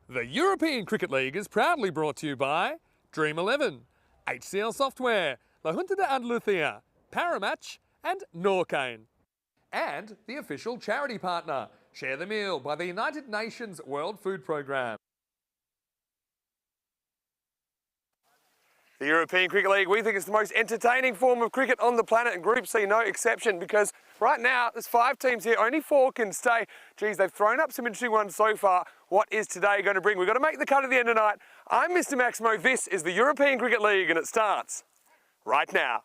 The European Cricket League is proudly brought to you by Dream 11, HCL Software, La Junta de Andalucía, Paramatch and Norcane. And the official charity partner, Share the Meal by the United Nations World Food Programme. The European Cricket League, we think it's the most entertaining form of cricket on the planet, and Group C no exception, because right now there's 5 teams here, only 4 can stay. Geez, they've thrown up some interesting ones so far. What is today going to bring? We've got to make the cut at the end of the night. I'm Mr. Maximo, this is the European Cricket League, and it starts right now.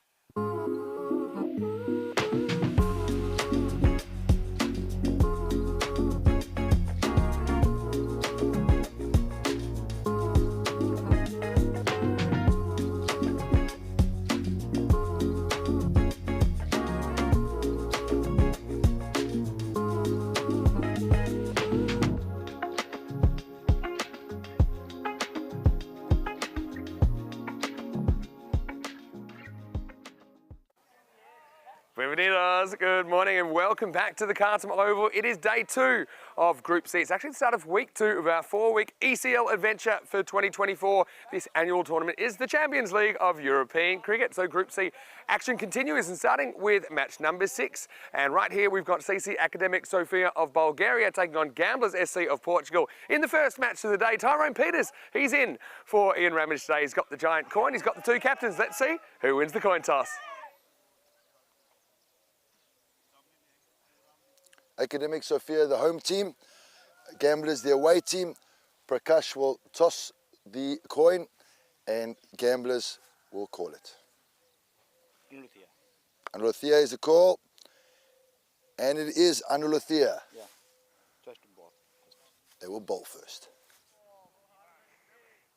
Bienvenidos, good morning and welcome back to the Cartama Oval. It is day 2 of Group C. It's actually the start of week 2 of our 4-week ECL adventure for 2024. This annual tournament is the Champions League of European Cricket. So Group C action continues, and starting with match number 6. And right here we've got CC Academic Sofia of Bulgaria taking on Gamblers SC of Portugal. In the first match of the day, Tyrone Peters, he's in for Ian Ramage today. He's got the giant coin, he's got the 2 captains. Let's see who wins the coin toss. Academic Sofia, the home team. Gamblers, the away team. Prakash will toss the coin and Gamblers will call it. Anuluthia is the call. And it is Anuluthia. Yeah, just both. They will bowl first.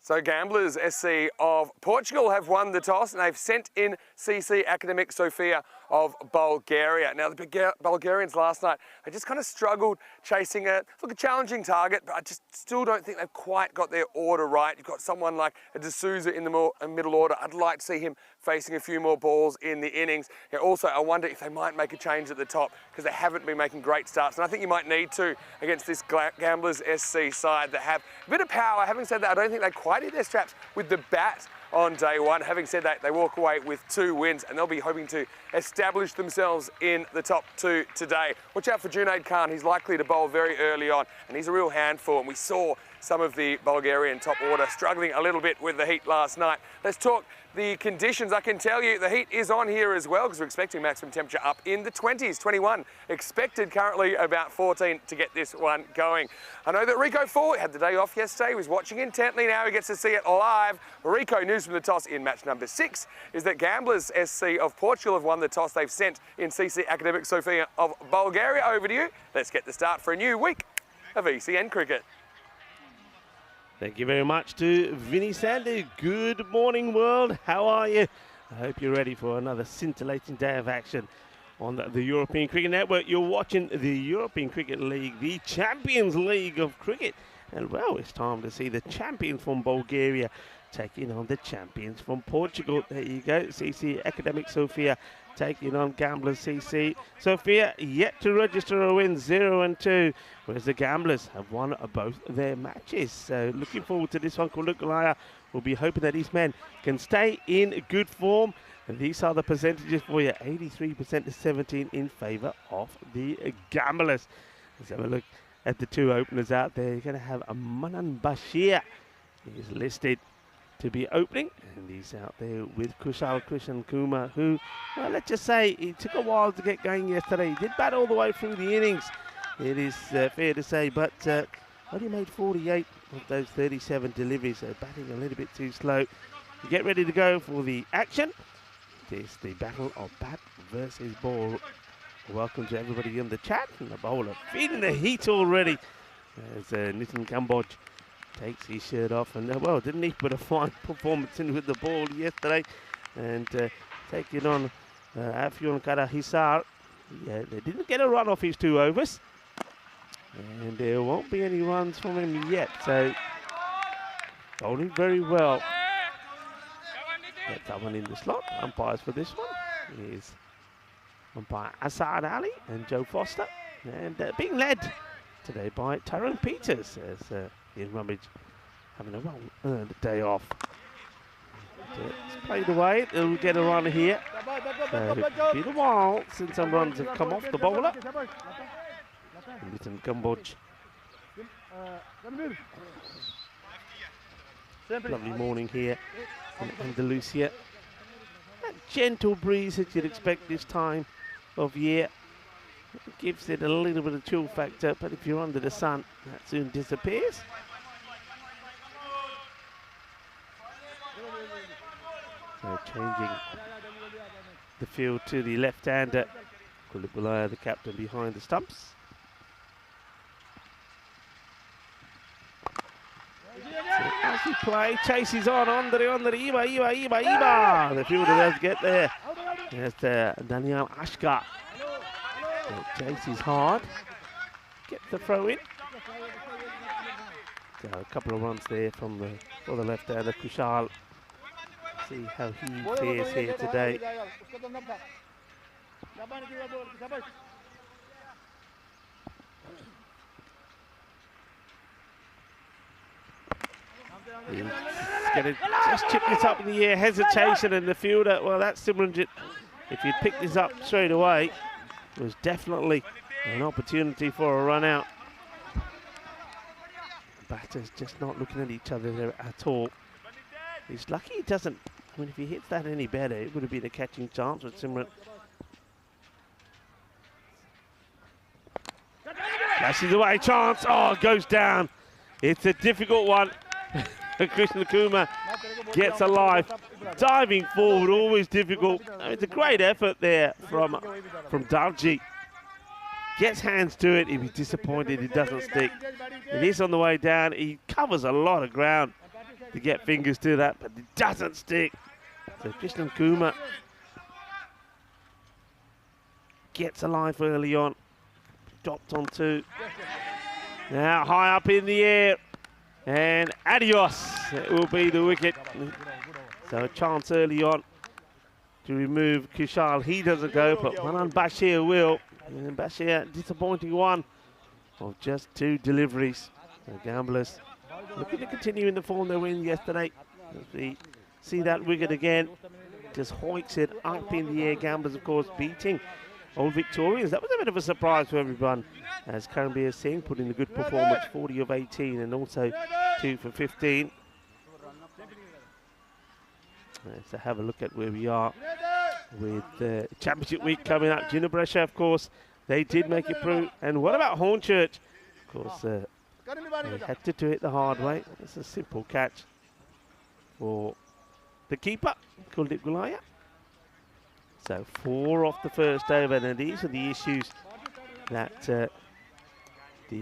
So Gamblers SC of Portugal have won the toss, and they've sent in CC Academic Sofia of Bulgaria. Now the Bulgarians last night, they just kind of struggled chasing a challenging target, but I just still don't think they've quite got their order right. You've got someone like a D'Souza in the middle order. I'd like to see him facing a few more balls in the innings. Yeah, also, I wonder if they might make a change at the top, because they haven't been making great starts, and I think you might need to against this Gamblers SC side that have a bit of power. Having said that, I don't think they quite hit their straps with the bat on day 1. Having said that, they walk away with 2 wins, and they'll be hoping to establish themselves in the top 2 today. Watch out for Junaid Khan. He's likely to bowl very early on, and he's a real handful, and we saw some of the Bulgarian top order struggling a little bit with the heat last night. Let's talk the conditions. I can tell you the heat is on here as well, because we're expecting maximum temperature up in the 20s, 21 expected, currently about 14 to get this one going. I know that Rico Ford had the day off yesterday. He was watching intently. Now he gets to see it live. Rico, news from the toss in match number 6 is that Gamblers SC of Portugal have won the toss. They've sent in CC Academic Sofia of Bulgaria. Over to you. Let's get the start for a new week of ECN cricket. Thank you very much to Vinny Sandu. Good morning, world. How are you? I hope you're ready for another scintillating day of action on the European Cricket Network. You're watching the European Cricket League, the Champions League of cricket. And, well, it's time to see the champions from Bulgaria taking on the champions from Portugal. There you go, CC Academic Sofia taking on Gamblers CC. Sofia yet to register a win, 0-2, whereas the Gamblers have won both their matches. So looking forward to this one. Kulukalaya will be hoping that these men can stay in good form. And these are the percentages for you, 83% to 17 in favour of the Gamblers. Let's have a look at the 2 openers out there. You're going to have Manan Bashir. He's listed to be opening, and he's out there with Kushal Krishan Kumar, who, well, let's just say, it took a while to get going yesterday. He did bat all the way through the innings, it is fair to say, but only made 48 of those 37 deliveries, so batting a little bit too slow. You get ready to go for the action. It is the battle of bat versus ball. Welcome to everybody in the chat, and the bowler feeling the heat already as Nitin Kamboj takes his shirt off, and well, didn't he put a fine performance in with the ball yesterday, and taking on Afyon Karahisar. Yeah, they didn't get a run off his 2 overs, and there won't be any runs from him yet, so bowling very well. Get someone in the slot. Umpires for this one is umpire Asad Ali and Joe Foster, and being led today by Tyrone Peters as Ian Rummage having a well-earned day off. It's played away. It'll get a run here. So it's been a while since some runs have come off the bowler. Little Gumbodge. Lovely morning here in Andalusia. That gentle breeze that you'd expect this time of year. It gives it a little bit of chill factor, but if you're under the sun, that soon disappears. So changing the field to the left-hander. Kulipulaya, the captain, behind the stumps. So as he plays, chases on, Iba. The fielder does get there. There's Daniel Ashka. Chases hard. Gets the throw in. So a couple of runs there from for the left-hander, Kushal. See how he fares here today. He's going to just chip this up in the air, hesitation, and the fielder, well, that's Simranjit. If he'd picked this up straight away, it was definitely an opportunity for a run out. Batters just not looking at each other there at all. He's lucky he doesn't, I mean, if he hits that any better, it would have been a catching chance with Simran. Flashes away, chance, oh, goes down. It's a difficult one. Krishna Kumar gets alive. Diving forward, always difficult. I mean, it's a great effort there from Darji. Gets hands to it. He'd be disappointed it doesn't stick. It is on the way down. He covers a lot of ground to get fingers to that, but it doesn't stick. So Krishna Kumar gets alive early on. Dropped on two. Now high up in the air. And adios, it will be the wicket. So a chance early on to remove Kushal. He doesn't go, but Manan Bashir will. And Bashir, disappointing one of just 2 deliveries. The Gamblers looking to continue in the form they were in yesterday. As we see that wicket again, just hoiks it up in the air. Gamblers, of course, beating Old Victorians. That was a bit of a surprise for everyone, as Karambir Singh put in a good performance, 40 of 18 and also 2 for 15. Let's have a look at where we are with the Championship week coming up. Ginebresha, of course, they did make it through. And what about Hornchurch? Of course, they had to do it the hard way. It's a simple catch for the keeper, Kuldeep Gulaya. So 4 off the first over, and these are the issues that the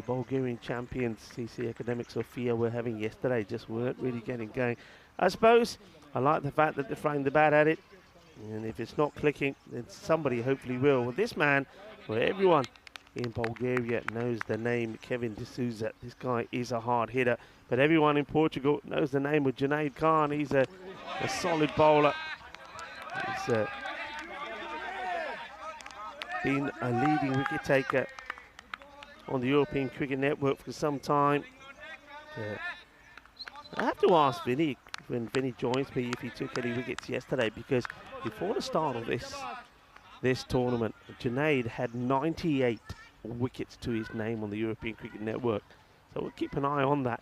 Bulgarian champions, CC Academic Sofia, were having yesterday. Just weren't really getting going. I suppose I like the fact that they're throwing the bat at it, and if it's not clicking, then somebody hopefully will. Well, this man, well, everyone in Bulgaria knows the name Kevin D'Souza. This guy is a hard hitter, but everyone in Portugal knows the name of Junaid Khan. He's a solid bowler. He's been a leading wicket taker on the European Cricket Network for some time. I have to ask Vinny, when Vinny joins me, if he took any wickets yesterday, because before the start of this tournament, Junaid had 98 wickets to his name on the European Cricket Network. So we'll keep an eye on that.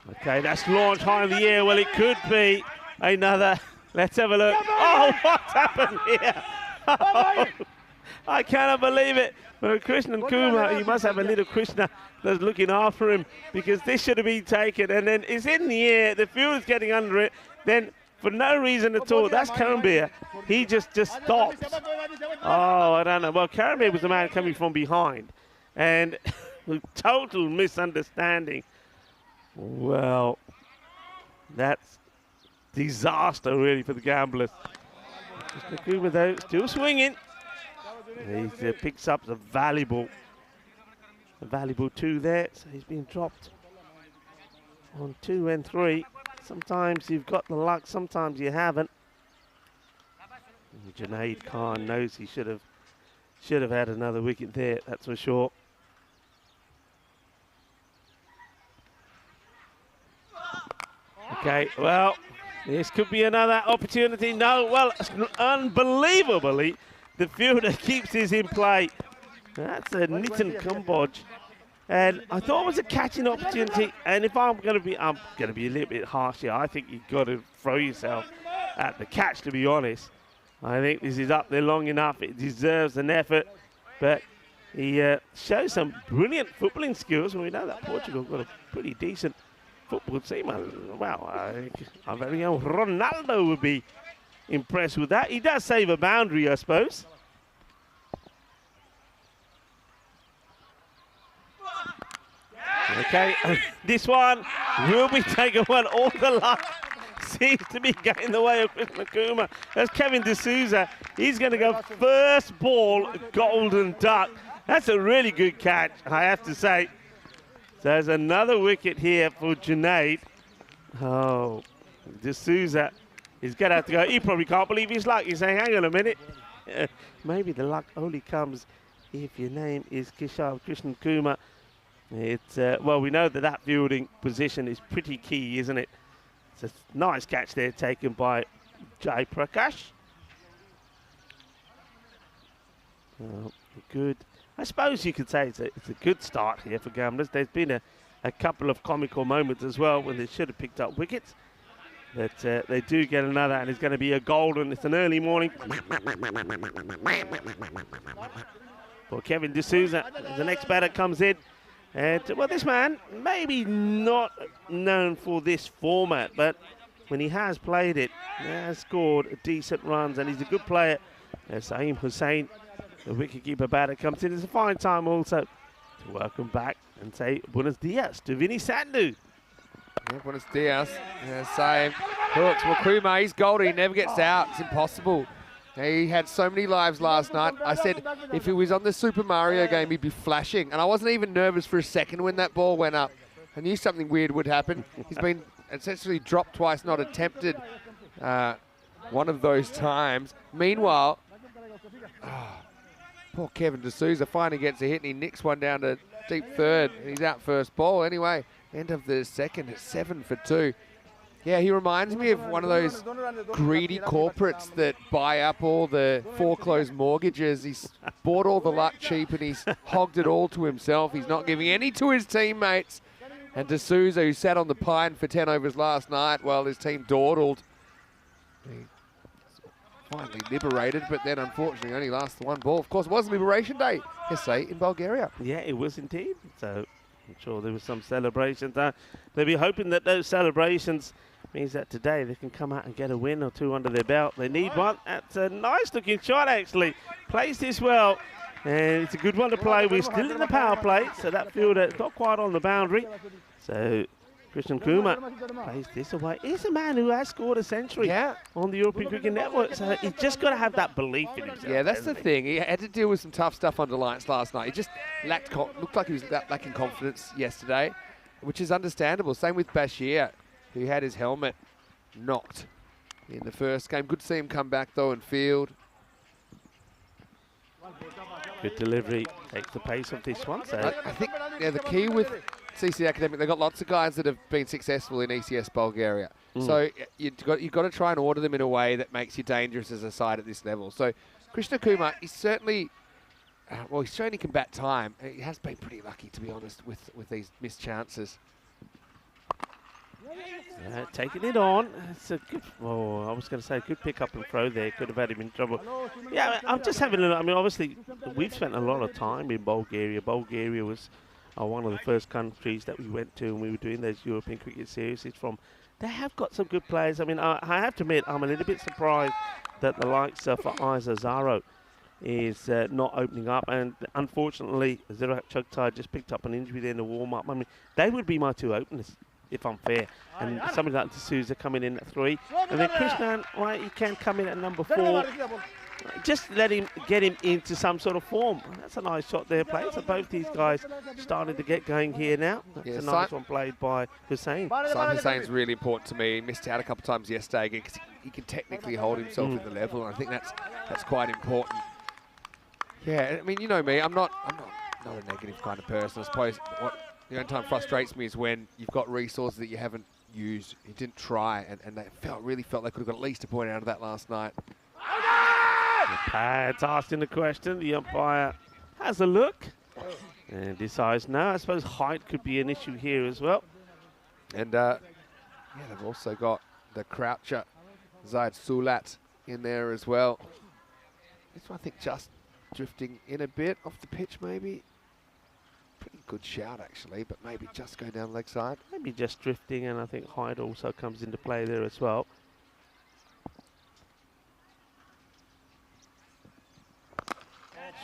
Okay, that's launched high in the air. Well, it could be another. Let's have a look. Oh, what's happened here? Oh, I cannot believe it. But Krishnan Kumar, he must have a little Krishna that's looking after him, because this should have been taken. And then it's in the air. The field is getting under it. Then, for no reason at all, that's Karambir. He just stopped. Oh, I don't know. Well, Karambir was the man coming from behind. And total misunderstanding. Well, that's disaster, really, for the Gamblers. Kumar, though, still swinging. He picks up a valuable 2 there. So he's been dropped on 2 and 3. Sometimes you've got the luck, sometimes you haven't. And Junaid Khan knows he should have had another wicket there, that's for sure. Okay, well, this could be another opportunity. No, well, unbelievably, the fielder keeps this in play. That's a Nitin Kumboj. And I thought it was a catching opportunity. And if I'm going to be a little bit harsh here. I think you've got to throw yourself at the catch, to be honest. I think this is up there long enough. It deserves an effort. But he shows some brilliant footballing skills. And we know that Portugal got a pretty decent football team. Well, I think our very own Ronaldo would be impressed with that. He does save a boundary, I suppose. Okay, this one will be taken one. All the luck seems to be getting the way of Chris Nakuma. That's Kevin D'Souza. He's going to go first ball, golden duck. That's a really good catch, I have to say. So there's another wicket here for Junaid. Oh, D'Souza is going to have to go. He probably can't believe his luck. He's saying, hang on a minute. Maybe the luck only comes if your name is Kishore Krishnan Kumar. It's well, we know that fielding position is pretty key, isn't it? It's a nice catch there taken by Jai Prakash. Good. I suppose you could say it's a good start here for Gamblers. There's been a couple of comical moments as well when they should have picked up wickets. But they do get another, and it's going to be a golden. It's an early morning. For Kevin D'Souza, the next batter comes in. And, well, this man, maybe not known for this format, but when he has played it, he has scored decent runs, and he's a good player. Saeem Hussain, the wicketkeeper batter, comes in. It's a fine time also to welcome back and say buenos dias to Vinny Sandhu. Yeah, buenos dias. Same. Hooks. Well, Kuma, he's golden. He never gets out. It's impossible. He had so many lives last night. I said if he was on the Super Mario game, he'd be flashing. And I wasn't even nervous for a second when that ball went up. I knew something weird would happen. He's been essentially dropped twice, not attempted one of those times. Meanwhile, poor Kevin D'Souza finally gets a hit and he nicks one down to deep third. He's out first ball. Anyway, end of the second, it's 7 for 2. Yeah, he reminds me of one of those greedy corporates that buy up all the foreclosed mortgages. He's bought all the luck cheap and he's hogged it all to himself. He's not giving any to his teammates. And D'Souza, who sat on the pine for 10 overs last night while his team dawdled, he finally liberated, but then unfortunately only lasted one ball. Of course, it was Liberation Day, in Bulgaria. Yeah, it was indeed. So I'm sure there was some celebrations. They'll be hoping that those celebrations means that today they can come out and get a win or two under their belt. They need one. That's a nice looking shot, actually. Plays this well, and it's a good one to play. We're still in the power play, so that fielder is not quite on the boundary. So Krishnan Kumar plays this away. He's a man who has scored a century on the European Cricket Network, so he's just got to have that belief in himself. Yeah, that's the thing. He had to deal with some tough stuff under lights last night. He just looked like he was lacking confidence yesterday, which is understandable. Same with Bashir, who had his helmet knocked in the first game. Good to see him come back, though, and field. Good delivery. Takes the pace of this one. So I think the key with CC Academic, they've got lots of guys that have been successful in ECS Bulgaria. So you've got to try and order them in a way that makes you dangerous as a side at this level. So Krishnan Kumar is certainly, well, he's shown he can bat time. He has been pretty lucky, to be honest, with these missed chances. Taking it on. It's a good, I was going to say good pick up and throw there. Could have had him in trouble. Yeah, I'm just having a look. I mean, obviously, we've spent a lot of time in Bulgaria. Bulgaria was one of the first countries that we went to when we were doing those European Cricket Series. They have got some good players. I mean, I have to admit, I'm a little bit surprised that the likes of Isa Zaro is not opening up. And unfortunately, Zirak Chugtai just picked up an injury there in the warm-up. I mean, they would be my two openers, if I'm fair. And somebody like D'Souza coming in at 3. And then Krishnan, well, he can come in at number 4. Just get him into some sort of form. That's a nice shot there played. So both these guys starting to get going here now. That's a nice one played by Hussain. Simon Hussein's really important to me. He missed out a couple of times yesterday because he can technically hold himself at the level, and I think that's quite important. Yeah, I mean, you know me, I'm not a negative kind of person. I suppose the only time frustrates me is when you've got resources that you haven't use, he didn't try, and they really felt they could have got at least a point out of that last night. The pad's asking the question. The umpire has a look and decides, no, I suppose height could be an issue here as well. And yeah, they've also got the croucher, Zaid Sulat, in there as well. This one, I think, just drifting in a bit off the pitch, maybe. Pretty good shout, actually, but maybe just going down the leg side. Maybe just drifting, and I think height also comes into play there as well.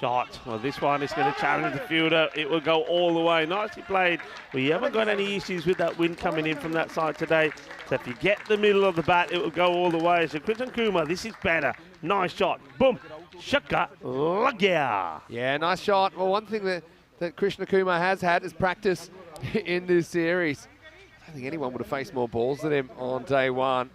Shot. Well, this one is going to challenge the fielder. It will go all the way. Nicely played. We haven't got any issues with that wind coming in from that side today. So if you get the middle of the bat, it will go all the way. So Krishnan Kumar, this is better. Nice shot. Boom. Shaka Lagya. Yeah, nice shot. Well, one thing that Krishna Kumar has had is practice in this series. I don't think anyone would have faced more balls than him on day one.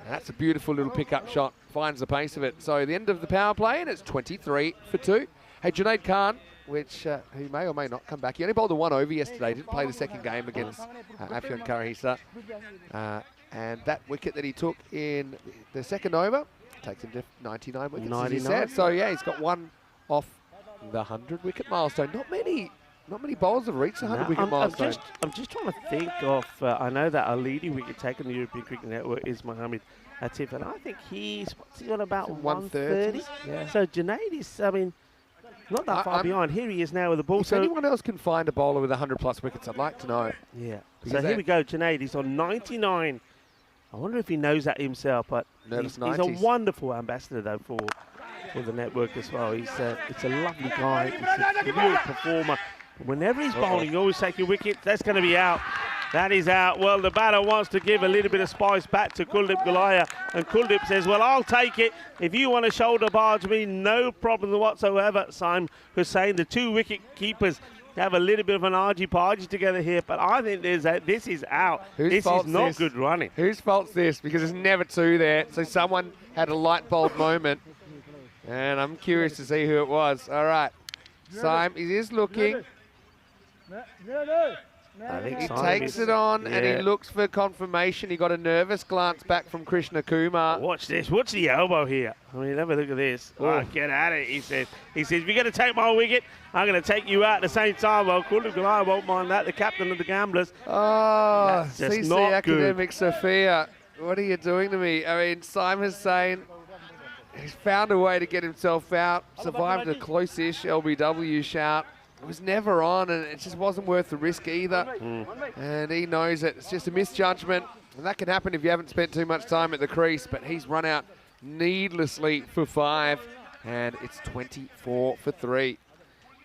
That's a beautiful little pickup shot. Finds the pace of it. So the end of the power play, and it's 23 for 2. Hey, Junaid Khan, who may or may not come back. He only bowled a 1 over yesterday. Didn't play the second game against Afyon Karahisa. And that wicket that he took in the second over takes him to 99 wickets, 99. as he said. So yeah, he's got one off the 100-wicket milestone. Not many bowlers have reached the 100-wicket milestone. I'm just trying to think of, I know that our leading wicket taker in the European Cricket Network is Mohammed Atif, and I think he's on about 130. Yeah. So Junaid is, I mean, not that far behind. Here he is now with the ball. If anyone else can find a bowler with 100-plus wickets, I'd like to know. Yeah. Because So here we go, Junaid. He's on 99. I wonder if he knows that himself, but he's a wonderful ambassador, though, for the network as well. It's a lovely guy. He's a real performer. Whenever he's bowling, you always take your wicket. That's going to be out. That is out. Well, the batter wants to give a little bit of spice back to Kuldeep Gulaya. And Kuldeep says, well, I'll take it. If you want to shoulder barge me, no problem whatsoever. Saim Hussain, the 2 wicket keepers, have a little bit of an argy-pargy together here. But I think this is out. This is not good running. Whose fault's this? Because there's never 2 there. So someone had a light bulb moment. And I'm curious to see who it was. All right. Saim, he is looking. I think He Saim takes it on and he looks for confirmation. He got a nervous glance back from Krishna Kumar. Watch this. Watch the elbow here. I mean, have a look at this. Oh, get at it, he says. He says, if you're going to take my wicket, I'm going to take you out at the same time. Well, Kuldeep Gulaya won't mind that, the captain of the Gamblers. Oh, CC not Academic Sophia, what are you doing to me? I mean, Saim Hussain, he's found a way to get himself out, survived a close-ish LBW shout. It was never on, and it just wasn't worth the risk either. And he knows it. It's just a misjudgment, and that can happen if you haven't spent too much time at the crease, but he's run out needlessly for 5, and it's 24 for 3.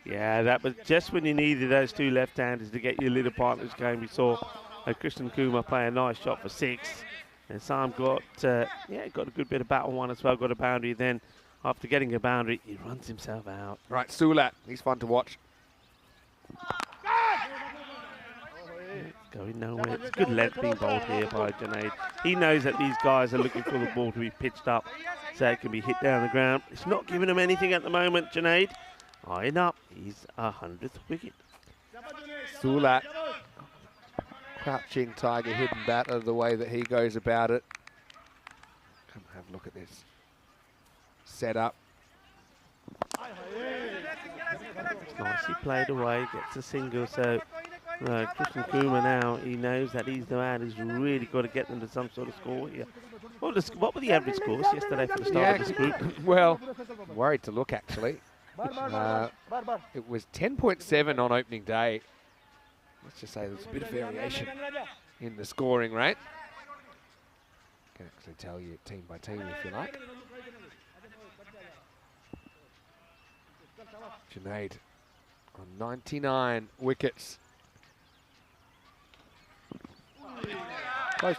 Yeah, that was just when you needed those 2 left-handers to get your little partners game. We saw Krishnan Kumar play a nice shot for 6, and Sam got a good bit of bat on one as well, got a boundary. Then, after getting a boundary, he runs himself out. Right, Sulat, he's fun to watch. Going nowhere. It's good length being bowled here by Junaid. He knows that these guys are looking for the ball to be pitched up so it can be hit down the ground. It's not giving him anything at the moment, Junaid. Eyeing up. He's 100th wicket. Sulat, crouching tiger, hidden batter, the way that he goes about it. Come have a look at this. Set up. Nicely played away, gets a single. So Krishnan Kumar now, he knows that he's the man who's really got to get them to some sort of score here. What were the average scores yesterday for the start of this group? Well, I'm worried to look actually. It was 10.7 on opening day. Let's just say there's a bit of variation in the scoring rate. Can actually tell you team by team if you like. Junaid on 99 wickets. Close.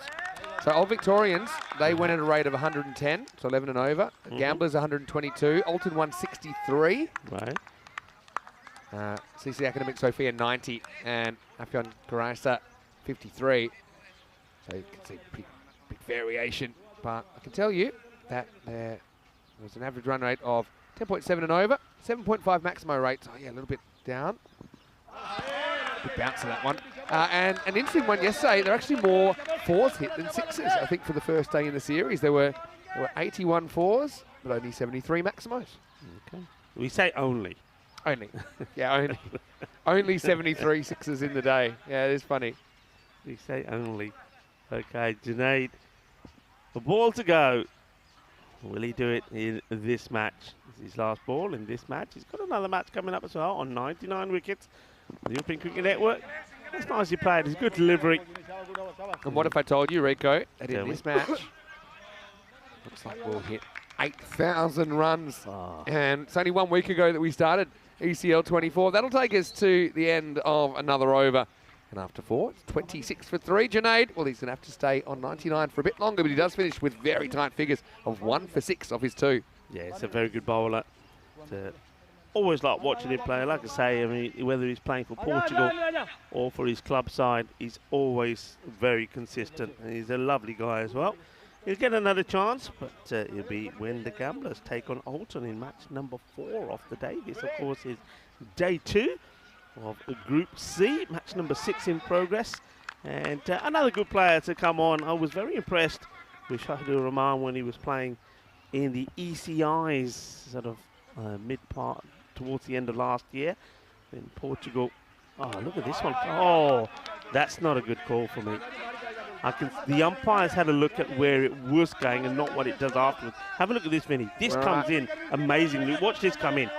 So Old Victorians, they went at a rate of 110, so 11 and over. Gamblers 122, Alton 163. Right. CC Academic Sophia 90, and Afyon Karahisa 53. So you can see big variation, but I can tell you that there was an average run rate of 10.7 and over, 7.5 maximo rate. So yeah, a little bit down. Good bounce to that one. And an interesting one yesterday, there are actually more 4s hit than 6s, I think, for the first day in the series. There were 81 4s, but only 73 Maximos. Okay. We say only. Only. Yeah, only. Only 73 6s in the day. Yeah, it is funny. We say only. Okay, Junaid. The ball to go. Will he do it in this match? This is his last ball in this match. He's got another match coming up as well on 99 wickets. The European Cricket Network. That's nicely played. It's good delivery. And what if I told you, Rico, that Tell in me. this match, looks like we'll hit 8,000 runs. Oh. And it's only 1 week ago that we started ECL 24. That'll take us to the end of another over. And after 4, it's 26 for 3. Junaid, well, he's going to have to stay on 99 for a bit longer, but he does finish with very tight figures of 1 for 6 of his 2. Yeah, it's a very good bowler. Always like watching him play. Like I say, I mean, whether he's playing for Portugal or for his club side, he's always very consistent. And he's a lovely guy as well. He'll get another chance, but it'll be when the Gamblers take on Alton in match number 4 of the day. This, of course, is day 2 of Group C, match number 6 in progress. And another good player to come on. I was very impressed with Shahidul Rahman when he was playing in the ECI's sort of mid-part towards the end of last year in Portugal. Oh, look at this one. Oh, that's not a good call for me. The umpires had a look at where it was going and not what it does afterwards. Have a look at this, Vinny. This comes in amazingly. Watch this come in.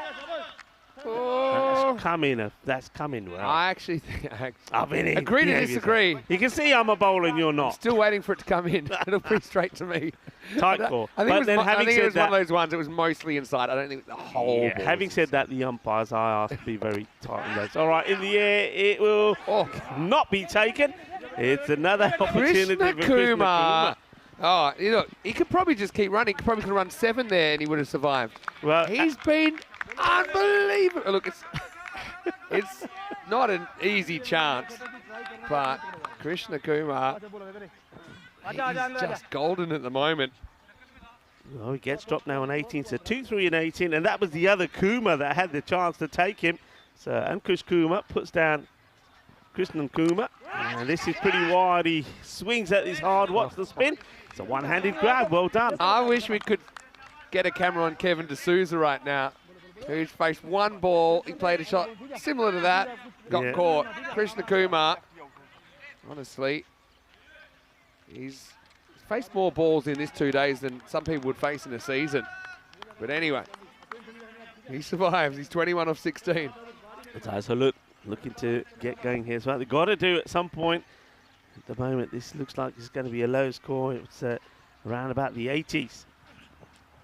That's coming well. I actually think Vinny, agree to disagree. You can see I'm a bowler and you're not. Still waiting for it to come in. It'll be straight to me. Tight call. I think it was one of that, those ones. It was mostly inside. I don't think it was the whole ball. Having said that, the umpires I asked to be very tight on those. All right, in the air, it will not be taken. It's another opportunity for Krishna Kumar. Oh, look, he could probably just keep running. He probably could have run 7 there and he would have survived. Well, he's been unbelievable. Look, it's not an easy chance, but Krishna Kumar, he's just golden at the moment. Well, he gets dropped now on 18, so 2-3 and 18, and that was the other Kumar that had the chance to take him. So Ankush Kumar puts down Krishnan Kumar, and this is pretty wide. He swings at his hard. Watch the spin. It's a one-handed grab. Well done. I wish we could get a camera on Kevin D'Souza right now, who's faced 1 ball. He played a shot similar to that, got caught. Krishna Kumar, honestly, he's faced more balls in this 2 days than some people would face in a season. But anyway, he survives. He's 21 off 16. So looking to get going here as well. They've got to do at some point. At the moment, this looks like it's going to be a low score. It's around about the 80s.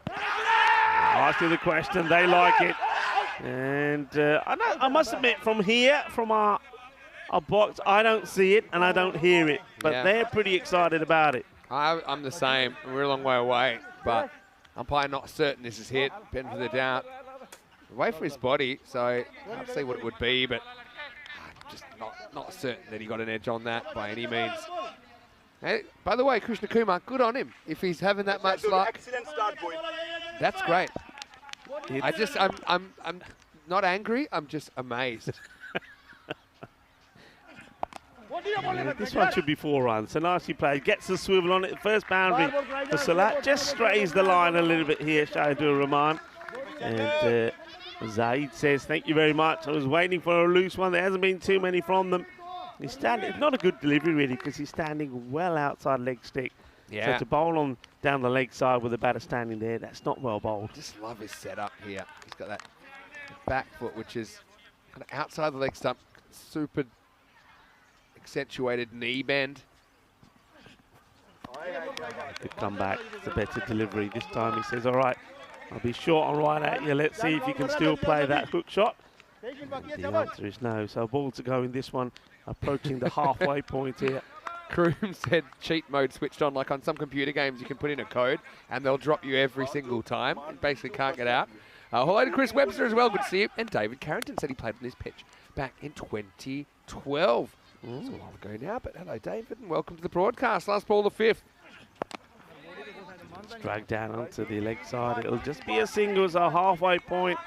Asking the question, they like it. And I must admit, from here, from our box, I don't see it and I don't hear it. But they're pretty excited about it. I'm the same. We're a long way away. But I'm probably not certain this is hit. Benefit of the doubt. Away from his body, so I can't see what it would be, but I'm just not certain that he got an edge on that by any means. Hey, by the way, Krishna Kumar, good on him. If he's having that much luck, that's great. I'm not angry. I'm just amazed. This one should be 4 runs. So nicely played. Gets the swivel on it. The first boundary for Salat. Just strays the line a little bit here, Shahidul Rahman. And Zaid says, thank you very much. I was waiting for a loose one. There hasn't been too many from them. He's standing, not a good delivery really, because he's standing well outside leg stick. Yeah. So to bowl on down the leg side with the batter standing there, that's not well bowled. Just love his setup here. He's got that back foot, which is kind of outside the leg stump, super accentuated knee bend. Good comeback. It's a better delivery. This time he says, all right, I'll be short and right at you. Let's see if you can still play that hook shot. And the answer is no. So ball to go in this one, approaching the halfway point here. Kroom said cheat mode switched on. Like on some computer games, you can put in a code and they'll drop you every single time. You basically can't get out. Hello to Chris Webster as well. Good to see you. And David Carrington said he played on this pitch back in 2012. It's a while ago now, but hello, David, and welcome to the broadcast. Last ball, the 5th. It's dragged down onto the leg side. It'll just be a single, so halfway point.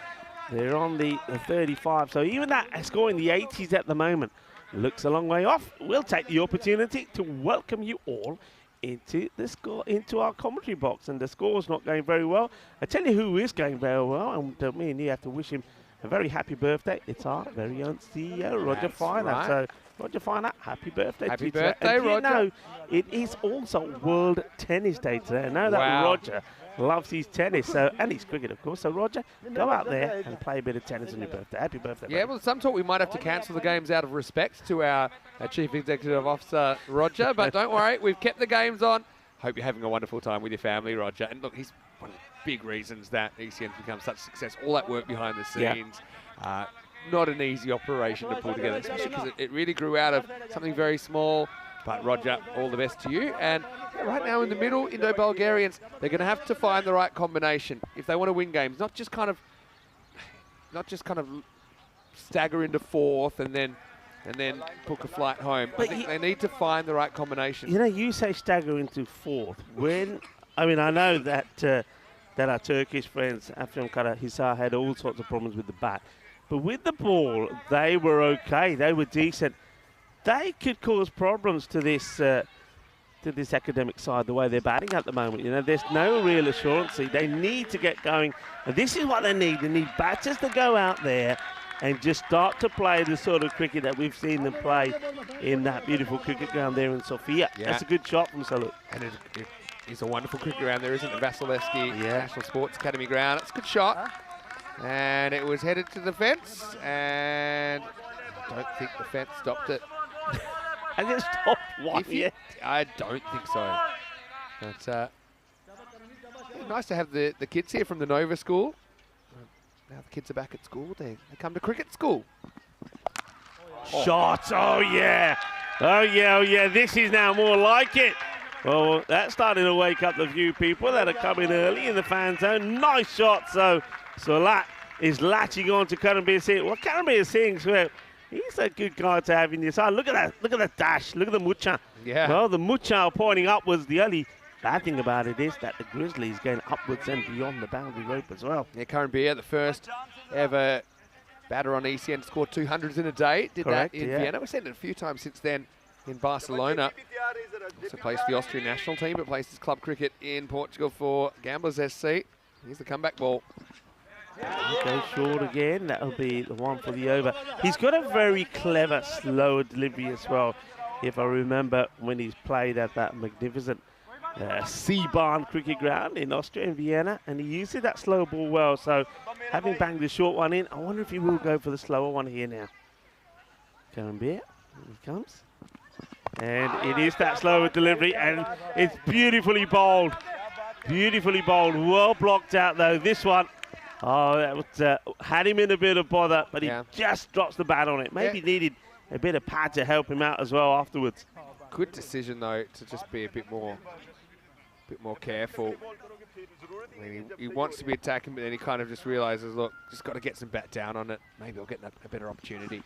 They're on the 35. So even that score in the 80s at the moment. looks a long way off. We'll take the opportunity to welcome you all into our commentary box, and the score's not going very well. I tell you who is going very well, and me and you have to wish him a very happy birthday. It's our very own CEO, Roger Finer. Right. So, Roger Finer, happy birthday to Happy you today. birthday, And Roger. you know, it is also World Tennis Day today. I know that Wow. Roger loves his tennis, and his cricket, of course. So, Roger, go out there and play a bit of tennis on your birthday. Happy birthday, Yeah, buddy. well, some talk we might have to cancel the games out of respect to our Chief Executive Officer, Roger, but don't worry, we've kept the games on. Hope you're having a wonderful time with your family, Roger. And look, he's one of the big reasons that ECN's become such a success. All that work behind the scenes. Not an easy operation to pull together, especially because it really grew out of something very small. But Roger, all the best to you. And right now in the middle, Indo-Bulgarians, they're going to have to find the right combination if they want to win games. Not just kind of stagger into fourth and then book a flight home. I think they need to find the right combination. You know, you say stagger into fourth. I know that our Turkish friends, Afram Karahisar, had all sorts of problems with the bat. But with the ball, they were okay. They were decent. They could cause problems to this academic side, the way they're batting at the moment. You know, there's no real assurance. They need to get going. And this is what they need. They need batters to go out there and just start to play the sort of cricket that we've seen them play in that beautiful cricket ground there in Sofia. Yeah. That's a good shot from Salut. And it is a wonderful cricket ground there, isn't it? Vasilevsky National Sports Academy ground. It's a good shot. And it was headed to the fence, and I don't think the fence stopped it. And it stopped one. I don't think so. But nice to have the kids here from the Nova School. Now the kids are back at school. They come to cricket school. Shots, oh yeah. This is now more like it. Well, that's starting to wake up the few people that are coming early in the fan zone. Nice shot, so that is latching on to Karambir Singh. Well, Karambir Singh, he's a good guy to have in your side. Look at that dash. Look at the mucha. Yeah. Well, the mucha pointing upwards. The only bad thing about it is that the Grizzlies going upwards and beyond the boundary rope as well. Yeah, Karambir, the first ever batter on ECN, scored 200s in a day. Did Correct, that in yeah. Vienna. We've seen it a few times since then in Barcelona. Also plays for the Austrian national team, but plays his club cricket in Portugal for Gamblers SC. Here's the comeback ball. Go short again. That'll be the one for the over. He's got a very clever, slower delivery as well. If I remember when he's played at that magnificent Seebahn cricket ground in Austria, in Vienna, and he used that slow ball well. So, having banged the short one in, I wonder if he will go for the slower one here now. Karambir, here he comes. And it is that slower delivery, and it's beautifully bowled. Beautifully bowled. Well blocked out, though. This one, that was, had him in a bit of bother, but he just drops the bat on it. Maybe needed a bit of pad to help him out as well afterwards. Good decision, though, to just be a bit more careful. I mean, he wants to be attacking, but then he kind of just realises, look, just got to get some bat down on it. Maybe I'll get a better opportunity.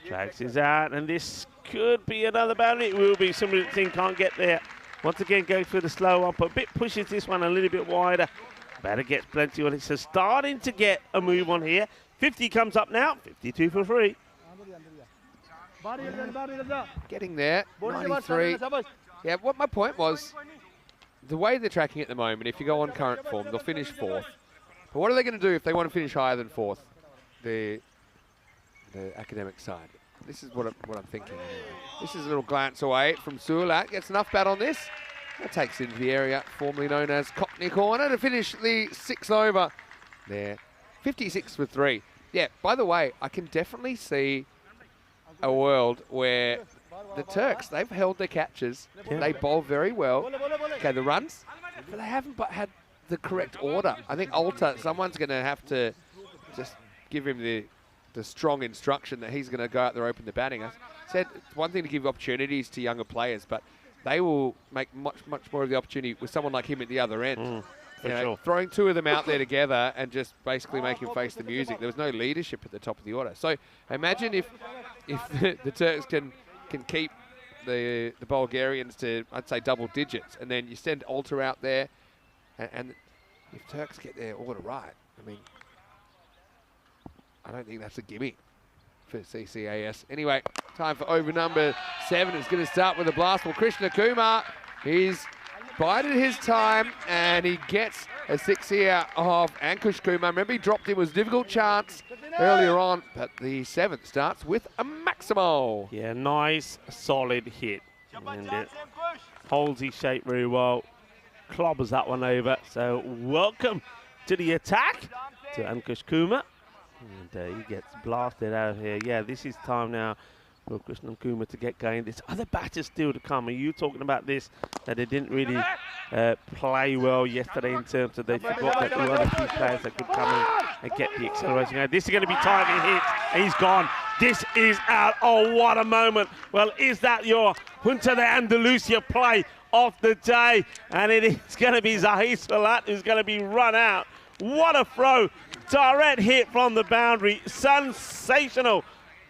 Drags is out, and this could be another boundary. It will be. Somebody can't get there. Once again, goes for the slow one, but a bit pushes this one a little bit wider. Batter gets plenty on it, so starting to get a move on here. 50 comes up now, 52 for free. Getting there, 93. Yeah, what my point was, the way they're tracking at the moment, if you go on current form, they'll finish fourth. But what are they going to do if they want to finish higher than fourth? The academic side. This is what I'm thinking. This is a little glance away from Sulat. Gets enough bat on this. That takes into the area formerly known as Cockney Corner to finish the 6th over there. 56 for 3. Yeah, by the way, I can definitely see a world where the Turks, they've held their catches. Yeah. They bowl very well. Okay, the runs, but they haven't had the correct order. I think Alter, someone's going to have to just give him the strong instruction that he's going to go out there, open the batting. I said it's one thing to give opportunities to younger players, but they will make much more of the opportunity with someone like him at the other end. Sure. Throwing two of them out there together and just basically make him face the music. There was no leadership at the top of the order. So imagine if the Turks can keep the Bulgarians to, I'd say, double digits, and then you send Alter out there, and if Turks get their order right, I mean, I don't think that's a gimme. for CCAS. Anyway, time for over number 7. It's going to start with a blast. Well, Krishna Kumar, he's bided his time, and he gets a 6 here of Ankush Kumar. Remember, he dropped in, was a difficult chance earlier on, but the 7th starts with a Maximo. Yeah, nice, solid hit. And it holds his shape very well. Clobbers that one over. So welcome to the attack to Ankush Kumar. And he gets blasted out here. Yeah, this is time now for Krishnan Kumar to get going. There's other batters still to come. Are you talking about this, that they didn't really play well yesterday in terms of they forgot that there were other few players that could come in and get the acceleration. Now, this is going to be time to hit. He's gone. This is out. Oh, what a moment. Well, is that your Junta de Andalusia play of the day? And it is going to be Zahir Salat who's going to be run out. What a throw. Direct hit from the boundary. Sensational.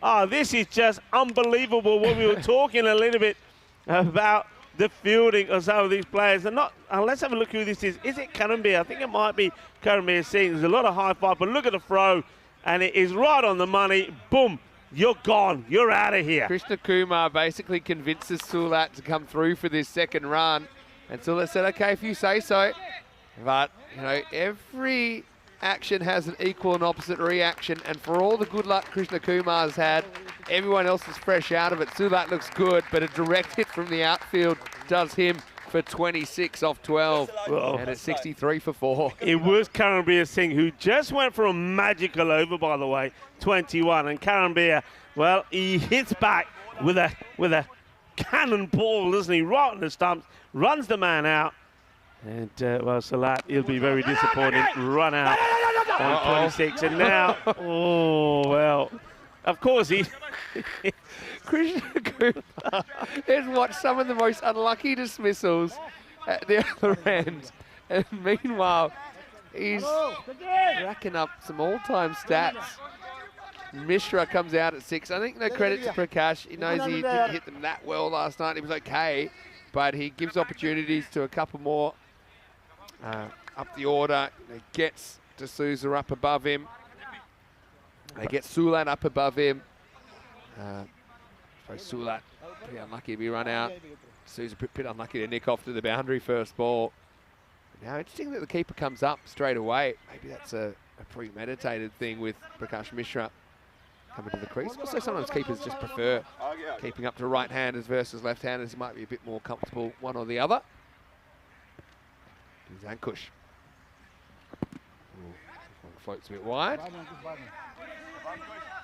Oh, this is just unbelievable. What we were talking a little bit about the fielding of some of these players. And not, let's have a look who this is. Is it Karambir? I think it might be Karambir Singh. There's a lot of high five, but look at the throw. And it is right on the money. Boom. You're gone. You're out of here. Krishna Kumar basically convinces Sulat to come through for this second run. And Sulat said, okay, if you say so. But, you know, every action has an equal and opposite reaction, and for all the good luck Krishna Kumar's had, everyone else is fresh out of it. Sulat looks good, but a direct hit from the outfield does him for 26 off 12, and it's 63 for 4. It was Karambir Singh who just went for a magical over, by the way, 21, and Karambir, well, he hits back with a cannonball, doesn't he, right on the stumps, runs the man out. And, well, Salat, he'll be very disappointed. Run out on 26. And now, oh, well, of course he... Krishna Kumar has watched some of the most unlucky dismissals at the other end. And meanwhile, he's racking up some all-time stats. Mishra comes out at 6. I think no credit to Prakash. He knows he didn't hit them that well last night. He was okay, but he gives opportunities to a couple more. Up the order, he gets D'Souza up above him. They get Sulat up above him. Sulat pretty unlucky to be run out. D'Souza pretty unlucky to nick off to the boundary first ball. Now, interesting that the keeper comes up straight away. Maybe that's a premeditated thing with Prakash Mishra coming to the crease. Also, sometimes keepers just prefer keeping up to right-handers versus left-handers. It might be a bit more comfortable one or the other. Here's Ankush. Floats a bit wide.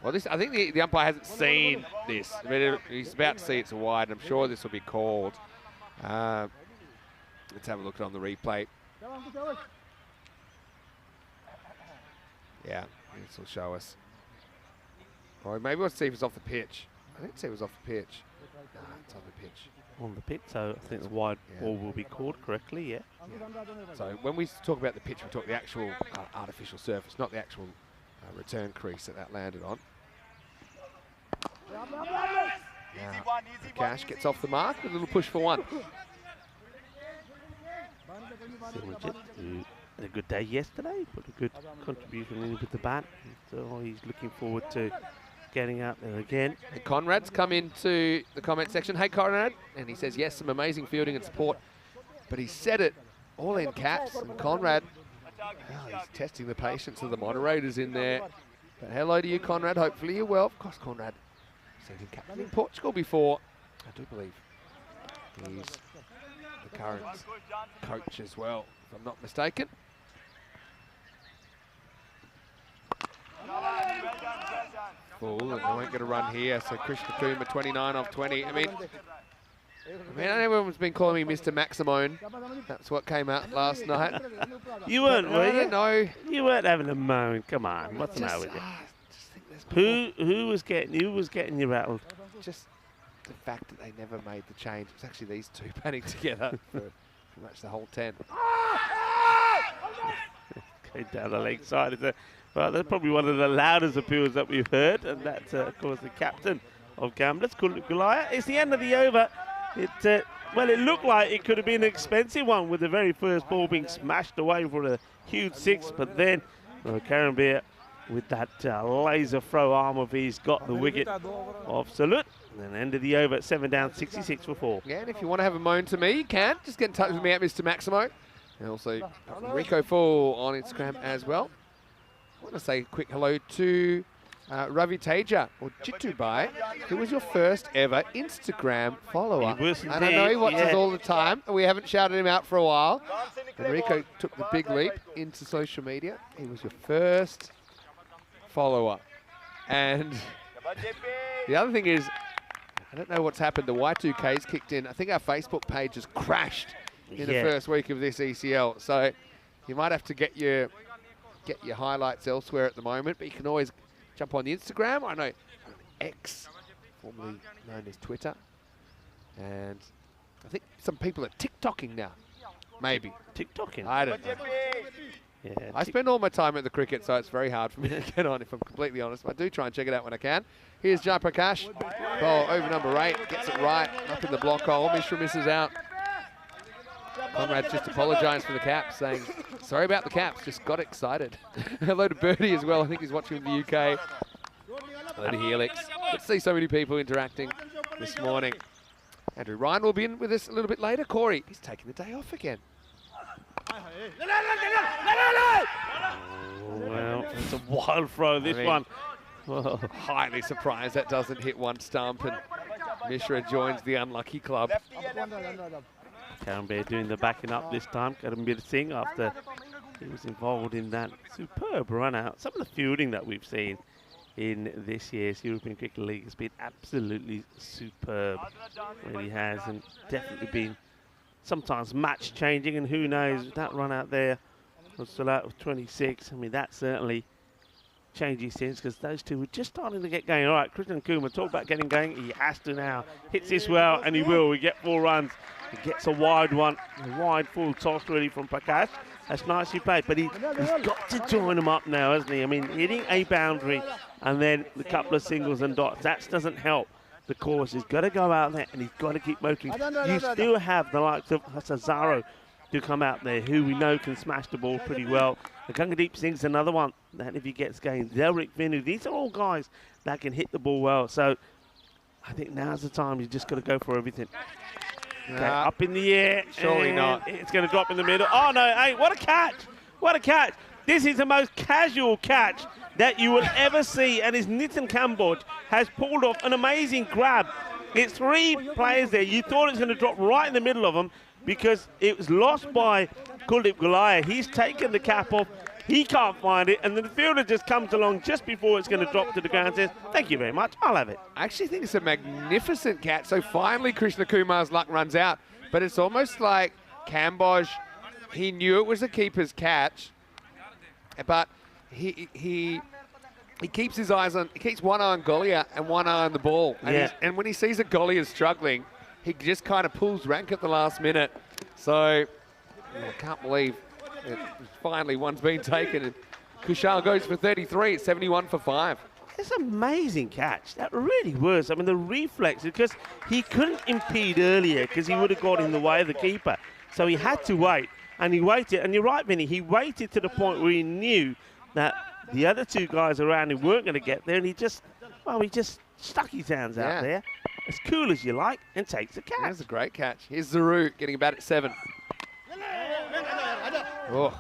Well, this, I think the umpire hasn't seen this. I mean, he's about to see it's wide. I'm sure this will be called. Let's have a look on the replay. Yeah, this will show us. Or maybe we'll see if it's off the pitch. I think it was off the pitch. No, it's on the pitch. On the pitch, so I think the wide ball will be called correctly, yeah. So when we talk about the pitch, we talk the actual artificial surface, not the actual return crease that landed on. Cash gets off the mark with a little push for 1. Silverjet, who had a good day yesterday, put a good contribution in with the bat. So he's looking forward to getting out there again. And Conrad's come into the comment section. Hey, Conrad. And he says, yes, some amazing fielding and support. But he said it all in caps. And Conrad, well, he's testing the patience of the moderators in there. But hello to you, Conrad. Hopefully you're well. Of course, Conrad said he captained in Portugal before. I do believe he's the current coach as well, if I'm not mistaken. Full, and they won't get a run here. So Krishna Kumar, 29 off 20. I mean, everyone's been calling me Mr. Maximone. That's what came out last night. You weren't, were you? No. You weren't having a moan. Come on, what's the matter with you? Who was getting you rattled? Just the fact that they never made the change. It's actually these two batting together for pretty much the whole 10. Going down the leg side. Well, that's probably one of the loudest appeals that we've heard, and that's, of course, the captain of Gamblers, Goliath. It's the end of the over. Well, it looked like it could have been an expensive one with the very first ball being smashed away for a huge 6, but then Karambir with that laser throw arm of his, got the wicket of Salute. And then end of the over at 7 down, 66 for 4. Yeah, and if you want to have a moan to me, you can. Just get in touch with me at Mr. Maximo. And also Rico Full on Instagram as well. I want to say a quick hello to Ravi Teja, or Jitubai, who was your first ever Instagram follower. He was And I know he watches yeah. all the time, and we haven't shouted him out for a while. And Rico took the big leap into social media. He was your first follower. And the other thing is, I don't know what's happened. The Y2K's kicked in. I think our Facebook page has crashed in the first week of this ECL. So you might have to get your highlights elsewhere at the moment, but you can always jump on the Instagram. I know X, formerly known as Twitter. And I think some people are TikToking now. Maybe. TikToking? I don't know. Yeah, I spend all my time at the cricket, so it's very hard for me to get on, if I'm completely honest. I do try and check it out when I can. Here's Jai Prakash. Ball over number 8. Gets it right. Up in the block hole. Mishra misses out. Conrad's just apologised for the caps, saying, sorry about the caps, just got excited. Hello to Birdie as well. I think he's watching in the UK. Hello to Helix. Let's see so many people interacting this morning. Andrew Ryan will be in with us a little bit later. Corey, he's taking the day off again. Oh, well, it's a wild throw, this one. Whoa. Highly surprised that doesn't hit one stump, and Mishra joins the unlucky club. Karen Bear doing the backing up this time. Got him a bit of thing after he was involved in that superb run out. Some of the fielding that we've seen in this year's European Cricket League has been absolutely superb. Really has, and definitely been sometimes match changing, and who knows, that run out there was still out of 26. I mean, that certainly changes things, because those two were just starting to get going. All right, Krishnan Kumar, talk about getting going. He has to now. Hits this well, and he will. We get 4 runs. He gets a wide one, a wide full toss really from Prakash. That's nicely played, but he's got to join them up now, hasn't he? I mean, hitting a boundary and then a couple of singles and dots, that doesn't help the course. He's got to go out there and he's got to keep motoring. You still have the likes of Hasazaro to come out there, who we know can smash the ball pretty well. The Gangadeep Singh's another one that if he gets going. Delric Vinu, these are all guys that can hit the ball well. So I think now's the time. You just got to go for everything. Okay, up in the air. Surely not. It's going to drop in the middle. Oh, no. Hey, what a catch. What a catch. This is the most casual catch that you will ever see. And his Nitin Kamboj has pulled off an amazing grab. It's 3 players there. You thought it was going to drop right in the middle of them because it was lost by Kuldeep Gulaya. He's taken the cap off. He can't find it, and the fielder just comes along just before it's going to drop to the ground and says, thank you very much, I'll have it. I actually think it's a magnificent catch. So finally Krishna Kumar's luck runs out, but it's almost like Kamboj, he knew it was a keeper's catch, but he keeps his eyes on, he keeps one eye on Golia and one eye on the ball. And, and when he sees that Golia is struggling, he just kind of pulls rank at the last minute. So I can't believe it. Finally one's been taken, and Kushal goes for 33 at 71 for 5. It's an amazing catch. That really was. I mean, the reflex, because he couldn't impede earlier because he would have got in the way of the keeper. So he had to wait, and he waited. And you're right, Vinny, he waited to the point where he knew that the other 2 guys around him weren't going to get there, and he just stuck his hands out there, as cool as you like, and takes the catch. That's a great catch. Here's Zaru getting about at 7. Oh,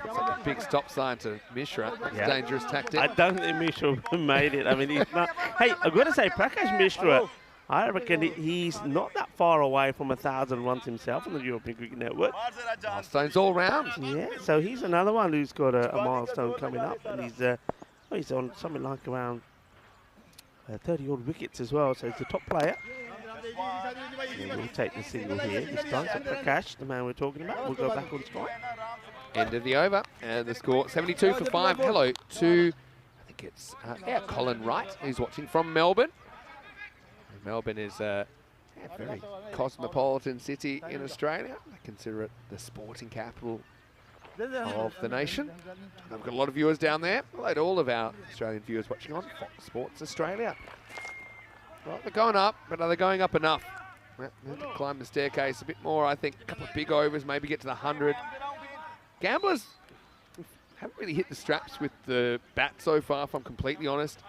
it's like a big stop sign to Mishra. That's a dangerous tactic. I don't think Mishra made it. I mean, he's not. Hey, I've got to say, Prakash Mishra, I reckon he's not that far away from 1,000 runs himself on the European Cricket Network. Milestones all round. Yeah, so he's another one who's got a milestone coming up, and he's on something like around 30-odd wickets as well. So he's a top player. We'll take the single here this time. So Prakash, the man we're talking about, will go back on strike. End of the over, and the score 72 for 5. Hello to, I think it's Colin Wright, who's watching from Melbourne. And Melbourne is a very cosmopolitan city in Australia. I consider it the sporting capital of the nation. I've got a lot of viewers down there. Hello to all of our Australian viewers watching on Fox Sports Australia. Well, they're going up, but are they going up enough? Well, they have to climb the staircase a bit more, I think. A couple of big overs, maybe get to the 100. Gamblers haven't really hit the straps with the bat so far, if I'm completely honest.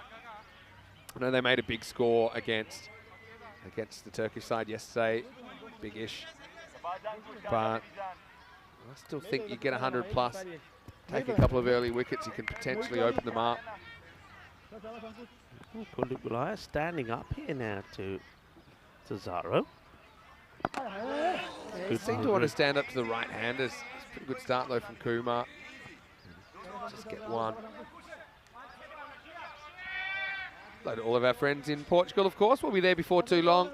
I know they made a big score against the Turkish side yesterday, big-ish. But I still think you get 100 plus, take a couple of early wickets, you can potentially open them up. Kulubulaya standing up here now to Zaro. They seem to want to stand up to the right-handers. It's a pretty good start though from Kumar. Just get one. Hello to all of our friends in Portugal, of course. We'll be there before too long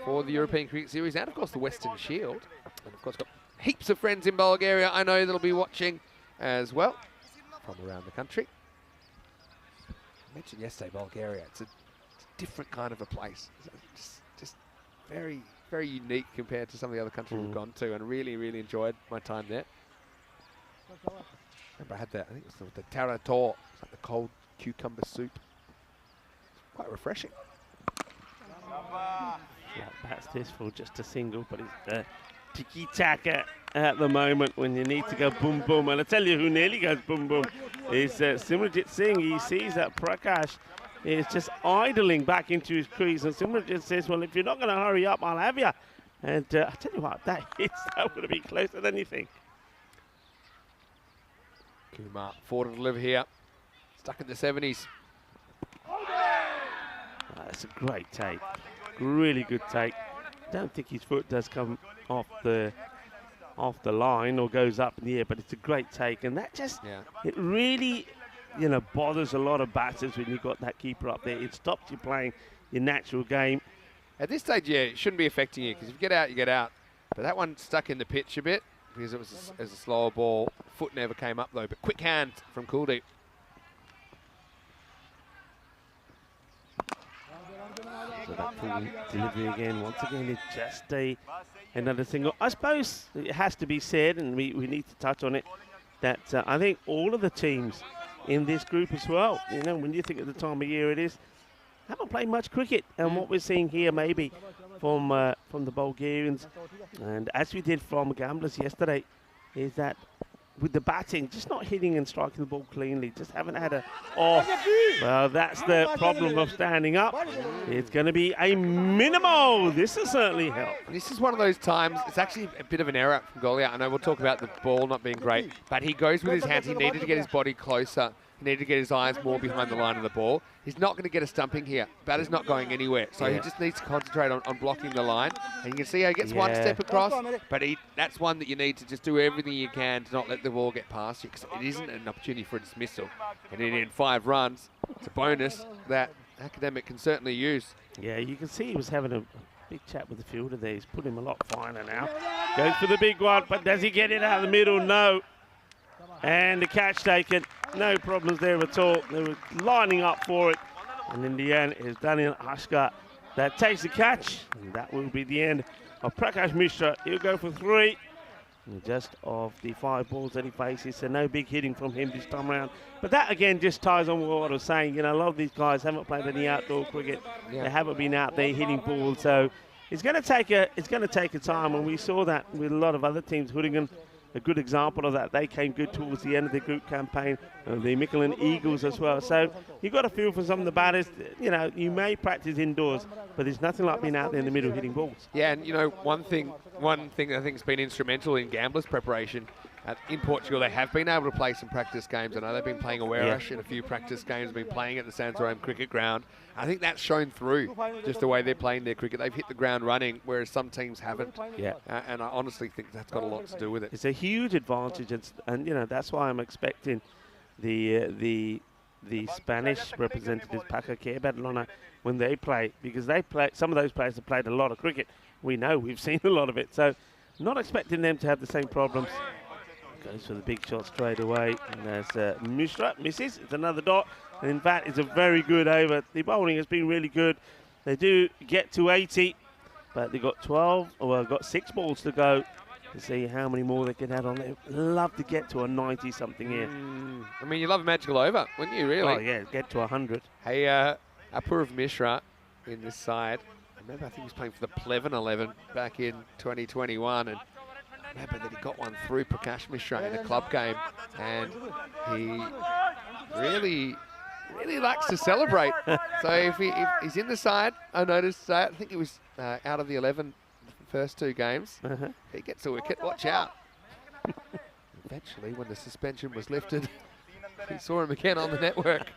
for the European Cricket Series and, of course, the Western Shield. And, of course, got heaps of friends in Bulgaria I know that'll be watching as well from around the country. I mentioned yesterday Bulgaria. It's a different kind of a place. Just very, very unique compared to some of the other countries we've gone to, and really, really enjoyed my time there. Remember I had that, I think it was the tarator. It's like the cold cucumber soup. Quite refreshing. Yeah, that's this for just a single, but it's tiki-taka at the moment when you need to go boom boom. And I tell you who nearly goes boom boom is Simranjit Singh. He sees that Prakash is just idling back into his crease, and Simranjit says, well, if you're not going to hurry up, I'll have you. And I tell you what, that would have been closer than you think. Kumar, 4 to deliver here. Stuck in the 70s. That's a great take. Really good take. Don't think his foot does come off the line or goes up in the air, but it's a great take. And that just, it really, bothers a lot of batters when you've got that keeper up there. It stops you playing your natural game. At this stage, yeah, it shouldn't be affecting you, because if you get out, you get out. But that one stuck in the pitch a bit because it was a slower ball. Foot never came up, though. But quick hand from Kuldeep. So that full delivery again. Once again, it's just another single. I suppose it has to be said, and we need to touch on it, that I think all of the teams in this group as well, when you think of the time of year it is, haven't played much cricket. And what we're seeing here maybe from the Bulgarians, and as we did from Gamblers yesterday, is that with the batting, just not hitting and striking the ball cleanly, just haven't had a off. Well, that's the problem of standing up. It's going to be a minimal. This will certainly help. This is one of those times, it's actually a bit of an error from Golia. I know we'll talk about the ball not being great, but he goes with his hands. He needed to get his body closer. He needed to get his eyes more behind the line of the ball. He's not going to get a stumping here. Batter's not going anywhere, so he just needs to concentrate on blocking the line. And you can see how he gets one step across, but that's one that you need to just do everything you can to not let the ball get past you, because it isn't an opportunity for a dismissal. And in 5 runs, it's a bonus that Academic can certainly use. Yeah, you can see he was having a big chat with the fielder there. He's put him a lot finer now. Goes for the big one, but does he get it out of the middle? No. And the catch taken. No problems there at all. They were lining up for it. And in the end, it's Daniel Ashkar that takes the catch. And that will be the end of Prakash Mishra. He'll go for 3. And just of the 5 balls that he faces, so no big hitting from him this time around. But that again just ties on what I was saying. A lot of these guys haven't played any outdoor cricket. They haven't been out there hitting balls. So it's going to take a time, and we saw that with a lot of other teams. Hoodingham, a good example of that. They came good towards the end of the group campaign, the Mickelin Eagles as well. So you've got to feel for some of the batters. You may practice indoors, but there's nothing like being out there in the middle hitting balls. Yeah, and one thing I think has been instrumental in Gamblers' preparation. In Portugal, they have been able to play some practice games. I know they've been playing Awaresh in a few practice games, been playing at the Santarome Cricket Ground. I think that's shown through just the way they're playing their cricket. They've hit the ground running, whereas some teams haven't. Yeah. And I honestly think that's got a lot to do with it. It's a huge advantage, and that's why I'm expecting the Spanish representatives, Paco Badalona, when they play, because some of those players have played a lot of cricket. We know, we've seen a lot of it. So not expecting them to have the same problems. Goes for the big shot straight away, and there's Mishra, misses. It's another dot, and in fact, it's a very good over. The bowling has been really good. They do get to 80, but they've got 6 balls to go to see how many more they can add on. They'd love to get to a 90-something here. I mean, you love a magical over, wouldn't you, really? Oh, yeah, get to 100. Hey, Apurav Mishra in this side. I remember, I think he was playing for the Pleven 11 back in 2021, and remember that he got one through Prakash Mishra in a club game, and he really likes to celebrate. So if he's in the side, I noticed, I think he was out of the 11 first 2 games. He gets a wicket, watch out. Eventually, when the suspension was lifted, we saw him again on the network.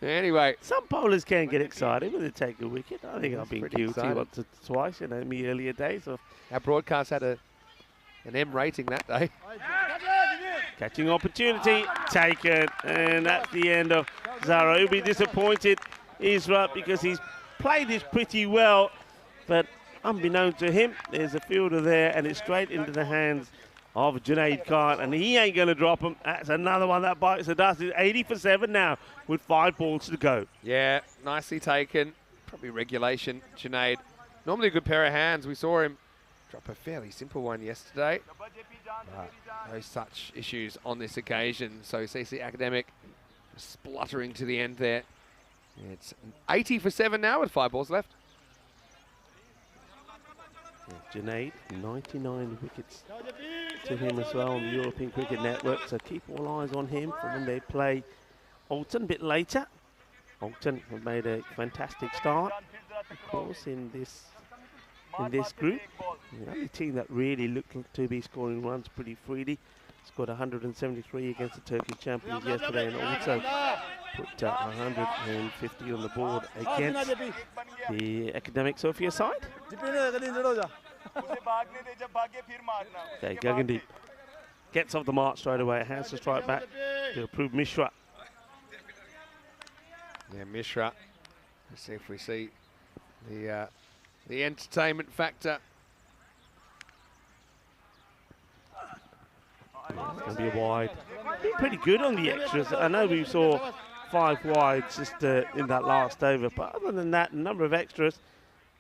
Anyway. Some bowlers can get excited when they take a wicket. I think I've been guilty exciting. once or twice in my earlier days of Our broadcast had an M rating that day. catching opportunity, taken, and that's the end of Zara. He'll be disappointed, Isra, because he's played this pretty well, but unbeknown to him, there's a fielder there, and it's straight into the hands of Junaid Khan, and he ain't going to drop him. That's another one that bites the dust. It's 80 for 7 now with 5 balls to go. Yeah, nicely taken. Probably regulation, Junaid. Normally a good pair of hands. We saw him drop a fairly simple one yesterday. No such issues on this occasion. So CC Academic spluttering to the end there. It's 80 for 7 now with 5 balls left. Junaid, 99 wickets to him as well on the European Cricket Network, so keep all eyes on him for when they play Alton a bit later. Alton have made a fantastic start, of course, in this group. The only team that really looked to be scoring runs pretty freely. Scored 173 against the Turkish champions yesterday, and also put 150 on the board against the Academic Sofia side. Okay, Gagandeep gets off the mark straight away, hands to strike back to approve Mishra. Yeah, Mishra. Let's see if we see the entertainment factor. It's going to be a wide. Been pretty good on the extras. I know we saw 5 wides just in that last over, but other than that, a number of extras,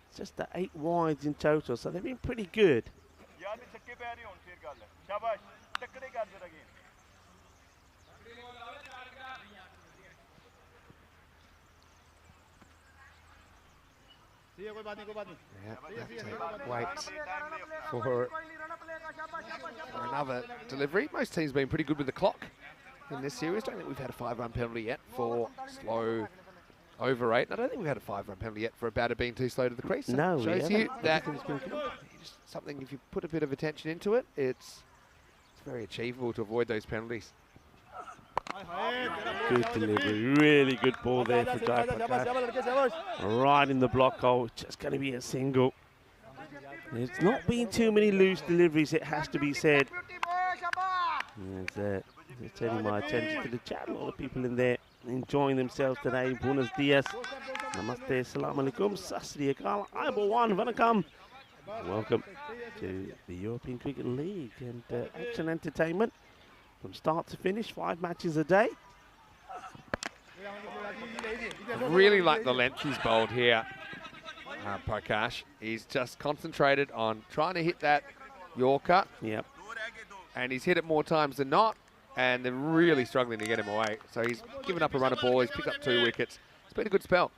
it's just 8 wides in total, so they've been pretty good. Yeah, wait for another delivery. Most teams have been pretty good with the clock in this series. Don't think we've had a 5-run penalty yet for slow over 8. I don't think we've had a 5-run penalty yet for a batter being too slow to the crease. So No, shows you that been just something, if you put a bit of attention into it, it's very achievable to avoid those penalties. Good delivery, really good ball there for Jai Prakash. Right in the block hole, just going to be a single. There's not been too many loose deliveries, it has to be said. Just turning my attention to the chat. A lot of people in there enjoying themselves today. Buenos dias. Namaste, assalamu alaikum, sasri akal, aibawan, vanakam. Welcome to the European Cricket League and Action Entertainment. From start to finish, 5 matches a day. I really like the length he's bowled here, Prakash. He's just concentrated on trying to hit that Yorker. Yep. And he's hit it more times than not, and they're really struggling to get him away. So he's given up a run of ball, he's picked up 2 wickets. It's been a good spell.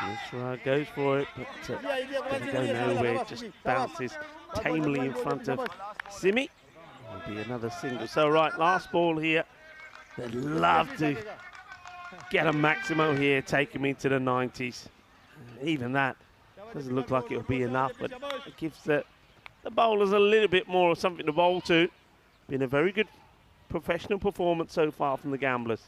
Mishra goes for it, but doesn't go nowhere. Just bounces tamely in front of Simi. Will be another single. So right, last ball here. They'd love to get a maximum here, take him into the 90s. Even that doesn't look like it'll be enough, but it gives the bowlers a little bit more of something to bowl to. Been a very good professional performance so far from the Gamblers.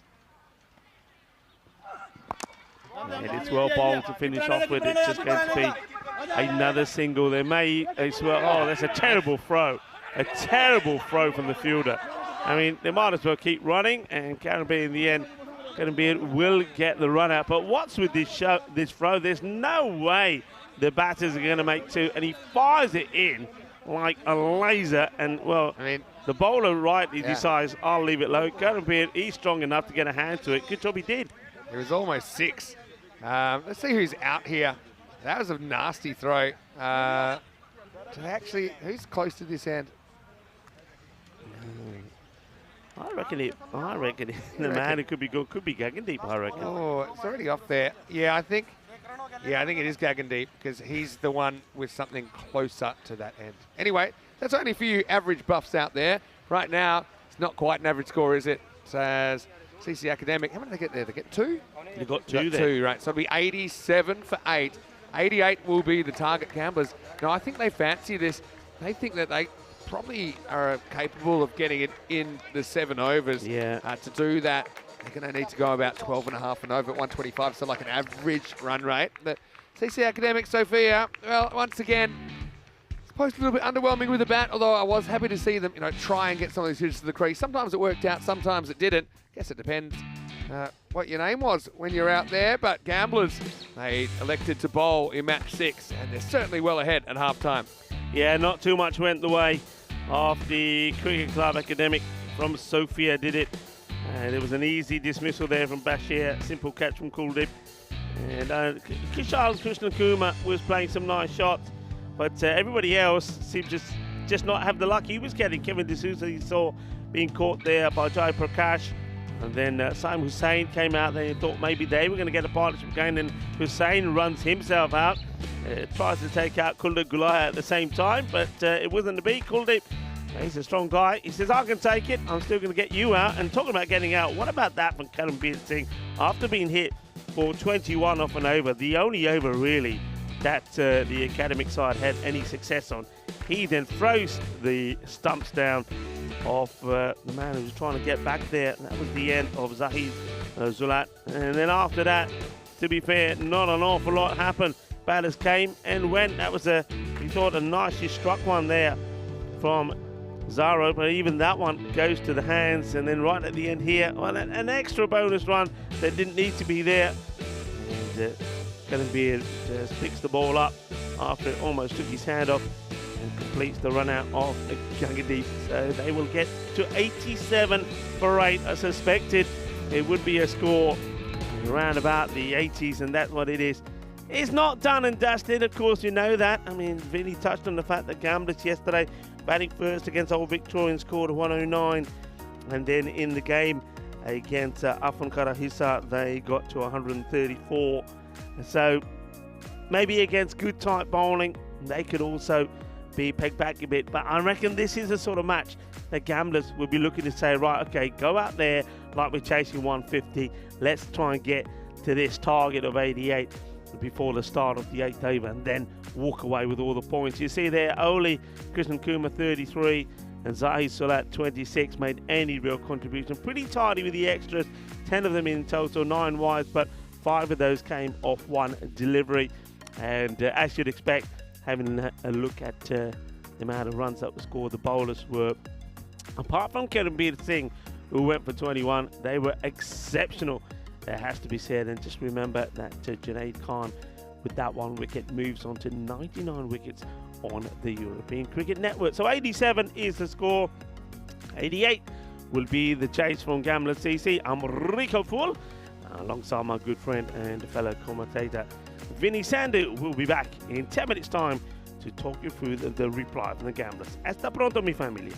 And it's well bowled to finish off with. It's just going to be another single. They may, oh, that's a terrible throw. A terrible throw from the fielder. I mean, they might as well keep running, and Caribbean in the end, will get the run out. But what's with this throw? There's no way the batters are going to make 2, and he fires it in like a laser. And, well, I mean, the bowler rightly decides, I'll leave it low. Caribbean, he's strong enough to get a hand to it. Good job he did. It was almost 6. Let's see who's out here. That was a nasty throw. Who's close to this end? I reckon the man who could be good could be Gagandeep, I reckon. Oh, it's already off there. Yeah, I think it is Gagandeep because he's the one with something closer to that end. Anyway, that's only for you average buffs out there. Right now, it's not quite an average score, is it? Says CC Academic. How many did they get there? They get 2? They got 2 there. 2, right. So it'll be 87 for 8. 88 will be the target Gamblers. Now, I think they fancy this. They think that they probably are capable of getting it in the 7 overs. Yeah. To do that, they're going to need to go about 12 and a half and over at 125, so like an average run rate. The CC Academic Sophia, well, once again, supposed a little bit underwhelming with the bat, although I was happy to see them, try and get some of these hitters to the crease. Sometimes it worked out, sometimes it didn't. Guess it depends what your name was when you're out there, but Gamblers, they elected to bowl in match 6, and they're certainly well ahead at halftime. Yeah, not too much went the way of the Cricket Club Academic from Sofia, did it? There was an easy dismissal there from Bashir, simple catch from Kuldeep. And Kishal Krishnakumar was playing some nice shots, but everybody else seemed just not have the luck he was getting. Kevin D'Souza, you saw being caught there by Jai Prakash. And then Saim Hussain came out there and thought maybe they were going to get a partnership game, and Hussain runs himself out. Tries to take out Kuldeep Gulaya at the same time, but it wasn't to be. Kuldeep, he's a strong guy. He says, I can take it. I'm still going to get you out. And talking about getting out, what about that from Karambir Singh? After being hit for 21 off and over, the only over really that the academic side had any success on, he then throws the stumps down of the man who was trying to get back there. And that was the end of Zahid Zulat. And then after that, to be fair, not an awful lot happened. Batters came and went. That was we thought a nicely struck one there from Zaro, but even that one goes to the hands. And then right at the end here, well, an extra bonus run that didn't need to be there. And Karambir just picks the ball up after it almost took his hand off and completes the run out of Gagandeep. So they will get to 87 for 8. I suspected it would be a score around about the 80s, and that's what it is. It's not done and dusted, of course, you know that. I mean, Vinny touched on the fact that Gamblers yesterday batting first against Old Victorian scored 109, and then in the game against Afan Karahisa they got to 134. So maybe against good type bowling they could also be pegged back a bit, but I reckon this is a sort of match that Gamblers will be looking to say, right, okay, go out there like we're chasing 150, let's try and get to this target of 88 before the start of the 8th over, and then walk away with all the points. You see there, only Krishnan Kumar 33 and Zahid Sulat 26 made any real contribution. Pretty tidy with the extras, 10 of them in total, 9 wides, but 5 of those came off one delivery. And as you'd expect, having a look at the amount of runs that were scored, the bowlers were, apart from Karambir Singh, who went for 21, they were exceptional. That has to be said, and just remember that Junaid Khan, with that 1 wicket, moves on to 99 wickets on the European Cricket Network. So 87 is the score. 88 will be the chase from Gambler CC. I'm Rico Full, alongside my good friend and fellow commentator Vinny Sandhu. Will be back in 10 minutes time to talk you through the reply from the Gamblers. Hasta pronto, mi familia.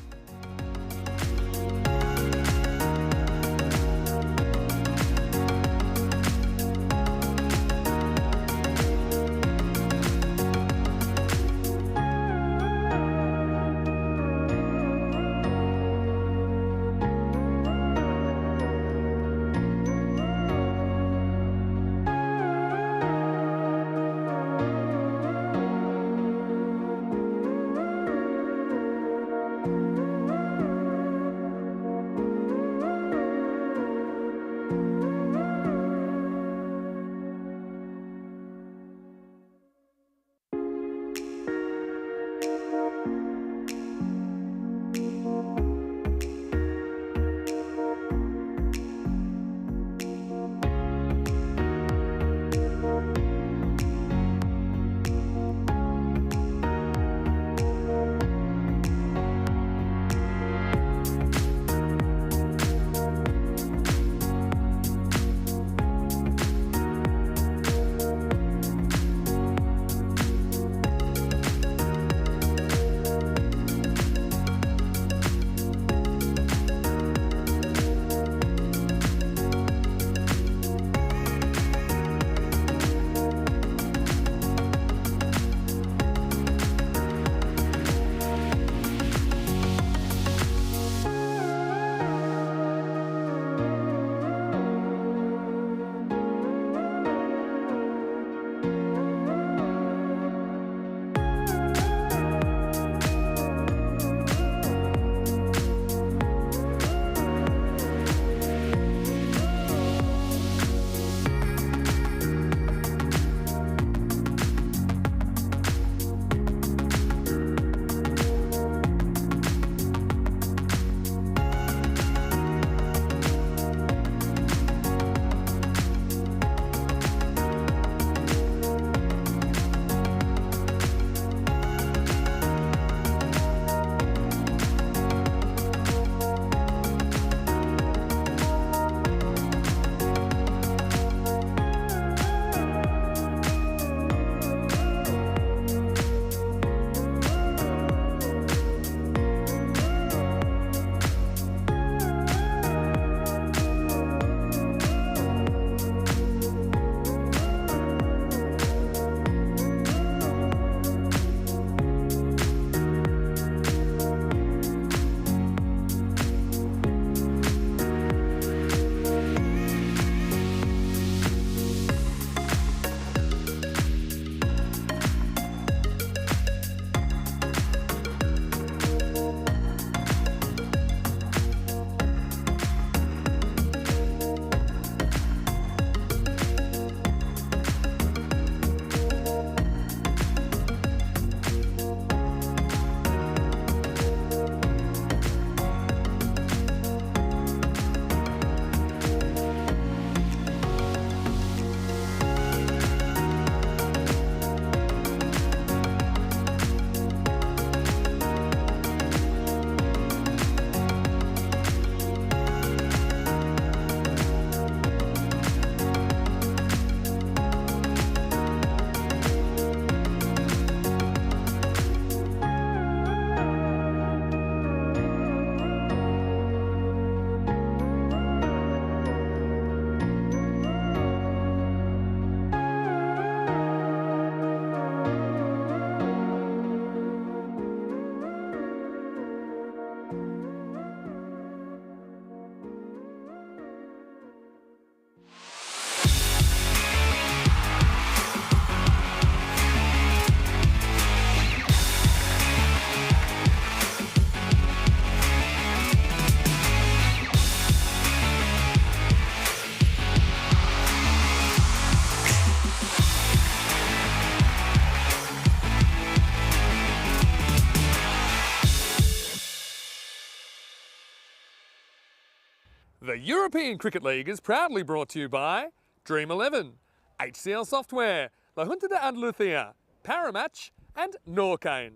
The European Cricket League is proudly brought to you by Dream 11, HCL Software, La Junta de Andalucía, Paramatch and Norcane.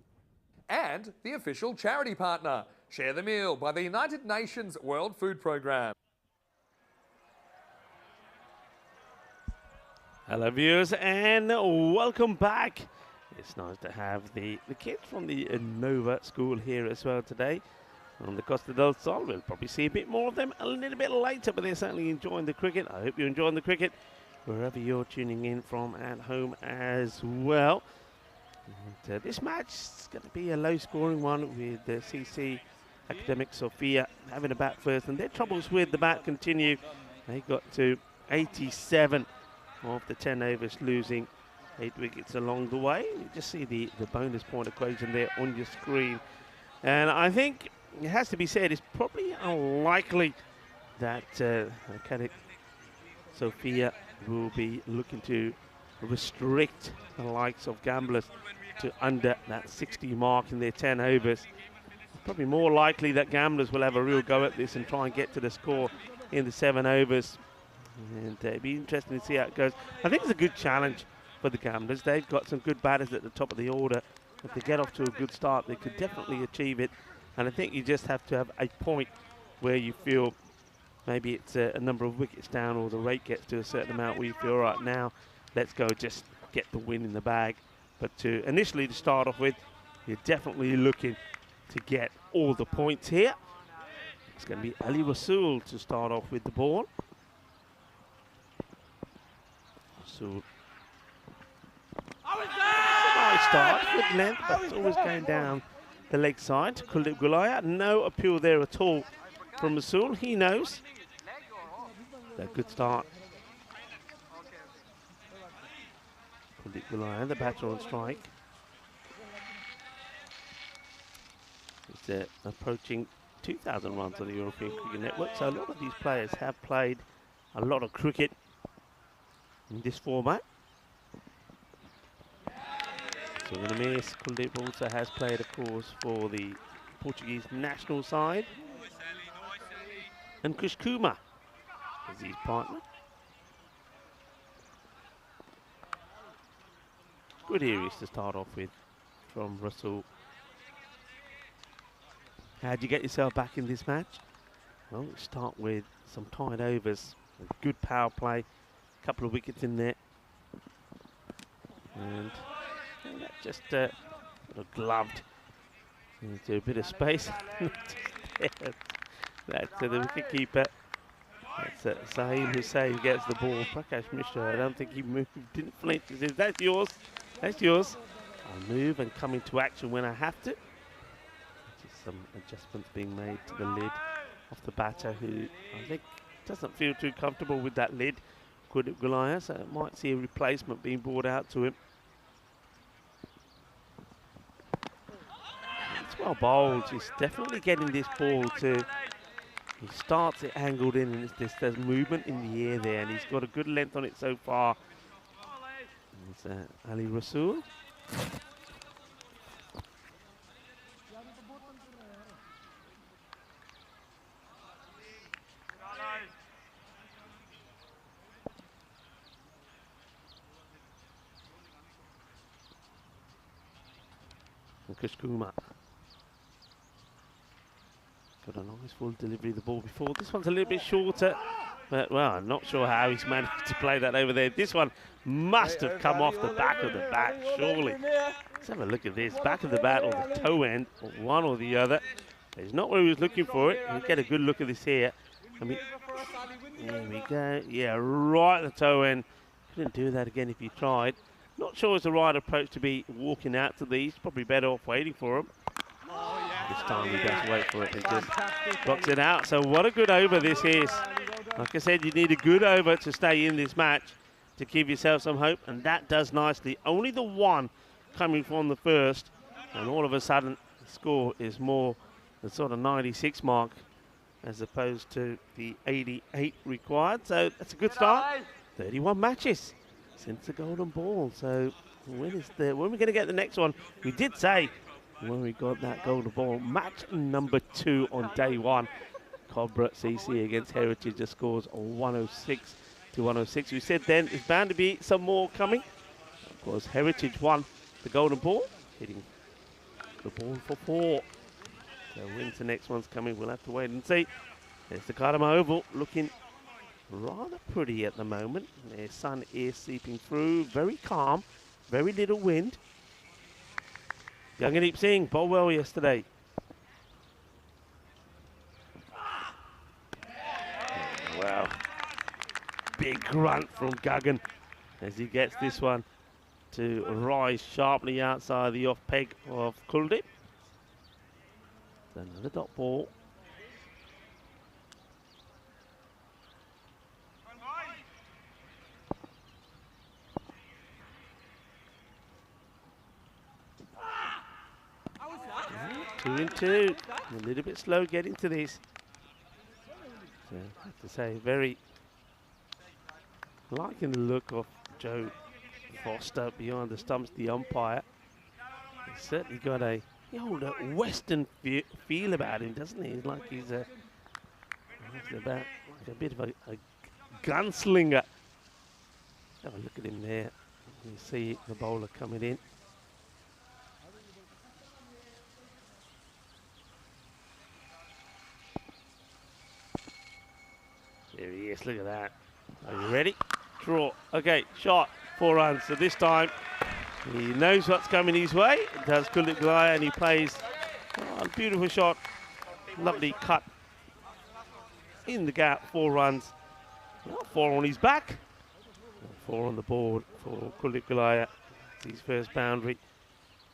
And the official charity partner, Share the Meal by the United Nations World Food Programme. Hello viewers and welcome back. It's nice to have the kids from the Nova School here as well today on the Costa del Sol. We'll probably see a bit more of them a little bit later, but they're certainly enjoying the cricket. I hope you're enjoying the cricket wherever you're tuning in from at home as well. And, this match is going to be a low-scoring one with the CC Academic Sofia having a bat first, and their troubles with the bat continue. They got to 87 of the 10 overs, losing 8 wickets along the way. You just see the bonus point equation there on your screen. And I think it has to be said, it's probably unlikely that Academic Sofia will be looking to restrict the likes of gamblers to under that 60 mark in their 10 overs. It's probably more likely that gamblers will have a real go at this and try and get to the score in the 7 overs. And it'd be interesting to see how it goes. I think it's a good challenge for the gamblers. They've got some good batters at the top of the order. If they get off to a good start, they could definitely achieve it. And I think you just have to have a point where you feel maybe it's a number of wickets down, or the rate gets to a certain amount where you feel, right, now let's go just get the win in the bag. But initially to start off with, you're definitely looking to get all the points here. It's going to be Ali Rasool to start off with the ball. Rasool. Nice start, good length, but it's always going down the leg side. Kuldeep Gulaya, no appeal there at all from Rasool. He knows. A good start. Kuldeep Gulaya, the batter on strike. He's approaching 2,000 runs on the European Cricket Network, so a lot of these players have played a lot of cricket in this format. So we're going to miss. Kuldeep also has played, of course, for the Portuguese national side. And Krish Kumar is his partner. Good areas to start off with from Rasool. How'd you get yourself back in this match? Well, we start with some tied overs, a good power play, a couple of wickets in there. And that just sort of gloved into a bit of space. That's the wicket keeper. That's Sahil Hussain gets the ball. Prakash Mishra, I don't think he moved, didn't flinch. He says, that's yours, that's yours. I'll move and come into action when I have to. Just some adjustments being made to the lid of the batter, who I think doesn't feel too comfortable with that lid, Kuldeep Gulaya, so it might see a replacement being brought out to him. It's well bowled. He's definitely getting this ball to. He starts it angled in, and there's movement in the air there, and he's got a good length on it so far. It's Ali Rasool. And Krish Kumar. Got a nice full delivery of the ball before. This one's a little bit shorter, but well, I'm not sure how he's managed to play that over there. This one must have come off the back of the bat, surely. Let's have a look at this. Back of the bat or the toe end, or one or the other. It's not where he was looking for it. We'll get a good look at this here. I mean, there we go. Yeah, right at the toe end. Couldn't do that again if he tried. Not sure it's the right approach to be walking out to these. Probably better off waiting for him. This time he does wait for it and just blocks it out. So what a good over this is. Like I said, you need a good over to stay in this match to give yourself some hope, and that does nicely. Only the one coming from the first, and all of a sudden the score is more the sort of 96 mark as opposed to the 88 required. So that's a good start. 31 matches since the golden ball. So when are we going to get the next one? We did say when we got that golden ball, match number 2 on day 1. Cobra CC against Heritage just scores 106 to 106. We said then there's bound to be some more coming. Of course, Heritage won the golden ball, hitting the ball for 4. So when's the next one's coming, we'll have to wait and see. There's the Cartama Oval looking rather pretty at the moment. The sun is seeping through, very calm, very little wind. Gagandeep Singh bowled well yesterday. Wow. Big grunt from Gagan as he gets this one to rise sharply outside the off peg of Kuldeep. Another dot ball. Two and two. A little bit slow getting to this. So I have to say, very liking the look of Joe Foster behind the stumps, the umpire. He's certainly got a old Western feel about him, doesn't he? He's like he's a bit of a gunslinger. Have a look at him there. You see the bowler coming in. There he is, look at that. Are you ready? Draw. Okay, shot, 4 runs. So this time, he knows what's coming his way. It does Kuldeep Gulaya, and he plays a beautiful shot. Lovely cut in the gap, 4 runs. Well, 4 on his back. 4 on the board for Kuldeep Gulaya. It's his first boundary.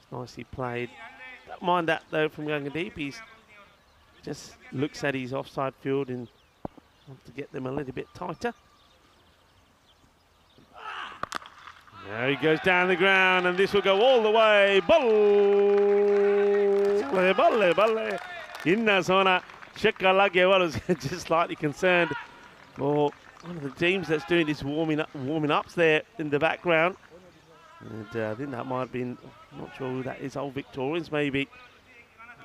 It's nicely played. Don't mind that though from Gagandeep. He just looks at his offside field and wants to get them a little bit tighter. Now he goes down the ground, and this will go all the way. Balle. Inna zona. Shakalage was just slightly concerned for one of the teams that's doing this warming ups there in the background. And I think that might have been, I'm not sure who that is, Old Victorians maybe.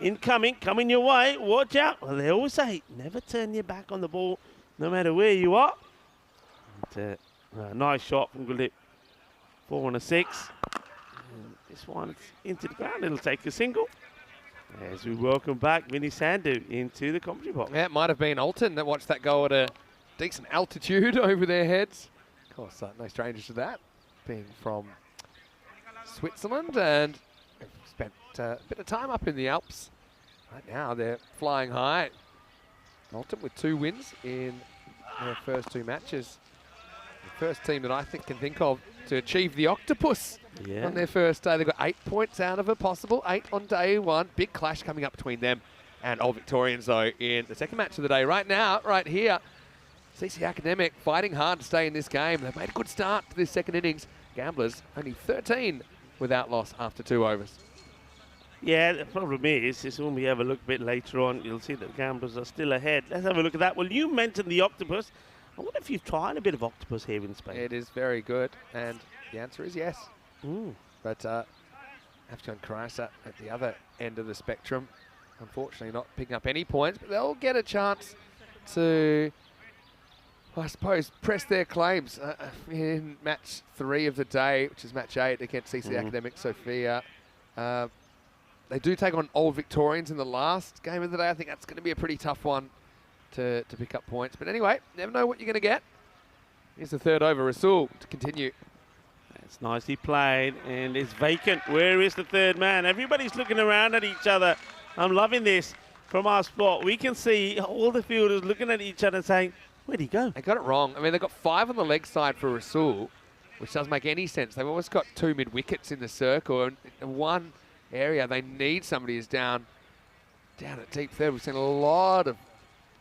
Incoming, coming your way, watch out. Well, they always say, never turn your back on the ball, no matter where you are. And, nice shot from Kuldeep. 4 and a 6. And this one's into the ground, it'll take a single. As we welcome back Vinny Sandhu into the commentary box. Yeah, it might have been Alton that watched that go at a decent altitude over their heads. Of course, no strangers to that, being from Switzerland, and they've spent a bit of time up in the Alps. Right now, they're flying high. Alton with 2 wins in their first 2 matches. The first team that I can think of to achieve the octopus on their first day. They've got 8 points out of a possible 8 on day 1. Big clash coming up between them and Old Victorians, though, in the second match of the day. Right now, right here, CC Academic fighting hard to stay in this game. They've made a good start to this second innings. Gamblers only 13 without loss after 2 overs. Yeah, the problem is when we have a look a bit later on, you'll see that Gamblers are still ahead. Let's have a look at that. Well, you mentioned the octopus. I wonder if you've tried a bit of octopus here in Spain. It is very good, and the answer is yes. But Afghan Karasa at the other end of the spectrum, unfortunately not picking up any points, but they'll get a chance to, I suppose, press their claims in match 3 of the day, which is match 8 against CC Academic Sofia. They do take on Old Victorians in the last game of the day. I think that's going to be a pretty tough one to pick up points. But anyway, never know what you're going to get. Here's the third over, Rasul, to continue. It's nicely played, and it's vacant. Where is the third man? Everybody's looking around at each other. I'm loving this from our spot. We can see all the fielders looking at each other saying, where'd he go? They got it wrong. I mean, they've got 5 on the leg side for Rasul, which doesn't make any sense. They've always got 2 mid-wickets in the circle, and in one area they need somebody who's down at deep third. We've seen a lot of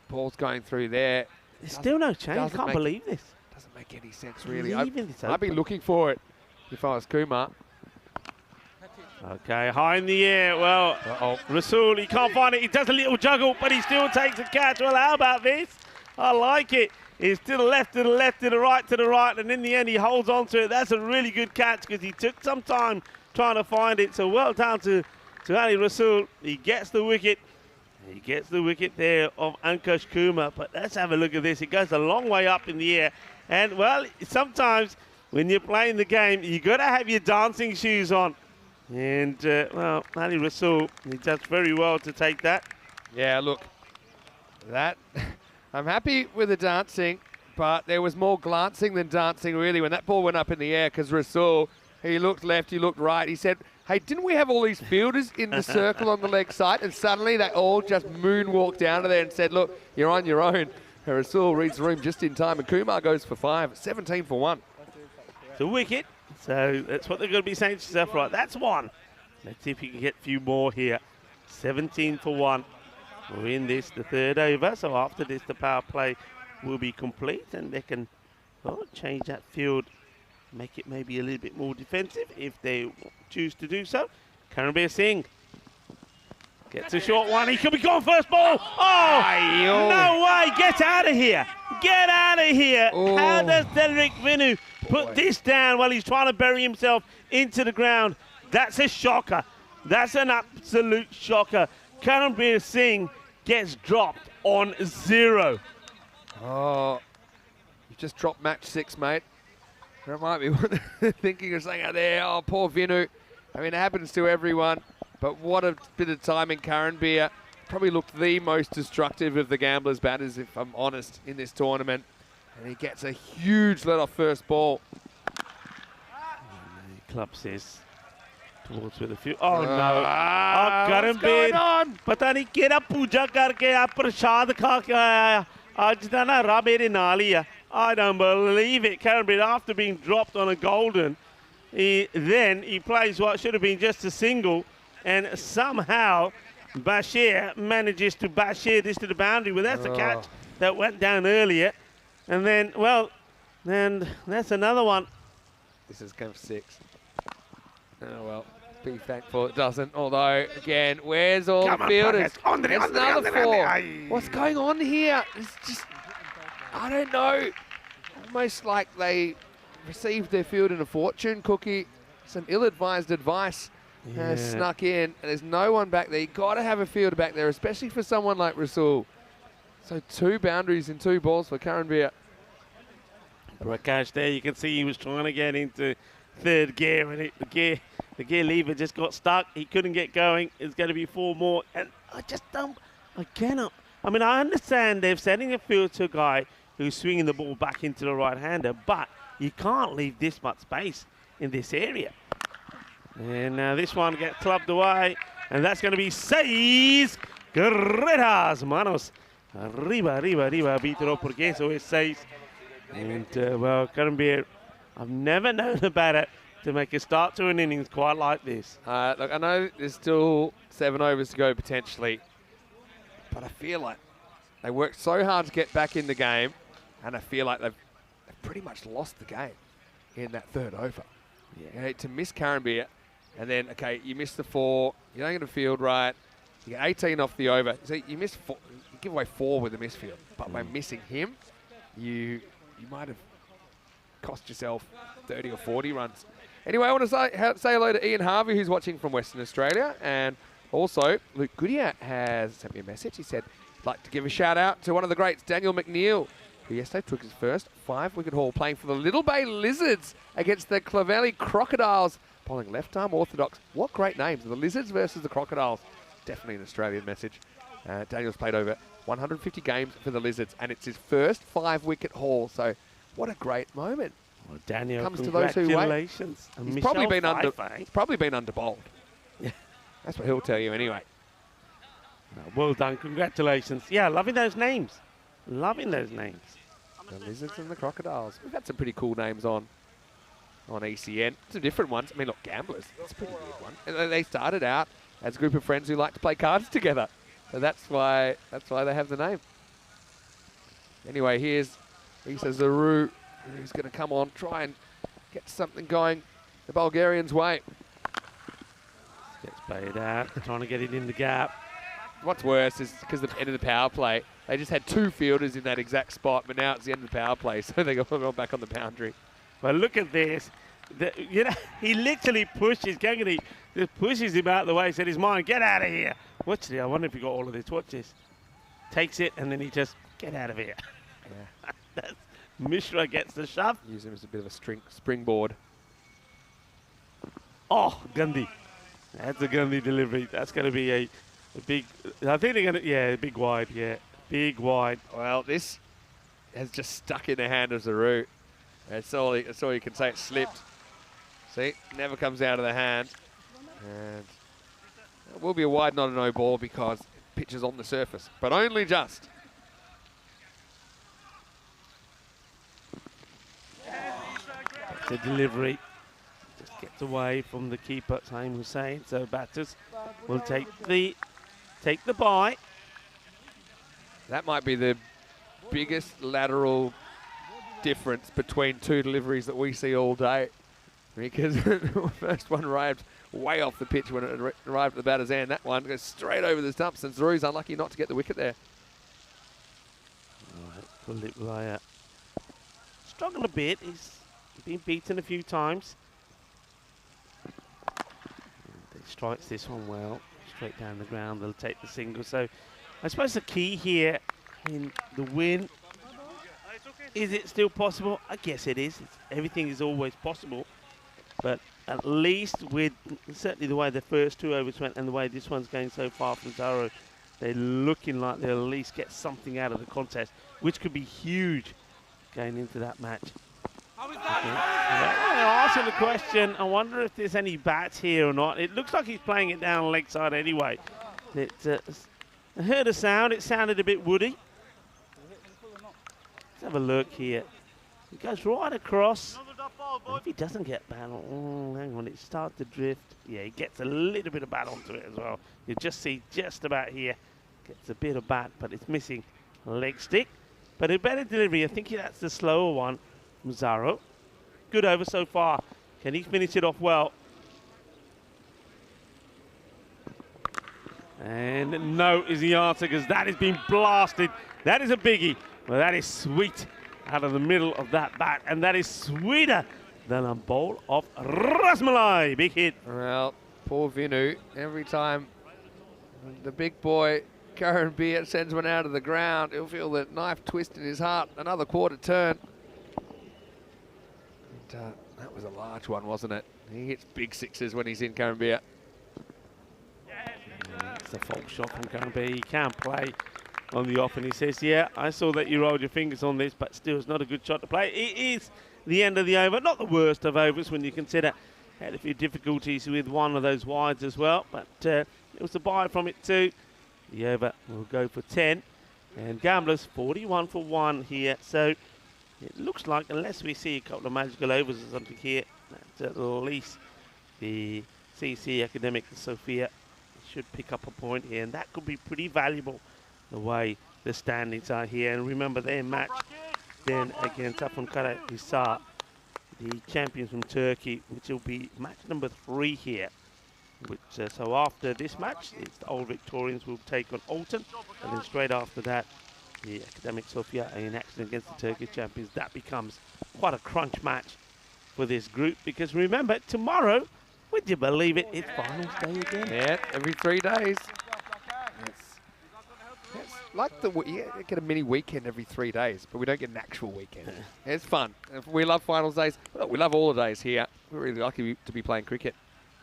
balls going through there. There's still no change. I can't believe this. Doesn't make any sense, really. I'd be looking for it if I was Kumar. Okay, high in the air. Well, Rasul, he can't find it. He does a little juggle, but he still takes a catch. Well, how about this? I like it. He's to the left, to the left, to the right, and in the end, he holds on to it. That's a really good catch because he took some time trying to find it. So well done to Ali Rasul. He gets the wicket. He gets the wicket there of Ankush Kumar, but let's have a look at this. It goes a long way up in the air. And, well, sometimes when you're playing the game, you got to have your dancing shoes on. And, well, Ali Rasool, he does very well to take that. Yeah, look, that I'm happy with the dancing, but there was more glancing than dancing, really, when that ball went up in the air, because Rasool, he looked left, he looked right. He said, hey, didn't we have all these fielders in the circle on the leg side? And suddenly they all just moonwalked down to there and said, look, you're on your own. And Rasool reads the room just in time, and Kumar goes for 5, 17 for 1. It's a wicket, so that's what they're going to be saying to themselves, right, that's one. Let's see if you can get a few more here. 17 for 1. We're in this, the third over, so after this, the power play will be complete, and they can change that field, make it maybe a little bit more defensive if they choose to do so. Karanbir Singh gets a short one. He could be gone first ball. Oh, no way. Get out of here. Get out of here. Oh. How does Derek Vinu put this down while he's trying to bury himself into the ground? That's a shocker. That's an absolute shocker. Karanbir Singh gets dropped on 0. Oh, you just dropped match 6, mate. That might be what they're thinking of saying out there. Oh, poor Vinu. I mean, it happens to everyone, but what a bit of timing. Karanbir probably looked the most destructive of the Gamblers' batters, if I'm honest, in this tournament. And he gets a huge let off first ball. The club says towards with a few. Oh, no. What's going on? पता नहीं केरा पूजा करके आप प्रसाद खा के आया आज था ना रब मेरे नाल ही है. I don't believe it. Karanbir, after being dropped on a golden, he plays what should have been just a single, and somehow Bashir manages to Bashir this to the boundary. Well, that's a catch that went down earlier, and then that's another one. This is game 6. Oh, well, be thankful it doesn't. Although, again, where's all the fielders? It's another 4. What's going on here? It's just, I don't know. Almost like they received their field in a fortune cookie. Some ill-advised advice has snuck in. And there's no one back there. You've got to have a fielder back there, especially for someone like Rasool. So 2 boundaries and 2 balls for Karanbir. Prakash there, you can see he was trying to get into third gear, and the gear lever just got stuck. He couldn't get going. It's going to be 4 more. And I cannot. I mean, I understand they're sending a field to a guy who's swinging the ball back into the right-hander, but you can't leave this much space in this area. And now this one gets clubbed away, and that's going to be 6 carreras, manos. Arriba, Vitro, porque eso es 6. And, well, Karanbir, I've never known a batter to make a start to an innings quite like this. Look, I know there's still 7 overs to go potentially, but I feel like they worked so hard to get back in the game, and I feel like they've pretty much lost the game in that 3rd over. Yeah. You know, to miss Karanbir, and then, okay, you miss the 4, you don't get a field right, you get 18 off the over. So you miss 4, you give away 4 with a misfield, but by missing him, you might have cost yourself 30 or 40 runs. Anyway, I want to say hello to Ian Harvey, who's watching from Western Australia, and also Luke Goodyear has sent me a message. He said, I'd like to give a shout out to one of the greats, Daniel McNeil, who yesterday took his first 5-wicket haul playing for the Little Bay Lizards against the Clovelly Crocodiles, bowling left-arm orthodox. What great names, the Lizards versus the Crocodiles. Definitely an Australian message. Daniel's played over 150 games for the Lizards, and it's his first 5-wicket haul, so what a great moment. Well, Daniel, comes to those who wait. He's probably been underbowled. Yeah, that's what he'll tell you anyway. Well done, congratulations. Yeah, loving those names. Loving those names. The Lizards and the Crocodiles. We've had some pretty cool names on ECN. Some different ones. I mean, look, Gamblers. It's a pretty weird one. And they started out as a group of friends who like to play cards together. So that's why they have the name. Anyway, here's Issa Zaru, who's going to come on, try and get something going the Bulgarians' way. Gets played out, trying to get it in the gap. What's worse is because of the end of the power play, they just had 2 fielders in that exact spot, but now it's the end of the power play, so they go back on the boundary. But look at this. He literally pushes Gangani, just pushes him out of the way, said, "He's mine, get out of here." Watch this. I wonder if he got all of this. Watch this. Takes it and then he just get out of here. Yeah. That's, Mishra gets the shove. Use him as a bit of a springboard. Oh, Gandhi. That's a Gandhi delivery. That's going to be a big. I think they're going to. Yeah, big wide. Yeah, big wide. Well, this has just stuck in the hand of Zaru. That's all you can say. It slipped. See, never comes out of the hand. And it will be a wide, not a no ball, because it pitches on the surface, but only just. It's a delivery. Just gets away from the keeper, Saim Hussain. So batters will take the bye. That might be the biggest lateral difference between two deliveries that we see all day, because the first one arrived way off the pitch when it arrived at the batter's end. That one goes straight over the stumps, and Zaru's unlucky not to get the wicket there. All right, Kuldeep Laya struggled a bit. He's been beaten a few times. He strikes this one well, straight down the ground. They'll take the single. So I suppose the key here in the win, is it still possible? I guess it is. Everything is always possible. But at least with certainly the way the first two overs went and the way this one's going so far from Zaru, they're looking like they'll at least get something out of the contest, which could be huge going into that match. I'm asking the question, I wonder if there's any bats here or not. It looks like he's playing it down leg side anyway. I heard a sound, it sounded a bit woody. Let's have a look here. He goes right across. And if he doesn't get bat on, hang on, it starts to drift. Yeah, he gets a little bit of bat onto it as well. You just see just about here, gets a bit of bat, but it's missing leg stick. But a better delivery, I think that's the slower one from Zaru. Good over so far. Can he finish it off well? And no is the answer, because that has been blasted. That is a biggie. Well, that is sweet out of the middle of that bat, and that is sweeter than a bowl of rasmalai. Big hit. Well, poor Vinu. Every time the big boy, Karen Beer, sends one out of the ground, he'll feel the knife twist in his heart. Another quarter turn. And, that was a large one, wasn't it? He hits big sixes when he's in Karen Beer. It's a false shot from Karen Beer. He can't play on the off, and he says, yeah, I saw that you rolled your fingers on this, but still it's not a good shot to play. It is the end of the over, not the worst of overs when you consider had a few difficulties with one of those wides as well, but it was a bye from it too. The over will go for 10, and Gamblers 41 for 1 here, so it looks like, unless we see a couple of magical overs or something here, that at least the CC Academic Sophia should pick up a point here, and that could be pretty valuable the way the standings are here. And remember, their match then against Aponkara Hisar, the champions from Turkey, which will be match number 3 here. Which, so after this match, it's the Old Victorians will take on Alton, and then straight after that, the Academic Sofia are in action against the Turkish champions. That becomes quite a crunch match for this group, because remember, tomorrow, would you believe it, it's finals day again. Yeah, every 3 days. It's like you get a mini weekend every 3 days, but we don't get an actual weekend. It's fun. We love finals days. Well, we love all the days here. We're really lucky to be playing cricket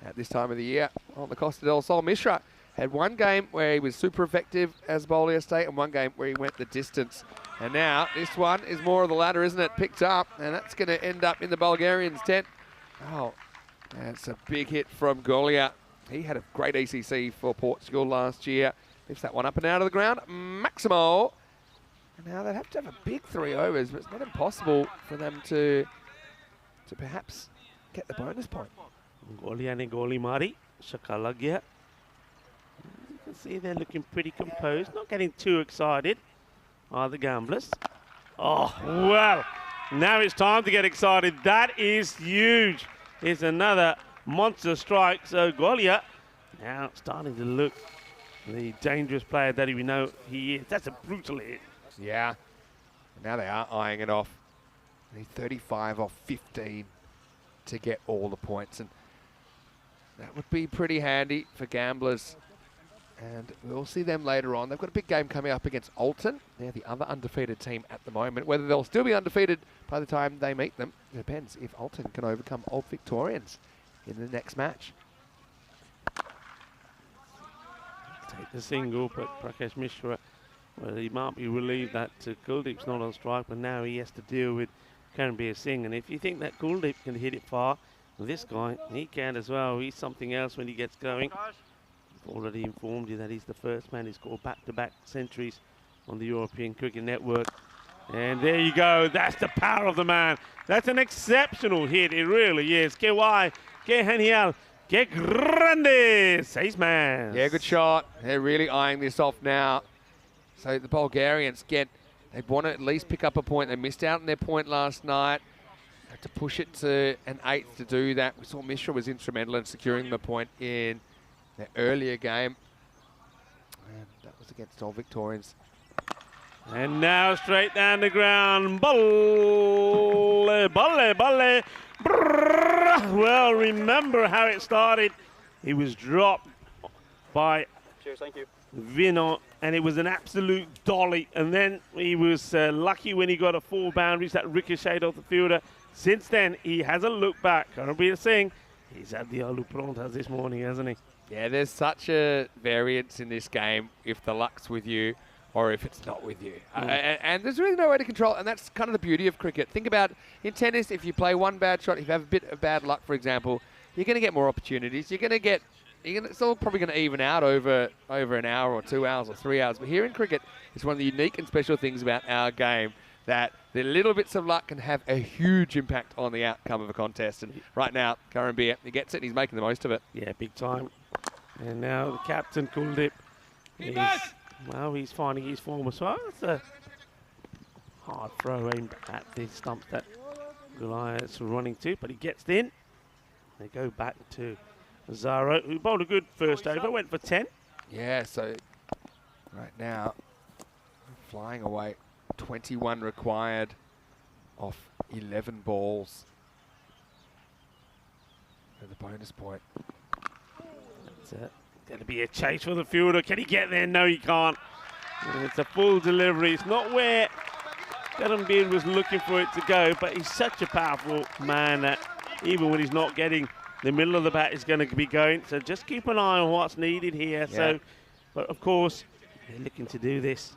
at this time of the year on the Costa del Sol. Mishra had one game where he was super effective as Bolivia State, and one game where he went the distance. And now this one is more of the latter, isn't it? Picked up, and that's going to end up in the Bulgarians' tent. Oh, that's a big hit from Golia. He had a great ECC for Portugal last year. Lifts that one up and out of the ground. Maximo. And now they'd have to have a big 3 overs, but it's not impossible for them to perhaps get the bonus point. Golia and Goli Mari, Shakalagia. You can see they're looking pretty composed, not getting too excited, are the Gamblers. Oh, well, now it's time to get excited. That is huge. It's another monster strike. So Golia now starting to look the dangerous player that we know he is. That's a brutal hit. Yeah. Now they are eyeing it off. They need 35 off 15 to get all the points. And that would be pretty handy for Gamblers And we'll see them later on. They've got a big game coming up against Alton. They're the other undefeated team at the moment. Whether they'll still be undefeated by the time they meet them, it depends if Alton can overcome Old Victorians in the next match. Take the single, but Prakash Mishra, well, he might be relieved that Kuldeep's not on strike, but now he has to deal with Karanbir Singh. And if you think that Kuldeep can hit it far, well, this guy, he can as well. He's something else when he gets going. I've already informed you that he's the first man who's scored back-to-back centuries on the European Cricket Network. And there you go. That's the power of the man. That's an exceptional hit. It really is. Que guay, que genial, que grande, seis man. Yeah, good shot. They're really eyeing this off now. So the Bulgarians they want to at least pick up a point. They missed out on their point last night. Had to push it to an 8th to do that. We saw Mishra was instrumental in securing the point in the earlier game. And that was against All Victorians. And now straight down the ground. Balle, balle, balle. Brrr. Well, remember how it started. He was dropped by Vino, and it was an absolute dolly. And then he was lucky when he got a 4 boundaries that ricocheted off the fielder. Since then, he hasn't looked back. Karanbir Singh, he's had the aloo prontas this morning, hasn't he? Yeah, there's such a variance in this game if the luck's with you or if it's not with you. And there's really no way to control it, and that's kind of the beauty of cricket. Think about in tennis, if you play one bad shot, if you have a bit of bad luck, for example, you're going to get more opportunities. It's all probably going to even out over an hour or 2 hours or 3 hours. But here in cricket, it's one of the unique and special things about our game that the little bits of luck can have a huge impact on the outcome of a contest. And right now, Karanbir, he gets it and he's making the most of it. Yeah, big time. And now the captain, Kuldeep, he's finding his form as well. It's a hard throw aimed at the stump that Goliath's running to, but he gets in. They go back to Zaro, who bowled a good first over, went for 10. Yeah, so right now, flying away, 21 required off 11 balls for the bonus point. That's going to be a chase for the fielder. Can he get there? No, he can't. And it's a full delivery. It's not where Karanbir was looking for it to go, but he's such a powerful man that even when he's not getting the middle of the bat is going to be going. So just keep an eye on what's needed here. Yeah. So, but of course, they're looking to do this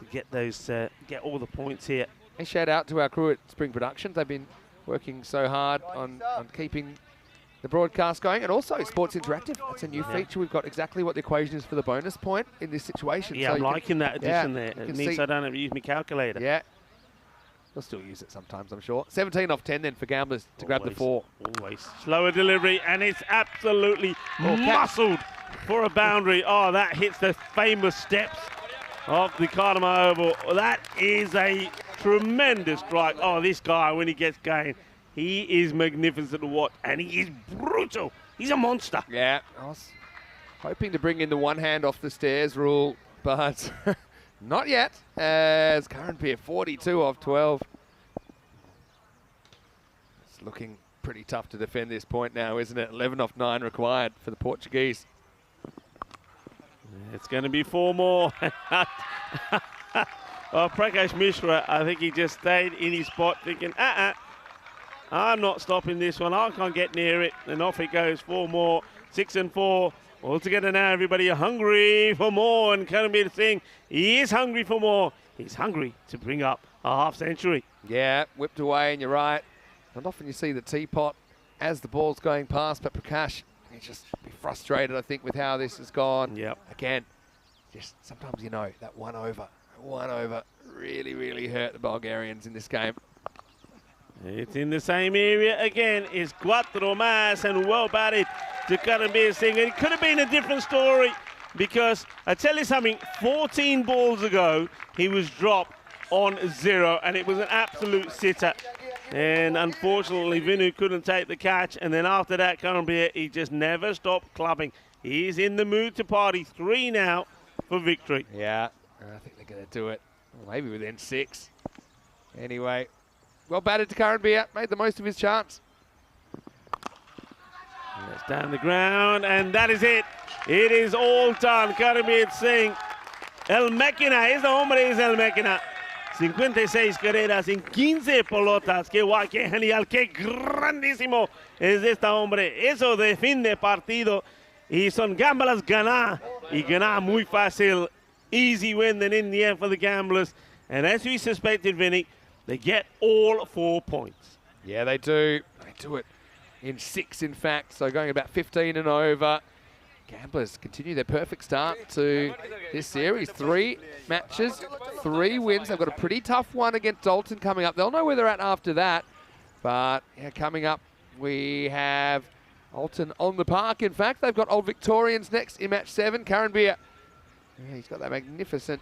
to get those, get all the points here. A shout out to our crew at Spring Productions. They've been working so hard on keeping the broadcast going, and also Sports Interactive. That's a new feature. We've got exactly what the equation is for the bonus point in this situation. Yeah, so I'm liking that addition there. It means I don't have to use my calculator. Yeah. They'll still use it sometimes, I'm sure. 17 off 10 then for Gamblers to grab the 4. Always. Slower delivery, and it's absolutely muscled for a boundary. Oh, that hits the famous steps of the Cartama Oval. That is a tremendous strike. Oh, this guy, when he gets going, he is magnificent to watch, and he is brutal. He's a monster. Yeah, I was hoping to bring in the one hand off the stairs rule, but not yet, as Karanbir 42 off 12. It's looking pretty tough to defend this point now, isn't it? 11 off 9 required for the Portuguese. It's going to be 4 more. Well, Prakash Mishra, I think he just stayed in his spot thinking, I'm not stopping this one. I can't get near it. And off it goes. 4 more. 6 and 4. All together now, everybody are hungry for more. And Karanbir Singh, he is hungry for more. He's hungry to bring up a half century. Yeah, whipped away, and you're right. Not often you see the teapot as the ball's going past, but Prakash, he's just be frustrated, I think, with how this has gone. Yep. Again, just sometimes you know that one over really, really hurt the Bulgarians in this game. It's in the same area again. It's cuatro más and well batted to Karanbir Singh. It could have been a different story because I tell you something, 14 balls ago, he was dropped on 0 and it was an absolute sitter. And unfortunately, Vinu couldn't take the catch. And then after that, Karanbir, he just never stopped clubbing. He's in the mood to party. 3 now for victory. Yeah, I think they're going to do it. Well, maybe within 6. Anyway, well batted to Karanbir. Made the most of his chance. That's down the ground, and that is it. It is all done. Caribbean Singh. El Máquina, este hombre es El Máquina. 56 carreras en 15 pelotas. Qué guay, qué genial, qué grandísimo es este hombre. Eso define partido. Y son Gamblers ganar. Y ganar muy fácil. Easy win then in the end for the Gamblers. And as we suspected, Vinny, they get all 4 points. Yeah, they do. They do it in 6, in fact. So going about 15 and over. Gamblers continue their perfect start to this series. 3 matches, 3 wins. They've got a pretty tough one against Dalton coming up. They'll know where they're at after that. But yeah, coming up, we have Alton on the park. In fact, they've got Old Victorians next in match 7. Karen Beer. Yeah, he's got that magnificent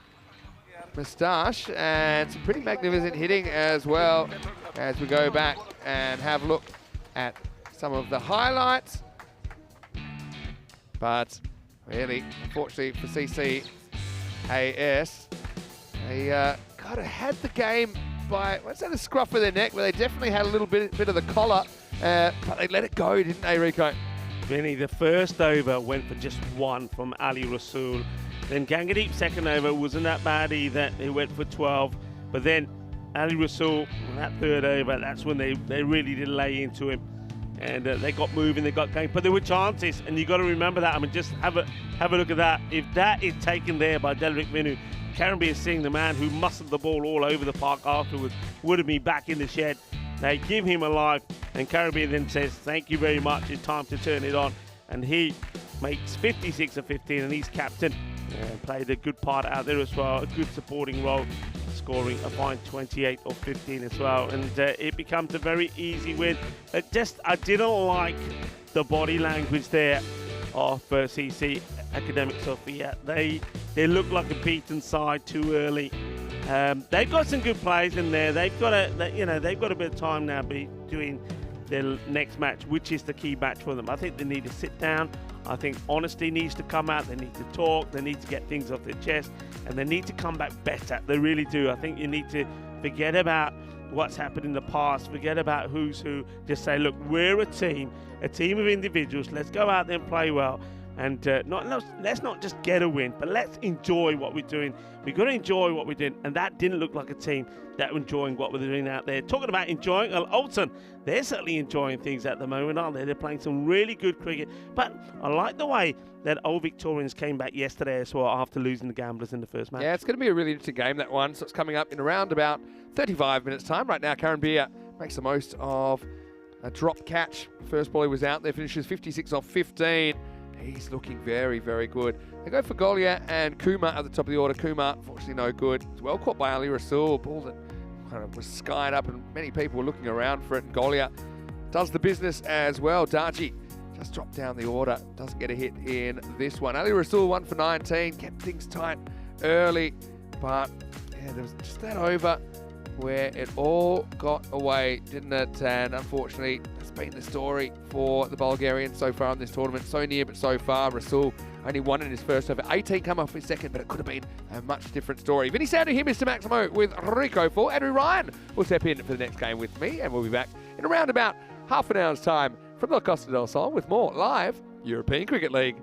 moustache and some pretty magnificent hitting as well, as we go back and have a look at some of the highlights. But really, unfortunately for CCAS, they kind of had the game by, what's that, a scruff of their neck, where they definitely had a little bit of the collar, but they let it go, didn't they, Rico? Vinny, the first over went for just 1 from Ali Rasool. Then Gangadeep's second over wasn't that bad either. It went for 12. But then Ali Rasool, that third over, that's when they really did lay into him. And they got moving, they got going. But there were chances, and you got to remember that. I mean, just have a look at that. If that is taken there by Delrick Vinu, Caribbean Singh, the man who muscled the ball all over the park afterwards, would have been back in the shed. They give him a life, and Caribbean then says, thank you very much, it's time to turn it on. And he makes 56 of 15, and he's captain. Played a good part out there as well, a good supporting role, scoring a fine 28 of 15 as well. And it becomes a very easy win. I didn't like the body language there of CC Academic Sofia. They look like a beaten side too early. They've got some good players in there. They've got a bit of time now doing their next match, which is the key match for them. I think they need to sit down. I think honesty needs to come out. They need to talk. They need to get things off their chest, and they need to come back better. They really do. I think you need to forget about what's happened in the past. Forget about who's who. Just say, look, we're a team of individuals. Let's go out there and play well. And let's not just get a win, but let's enjoy what we're doing. We've got to enjoy what we're doing, and that didn't look like a team that were enjoying what we're doing out there. Talking about enjoying, Alton, they're certainly enjoying things at the moment, aren't they? They're playing some really good cricket. But I like the way that Old Victorians came back yesterday as well after losing the Gamblers in the first match. Yeah, it's going to be a really interesting game, that one. So it's coming up in around about 35 minutes' time. Right now, Karen Beer makes the most of a drop catch. First ball he was out there, finishes 56 off 15. He's looking very, very good. They go for Golia and Kumar at the top of the order. Kumar, unfortunately, no good. It's well caught by Ali Rasool. Ball that kind of was skied up, and many people were looking around for it. And Golia does the business as well. Darji just dropped down the order. Doesn't get a hit in this one. Ali Rasool 1 for 19. Kept things tight early. But yeah, there was just that over where it all got away, didn't it? And unfortunately, that's been the story for the Bulgarians so far in this tournament. So near, but so far. Rasool only 1 in his first over. 18 come off his second, but it could have been a much different story. Vinny Sandu here, Mr. Maximo, with Rico for Andrew Ryan. Will step in for the next game with me, and we'll be back in around about half an hour's time from the Costa del Sol with more live European Cricket League.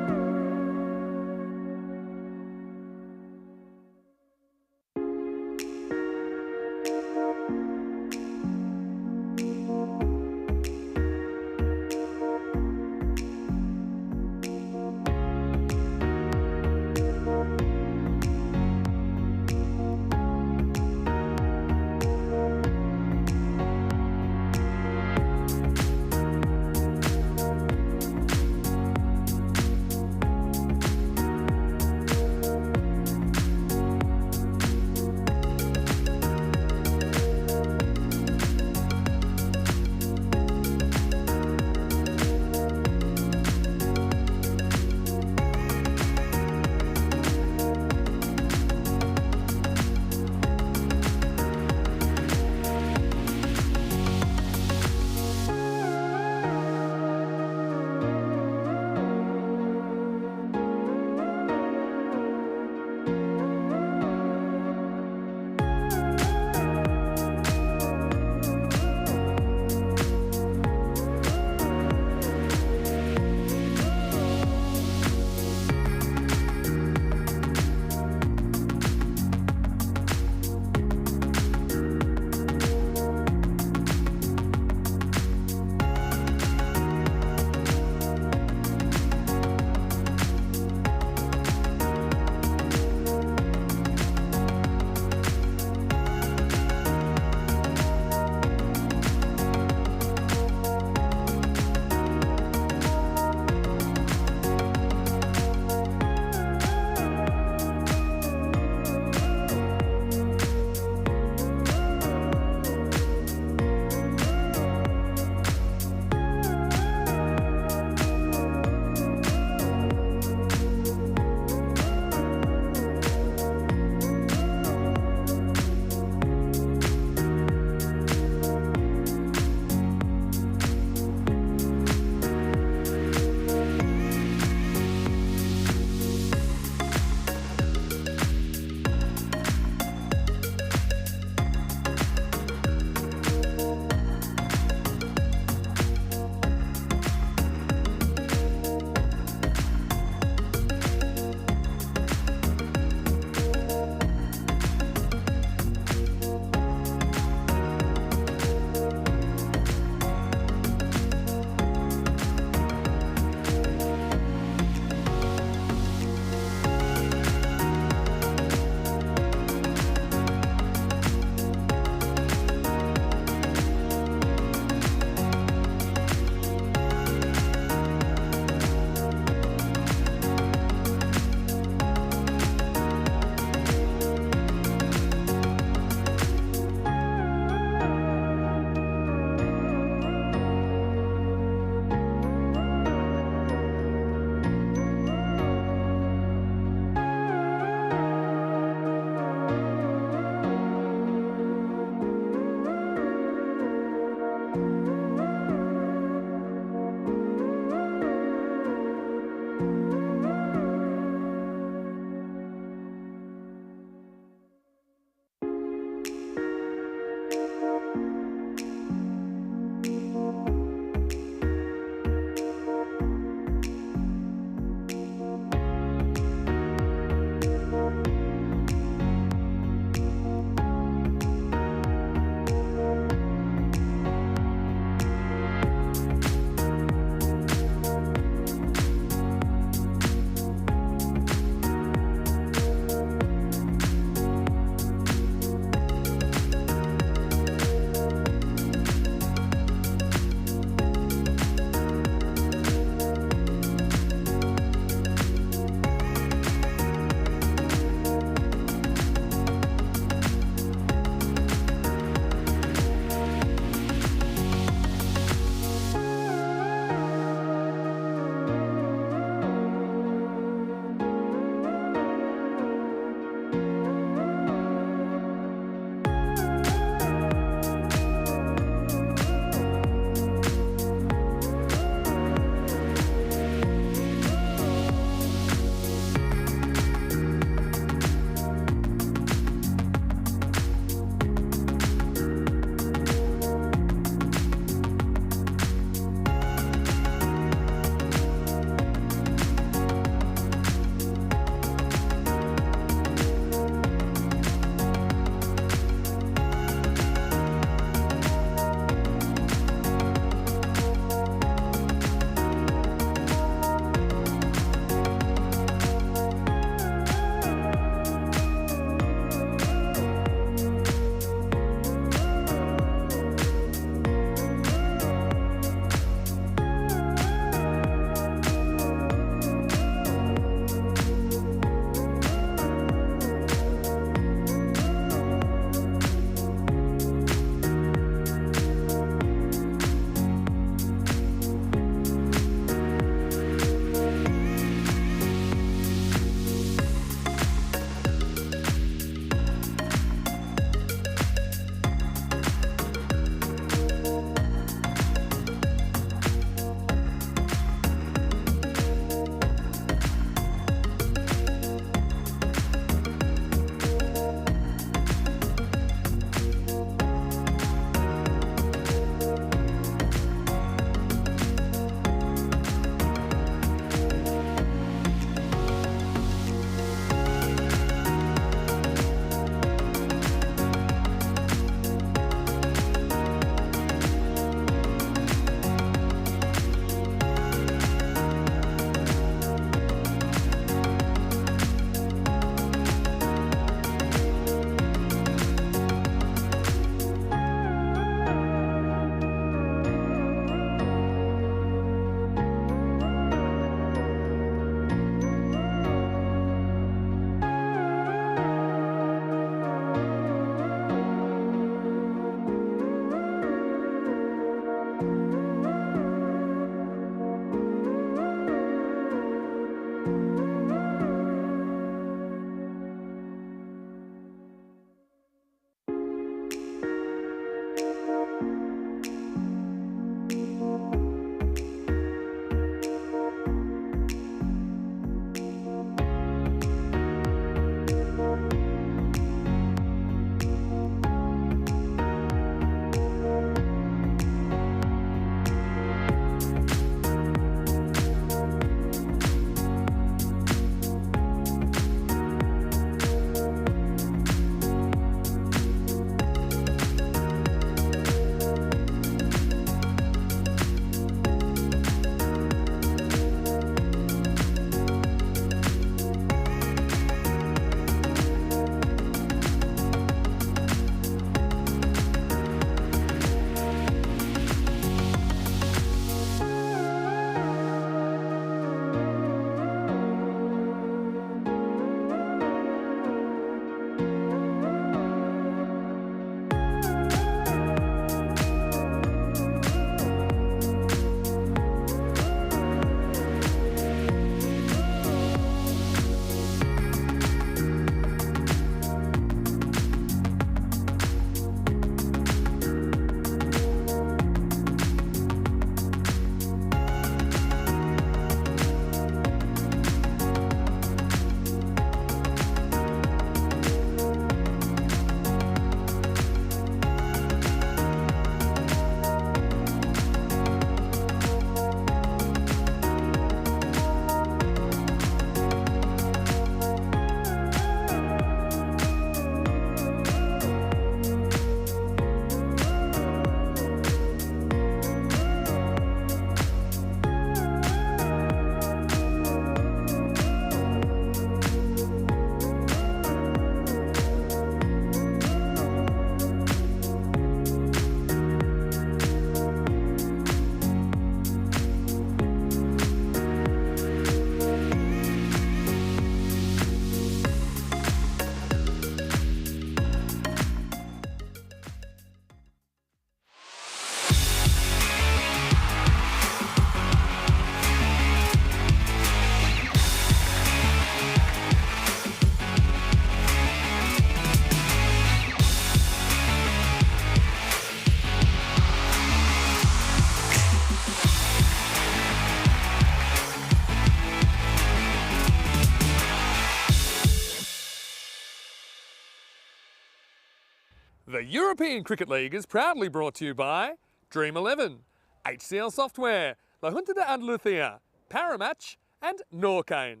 The European Cricket League is proudly brought to you by Dream 11, HCL Software, La Junta de Andalucía, Paramatch and Norcane.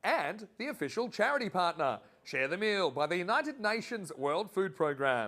And the official charity partner, Share the Meal by the United Nations World Food Programme.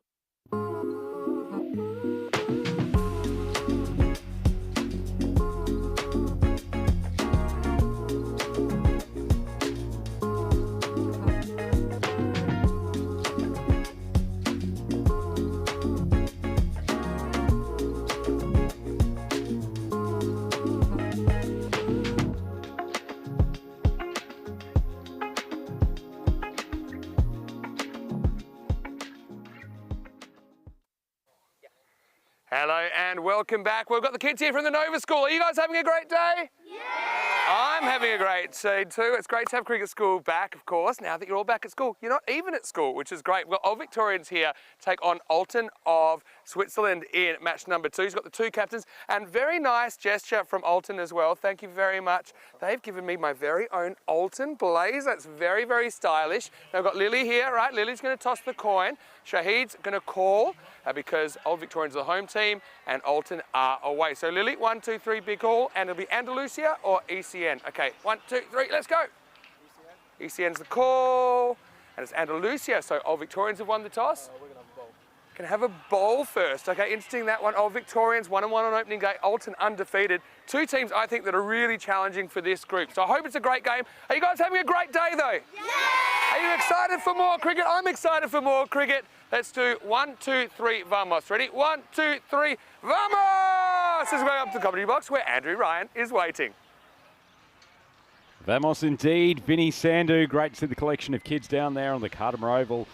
Hello and welcome back. We've got the kids here from the Nova School. Are you guys having a great day? Yeah! I'm having a great day too. It's great to have cricket school back, of course, now that you're all back at school. You're not even at school, which is great. We've got Old Victorians here take on Alton of Switzerland in match number 2. He's got the 2 captains, and very nice gesture from Alton as well. Thank you very much. They've given me my very own Alton blaze. That's very, very stylish. Now I've got Lily here, right? Lily's going to toss the coin. Shahid's going to call because Old Victorians are the home team and Alton are away. So Lily, 1, 2, 3, big call, and it'll be Andalusia or ECN. Okay, 1, 2, 3, let's go. ECN's the call, and it's Andalusia. So Old Victorians have won the toss. We're going to have a bowl. Can have a bowl first. Okay, interesting that one. Old Victorians 1-1 on opening day. Alton undefeated. 2 teams I think that are really challenging for this group. So I hope it's a great game. Are you guys having a great day though? Yeah! Are you excited for more cricket? I'm excited for more cricket. Let's do 1, 2, 3, vamos. Ready? 1, 2, 3, vamos! This is going up to the comedy box where Andrew Ryan is waiting. Vamos indeed. Vinny Sandu, great to see the collection of kids down there on the Cartama Oval,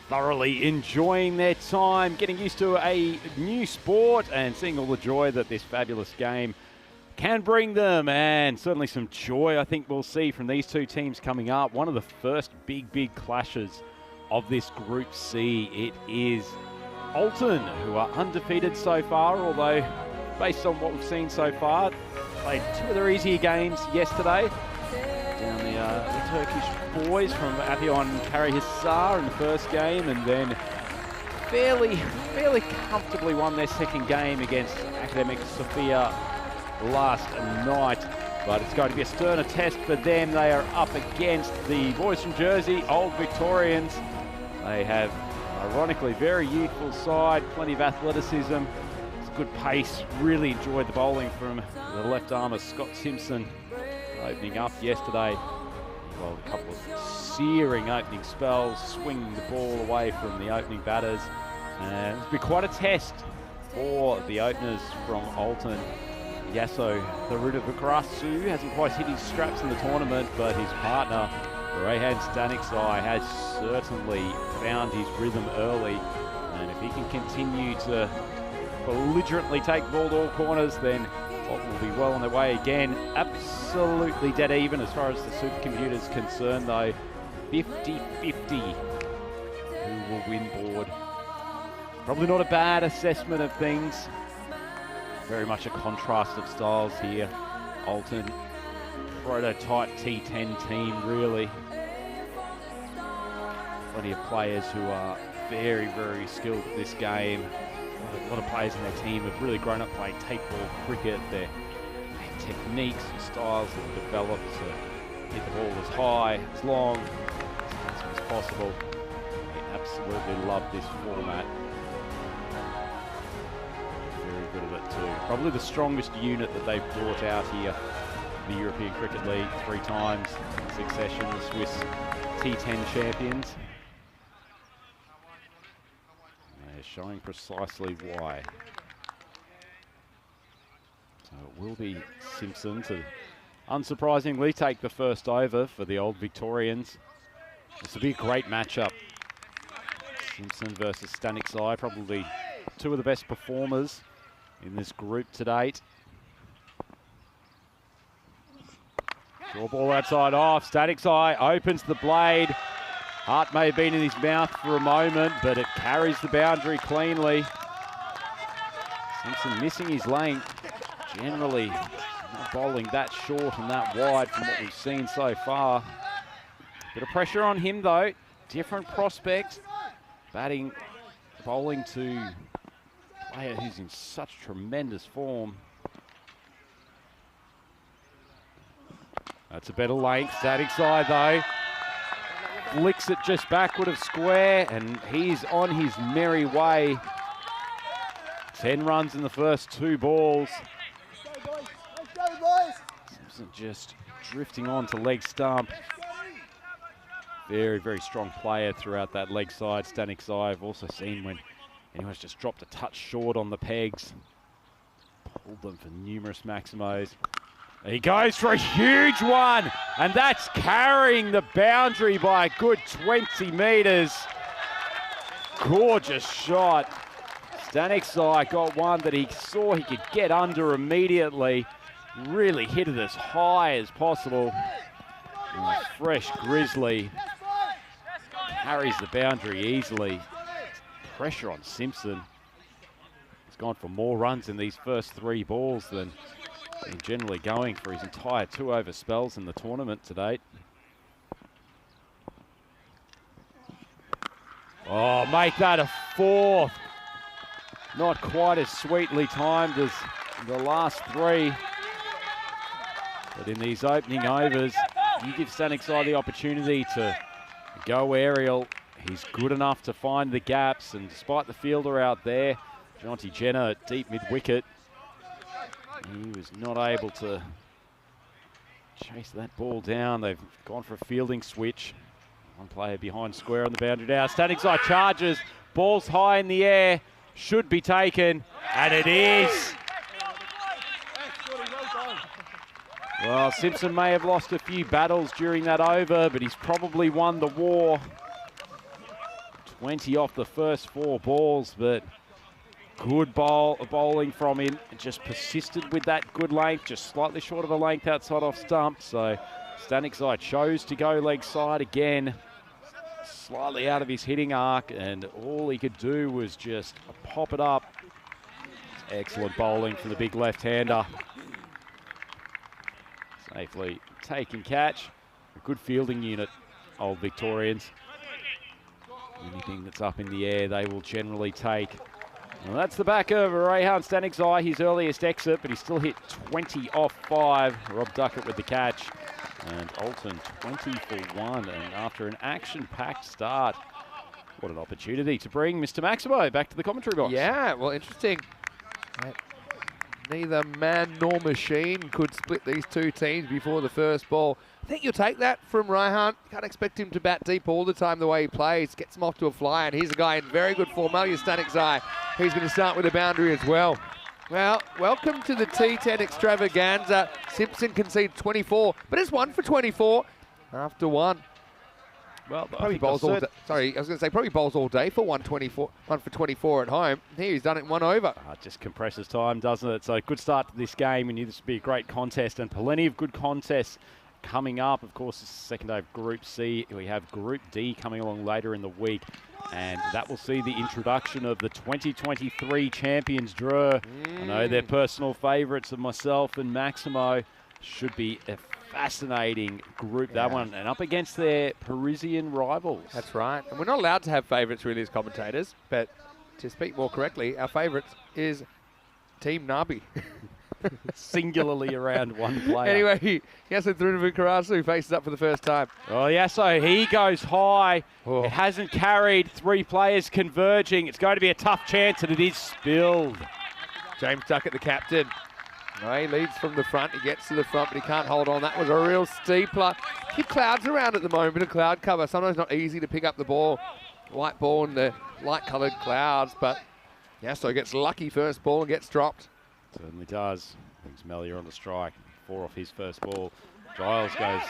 thoroughly enjoying their time, getting used to a new sport and seeing all the joy that this fabulous game can bring them, and certainly some joy I think we'll see from these 2 teams coming up. One of the first big clashes of this Group C. It is Alton, who are undefeated so far, although based on what we've seen so far, played 2 of their easier games yesterday. Down the Turkish boys from Afyon Karahisar in the first game, and then fairly comfortably won their second game against Academic Sofia last night. But it's going to be a sterner test for them. They are up against the boys from Jersey, Old Victorians. They have, ironically, very youthful side, plenty of athleticism. It's good pace. Really enjoyed the bowling from the left armer Scott Simpson opening up yesterday. Well, a couple of searing opening spells, swinging the ball away from the opening batters. And it's been quite a test for the openers from Alton. Yasso Tharudavukarasu hasn't quite hit his straps in the tournament, but his partner, Rehan Staniksai, has certainly found his rhythm early. And if he can continue to belligerently take the ball to all corners, then Alton will be well on their way again. Absolutely dead even as far as the supercomputer's concerned, though. 50-50 who will win board. Probably not a bad assessment of things. Very much a contrast of styles here. Alton, prototype T10 team, really. Plenty of players who are very skilled at this game. A lot of players in their team have really grown up playing tape ball cricket. Their techniques and styles have developed to hit the ball as high, as long, as possible. They absolutely love this format. Very good at it too. Probably the strongest unit that they've brought out here, the European Cricket League, 3 times in succession, the Swiss T10 champions. And they're showing precisely why. So it will be Simpson to, unsurprisingly, take the first over for the Old Victorians. This will be a great matchup. Simpson versus Staniksai, probably 2 of the best performers in this group to date. Draw ball outside off. Staniksai opens the blade. Heart may have been in his mouth for a moment, but it carries the boundary cleanly. Simpson missing his length. Generally not bowling that short and that wide from what we've seen so far. Bit of pressure on him though. Different prospect. Batting bowling to a player who's in such tremendous form. That's a better length, static side though. Flicks it just backward of square, and he's on his merry way. 10 runs in the first 2 balls. Simpson just drifting on to leg stump. Very, very strong player throughout that leg side, Static side. I've also seen when anyone's just dropped a touch short on the pegs. Pulled them for numerous maximos. He goes for a huge one, and that's carrying the boundary by a good 20 metres. Gorgeous shot. Stanik's got one that he saw he could get under immediately. Really hit it as high as possible. And a fresh Grizzly carries the boundary easily. Pressure on Simpson. He's gone for more runs in these first 3 balls than he's generally going for his entire 2 over spells in the tournament to date. Oh, make that a 4th. Not quite as sweetly timed as the last 3. But in these opening overs, you give Stanik's the opportunity to go aerial. He's good enough to find the gaps, and despite the fielder out there, Jonty Jenner at deep mid-wicket, he was not able to chase that ball down. They've gone for a fielding switch. One player behind square on the boundary now. Stanik's charges, ball's high in the air, should be taken, and it is. Well, Simpson may have lost a few battles during that over, but he's probably won the war. 20 off the first 4 balls, but good bowling from him. Just persisted with that good length, just slightly short of a length outside off stump. So Stanik's chose to go leg side again, slightly out of his hitting arc, and all he could do was just pop it up. Excellent bowling from the big left-hander. Safely taking catch. A good fielding unit, Old Victorians. Anything that's up in the air, they will generally take. Well, that's the back of Rehan Stanik's his earliest exit, but he still hit 20 off 5. Rob Duckett with the catch. And Alton 20 for 1. And after an action-packed start, what an opportunity to bring Mr. Maximo back to the commentary box. Yeah, well, interesting. Neither man nor machine could split these 2 teams before the first ball. I think you'll take that from Raihan. You can't expect him to bat deep all the time the way he plays. Gets him off to a fly, and here's a guy in very good form, Malia Stanik's. He's going to start with a boundary as well. Well, welcome to the T10 extravaganza. Simpson conceded 24, but it's 1 for 24 after 1. Well, probably bowls all day. Sorry, I was going to say probably bowls all day for 1 for 24 at home. Here he's done it in 1 over. It just compresses time, doesn't it? So good start to this game. We knew this would be a great contest, and plenty of good contests coming up. Of course, this is the second day of Group C. We have Group D coming along later in the week, and that will see the introduction of the 2023 champions draw. I know they're personal favourites of myself and Maximo. Should be a fascinating group, that one, and up against their Parisian rivals. That's right. And we're not allowed to have favourites really as commentators, but to speak more correctly, our favourite is Team Nabi. Singularly around one player. Anyway, Yasin Thrunavukarasu faces up for the first time. Oh, yeah, so he goes high. Oh. It hasn't carried. 3 players converging. It's going to be a tough chance, and it is spilled. James Duckett, the captain. No, he leads from the front. He gets to the front, but he can't hold on. That was a real steeper. Keep clouds around at the moment, of cloud cover. Sometimes not easy to pick up the ball. White ball in the light-coloured clouds, but Yasso gets lucky first ball and gets dropped. Certainly does. Brings Melia on the strike. 4 off his first ball. Giles goes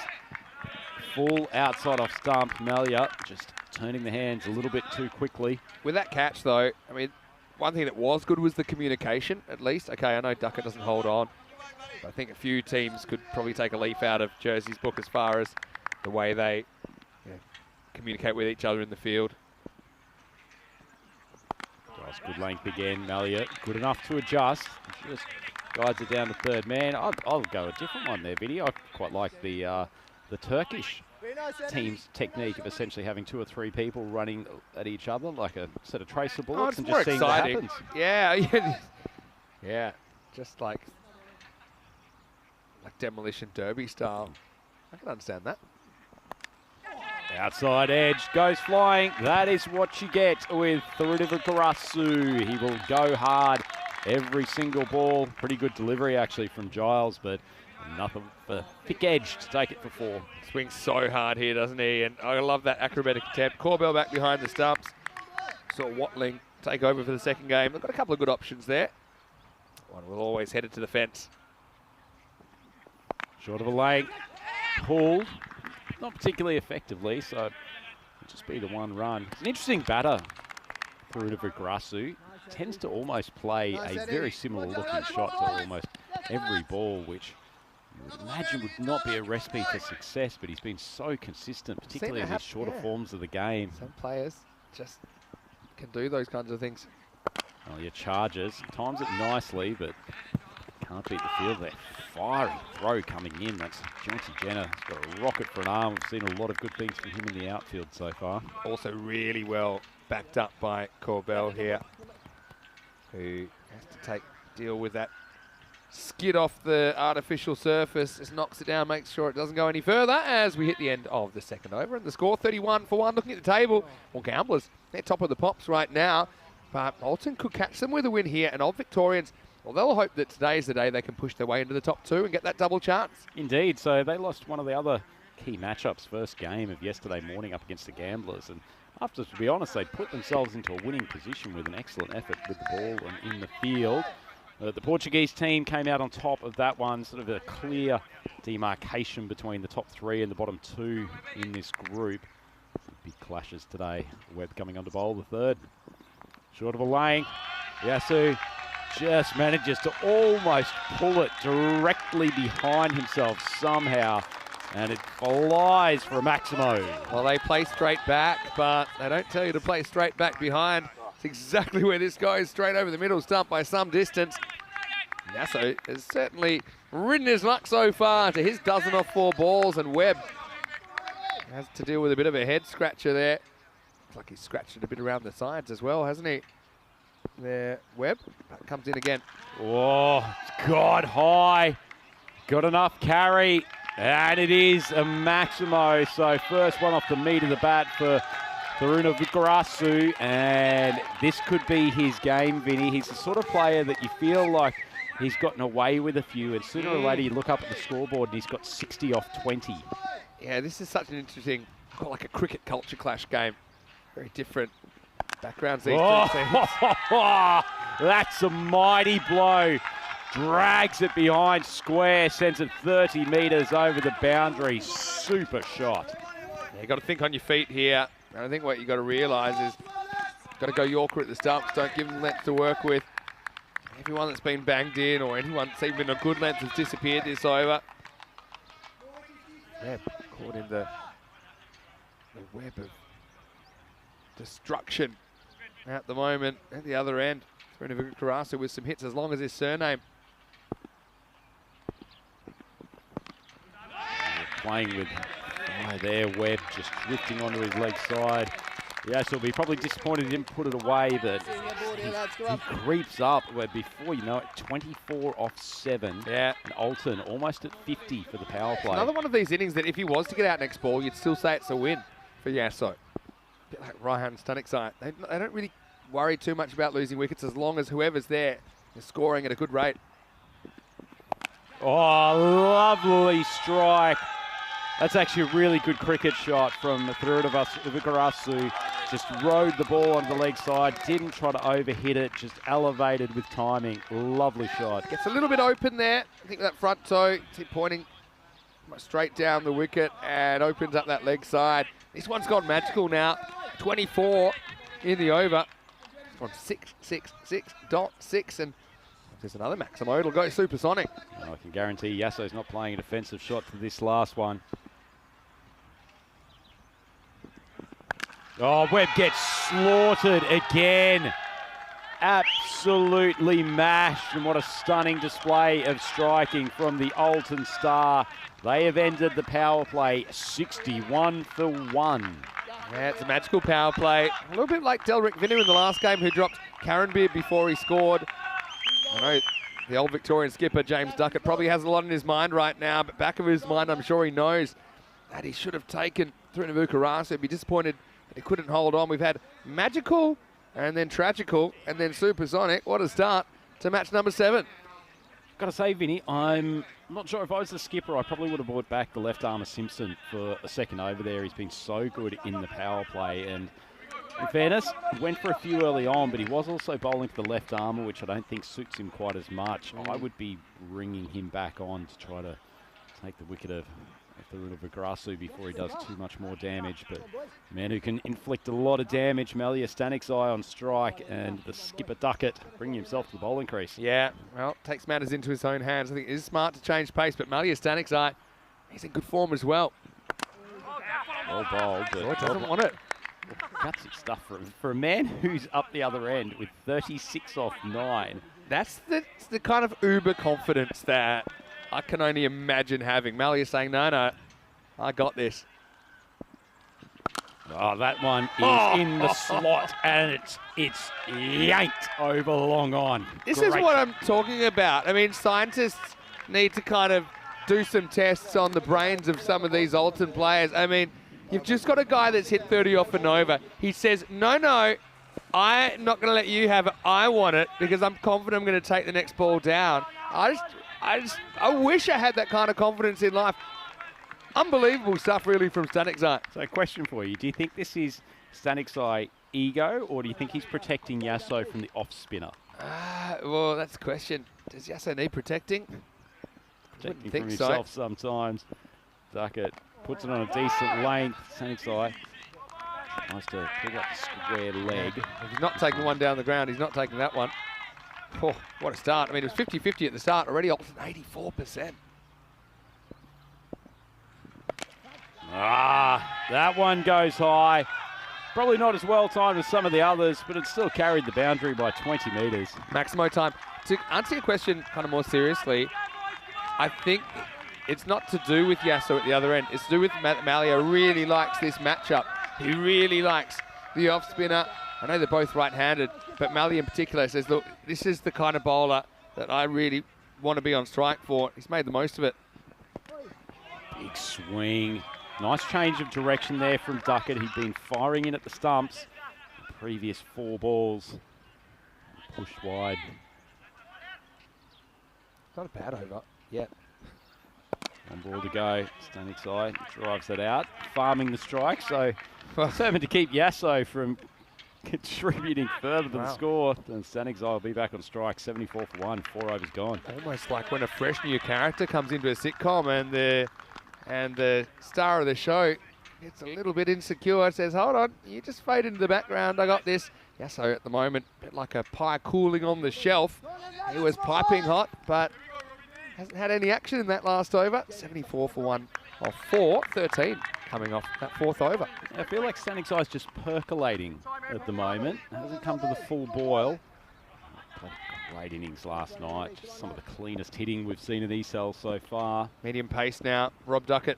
full outside off stump. Melia just turning the hands a little bit too quickly. With that catch, though, I mean, one thing that was good was the communication, at least. Okay, I know Duckett doesn't hold on. But I think a few teams could probably take a leaf out of Jersey's book as far as the way they communicate with each other in the field. Giles, good length again. Melia, good enough to adjust. Just guides it down to third man. I'll go a different one there, Vinny. I quite like the Turkish team's technique of essentially having 2 or 3 people running at each other like a set of tracer Oh, bullets it's and more just seeing what exciting. happens. Yeah, yeah, just like demolition derby style. I can understand that. Outside edge goes flying. That is what you get with Thurudavukarasu. He will go hard every single ball. Pretty good delivery actually from Giles, but nothing for thick edge to take it for 4. Swings so hard here, doesn't he? And I love that acrobatic attempt. Corbell back behind the stumps. Saw Watling take over for the second game. They've got a couple of good options there. One will always head it to the fence. Short of a lane, pulled, not particularly effectively, so it'll just be the 1 run. It's an interesting batter, Thurudavukarasu. Tends to almost play a very similar looking shot to almost every ball, which you would imagine would not be a recipe for success, but he's been so consistent, particularly in his shorter forms of the game. Some players just can do those kinds of things. Well, your Chargers times it nicely, but can't beat the field there. Fiery throw coming in. That's Jaunty Jenner. He's got a rocket for an arm. We've seen a lot of good things from him in the outfield so far. Also really well backed up by Corbell here, who has to deal with that skid off the artificial surface. Just knocks it down, makes sure it doesn't go any further as we hit the end of the second over. And the score 31 for 1. Looking at the table, well, Gamblers, they're top of the pops right now, but Alton could catch them with a win here. And Old Victorians, well, they'll hope that today's the day they can push their way into the top 2 and get that double chance. Indeed. So they lost one of the other key matchups, first game of yesterday morning up against the Gamblers. And after, to be honest, they put themselves into a winning position with an excellent effort with the ball and in the field. The Portuguese team came out on top of that one, sort of a clear demarcation between the top 3 and the bottom 2 in this group. Some big clashes today. Webb coming on to bowl the third. Short of a lane. Yasu just manages to almost pull it directly behind himself somehow, and it flies for a Maximo. Well, they play straight back, but they don't tell you to play straight back behind. It's exactly where this goes, straight over the middle stump by some distance. Yasso has certainly ridden his luck so far to his dozen off 4 balls, and Webb has to deal with a bit of a head scratcher there. Looks like he's scratched it a bit around the sides as well, hasn't he? There, Webb comes in again. Oh, it's got high. Got enough carry, and it is a Maximo. So first one off the meat of the bat for Thurudavukarasu, and this could be his game, Vinny. He's the sort of player that you feel like he's gotten away with a few, and sooner or later you look up at the scoreboard and he's got 60 off 20. Yeah, this is such an interesting, like a cricket culture clash game. Very different backgrounds these two teams. That's a mighty blow. Drags it behind square, sends it 30 metres over the boundary. Super shot. Yeah, you got to think on your feet here. And I think what you got to realise is you've got to go Yorker at the stumps. Don't give them length to work with. Everyone that's been banged in or anyone that's even a good length has disappeared this over. Yeah, caught in the web of destruction at the moment at the other end. Thurudavukarasu with some hits as long as his surname. Playing with there, Webb just drifting onto his leg side. Yes, he'll be probably disappointed he didn't put it away, but he creeps up where before you know it, 24 off 7. Yeah. And Alton almost at 50 for the power play. Another one of these innings that if he was to get out next ball, you'd still say it's a win for Yasso. A bit like Raihan Stanikzai. They don't really worry too much about losing wickets as long as whoever's there is scoring at a good rate. Oh, lovely strike. That's actually a really good cricket shot from Thurudavukarasu. Just rode the ball on the leg side, didn't try to overhit it, just elevated with timing. Lovely shot. Gets a little bit open there. I think with that front toe, pointing straight down the wicket and opens up that leg side. This one's gone magical now. 24 in the over. This one's 666.6, and if there's another Maximo, it'll go supersonic. Oh, I can guarantee Yasso's not playing a defensive shot for this last one. Oh, Webb gets slaughtered again. absolutely mashed, and what a stunning display of striking from the Alton Star. They have ended the power play 61 for 1. Yeah, it's a magical power play. A little bit like Delric Vinu in the last game, who dropped Karen Beard before he scored. I know the old Victorian skipper, James Duckett, probably has a lot in his mind right now, but back of his mind, I'm sure he knows that he should have taken Thrunavukarasa. He'd be disappointed that he couldn't hold on. We've had magical, and then tragical, and then supersonic. What a start to match number 7. Got to say, Vinny, I'm not sure if I was the skipper, I probably would have brought back the left armer Simpson for a second over there. He's been so good in the power play, and in fairness, went for a few early on, but he was also bowling for the left armer, which I don't think suits him quite as much. I would be bringing him back on to try to take the wicket of Thrunavukarasa before he does too much more damage. But a man who can inflict a lot of damage, Malia Stanicsai on strike, and the skipper Duckett bringing himself to the bowling crease. Yeah, well, takes matters into his own hands. I think it is smart to change pace, but Malia Stanicsai, he's in good form as well. Well bowled, but He doesn't want it. gutsy stuff for a man who's up the other end with 36 off 9. That's the kind of uber confidence that I can only imagine having. Malia saying, no, I got this. Oh, that one is in the slot, and it's yanked over long on. This is what I'm talking about. I mean, scientists need to kind of do some tests on the brains of some of these Alton players. I mean, you've just got a guy that's hit 30 off and over. He says, no, I'm not going to let you have it. I want it because I'm confident I'm going to take the next ball down. I wish I had that kind of confidence in life. Unbelievable stuff, really, from Stanicsai. So, a question for you. Do you think this is Stanicsai ego, or do you think he's protecting Yasso from the off-spinner? Well, that's the question. Does Yasso need protecting? Protecting from himself sometimes. Duckett puts it on a decent length. Stanicsai nice to pick up the square leg. If he's not taking one down the ground, he's not taking that one. Oh, what a start. I mean, it was 50-50 at the start, already up to 84%. That one goes high. Probably not as well timed as some of the others, but it still carried the boundary by 20 metres. Maximo time. To answer your question kind of more seriously, I think it's not to do with Yasso at the other end. It's to do with Malia really likes this matchup. He really likes the off-spinner. I know they're both right-handed, but Malia in particular says, look, this is the kind of bowler that I really want to be on strike for. He's made the most of it. Big swing. Nice change of direction there from Duckett. He'd been firing in at the stumps the previous 4 balls. Pushed wide. Not a bad over yet. One ball to go. Stanicsai drives that out, farming the strike. So determined to keep Yasso from contributing further to the score. And Stanicsai will be back on strike. 74 for 1. 4 overs gone. Almost like when a fresh new character comes into a sitcom and the star of the show gets a little bit insecure, says, hold on, you just fade into the background, I got this. Yasso at the moment, a bit like a pie cooling on the shelf. He was piping hot, but hasn't had any action in that last over. 74 for 1 off 4, 13 coming off that 4th over. I feel like Stanicsai is just percolating at the moment. It hasn't come to the full boil. Played a great innings last night. Just some of the cleanest hitting we've seen in E-Cell so far. Medium pace now, Rob Duckett.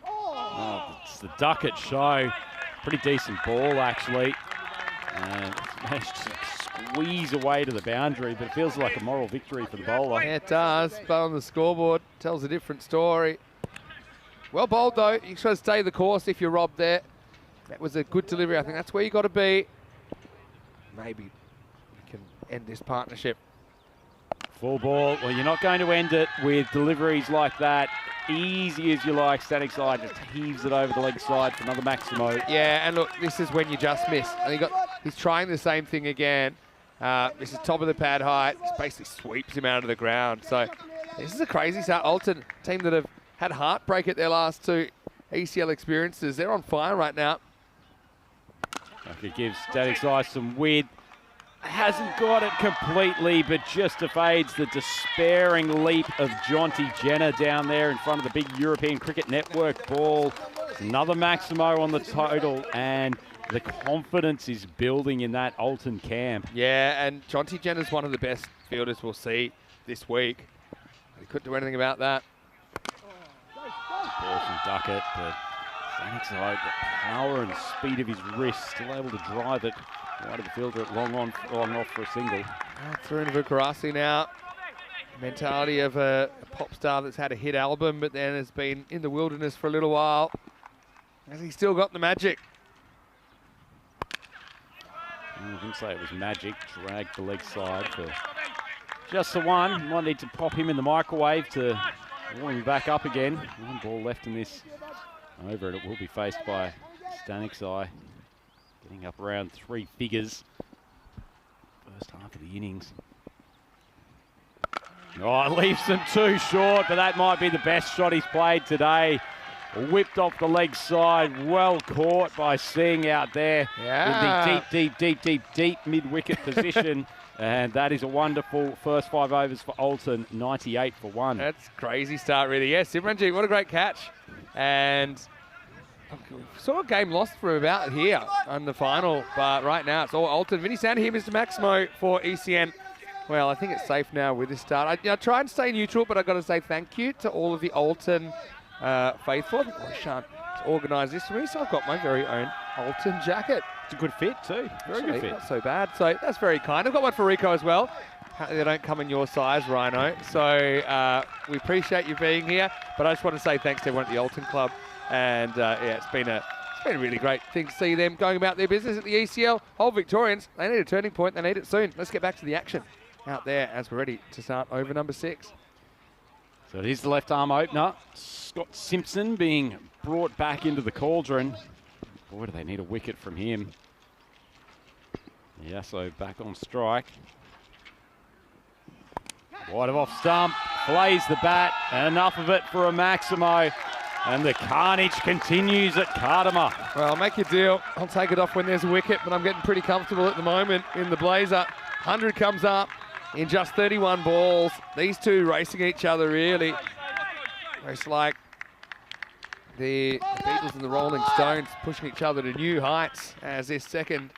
Oh, it's the Duckett show. Pretty decent ball, actually. And managed to squeeze away to the boundary, but it feels like a moral victory for the bowler. Yeah, it does, but on the scoreboard, tells a different story. Well bowled, though. You should stay the course if you're Rob there. That was a good delivery. I think that's where you got to be. Maybe we can end this partnership. Full ball. Well, you're not going to end it with deliveries like that. Easy as you like. Stanicsai just heaves it over the leg side for another Maximo. Yeah, and look, this is when you just miss. And he's trying the same thing again. This is top of the pad height. Just basically sweeps him out of the ground. So this is a crazy start. Alton, team that have had heartbreak at their last 2 ECL experiences. They're on fire right now. It gives Stanicsai some width. Hasn't got it completely, but just evades the despairing leap of Jonty Jenner down there in front of the big European Cricket Network ball. Another Maximo on the total, and the confidence is building in that Alton camp. Yeah, and Jonty Jenner's one of the best fielders we'll see this week. He couldn't do anything about that. Ball from Duckett, but Stanek's the power and speed of his wrist, still able to drive it right of the fielder at long off for a single. Through into Vukarasi now. Mentality of a pop star that's had a hit album, but then has been in the wilderness for a little while. Has he still got the magic? I wouldn't say it was magic. Dragged the leg side for just the one. Might need to pop him in the microwave to warm him back up again. One ball left in this over, and it will be faced by Stanek's eye. Getting up around 3 figures. First half of the innings. Oh, it leaves them too short, but that might be the best shot he's played today. Whipped off the leg side, well caught by Singh out there. Yeah. With the deep mid-wicket position. And that is a wonderful first 5 overs for Alton, 98 for 1. That's crazy start, really. Yes, Simranjit, what a great catch. And saw a game lost for about here on the final, but right now it's all Alton. Vinny Sander here, Mr. Maximo for ECN. Well, I think it's safe now with this start. I try and stay neutral, but I've got to say thank you to all of the Alton faithful. I think Roshan organised this for me, so I've got my very own Alton jacket. It's a good fit too. Very good fit. Not so bad. So that's very kind. I've got one for Rico as well. Apparently they don't come in your size, Rhino. So we appreciate you being here. But I just want to say thanks to everyone at the Alton Club. And yeah, it's been a really great thing to see them going about their business at the ECL. Whole Victorians, they need a turning point. They need it soon. Let's get back to the action out there as we're ready to start over number 6. So it is the left arm opener. Scott Simpson being brought back into the cauldron. Boy, do they need a wicket from him. Yeah, so back on strike. Wide of off stump, plays the bat, and enough of it for a Maximo. And the carnage continues at Cartama. Well, I'll make your deal. I'll take it off when there's a wicket, but I'm getting pretty comfortable at the moment in the blazer. 100 comes up in just 31 balls. These two racing each other, really. It's like the Beatles and the Rolling Stones pushing each other to new heights as this second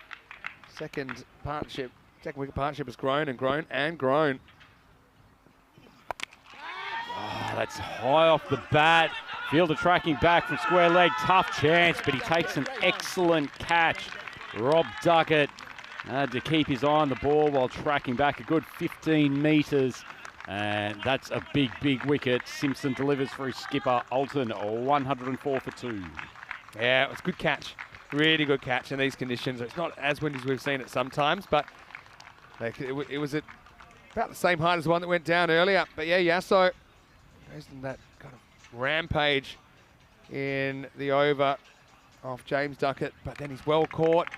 wicket partnership has grown and grown and grown. Oh, that's high off the bat. Fielder tracking back from square leg. Tough chance, but he takes an excellent catch. Rob Duckett had to keep his eye on the ball while tracking back a good 15 metres. And that's a big wicket. Simpson delivers for his skipper, Alton, 104 for 2. Yeah, it was a good catch. Really good catch in these conditions. It's not as windy as we've seen it sometimes, but it was at about the same height as the one that went down earlier. But yeah, Yasso goes in that kind of rampage in the over off James Duckett, but then he's well caught.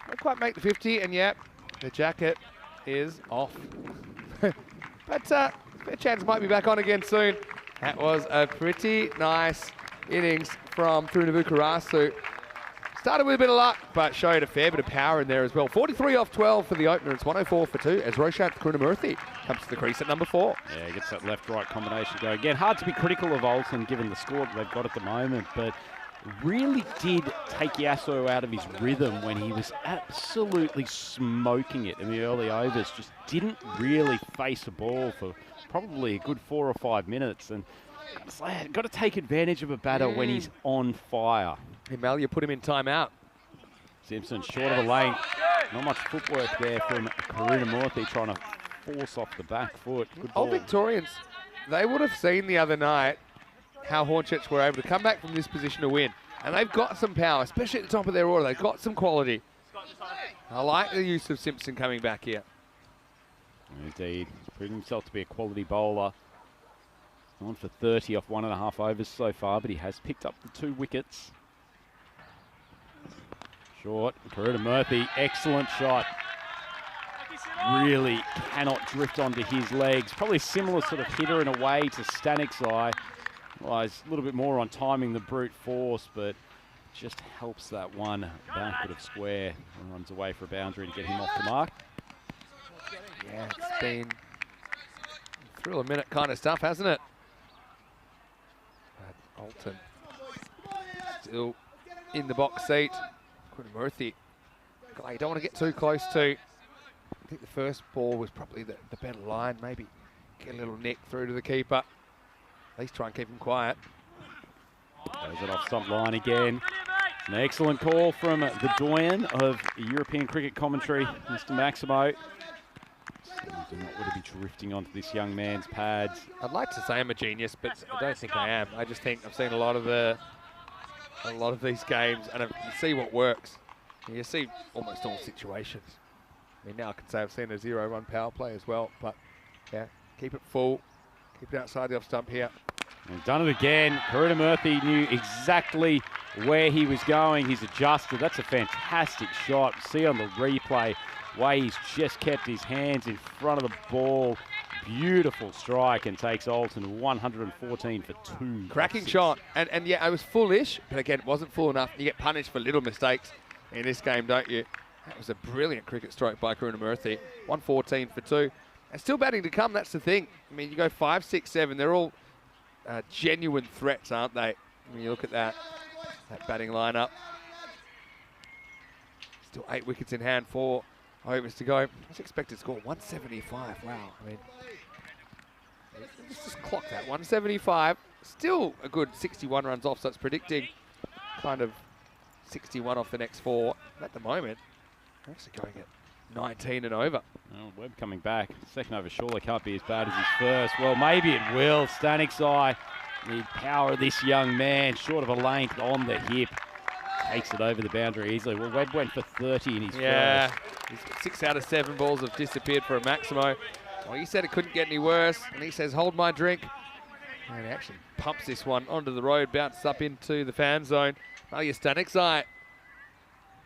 Not quite make the 50, and yep, the jacket is off. But fair chance might be back on again soon. That was a pretty nice innings from Vukarasi. Started with a bit of luck, but showed a fair bit of power in there as well. 43 off 12 for the opener. It's 104 for 2 as Roshan Krunamurthy comes to the crease at number 4. Yeah, gets that left-right combination going. Again, hard to be critical of Alton given the score that they've got at the moment, but really did take Yasso out of his rhythm when he was absolutely smoking it in the early overs. Just didn't really face a ball for probably a good 4 or 5 minutes. And got to take advantage of a batter when he's on fire. Himalia put him in timeout. Simpson short of the lane. Not much footwork there from Krunamurthy trying to force off the back foot. Good ball. Old Victorians, they would have seen the other night how Hornchurch were able to come back from this position to win. And they've got some power, especially at the top of their order. They've got some quality. I like the use of Simpson coming back here. Indeed. Proving himself to be a quality bowler. On for 30 off 1.5 overs so far, but he has picked up the 2 wickets. Short, Krunamurthy, excellent shot. Really cannot drift onto his legs. Probably a similar sort of hitter in a way to Stanek's eye. Well, he's a little bit more on timing the brute force, but just helps that one backward of square and runs away for a boundary to get him off the mark. Yeah, it's been thrill a minute kind of stuff, hasn't it? But Alton still in the box seat. Murthy. Guy you don't want to get too close to. I think the first ball was probably the better line. Maybe get a little nick through to the keeper. At least try and keep him quiet. Goes it off stump line again. An excellent call from the doyen of European cricket commentary, Mr. Maximo. Do not want to be drifting onto this young man's pads. I'd like to say I'm a genius, but I don't think I am. I just think I've seen a lot of these games, and you see what works. You see almost all situations. I mean, now I can say I've seen a 0-run power play as well, but yeah, keep it full, keep it outside the off stump here. And done it again. Murthy knew exactly where he was going. He's adjusted. That's a fantastic shot. See on the replay, way he's just kept his hands in front of the ball. Beautiful strike, and takes Alton 114 for 2. Cracking shot, and yeah, I was foolish, but again, it wasn't full enough. You get punished for little mistakes in this game, don't you? That was a brilliant cricket stroke by Murthy. 114 for 2. And still batting to come, that's the thing. I mean, you go 5, 6, 7, they're all genuine threats, aren't they? When you look at that batting lineup. Still 8 wickets in hand, 4 overs to go. What's expected score? 175. Wow. I mean, let's just clock that. 175. Still a good 61 runs off, so it's predicting kind of 61 off the next 4. At the moment, we're actually going at 19 and over. Well, Webb coming back. Second over surely can't be as bad as his first. Well, maybe it will. Stanik's eye. The power of this young man, short of a length on the hip. Takes it over the boundary easily. Well, Webb went for 30 in his first. 6 out of 7 balls have disappeared for a Maximo. Well, he said it couldn't get any worse, and he says, hold my drink. And he actually pumps this one onto the road, bounces up into the fan zone. Oh, your Stanik's eye.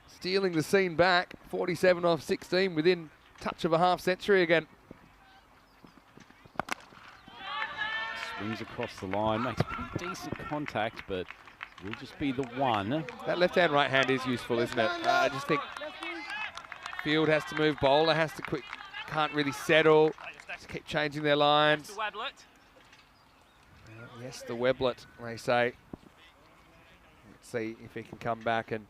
Stealing the scene back. 47 off 16 within touch of a half century again. Swings across the line, makes pretty decent contact, but will just be the one. That left-hand, right-hand is useful, isn't it? I just think field has to move, bowler has to quick, can't really settle. Just keep changing their lines. Yes, the Webblet, they say. Let's see if he can come back and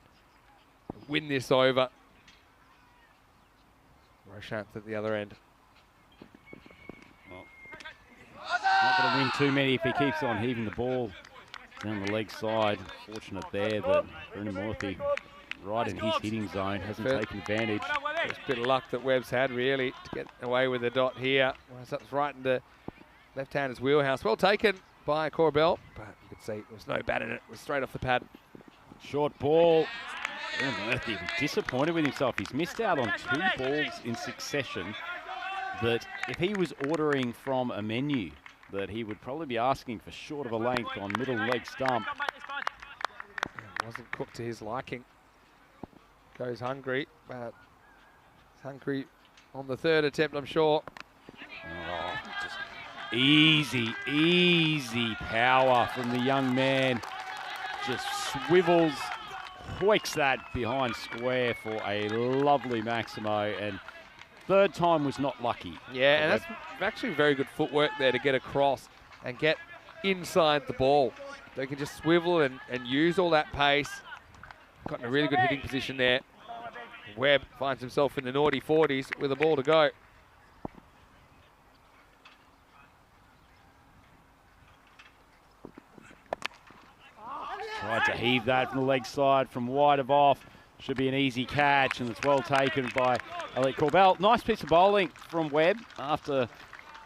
win this over. Roshanth at the other end. Well, not going to win too many if he keeps on heaving the ball down the leg side. Fortunate there that Murthy, right in his hitting zone, hasn't taken advantage. There's a bit of luck that Webb's had, really, to get away with the dot here. Whereas that's right in the left-hander's wheelhouse. Well taken by Corbell, but you could see there was no bat in it. It was straight off the pad. Short ball. Murthy disappointed with himself. He's missed out on 2 balls in succession that if he was ordering from a menu, that he would probably be asking for short of a length on middle leg stump. It wasn't cooked to his liking. Goes hungry, but he's hungry on the 3rd attempt, I'm sure. Oh, just easy power from the young man. Just swivels, hoiks that behind square for a lovely Maximo, and 3rd time was not lucky. Yeah, and that's actually very good footwork there to get across and get inside the ball. They can just swivel and use all that pace. Got in a really good hitting position there. Webb finds himself in the naughty 40s with a ball to go. Tried to heave that from the leg side from wide of off. Should be an easy catch, and it's well taken by Elliot Corbell. Nice piece of bowling from Webb after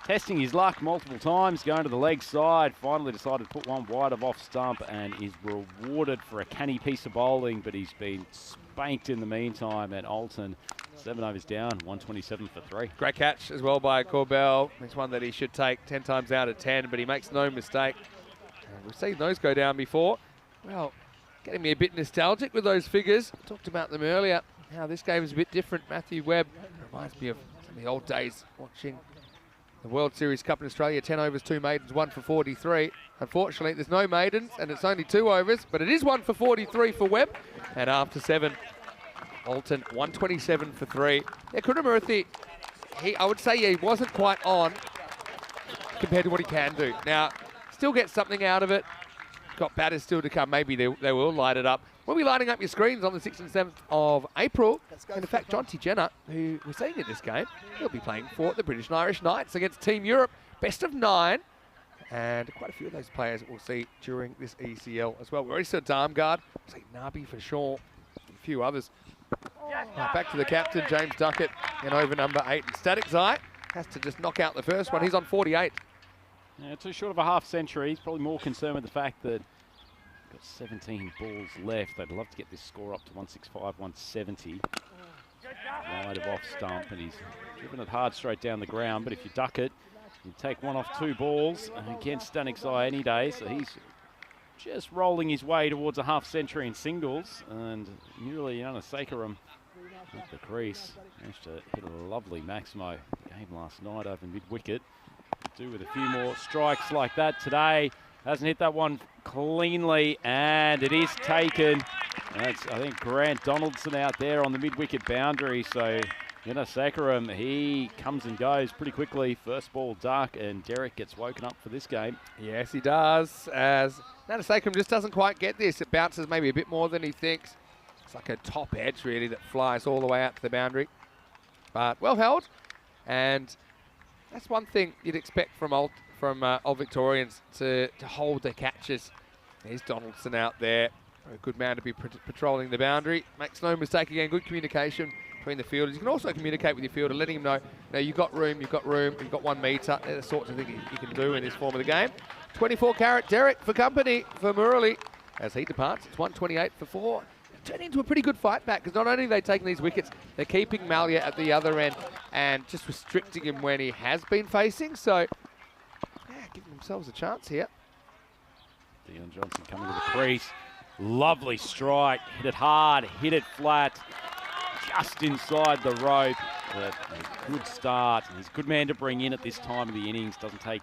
testing his luck multiple times, going to the leg side. Finally decided to put one wide of off stump and is rewarded for a canny piece of bowling, but he's been spanked in the meantime. And Alton, 7 overs down, 127 for 3. Great catch as well by Corbell. It's one that he should take 10 times out of 10, but he makes no mistake. And we've seen those go down before. Well, getting me a bit nostalgic with those figures. I talked about them earlier. How this game is a bit different. Matthew Webb reminds me of some of the old days watching the World Series Cup in Australia. 10 overs, 2 maidens, 1 for 43. Unfortunately, there's no maidens and it's only 2 overs, but it is 1 for 43 for Webb. And after 7, Alton 127 for 3. Yeah, Murthy, I would say he wasn't quite on compared to what he can do. Now, still gets something out of it. got batters still to come. Maybe they will light it up. We'll be lighting up your screens on the 6th and 7th of April. And in fact, John T. Jenner, who we're seeing in this game, he'll be playing for the British and Irish Knights against Team Europe. Best of 9. And quite a few of those players we'll see during this ECL as well. We already saw Darmgard, we'll see Nabi for sure, and a few others. Right, back to the captain, James Duckett, in over number 8. And Static Zai has to just knock out the first one. He's on 48. Yeah, too short of a half century. He's probably more concerned with the fact that he's got 17 balls left. They'd love to get this score up to 165, 170. Wide of off stump, and he's driven it hard straight down the ground. But if you duck it, you take one off 2 balls against Static Zai any day. So he's just rolling his way towards a half century in singles, and nearly Sekaram at the crease. Managed to hit a lovely Maximo game last night over mid-wicket. Do with a few more strikes like that today. Hasn't hit that one cleanly, and it is taken. That's, I think, Grant Donaldson out there on the mid-wicket boundary. So Sekaram, he comes and goes pretty quickly. First ball duck, and Derek gets woken up for this game. Yes, he does, as Sekaram just doesn't quite get this. It bounces maybe a bit more than he thinks. It's like a top edge, really, that flies all the way out to the boundary. But well held, and that's one thing you'd expect from Old Victorians to hold their catches. There's Donaldson out there. A good man to be patrolling the boundary. Makes no mistake again, good communication between the fielders. You can also communicate with your fielder, letting him know, you've got room, you've got 1 metre. They're the sorts of things you can do in this form of the game. 24 carat Derek for company for Murali. As he departs, it's 128 for 4. Turning into a pretty good fight back, because not only are they taking these wickets, they're keeping Malia at the other end and just restricting him when he has been facing. So, yeah, giving themselves a chance here. Dion Johnson coming to the crease. Lovely strike. Hit it hard, hit it flat. Just inside the rope. But a good start. He's a good man to bring in at this time of the innings. Doesn't take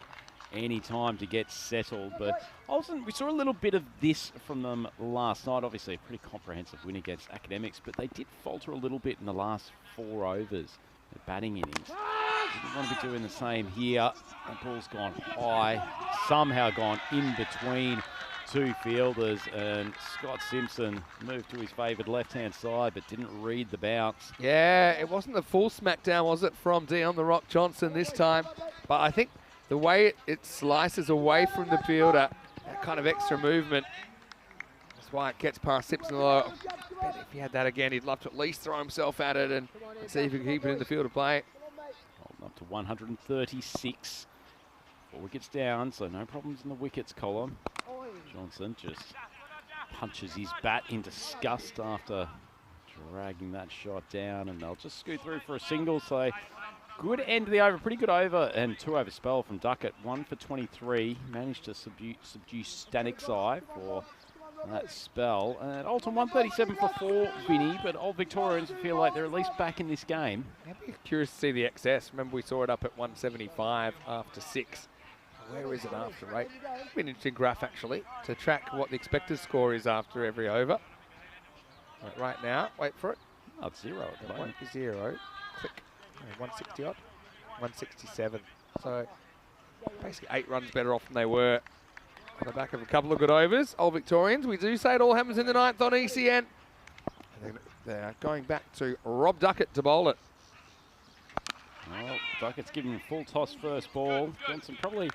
any time to get settled. But Olsen, we saw a little bit of this from them last night. Obviously, a pretty comprehensive win against Academics. But they did falter a little bit in the last 4 overs. The batting innings. Didn't want to be doing the same here. The ball's gone high. Somehow gone in between 2 fielders, and Scott Simpson moved to his favoured left-hand side but didn't read the bounce. Yeah, it wasn't the full smackdown, was it, from Dion the Rock Johnson this time? But I think the way it slices away from the fielder, that kind of extra movement, that's why it gets past Simpson. I bet if he had that again, he'd love to at least throw himself at it and see if he can keep it in the field of play. Holding up to 136. 4 wickets down, so no problems in the wickets column. Johnson just punches his bat in disgust after dragging that shot down, and they'll just scoot through for a single. So good end of the over, pretty good over, and 2 over spell from Duckett. 1 for 23, managed to subdue Static Zai for that spell. And Alton 137 for 4, Vinny, but Old Victorians feel like they're at least back in this game. I'd be curious to see the excess. Remember, we saw it up at 175 after 6. Where is it after 8? It's been an interesting graph, actually, to track what the expected score is after every over. Right now, wait for it. Oh, it's 0 at the moment. 0. Click. 160 odd. 167. So basically 8 runs better off than they were on the back of a couple of good overs. Old Victorians, we do say it all happens in the 9th on ECN. And they're going back to Rob Duckett to bowl it. Well, Duckett's given him full toss first ball. Johnson probably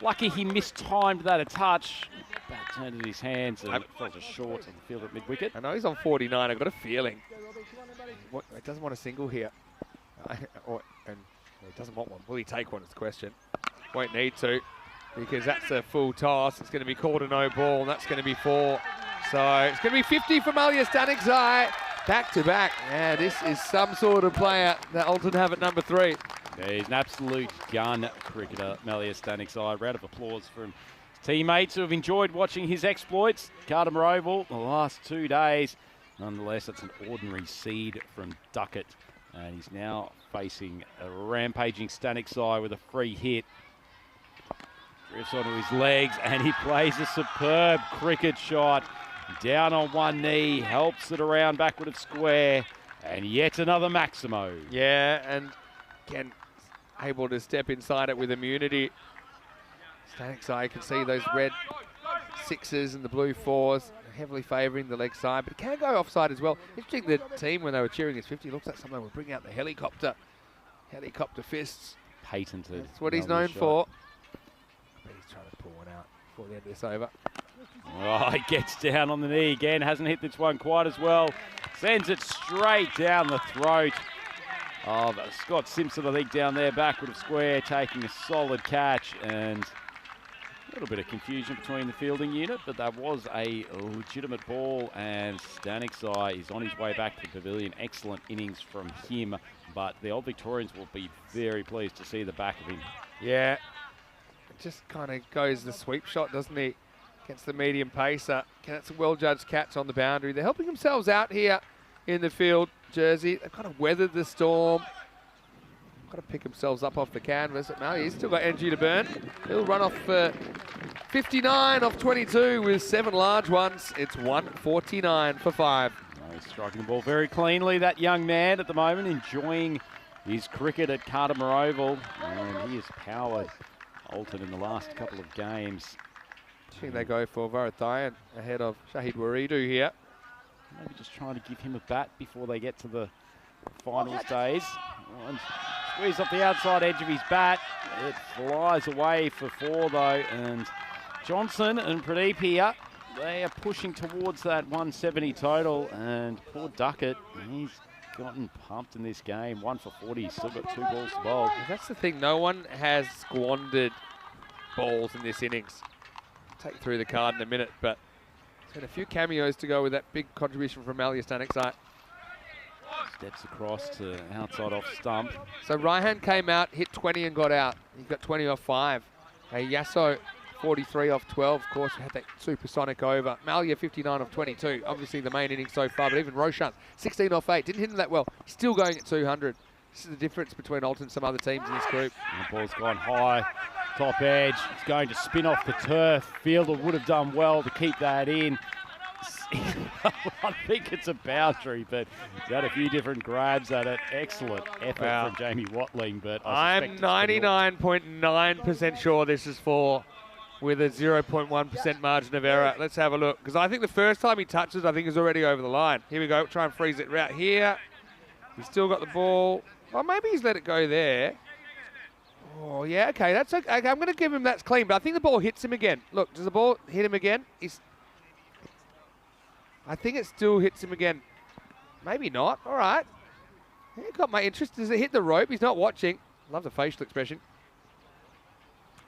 lucky he mistimed that a touch. Bat turned in his hands and fell just short on the field at mid-wicket. I know he's on 49. I've got a feeling. He doesn't want a single here. And he doesn't want one. Will he take one is the question. Won't need to, because that's a full toss. It's going to be called a no ball, and that's going to be 4. So it's going to be 50 for Malia Static Zai. Back to back. Yeah, this is some sort of player that Alton have at number 3. Yeah, he's an absolute gun cricketer, Malia Static Zai. Round of applause for him. His teammates who have enjoyed watching his exploits. Cartama Oval the last 2 days. Nonetheless, it's an ordinary seed from Duckett. And he's now facing a rampaging Static Zai with a free hit. Drifts onto his legs and he plays a superb cricket shot. Down on one knee, helps it around backward of square, and yet another Maximo. Yeah, and again, able to step inside it with immunity. Static Zai, you can see those red sixes and the blue fours, heavily favouring the leg side, but it can go offside as well. Interesting, the team, when they were cheering his 50, looks like someone would bring out the helicopter fists. Patented. That's what he's known for. But he's trying to pull one out before the end of this over. Oh, he gets down on the knee again. Hasn't hit this one quite as well. Sends it straight down the throat of Scott Simpson, I think, down there, backward of square, taking a solid catch, and a little bit of confusion between the fielding unit, but that was a legitimate ball, and Staniksai is on his way back to the pavilion. Excellent innings from him, but the Old Victorians will be very pleased to see the back of him. Yeah, it just kind of goes the sweep shot, doesn't he, against the medium pacer. That's a well-judged catch on the boundary. They're helping themselves out here in the field, Jersey. They've kind of weathered the storm. Got to pick themselves up off the canvas. Now he's still got energy to burn. He'll run off 59 off 22 with 7 large ones. It's 149 for 5. Oh, he's striking the ball very cleanly, that young man at the moment, enjoying his cricket at Cartama Oval. And he has powered Alton in the last couple of games. I think they go for Varathayan ahead of Shahid Waridu here. Maybe just trying to give him a bat before they get to the finals days. And squeeze off the outside edge of his bat. It flies away for 4 though, and Johnson and Pradeep here, they are pushing towards that 170 total, and poor Duckett, he's gotten pumped in this game. 1 for 40, he's still got 2 balls to bowl. That's the thing, no one has squandered balls in this innings. Take through the card in a minute, but there's been a few cameos to go with that big contribution from Malia Staniksai. Steps across to outside off stump. So Raihan came out, hit 20 and got out. He got 20 off 5. Yasso, 43 off 12. Of course, we had that supersonic over. Malia, 59 off 22. Obviously the main innings so far, but even Roshan, 16 off 8. Didn't hit him that well. Still going at 200. This is the difference between Alton and some other teams in this group. And the ball's gone high, top edge. It's going to spin off the turf. Fielder would have done well to keep that in. I think it's a boundary, but he's had a few different grabs at it. Excellent effort from Jamie Watling, but I'm 99.9% sure this is 4 with a 0.1% margin of error. Let's have a look, because I think the first time he touches, I think he's already over the line. Here we go, try and freeze it right here. He's still got the ball. Oh, maybe he's let it go there. Oh, yeah, okay, that's okay. I'm going to give him that's clean, but I think the ball hits him again. Look, does the ball hit him again? I think it still hits him again. Maybe not. All right. He got my interest. Does it hit the rope? He's not watching. Love the facial expression.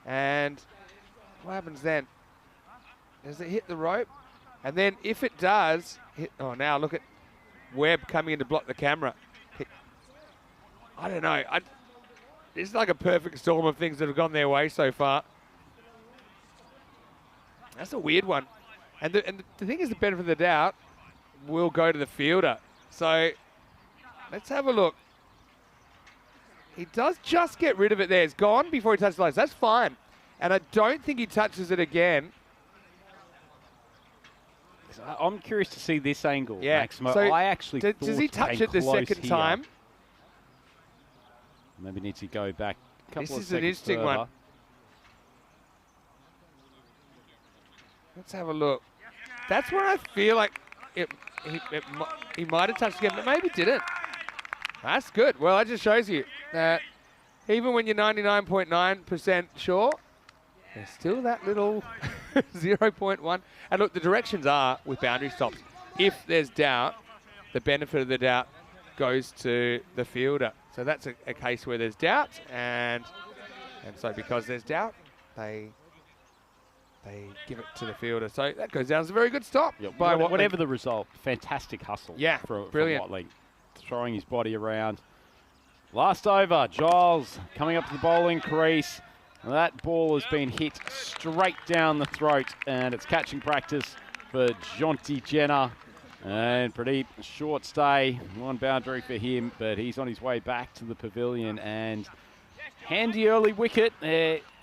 And what happens then? Does it hit the rope? And then if it does, oh, now look at Webb coming in to block the camera. I don't know. This is like a perfect storm of things that have gone their way so far. That's a weird one. And the thing is, the benefit of the doubt will go to the fielder. So let's have a look. He does just get rid of it there. It's gone before he touches the lines. That's fine. And I don't think he touches it again. I'm curious to see this angle, yeah. Maximo. So I actually does he touch it the second time? Maybe needs to go back a couple this of is seconds an interesting further. one. Let's have a look. That's where I feel like he might have touched again, but maybe didn't. That's good. Well, that just shows you that even when you're 99.9% sure, there's still that little 0.1. And look, the directions are with boundary stops. If there's doubt, the benefit of the doubt goes to the fielder. So that's a case where there's doubt, and so because there's doubt, they give it to the fielder. So that goes down as a very good stop. Yeah, by whatever the result, fantastic hustle. Yeah, brilliant. From Watling, throwing his body around. Last over, Giles coming up to the bowling crease. That ball has been hit straight down the throat, and it's catching practice for Jonty Jenner. And Pradeep, short stay, 1 boundary for him, but he's on his way back to the pavilion. And handy early wicket.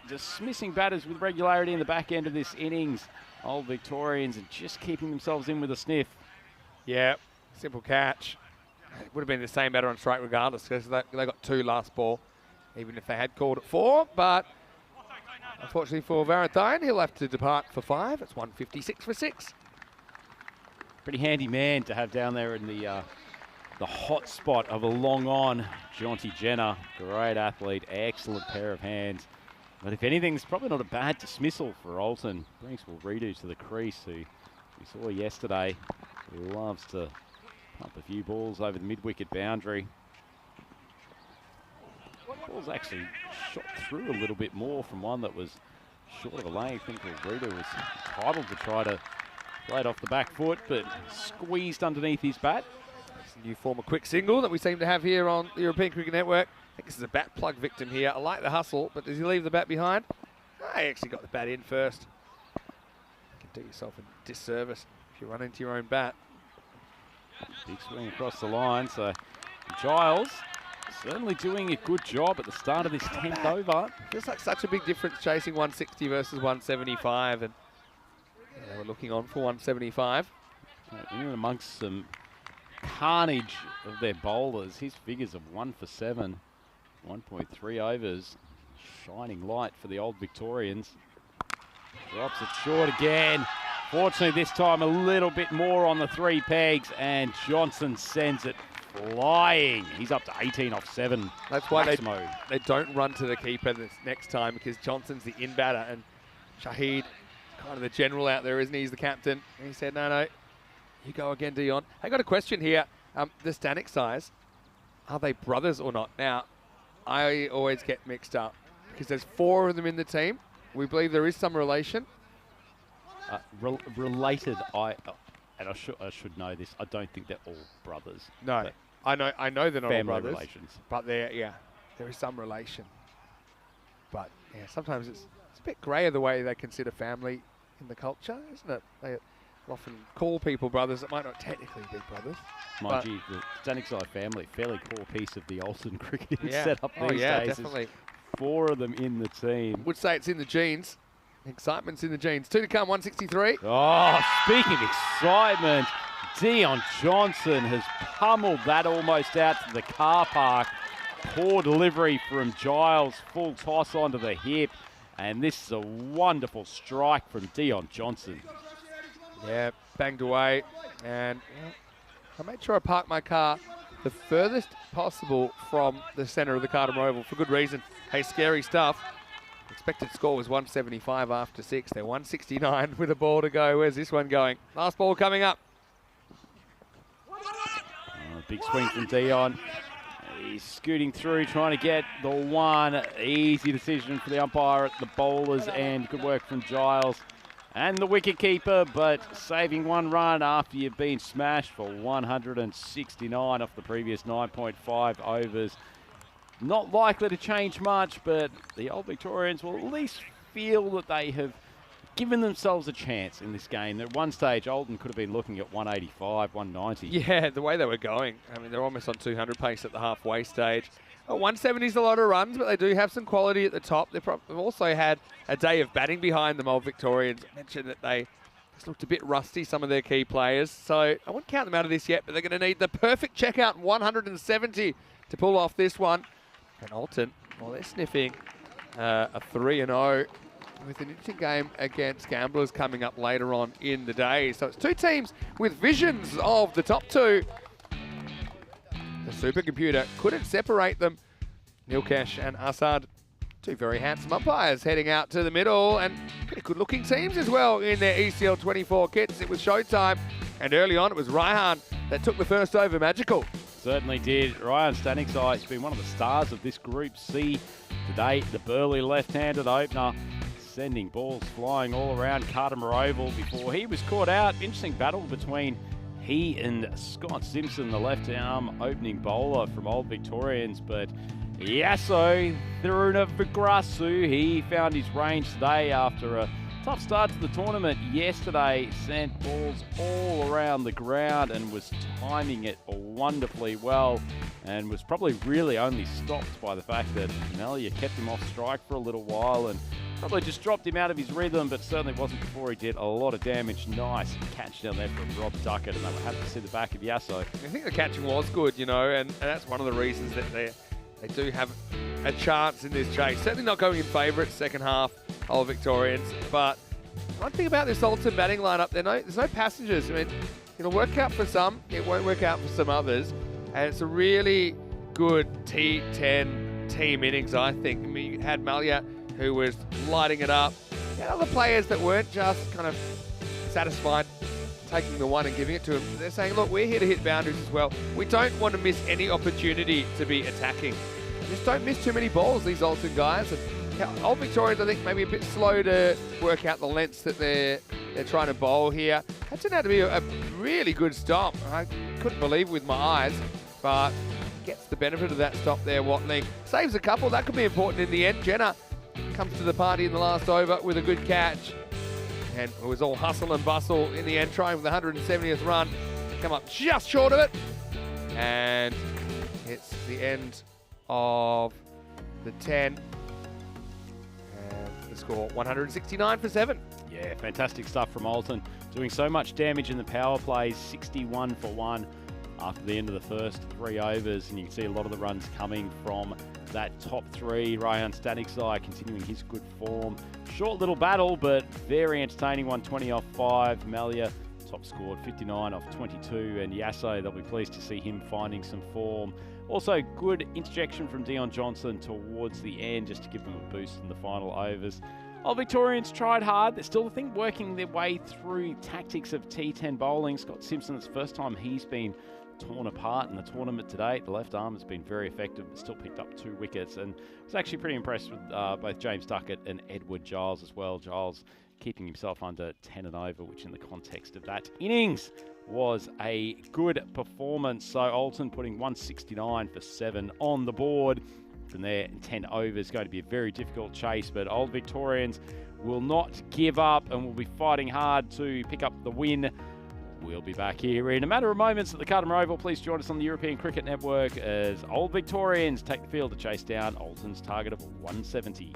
Dismissing batters with regularity in the back end of this innings. Old Victorians are just keeping themselves in with a sniff. Yeah, simple catch. It would have been the same batter on strike regardless, because they got 2 last ball, even if they had called it 4. But Unfortunately for Varadine, he'll have to depart for 5. It's 156 for 6. Pretty handy man to have down there in the hot spot of a long on. Jonty Jenner, great athlete, excellent pair of hands. But if anything, it's probably not a bad dismissal for Alton. Brings Redo to the crease, who we saw yesterday. He loves to pump a few balls over the mid-wicket boundary. Ball's actually shot through a little bit more from one that was short of a lane. I think Redo was entitled to try to play it off the back foot, but squeezed underneath his bat. It's a new form of quick single that we seem to have here on the European Cricket Network. I think this is a bat plug victim here. I like the hustle, but does he leave the bat behind? I actually got the bat in first. You can do yourself a disservice if you run into your own bat. Big swing across the line, so Giles certainly doing a good job at the start of this 10th over. Feels like such a big difference chasing 160 versus 175, and they were looking on for 175. Even amongst some carnage of their bowlers, his figures of 1 for 7, 1.3 overs, shining light for the Old Victorians. Drops it short again. Fortunately, this time a little bit more on the 3 pegs, and Johnson sends it flying. He's up to 18 off 7. That's why they don't run to the keeper this next time, because Johnson's the in batter, and Shahid, kind of the general out there, isn't he? He's the captain. And he said, no, you go again, Dion. I got a question here. The Stanek size, are they brothers or not? Now, I always get mixed up because there's 4 of them in the team. We believe there is some relation. Related, and I should know this. I don't think they're all brothers. No, I know they're not all brothers. Relations. But there is some relation. But yeah, sometimes it's a bit grayer the way they consider family in the culture, isn't it? They often call people brothers that might not technically be brothers. Mind you, the Stanek family, fairly core piece of the Alton cricketing Yeah. setup these days. Definitely. 4 of them in the team. Would say it's in the genes. Excitement's in the genes. 2 to come, 163. Oh, speaking of excitement, Dion Johnson has pummeled that almost out to the car park. Poor delivery from Giles, full toss onto the hip. And this is a wonderful strike from Dion Johnson. Yeah, banged away. And I made sure I parked my car the furthest possible from the centre of the Cartama Oval for good reason. Hey, scary stuff. Expected score was 175 after 6. They're 169 with a ball to go. Where's this one going? Last ball coming up. Big swing from Dion. He's scooting through, trying to get the 1. Easy decision for the umpire at the bowler's end. Good work from Giles and the wicketkeeper, but saving 1 run after you've been smashed for 169 off the previous 9.5 overs. Not likely to change much, but the Old Victorians will at least feel that they have given themselves a chance in this game. At one stage, Alton could have been looking at 185, 190. Yeah, the way they were going. I mean, they're almost on 200 pace at the halfway stage. 170 is a lot of runs, but they do have some quality at the top. They've also had a day of batting behind them, Old Victorians. I mentioned that they just looked a bit rusty, some of their key players. So I wouldn't count them out of this yet, but they're going to need the perfect checkout, 170, to pull off this one. And Alton, well, they're sniffing a 3-0 with an interesting game against Gamblers coming up later on in the day. So it's 2 teams with visions of the top 2. The supercomputer couldn't separate them. Nilkesh and Assad, 2 very handsome umpires heading out to the middle, and pretty good looking teams as well in their ECL 24 kits. It was showtime, and early on it was Raihan that took the first over magical. Certainly did. Ryan Stanek has been one of the stars of this Group C today. The burly left-handed opener, sending balls flying all around Cartama Oval before he was caught out. Interesting battle between he and Scott Simpson, the left-arm opening bowler from Old Victorians. But Yasso Thirunavigrasu, he found his range today after a tough start to the tournament yesterday. Sent balls all around the ground and was timing it wonderfully well, and was probably really only stopped by the fact that Melia kept him off strike for a little while and probably just dropped him out of his rhythm, but certainly wasn't before he did a lot of damage. Nice catch down there from Rob Duckett, and they were happy to see the back of Yasso. I think the catching was good, you know, and that's one of the reasons that they do have a chance in this chase. Certainly not going in favourite second half. Old Victorians. But one thing about this Alton batting lineup, there's no passengers. I mean, it'll work out for some, it won't work out for some others. And it's a really good T10 team innings, I think. I mean, you had Malaga, who was lighting it up. You had other players that weren't just kind of satisfied taking the one and giving it to him. They're saying, look, we're here to hit boundaries as well. We don't want to miss any opportunity to be attacking. Just don't miss too many balls, these Alton guys. And Old Victorians, I think, maybe a bit slow to work out the lengths that they're trying to bowl here. That turned out to be a really good stop. I couldn't believe it with my eyes, but gets the benefit of that stop there, Watling. Saves a couple. That could be important in the end. Jenner comes to the party in the last over with a good catch. And it was all hustle and bustle in the end, trying with the 170th run. Come up just short of it. And it's the end of the 10. And the score 169 for 7. Yeah, fantastic stuff from Alton. Doing so much damage in the power plays, 61 for 1 after the end of the first 3 overs. And you can see a lot of the runs coming from that top 3. Ryan Staniksai continuing his good form. Short little battle, but very entertaining one, 20 off 5. Malia top scored 59 off 22. And Yasso, they'll be pleased to see him finding some form. Also, good interjection from Dion Johnson towards the end, just to give them a boost in the final overs. Old Victorians tried hard. They're still, I think, working their way through tactics of T10 bowling. Scott Simpson, it's the first time he's been torn apart in the tournament today. The left arm has been very effective, but still picked up 2 wickets. And I was actually pretty impressed with both James Duckett and Edward Giles as well. Giles keeping himself under 10 and over, which in the context of that innings was a good performance. So Alton putting 169 for 7 on the board. From there, 10 overs, going to be a very difficult chase, but Old Victorians will not give up and will be fighting hard to pick up the win. We'll be back here in a matter of moments at the Cartama Oval. Please join us on the European Cricket Network as Old Victorians take the field to chase down Alton's target of 170.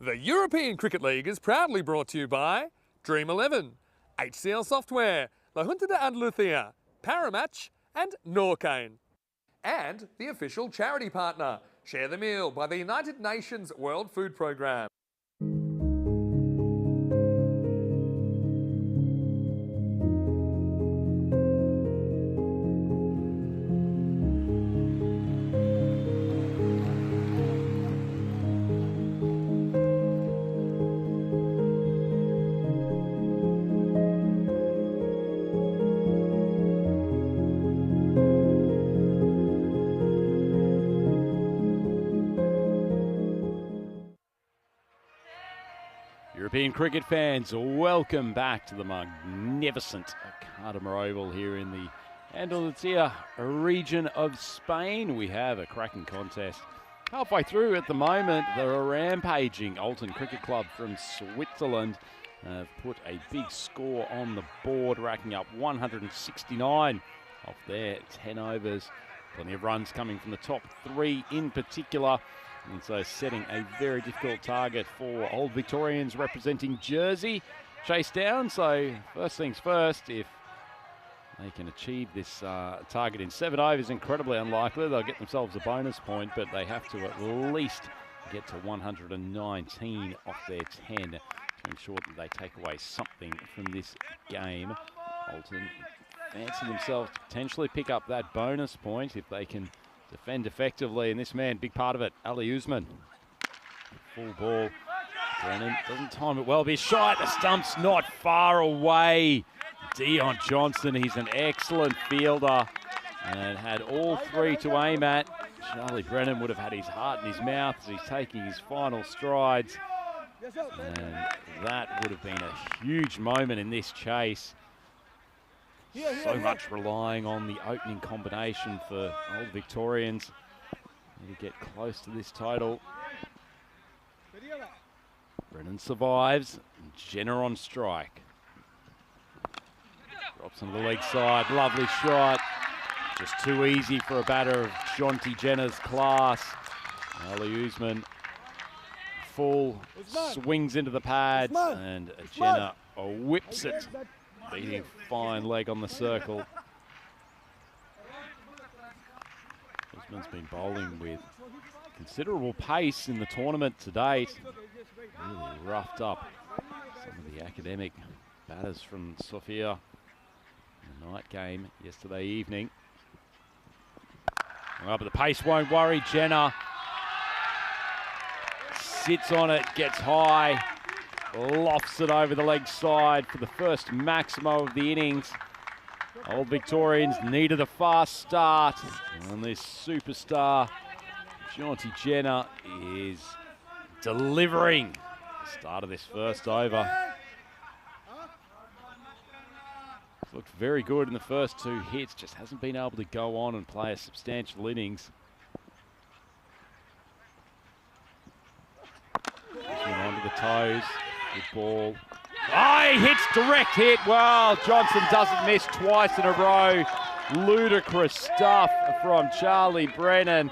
The European Cricket League is proudly brought to you by Dream 11, HCL Software, La Junta de Andalucía, Paramatch and Norcane. And the official charity partner, Share the Meal by the United Nations World Food Programme. European cricket fans, welcome back to the magnificent Cartama Oval here in the Andalusia region of Spain. We have a cracking contest halfway through at the moment. The rampaging Alton Cricket Club from Switzerland have put a big score on the board, racking up 169 off their 10 overs. Plenty of runs coming from the top three in particular. And so setting a very difficult target for Old Victorians representing Jersey. Chase down, so first things first, if they can achieve this target in 7 overs, incredibly unlikely. They'll get themselves a bonus point, but they have to at least get to 119 off their 10 to ensure that they take away something from this game. Alton fancy themselves to potentially pick up that bonus point if they can defend effectively, and this man, big part of it, Ali Usman. Full ball. Brennan doesn't time it well, but he's shy at the stumps, not far away. Dion Johnson, he's an excellent fielder and had all three to aim at. Charlie Brennan would have had his heart in his mouth as he's taking his final strides. And that would have been a huge moment in this chase. So much relying on the opening combination for Old Victorians. Need to get close to this total. Brennan survives. Jenner on strike. Drops onto the leg side. Lovely shot. Just too easy for a batter of Jonty Jenner's class. Ali Usman full swings into the pads, and Jenner whips it. Beating fine leg on the circle. Usman's been bowling with considerable pace in the tournament to date. Really roughed up some of the academic batters from Sofia in the night game yesterday evening. Well, but the pace won't worry Jenner. Sits on it, gets high. Lofts it over the leg side for the first maximo of the innings. Old Victorians needed a fast start, and this superstar, Jonty Jenner, is delivering the start of this first over. He's looked very good in the first 2 hits, just hasn't been able to go on and play a substantial innings. Usman onto the toes. Good ball. Oh, he hits direct hit. Well, Johnson doesn't miss twice in a row. Ludicrous stuff from Charlie Brennan.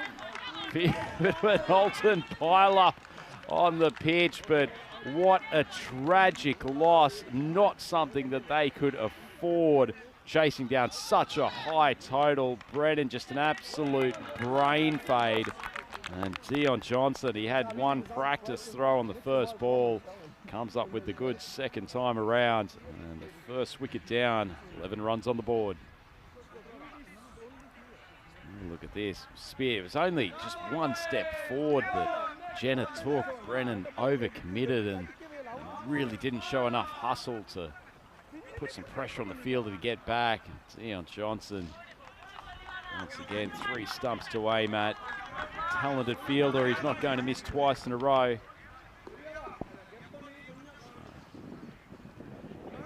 Alton pile up on the pitch, but what a tragic loss. Not something that they could afford, chasing down such a high total. Brennan just an absolute brain fade. And Dion Johnson, he had one practice throw on the first ball. Comes up with the good second time around. And the first wicket down, 11 runs on the board. Look at this. Spear was only just one step forward, but Jenner took. Brennan overcommitted and really didn't show enough hustle to put some pressure on the fielder to get back. Dion Johnson, once again, 3 stumps to aim at. Talented fielder, he's not going to miss twice in a row.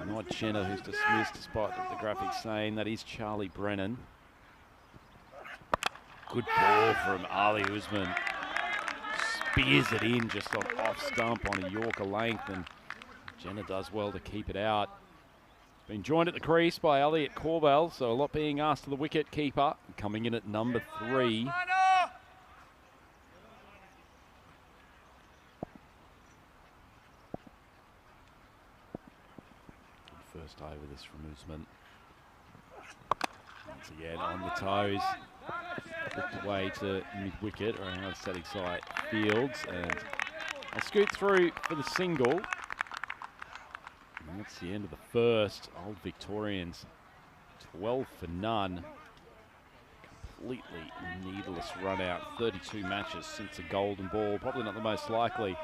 Not Jenner, who's dismissed despite the graphics saying that is Charlie Brennan. Good ball from Ali Usman. Spears it in just on off stump on a Yorker length, and Jenner does well to keep it out. Been joined at the crease by Elliot Corbell, so a lot being asked of the wicket keeper, coming in at number 3. first over this from Usman. Once again on the toes. Flipped away to mid-wicket or another static side Fields, and I'll scoot through for the single. And that's the end of the first. Old Victorians 12 for none. Completely needless run out. 32 matches since a golden ball. Probably not the most likely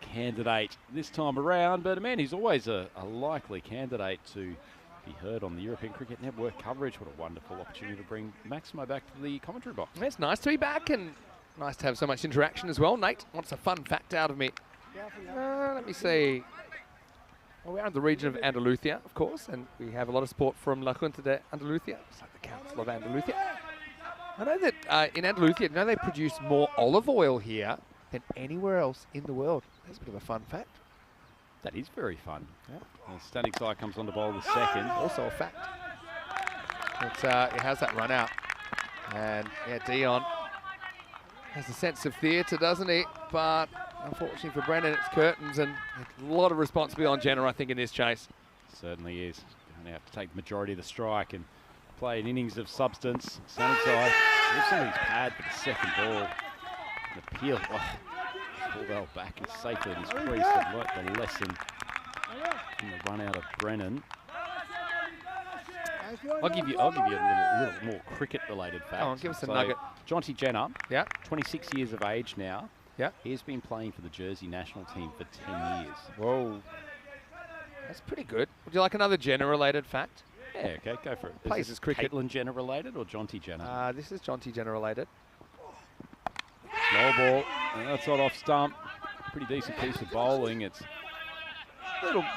candidate this time around, but a man who's always a likely candidate to be heard on the European Cricket Network coverage. What a wonderful opportunity to bring Maximo back to the commentary box. It's nice to be back and nice to have so much interaction as well. Nate wants a fun fact out of me. Let me see. Well, we're in the region of Andalusia, of course, and we have a lot of support from La Junta de Andalusia. It's like the Council of Andalusia. I know that in Andalusia, they produce more olive oil here than anywhere else in the world. That's a bit of a fun fact. That is very fun. Yeah. Static side comes on the bowl the second. Also a fact. It has that run out. And yeah, Dion has a sense of theatre, doesn't he? But unfortunately for Brendan, it's curtains and a lot of responsibility on Jenner, I think, in this chase. Certainly is. Going to have to take the majority of the strike and play an innings of substance. Static side gives him his pad for the second ball. And appeal. Well back and safely in his crease. They've learnt the lesson in the run out of Brennan. I'll give you a little more cricket-related fact. Oh, give us a nugget. Jonty Jenner, yeah, 26 years of age now. Yeah, he's been playing for the Jersey national team for 10 years. Whoa, that's pretty good. Would you like another Jenner-related fact? Yeah, okay, go for it. Plays his cricket. Caitlin Jenner related or Jonty Jenner? This is Jonty Jenner related. Slow ball, and that's not off stump. Pretty decent piece of bowling. It's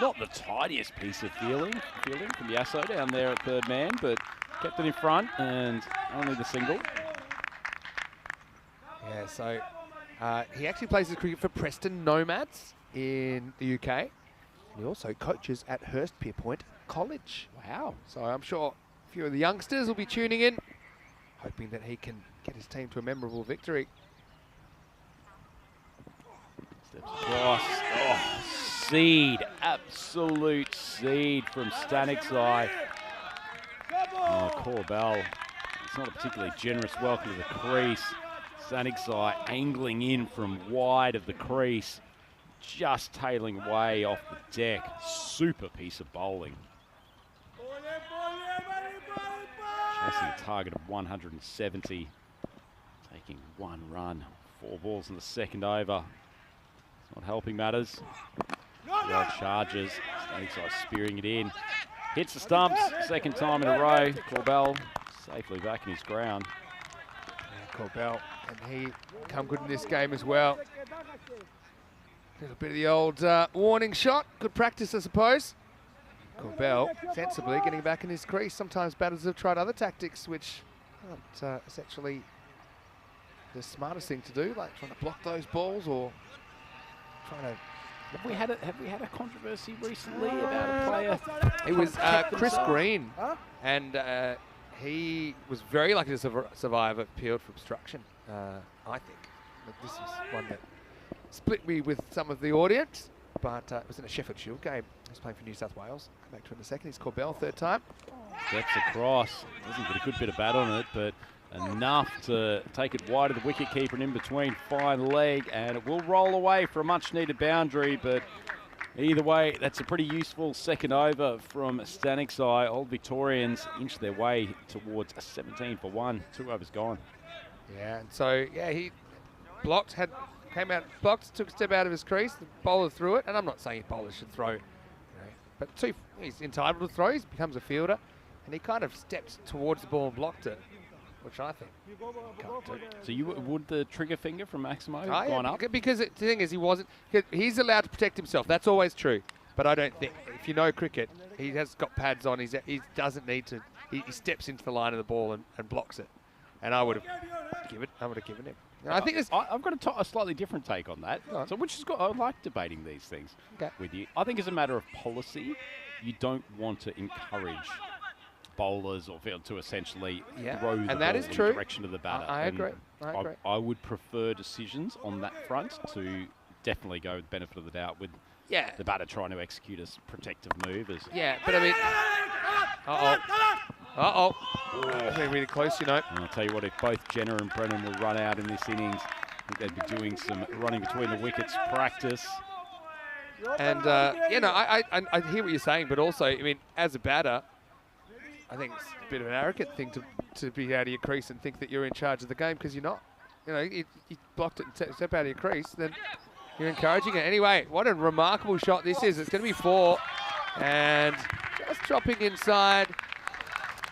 not the tidiest piece of fielding from Yasso down there at third man, but kept it in front and only the single. Yeah, so he actually plays his cricket for Preston Nomads in the UK. And he also coaches at Hurstpierpoint College. Wow. So I'm sure a few of the youngsters will be tuning in, hoping that he can get his team to a memorable victory. Steps across. Oh, seed. Absolute seed from Staniksai. Oh, Corbell. It's not a particularly generous welcome to the crease. Staniksai angling in from wide of the crease. Just tailing away off the deck. Super piece of bowling. Chasing a target of 170. Taking one run. 4 balls in the second over. It's not helping matters. Well charges. Staniksai spearing it in. Hits the stumps. Second time in a row. Corbell safely back in his ground. Yeah, Corbell, and he come good in this game as well. A little bit of the old warning shot. Good practice, I suppose. Corbell sensibly getting back in his crease. Sometimes batters have tried other tactics, which aren't essentially the smartest thing to do, like trying to block those balls or trying to. Have we had a controversy recently about a player? It was Chris Green, and he was very lucky to survive a appealed for obstruction. I think but this was one that split me with some of the audience, but it was in a Sheffield Shield game. He was playing for New South Wales. Come back to it in a second. He's Corbell, third time. Steps across. Doesn't get a good bit of bat on it, but enough to take it wide of the wicketkeeper and in between, fine leg, and it will roll away for a much-needed boundary, but either way, that's a pretty useful second over from Staniksai. Old Victorians inch their way towards a 17 for 1. 2 overs gone. Yeah, and so, yeah, he blocked, came out, blocked, took a step out of his crease, the bowler threw it, and I'm not saying bowlers should throw, but he's entitled to throw, he becomes a fielder, and he kind of stepped towards the ball and blocked it, which I think can't do. So would the trigger finger from Maximo have gone up? Because the thing is, he's allowed to protect himself. That's always true. But I don't think, if you know cricket, he has got pads on. He doesn't need to. He steps into the line of the ball and blocks it. And I would have given him. And I think I've got a slightly different take on that. So I like debating these things with you. I think as a matter of policy, you don't want to encourage bowlers or field to essentially throw the ball in the direction of the batter. I agree. I would prefer decisions on that front to definitely go with the benefit of the doubt with Yeah. the batter trying to execute a protective move. Yeah, but I mean... That's been really close, you know. And I'll tell you what, if both Jenner and Brennan will run out in this innings, I think they'd be doing some running between the wickets practice. And, you know, I hear what you're saying, but also, I mean, as a batter, I think it's a bit of an arrogant thing to be out of your crease and think that you're in charge of the game, because you're not. You know, you blocked it and step out of your crease, then you're encouraging it. Anyway, what a remarkable shot this is. It's going to be 4. And just dropping inside.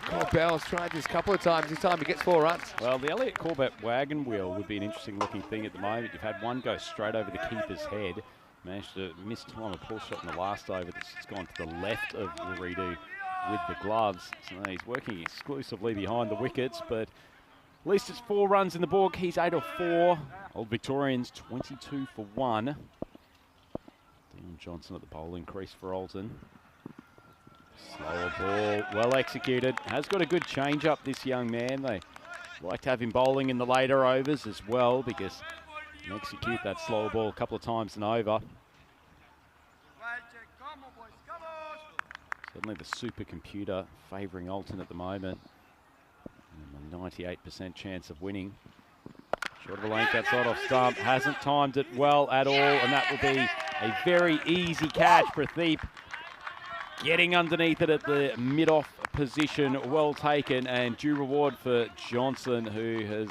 Corbell's tried this a couple of times. This time he gets 4 runs. Well, the Elliott Corbett wagon wheel would be an interesting looking thing at the moment. You've had one go straight over the keeper's head. Managed to miss time a pull shot in the last over that's gone to the left of Redo with the gloves. So he's working exclusively behind the wickets, but at least it's 4 runs in the book. He's 8 of 4. Old Victorians 22 for 1. Dion Johnson at the bowling crease for Alton. Slower ball, well executed. Has got a good change up, this young man. They like to have him bowling in the later overs as well, because he can execute that slower ball a couple of times and over. Certainly the supercomputer favouring Alton at the moment. And a 98% chance of winning. Short of a length outside off stump. Hasn't timed it well at all, and that will be a very easy catch. Pradeep getting underneath it at the mid-off position. Well taken, and due reward for Johnson, who has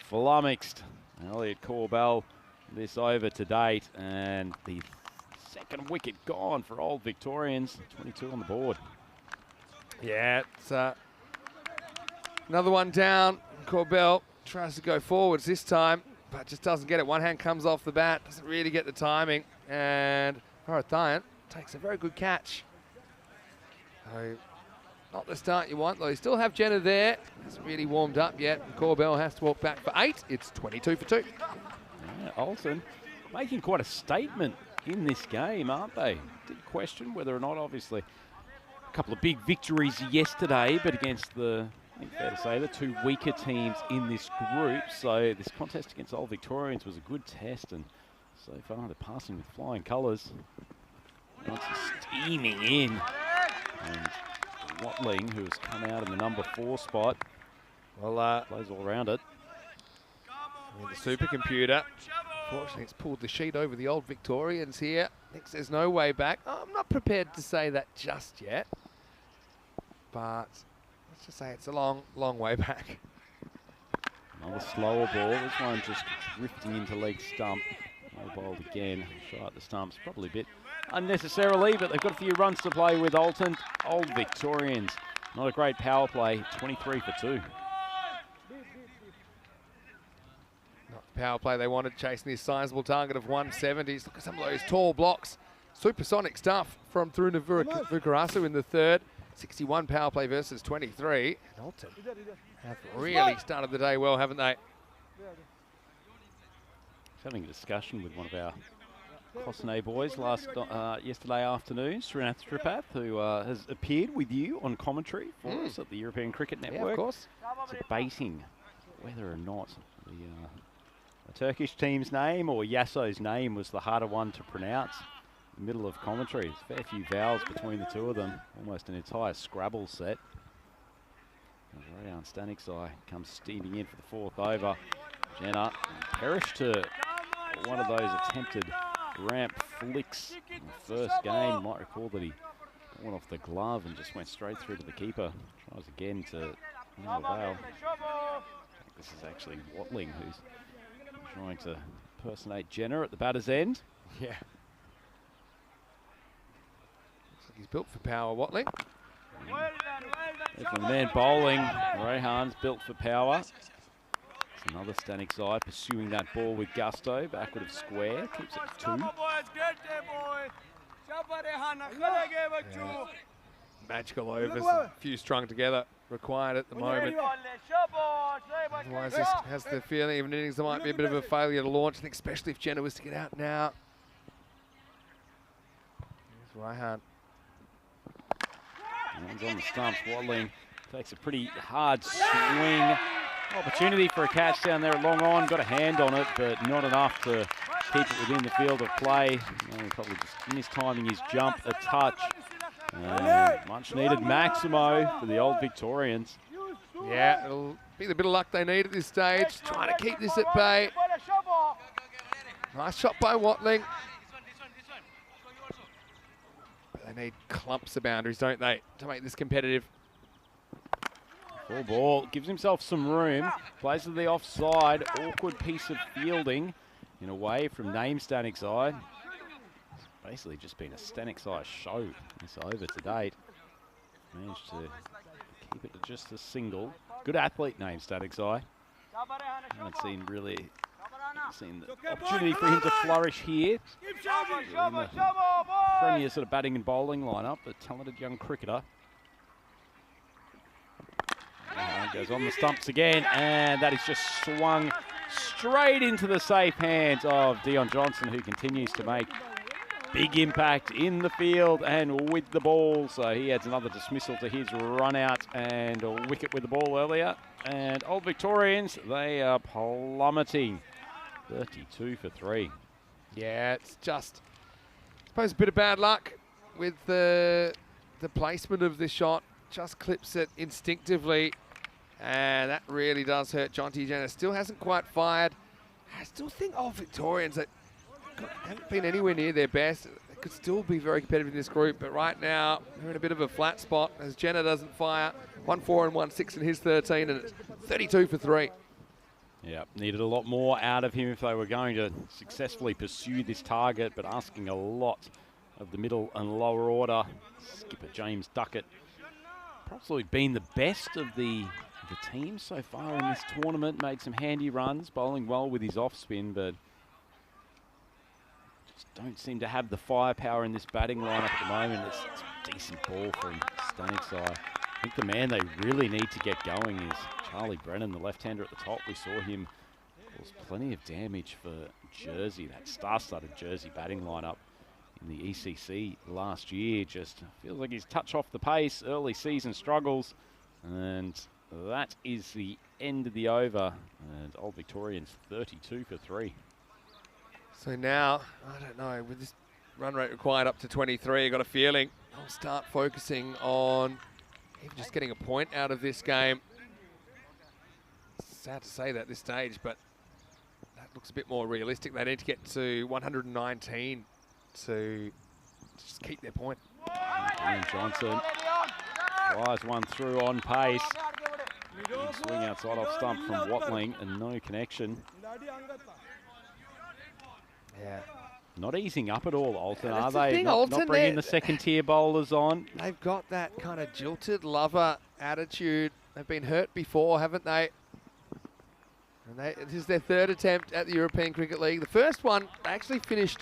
flummoxed Elliott Corbell this over to date. And the second wicket gone for Old Victorians. 22 on the board. Yeah, it's another one down. Corbell tries to go forwards this time, but just doesn't get it. One hand comes off the bat, doesn't really get the timing. And Horathian takes a very good catch. So, not the start you want, though. You still have Jenner there. Hasn't really warmed up yet. Corbell has to walk back for 8. It's 22 for 2. Yeah, Alton making quite a statement in this game, aren't they? Did question whether or not, obviously, a couple of big victories yesterday, but against the, I think fair to say, the 2 weaker teams in this group. So this contest against Old Victorians was a good test, and so far they're passing with flying colours. Once steaming in. And Watling, who has come out in the number 4 spot, well, plays all around it. The supercomputer, unfortunately, it's pulled the sheet over the Old Victorians here. Thinks there's no way back. I'm not prepared to say that just yet, but let's just say it's a long, long way back. Another slower ball. This one just drifting into leg stump. No bowled again. Shot at the stumps, probably a bit unnecessarily, but they've got a few runs to play with Alton. Old Victorians, not a great power play. 23 for 2. Not the power play they wanted, chasing this sizable target of 170s. Look at some of those tall blocks. Supersonic stuff from Thruna Vukarasu in the 3rd. 61 power play versus 23. And Alton have really started the day well, haven't they? Having a discussion with one of our Cosnay boys yesterday afternoon, Srinath Tripath, who has appeared with you on commentary for us at the European Cricket Network. Yeah, of course. Debating whether or not the Turkish team's name or Yasso's name was the harder one to pronounce. In the middle of commentary, there's a fair few vowels between the two of them, almost an entire Scrabble set. Rayan Staniksai comes steaming in for the 4th over. Jenner perished to one of those attempted ramp flicks in the first game. Might recall that he went off the glove and just went straight through to the keeper. Tries again to no avail. This is actually Watling who's trying to impersonate Jenner at the batter's end. Yeah. Looks like he's built for power, Watling. There's the man bowling. Rehan's built for power. It's another Staniksai pursuing that ball with gusto. Backward of square. Keeps it 2. Yeah. Magical overs, a few strung together, required at the moment. Otherwise, this has the feeling of an innings that might be a bit of a failure to launch, I think, especially if Jenner was to get out now. Here's Raihan. Runs on the stumps. Watling takes a pretty hard swing. Opportunity for a catch down there at long on. Got a hand on it, but not enough to keep it within the field of play. Probably just mistiming his jump a touch. Much needed Maximo for the Old Victorians. Yeah, it'll be the bit of luck they need at this stage, trying to keep this at bay. Nice shot by Watling. But they need clumps of boundaries, don't they, to make this competitive. Full ball, gives himself some room, plays to the offside, awkward piece of fielding in a way from name Stanic's side. It's basically just been a Stanic's side show this over to date. Managed to keep it to just a single. Good athlete name Stanic's eye. Haven't seen the opportunity for him to flourish here. In the premier sort of batting and bowling lineup, a talented young cricketer. Goes on the stumps again, and that is just swung straight into the safe hands of Dion Johnson, who continues to make big impact in the field and with the ball. So he adds another dismissal to his run out and a wicket with the ball earlier. And Old Victorians, they are plummeting. 32 for 3. Yeah, it's just, I suppose, a bit of bad luck with the placement of this shot. Just clips it instinctively, and that really does hurt Jonty Jenner. Still hasn't quite fired. I still think Old Victorians that haven't been anywhere near their best. They could still be very competitive in this group, but right now they're in a bit of a flat spot as Jenner doesn't fire. 1-4 and 1-6 in his 13, and it's 32 for 3. Yeah, needed a lot more out of him if they were going to successfully pursue this target, but asking a lot of the middle and lower order. Skipper James Duckett probably been the best of the team so far in this tournament. Made some handy runs, bowling well with his off spin, but just don't seem to have the firepower in this batting lineup at the moment. It's a decent ball from Stanic's side. I think the man they really need to get going is Charlie Brennan, the left-hander at the top. We saw him cause plenty of damage for Jersey, that star-studded Jersey batting lineup in the ECC last year. Just feels like he's touch off the pace, early season struggles, and that is the end of the over. And Old Victorians 32 for 3. So now, I don't know, with this run rate required up to 23, I got a feeling I'll start focusing on even just getting a point out of this game. Sad to say that at this stage, but that looks a bit more realistic. They need to get to 119 to just keep their point. Ian Johnson flies one through on pace. Big swing outside off stump from Watling and no connection. Yeah. Not easing up at all, Alton, Yeah, are that's the they? thing, Not Alton, bringing the second-tier bowlers on. They've got that kind of jilted lover attitude. They've been hurt before, haven't they? And this is their third attempt at the European Cricket League. The first one, they actually finished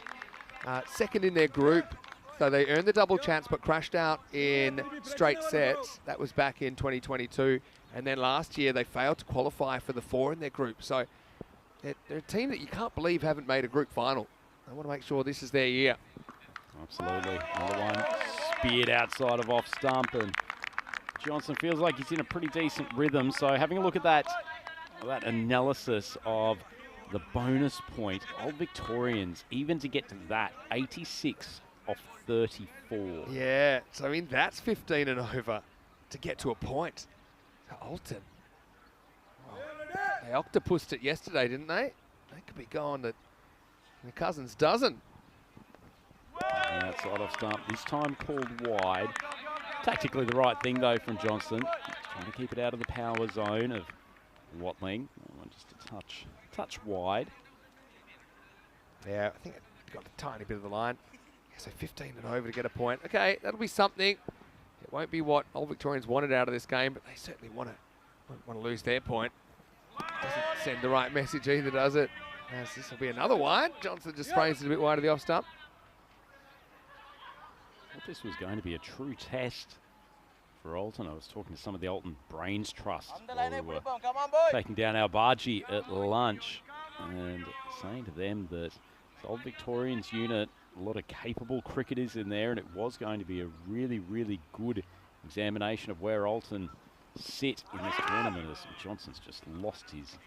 second in their group. So they earned the double chance but crashed out in straight sets. That was back in 2022. And then last year they failed to qualify for the 4 in their group. So they're a team that you can't believe haven't made a group final. They want to make sure this is their year. Absolutely. Another one speared outside of off stump, and Johnson feels like he's in a pretty decent rhythm. So having a look at that analysis of the bonus point, Old Victorians, even to get to that, 86 off 34. Yeah, so I mean, that's 15 and over to get to a point. To Alton. Well, they octopused it yesterday, didn't they? They could be going to the Cousins dozen. Outside off stump, this time called wide. Tactically the right thing though from Johnson. Trying to keep it out of the power zone of Watling. Just a touch wide. Yeah, I think it got a tiny bit of the line. Yeah, so 15 and over to get a point. Okay, that'll be something. It won't be what Old Victorians wanted out of this game, but they certainly won't want to lose their point. Doesn't send the right message either, does it? As this will be another wide. Johnson just sprays it a bit wide of the off stump. I thought this was going to be a true test for Alton. I was talking to some of the Alton Brains Trust while we were taking down our bargee at lunch and saying to them that the Old Victorians unit, a lot of capable cricketers in there, and it was going to be a really, really good examination of where Alton sit in this tournament as Johnson's just lost his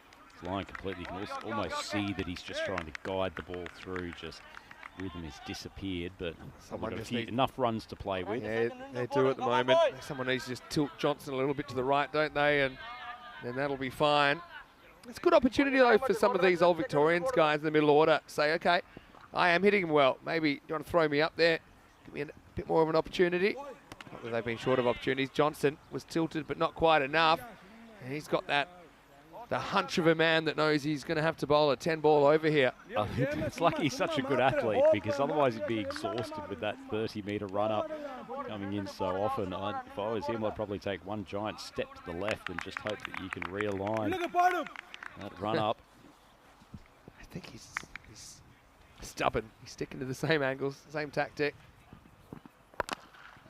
flying completely. You can almost see that he's just trying to guide the ball through. Just rhythm has disappeared, but Someone got just enough runs to play with. Yeah, they do at the moment. Someone needs to just tilt Johnson a little bit to the right, don't they? And then that'll be fine. It's a good opportunity, though, for some of these old Victorians guys in the middle order to say, okay, I am hitting him well. Maybe you want to throw me up there, give me a bit more of an opportunity. Not that they've been short of opportunities. Johnson was tilted, but not quite enough. And he's got the hunch of a man that knows he's going to have to bowl a 10 ball over here. It's lucky he's such a good athlete, because otherwise he'd be exhausted with that 30-metre run-up coming in so often. If I was him, I'd probably take one giant step to the left and just hope that you can realign that run-up. I think he's stubborn. He's sticking to the same angles, same tactic.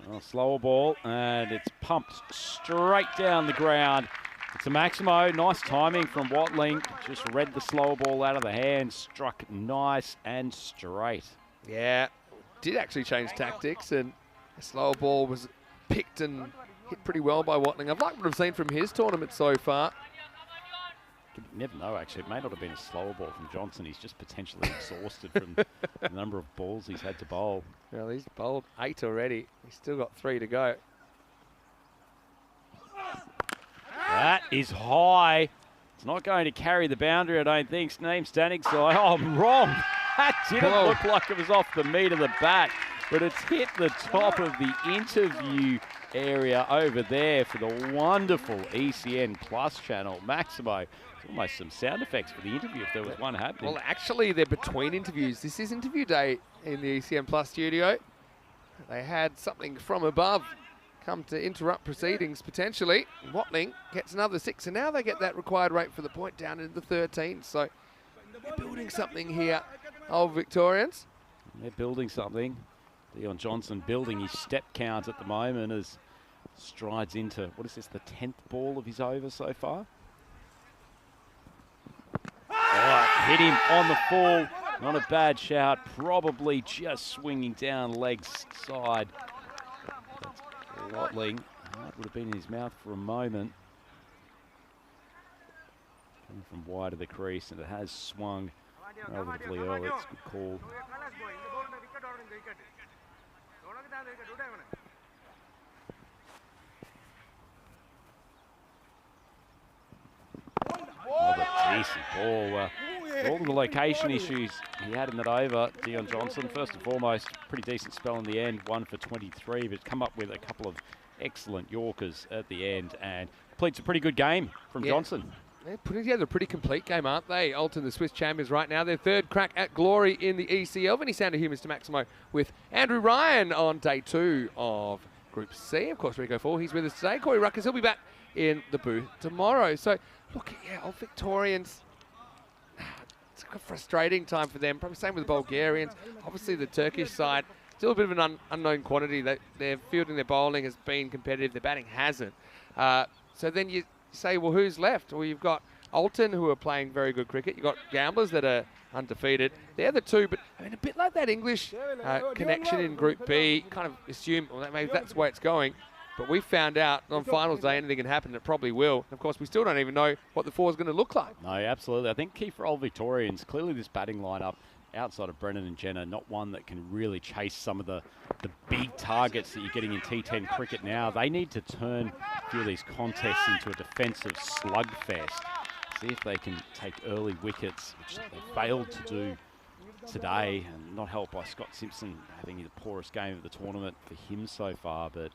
Well, slower ball, and it's pumped straight down the ground. It's a Maximo. Nice timing from Watling. Just read the slower ball out of the hand, struck nice and straight. Yeah, did actually change tactics, and the slower ball was picked and hit pretty well by Watling. I've liked what I've seen from his tournament so far. You never know, actually. It may not have been a slower ball from Johnson. He's just potentially exhausted from the number of balls he's had to bowl. Well, he's bowled 8 already. He's still got 3 to go. That is high. It's not going to carry the boundary, I don't think. Name standing side. Oh, I'm wrong. That didn't look like it was off the meat of the bat, but it's hit the top of the interview area over there for the wonderful ECN Plus channel. Maximo. It's almost some sound effects for the interview if there was one happening. Well, actually, they're between interviews. This is interview day in the ECN Plus studio. They had something from above come to interrupt proceedings potentially. Watling gets another 6, and now they get that required rate for the point down into the 13. So they're building something here, old Victorians. They're building something. Dion Johnson building his step count at the moment as strides into, what is this, the 10th ball of his over so far? Oh, hit him on the full. Not a bad shout. Probably just swinging down leg side. That's Watling. That would have been in his mouth for a moment. Coming from wide of the crease, and it has swung relatively early. It's a good call. Another decent ball. All the location issues he had in that over, Dion Johnson, first and foremost, pretty decent spell in the end, 1 for 23, but come up with a couple of excellent Yorkers at the end and completes a pretty good game from Johnson. They're putting together a pretty complete game, aren't they? Alton, the Swiss champions right now. Their third crack at glory in the ECL. Vinny Sander here, Mr. Maximo, with Andrew Ryan on day 2 of Group C. Of course, Rico 4, he's with us today. Corey Ruckers, he'll be back in the booth tomorrow. So, look, old Victorians, it's a frustrating time for them. Probably same with the Bulgarians. Obviously, the Turkish side, still a bit of an unknown quantity. Their fielding, their bowling has been competitive. Their batting hasn't. So then you say, well, who's left? Well, you've got Alton, who are playing very good cricket. You've got Gamblers that are undefeated. They're the two, but I mean, a bit like that English connection in Group B, kind of assume, well, maybe that's the way it's going. But we found out on finals day anything can happen. It probably will. And of course, we still don't even know what the 4 is going to look like. No, absolutely. I think key for old Victorians, clearly this batting lineup outside of Brennan and Jenner, not one that can really chase some of the big targets that you're getting in T10 cricket now. They need to turn a few of these contests into a defensive slugfest. See if they can take early wickets, which they failed to do today, and not helped by Scott Simpson having the poorest game of the tournament for him so far. But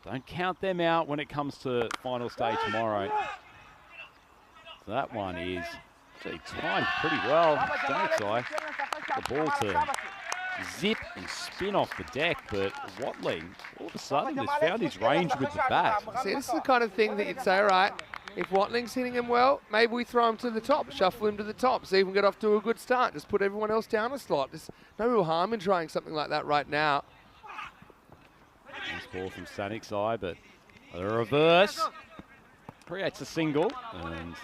don't count them out when it comes to finals day tomorrow. So that one is actually timed pretty well. Stanixai, the ball to zip and spin off the deck, but Watling all of a sudden has found his range with the bat. See, this is the kind of thing that you'd say, all right, if Watling's hitting him well, maybe we throw him to the top, shuffle him to the top, see if we can get off to a good start, just put everyone else down a slot. There's no real harm in trying something like that right now. Nice ball from Stanixai, but the reverse creates a single, and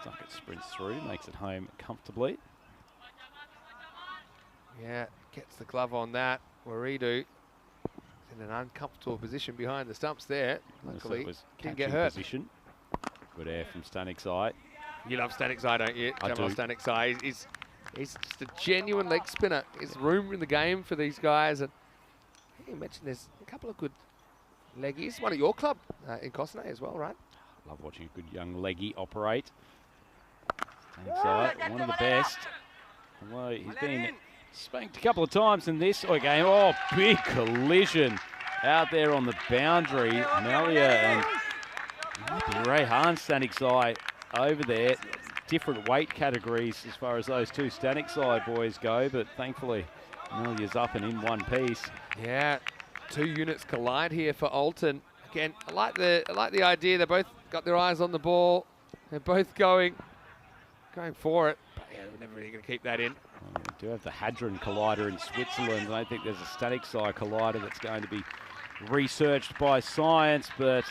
Duckett sprints through, makes it home comfortably. Yeah, gets the glove on that. Waridu in an uncomfortable position behind the stumps there. Luckily, was didn't get catching hurt. position. Good air from Stanixai. You love Stanek Zai, don't you? I Jamal do. Stanek Zai. He's just a genuine leg spinner. There's room in the game for these guys. And you mentioned there's a couple of good leggies. One at your club in Cosnay as well, right? Love watching a good young leggy operate. Stanek Zai, one of the best. Although he's been spanked a couple of times in this game. Oh, big collision out there on the boundary. Melia and Ray Hahn Stanek Zai over there. Different weight categories as far as those two Stanek Zai boys go, but thankfully Melia's up and in one piece. Yeah, 2 units collide here for Alton. Again, I like the idea. They both got their eyes on the ball. They're both going for it. But yeah, we're never really going to keep that in. We do have the Hadron Collider in Switzerland. I don't think there's a Stanek Zai Collider that's going to be researched by science, but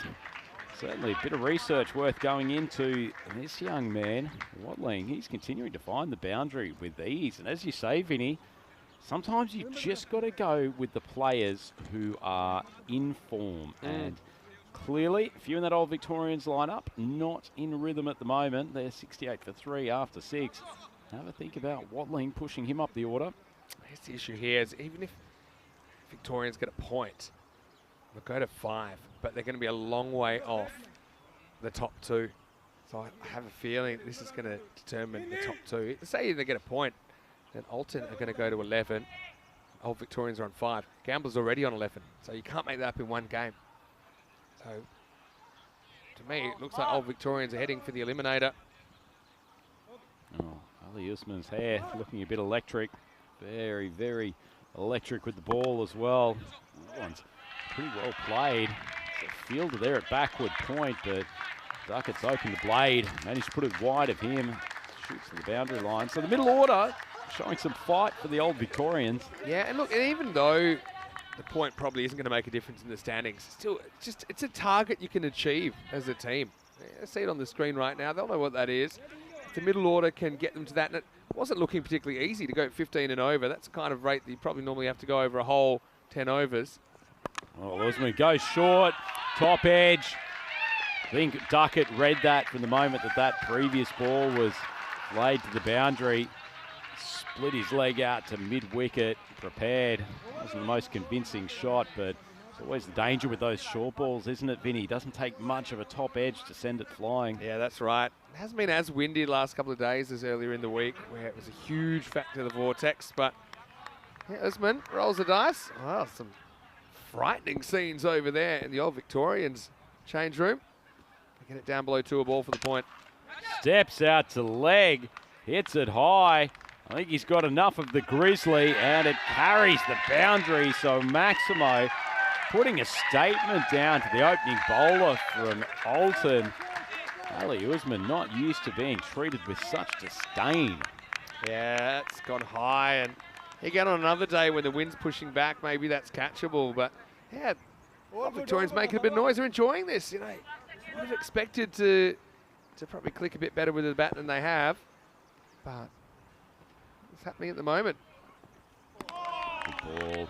certainly a bit of research worth going into. And this young man, Watling, he's continuing to find the boundary with ease. And as you say, Vinny, sometimes you've just got to go with the players who are in form. And clearly, a few in that Old Victorians lineup, not in rhythm at the moment. They're 68 for 3 after 6. Have a think about Watling pushing him up the order. Here's the issue here is even if Victorians get a point, they'll go to 5, but they're going to be a long way off the top 2. So I have a feeling this is going to determine the top 2. Say they get a point, then Alton are going to go to 11. Old Victorians are on 5. Gamblers already on 11, so you can't make that up in one game. So to me, it looks like Old Victorians are heading for the eliminator. Oh, Ali Usman's hair looking a bit electric. Very, very electric with the ball as well. That one's pretty well played. It's a fielder there at backward point, but Duckett's opened the blade. Managed to put it wide of him. Shoots to the boundary line. So the middle order showing some fight for the Old Victorians. Yeah, and look, and even though the point probably isn't going to make a difference in the standings, still, it's a target you can achieve as a team. Yeah, see it on the screen right now. They'll know what that is. If the middle order can get them to that, and it wasn't looking particularly easy to go 15 and over. That's the kind of rate that you probably normally have to go over a whole 10 overs. Oh, Usman goes short, top edge. I think Duckett read that from the moment that previous ball was laid to the boundary. Split his leg out to mid-wicket, prepared. Wasn't the most convincing shot, but it's always the danger with those short balls, isn't it, Vinny? Doesn't take much of a top edge to send it flying. Yeah, that's right. It hasn't been as windy the last couple of days as earlier in the week, where it was a huge factor, the vortex, but yeah, Usman rolls the dice. Wow, some frightening scenes over there in the Old Victorians change room. Get it down below 2 a ball for the point. Steps out to leg, hits it high. I think he's got enough of the Grizzly, and it carries the boundary. So Maximo putting a statement down to the opening bowler from Alton. Ali Usman not used to being treated with such disdain. Yeah, it's gone high, and again on another day when the wind's pushing back, maybe that's catchable. But yeah, Old Victorians making a bit of noise. They're enjoying this. You know, I would have expected to probably click a bit better with the bat than they have, but it's happening at the moment. Good ball,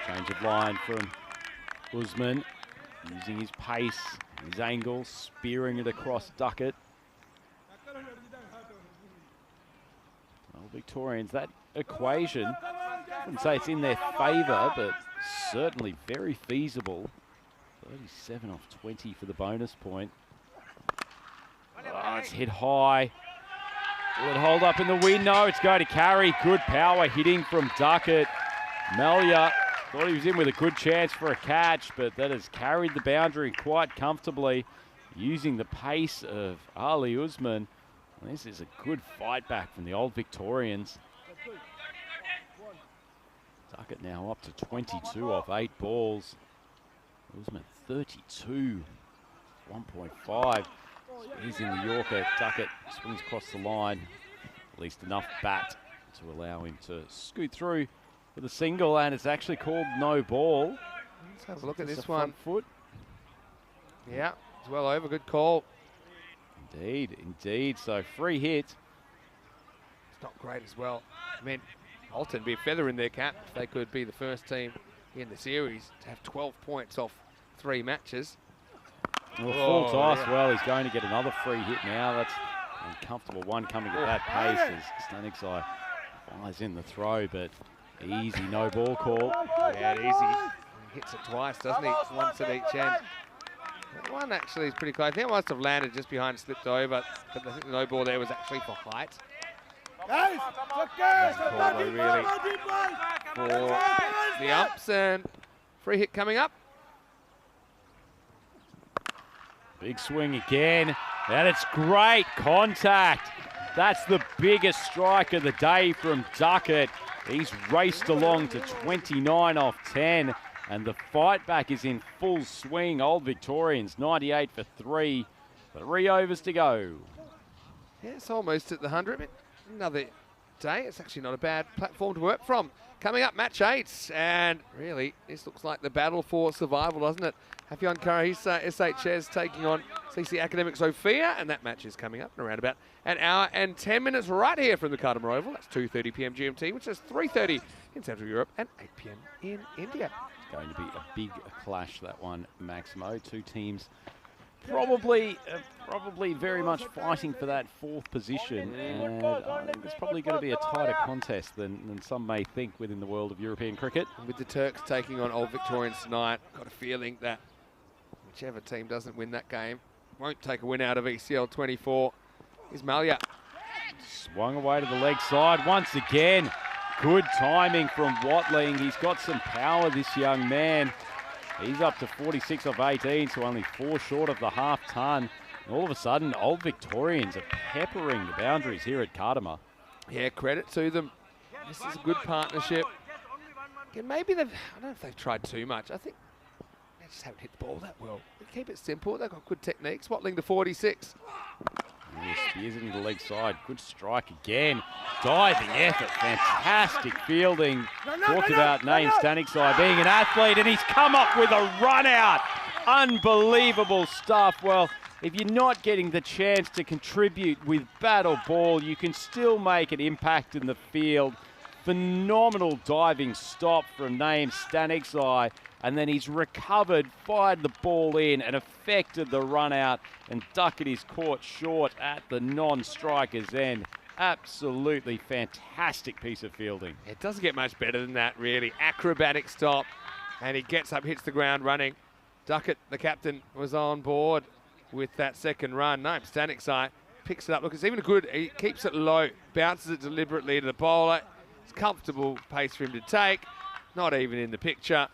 change of line from Usman, using his pace, his angle, spearing it across Duckett. Well, Victorians, that equation, I wouldn't say it's in their favour, but certainly very feasible. 37 off 20 for the bonus point. Oh, it's hit high. Will it hold up in the wind? No, it's going to carry. Good power hitting from Duckett. Melia thought he was in with a good chance for a catch, but that has carried the boundary quite comfortably, using the pace of Ali Usman. And this is a good fight back from the Old Victorians. Duckett now up to 22 off 8 balls. Usman 32, 1.5. He's in the Yorker. Duckett swings across the line. At least enough bat to allow him to scoot through with a single, and it's actually called no ball. Let's have a look at Just this a one. front foot. Yeah, it's well over. Good call. Indeed, indeed. So free hit. It's not great as well. I mean, Alton be a feather in their cap if they could be the first team in the series to have 12 points off 3 matches. Well, full toss. Yeah. Well, he's going to get another free hit now. That's uncomfortable one coming at that pace as Stanixai fires in the throw, but easy no ball call. Yeah, easy. He hits it twice, doesn't he? Once at each end. That one actually is pretty close. I think it must have landed just behind and slipped over, but I think the no ball there was actually for height. Really for the umps, and free hit coming up. Big swing again, and it's great contact. That's the biggest strike of the day from Duckett. He's raced along to 29 off 10, and the fight back is in full swing. Old Victorians, 98 for 3. 3 overs to go. Yeah, it's almost at the 100. Another day. It's actually not a bad platform to work from. Coming up, match 8, and really, this looks like the battle for survival, doesn't it? Hafion Karahisa, SHS taking on CC Academic Sofia, and that match is coming up in around about an hour and 10 minutes right here from the Cartama Oval. That's 2:30 p.m. GMT, which is 3:30 in Central Europe and 8 p.m. in India. It's going to be a big clash, that one, Maximo. Two teams probably very much fighting for that 4th position, and I think it's probably going to be a tighter contest than some may think within the world of European cricket. And with the Turks taking on Old Victorians tonight, got a feeling that whichever team doesn't win that game won't take a win out of ECL 24. Here's Malia. Swung away to the leg side once again. Good timing from Watling. He's got some power, this young man. He's up to 46 of 18, so only 4 short of the half ton. And all of a sudden, Old Victorians are peppering the boundaries here at Cartama. Yeah, credit to them. This is a good partnership. Again, maybe I don't know if they've tried too much. I think they just haven't hit the ball that well. They keep it simple. They've got good techniques. Watling to 46. Spears it into the leg side. Good strike again. Diving effort. Fantastic fielding. Talked about Naeem Stanixai being an athlete, and he's come up with a run out. Unbelievable stuff. Well, if you're not getting the chance to contribute with bat or ball, you can still make an impact in the field. Phenomenal diving stop from Naeem Stanixai, and then he's recovered, fired the ball in, and affected the run out, and Duckett is caught short at the non-striker's end. Absolutely fantastic piece of fielding. It doesn't get much better than that, really. Acrobatic stop, and he gets up, hits the ground running. Duckett, the captain, was on board with that second run. Naeem Stanixai picks it up. Look, it's even good. He keeps it low, bounces it deliberately to the bowler. It's comfortable pace for him to take. Not even in the picture.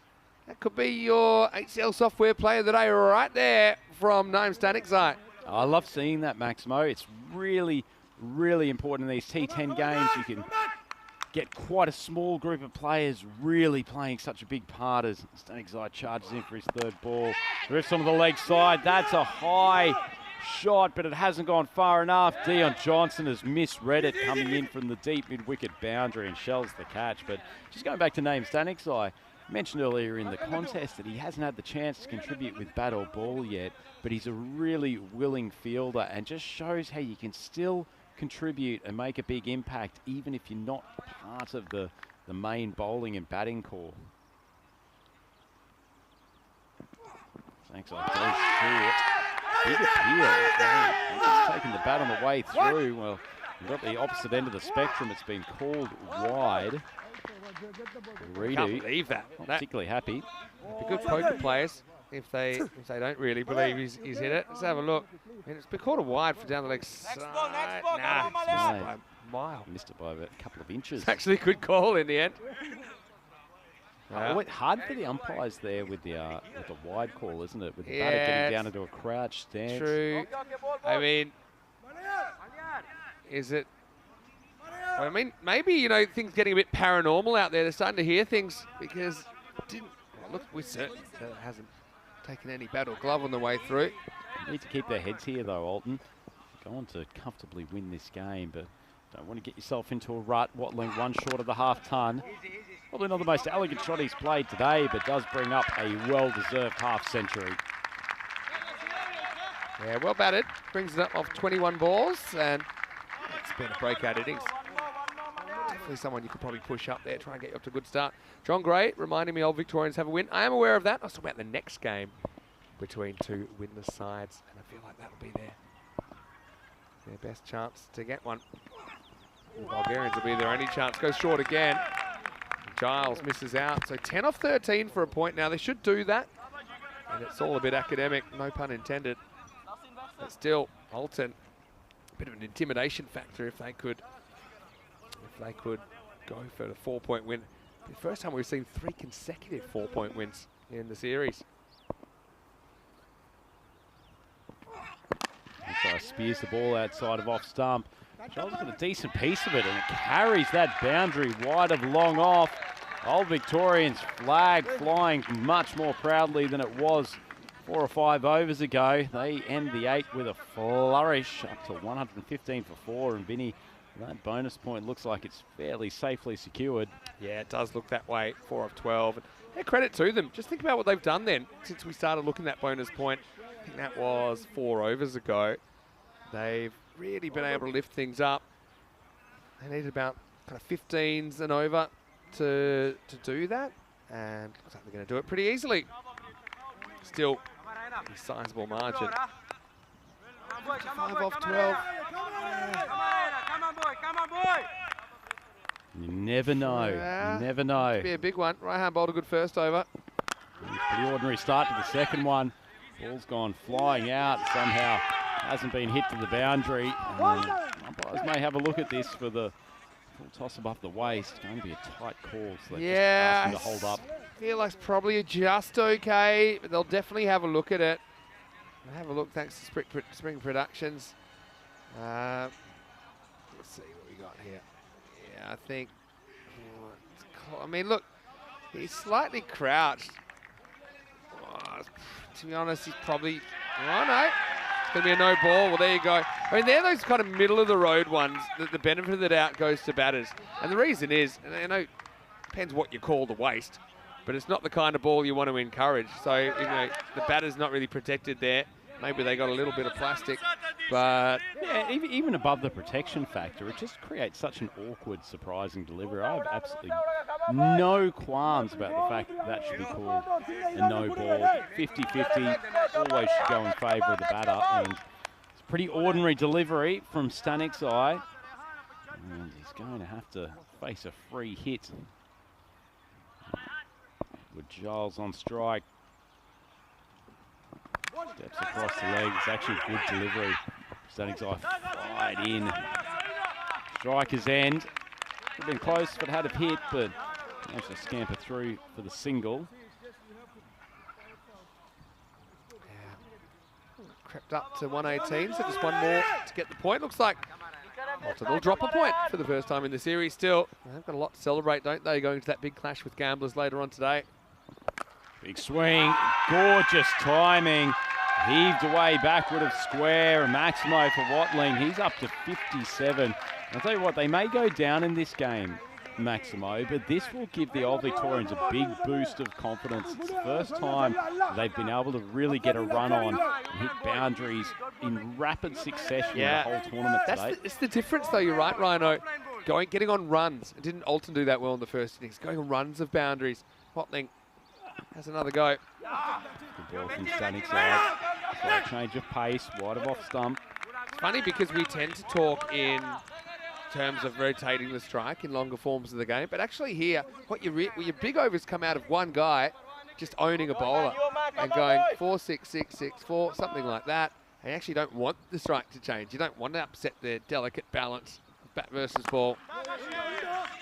That could be your HCL software player of the day right there from Naeem Stanixai. I love seeing that, Maximo. It's really, really important in these T10 games. You can get quite a small group of players really playing such a big part as Stanixai charges in for his 3rd ball. Drifts onto the leg side. That's a high shot, but it hasn't gone far enough. Dion Johnson has misread it coming in from the deep mid-wicket boundary and shells the catch. But just going back to Naeem Stanixai, I mentioned earlier in the contest that he hasn't had the chance to contribute with bat or ball yet, but he's a really willing fielder and just shows how you can still contribute and make a big impact even if you're not part of the main bowling and batting core. Thanks, I go short. Big appeal. He's taking the bat on the way through. Well, we've got the opposite end of the spectrum. It's been called wide. Can't believe that. Not particularly happy. Be good poker players if they don't really believe he's hit it. Let's have a look. And it's been caught a wide for down the leg side. Nah, missed by a mile. Missed it by about a couple of inches. It's actually a good call in the end. It went hard for the umpires there with the wide call, isn't it? With the batter getting down into a crouch stance. True. I mean, is it? Well, I mean, maybe, you know, things getting a bit paranormal out there. They're starting to hear things because look, we're certain that it hasn't taken any bat or glove on the way through. Need to keep their heads here, though, Alton. Go on to comfortably win this game, but don't want to get yourself into a rut. Watling 1 short of the half ton. Probably not the most elegant shot he's played today, but does bring up a well-deserved half century. Yeah, well batted. Brings it up off 21 balls, and it's been a breakout innings. Definitely someone you could probably push up there, try and get you up to a good start. John Gray reminding me Old Victorians have a win. I am aware of that. I was talking about the next game between 2 winless sides, and I feel like that'll be there. their best chance to get one. The Bulgarians will be their only chance. Goes short again. Giles misses out. So 10 off 13 for a point now. They should do that. And it's all a bit academic, no pun intended. But still, Alton, a bit of an intimidation factor if they could go for the 4-point win. The first time we've seen 3 consecutive 4-point wins in the series. So spears the ball outside of off stump. Giles got a decent piece of it and it carries that boundary wide of long off. Old Victorians flag flying much more proudly than it was 4 or 5 overs ago. They end the 8 with a flourish up to 115 for 4. And Vinny, that bonus point looks like it's fairly safely secured. Yeah, it does look that way. 4 of 12. And yeah, credit to them. Just think about what they've done then since we started looking at that bonus point. I think that was 4 overs ago. They've really been able to lift things up. They need about kind of 15s and over to do that. And looks like they're going to do it pretty easily. Still, a sizable margin. 5 off 12. You never know. Yeah. You never know. Be a big one. Right-hand bowled a good first over. Pretty ordinary start to the second one. Ball's gone flying out somehow. Hasn't been hit to the boundary. Umpires may have a look at this for the full toss above the waist. Going to be a tight call, so they're just asking to hold up. I feel like it's probably just okay, but they'll definitely have a look at it. They'll have a look thanks to Spring Productions. Let's see what we got here. Yeah, I think. I mean, look, he's slightly crouched. Oh, to be honest, he's probably. Oh no. Going to be a no ball. Well, there you go. I mean, they're those kind of middle of the road ones that the benefit of the doubt goes to batters. And the reason is, and I know it depends what you call the waste, but it's not the kind of ball you want to encourage. So, you know, the batter's not really protected there. Maybe they got a little bit of plastic, but... Yeah, even above the protection factor, it just creates such an awkward, surprising delivery. I have absolutely no qualms about the fact that that should be called a no ball. 50-50, always should go in favour of the batter. And it's a pretty ordinary delivery from Stanik's eye. And he's going to have to face a free hit with Giles on strike. Steps across the leg. It's actually a good delivery. Stanik's eye right in. Striker's end. Could have been close if it had have hit, but managed to scamper through for the single. Yeah. Crept up to 118, so just one more to get the point. Looks like Alton will drop a point for the first time in the series still. They've got a lot to celebrate, don't they, going to that big clash with Gamblers later on today. Big swing, gorgeous timing. Heaved away backward of square, and Maximo for Watling. He's up to 57. I'll tell you what, they may go down in this game, Maximo, but this will give the Old Victorians a big boost of confidence. It's the first time they've been able to really get a run on and hit boundaries in rapid succession the whole tournament today. It's the difference, though. You're right, Rhino. Getting on runs. Didn't Alton do that well in the first innings? Going on runs of boundaries. Watling has another go. Good ball from Stanik's side. Slight change of pace, wide of off stump. It's funny because we tend to talk in terms of rotating the strike in longer forms of the game, but actually here, what your big overs come out of one guy just owning a bowler and going 4-6-6-6-4, something like that. And you actually don't want the strike to change. You don't want to upset their delicate balance of bat versus ball.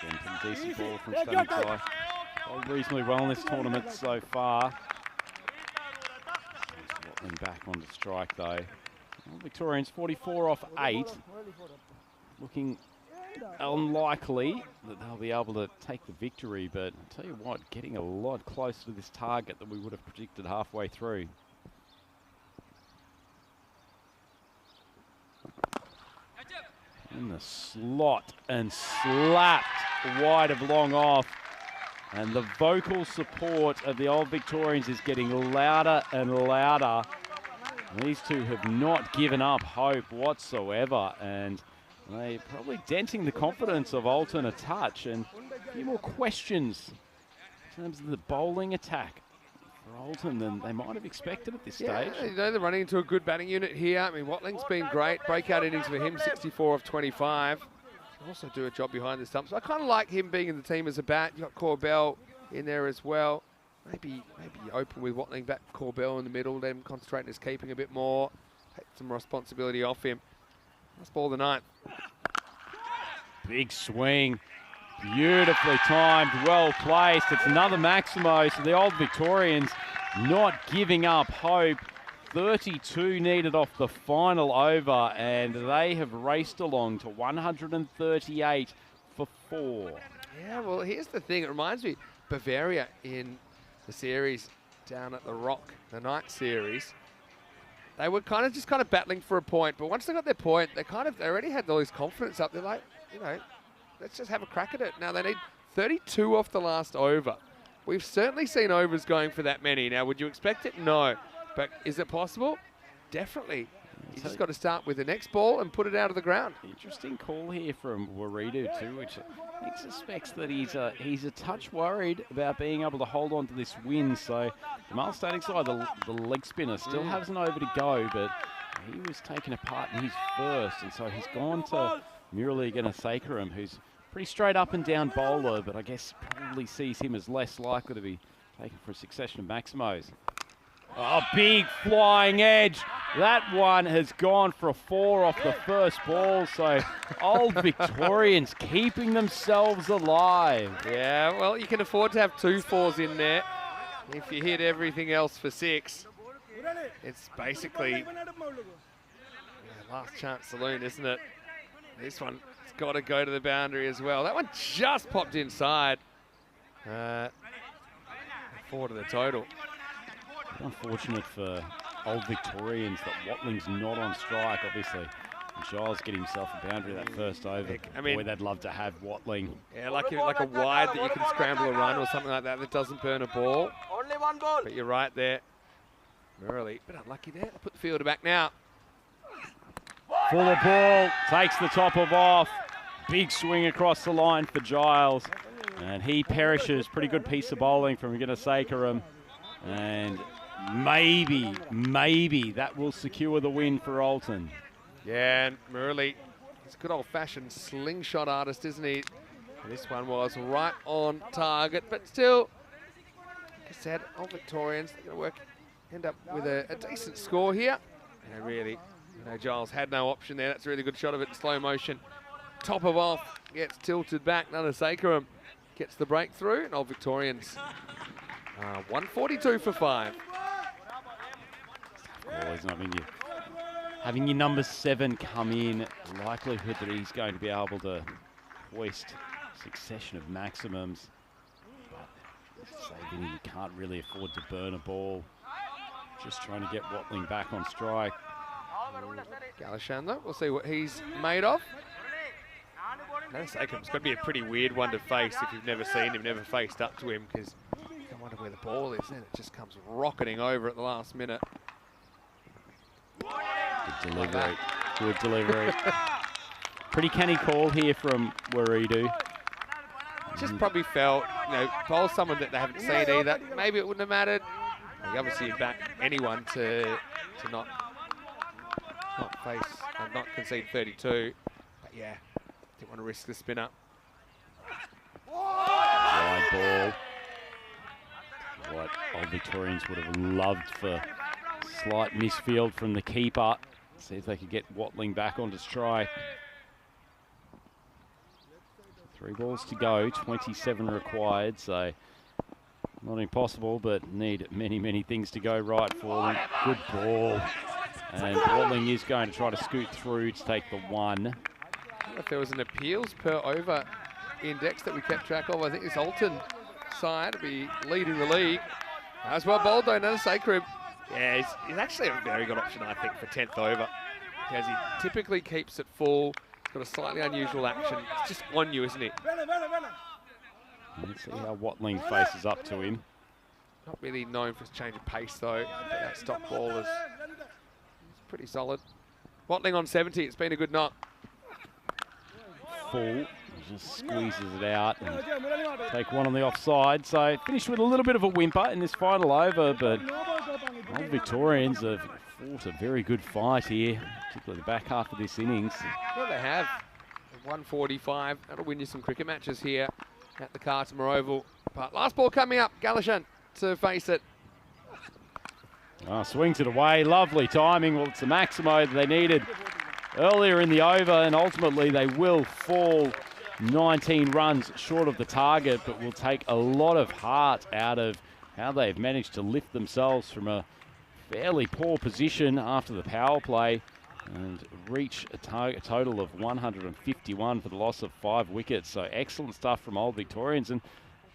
Again, some decent ball from Stanik's side. Played reasonably well in this tournament so far. Watling back onto strike though. Well, Victorians 44 off 8. Looking unlikely that they'll be able to take the victory, but I'll tell you what, getting a lot closer to this target that we would have predicted halfway through. In the slot and slapped wide of long off. And the vocal support of the Old Victorians is getting louder and louder. These two have not given up hope whatsoever, and they're probably denting the confidence of Alton a touch. And a few more questions in terms of the bowling attack for Alton than they might have expected at this Yeah, stage. you know, they're running into a good batting unit here. I mean, Watling's been great. Breakout innings for him, 64 of 25. Can also do a job behind the stumps. So I kind of like him being in the team as a bat. You've got Corbell in there as well. Maybe open with Watling back, Corbell in the middle, let him concentrate on his keeping a bit more. Take some responsibility off him. Last ball of the ninth. Big swing. Beautifully timed, well placed. It's another Maximo, so the Old Victorians not giving up hope. 32 needed off the final over, and they have raced along to 138 for 4. Yeah, well, here's the thing. It reminds me, Bavaria in the series down at the Rock, the night series, they were kind of battling for a point, but once they got their point, they already had all this confidence up. They're like, you know, let's just have a crack at it. Now they need 32 off the last over. We've certainly seen overs going for that many. Now, would you expect it? No. But is it possible? Definitely. You just got to start with the next ball and put it out of the ground. Interesting call here from Waridu too, which he suspects that he's a touch worried about being able to hold on to this win. So the Male starting side, the leg spinner still has an over to go, but he was taking a part in his first, and so he's gone to Murali Ganasekaram, who's pretty straight up and down bowler, but I guess probably sees him as less likely to be taken for a succession of Maximos. Oh, big flying edge. That one has gone for a 4 off the first ball, so Old Victorians keeping themselves alive. Yeah, well, you can afford to have 2 4s in there. If you hit everything else for 6, it's basically last chance saloon, isn't it? This one's got to go to the boundary as well. That one just popped inside. 4 to the total. Unfortunate for Old Victorians that Watling's not on strike, obviously. And Giles get himself a boundary that first over. I mean, boy, they'd love to have Watling. Yeah, like a wide that you can scramble a run or something like that doesn't burn a ball. Only one ball. But you're right there. Murali, bit unlucky there. Put the fielder back now. Fuller ball, takes the top of off. Big swing across the line for Giles. And he perishes. Pretty good piece of bowling from Ganasekaram. And maybe that will secure the win for Alton. Yeah, and Murali, he's a good old-fashioned slingshot artist, isn't he? And this one was right on target, but still, like I said, Old Victorians, they're going to end up with a decent score here. And really, Giles had no option there. That's a really good shot of it in slow motion. Top of off, gets tilted back. Ganasekaram gets the breakthrough, and Old Victorians 142 for 5. Always not having your number 7 come in, likelihood that he's going to be able to hoist a succession of maximums. But say, Vinny, you can't really afford to burn a ball. Just trying to get Watling back on strike. Galashan, though, we'll see what he's made of. Ganasekaram's got to be a pretty weird one to face if you've never seen him, never faced up to him, because you wonder where the ball is, and it just comes rocketing over at the last minute. Good delivery. Good delivery. Pretty canny call here from Waridu. Just probably felt, bowl someone that they haven't seen either. Maybe it wouldn't have mattered. You obviously back anyone to not face and not concede 32. But yeah, didn't want to risk the spinner. Wide ball. What Old Victorians would have loved for slight misfield from the keeper. See if they could get Watling back onto strike. 3 balls to go, 27 required, so not impossible, but need many things to go right for them. Good ball. And Watling is going to try to scoot through to take the 1. I don't know if there was an appeals per over index that we kept track of. I think this Alton side will be leading the league. As well bowled though, Ganasekaram. Yeah, he's actually a very good option, I think, for 10th over. Because he typically keeps it full. He's got a slightly unusual action. It's just on you, isn't it? Let's see how Watling faces up to him. Not really known for his change of pace, though. But that stop ball is pretty solid. Watling on 70. It's been a good knock. Full. Just squeezes it out and take one on the offside. So finished with a little bit of a whimper in this final over, but Old Victorians have fought a very good fight here, particularly the back half of this innings. Well, they have. 145. That'll win you some cricket matches here at the Cartama Oval. But last ball coming up, Galashan to face it. Swings it away. Lovely timing. Well, it's the Maximo that they needed earlier in the over, and ultimately they will fall 19 runs short of the target, but will take a lot of heart out of how they've managed to lift themselves from a fairly poor position after the power play and reach a total of 151 for the loss of 5 wickets. So excellent stuff from Old Victorians. And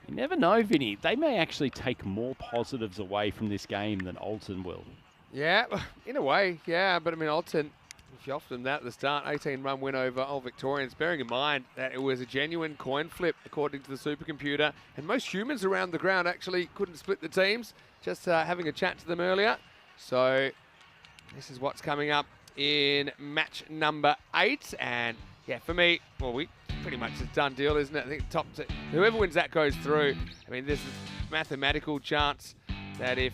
you never know, Vinny, they may actually take more positives away from this game than Alton will. Yeah, in a way, yeah. But I mean, Alton, if you offered them that at the start, 18-run win over Old Victorians, bearing in mind that it was a genuine coin flip according to the supercomputer, and most humans around the ground actually couldn't split the teams, just having a chat to them earlier. So this is what's coming up in match number 8, and yeah, for me, well, we pretty much a done deal, isn't it? I think whoever wins that goes through. I mean, there's a mathematical chance that if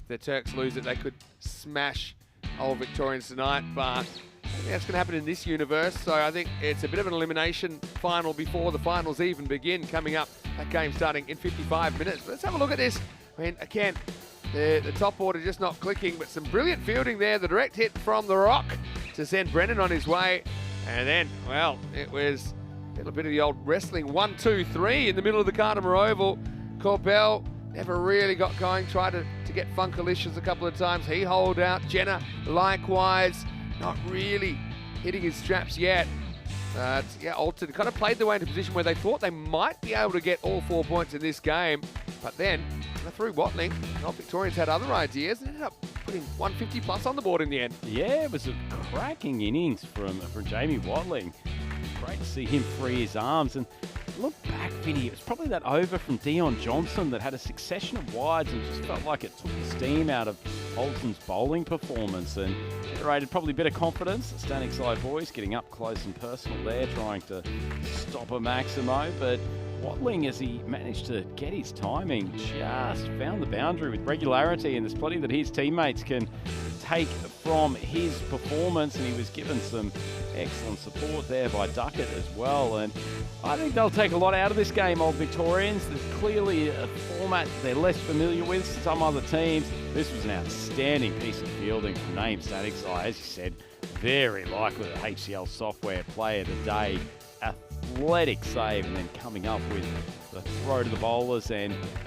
the Turks lose it, they could smash Old Victorians tonight, but I think that's going to happen in this universe. So I think it's a bit of an elimination final before the finals even begin, coming up. That game starting in 55 minutes. But let's have a look at this. I mean, again, the top order just not clicking, but some brilliant fielding there. The direct hit from the rock to send Brennan on his way. And then, well, it was a little bit of the old wrestling 1, 2, 3 in the middle of the Cartama Oval. Corbell never really got going, tried to get Funkalicious a couple of times. He holed out. Jenner, likewise, not really hitting his straps yet. Yeah, Alton kind of played their way into a position where they thought they might be able to get all 4 points in this game. But then, through Watling, Old Victorians had other ideas and ended up putting 150 plus on the board in the end. Yeah, it was a cracking innings from Jamie Watling. Great to see him free his arms. And look back, Vinny, it was probably that over from Dion Johnson that had a succession of wides and just felt like it took the steam out of Alton's bowling performance and generated probably a bit of confidence. The standing side boys getting up close and personal there, trying to stop a Maximo, but Watling, as he managed to get his timing, just found the boundary with regularity, and there's plenty that his teammates can take from his performance, and he was given some excellent support there by Duckett as well. And I think they'll take a lot out of this game, Old Victorians. There's clearly a format they're less familiar with some other teams. This was an outstanding piece of fielding from Naeem Staticsai. As you said, very likely the HCL software player of the day. Athletic save, and then coming up with the throw to the bowlers.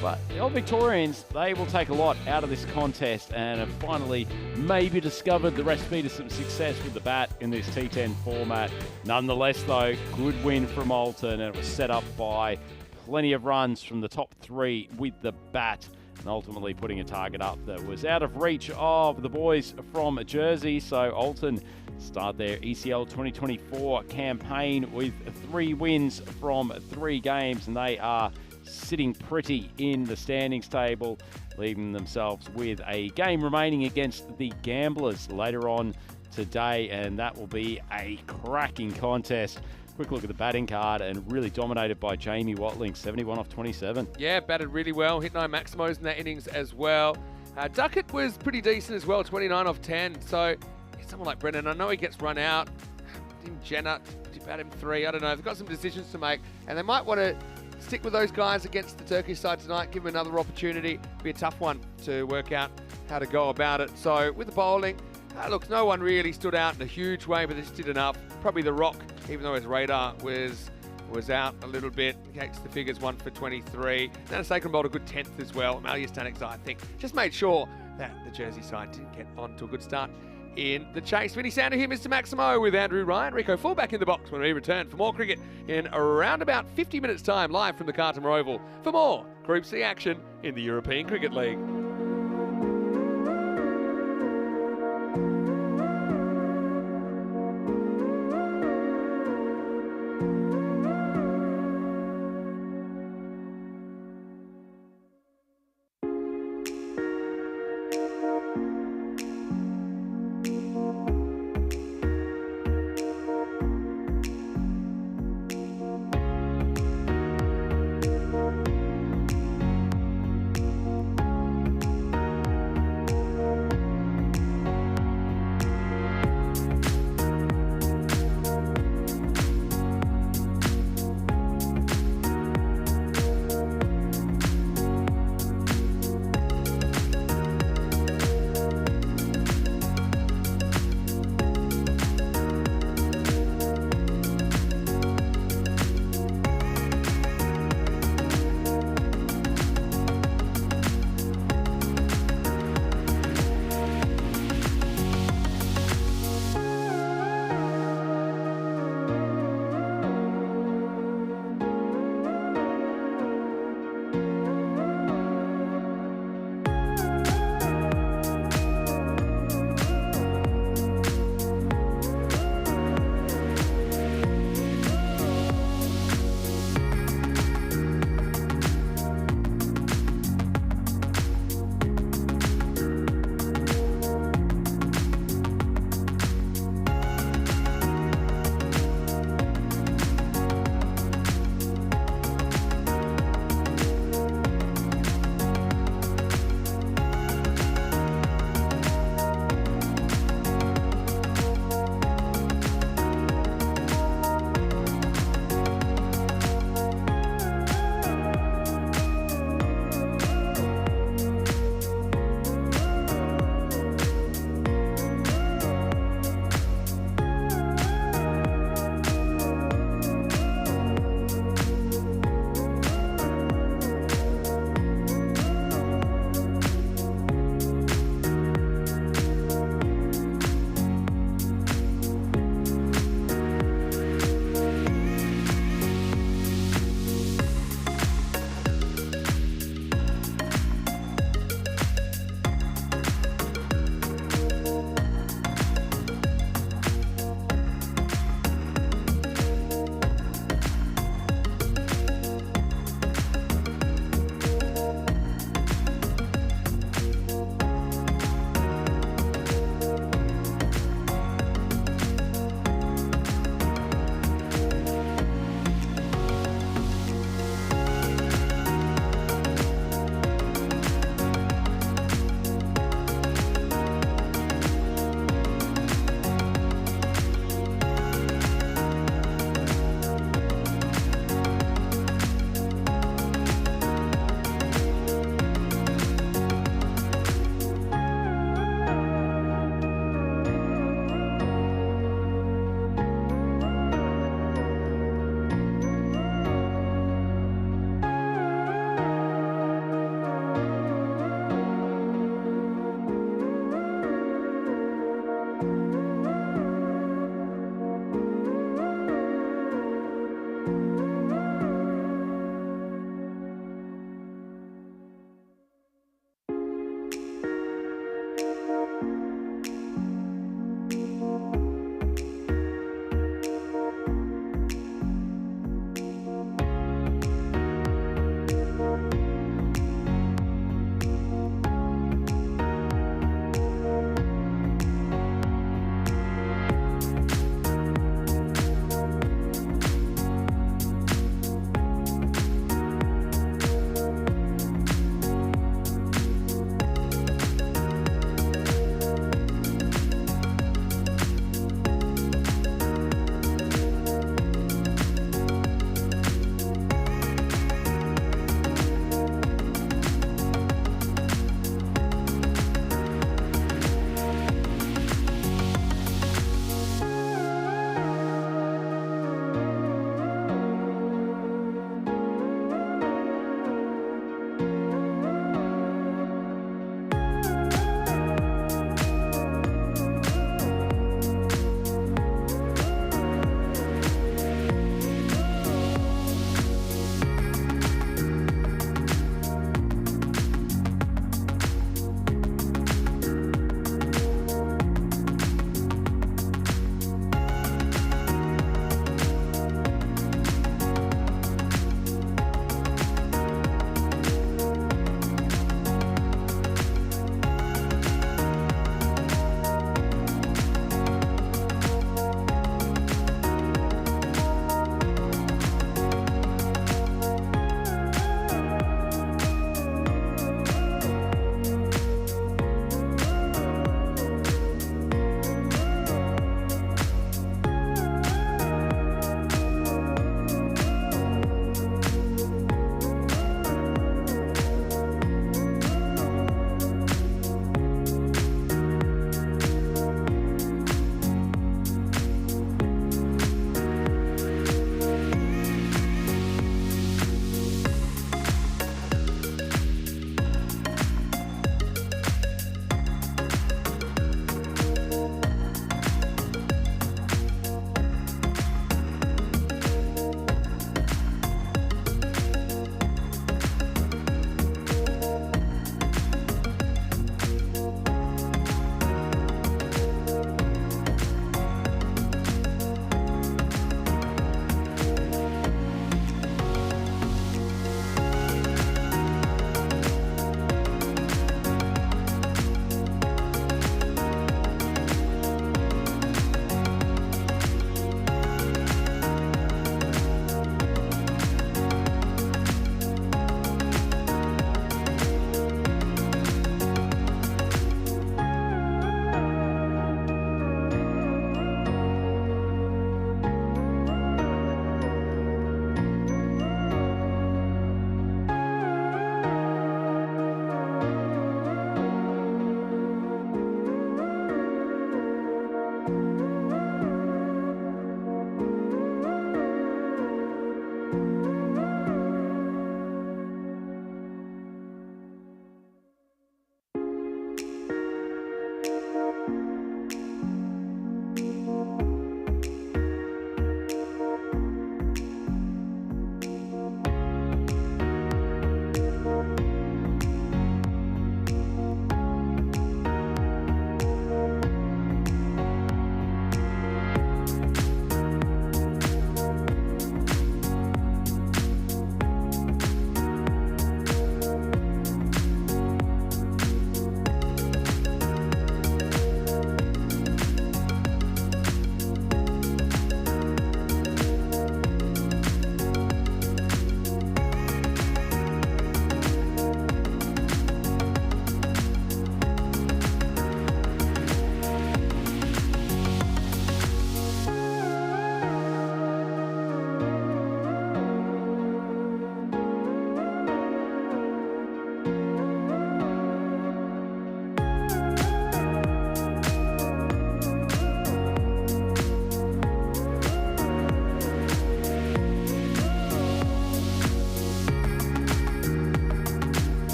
But the Old Victorians, they will take a lot out of this contest and have finally maybe discovered the recipe to some success with the bat in this T10 format. Nonetheless, though, good win from Alton, and it was set up by plenty of runs from the top 3 with the bat, and ultimately putting a target up that was out of reach of the boys from Jersey. So Alton start their ECL 2024 campaign with 3 wins from 3 games, and they are sitting pretty in the standings table, leaving themselves with a game remaining against the Gamblers later on today, and that will be a cracking contest. Quick look at the batting card, and really dominated by Jamie Watling, 71 off 27. Yeah, batted really well, hit 9 Maximos in that innings as well. Duckett was pretty decent as well, 29 off 10, so someone like Brennan, I know he gets run out. Didn't Jenner, did bat him 3, I don't know. They've got some decisions to make, and they might want to stick with those guys against the Turkish side tonight, give them another opportunity. It'll be a tough one to work out how to go about it. So with the bowling, look, no one really stood out in a huge way, but they just did enough. Probably the Rock, even though his radar was out a little bit, against the figures, 1 for 23. Now Sagan bowled a good 10th as well. Malius Stanek, I think, just made sure that the Jersey side didn't get on to a good start in the chase. Vinny Sander here, Mr. Maximo, with Andrew Ryan. Rico full back in the box when we return for more cricket in around about 50 minutes time, live from the Cartama Oval for more Group C action in the European Cricket League.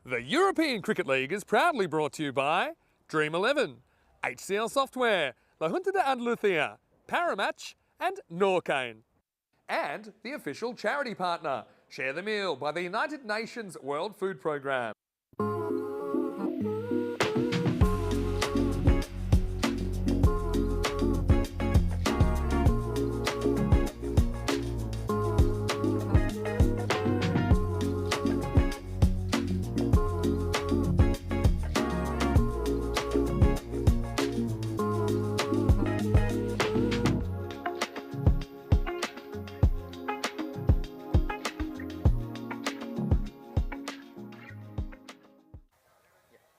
The European Cricket League is proudly brought to you by Dream 11, HCL Software, La Junta de Andalucía, Paramatch and Norcane. And the official charity partner, Share the Meal by the United Nations World Food Programme.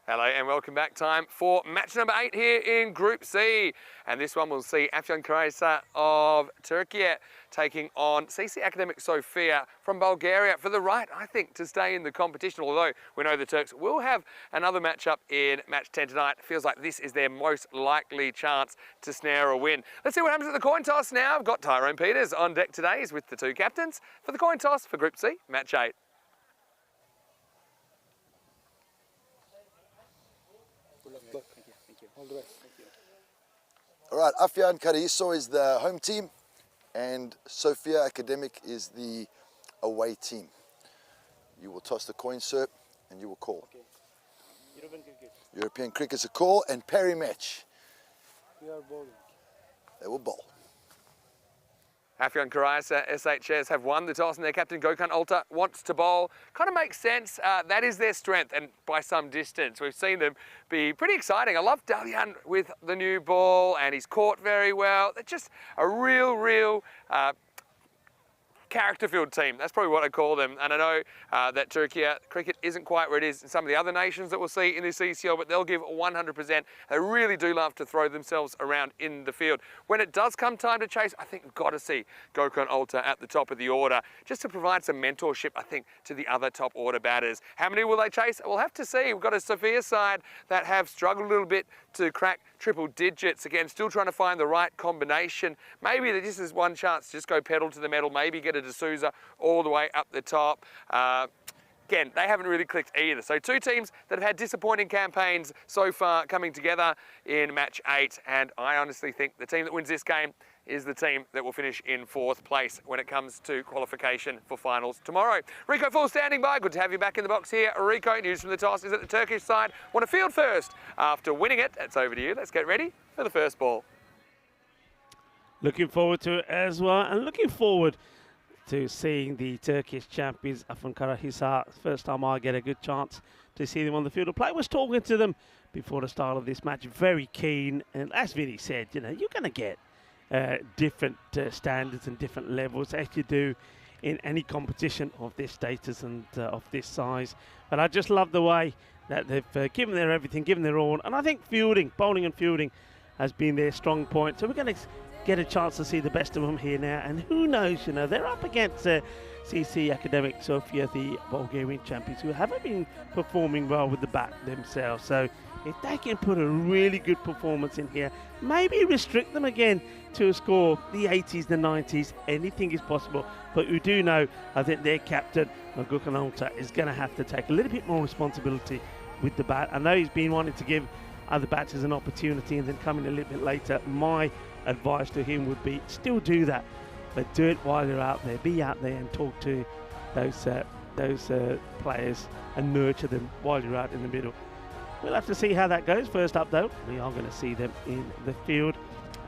Hello and welcome back. Time for match number 8 here in Group C. And this one will see Afyonkarahisar of Turkey taking on CC Academic Sofia from Bulgaria for the right, I think, to stay in the competition. Although we know the Turks will have another matchup in match 10 tonight. It feels like this is their most likely chance to snare a win. Let's see what happens at the coin toss now. I've got Tyrone Peters on deck today. He's with the two captains for the coin toss for Group C, match 8. All right, Afyonkarahisar is the home team and Sofia Academic is the away team. You will toss the coin, sir, and you will call. Okay. European cricket. European cricket's a call and parry match. We are bowling. They will bowl. Afyonkarahisar SHS have won the toss and their captain Gökhan Alta wants to bowl. Kind of makes sense. That is their strength and by some distance. We've seen them be pretty exciting. I love Dalian with the new ball and he's caught very well. They're just a real character-filled team. That's probably what I call them. And I know that Turkey cricket isn't quite where it is in some of the other nations that we'll see in this CCL, but they'll give 100%. They really do love to throw themselves around in the field. When it does come time to chase, I think we've got to see Gökhan Alta at the top of the order, just to provide some mentorship, I think, to the other top order batters. How many will they chase? We'll have to see. We've got a Sofia side that have struggled a little bit to crack triple digits. Again, still trying to find the right combination. Maybe this is one chance to just go pedal to the metal, maybe get a D'Souza all the way up the top. Again, they haven't really clicked either. So two teams that have had disappointing campaigns so far coming together in match 8. And I honestly think the team that wins this game is the team that will finish in 4th place when it comes to qualification for finals tomorrow. Rico Full standing by. Good to have you back in the box here. Rico, news from the toss is that the Turkish side want to field first. After winning it, it's over to you. Let's get ready for the first ball. Looking forward to it as well, and looking forward to seeing the Turkish champions Afyonkarahisar. First time I get a good chance to see them on the field of play. I was talking to them before the start of this match, very keen, and as Vinny said, you know, you're going to get different standards and different levels as you do in any competition of this status and of this size. But I just love the way that they've given their everything, given their all, and I think fielding, bowling and fielding has been their strong point. So we're going to get a chance to see the best of them here now, and who knows, you know, they're up against CC Academic Sofia, the Bulgarian champions, who haven't been performing well with the bat themselves. So if they can put a really good performance in here, maybe restrict them again to a score the 80s, the 90s, anything is possible. But we do know, I think their captain, Gökhan Alta, is going to have to take a little bit more responsibility with the bat. I know he's been wanting to give other batters an opportunity and then coming a little bit later. My advice to him would be still do that, but do it while you're out there. Be out there and talk to those players and nurture them while you're out in the middle. We'll have to see how that goes. First up, though, we are going to see them in the field,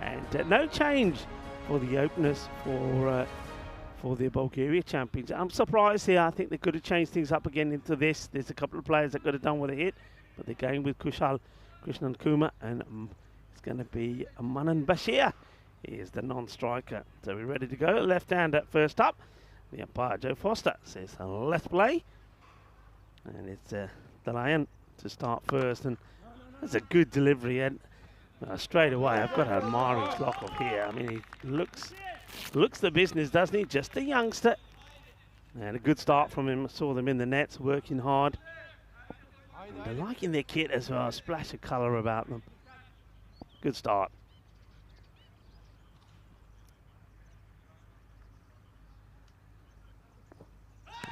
and no change for the openers for the Bulgaria champions. I'm surprised here. I think they could have changed things up again into this. There's a couple of players that could have done with a hit, but they're going with Krishnan Kumar, and it's going to be Manan Bashir. He is the non-striker. So we're ready to go. Left-hander first up. The umpire, Joe Foster, says let's play. And it's the Lion to start first. And that's a good delivery. And straight away, I've got to admire his lock off here. I mean, he looks the business, doesn't he? Just a youngster. And a good start from him. I saw them in the nets working hard. And they're liking their kit as well. A splash of colour about them. Good start.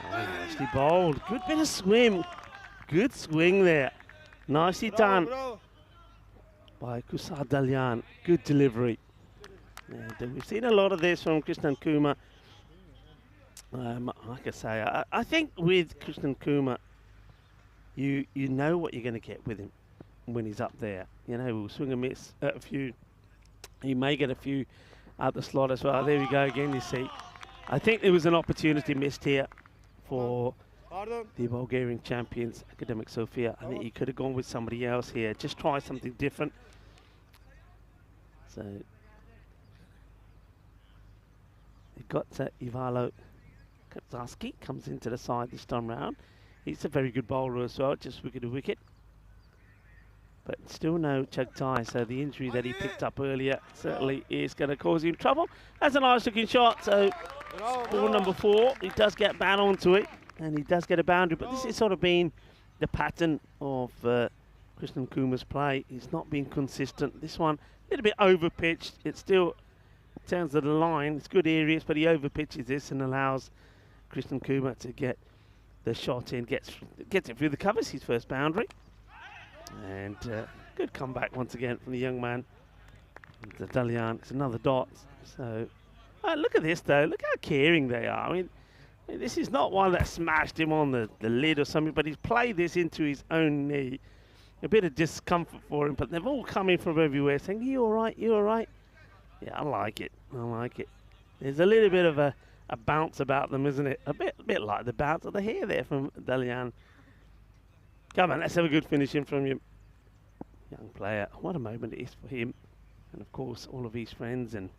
Oh, nicely bowled. Good bit of swim. good swing there. Nicely done by Kusar Dalyan. Good delivery. And we've seen a lot of this from Krishnan Kumar. Like I say, I think with Krishnan Kumar, you know what you're going to get with him when he's up there. You know, he'll swing a miss at a few. He may get a few out the slot as well. There we go again, you see. I think there was an opportunity missed here for the Bulgarian champions, Academic Sofia. I think he could have gone with somebody else here. Just try something different. So, you've got Ivalo Kaczarski comes into the side this time round. He's a very good bowler as well, just wicket to wicket. But still no Chagtai, so the injury that he picked up earlier certainly is going to cause him trouble. That's a nice looking shot, so ball number 4, he does get bat onto it, and he does get a boundary, but this has sort of been the pattern of Krishnan Kumar's play. He's not been consistent. This one, a little bit over pitched. It still turns to the line. It's good areas, but he over pitches this and allows Krishnan Kumar to get the shot in, gets it through the covers, his first boundary. And good comeback once again from the young man. The Dalyan, it's another dot. So look at this though, look how caring they are. I mean, this is not one that smashed him on the lid or something, but he's played this into his own knee. A bit of discomfort for him, but they've all come in from everywhere saying, you all right, you all right? Yeah, I like it, I like it. There's a little bit of a bounce about them, isn't it? A bit like the bounce of the hair there from Dalyan. Come on, let's have a good finish in from you. Young player, what a moment it is for him. And of course, all of his friends. And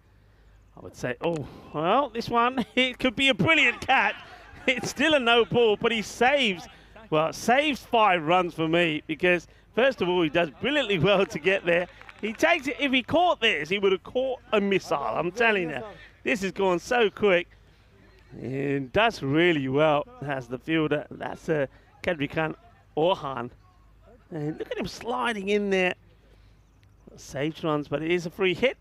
I would say, oh, well, this one, it could be a brilliant catch. It's still a no ball, but he saves 5 runs for me. Because, first of all, he does brilliantly well to get there. He takes it, if he caught this, he would have caught a missile. I'm telling you, this has gone so quick. And does really well as the fielder. That's Kadrikan Orhan. And look at him sliding in there. Saves runs, but it is a free hit.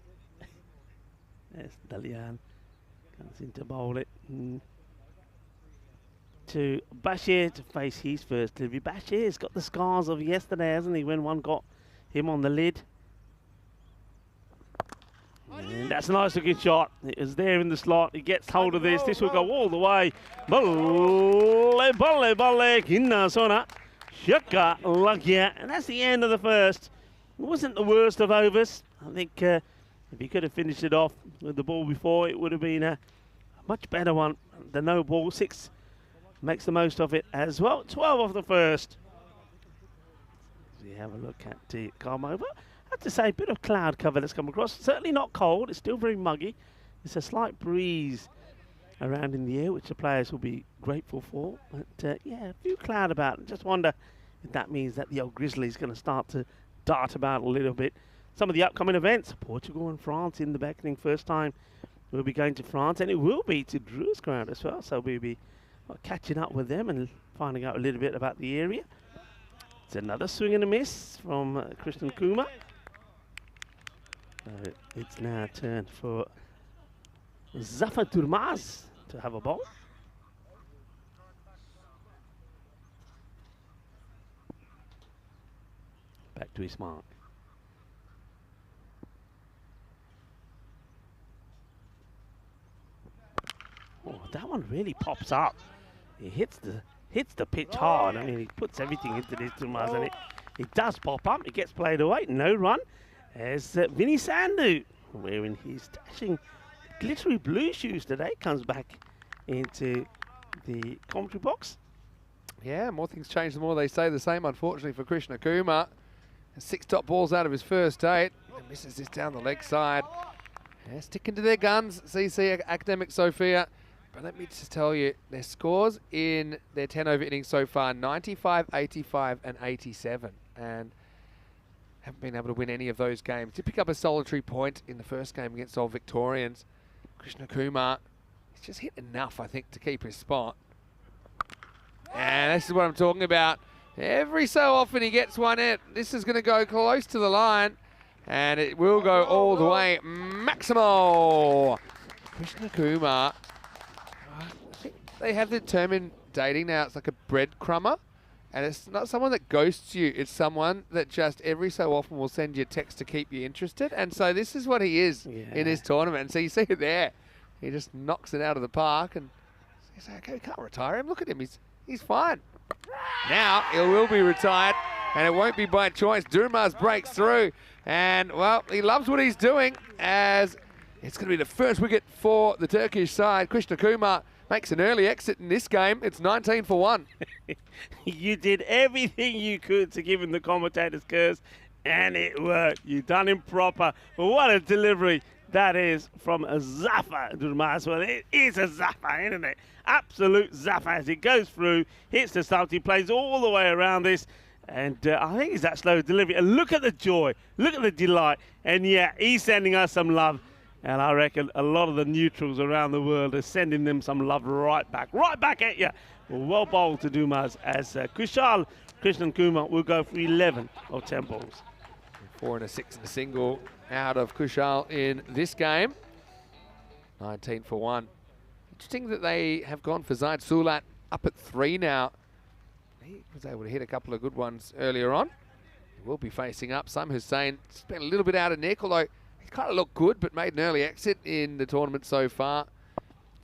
There's Dalyan. Comes in to bowl it. To Bashir to face his first delivery. Bashir's got the scars of yesterday, hasn't he, when one got him on the lid. And that's a nice looking shot. It is there in the slot. He gets hold of this. This will go all the way. Balle, balle, balle. Kinna sona. Shaka Lagia. And that's the end of the first. It wasn't the worst of overs. I think if he could have finished it off with the ball before, it would have been a much better one. The no ball. 6 makes the most of it as well. 12 off the first. We have a look at the calm over. I have to say, a bit of cloud cover that's come across. Certainly not cold. It's still very muggy. There's a slight breeze around in the air, which the players will be grateful for. But yeah, a few cloud about. Just wonder if that means that the old Grizzlies going to start to dart about a little bit. Some of the upcoming events, Portugal and France in the beckoning. First time we'll be going to France, and it will be to Drew's ground as well. So we'll be catching up with them and finding out a little bit about the area. It's another swing and a miss from Krishnan Kumar. It's now a turn for Zafar Durmaz to have a ball. Back to his mark. Oh, that one really pops up. He hits the pitch hard. I mean, he puts everything into this Durmaz, and it does pop up. It gets played away. No run. As Vinny Sandhu, wearing his dashing glittery blue shoes today, comes back into the commentary box. Yeah, more things change, the more they stay the same, unfortunately, for Krishnan Kumar. 6 top balls out of his first 8. And misses this down the leg side. Yeah, sticking to their guns, CC Academic Sofia. But let me just tell you, their scores in their 10 over innings so far, 95, 85 and 87. And haven't been able to win any of those games. Did pick up a solitary point in the first game against Old Victorians. Krishnan Kumar, he's just hit enough, I think, to keep his spot. And this is what I'm talking about. Every so often he gets one in. This is going to go close to the line. And it will go all the way. Maximal. Krishnan Kumar. I think they have the term in dating now. It's like a breadcrumber. And it's not someone that ghosts you. It's someone that just every so often will send you a text to keep you interested. And so this is what he is in this tournament. And so you see it there. He just knocks it out of the park. And you say, okay, we can't retire him. Look at him. He's fine. Now he will be retired. And it won't be by choice. Dumas breaks through. And, well, he loves what he's doing as it's going to be the first wicket for the Turkish side. Krishna Kumar makes an early exit in this game. It's 19 for 1. You did everything you could to give him the commentator's curse, and it worked. You done him proper. But what a delivery that is from Zafar Durmaz. Well, it is a Zafar, isn't it? Absolute Zafar as it goes through, hits the stump. He plays all the way around this. And I think it's that slow delivery. And look at the joy. Look at the delight. And, yeah, he's sending us some love. And I reckon a lot of the neutrals around the world are sending them some love right back at you. Well bowled to Dumas as Krishnan Kumar will go for 11 of 10 balls. 4 and a 6 and a single out of Kushal in this game. 19 for 1. Interesting that they have gone for Zaid Sulat up at 3 now. He was able to hit a couple of good ones earlier on. He will be facing up. Sam Hussain spent a little bit out of nick, although he kind of looked good, but made an early exit in the tournament so far.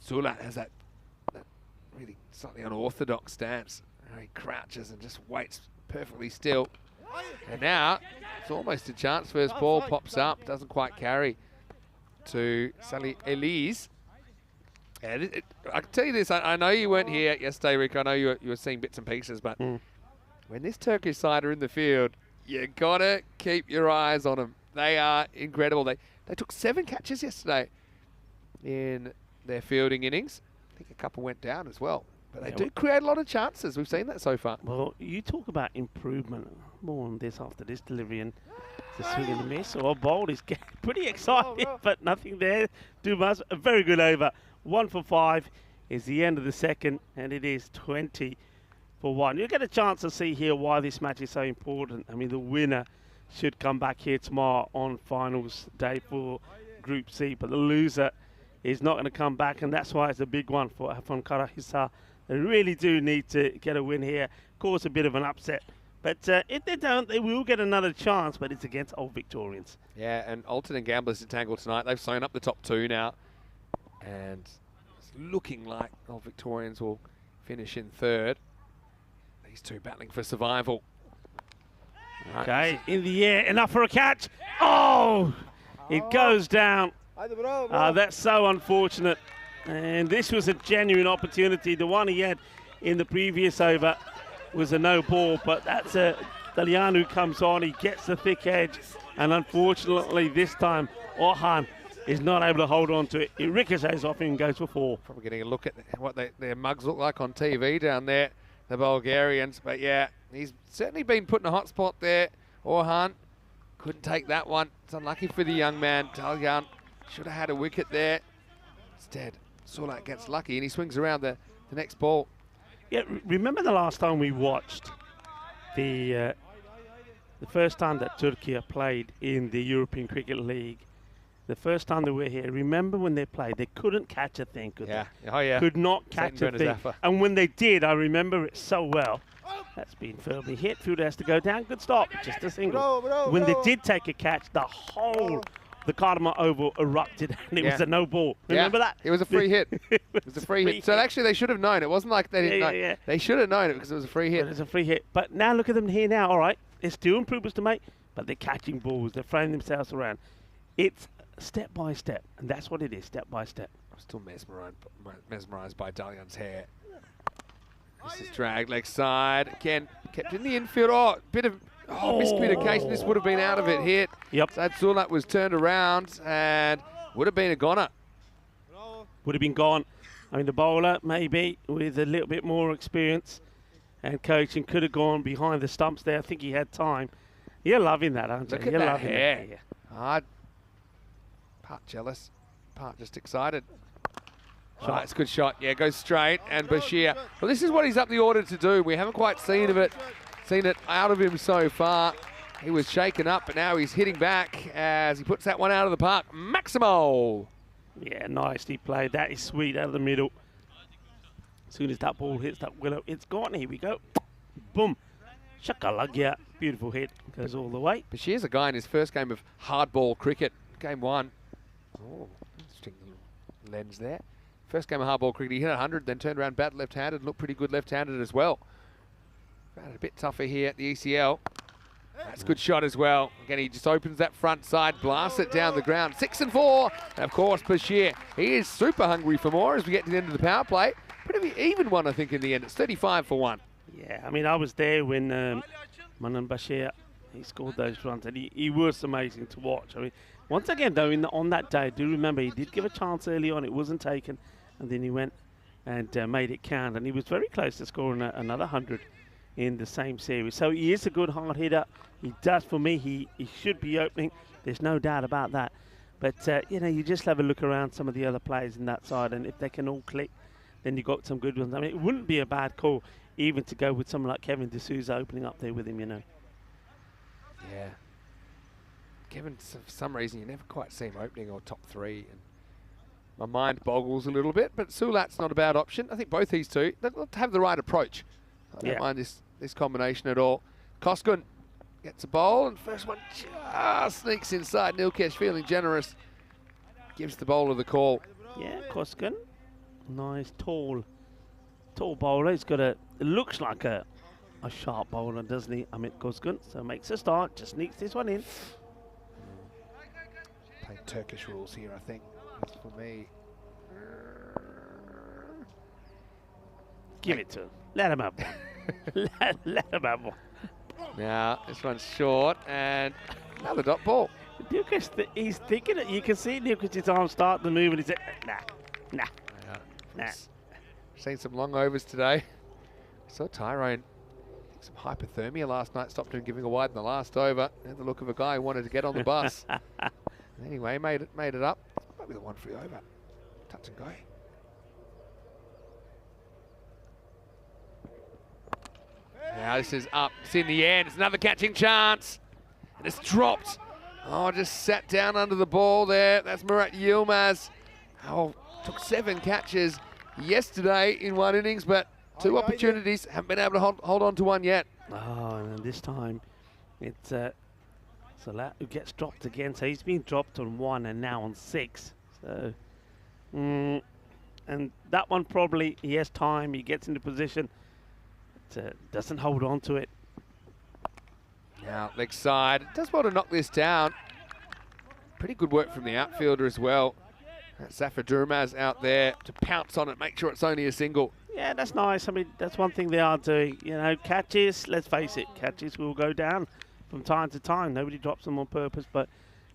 Sulat has that really slightly unorthodox stance. He crouches and just waits perfectly still. And now it's almost a chance. First ball pops up, doesn't quite carry to Sally Elise. And I can tell you this, I know you weren't here yesterday, Rick. I know you were seeing bits and pieces, but when this Turkish side are in the field, you gotta keep your eyes on them. They are incredible. They took 7 catches yesterday in their fielding innings. I think a couple went down as well. But they do create a lot of chances. We've seen that so far. Well, you talk about improvement. More on this after this delivery and the swing and the miss. Or bowled is pretty excited, but nothing there. Dumas, a very good over. 1 for 5 is the end of the second, and it is 20 for 1. You get a chance to see here why this match is so important. I mean, the winner should come back here tomorrow on finals day for Group C, but the loser is not going to come back, and that's why it's a big one for Afon Karahisar. They really do need to get a win here, cause a bit of an upset. But if they don't, they will get another chance, but it's against Old Victorians. Yeah, and Alton and Gamblers entangled tonight. They've sewn up the top 2 now, and it's looking like Old Victorians will finish in 3rd. These two battling for survival. Okay, in the air, enough for a catch. Oh, it goes down. That's so unfortunate. And this was a genuine opportunity. The one he had in the previous over was a no ball, but that's a Dalianu comes on, he gets the thick edge, and unfortunately this time Orhan is not able to hold on to it. It ricochets off him and goes for 4. Probably getting a look at what their mugs look like on TV down there, the Bulgarians. But yeah, he's certainly been put in a hot spot there. Orhan couldn't take that one. It's unlucky for the young man. Dalian should have had a wicket there. Instead, Sulat gets lucky and he swings around the next ball. Yeah, remember the last time we watched the first time that Turkey played in the European Cricket League? The first time they were here, remember when they played, they couldn't catch a thing, could they? Oh yeah. Could not catch a thing. And when they did, I remember it so well. That's been firmly hit. Fielder has to go down. Good stop. Just a single. When they did take a catch, the Cartama Oval erupted, and it was a no ball. Remember that? It was a free hit. It was a free hit. So actually, they should have known. It wasn't like they didn't know. Yeah. They should have known it because it was a free hit. It was a free hit. But now look at them here now. All right, there's still improvements to make, but they're catching balls. They're throwing themselves around. It's step by step, and that's what it is, step by step. I'm still mesmerised by Dalian's hair. This is dragged leg side. Again, kept in the infield. Miscommunication. This would have been out of it. Hit. Yep. Zaid Sulat was turned around and would have been a goner. Would have been gone. I mean, the bowler, maybe, with a little bit more experience and coaching, could have gone behind the stumps there. I think he had time. You're loving that, aren't you? Look at that hair. Hard. Part jealous, part just excited. It's a good shot. Yeah, goes straight. And Bashir. Well, this is what he's up the order to do. We haven't quite seen it out of him so far. He was shaken up, but now he's hitting back as he puts that one out of the park. Maximo. Yeah, nicely played. That is sweet out of the middle. As soon as that ball hits that willow, it's gone. Here we go. boom. Shakalagya. Beautiful hit. Goes all the way. Bashir's a guy in his first game of hardball cricket, game 1. Oh, interesting lens there. First game of hardball cricket, he hit 100, then turned around, bat left-handed, and looked pretty good left-handed as well. Found it a bit tougher here at the ECL. That's a good shot as well. Again, he just opens that front side, blasts it down the ground. 6 and 4. And of course, Bashir, he is super hungry for more as we get to the end of the power play. Pretty even one, I think, in the end. It's 35 for 1. Yeah, I mean, I was there when Manan Bashir, he scored those runs, and he was amazing to watch. I mean, once again, though, on that day, do remember, he did give a chance early on. It wasn't taken, and then he went and made it count, and he was very close to scoring another 100 in the same series. So he is a good hard hitter. He does, for me, he should be opening. There's no doubt about that. But, you know, you just have a look around some of the other players in that side, and if they can all click, then you've got some good ones. I mean, it wouldn't be a bad call even to go with someone like Kevin D'Souza opening up there with him, you know. Yeah. Kevin, for some reason, you never quite see him opening or top 3. And my mind boggles a little bit, but Sulat's not a bad option. I think both these two, they'll have the right approach. I don't mind this combination at all. Koskun gets a bowl, and first one just sneaks inside. Nilkesh feeling generous. Gives the bowler the call. Yeah, Koskun. Nice, tall bowler. He's got it looks like a sharp bowler, doesn't he? Amit Koskun. So makes a start, just sneaks this one in. Playing Turkish rules here, I think. That's for me. Give it to him. Let him have one. let him have one. Now, this one's short, and another dot ball. Nilkesh, he's thinking it. You can see Nilkesh's arm start to move, and he's like, nah. Seen some long overs today. Saw Tyrone some hypothermia last night, stopped him giving a wide in the last over. Had the look of a guy who wanted to get on the bus. Anyway, made it up. Might be the one for the over. Touch and go. Now this is up. It's in the end. It's another catching chance. And it's dropped. Oh, just sat down under the ball there. That's Murat Yilmaz. Oh, took 7 catches yesterday in one innings, but 2 opportunities. Haven't been able to hold on to one yet. Oh, and this time it's Salat who gets dropped again. So he's been dropped on 1 and now on 6. So, and that one probably, he has time. He gets into position. Doesn't hold on to it. Now, leg side. Does well to knock this down. Pretty good work from the outfielder as well. Zafar Durmaz out there to pounce on it, make sure it's only a single. Yeah, that's nice. I mean, that's one thing they are doing. You know, catches, let's face it, catches will go down from time to time. Nobody drops them on purpose, but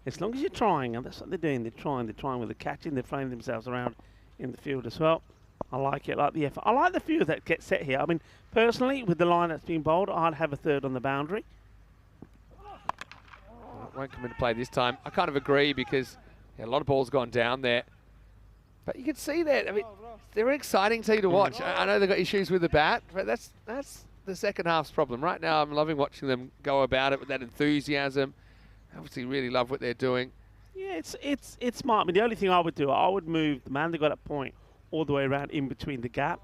as long as you're trying, and that's what they're doing, they're trying with the catching, they're throwing themselves around in the field as well. I like it, I like the effort. I like the field that gets set here. I mean, personally, with the line that's been bowled, I'd have a third on the boundary. Well, it won't come into play this time. I kind of agree because a lot of balls gone down there. But you can see that. I mean, they're an exciting team to watch. I know they've got issues with the bat, but that's the second half's problem. Right now, I'm loving watching them go about it with that enthusiasm. Obviously, really love what they're doing. Yeah, it's smart. I mean, the only thing I would do, I would move the man that got a point all the way around in between the gap,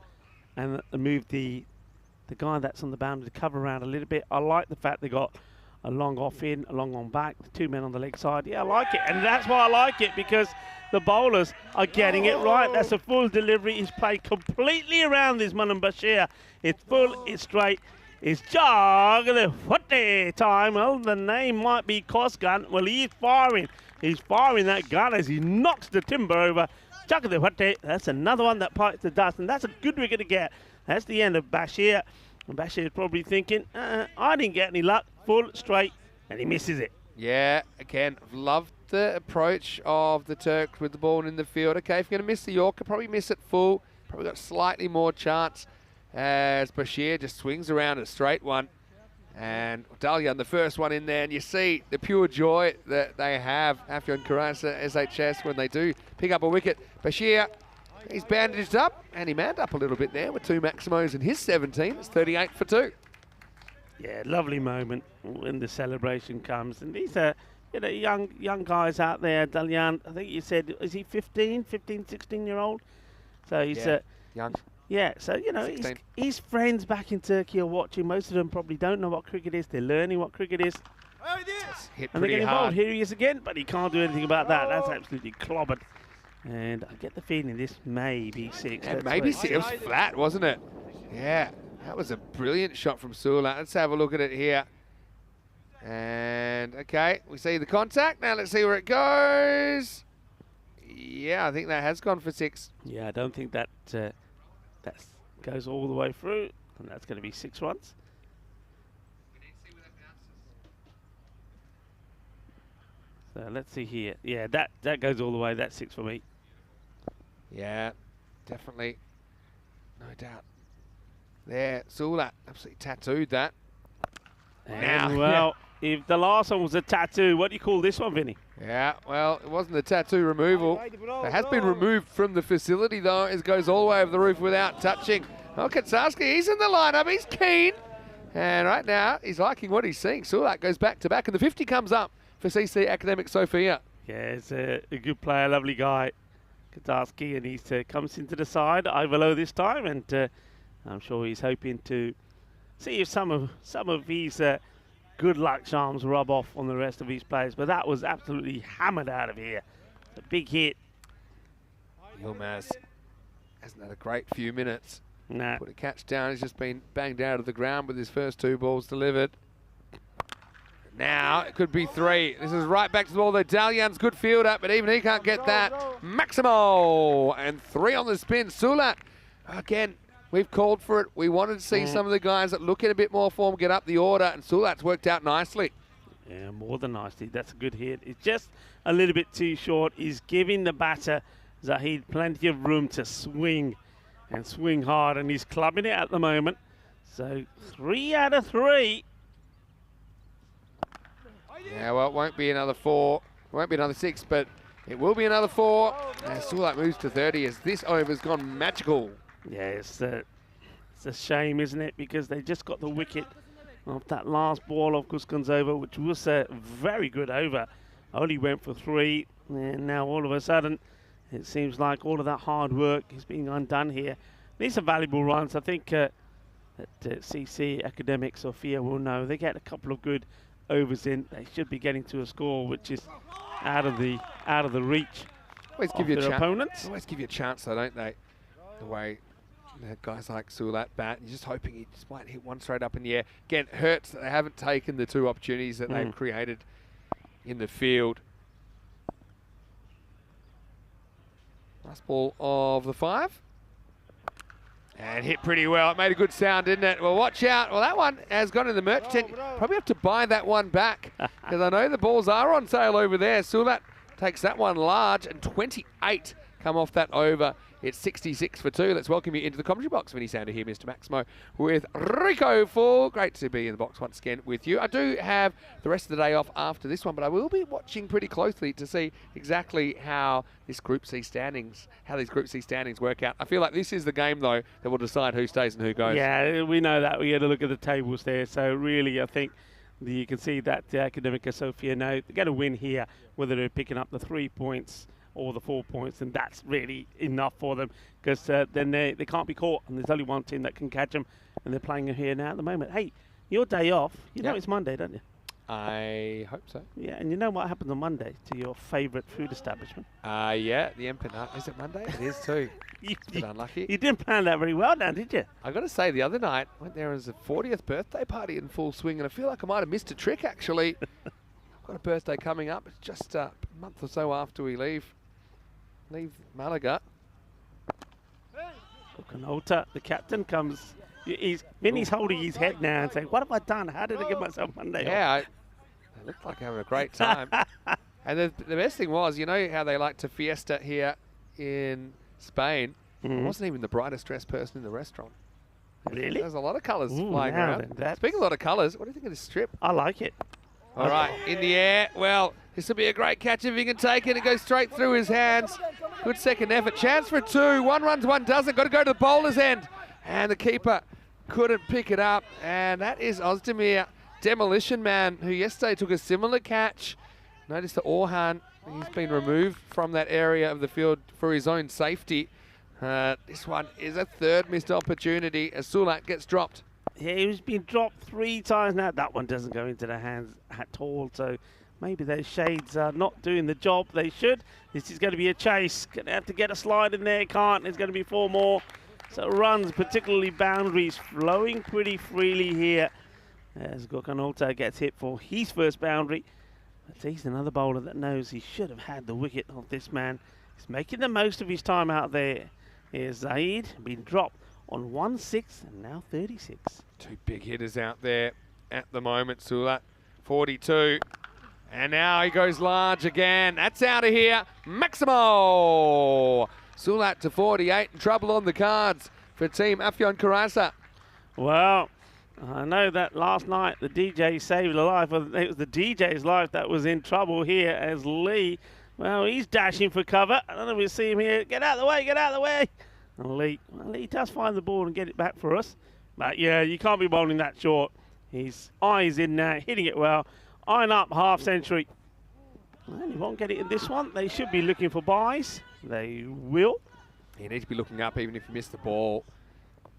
and move the guy that's on the boundary to cover around a little bit. I like the fact they got a long off in, a long on back, the 2 men on the leg side. Yeah, I like it, and that's why I like it, because the bowlers are getting it right. That's a full delivery. He's played completely around this Manan Bashir. It's full, it's straight. It's jog the what time. Well, the name might be Koskun. Well, he's firing. He's firing that gun as he knocks the timber over. Chug the what. That's another one that bites the dust, and that's a good wicket to get. That's the end of Bashir. And Bashir is probably thinking, I didn't get any luck. Full, straight, and he misses it. Yeah, again, I've loved the approach of the Turks with the ball in the field. Okay, if you're going to miss the Yorker, probably miss it full. Probably got slightly more chance as Bashir just swings around a straight one. And Dalian, the first one in there, and you see the pure joy that they have, Afyon Karasa, SHS, when they do pick up a wicket. Bashir, he's bandaged up, and he manned up a little bit there with 2 Maximos in his 17. It's 38 for 2. Yeah, lovely moment when the celebration comes. And these are, you know, young guys out there. Dalian, I think you said, is he 15, 16-year-old? So he's young. Yeah, so, you know, 16. his friends back in Turkey are watching. Most of them probably don't know what cricket is. They're learning what cricket is. Hit And they're pretty getting hard. involved. Here he is again, but he can't do anything about that. That's absolutely clobbered. And I get the feeling this may be 6. And Let's maybe wait. 6. It was flat, wasn't it? Yeah, that was a brilliant shot from Sula. Let's have a look at it here. And, okay, we see the contact. Now let's see where it goes. Yeah, I think that has gone for 6. Yeah, I don't think that that goes all the way through. And that's going to be 6 runs. So let's see here. Yeah, that goes all the way. That's 6 for me. Yeah, definitely. No doubt. There, Sula absolutely tattooed that. And Now, well, if the last one was a tattoo, what do you call this one, Vinny? Yeah, well, it wasn't the tattoo removal. It has been removed from the facility, though. It goes all the way over the roof without touching. Oh, Katsarski, he's in the lineup. He's keen. And right now, he's liking what he's seeing. Sulak goes back to back, and the 50 comes up for CC Academic Sofia. Yeah, it's a good player, lovely guy, Katsarski, and he comes into the side, Ivalo this time, and I'm sure he's hoping to see if some of his good luck charms rub off on the rest of his players. But that was absolutely hammered out of here. A big hit. Yilmaz hasn't had a great few minutes. Nah. Put a catch down. He's just been banged out of the ground with his first 2 balls delivered. Now it could be 3. This is right back to the ball. The Dalian's good fielder, but even he can't get that. Maximo and 3 on the spin. Sulat again. We've called for it. We wanted to see some of the guys that look in a bit more form get up the order, and Sulat's worked out nicely. Yeah, more than nicely. That's a good hit. It's just a little bit too short. He's giving the batter, Zahid, plenty of room to swing and swing hard, and he's clubbing it at the moment. So 3 out of 3. Yeah, well, it won't be another 4. It won't be another 6, but it will be another 4. And Sulat moves to 30 as this over's gone magical. Yeah, it's a shame, isn't it? Because they just got the wicket off that last ball of Kuskun's over, which was a very good over. Only went for 3, and now all of a sudden, it seems like all of that hard work is being undone here. These are valuable runs. I think that CC Academic Sofia will know. They get a couple of good overs in. They should be getting to a score which is out of the reach Always of give you a their chance. opponents. Always give you a chance, though, don't they? The way guys like Sulat bat, you're just hoping he just might hit one straight up in the air. Again, it hurts that they haven't taken the 2 opportunities that they've created in the field. Last ball of the 5. And hit pretty well. It made a good sound, didn't it? Well, watch out. Well, that one has gone in the merch tent. Probably have to buy that one back because I know the balls are on sale over there. Sulat takes that one large, and 28 come off that over. It's 66 for 2. Let's welcome you into the commentary box. Vinny Sander here, Mr. Maximo, with Rico Full. Great to be in the box once again with you. I do have the rest of the day off after this one, but I will be watching pretty closely to see exactly how this Group C standings, work out. I feel like this is the game, though, that will decide who stays and who goes. Yeah, we know that. We had a look at the tables there. So really, I think you can see that the Academica Sofia now they're going to win here, whether they're picking up the 3 points or the 4 points, and that's really enough for them because then they can't be caught, and there's only one team that can catch them, and they're playing here now at the moment. Hey, your day off, you know it's Monday, don't you? I hope so. Yeah, and you know what happens on Monday to your favourite food establishment? Yeah, the empanada. Is it Monday? It is too. It's a bit unlucky. You didn't plan that very well now, did you? I got to say, the other night, went there as a 40th birthday party in full swing, and I feel like I might have missed a trick, actually. I've got a birthday coming up. It's just a month or so after we leave Malaga. Kanota, the captain, comes. Vinny's holding his head now and saying, "What have I done? How did I give myself Monday off?" It looked like having a great time. And the best thing was, you know how they like to fiesta here in Spain? I wasn't even the brightest dressed person in the restaurant. Really? There's a lot of colours flying around. Speaking of a lot of colours, what do you think of this strip? I like it. All right, in the air. Well, this will be a great catch if he can take it. It goes straight through his hands. Good second effort. Chance for 2. 1 runs, 1 doesn't. Got to go to the bowler's end. And the keeper couldn't pick it up. And that is Ozdemir, Demolition Man, who yesterday took a similar catch. Notice that Orhan, he's been removed from that area of the field for his own safety. This one is a third missed opportunity as Sulat gets dropped. Yeah, he's been dropped 3 times now. That one doesn't go into the hands at all. So maybe those shades are not doing the job they should. This is going to be a chase. Going to have to get a slide in there. Can't. There's going to be 4 more. So runs, particularly boundaries, flowing pretty freely here. As Gokanolta gets hit for his first boundary. But he's another bowler that knows he should have had the wicket of this man. He's making the most of his time out there. Here's Zaid, been dropped on 1-6 and now 36. 2 big hitters out there at the moment. Sulat, 42. And now he goes large again. That's out of here. Maximo! Sulat to 48 and trouble on the cards for Team Afyon Karasa. Well, I know that last night the DJ saved a life. It was the DJ's life that was in trouble here as Lee, well, he's dashing for cover. I don't know if we see him here. Get out of the way, get out of the way. And Lee does find the ball and get it back for us. But yeah, you can't be bowling that short. His eyes in there, hitting it well. Iron up, half century. Well, he won't get it in this one. They should be looking for buys. They will. You need to be looking up even if you miss the ball.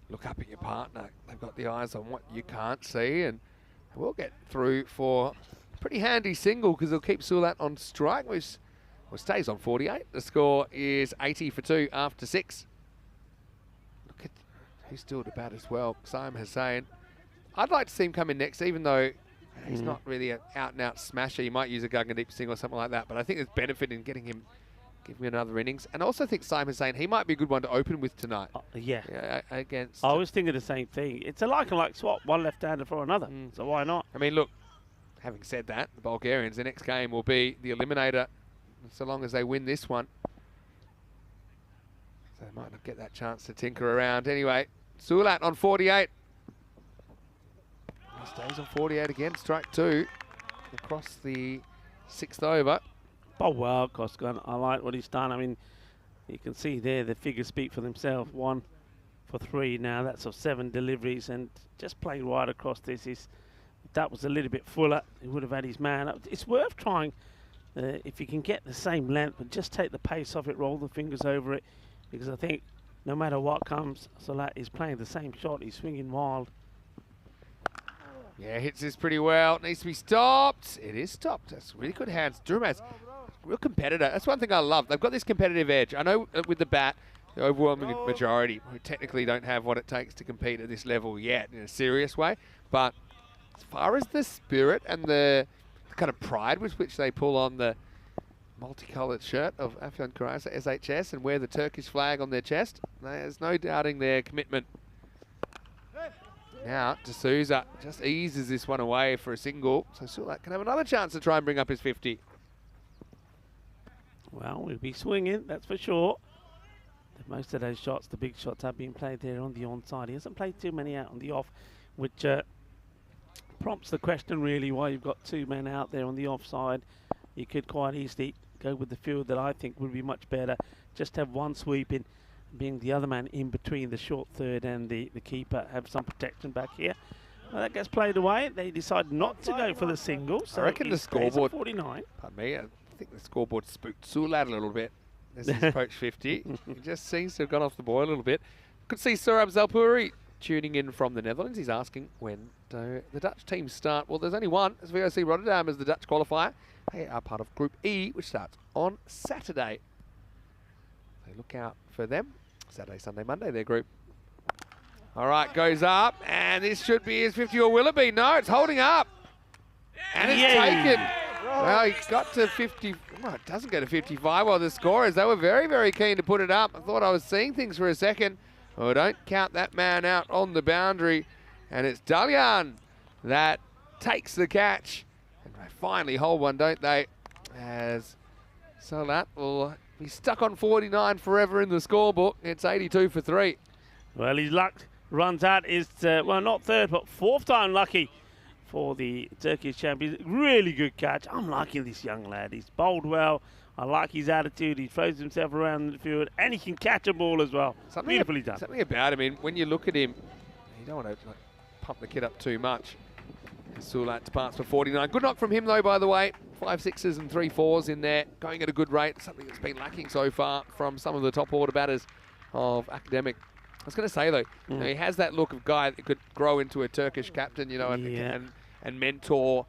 Look up at your partner. They've got the eyes on what you can't see, and we'll get through for a pretty handy single because they'll keep Sulat on strike, which stays on 48. The score is 80 for 2 after 6. Look at who's still to bat as well. Simon Hussain. I'd like to see him come in next, even though he's not really an out-and-out smasher. You might use a Guggendeep single or something like that, but I think there's benefit in getting him, give me another innings. And I also think Simon Hussain, he might be a good one to open with tonight. Yeah. Against. I was thinking the same thing. It's a like-and-like swap, one left-hander for another. So why not? I mean, look, having said that, the Bulgarians, the next game will be the eliminator, so long as they win this one. So they might not get that chance to tinker around. Anyway, Sulat on 48. He stays on 48 again, strike 2 across the 6th over. Oh, well, Koskan, I like what he's done. I mean, you can see there the figures speak for themselves. 1 for 3 now. That's of 7 deliveries, and just playing right across this is. If that was a little bit fuller, he would have had his man up. It's worth trying if you can get the same length, but just take the pace off it, roll the fingers over it, because I think no matter what comes, Salat is playing the same shot. He's swinging wild. Yeah, hits this pretty well. Needs to be stopped. It is stopped. That's really good hands. Durmaz, real competitor. That's one thing I love. They've got this competitive edge. I know with the bat, the overwhelming majority who technically don't have what it takes to compete at this level yet in a serious way. But as far as the spirit and the kind of pride with which they pull on the multicoloured shirt of Afyon Karasa SHS and wear the Turkish flag on their chest, there's no doubting their commitment. Now, D'Souza just eases this one away for a single, so Sulat can have another chance to try and bring up his 50. Well, we'll be swinging, that's for sure. Most of those shots, the big shots, have been played there on the onside. He hasn't played too many out on the off, which prompts the question really why you've got 2 men out there on the offside. You could quite easily go with the field that I think would be much better. Just have one sweep in, being the other man in between the short third and the keeper, have some protection back here. Well, that gets played away. They decide not to go for the single. So I reckon the scoreboard, 49. Pardon me, I think the scoreboard spooked Sulat a little bit. This is approach 50. He just seems to have gone off the boil a little bit. Could see Surab Zalpuri tuning in from the Netherlands. He's asking when do the Dutch teams start. Well, there's only one. It's VOC Rotterdam as the Dutch qualifier. They are part of Group E, which starts on Saturday. So look out for them. Saturday, Sunday, Monday, their group. All right, goes up, and this should be his 50, or will it be? No, it's holding up. And it's taken. Well, he got to 50. Well, it doesn't go to 55. Well, the scorers, they were very, very keen to put it up. I thought I was seeing things for a second. Well, don't count that man out on the boundary. And it's Dalian that takes the catch. And they finally hold one, don't they? So that will be stuck on 49 forever in the scorebook. It's 82 for 3. Well, his luck runs out. Is well, not third, but 4th time lucky for the Turkish champions. Really good catch. I'm liking this young lad. He's bowled well. I like his attitude. He throws himself around the field, and he can catch a ball as well. Beautifully done. Something about him, I mean, when you look at him, you don't want to pump the kid up too much. Sulat departs for 49. Good knock from him, though, by the way. 5 6s and 3 4s in there, going at a good rate. Something that's been lacking so far from some of the top order batters of Academic. I was going to say, though, you know, he has that look of guy that could grow into a Turkish captain, you know, and mentor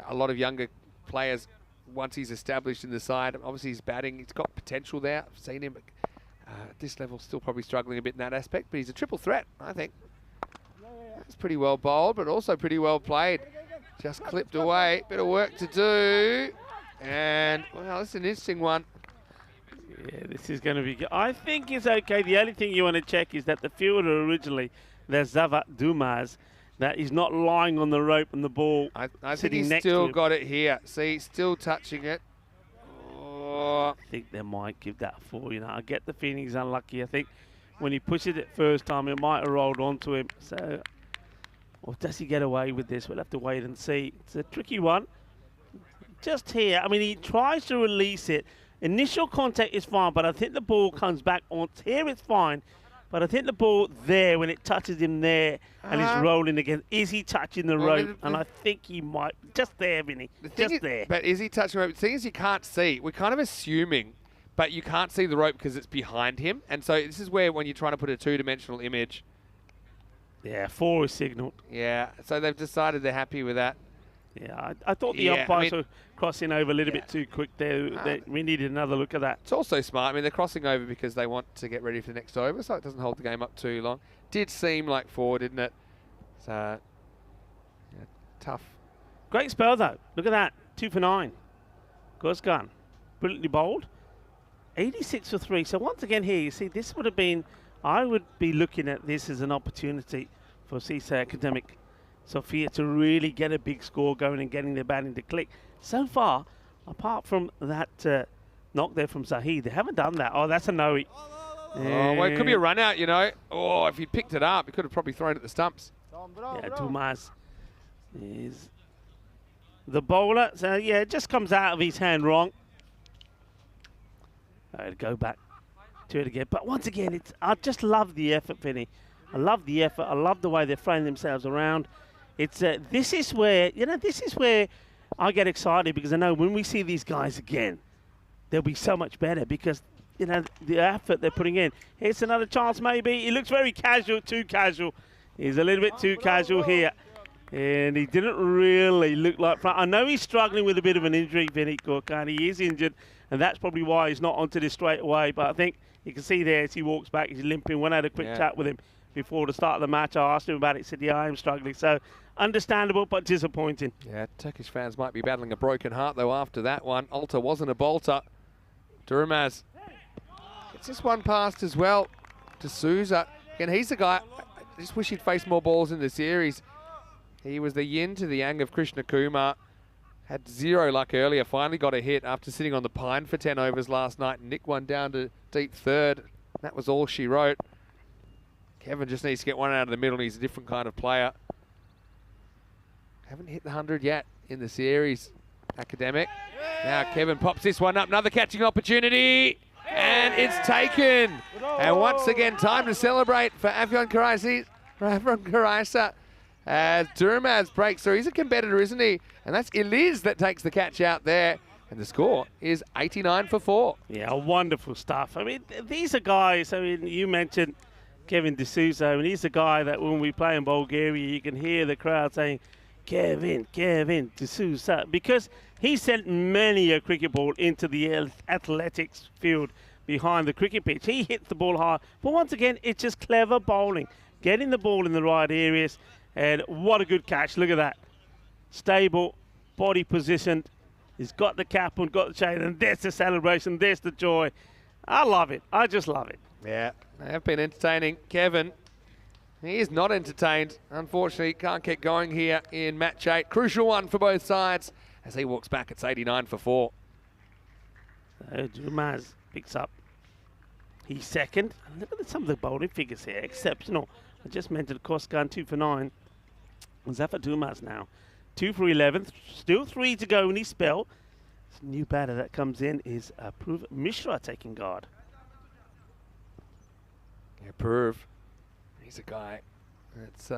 a lot of younger players once he's established in the side. Obviously, he's batting. He's got potential there. I've seen him at this level, still probably struggling a bit in that aspect, but he's a triple threat, I think. That's pretty well bowled, but also pretty well played. Just clipped away. Bit of work to do. And, well, this is an interesting one. Yeah, this is going to be good. I think it's okay. The only thing you want to check is that the fielder originally, there's Zavat Dumas, that is not lying on the rope and the ball I think sitting he's next to still him. got it here. See, still touching it. Oh. I think they might give that 4. You know, I get the feeling he's unlucky. I think when he pushes it first time, it might have rolled onto him. So, or does he get away with this? We'll have to wait and see. It's a tricky one. Just here, I mean, he tries to release it. Initial contact is fine, but I think the ball comes back on. Here it's fine, but I think the ball there, when it touches him there and he's rolling again, is he touching the rope? And I think he might. Just there, Vinny. Just there. But is he touching the rope? The thing is, you can't see. We're kind of assuming, but you can't see the rope because it's behind him. And so this is where, when you're trying to put a two-dimensional image. Yeah, 4 is signalled. Yeah, so they've decided they're happy with that. Yeah, I thought the umpires were crossing over a little bit too quick there. We needed another look at that. It's also smart. I mean, they're crossing over because they want to get ready for the next over, so it doesn't hold the game up too long. Did seem like 4, didn't it? So, yeah, tough. Great spell, though. Look at that. 2 for 9. Guzgan. Brilliantly bowled. 86 for 3. So once again here, you see, this would have been, I would be looking at this as an opportunity for CSA Academic Sofia to really get a big score going and getting their batting to click. So far, apart from that knock there from Zahid, they haven't done that. Oh, that's a no. Oh, well, it could be a run out, you know. Oh, if he'd picked it up, he could have probably thrown it at the stumps. Yeah, Dumas is the bowler. So, yeah, it just comes out of his hand wrong. I'd go back to it again. But once again, I just love the effort, Vinny. I love the effort. I love the way they're throwing themselves around. It's this is where, you know, this is where I get excited, because I know when we see these guys again, they'll be so much better because, you know, the effort they're putting in. Here's another chance maybe. He looks very casual, too casual. He's a little bit too casual here. And he didn't really look like front. I know he's struggling with a bit of an injury, Vinny Gorkan. He is injured, and that's probably why he's not onto this straight away. But I think you can see there as he walks back, he's limping. When I had a quick chat with him before the start of the match, I asked him about it. He said, yeah, I am struggling. So understandable, but disappointing. Yeah, Turkish fans might be battling a broken heart, though, after that one. Alta wasn't a bolter. Durmaz gets this one past as well to Souza. Again, he's the guy, I just wish he'd face more balls in the series. He was the yin to the yang of Krishna Kumar. Had 0 luck earlier, finally got a hit after sitting on the pine for 10 overs last night and nicked one down to deep third. That was all she wrote. Kevin just needs to get one out of the middle. He's a different kind of player. Haven't hit the 100 yet in the series. Academic. Now Kevin pops this one up. Another catching opportunity. And it's taken. And once again, time to celebrate for Afyon Karaisa. As Durmaz breaks through. He's a competitor, isn't he? And that's Eliz that takes the catch out there. And the score is 89 for 4. Yeah, wonderful stuff. I mean, these are guys, I mean, you mentioned Kevin D'Souza, and he's a guy that when we play in Bulgaria, you can hear the crowd saying, Kevin D'Souza, because he sent many a cricket ball into the athletics field behind the cricket pitch. He hit the ball hard. But once again, it's just clever bowling, getting the ball in the right areas. And what a good catch. Look at that. Stable, body positioned. He's got the cap on, got the chain, and there's the celebration, there's the joy. I love it. I just love it. Yeah, they have been entertaining. Kevin, he is not entertained. Unfortunately, can't get going here in match 8. Crucial one for both sides as he walks back. It's 89 for 4. Jumaz picks up. He's second. Look at some of the bowling figures here. Exceptional. I just mentioned Koskan 2 for 9. Zafar Dumaz now 2 for 11. Still 3 to go in his spell. This new batter that comes in is Pruv Mishra taking guard. Yeah, Pruv. He's a guy that's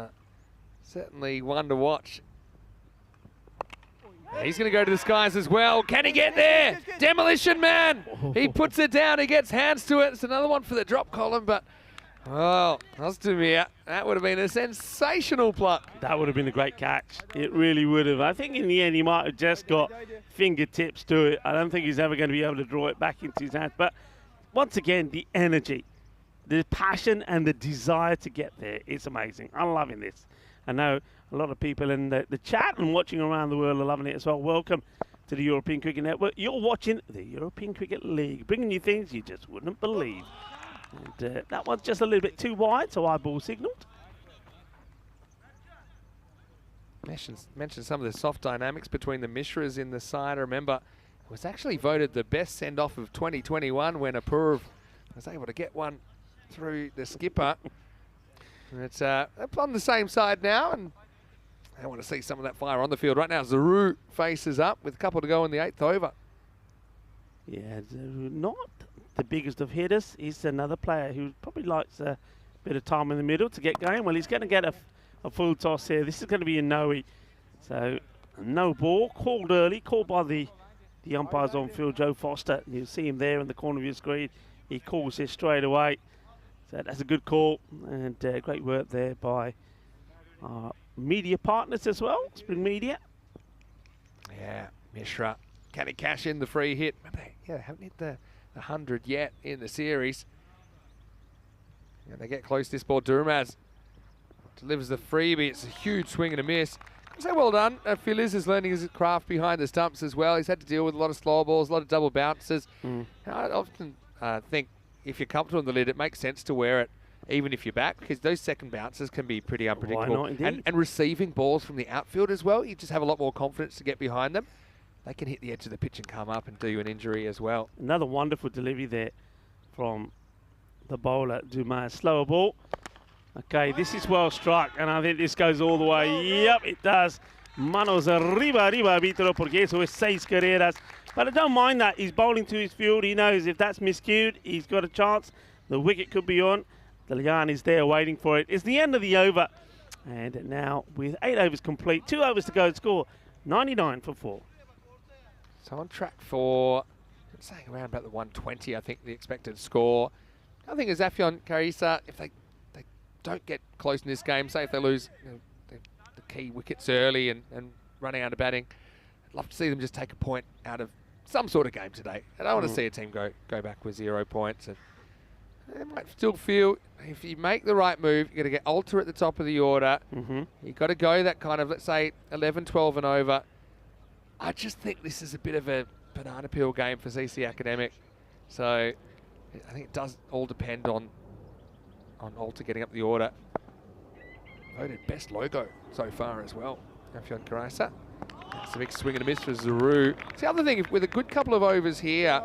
certainly one to watch. He's going to go to the skies as well. Can he get there? Demolition Man. He puts it down. He gets hands to it. It's another one for the drop column, but, well, Ozdemir, that would have been a sensational pluck. That would have been a great catch. It really would have. I think in the end he might have just got fingertips to it. I don't think he's ever going to be able to draw it back into his hands. But once again, the energy, the passion and the desire to get there is amazing. I'm loving this. I know a lot of people in the chat and watching around the world are loving it as well. Welcome to the European Cricket Network. You're watching the European Cricket League, bringing you things you just wouldn't believe. And that one's just a little bit too wide, so I ball signalled. Mentioned some of the soft dynamics between the Mishras in the side. I remember it was actually voted the best send-off of 2021 when Apurv was able to get one through the skipper. It's on the same side now, and I want to see some of that fire on the field. Right now, Zaru faces up with a couple to go in the 8th over. Yeah, Zaru, not the biggest of hitters. He's another player who probably likes a bit of time in the middle to get going. Well, he's going to get a full toss here. This is going to be a no-y. So, no ball, called early, called by the umpires on field, Joe Foster. You'll see him there in the corner of your screen. He calls this straight away. So that's a good call, and great work there by our media partners as well, Spring Media. Yeah, Mishra. Can he cash in the free hit? Yeah, they haven't hit the 100 yet in the series. And they get close to this ball. Durmaz delivers the freebie. It's a huge swing and a miss. So well done. Filiz is learning his craft behind the stumps as well. He's had to deal with a lot of slow balls, a lot of double bounces. I often think if you're comfortable in the lid, it makes sense to wear it even if you're back, because those second bounces can be pretty unpredictable. Why not, indeed? And receiving balls from the outfield as well, you just have a lot more confidence to get behind them. They can hit the edge of the pitch and come up and do you an injury as well. Another wonderful delivery there from the bowler, Dumas. Slower ball. Okay, this is well struck, and I think this goes all the way. Yep, it does. Manos arriba, Vítor, porque eso es 6 carreras. But I don't mind that. He's bowling to his field. He knows if that's miscued, he's got a chance. The wicket could be on. The Lian is there waiting for it. It's the end of the over. And now with 8 overs complete, 2 overs to go, score 99 for 4. So on track for, I'm saying around about the 120, I think the expected score. I think is Afion Karisa, if they don't get close in this game, say if they lose the key wickets early and run out of batting, I'd love to see them just take a point out of some sort of game today. I don't want to see a team go back with 0 points. And they might still feel if you make the right move, you're going to get Alter at the top of the order. You've got to go that kind of, let's say, 11, 12 and over. I just think this is a bit of a banana peel game for CC Academic. So I think it does all depend on Alter getting up the order. Voted best logo so far as well, Afion Karisa. That's a big swing and a miss for Zaru. It's the other thing, with a good couple of overs here,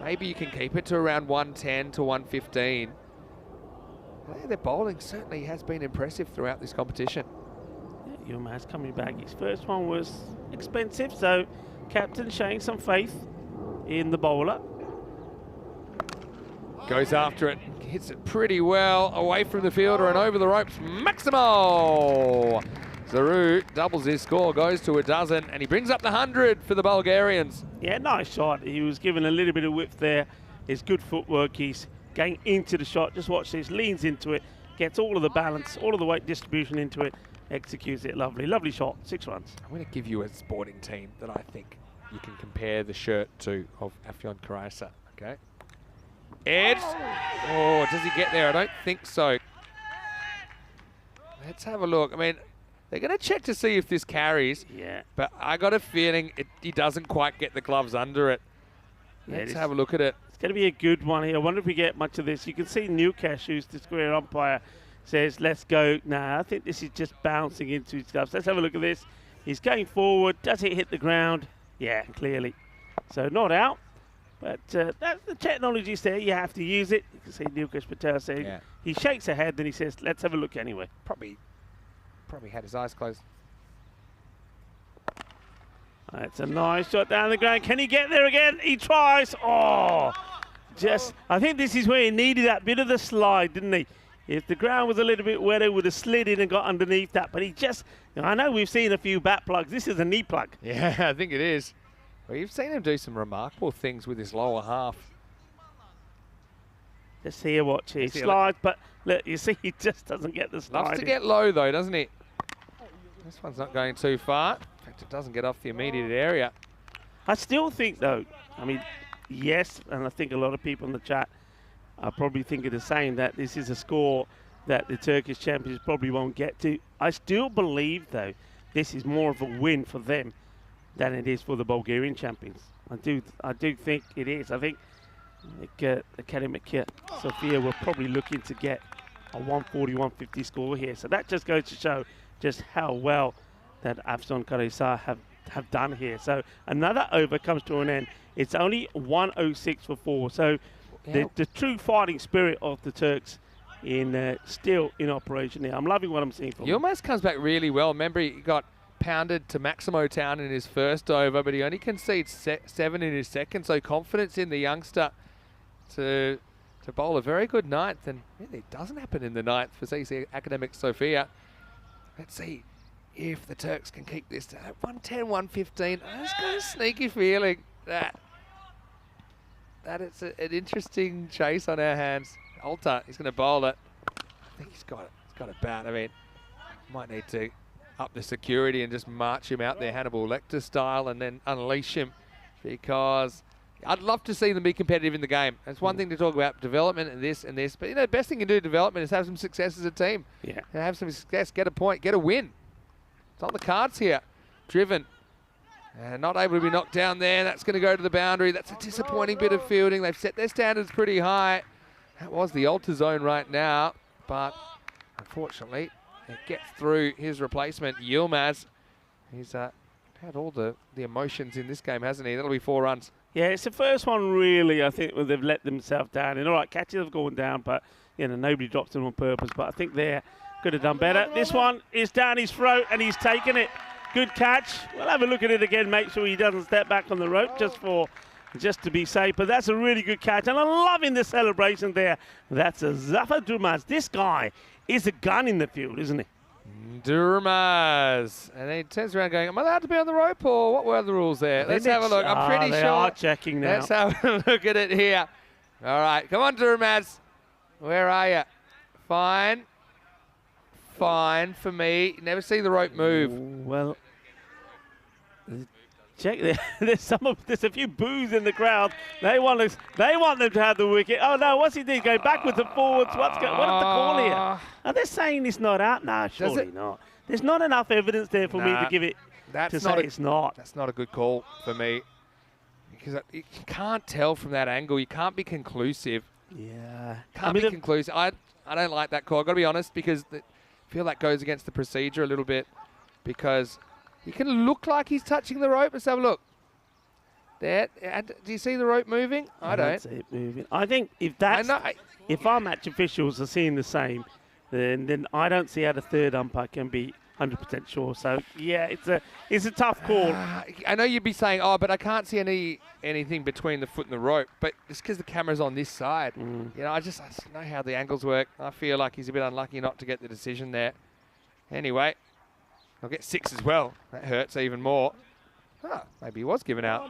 maybe you can keep it to around 110 to 115. Their bowling certainly has been impressive throughout this competition. Yeah, Yilmaz coming back. His first one was expensive, so captain showing some faith in the bowler. Goes after it, hits it pretty well, away from the fielder and over the ropes. Maximo! Zaru doubles his score, goes to a dozen, and he brings up the 100 for the Bulgarians. Yeah, nice shot. He was given a little bit of width there. It's good footwork. He's going into the shot. Just watch this. Leans into it, gets all of the balance, all of the weight distribution into it, executes it. Lovely, lovely shot. 6 runs. I'm going to give you a sporting team that I think you can compare the shirt to of Afion Karisa. Okay. Edge. Oh, does he get there? I don't think so. Let's have a look. I mean, they're going to check to see if this carries. Yeah. But I got a feeling he doesn't quite get the gloves under it. Let's have a look at it. It's going to be a good one here. I wonder if we get much of this. You can see Newcash, who's the square umpire, says, let's go. Nah, I think this is just bouncing into his gloves. Let's have a look at this. He's going forward. Does it hit the ground? Yeah, clearly. So not out. But that's the technology's there. You have to use it. You can see Newcash Patel saying, he shakes her head, then he says, let's have a look anyway. Probably had his eyes closed. It's a nice shot down the ground. Can he get there again? He tries. Oh, I think this is where he needed that bit of the slide, didn't he? If the ground was a little bit wetter, he would have slid in and got underneath that. But he just, I know we've seen a few bat plugs. This is a knee plug. Yeah, I think it is. Well, you've seen him do some remarkable things with his lower half. Just here, watch. He slides, but look, you see, he just doesn't get the slide. Loves to get low, though, doesn't he? This one's not going too far. In fact, it doesn't get off the immediate area. I still think, though, I mean, yes, and I think a lot of people in the chat are probably thinking the same, that this is a score that the Turkish champions probably won't get to. I still believe, though, this is more of a win for them than it is for the Bulgarian champions. I do think it is. I think Academic Sofia were probably looking to get a 140-150 score here. So that just goes to show just how well that Afson Karahisar have done here. So another over comes to an end. It's only 106 for 4. So the true fighting spirit of the Turks still in operation here. I'm loving what I'm seeing from him. Yilmaz comes back really well. Remember, he got pounded to Maximo Town in his first over, but he only conceded 7 in his second. So confidence in the youngster to bowl a very good ninth, and really it doesn't happen in the ninth for CC Academic Sofia. Let's see if the Turks can keep this to 110, 115. I just got a sneaky feeling that it's an interesting chase on our hands. Alta, he's going to bowl it. I think he's got it. He's got it bad. I mean, might need to up the security and just march him out there Hannibal Lecter style and then unleash him, because I'd love to see them be competitive in the game. It's one thing to talk about development and this, but the best thing you can do in development is have some success as a team. Yeah. And have some success, get a point, get a win. It's on the cards here. Driven. And not able to be knocked down there. That's going to go to the boundary. That's a disappointing bit of fielding. They've set their standards pretty high. That was the Alta zone right now, but unfortunately, it gets through his replacement, Yilmaz. He's had all the emotions in this game, hasn't he? That'll be 4 runs. Yeah, it's the first one really, I think, where they've let themselves down. And all right, catches have gone down, but nobody dropped them on purpose. But I think they could have done better. This one is down his throat, and he's taken it. Good catch. We'll have a look at it again, make sure he doesn't step back on the rope just to be safe. But that's a really good catch, and I'm loving the celebration there. That's a Zafar Durmaz. This guy is a gun in the field, isn't he? Durmaz. And then he turns around going, am I allowed to be on the rope, or what were the rules there? Let's have a look. I'm pretty sure. They are checking now. Let's have a look at it here. All right. Come on, Durmaz. Where are you? Fine. Fine for me. Never see the rope move. Well, check there. There's a few boos in the crowd. They want them to have the wicket. Oh no, what's he doing? Going backwards and forwards. What is the call here? Are they saying it's not out? No, surely not. There's not enough evidence there for me to give it to say it's not. That's not a good call for me, because you can't tell from that angle. You can't be conclusive. Yeah, Can't be conclusive. I don't like that call. I've got to be honest, because I feel that goes against the procedure a little bit, because he can look like he's touching the rope. Let's have a look. There. And do you see the rope moving? I don't see it moving. I think if our match officials are seeing the same, then I don't see how the third umpire can be 100% sure. So yeah, it's a tough call. I know you'd be saying, oh, but I can't see anything between the foot and the rope. But it's because the camera's on this side. I just know how the angles work. I feel like he's a bit unlucky not to get the decision there. Anyway, I'll get 6 as well. That hurts even more. Maybe he was given out.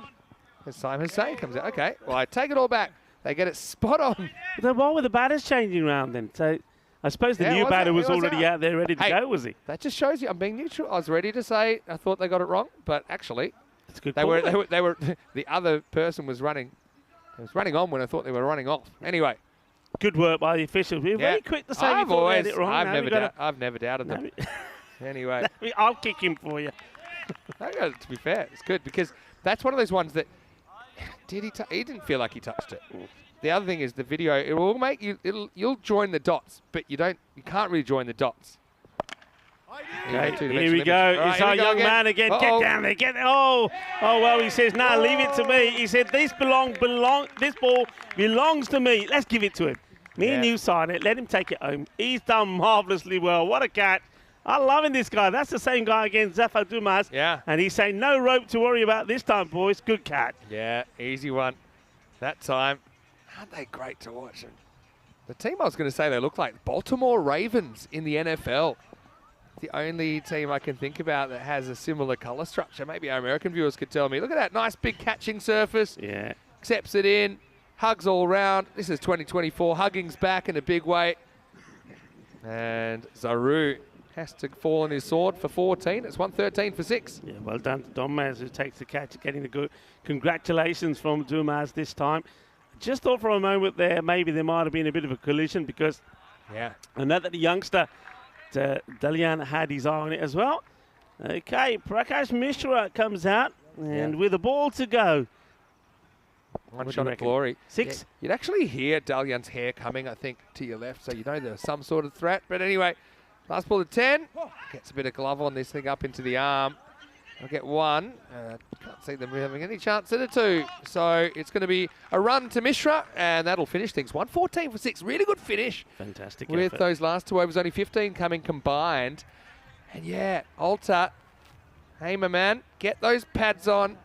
As Simon Hussain comes out. Okay, well, I take it all back. They get it spot on. Then why were the batters changing around then? So I suppose the new batter was already out there ready to go, was he? That just shows you I'm being neutral. I was ready to say I thought they got it wrong, but actually, it's good. They were. The other person was running. It was running on when I thought they were running off. Anyway, good work by the officials. We're very quick to say we thought they had it wrong. I've never doubted them. Anyway, I'll kick him for you. To be fair, it's good, because that's one of those ones that he didn't feel like he touched it. The other thing is the video. It will make you. You'll join the dots, but you can't really join the dots. Okay, here we go. It's our young man again. Get down there. Get there. Oh, well, he says, nah, leave it to me. He said, this ball belongs to me. Let's give it to him. Me and you sign it. Let him take it home. He's done marvelously well. What a catch. I'm loving this guy. That's the same guy against Zafar Durmaz. Yeah. And he's saying, no rope to worry about this time, boys. Good catch. Yeah, easy one. That time. Aren't they great to watch? The team I was going to say they look like Baltimore Ravens in the NFL. The only team I can think about that has a similar colour structure. Maybe our American viewers could tell me. Look at that nice big catching surface. Yeah. Accepts it in. Hugs all round. This is 2024. Hugging's back in a big way. And Zaru has to fall on his sword for 14. It's 113 for 6. Yeah, well done to Domaz, who takes the catch, getting the good. Congratulations from Dumaz this time. Just thought for a moment there, maybe there might have been a bit of a collision because I know that the youngster, Dalian, had his eye on it as well. Okay, Prakash Mishra comes out, and with a ball to go. One shot at glory. 6. Yeah, you'd actually hear Dalian's hair coming, I think, to your left, so you know there's some sort of threat. But anyway, last ball to 10. Gets a bit of glove on this thing up into the arm. I'll get 1. Can't see them having any chance at a 2. So it's going to be a run to Mishra, and that'll finish things. 114 for 6. Really good finish. Fantastic with effort. those last 2 overs, only 15 coming combined. And Alta, hey, my man, get those pads on.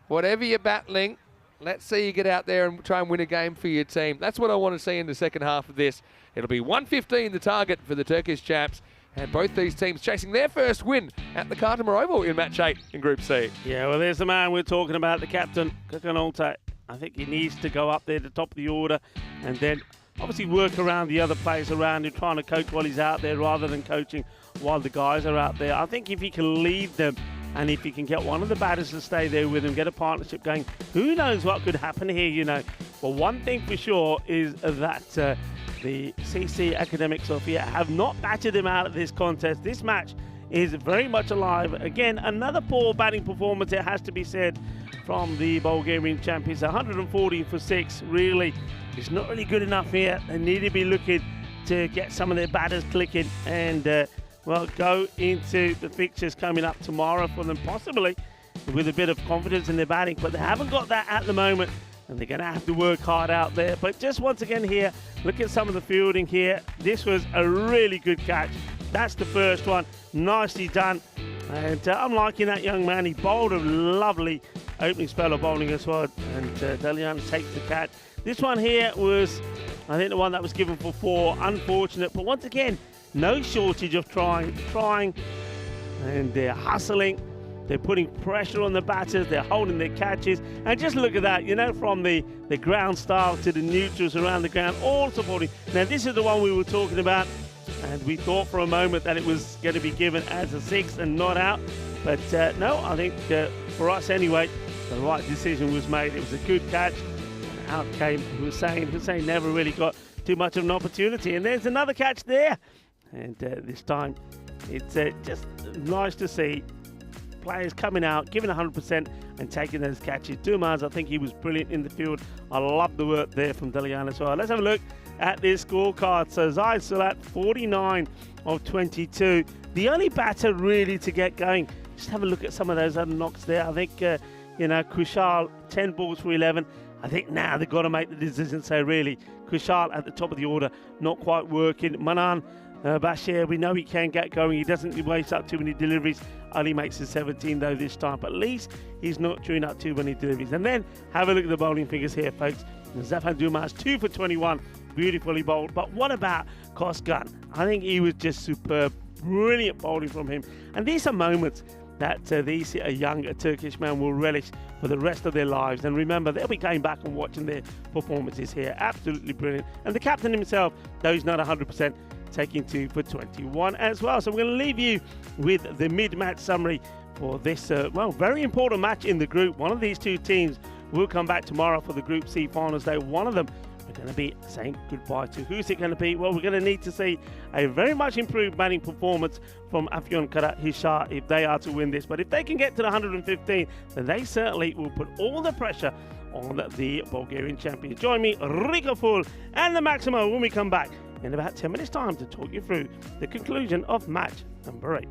Whatever you're battling, let's see you get out there and try and win a game for your team. That's what I want to see in the second half of this. It'll be 115 the target for the Turkish chaps. And both these teams chasing their first win at the Cartama Oval in match 8 in Group C. Yeah, well, there's the man we're talking about, the captain, Kakan Alta. I think he needs to go up there to the top of the order and then obviously work around the other players around him, trying to coach while he's out there rather than coaching while the guys are out there. I think if he can lead them and if he can get one of the batters to stay there with him, get a partnership going, who knows what could happen here, you know. But one thing for sure is that the CC Academic Sofia have not battered him out of this contest. This match is very much alive. Again, another poor batting performance, it has to be said, from the Bulgarian champions. 140 for 6, really. It's not really good enough here. They need to be looking to get some of their batters clicking and, well, go into the fixtures coming up tomorrow for them, possibly with a bit of confidence in their batting. But they haven't got that at the moment, and they're going to have to work hard out there. But just once again here, look at some of the fielding here. This was a really good catch. That's the first one. Nicely done. And I'm liking that young man. He bowled a lovely opening spell of bowling as well. And Dalian takes the catch. This one here was, I think, the one that was given for 4. Unfortunate. But once again, no shortage of trying. And they're hustling. They're putting pressure on the batters. They're holding their catches. And just look at that, you know, from the ground style to the neutrals around the ground, all supporting. Now, this is the one we were talking about. And we thought for a moment that it was going to be given as a 6 and not out. But no, I think for us anyway, the right decision was made. It was a good catch. And out came Hussein. Hussein never really got too much of an opportunity. And there's another catch there. And this time, it's just nice to see players coming out, giving 100% and taking those catches. Dumaz, I think he was brilliant in the field. I love the work there from Dalian as well. Let's have a look at this scorecard. So Zai Salat, 49 of 22. The only batter really to get going. Just have a look at some of those other knocks there. I think, Kushal, 10 balls for 11. I think now they've got to make the decision. So really, Kushal at the top of the order, not quite working. Manan Bashir, we know he can get going. He doesn't waste up too many deliveries. Only makes it 17 though this time, but at least he's not chewing up too many deliveries. And then have a look at the bowling figures here, folks. Zafan Dumaz, 2 for 21, beautifully bowled. But what about Koskan? I think he was just superb, brilliant bowling from him. And these are moments that these young Turkish men will relish for the rest of their lives. And remember, they'll be going back and watching their performances here. Absolutely brilliant. And the captain himself, though he's not 100%, taking 2 for 21 as well. So we're going to leave you with the mid-match summary for this, very important match in the group. One of these two teams will come back tomorrow for the Group C finals day. One of them we're going to be saying goodbye to. Who's it going to be? Well, we're going to need to see a very much improved batting performance from Afyon Karahisar if they are to win this. But if they can get to the 115, then they certainly will put all the pressure on the Bulgarian champions. Join me, Rico Full and the Maximo when we come back in about 10 minutes time to talk you through the conclusion of match number 8.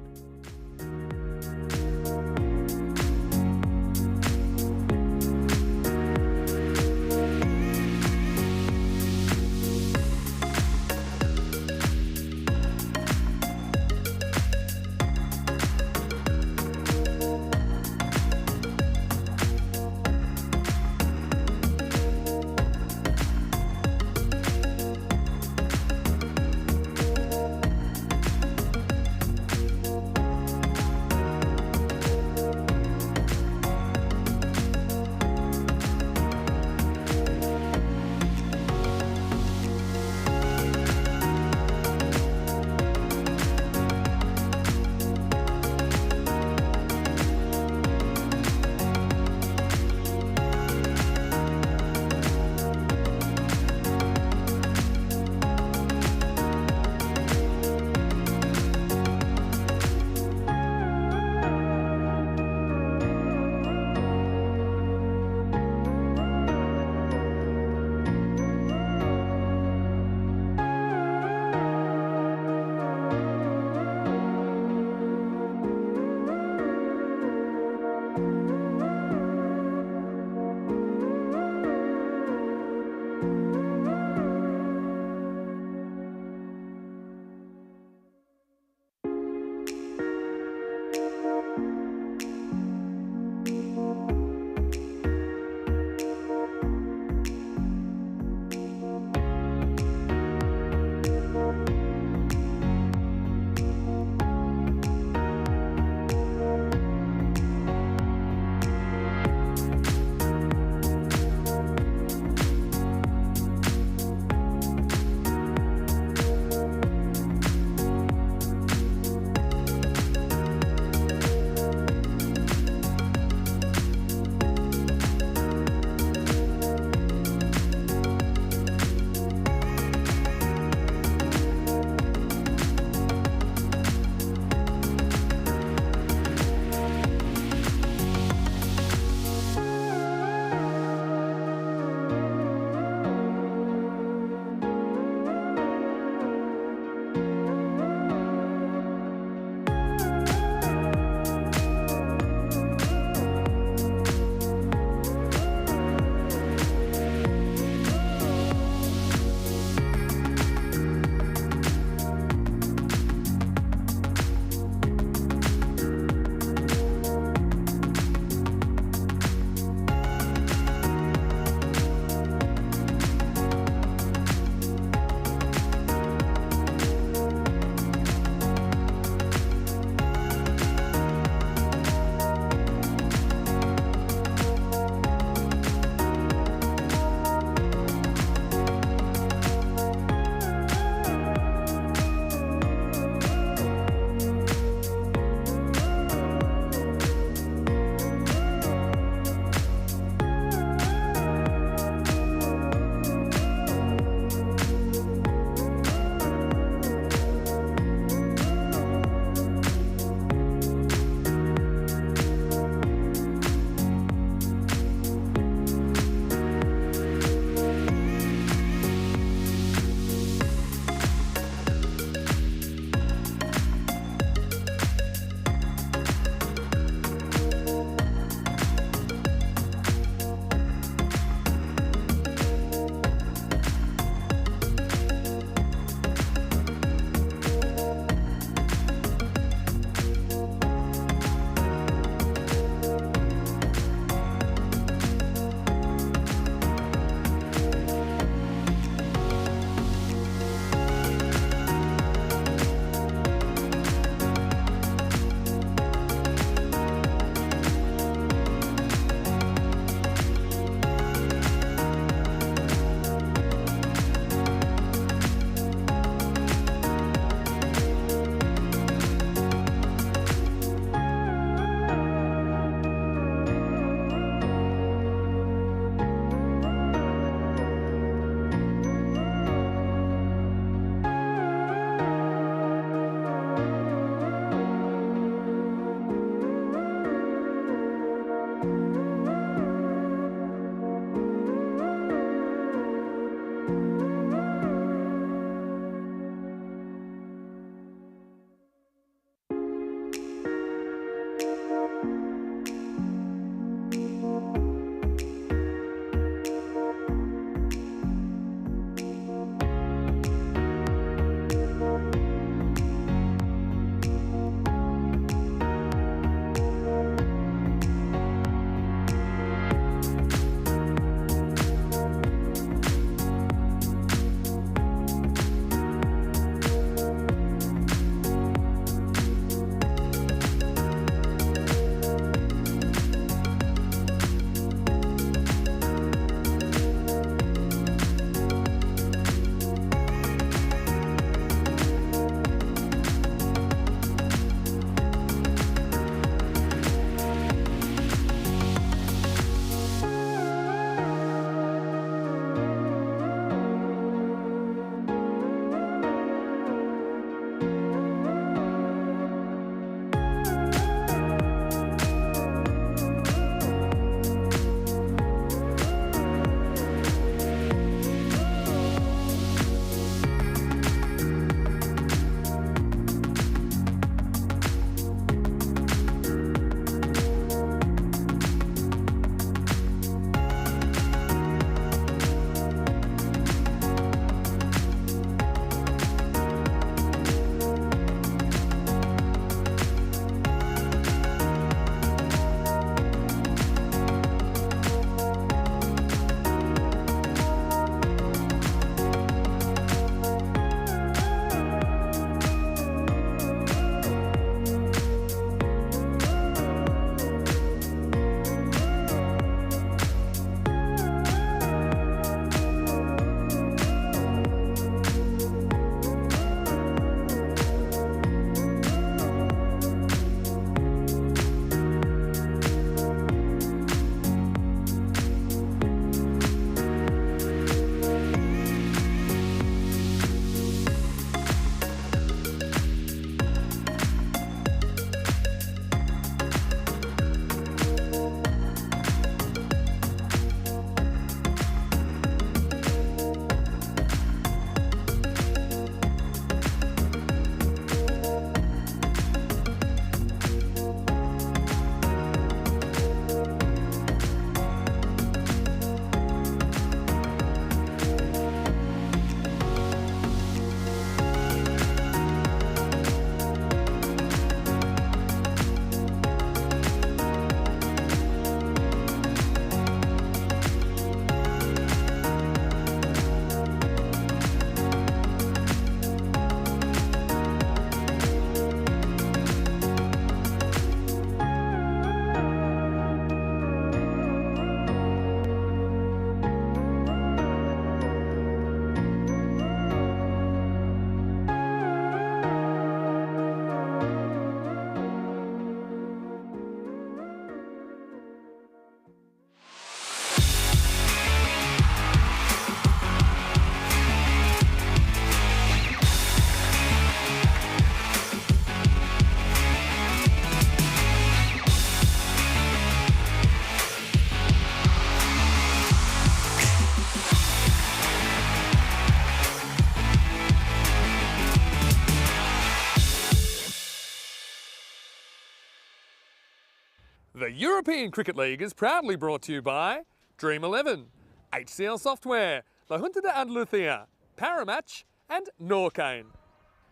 The European Cricket League is proudly brought to you by Dream 11, HCL Software, La Junta de Andalucía, Paramatch and Norcane.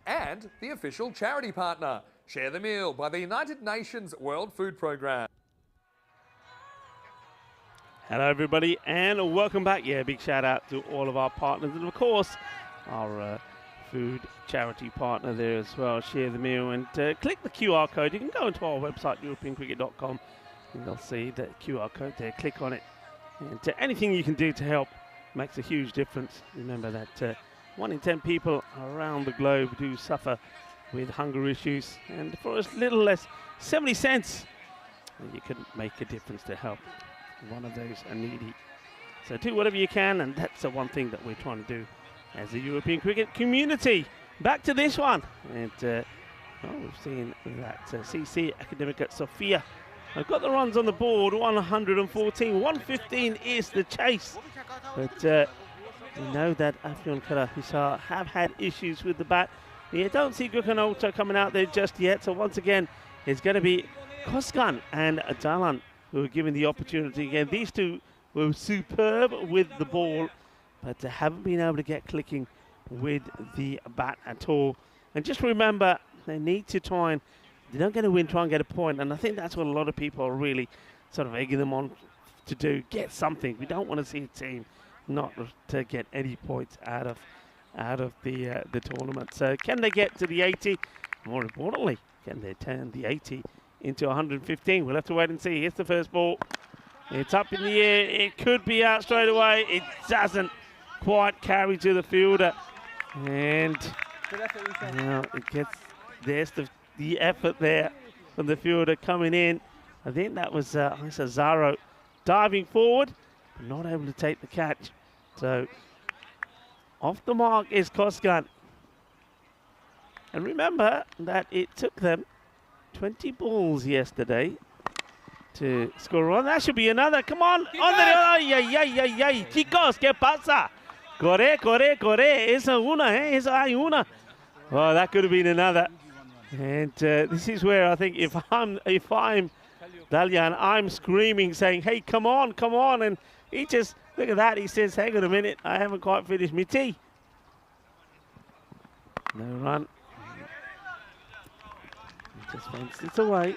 And the official charity partner, Share the Meal by the United Nations World Food Programme. Hello everybody and welcome back. Yeah, big shout out to all of our partners and of course our food charity partner there as well, Share the Meal, and click the QR code. You can go into our website europeancricket.com and you'll see the QR code there. Click on it and anything you can do to help makes a huge difference. Remember that 1 in 10 people around the globe do suffer with hunger issues, and for as little as 70 cents you can make a difference to help one of those needy. So do whatever you can, and that's the one thing that we're trying to do as a European cricket community. Back to this one, and we've seen that CC Academic Sofia have got the runs on the board, 114, 115 is the chase, but we know that Afyon Karahisar have had issues with the bat. You don't see Gukanolto coming out there just yet, so once again it's going to be Koskan and Dalan who are given the opportunity again. These two were superb with the ball, but they haven't been able to get clicking with the bat at all. And just remember, they need to try and, if they don't get a win, try and get a point. And I think that's what a lot of people are really sort of egging them on to do. Get something. We don't want to see a team not to get any points out of the tournament. So can they get to the 80? More importantly, can they turn the 80 into 115? We'll have to wait and see. Here's the first ball. It's up in the air. It could be out straight away. It doesn't quite carry to the fielder. And now it gets, there's the effort there from the fielder coming in. I think that was Zaro diving forward, but not able to take the catch. So off the mark is Koskan. And remember that it took them 20 balls yesterday to score on. That should be another. Come on. Ay, chicos, ¿qué pasa? Corre. Esa hay una. Oh, that could have been another. And this is where I think if I'm Dalian, I'm screaming, saying, hey, come on. And he just, look at that. He says, hang on a minute. I haven't quite finished my tea. No run. Just fenced it away.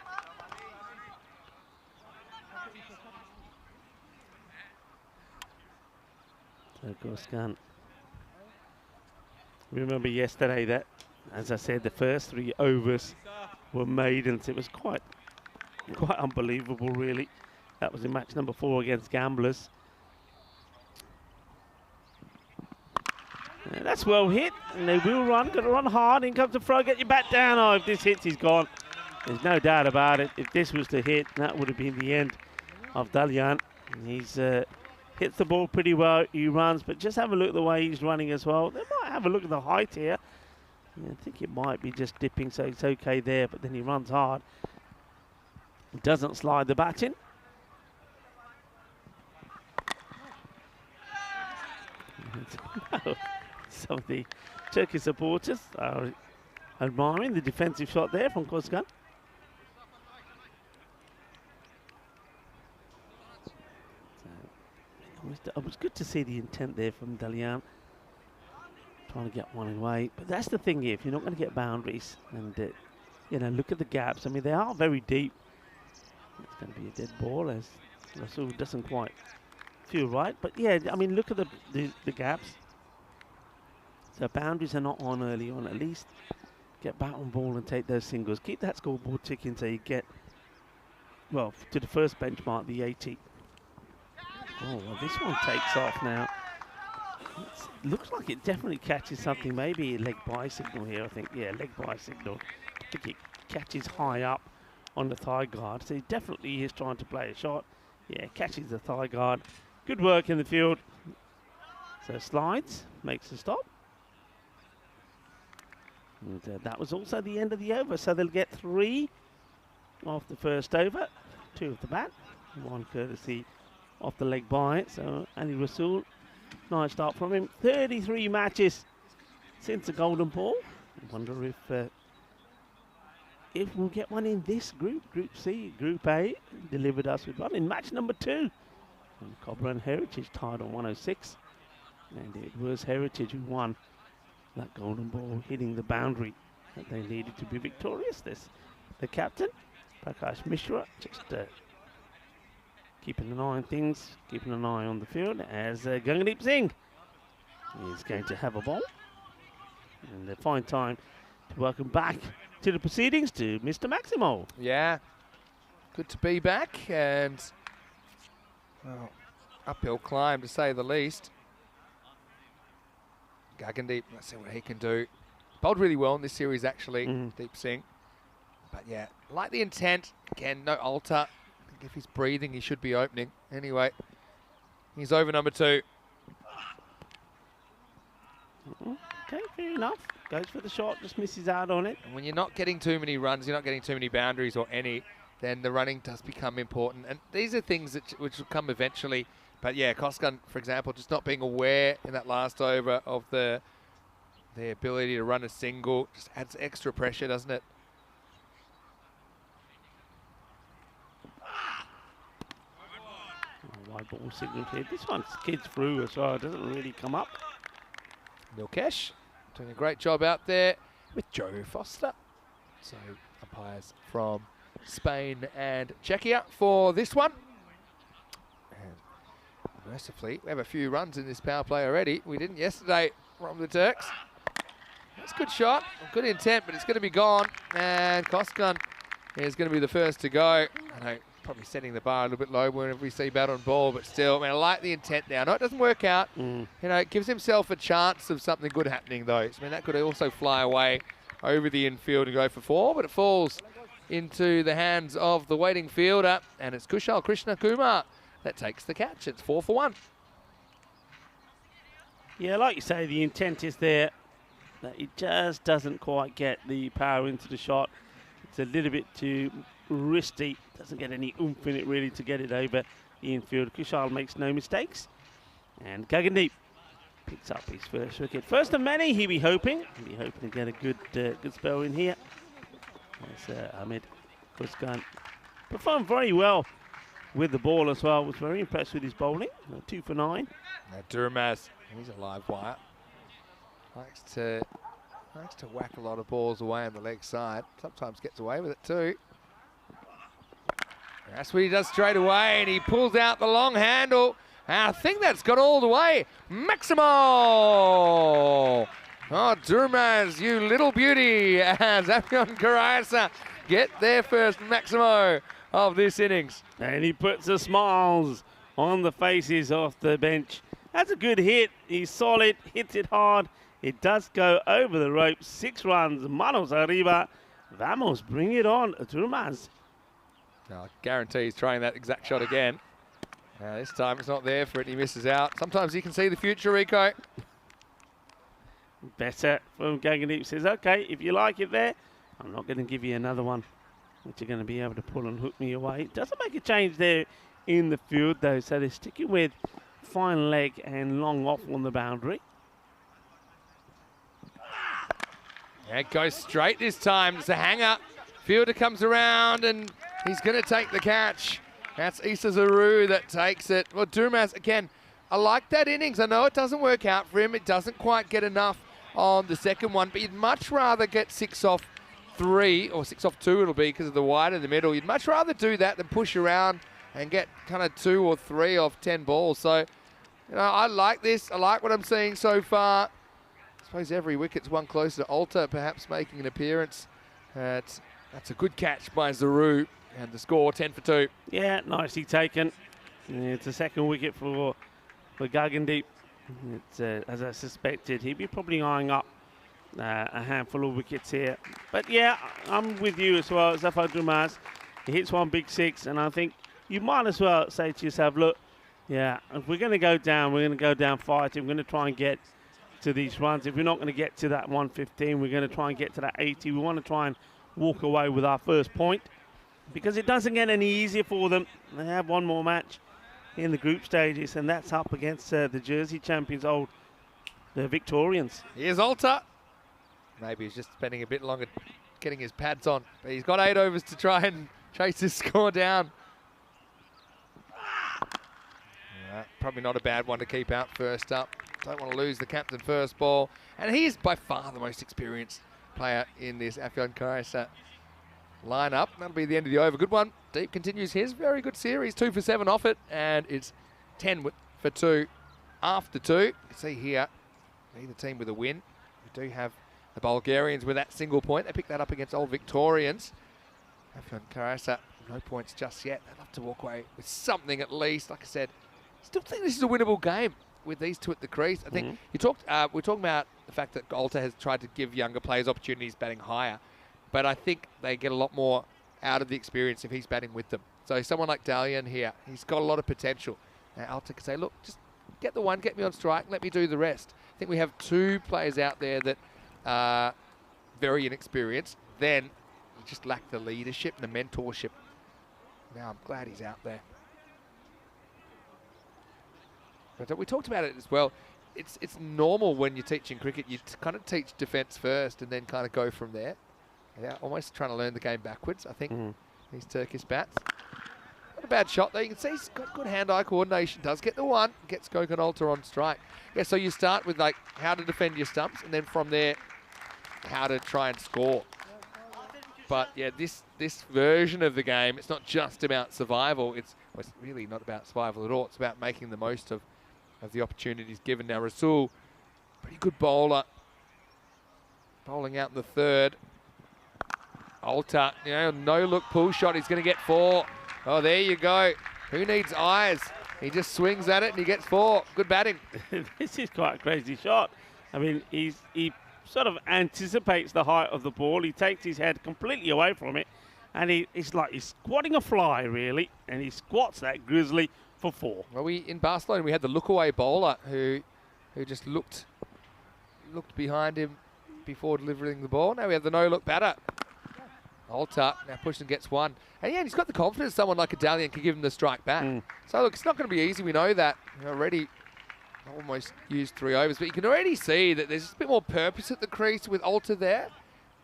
So Koskan. Remember yesterday that, as I said, the first 3 overs were maidens. It was quite unbelievable, really. That was in match number 4 against Gamblers. And that's well hit, and they will run. Got to run hard. In comes the throw. Get your bat down. Oh, if this hits, he's gone. There's no doubt about it. If this was to hit, that would have been the end of Dalian. He's hits the ball pretty well. He runs, but just have a look at the way he's running as well. They might have a look at the height here. Yeah, I think it might be just dipping, so it's okay there, but then he runs hard. He doesn't slide the bat in. Some of the Turkish supporters are admiring the defensive shot there from Koskan. It was good to see the intent there from Dalian, trying to get one away. But that's the thing here, if you're not going to get boundaries and look at the gaps. I mean, they are very deep. It's going to be a dead ball as Rasul doesn't quite feel right. But yeah, I mean, look at the gaps. So boundaries are not on early on. At least get back on ball and take those singles. Keep that scoreboard ticking so you get, well, to the first benchmark, the 80. Oh, well, this one takes off now. Looks like it definitely catches something. Maybe a leg by signal here, I think. Yeah, leg by signal. I think it catches high up on the thigh guard. So he definitely is trying to play a shot. Yeah, catches the thigh guard. Good work in the field. So slides, makes a stop. And that was also the end of the over. So they'll get 3 off the first over. 2 of the bat. 1 courtesy off the leg by. So Ali Rasul, nice start from him. 33 matches since the golden ball. I wonder if we'll get one in this group, Group C, Group A, delivered us with one in match number 2. And Cobra and Heritage tied on 106. And it was Heritage who won that golden ball, hitting the boundary that they needed to be victorious. This, the captain, Prakash Mishra, just keeping an eye on things, keeping an eye on the field as Gangadeep Singh is going to have a ball. And a fine time to welcome back to the proceedings to Mr. Maximo. Yeah, good to be back, and well, uphill climb to say the least. Gagandeep, let's see what he can do. Bowled really well in this series, actually, Deep Singh. But yeah, like the intent. Again, no alter. I think if he's breathing, he should be opening. Anyway, he's over number 2. Okay, fair enough. Goes for the shot, just misses out on it. And when you're not getting too many runs, you're not getting too many boundaries or any, then the running does become important. And these are things that which will come eventually. But yeah, Koskan, for example, just not being aware in that last over of the ability to run a single just adds extra pressure, doesn't it? Wide ball signal here. This one skids through as well. It doesn't really come up. Milkesh doing a great job out there with Joe Foster. So umpires from Spain and Czechia for this one. And mercifully, we have a few runs in this power play already. We didn't yesterday from the Turks. That's a good shot, good intent, but it's going to be gone. And Koskan is going to be the first to go. I know, probably setting the bar a little bit low whenever we see bat on ball, but still, I mean, I like the intent now. No, it doesn't work out. You know, it gives himself a chance of something good happening, though. I mean, that could also fly away over the infield and go for 4, but it falls into the hands of the waiting fielder, and it's Kushal Krishna Kumar that takes the catch. It's 4 for 1. Yeah, like you say, the intent is there. That it just doesn't quite get the power into the shot. It's a little bit too wristy. Doesn't get any oomph in it really to get it over the infield. Kushal makes no mistakes. And Gagandeep picks up his first wicket. First of many, he'll be hoping. He'll be hoping to get a good spell in here. As Ahmed Koskan performed very well with the ball as well. Was very impressed with his bowling. 2 for 9. Now Durmaz, he's a live wire. Likes to whack a lot of balls away on the leg side. Sometimes gets away with it too. That's what he does straight away, and he pulls out the long handle. And I think that's got all the way. Maximo! Oh, Durmaz, you little beauty, as Avion Karayasa get their first Maximo of this innings. And he puts the smiles on the faces of the bench. That's a good hit. He's solid, hits it hard. It does go over the rope. 6 runs. Manos arriba. Vamos, bring it on, Durmaz. I guarantee he's trying that exact shot again. This time it's not there for it. He misses out. Sometimes you can see the future, Rico. Better from Gagandeep. Says, okay, if you like it there, I'm not going to give you another one, which you're going to be able to pull and hook me away. Doesn't make a change there in the field, though, so they're sticking with fine leg and long off on the boundary. It goes straight this time. It's a hanger. Fielder comes around and he's going to take the catch. That's Issa Zaru that takes it. Well, Durmaz, again, I like that innings. I know it doesn't work out for him. It doesn't quite get enough on the second one, but you'd much rather get 6 off 3, or 6 off 2 it'll be because of the wide in the middle. You'd much rather do that than push around and get kind of 2 or 3 off 10 balls. So, you know, I like this. I like what I'm seeing so far. I suppose every wicket's one closer to Alta, perhaps making an appearance. That's a good catch by Zaru, and the score 10 for 2. Yeah, nicely taken. It's a second wicket for Gagandeep. It's, as I suspected, he'd be probably eyeing up a handful of wickets here. But yeah, I'm with you as well, Zafar Durmaz. He hits one big 6, and I think you might as well say to yourself, look, yeah, if we're going to go down, we're going to go down fighting. We're going to try and get to these runs. If we're not going to get to that 115, we're going to try and get to that 80. We want to try and walk away with our first point, because it doesn't get any easier for them. They have one more match in the group stages, and that's up against the Jersey champions, the Victorians. Here's Alta. Maybe he's just spending a bit longer getting his pads on. But he's got 8 overs to try and chase his score down. Probably not a bad one to keep out first up. Don't want to lose the captain first ball. And he is by far the most experienced player in this Afion Karaisa lineup. That'll be the end of the over. Good one. Deep continues his very good series. 2 for 7 off it. And it's 10 for 2 after 2. You can see here, either team with a win. We do have the Bulgarians with that single point. They picked that up against Old Victorians. Afion Karaisa, no points just yet. They'd love to walk away with something at least. Like I said, still think this is a winnable game with these two at the crease. I think we're talking about the fact that Alta has tried to give younger players opportunities batting higher, but I think they get a lot more out of the experience if he's batting with them. So someone like Dalian here, he's got a lot of potential. Now Alta can say, look, just get the one, get me on strike, let me do the rest. I think we have 2 players out there that are very inexperienced. Then you just lack the leadership and the mentorship. Now I'm glad he's out there. But we talked about it as well. It's normal when you're teaching cricket. You kind of teach defence first and then kind of go from there. Yeah, almost trying to learn the game backwards, I think, these Turkish bats. Not a bad shot, though. You can see he's got good hand-eye coordination. Does get the one. Gets Gokhan Alta on strike. Yeah, so you start with, like, how to defend your stumps, and then from there, how to try and score. But, yeah, this version of the game, it's not just about survival. It's really not about survival at all. It's about making the most of the opportunities given. Now Rasul, pretty good bowler, bowling out in the third. Alta, no look pull shot. He's going to get 4. Oh, there you go. Who needs eyes? He just swings at it and he gets 4. Good batting. This is quite a crazy shot. I mean, he sort of anticipates the height of the ball. He takes his head completely away from it, and it's like he's squatting a fly, really, and he squats that grizzly for 4. Well, in Barcelona, we had the look-away bowler who just looked behind him before delivering the ball. Now we have the no-look batter. Alta now pushes and gets 1. And yeah, he's got the confidence someone like a Dalian can give him the strike back. So look, it's not going to be easy. We know that. Already almost used 3 overs, but you can already see that there's a bit more purpose at the crease with Alta there.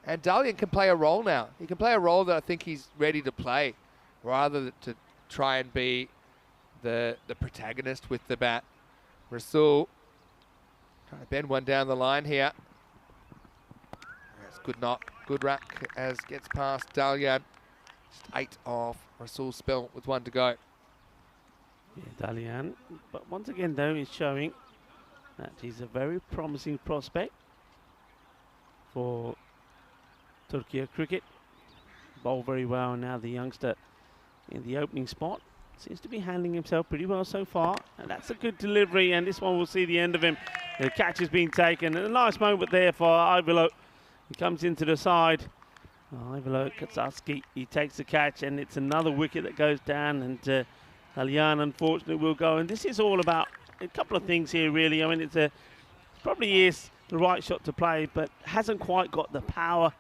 And Dalian can play a role now. He can play a role that I think he's ready to play, rather than to try and be the protagonist with the bat. Rasul trying to bend one down the line here. That's good knock. Good rack as gets past Dalian. Just 8 off Rasul's spell with 1 to go. Yeah, Dalian. But once again, though, he's showing that he's a very promising prospect for Turkey cricket. Bowled very well now, the youngster in the opening spot. Seems to be handling himself pretty well so far. And that's a good delivery, and this one will see the end of him. The catch has been taken. And a nice moment there for Ivalo. He comes into the side. Ivalo Katsatski, he takes the catch, and it's another wicket that goes down. And Dalian, unfortunately, will go. And this is all about a couple of things here, really. I mean, it probably is the right shot to play, but hasn't quite got the power.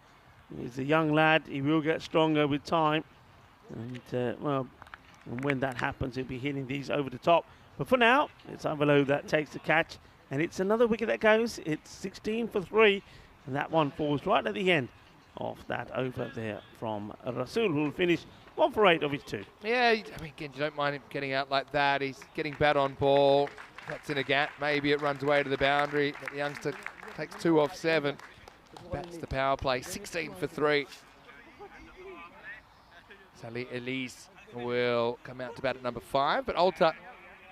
He's a young lad. He will get stronger with time. And, and when that happens, he'll be hitting these over the top. But for now, it's Ivalo that takes the catch. And it's another wicket that goes. It's 16 for 3. And that one falls right at the end of that over there from Rasul, who will finish 1 for 8 of his 2. Yeah, I mean, again, you don't mind him getting out like that. He's getting bat on ball. That's in a gap. Maybe it runs away to the boundary. But the youngster takes 2 off 7. That's the power play. 16 for 3. So Elise will come out to bat at number 5. But Alta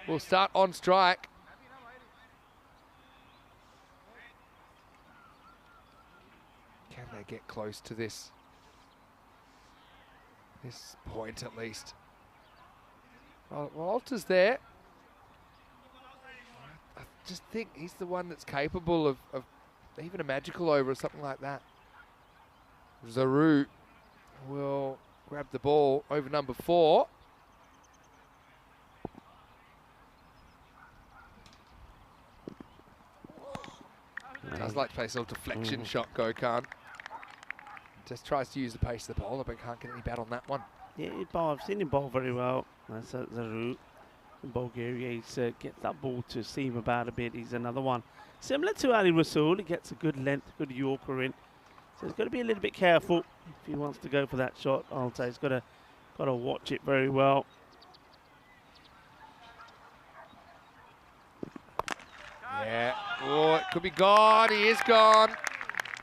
will start on strike. Can they get close to this point at least? Well, Alta's there. I just think he's the one that's capable of even a magical over or something like that. Zaru will grab the ball over number 4. Does like to play a little deflection shot, Gokhan. Just tries to use the pace of the bowler, but can't get any bat on that one. Yeah, I've seen him bowl very well. That's Zaru in Bulgaria. He gets that ball to seam about a bit. He's another one. Similar to Ali Rasul, he gets a good length, good Yorker in. So he's got to be a little bit careful if he wants to go for that shot. I'll say he's got to watch it very well. Yeah, oh, it could be gone. He is gone.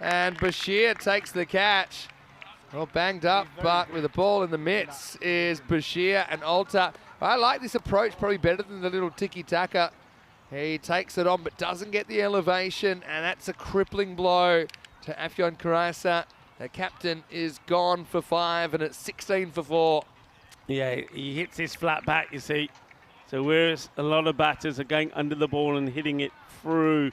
And Bashir takes the catch. Well, banged up, but with the ball in the mitts is Bashir and Alta. I like this approach probably better than the little tiki-taka. He takes it on, but doesn't get the elevation, and that's a crippling blow to Afyon Karasa. The captain is gone for 5, and it's 16 for 4. Yeah, he hits his flat back, you see. So whereas a lot of batters are going under the ball and hitting it through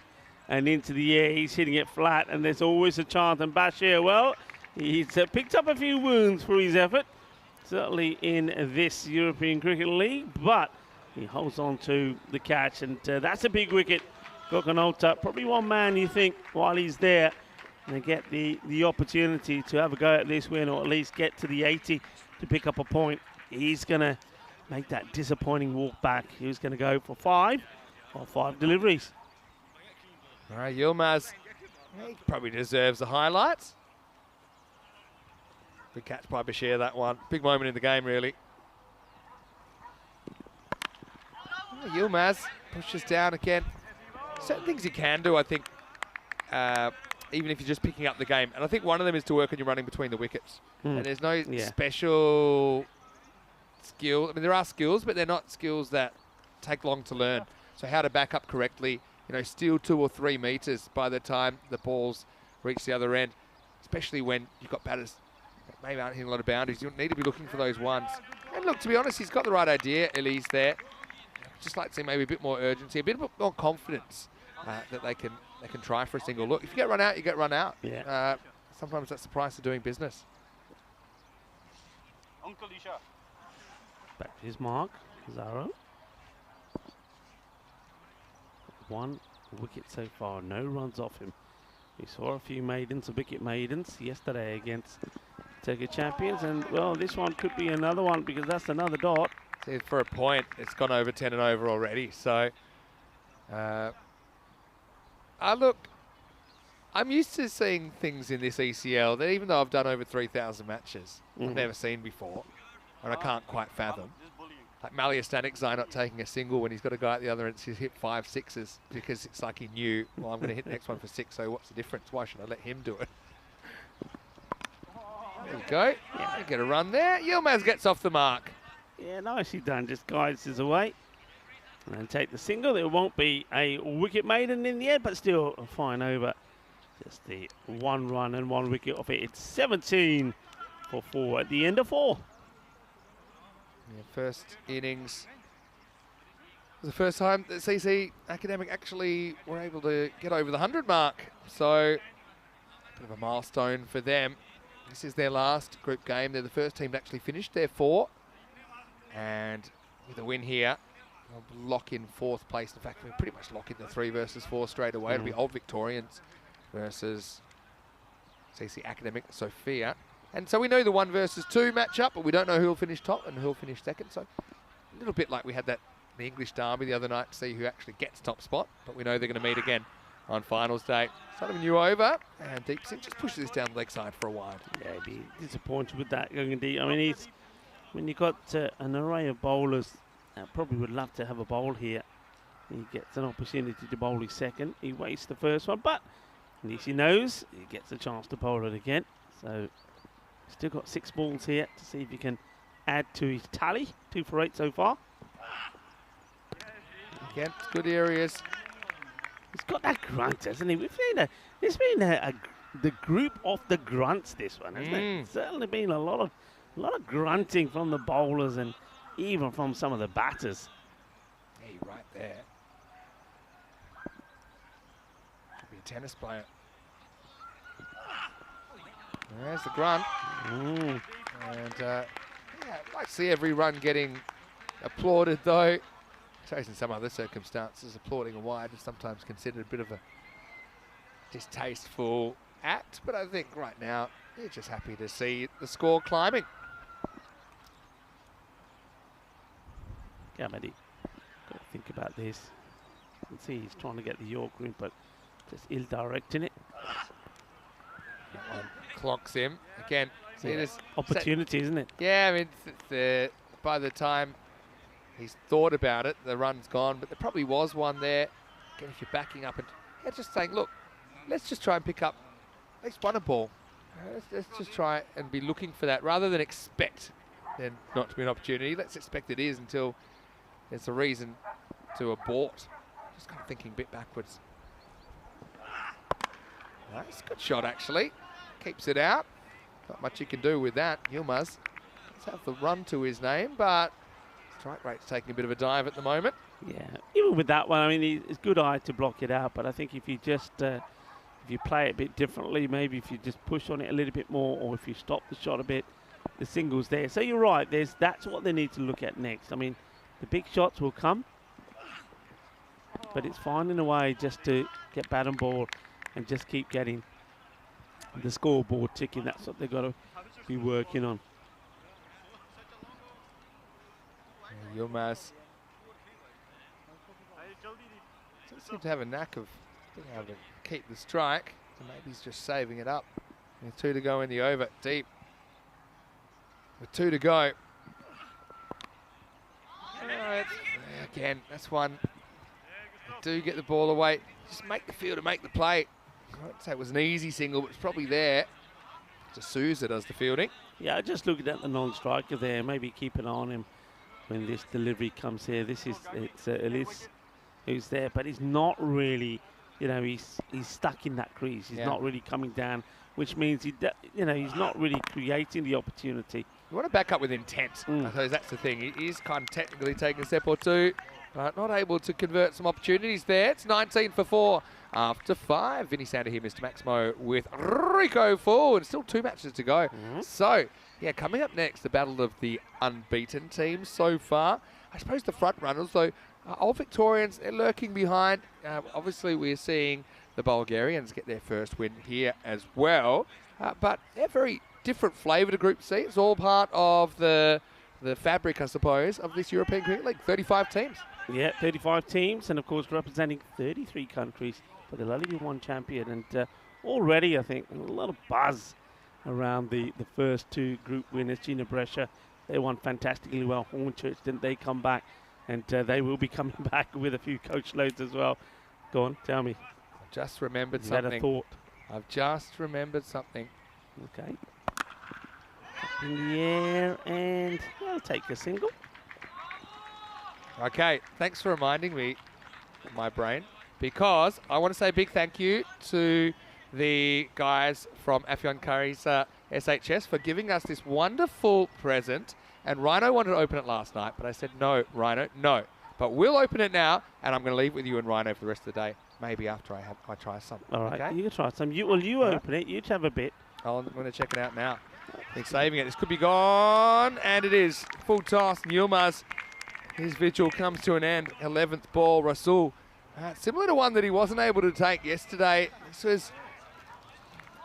and into the air, he's hitting it flat, and there's always a chance. And Bashir, well, he's picked up a few wounds for his effort, certainly in this European Cricket League, but he holds on to the catch, and that's a big wicket. Gokanolta, probably one man you think while he's there, and get the opportunity to have a go at this win, or at least get to the 80 to pick up a point. He's going to make that disappointing walk back. He was going to go for 5 or 5 deliveries. All right, Yilmaz, he probably deserves the highlights. Good catch by Bashir, that one. Big moment in the game, really. Oh, Yilmaz pushes down again. Certain things you can do, I think, even if you're just picking up the game. And I think one of them is to work on your running between the wickets. And there's no special skill. I mean, there are skills, but they're not skills that take long to learn. So how to back up correctly, steal 2 or 3 meters by the time the balls reach the other end, especially when you've got batters that maybe aren't hitting a lot of boundaries. You need to be looking for those ones. And look, to be honest, he's got the right idea, Elise, there. Just like to see maybe a bit more urgency, a bit more confidence that they can try for a single. Look, if you get run out, you get run out. Yeah. Sometimes that's the price of doing business. Back to his mark, Zaro. 1 wicket so far, no runs off him. We saw a few maidens, wicket maidens, yesterday against Turkish champions, and well, this one could be another one because that's another dot. See, for a point, it's gone over 10 and over already. So, look, I'm used to seeing things in this ECL that even though I've done over 3,000 matches, I've never seen before, and I can't quite fathom. Like Malia Stanikzai not taking a single when he's got a guy at the other end, he's hit 5 sixes because it's like he knew, well, I'm going to hit the next one for 6, so what's the difference? Why should I let him do it? There you go. Yeah, get a run there. Yilmaz gets off the mark. Yeah, nicely done. Just guides us away. And take the single. There won't be a wicket maiden in the end, but still a fine over. Just the 1 run and 1 wicket off it. It's 17 for 4 at the end of 4. Yeah, first innings was the first time that CC Academic actually were able to get over the 100 mark. So, bit of a milestone for them. This is their last group game. They're the first team to actually finish their 4. And with a win here, they'll lock in 4th place. In fact, we'll pretty much lock in the 3 versus 4 straight away. It'll be Old Victorians versus CC Academic Sophia. And so we know the 1 versus 2 matchup, but we don't know who will finish top and who will finish second. So a little bit like we had that the English Derby the other night to see who actually gets top spot. But we know they're going to meet again on finals day. Start a new over, and Deep Singh just pushes this down the leg side for a wide. Yeah, he'd be disappointed with that going deep. I mean, when you've got an array of bowlers that probably would love to have a bowl here, he gets an opportunity to bowl his second. He wastes the first one, but at least he knows he gets a chance to bowl it again. So still got 6 balls here to see if he can add to his tally. 2 for 8 so far. Again, good areas. He's got that grunt, hasn't he? It's been the group of the grunts, this one, hasn't it? It's certainly been a lot of grunting from the bowlers and even from some of the batters. Hey, right there. Could be a tennis player. There's the grunt. And yeah, I'd like to see every run getting applauded, though. Shows in some other circumstances, applauding a wide is sometimes considered a bit of a distasteful act, but I think right now you're just happy to see the score climbing. Gamady, got to think about this. You can see he's trying to get the York route, but just ill-directing it. That one clonks him. Again, see this Opportunity, isn't it? Yeah, I mean, by the time he's thought about it, the run's gone, but there probably was one there. Again, if you're backing up and just saying, look, let's just try and pick up at least one a ball. Let's just try and be looking for that rather than expect there not to be an opportunity. Let's expect it is until there's a reason to abort. Just kind of thinking a bit backwards. Nice, good shot actually. Keeps it out. Not much you can do with that. Yilmaz does have the run to his name, but strike rate's taking a bit of a dive at the moment. Yeah, even with that one, I mean, it's good eye to block it out, but I think if you just if you play it a bit differently, maybe if you just push on it a little bit more, or if you stop the shot a bit, the single's there. So you're right, that's what they need to look at next. I mean, the big shots will come, but it's finding a way just to get bat and ball and just keep getting the scoreboard ticking. That's what they've got to be working on. Yilmaz doesn't seem to have a knack of being able to keep the strike, so maybe he's just saving it up. With 2 to go in the over, deep. With 2 to go. Again, that's one. Do get the ball away. Just make the fielder make the play. I wouldn't say it was an easy single, but it's probably there. D'Souza does the fielding. Yeah, just looking at the non-striker there. Maybe keep an eye on him when this delivery comes here. It's Ellis who's there, but he's not really, you know, he's stuck in that crease. He's not really coming down, which means he's not really creating the opportunity. You want to back up with intent. I suppose that's the thing. He is kind of technically taking a step or two, but not able to convert some opportunities there. It's 19 for 4 after 5. Vinny Sander here, Mr. Maximo, with Rico full, and still 2 matches to go. So, yeah, coming up next, the battle of the unbeaten teams so far. I suppose the front runners, though, all Victorians, they're lurking behind. Obviously, we're seeing the Bulgarians get their first win here as well, but they're very different flavour to Group C. It's all part of the fabric, I suppose, of this European Cricket League. 35 teams. Yeah, 35 teams, and of course representing 33 countries for the La Liga 1 champion. And already, I think, a lot of buzz around the first 2 group winners. Gina Brescia, they won fantastically well. Hornchurch, didn't they come back? And they will be coming back with a few coach loads as well. Go on, tell me. I've just remembered You something. had a thought. I've just remembered something. Okay. Up in the air, and I'll take a single. Okay, thanks for reminding me, my brain, because I want to say a big thank you to the guys from Afyon Curry's SHS for giving us this wonderful present. And Rhino wanted to open it last night, but I said, no, Rhino, no. But we'll open it now, and I'm going to leave it with you and Rhino for the rest of the day. Maybe after I try some. All right, okay? you can try some. You open it. You have a bit. I'm going to check it out now. He's saving it. This could be gone, and it is. Full toss. Yilmaz, his vigil comes to an end. 11th ball, Rasul. Similar to one that he wasn't able to take yesterday. This was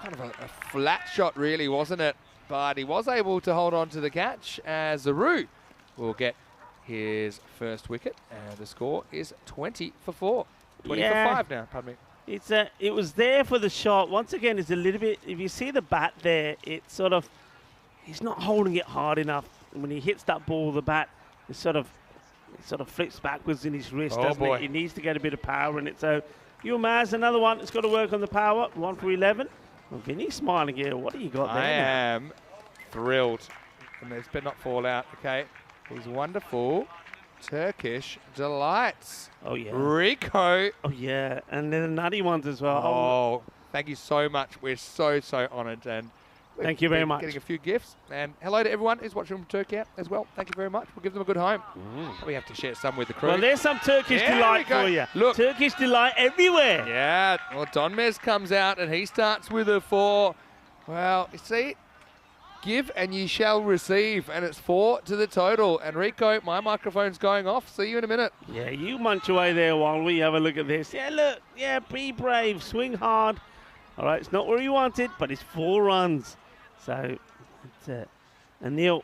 kind of a flat shot, really, wasn't it? But he was able to hold on to the catch as Zaru will get his first wicket, and the score is 20 for 4. 20 for 5 now, pardon me. It was there for the shot. Once again, it's a little bit, if you see the bat there, it's sort of, he's not holding it hard enough. When he hits that ball, the bat, it sort of flips backwards in his wrist, doesn't it? He needs to get a bit of power in it. So, Yilmaz, another one that's got to work on the power. 1 for 11. Well, Vinny's smiling here. What do you got there? I am thrilled. And this better not fall out, okay? These wonderful Turkish delights. Oh, yeah. Rico. Oh, yeah. And then the nutty ones as well. Oh, thank you so much. We're so honoured. And thank you very much. Getting a few gifts. And hello to everyone who's watching from Turkey as well. Thank you very much. We'll give them a good home. We have to share some with the crew. Well, there's some Turkish delight for you. Look. Turkish delight everywhere. Yeah. Well, Donmez comes out and he starts with a 4. Well, you see, give and ye shall receive. And it's 4 to the total. And Rico, my microphone's going off. See you in a minute. Yeah, you munch away there while we have a look at this. Yeah, look. Yeah, be brave. Swing hard. All right, it's not where you wanted, but it's 4 runs. So, Anil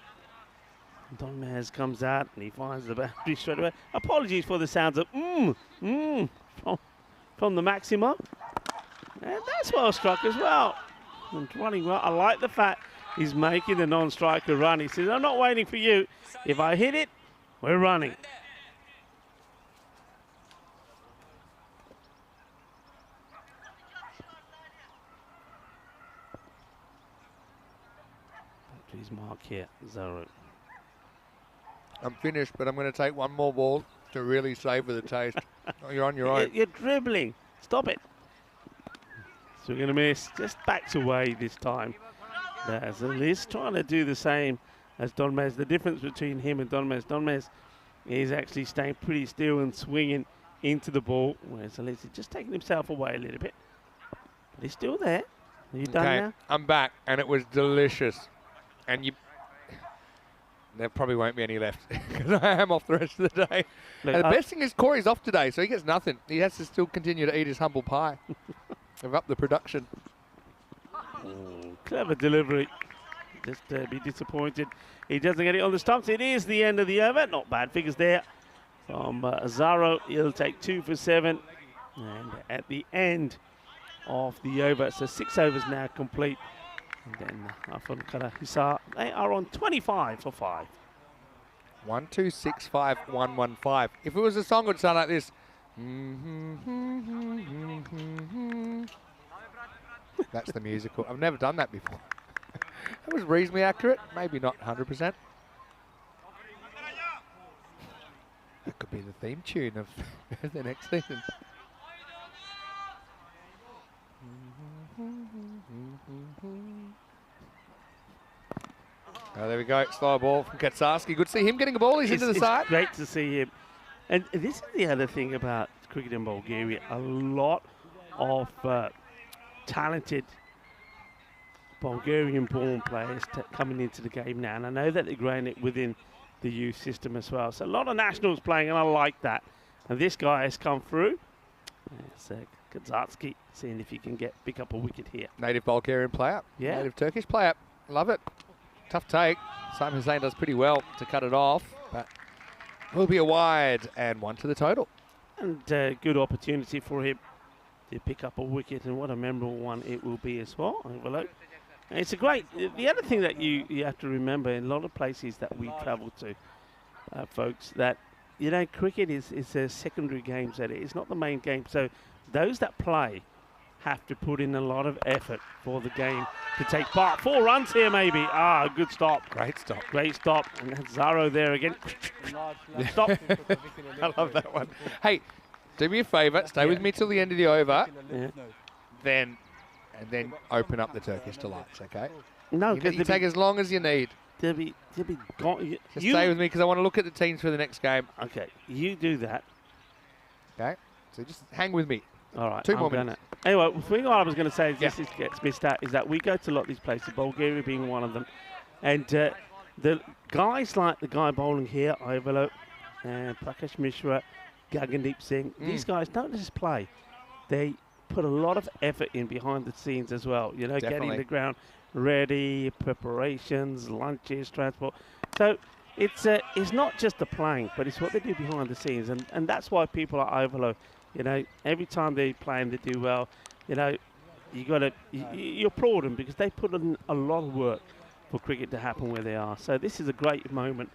Donmez comes out and he finds the boundary straight away. Apologies for the sounds of from the Maxima. And that's well struck as well. and running well. I like the fact he's making the non-striker run. He says, I'm not waiting for you. If I hit it, we're running. Back to his mark here, Zaro. I'm finished, but I'm going to take one more ball to really savour the taste. Oh, you're on your own. You're dribbling. Stop it. So we're going to miss. Just backs away this time. There's Liz trying to do the same as Don Mez. The difference between him and Don Mez is actually staying pretty still and swinging into the ball, whereas Liz is just taking himself away a little bit. But he's still there. Are you done now? I'm back, and it was delicious. And there probably won't be any left because I am off the rest of the day. Look, and the best thing is Corey's off today, so he gets nothing. He has to still continue to eat his humble pie. I've upped the production. Clever delivery. Just be disappointed he doesn't get it on the stumps. It is the end of the over. Not bad figures there from Zaro. He'll take 2 for 7. And at the end of the over, so 6 overs now complete. And then Afon Kara Hisar, they are on 25 for 5. 1, 2, 6, 5, 1, 1, 5. If it was a song, it would sound like this. That's the musical. I've never done that before. That was reasonably accurate. Maybe not 100%. That could be the theme tune of the next season. Oh, there we go. Slow ball from Katsarski. Good to see him getting a ball. He's into the side. It's great to see him. And this is the other thing about cricket in Bulgaria. A lot of talented Bulgarian-born players coming into the game now. And I know that they're growing it within the youth system as well. So a lot of nationals playing, and I like that. And this guy has come through. It's Katsarski, seeing if he can pick up a wicket here. Native Bulgarian player. Yeah. Native Turkish player. Love it. Tough take. Simon Hussain does pretty well to cut it off, but will be a wide and 1 to the total. And good opportunity for him to pick up a wicket, and what a memorable one it will be as well. Overload. And it's a great. The other thing that you have to remember in a lot of places that we travel to, folks, that cricket is a secondary game. So it's not the main game. So those that play have to put in a lot of effort for the game to take part. 4 runs here, maybe. Good stop. Great stop. Great stop. And that's Zaro there again. Stop. I love that one. Hey, do me a favour. Stay with me till the end of the over. Yeah. Then open up the Turkish delights, okay? No, you take as long as you need. They'll be gone. Just stay with me because I want to look at the teams for the next game. Okay, you do that. Okay? So just hang with me. All right. 2 more minutes. Anyway, the thing I was going to say is this gets missed out is that we go to a lot of these places, Bulgaria being one of them, and the guys like the guy bowling here, Ivalo, Prakash Mishra, Gagandeep Singh, these guys don't just play. They put a lot of effort in behind the scenes as well, getting the ground ready, preparations, lunches, transport. So it's not just the playing, but it's what they do behind the scenes, and that's why people are Ivalo. Every time they play and they do well, you applaud them because they put in a lot of work for cricket to happen where they are. So this is a great moment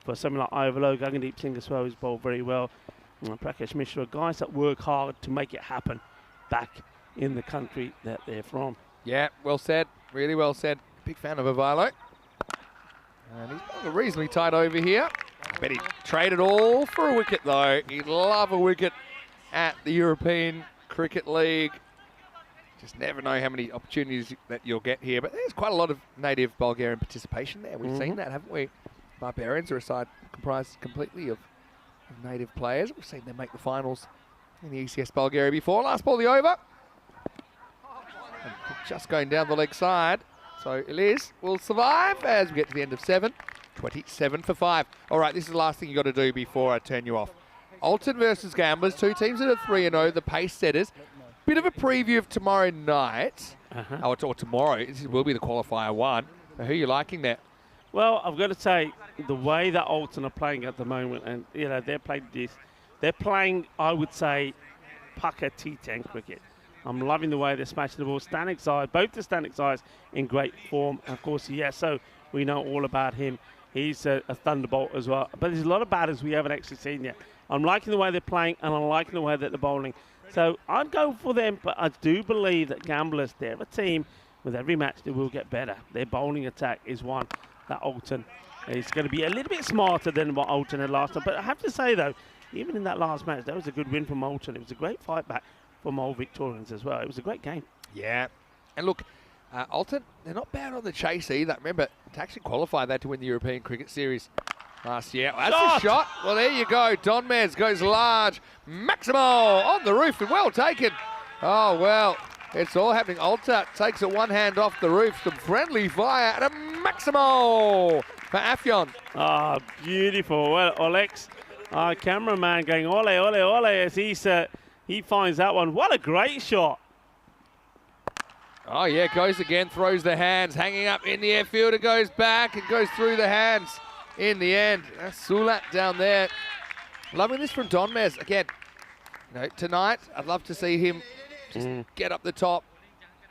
for someone like Ivalo, Gagandeep Singh as well, who's bowled very well, Prakash Mishra, guys that work hard to make it happen back in the country that they're from. Yeah, well said. Really well said. Big fan of Ivalo. And he's got a reasonably tight over here. I bet he'd trade it all for a wicket, though. He'd love a wicket at the European Cricket League. Just never know how many opportunities that you'll get here. But there's quite a lot of native Bulgarian participation there. We've seen that, haven't we? Barbarians are a side comprised completely of native players. We've seen them make the finals in the ECS Bulgaria before. Last ball, the over. And just going down the leg side. So Elias will survive as we get to the end of 7. 27 for 5. All right, this is the last thing you've got to do before I turn you off. Alton versus Gamblers, 2 teams that are 3-0, the pace setters. Bit of a preview of tomorrow night. Or tomorrow. This will be the qualifier 1. So who are you liking there? Well, I've got to say, the way that Alton are playing at the moment, and they're playing, I would say, pucker T10 cricket. I'm loving the way they're smashing the ball. Stanek side, both the Stanek sides in great form. And of course, so we know all about him. He's a thunderbolt as well. But there's a lot of batters we haven't actually seen yet. I'm liking the way they're playing, and I'm liking the way that they're bowling. So I'd go for them, but I do believe that Gamblers, they're a team, with every match they will get better. Their bowling attack is one that Alton is going to be a little bit smarter than what Alton had last time. But I have to say, though, even in that last match, that was a good win from Alton. It was a great fight back from old Victorians as well. It was a great game. Yeah. And look, Alton, they're not bad on the chase either. Remember, to actually qualify that to win the European Cricket Series last year. Well, that's a shot. Well, there you go. Don Mez goes large. Maximo on the roof and well taken. Oh, well, it's all happening. Alton takes it one hand off the roof. Some friendly fire and a Maximo for Afyon. Ah, beautiful. Well, Alex, our cameraman going ole, ole, ole as he finds that one. What a great shot. Oh, yeah, goes again, throws the hands, hanging up in the air. Fielder goes back and goes through the hands in the end. That's Sulat down there. Loving this from Don Mez. Again, tonight, I'd love to see him just get up the top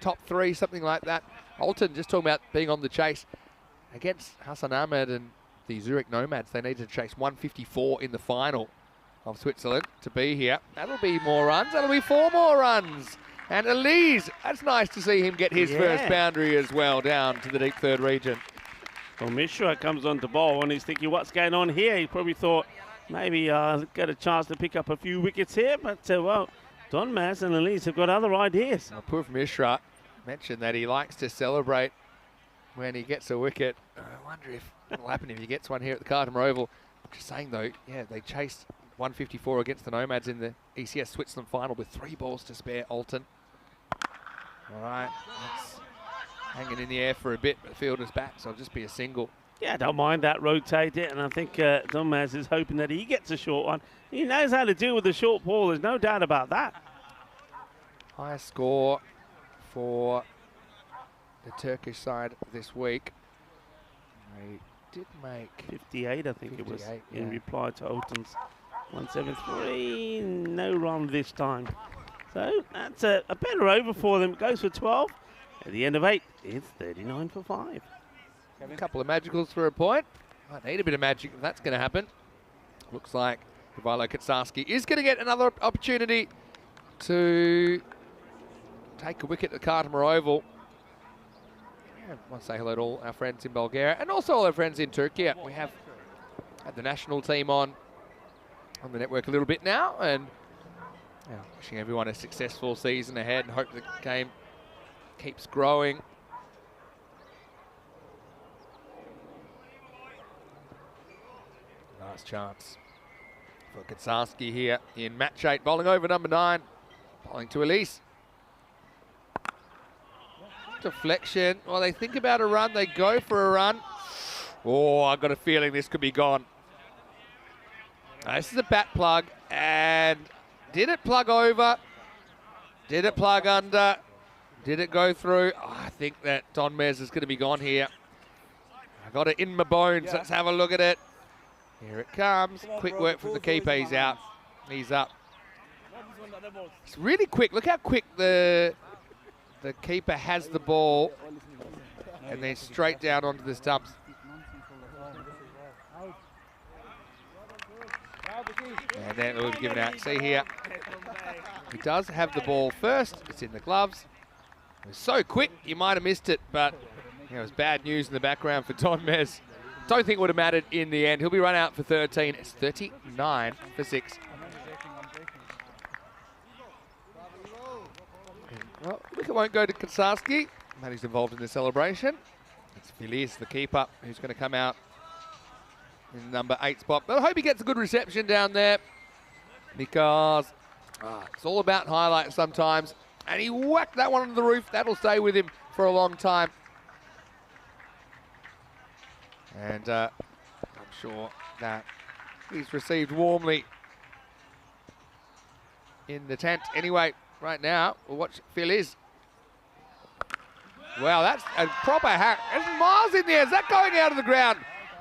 3, something like that. Alton just talking about being on the chase. Against Hassan Ahmed and the Zurich Nomads, they need to chase 154 in the final of Switzerland to be here. That'll be more runs. That'll be 4 more runs. And Elise, that's nice to see him get his first boundary as well down to the deep third region. Well, Mishra comes on to bowl and he's thinking, what's going on here? He probably thought maybe get a chance to pick up a few wickets here. But, well, Don Maz and Elise have got other ideas. Well, Purv Mishra mentioned that he likes to celebrate when he gets a wicket. I wonder if what'll happen if he gets one here at the Cartama Oval. Just saying, though, they chased 154 against the Nomads in the ECS Switzerland final with 3 balls to spare. Alton. All right, that's hanging in the air for a bit, but the fielder's back, so it'll just be a single. Yeah, I don't mind that, rotate it, and I think Don Maz is hoping that he gets a short one. He knows how to deal with the short ball, there's no doubt about that. Highest score for the Turkish side this week. They did make 58, I think it was, in yeah. reply to Alton's 173. No run this time. So that's a better over for them. It goes for 12. At the end of 8, it's 39 for 5. A couple of magicals for a point. Might need a bit of magic if that's going to happen. Looks like Ivalo Katsarski is going to get another opportunity to take a wicket at the Cartama Oval. I want to say hello to all our friends in Bulgaria and also all our friends in Turkey. We have had the national team on the network a little bit now, and wishing everyone a successful season ahead and hope the game keeps growing. Last chance for Katsarski here in match 8, bowling over number 9, bowling to Elise. Deflection. Well, they think about a run, they go for a run. Oh, I've got a feeling this could be gone. This is a bat plug, and did it plug over? Did it plug under? Did it go through? Oh, I think that Don Mez is going to be gone here. I got it in my bones. Let's have a look at it. Here it comes. Quick work from the keeper. He's out. He's up. It's really quick. Look how quick the keeper has the ball, and then straight down onto the stumps. And then it'll be given out. See here, he does have the ball first. It's in the gloves. It was so quick, you might have missed it, but it was bad news in the background for Don Mez. Don't think it would have mattered in the end. He'll be run out for 13. It's 39 for 6. Well, wicket won't go to Katsarski. Matty's involved in the celebration. It's Feliz, the keeper, who's going to come out in the number 8 spot. But I hope he gets a good reception down there, because it's all about highlights sometimes. And he whacked that one on the roof. That'll stay with him for a long time. And I'm sure that he's received warmly in the tent. Anyway, right now, we'll watch Feliz. Wow, that's a proper hack. There's miles in there. Is that going out of the ground?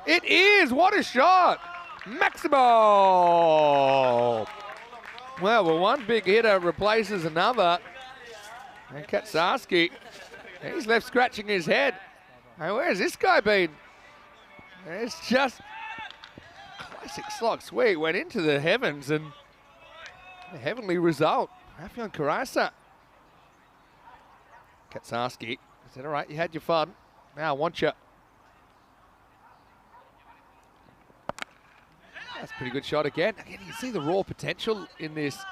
It is. What a shot. Maximo. Well, one big hitter replaces another. And Katsarski, he's left scratching his head. Hey, where's this guy been? It's just classic slog sweep. Went into the heavens and a heavenly result. Rafion Karasa. Katsarski, he said, all right, you had your fun. Now I want you. That's a pretty good shot again. Again, you can see the raw potential in this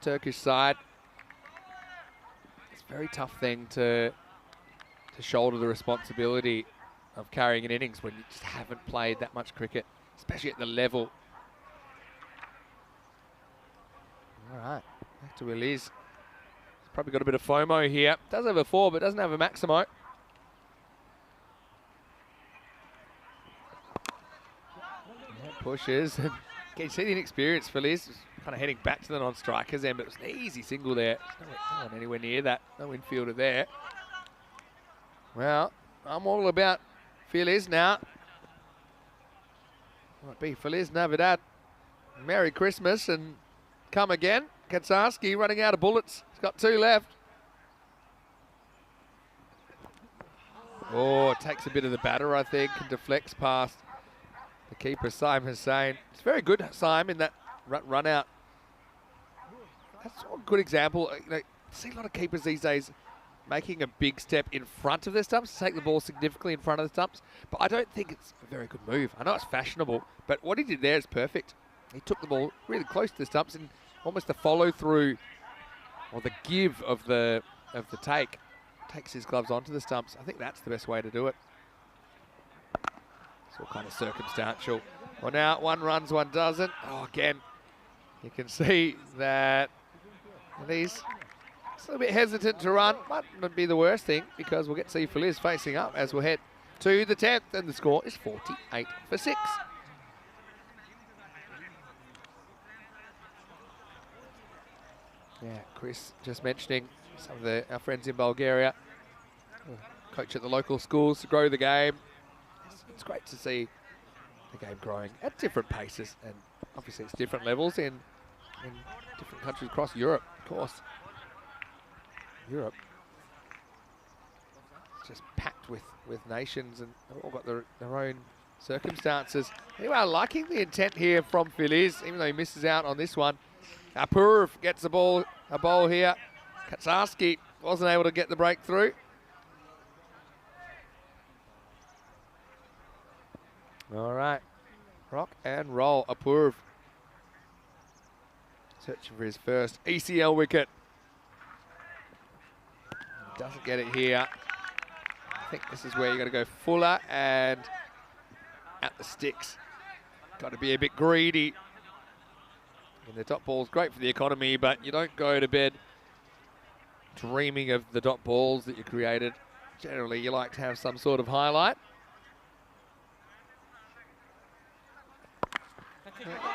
Turkish side. It's a very tough thing to shoulder the responsibility of carrying an innings when you just haven't played that much cricket, especially at the level. All right, back to Elise. He's probably got a bit of FOMO here. Does have a 4, but doesn't have a Maximo. Pushes. And can you see the inexperience for Liz? Kind of heading back to the non-strikers end, but it was an easy single there. No one anywhere near that. No infielder there. Well, I'm all about Feliz now. Might be Feliz Navidad. Merry Christmas and come again. Katsarski running out of bullets. He's got 2 left. Oh, it takes a bit of the batter, I think, and deflects past the keeper, Saim Hussain. It's very good, Saim, in that run out. That's a good example. You know, see a lot of keepers these days making a big step in front of their stumps, to take the ball significantly in front of the stumps. But I don't think it's a very good move. I know it's fashionable, but what he did there is perfect. He took the ball really close to the stumps and almost the follow through or the give of the take takes his gloves onto the stumps. I think that's the best way to do it. It's all kind of circumstantial. Well, now one runs, one doesn't. Oh, again, you can see that he's a little bit hesitant to run. Might not be the worst thing because we'll get to see Feliz facing up as we'll head to the 10th, and the score is 48 for 6. Yeah, Chris just mentioning some of our friends in Bulgaria, coach at the local schools to grow the game. It's great to see the game growing at different paces, and obviously it's different levels in different countries across Europe, of course. Europe is just packed with nations, and they've all got their own circumstances. Anyway, liking the intent here from Feliz, even though he misses out on this one. Apurv gets a bowl here. Katsarski wasn't able to get the breakthrough. All right, rock and roll. Apurv searching for his first ECL wicket. Doesn't get it here. I think this is where you got to go fuller and at the sticks. Got to be a bit greedy. And the dot ball's great for the economy, but you don't go to bed dreaming of the dot balls that you created. Generally, you like to have some sort of highlight.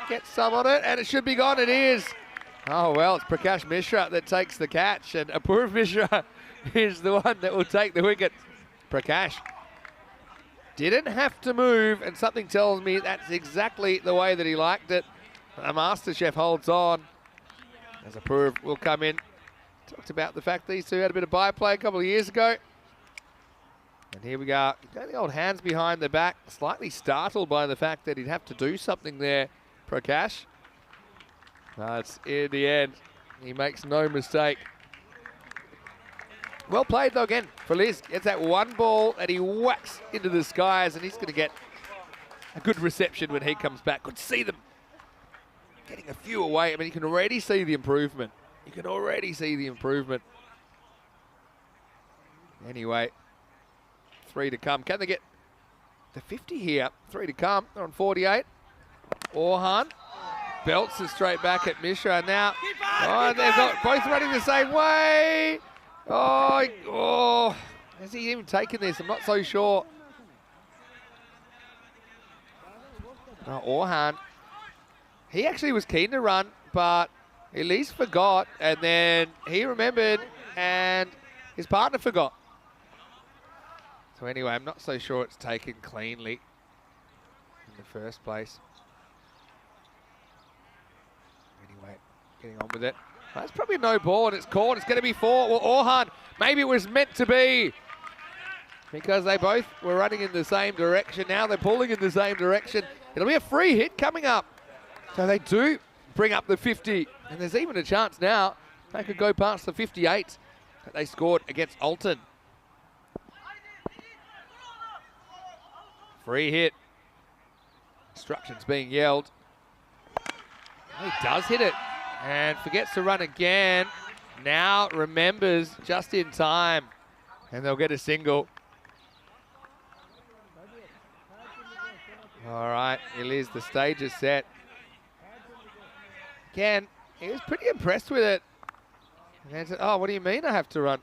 Get some on it, and it should be gone. It is. Oh, well, it's Prakash Mishra that takes the catch, and Apurv Mishra is the one that will take the wicket. Prakash didn't have to move, and something tells me that's exactly the way that he liked it. The Master Chef holds on as Apurv will come in. Talked about the fact these two had a bit of byplay a couple of years ago. And here we go. Got the old hands behind the back, slightly startled by the fact that he'd have to do something there, Prakash. It's in the end. He makes no mistake. Well played though again for Liz. Gets that one ball that he whacks into the skies, and he's going to get a good reception when he comes back. Could see them getting a few away. I mean, you can already see the improvement. You can already see the improvement. Anyway, 3 to come. Can they get the 50 here? 3 to come. They're on 48. Orhan belts it straight back at Mishra now. Oh, they've got both running the same way. Oh, has he even taken this? I'm not so sure. Oh, Orhan. He actually was keen to run, but Elise forgot, and then he remembered, and his partner forgot. So anyway, I'm not so sure it's taken cleanly in the first place. Anyway, getting on with it. That's probably no ball, and it's caught. It's going to be 4. Well, Orhan, maybe it was meant to be, because they both were running in the same direction. Now they're pulling in the same direction. It'll be a free hit coming up. So they do bring up the 50, and there's even a chance now they could go past the 58 that they scored against Alton. Free hit. Instructions being yelled. He does hit it and forgets to run again. Now remembers just in time, and they'll get a single. All right, Elias, the stage is set. Again, he was pretty impressed with it. And said, oh, what do you mean I have to run?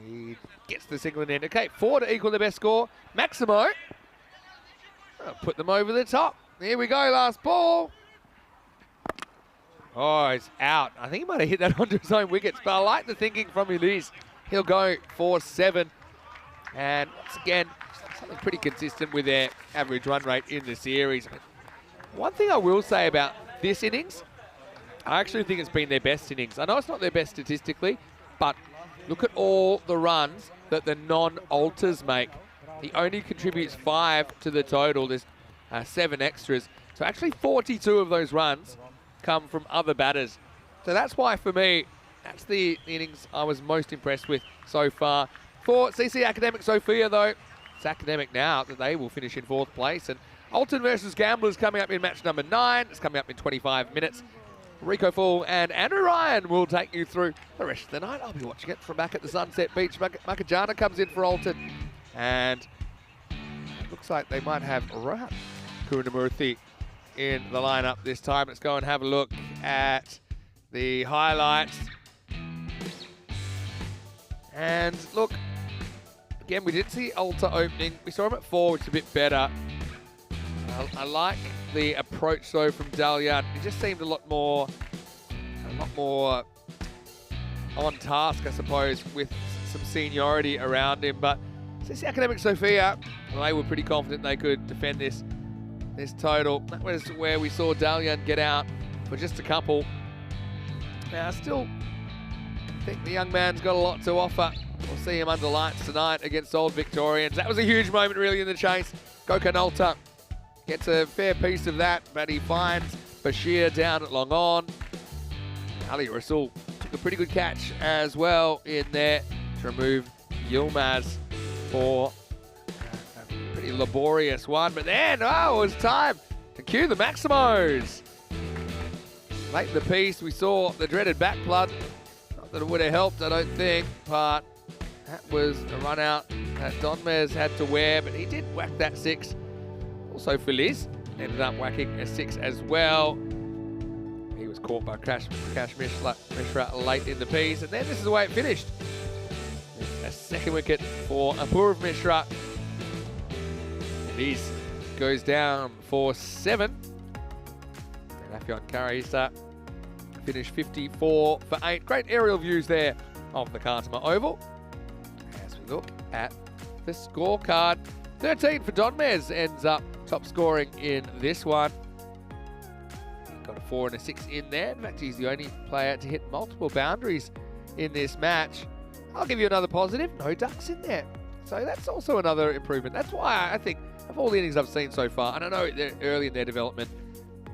He gets the single in the end. Okay, 4 to equal the best score. Maximo. I'll put them over the top. Here we go, last ball. Oh, it's out. I think he might have hit that onto his own wickets, but I like the thinking from Elias. He'll go 4-7. And once again, something pretty consistent with their average run rate in the series. One thing I will say about this innings, I actually think it's been their best innings. I know it's not their best statistically, but look at all the runs that the non-alters make. He only contributes 5 to the total. There's 7 extras. So actually 42 of those runs come from other batters. So that's why, for me, that's the innings I was most impressed with so far. For CC Academic Sofia, though, it's academic now that they will finish in 4th place. And Alton versus Gamblers coming up in match number 9. It's coming up in 25 minutes. Rico Full and Andrew Ryan will take you through the rest of the night. I'll be watching it from back at the Sunset Beach. Makajana comes in for Alton. And it looks like they might have Rohan Kurunamurthy in the lineup this time. Let's go and have a look at the highlights. And look, again, we did see Alta opening. We saw him at 4, which is a bit better. I like the approach, though, from Dalian. He just seemed a lot more on task, I suppose, with some seniority around him. But since the Academic Sofia, well, they were pretty confident they could defend this total. That was where we saw Dalian get out for just a couple. Now, I still think the young man's got a lot to offer. We'll see him under lights tonight against Old Victorians. That was a huge moment, really, in the chase. Gokanolta gets a fair piece of that, but he finds Bashir down at long on. Ali Rasul took a pretty good catch as well in there to remove Yilmaz for a pretty laborious one. But then, it was time to cue the Maximos. Late in the piece, we saw the dreaded back blood. Not that it would have helped, I don't think, but that was a run out that Donmez had to wear, but he did whack that 6. Also Feliz ended up whacking a 6 as well. He was caught by Cash Mishra late in the piece, and then this is the way it finished. A second wicket for Apurav Mishra. Feliz goes down for 7. And Afyon Karisa finished 54 for 8. Great aerial views there of the Cartama Oval. As we look at the scorecard, 13 for Donmez ends up top scoring in this one. Got a 4 and a 6 in there. In fact, he's the only player to hit multiple boundaries in this match. I'll give you another positive. No ducks in there. So that's also another improvement. That's why I think of all the innings I've seen so far, and I know they're early in their development,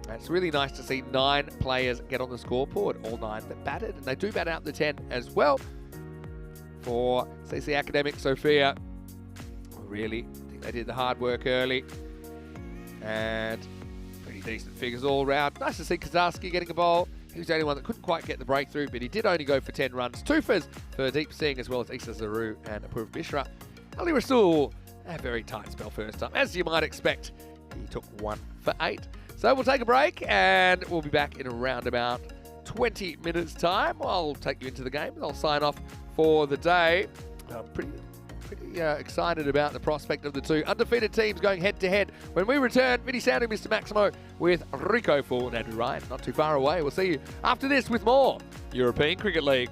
it's really nice to see 9 players get on the scoreboard, all 9 that batted, and they do bat out the 10 as well. For CC Academic Sofia, really, I think they did the hard work early, and pretty decent figures all round. Nice to see Kazarski getting a bowl. He was the only one that couldn't quite get the breakthrough, but he did only go for 10 runs. 2 fers for Deep Singh, as well as Issa Zaru and Apurav Mishra. Ali Rasul, a very tight spell first time, as you might expect. He took 1 for 8. So we'll take a break, and we'll be back in around about 20 minutes' time. I'll take you into the game, and I'll sign off for the day. I'm pretty excited about the prospect of the 2 undefeated teams going head-to-head. When we return, Vinny Sandu, Mr. Maximo, with Rico Full and Andrew Ryan. Not too far away. We'll see you after this with more European Cricket League.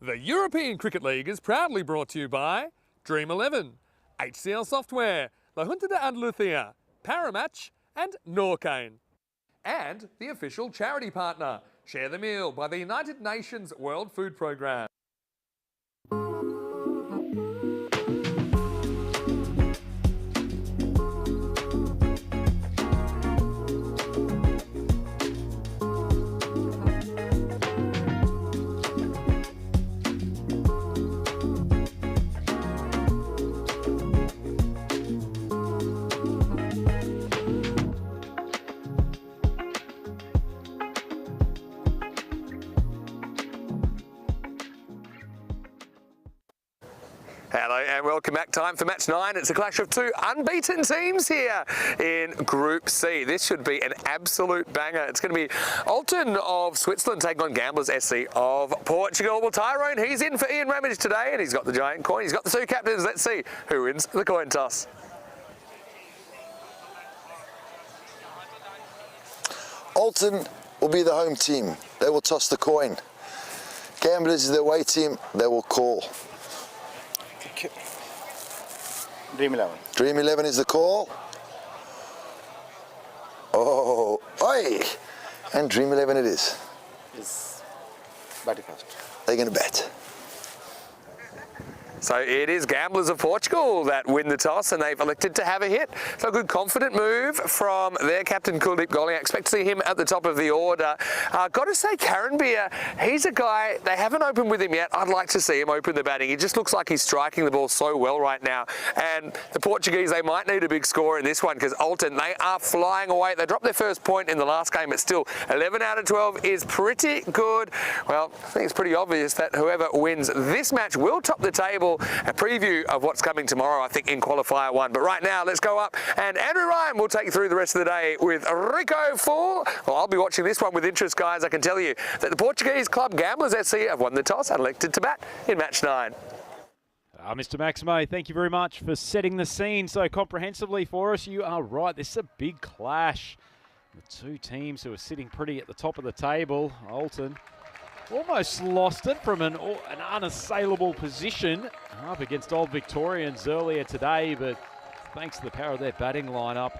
The European Cricket League is proudly brought to you by Dream 11, HCL Software, La Junta de Andalucía, Paramatch and Norcane. And the official charity partner, Share the Meal by the United Nations World Food Programme. Hello and welcome back. Time for match 9. It's a clash of two unbeaten teams here in Group C. This should be an absolute banger. It's going to be Alton of Switzerland taking on Gamblers SC of Portugal. Well, Tyrone, he's in for Ian Ramage today and he's got the giant coin. He's got the two captains. Let's see who wins the coin toss. Alton will be the home team. They will toss the coin. Gamblers is the away team. They will call. Dream 11. Dream 11 is the call. Oh, oi! And Dream 11 it is. Is batting first. They're going to bat. So it is Gamblers of Portugal that win the toss and they've elected to have a hit. So a good confident move from their captain Kuldeep Goliath. Expect to see him at the top of the order. Got to say Karen Beer, he's a guy, they haven't opened with him yet. I'd like to see him open the batting. He just looks like he's striking the ball so well right now. And the Portuguese, they might need a big score in this one because Alton, they are flying away. They dropped their first point in the last game, but still 11 out of 12 is pretty good. Well, I think it's pretty obvious that whoever wins this match will top the table. A preview of what's coming tomorrow, I think, in Qualifier 1. But right now, let's go up, and Andrew Ryan will take you through the rest of the day with Rico Full. Well, I'll be watching this one with interest, guys. I can tell you that the Portuguese club Gamblers SC have won the toss and elected to bat in match 9. Mr. Maximo, thank you very much for setting the scene so comprehensively for us. You are right, this is a big clash. The two teams who are sitting pretty at the top of the table. Alton almost lost it from an unassailable position up against Old Victorians earlier today, but thanks to the power of their batting lineup,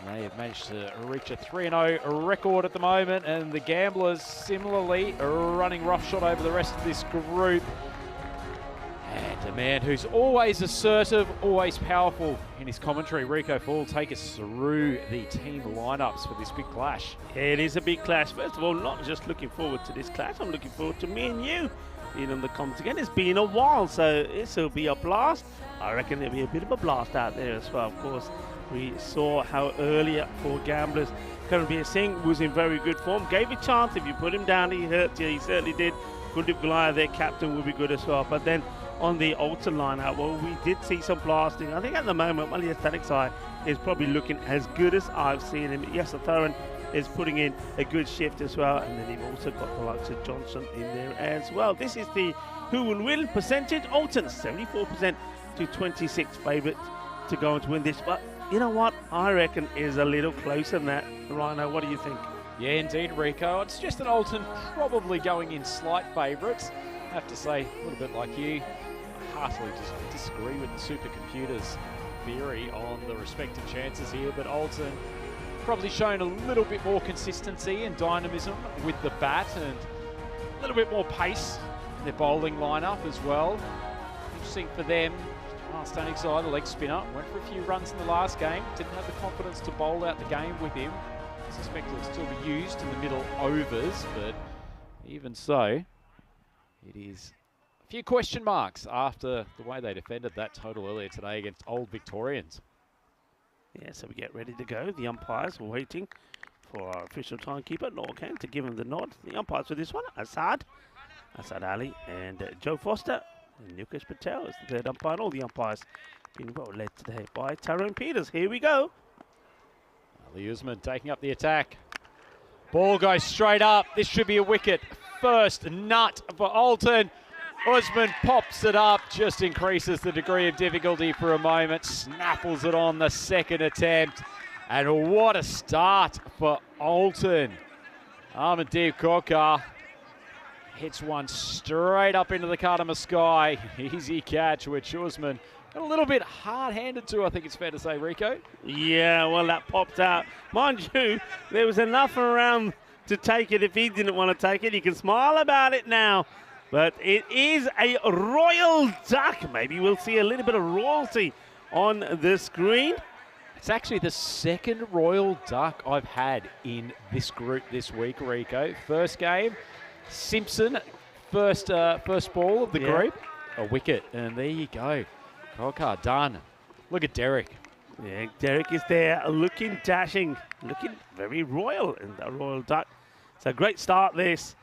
they have managed to reach a 3-0 record at the moment, and the Gamblers similarly running roughshod over the rest of this group. And a man who's always assertive, always powerful in his commentary, Rico Full, will take us through the team lineups for this big clash. Yeah, it is a big clash. First of all, not just looking forward to this clash, I'm looking forward to me and you being on the comments again. It's been a while, so this will be a blast. I reckon there'll be a bit of a blast out there as well. Of course, we saw how earlier for Gamblers, Karanbir Singh was in very good form. Gave a chance. If you put him down, he hurt you. He certainly did. Kuldeep Goliath, their captain, will be good as well. But then on the Alton lineup, well, we did see some blasting. I think at the moment, Mali Aesthetics side is probably looking as good as I've seen him. Yes, Thoran is putting in a good shift as well. And then you've also got the likes of Johnson in there as well. This is the who will win percentage. Alton, 74% to 26 favourite to go on to win this. But you know what? I reckon is a little closer than that. Rhino, what do you think? Yeah, indeed, Rico. It's just an Alton probably going in slight favourites. I have to say, a little bit like you, I heartily disagree with the supercomputer's theory on the respective chances here, but Alton probably shown a little bit more consistency and dynamism with the bat and a little bit more pace in their bowling lineup as well. Interesting for them. Standing side, the leg spinner, went for a few runs in the last game, didn't have the confidence to bowl out the game with him. I suspect it'll still be used in the middle overs, but even so, it is a few question marks after the way they defended that total earlier today against Old Victorians. Yeah, so we get ready to go. The umpires are waiting for our official timekeeper, Norcan, to give him the nod. The umpires for this one, Asad Ali, and Joe Foster. And Nukesh Patel is the third umpire. All the umpires being well led today by Tyrone Peters. Here we go. Ali Usman taking up the attack. Ball goes straight up. This should be a wicket. First nut for Alton. Usman pops it up, just increases the degree of difficulty for a moment. Snaffles it on the second attempt. And what a start for Alton. Amandeep Kokar. hits one straight up into the Cartama sky. Easy catch, which Usman got a little bit hard-handed to, I think it's fair to say, Rico. Yeah, well, that popped out. Mind you, there was enough around to take it if he didn't want to take it. He can smile about it now. But it is a royal duck. Maybe we'll see a little bit of royalty on the screen. It's actually the second royal duck I've had in this group this week, Rico. First game, Simpson, first ball of the group, a wicket. And there you go. Kokar done. Look at Derek. Yeah, Derek is there looking dashing, looking very royal in the royal duck. It's a great start this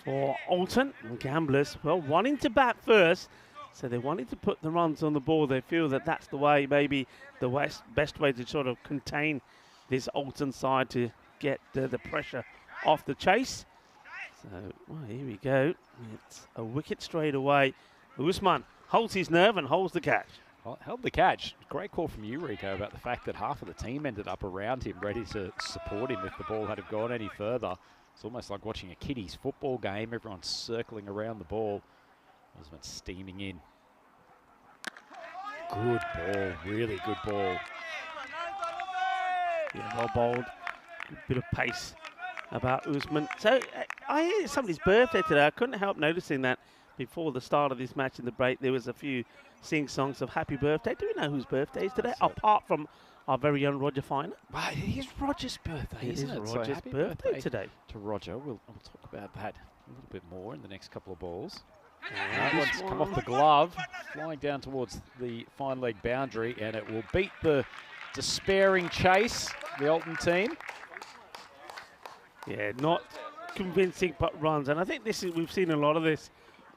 for Alton and Gamblers. Well, wanting to bat first, so they wanted to put the runs on the board. They feel that that's the way, maybe the best way to sort of contain this Alton side to get the pressure off the chase. So, well, here we go. It's a wicket straight away. Usman holds his nerve and holds the catch. Well, held the catch. Great call from you, Rico, about the fact that half of the team ended up around him, ready to support him if the ball had have gone any further. It's almost like watching a kiddies football game. Everyone's circling around the ball. Usman steaming in. Good ball, really good ball. Yeah, well bowled. Good bit of pace about Usman. So I hear it's somebody's birthday today. I couldn't help noticing that before the start of this match in the break, there was a few sing-songs of happy birthday. Do we know whose birthday is today? Apart from our very own Roger Finer. Well, it is Roger's birthday, isn't it? Roger's so happy birthday today. To Roger. We'll talk about that a little bit more in the next couple of balls. That one's come off the glove, flying down towards the fine leg boundary, and it will beat the despairing chase, the Alton team. Yeah, not convincing but runs. And I think this is, we've seen a lot of this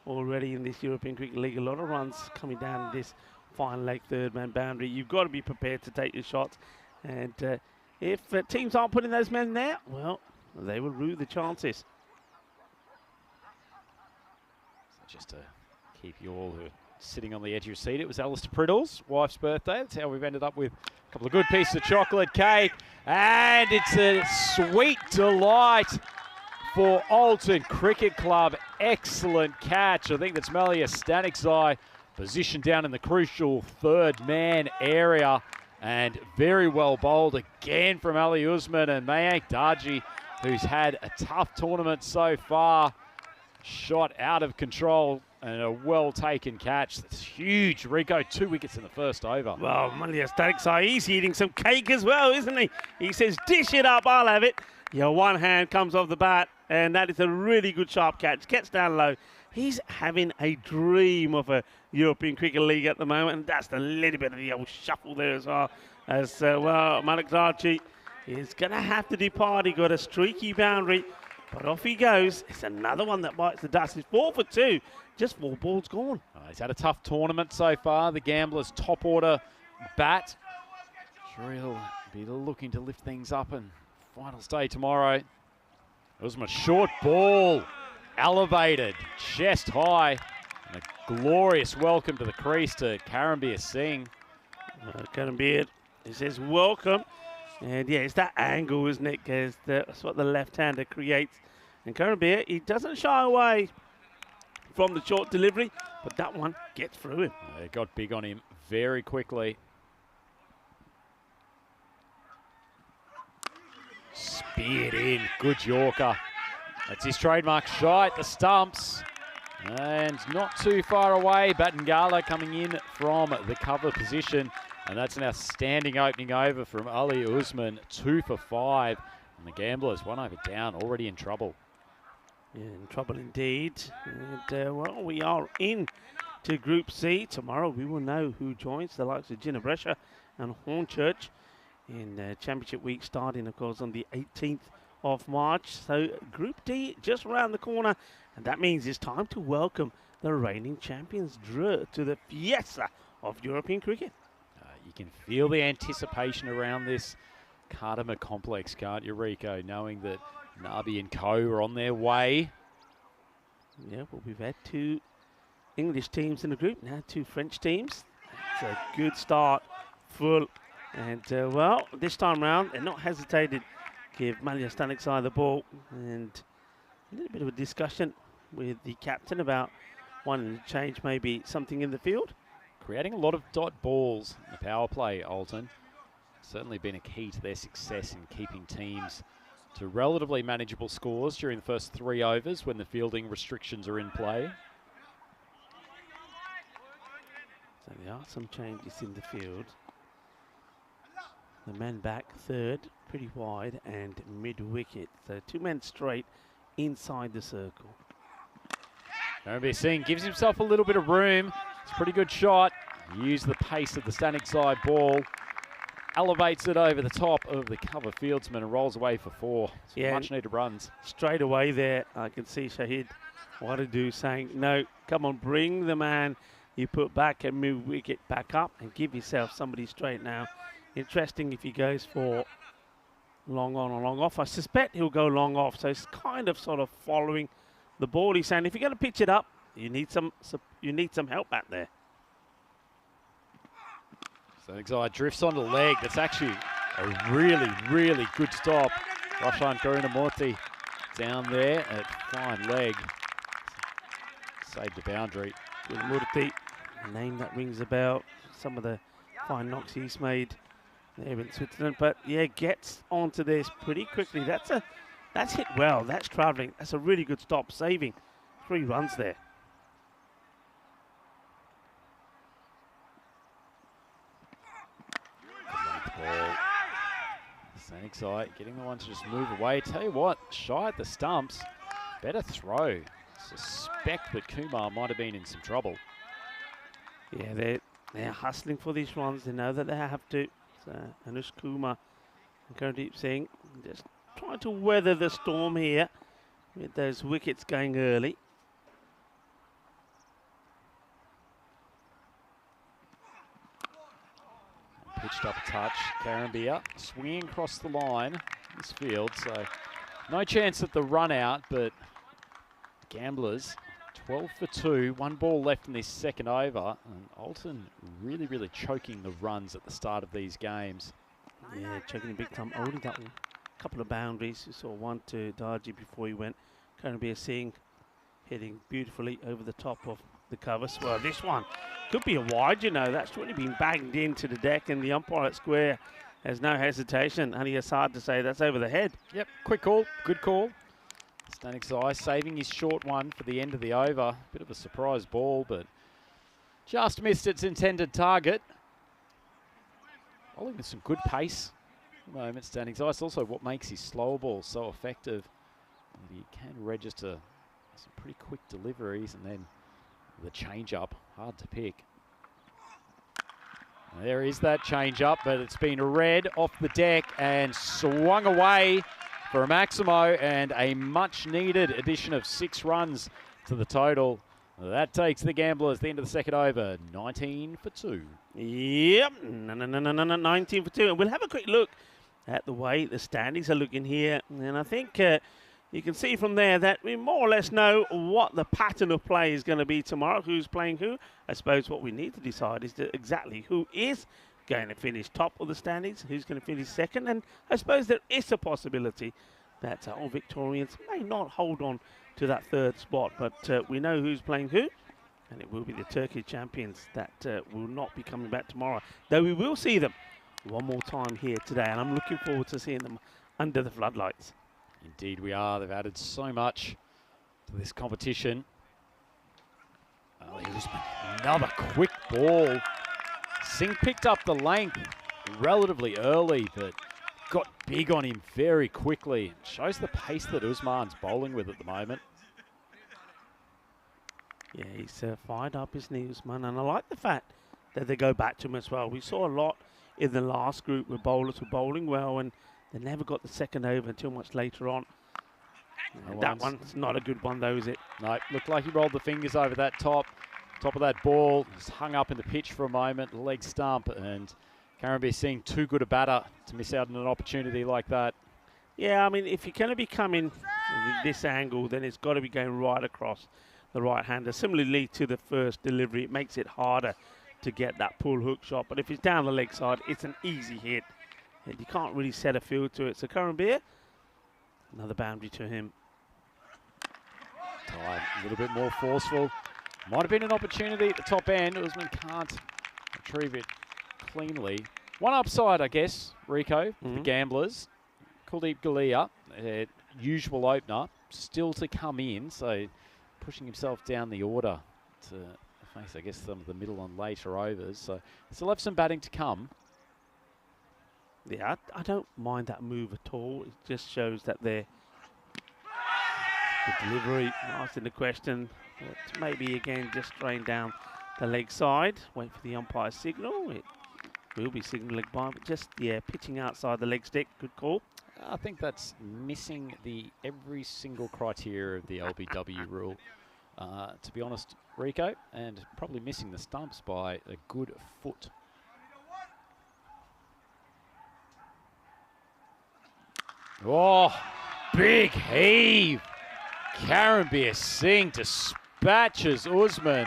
already in this European Cricket League. A lot of runs coming down this fine leg third man boundary. You've got to be prepared to take your shots. And if teams aren't putting those men there, well, they will rue the chances. Just to keep you all who are sitting on the edge of your seat, it was Alistair Priddle's wife's birthday. That's how we've ended up with a couple of good pieces of chocolate cake. And it's a sweet delight for Alton Cricket Club. Excellent catch. I think that's Malia Stanik's positioned down in the crucial third man area. And very well bowled again from Ali Usman and Mayank Darji, who's had a tough tournament so far. Shot out of control and a well-taken catch. That's huge, Rico. 2 wickets in the first over. Well, Malia Stanik, he's eating some cake as well, isn't he? He says, dish it up, I'll have it. Yeah, one hand comes off the bat, and that is a really good sharp catch. Gets down low. He's having a dream of a European Cricket League at the moment, and that's a little bit of the old shuffle there as well. As well, Mayank Darji is going to have to depart. He got a streaky boundary. But off he goes. It's another one that bites the dust. It's 4 for 2. Just 4 balls gone. He's had a tough tournament so far. The Gamblers' top order bat. Sure, he'll be looking to lift things up in final day tomorrow. Usman, short ball, elevated, chest high. And a glorious welcome to the crease to Karambir Singh. Karambir, he says welcome. And yeah, it's that angle, isn't it? Because that's what the left-hander creates. And Karambir, he doesn't shy away from the short delivery, but that one gets through him. It got big on him very quickly. Speared in, good Yorker. That's his trademark shot, the stumps. And not too far away, Batangala coming in from the cover position. And that's an outstanding opening over from Ali Usman, 2 for 5. And the Gamblers, 1 over down, already in trouble. Yeah, in trouble indeed. And, well, we are in to Group C. Tomorrow we will know who joins the likes of Ginebra and Hornchurch in Championship Week, starting, of course, on the 18th of March. So Group D just around the corner. And that means it's time to welcome the reigning champions to the fiesta of European cricket. You can feel the anticipation around this Cartama complex, can't you, Rico? Knowing that Nabi and co are on their way. Yeah, well, we've had 2 English teams in the group, now 2 French teams. It's a good start, full. And, well, this time round, they're not hesitated. Give Malia Stanik the ball. And a little bit of a discussion with the captain about wanting to change maybe something in the field. Creating a lot of dot balls in the power play, Alton. Certainly been a key to their success in keeping teams to relatively manageable scores during the first 3 overs when the fielding restrictions are in play. So there are some changes in the field. The men back third, pretty wide and mid-wicket. So 2 men straight inside the circle. Carambia Singh gives himself a little bit of room. It's a pretty good shot. Use the pace of the standing side ball. Elevates it over the top of the cover fieldsman and rolls away for 4. Yeah, much needed runs. Straight away there, I can see Shahid Wadadu saying, no, come on, bring the man you put back and move wicket back up and give yourself somebody straight now. Interesting if he goes for long on or long off. I suspect he'll go long off, so it's kind of sort of following the ball. He's saying if you're going to pitch it up, you need some help back there. So Exide drifts onto the leg. That's actually a really, really good stop. Roshan Karunamurti down there at fine leg. Saved the boundary. Karunamurti, a name that rings a bell. Some of the fine knocks he's made there in Switzerland. But yeah, gets onto this pretty quickly. That's hit well. That's travelling. That's a really good stop, saving 3 runs there. Ball. Sonic Side getting the one to just move away. Tell you what, shy at the stumps, better throw. Suspect that Kumar might have been in some trouble. Yeah, they're hustling for these runs. They know that they have to. So Anush Kumar and Karandeep Singh just trying to weather the storm here with those wickets going early. Pitched up a touch. Carambia swinging across the line in this field. So no chance at the run out, but Gamblers 12 for 2. 1 ball left in this second over. And Alton really, really choking the runs at the start of these games. Yeah, choking big time. Only got a couple of boundaries. You saw one to Darji before he went. Carambia Singh hitting beautifully over the top of the covers. Well, this one could be a wide, you know. That's really been banged into the deck, and the umpire at square has no hesitation. Ali Assad to say that's over the head. Yep, quick call, good call. Stanix Eye saving his short one for the end of the over. Bit of a surprise ball, but just missed its intended target. Bowling with some good pace at the moment, Stanix Eye. It's also what makes his slower ball so effective. And he can register some pretty quick deliveries, and then the change-up, hard to pick. There is that change-up, but it's been read off the deck and swung away for a Maximo, and a much-needed addition of 6 runs to the total. That takes the Gamblers at the end of the second over, 19 for 2. Yep, 19 for 2. And we'll have a quick look at the way the standings are looking here. And I think you can see from there that we more or less know what the pattern of play is going to be tomorrow, who's playing who. I suppose what we need to decide is exactly who is going to finish top of the standings, who's going to finish second. And I suppose there is a possibility that all Victorians may not hold on to that third spot, but we know who's playing who, and it will be the Turkey champions that will not be coming back tomorrow, though we will see them one more time here today, and I'm looking forward to seeing them under the floodlights. Indeed we are. They've added so much to this competition. Another quick ball. Singh picked up the length relatively early, but got big on him very quickly. Shows the pace that Usman's bowling with at the moment. Yeah, he's fired up his knee, Usman, and I like the fact that they go back to him as well. We saw a lot in the last group where bowlers were bowling well, and they never got the second over until much later on. That one's not a good one, though, is it? No, looked like he rolled the fingers over that top of that ball. Just hung up in the pitch for a moment, leg stump, and Carambia Singh too good a batter to miss out on an opportunity like that. Yeah, I mean, if you're going to be coming this angle, then it's got to be going right across the right-hander. Similarly to the first delivery, it makes it harder to get that pull hook shot. But if it's down the leg side, it's an easy hit. And you can't really set a field to it. So Carambia, another boundary to him. Time A little bit more forceful. Might have been an opportunity at the top end. Usman can't retrieve it cleanly. One upside, I guess, Rico, for the Gamblers. Kuldeep Galea, usual opener, still to come in. So pushing himself down the order to face, I guess, some of the middle and later overs. So still have some batting to come. Yeah, I don't mind that move at all. It just shows that the delivery, asking the question, but maybe again just strain down the leg side, wait for the umpire's signal. It will be signalling by, but just, yeah, pitching outside the leg stick, good call. I think that's missing every single criteria of the LBW rule, to be honest, Rico, and probably missing the stumps by a good foot. Oh, big heave. Karambir Singh dispatches Usman,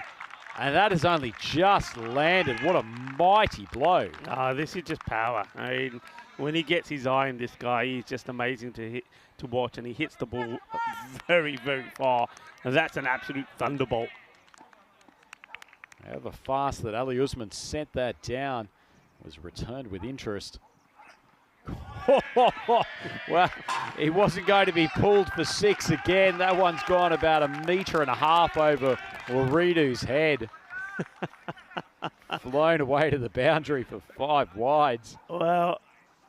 and that has only just landed. What a mighty blow. This is just power. I mean, when he gets his eye on this guy, he's just amazing to watch, and he hits the ball very, very far, and that's an absolute thunderbolt. However fast that Ali Usman sent that down was returned with interest. Well, he wasn't going to be pulled for 6 again. That one's gone about 1.5 meters over Waridu's head. Flown away to the boundary for 5 wides. Well,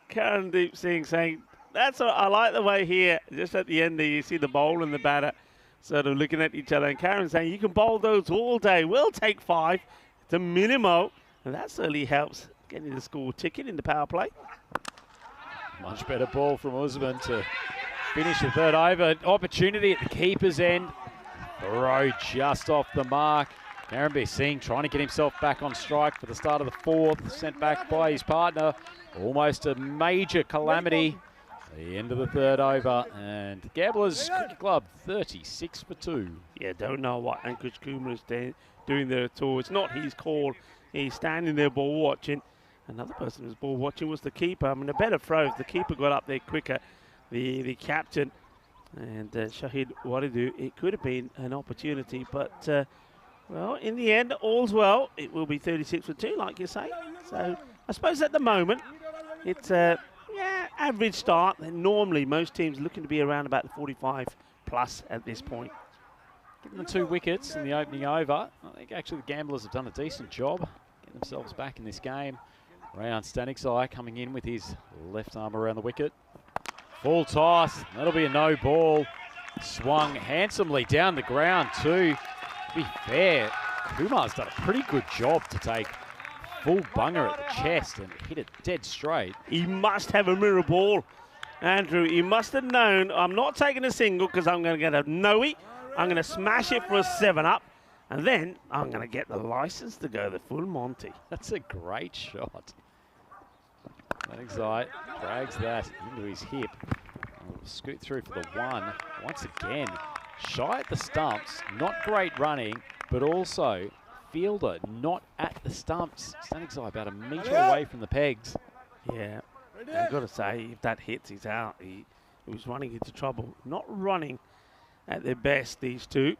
Karandeep Singh saying, I like the way here, just at the end there, you see the bowler and the batter sort of looking at each other, and Karen saying, you can bowl those all day. We'll take 5. It's a minimum, and that certainly helps getting the score ticket in the power play. Much better ball from Usman to finish the third over. Opportunity at the keeper's end. Throw just off the mark. Karambir Singh trying to get himself back on strike for the start of the 4th. Sent back by his partner. Almost a major calamity. The end of the 3rd over. And Gamblers Cricket Club 36 for 2. Yeah, don't know what Ankush Kumar is doing there at all. It's not his call. He's standing there ball watching. Another person who's ball watching was the keeper. I mean, a better throw if the keeper got up there quicker. The captain and Shahid Waridu, it could have been an opportunity, but well, in the end, all's well. It will be 36 for 2, like you say. So I suppose at the moment, it's average start. And normally, most teams looking to be around about the 45 plus at this point. Given the 2 wickets in the opening over, I think actually the Gamblers have done a decent job getting themselves back in this game. Rayan Staniksai coming in with his left arm around the wicket. Full toss, that'll be a no ball. Swung handsomely down the ground too. To be fair, Kumar's done a pretty good job to take full bunger at the chest and hit it dead straight. He must have a mirror ball, Andrew. He must have known, I'm not taking a single because I'm going to get a no-y. I'm going to smash it for a 7-up. And then I'm going to get the license to go the full Monty. That's a great shot. Staniksai drags that into his hip. We'll scoot through for the 1. Once again, shy at the stumps. Not great running, but also fielder not at the stumps. Staniksai about 1 metre away from the pegs. Yeah, I've got to say, if that hits, he's out. He was running into trouble. Not running at their best, these two.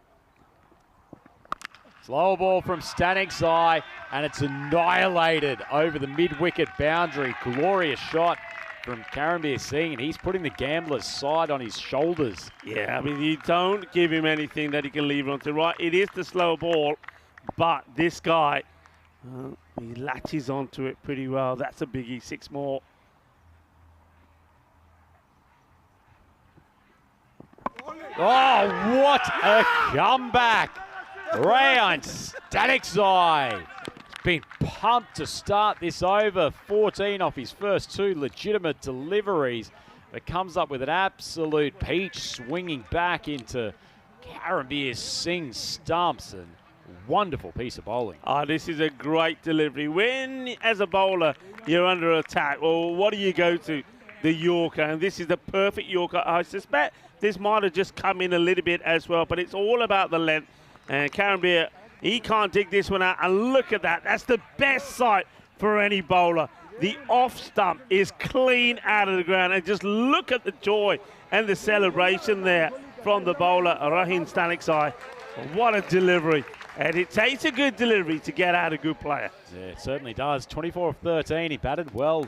Slow ball from Staniksai, and it's annihilated over the mid-wicket boundary. Glorious shot from Karambir Singh, and he's putting the Gamblers' side on his shoulders. Yeah, I mean, you don't give him anything that he can leave on to right. It is the slow ball, but this guy, he latches onto it pretty well. That's a biggie, 6 more. Oh, what a comeback! Rayan Staniksai has been pumped to start this over. 14 off his first 2 legitimate deliveries. But comes up with an absolute peach, swinging back into Karambir Singh's stumps. And wonderful piece of bowling. This is a great delivery. When, as a bowler, you're under attack, well, what do you go to? The Yorker, and this is the perfect Yorker. I suspect this might have just come in a little bit as well, but it's all about the length. And Karambir, he can't dig this one out. And look at that. That's the best sight for any bowler. The off stump is clean out of the ground. And just look at the joy and the celebration there from the bowler, Rayan Staniksai. What a delivery. And it takes a good delivery to get out a good player. Yeah, it certainly does. 24 of 13. He batted well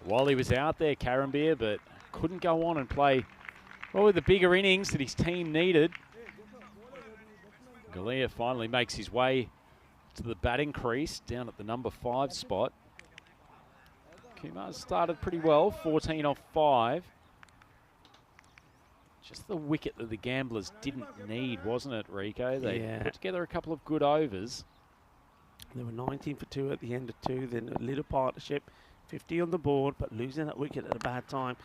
while he was out there, Karambir, but couldn't go on and play probably the bigger innings that his team needed. Galea finally makes his way to the batting crease down at the number 5 spot. Kumar started pretty well, 14 off 5. Just the wicket that the Gamblers didn't need, wasn't it, Rico? They put together a couple of good overs. They were 19 for 2 at the end of 2, then a little partnership, 50 on the board, but losing that wicket at a bad time.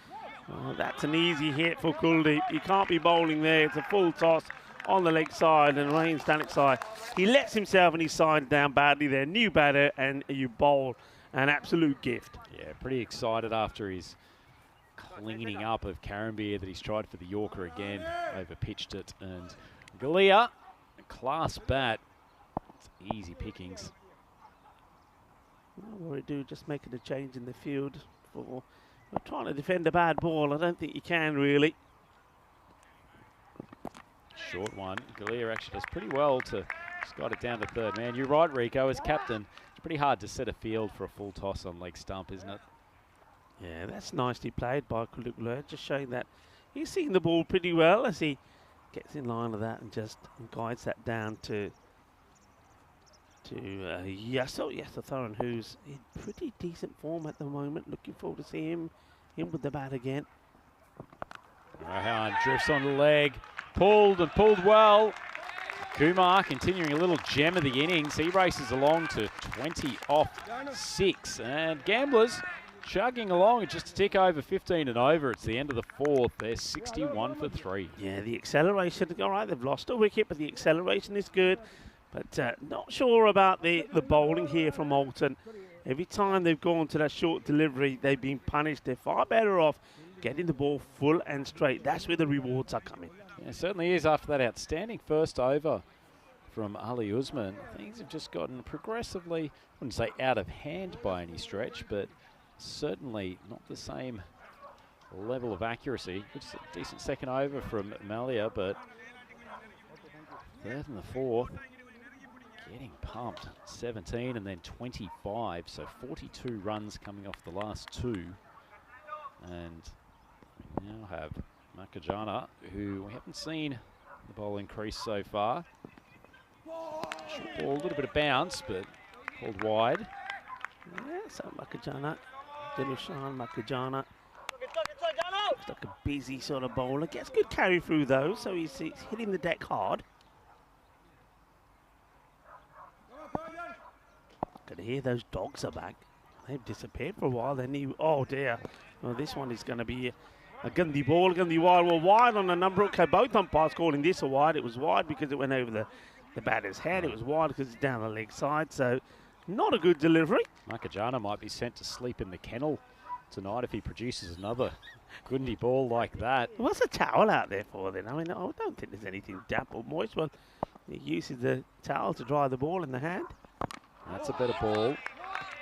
That's an easy hit for Kuldeep. He can't be bowling there. It's a full toss on the leg side and Raheem Stanek side. He lets himself and his side down badly there. New batter, and you bowl an absolute gift. Yeah, pretty excited after his cleaning up of Karambir that he's tried for the Yorker again. Over-pitched it. And Galea, a class bat. It's easy pickings. What we do, just making a change in the field. For trying to defend a bad ball. I don't think you can, really. Short one. Galea actually does pretty well to just got it down to third man. You're right, Rico, as captain. It's pretty hard to set a field for a full toss on leg stump, isn't it? Yeah, that's nicely played by Kuldeep, just showing that he's seeing the ball pretty well as he gets in line with that and just guides that down to Yasotharan, who's in pretty decent form at the moment. Looking forward to see him with the bat again. Rahan drifts on the leg, pulled well. Kumar continuing a little gem of the innings. He races along to 20 off 6, and Gamblers chugging along at just a tick over 15 and over. It's the end of the 4th. They're 61 for 3. Yeah, the acceleration, all right, they've lost a wicket, but the acceleration is good. But not sure about the bowling here from Alton. Every time they've gone to that short delivery, they've been punished. They're far better off getting the ball full and straight. That's where the rewards are coming. Yeah, it certainly is after that outstanding first over from Ali Usman. Things have just gotten progressively, I wouldn't say out of hand by any stretch, but certainly not the same level of accuracy. It's a decent second over from Malia, but third and the 4th, getting pumped. 17 and then 25, so 42 runs coming off the last 2. And we now have Makajana, who we haven't seen the bowling crease so far. Short ball, a little bit of bounce, but called wide. Yeah, so Makajana, Dilushan Makajana. Looks like a busy sort of bowler. Gets good carry through though, so he's hitting the deck hard. Could hear those dogs are back. They've disappeared for a while. Then oh dear. Well, this one is going to be a Gandhi ball, Gandhi wide. Well, wide on a number. Okay, both umpires calling this a wide. It was wide because it went over the batter's head. It was wide because it's down the leg side. So, not a good delivery. Makajana might be sent to sleep in the kennel tonight if he produces another Gandhi ball like that. What's a towel out there for then? I mean, I don't think there's anything damp or moist. Well, he uses the towel to dry the ball in the hand. That's a better ball.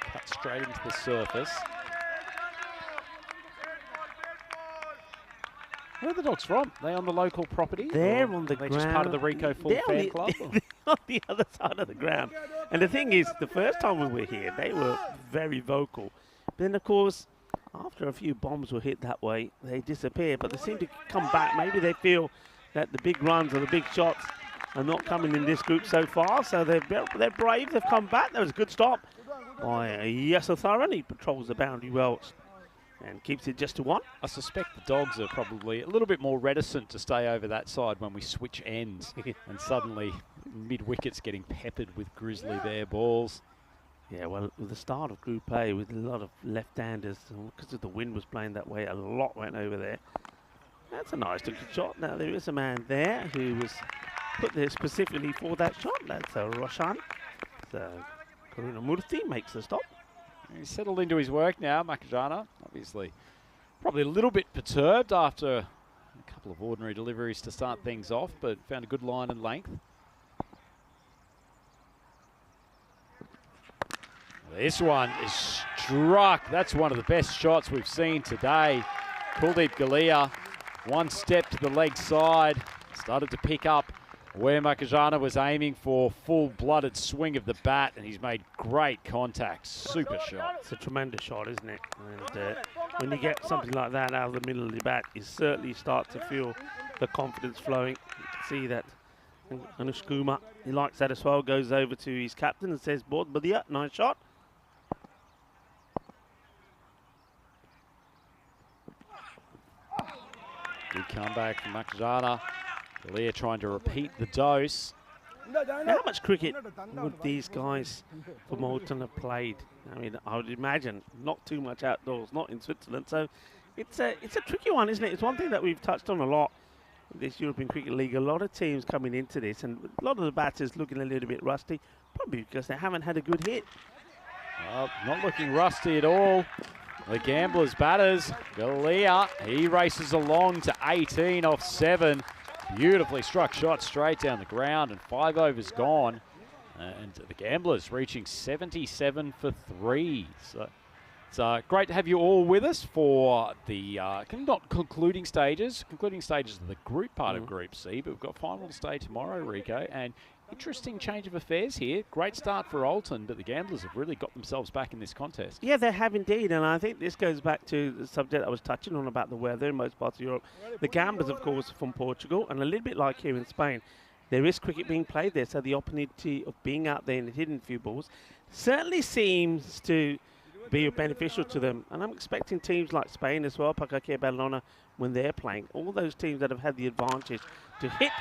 Cut straight into the surface. Where are the dogs from? Are they on the local property? They're on the ground. They're just part of the Rico Full Fan Club? They're on the other side of the ground. And the thing is, the first time we were here, they were very vocal. But then, of course, after a few bombs were hit that way, they disappear. But they seem to come back. Maybe they feel that the big runs or the big shots are not coming in this group so far. So they're brave. They've come back. That was a good stop by Yasotharan. He patrols the boundary well and keeps it just to 1. I suspect the dogs are probably a little bit more reticent to stay over that side when we switch ends and suddenly mid-wicket's getting peppered with grizzly bear balls. Yeah, well, with the start of Group A with a lot of left-handers, because of the wind was playing that way, a lot went over there. That's a nice looking shot. Now there is a man there who was put there specifically for that shot. That's Roshan. So Karunamurthy makes the stop. He's settled into his work now, Makajana. Obviously, probably a little bit perturbed after a couple of ordinary deliveries to start things off, but found a good line and length. This one is struck. That's one of the best shots we've seen today. Kuldeep Galea, one step to the leg side, started to pick up where Makajana was aiming for full-blooded swing of the bat, and he's made great contact. Super shot. It's a tremendous shot, isn't it? And when you get something like that out of the middle of the bat, you certainly start to feel the confidence flowing. You can see that Anush Kumar, he likes that as well, goes over to his captain and says, "Bahut badhiya, nice shot." Good comeback from Makajana. Leah trying to repeat the dose. How much cricket would these guys from Alton have played? I mean, I would imagine not too much outdoors, not in Switzerland. So it's a tricky one, isn't it? It's one thing that we've touched on a lot in this European Cricket League. A lot of teams coming into this, and a lot of the batters looking a little bit rusty, probably because they haven't had a good hit. Well, not looking rusty at all. The Gamblers batters, Galea, he races along to 18 off 7. Beautifully struck shot straight down the ground, and 5 overs gone. And the Gamblers reaching 77 for 3. So it's great to have you all with us for the not concluding stages of the group part of Group C, but we've got final stage tomorrow, Rico, and interesting change of affairs here. Great start for Alton, but the Gamblers have really got themselves back in this contest. Yeah, they have indeed, and I think this goes back to the subject I was touching on about the weather in most parts of Europe. The Gamblers, of course, are from Portugal, and a little bit like here in Spain, there is cricket being played there, so the opportunity of being out there and hitting a few balls certainly seems to be beneficial to them. And I'm expecting teams like Spain as well, Pakake, Barcelona, when they're playing, all those teams that have had the advantage to hit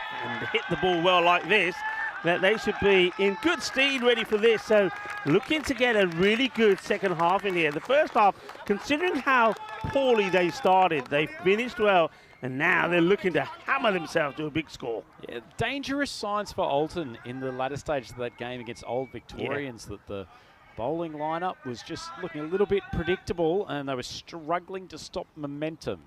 the ball well like this, that they should be in good stead ready for this. So looking to get a really good second half in here. The first half, considering how poorly they started, they finished well, and now they're looking to hammer themselves to a big score. Yeah, dangerous signs for Alton in the latter stages of that game against Old Victorians, that the bowling lineup was just looking a little bit predictable, and they were struggling to stop momentum.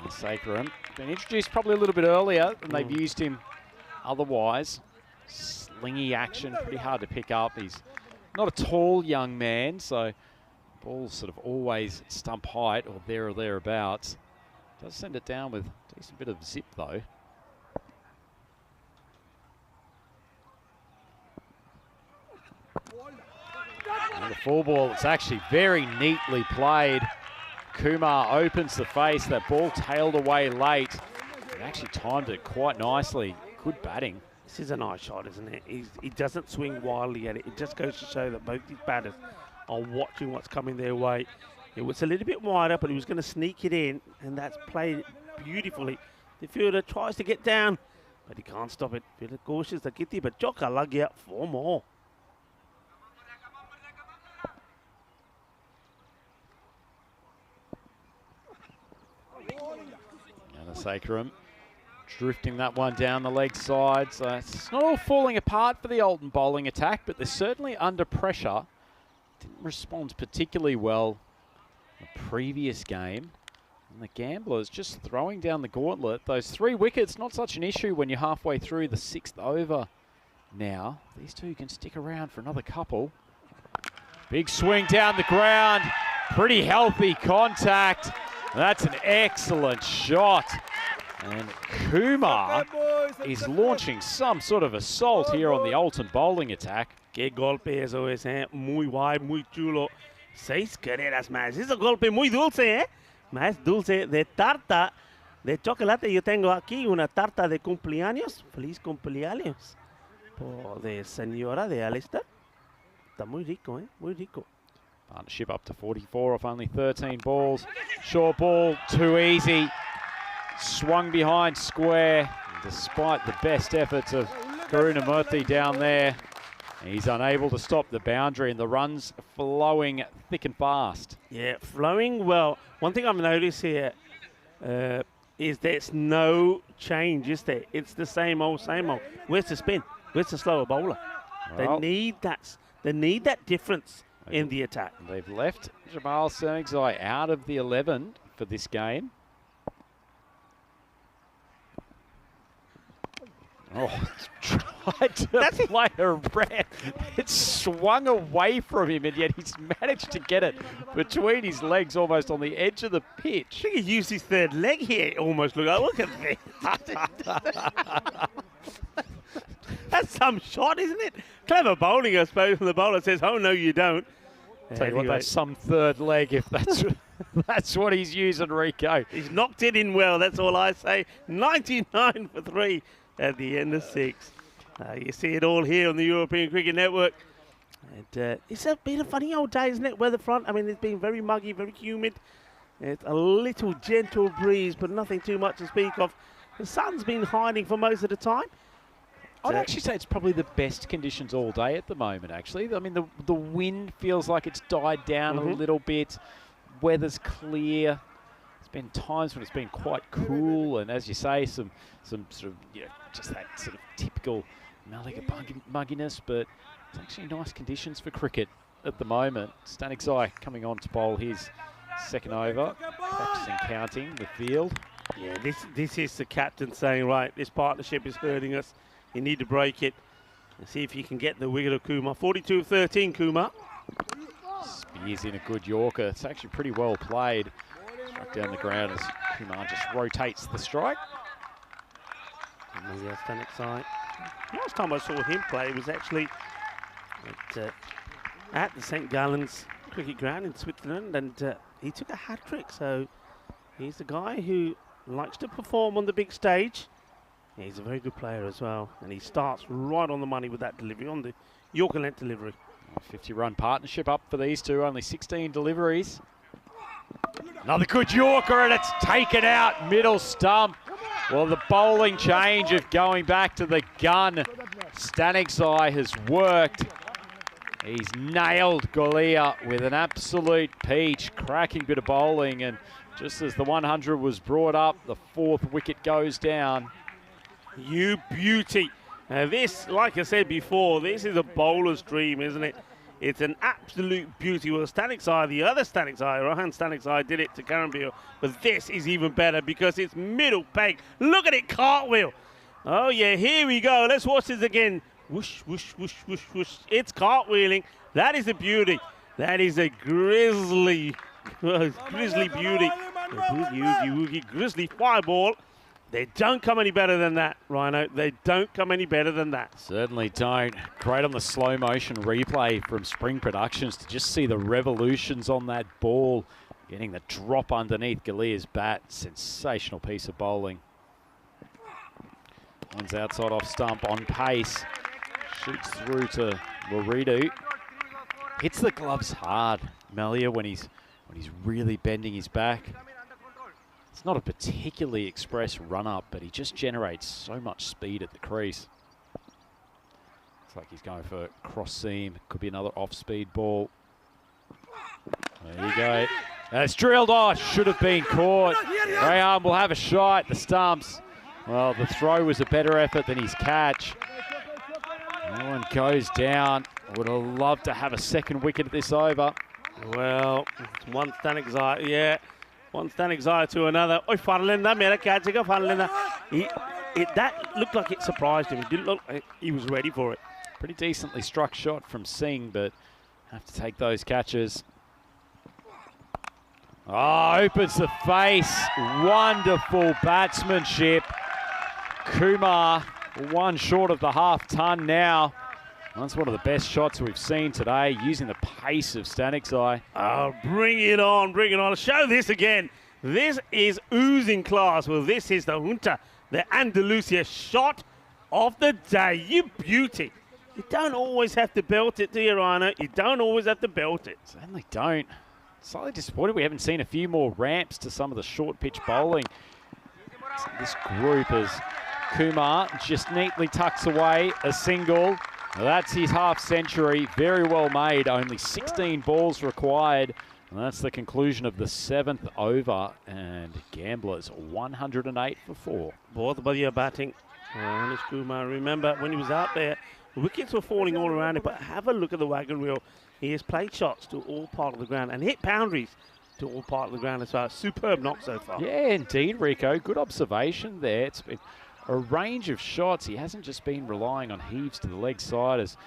Sacrum been introduced probably a little bit earlier than they've used him otherwise. Slingy action, pretty hard to pick up. He's not a tall young man, so ball's sort of always stump height or there or thereabouts. Does send it down with a decent bit of zip though. And the full ball, it's actually very neatly played. Kumar opens the face, that ball tailed away late. He actually timed it quite nicely. Good batting. This is a nice shot, isn't it? He doesn't swing wildly at it. It just goes to show that both these batters are watching what's coming their way. It was a little bit wider, but he was going to sneak it in, and that's played beautifully. The fielder tries to get down, but he can't stop it. Fielder cautious, the kitty, but Joka lag gaya 4 more. Sacrum drifting that one down the leg side. So it's not all falling apart for the Alton bowling attack, but they're certainly under pressure. Didn't respond particularly well in the previous game. And the Gamblers just throwing down the gauntlet. Those 3 wickets, not such an issue when you're halfway through the 6th over now. These two can stick around for another couple. Big swing down the ground. Pretty healthy contact. That's an excellent shot. And Kumar is launching some sort of assault here on the Alton bowling attack. Qué golpe eso es, eh? Muy guay, muy chulo. 6 carreras más. Es un golpe muy dulce, eh? Más dulce de tarta de chocolate. Yo tengo aquí una tarta de cumpleaños. Feliz cumpleaños. De señora de Alistair. Está muy rico, eh? Muy rico. Partnership up to 44 off only 13 balls. Short ball, too easy. Swung behind square, despite the best efforts of Karunamurthy down there. He's unable to stop the boundary, and the runs flowing thick and fast. Yeah, flowing well. One thing I've noticed here is there's no change, is there? It's the same old, same old. Where's the spin? Where's the slower bowler? Well, they need that difference in the attack. They've left Jamal Semigzai out of the 11 for this game. tried to play around. It swung away from him, and yet he's managed to get it between his legs almost on the edge of the pitch. I think he used his third leg here, it almost looked like. Look at this. That's some shot, isn't it? Clever bowling, I suppose, and the bowler says, oh, no, you don't. Tell you what, that's some third leg if that's that's what he's using, Rico. He's knocked it in well, that's all I say. 99 for 3 at the end of 6. You see it all here on the European Cricket Network. And, it's been a funny old day, isn't it, weather front? I mean, it's been very muggy, very humid. It's a little gentle breeze, but nothing too much to speak of. The sun's been hiding for most of the time. I'd actually say it's probably the best conditions all day at the moment, actually. I mean, the wind feels like it's died down a little bit. Weather's clear. There's been times when it's been quite cool, and as you say, some sort of, just that sort of typical Malaga mugginess, but it's actually nice conditions for cricket at the moment. Stanixai coming on to bowl his second over, practicing counting the field. Yeah, this is the captain saying, right, this partnership is hurting us. You need to break it and see if you can get the wicket of Kumar. 42 of 13, Kumar. Spears in a good Yorker. It's actually pretty well played. Struck down the ground as Kumar just rotates the strike. Last time I saw him play was actually at the St. Gallen's cricket ground in Switzerland, and he took a hat-trick. So he's the guy who likes to perform on the big stage. Yeah, he's a very good player as well, and he starts right on the money with that delivery, on the Yorker length delivery. 50-run partnership up for these two, only 16 deliveries. Another good Yorker, and it's taken out, middle stump. Well, the bowling change of going back to the gun, Stanixai has worked. He's nailed Golia with an absolute peach, cracking bit of bowling, and just as the 100 was brought up, the 4th wicket goes down. You beauty. Now this, like I said before, this is a bowler's dream, isn't it? It's an absolute beauty. Well, Stanixai, the other Stanixai, Rohan Stanixai, did it to Karanbir, but this is even better because it's middle peg. Look at it, cartwheel. Oh yeah, here we go. Let's watch this again. Whoosh, whoosh, whoosh, whoosh, whoosh. It's cartwheeling. That is a beauty. That is a grizzly beauty. Grizzly fireball. They don't come any better than that, Rhino. They don't come any better than that. Certainly don't. Great on the slow motion replay from Spring Productions to just see the revolutions on that ball. Getting the drop underneath Galia's bat. Sensational piece of bowling. One's outside off stump on pace. Shoots through to Loridu. Hits the gloves hard, Melia, when he's really bending his back. It's not a particularly express run-up, but he just generates so much speed at the crease. Looks like he's going for cross seam. Could be another off-speed ball. There you go. And it's drilled. Oh, should have been caught. Graham will have a shot. The stumps. Well, the throw was a better effort than his catch. That one goes down. Would have loved to have a second wicket at this over. Well, it's one Stanixai, yeah. One Stanixai to another. Oh, Farlinda, mera catch, Farlinda. That looked like it surprised him. It didn't look like he was ready for it. Pretty decently struck shot from Singh, but have to take those catches. Oh, opens the face. Wonderful batsmanship. Kumar, one short of the half-ton now. That's one of the best shots we've seen today, using the pace of Stanixai. Oh, bring it on, bring it on. Show this again. This is oozing class. Well, this is the Junta, the Andalusia shot of the day. You beauty. You don't always have to belt it, do you, Rhino? You don't always have to belt it. Certainly don't. Slightly disappointed we haven't seen a few more ramps to some of the short pitch bowling. This group as Kumar just neatly tucks away a single. Well, that's his half century, very well made, only 16 balls required. And that's the conclusion of the 7th over, and Gamblers 108 for 4. Both body batting. Anish Kumar, remember when he was out there, the wickets were falling all around him, but have a look at the wagon wheel. He has played shots to all part of the ground and hit boundaries to all part of the ground as well. Superb knock so far. Yeah, indeed, Rico. Good observation there. It's been a range of shots. He hasn't just been relying on heaves to the leg side. As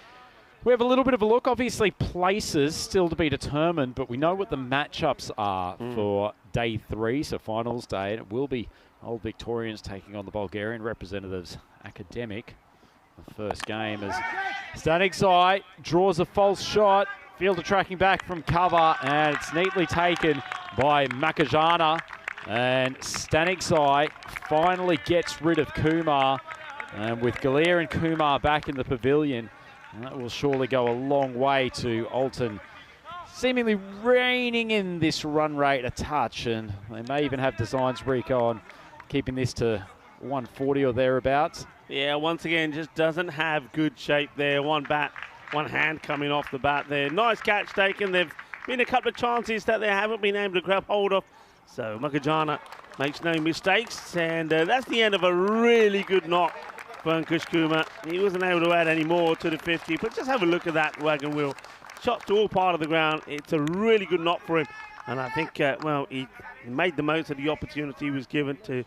we have a little bit of a look. Obviously, places still to be determined, but we know what the matchups are for day 3, so finals day, and it will be Old Victorians taking on the Bulgarian representatives, Academic. The first game as Staniczai draws a false shot. Fielder tracking back from cover, and it's neatly taken by Makajana. And Staniczai finally gets rid of Kumar. And with Galia and Kumar back in the pavilion, that will surely go a long way to Alton seemingly reining in this run rate a touch. And they may even have designs, Rico, on keeping this to 140 or thereabouts. Yeah, once again, just doesn't have good shape there. One hand coming off the bat there. Nice catch taken. There've been a couple of chances that they haven't been able to grab hold of. So Makajana makes no mistakes, and that's the end of a really good knock for Ankush Kumar. He wasn't able to add any more to the 50, but just have a look at that wagon wheel. Shot to all part of the ground. It's a really good knock for him, and I think, well, he made the most of the opportunity he was given to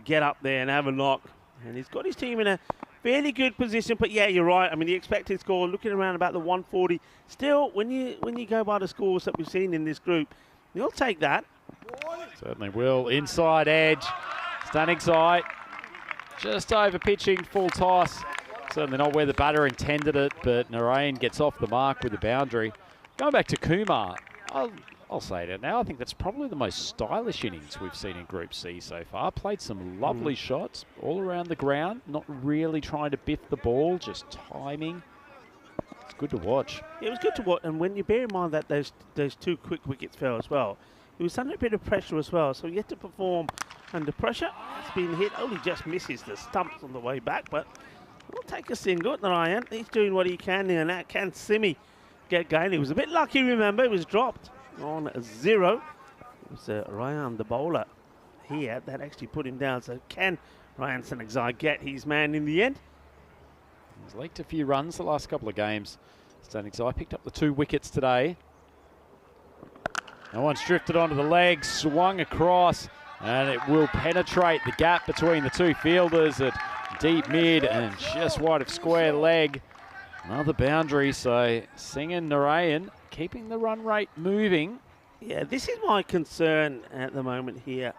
get up there and have a knock. And he's got his team in a fairly good position, but yeah, you're right. I mean, the expected score, looking around about the 140. Still, when you go by the scores that we've seen in this group, you'll take that. Certainly will. Inside edge. Staniczai just over pitching, full toss. Certainly not where the batter intended it, but Narayan gets off the mark with the boundary. Going back to Kumar, I'll say it now. I think that's probably the most stylish innings we've seen in Group C so far. Played some lovely shots all around the ground, not really trying to biff the ball, just timing. It's good to watch. It was good to watch, and when you bear in mind that those 2 quick wickets fell as well, he was under a bit of pressure as well, so he had to perform under pressure. It's been hit, only just misses the stumps on the way back, but we'll take a single. Narayan, he's doing what he can here, and that can Simi get going. He was a bit lucky, remember, he was dropped on 0. It was Ryan, the bowler, here that actually put him down. So can Ryan Staniczai get his man in the end? He's leaked a few runs the last couple of games. Staniczai picked up the 2 wickets today. No one's drifted onto the leg, swung across, and it will penetrate the gap between the 2 fielders at deep mid and just wide of square leg. Another boundary, so Singh and Narayan keeping the run rate moving. Yeah, this is my concern at the moment here,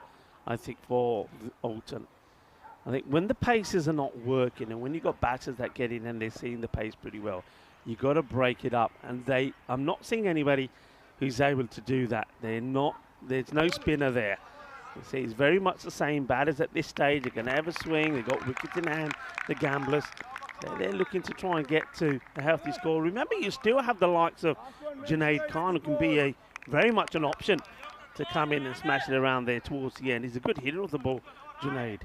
I think, for Alton. I think when the paces are not working and when you've got batters that get in and they're seeing the pace pretty well, you've got to break it up. And I'm not seeing anybody who's able to do that. There's no spinner there. You see, it's very much the same batters at this stage. They're going to have a swing. They've got wickets in hand, the gamblers. They're looking to try and get to a healthy score. Remember, you still have the likes of Junaid Khan, who can be very much an option to come in and smash it around there towards the end. He's a good hitter of the ball, Junaid.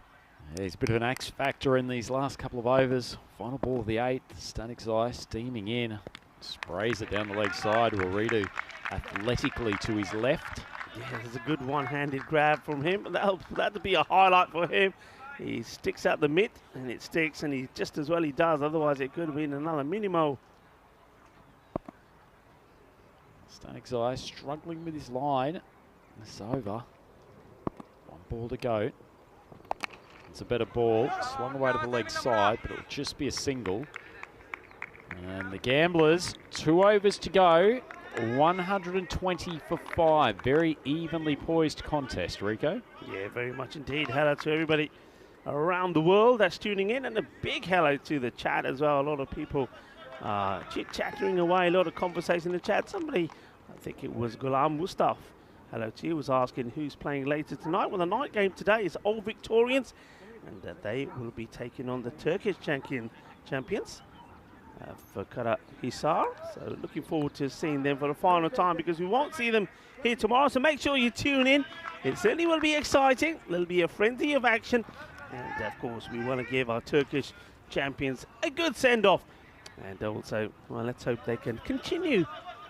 Yeah, he's a bit of an X factor in these last couple of overs. Final ball of the 8th. Staniczai steaming in. Sprays it down the leg side. Waridu athletically to his left. Yeah, there's a good one-handed grab from him. That'll be a highlight for him. He sticks out the mitt, and it sticks, and he just as well he does. Otherwise, it could have been another minimal. Staniczai struggling with his line. It's over. 1 ball to go. It's a better ball. Swung away to the leg side, but it'll just be a single. And the Gamblers, 2 overs to go. 120 for 5. Very evenly poised contest, Rico. Yeah, very much indeed. Hello to everybody around the world that's tuning in, and a big hello to the chat as well. A lot of people chit-chattering away, a lot of conversation in the chat. Somebody, I think it was Ghulam Mustaf, hello to you, was asking who's playing later tonight. Well, the night game today is Old Victorians, and they will be taking on the Turkish champions. For Karahisar. So looking forward to seeing them for the final time, because we won't see them here tomorrow. So make sure you tune in. It certainly will be exciting. There'll be a frenzy of action. And of course, we want to give our Turkish champions a good send-off. And also, well, let's hope they can continue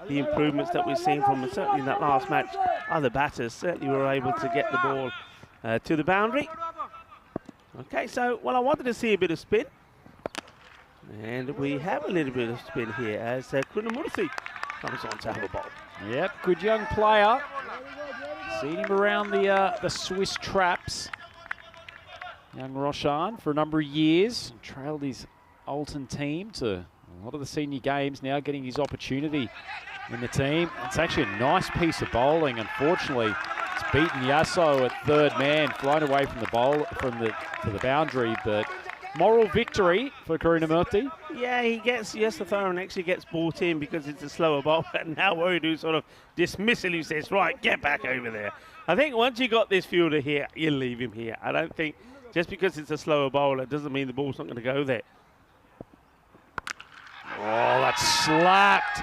the improvements that we've seen from them. Certainly in that last match, other batters certainly were able to get the ball to the boundary. Okay, so, well, I wanted to see a bit of spin. And we have a little bit of spin here as Krunamurthy comes on to have a ball. Yep, good young player. Seen him around the Swiss traps. young Roshan for a number of years. Trailed his Alton team to a lot of the senior games, now getting his opportunity in the team. It's actually a nice piece of bowling. Unfortunately, it's beaten Yasso at third man, flown away from the bowl to the boundary, but moral victory for Karunamurthy. Yeah, he has to throw and actually gets brought in because it's a slower ball. And now Wodu sort of dismissively says, right, get back over there. I think once you got this fielder here, you leave him here. I don't think just because it's a slower bowler doesn't mean the ball's not going to go there. Oh, that's slapped.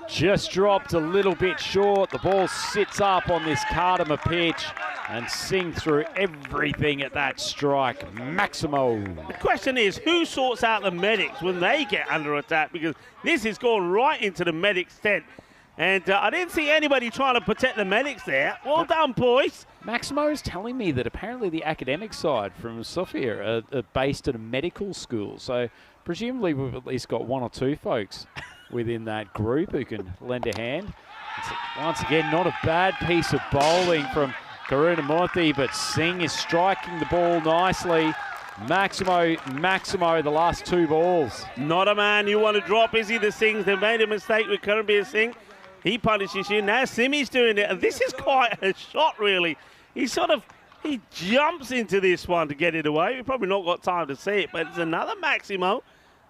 Just dropped a little bit short. The ball sits up on this Cartama pitch and sing through everything at that strike. Maximo. The question is, who sorts out the medics when they get under attack? Because this has gone right into the medics' tent. And I didn't see anybody trying to protect the medics there. Well done, boys. Maximo is telling me that apparently the academic side from Sofia are based at a medical school. So presumably we've at least got one or two folks within that group who can lend a hand. It's, once again, not a bad piece of bowling from Karunamurthy, but Singh is striking the ball nicely. Maximo, the last two balls. Not a man you want to drop, is he, the Singhs? They made a mistake with Karambir Singh. He punishes you. Now Simi's doing it, and this is quite a shot, really. He jumps into this one to get it away. We've probably not got time to see it, but it's another Maximo.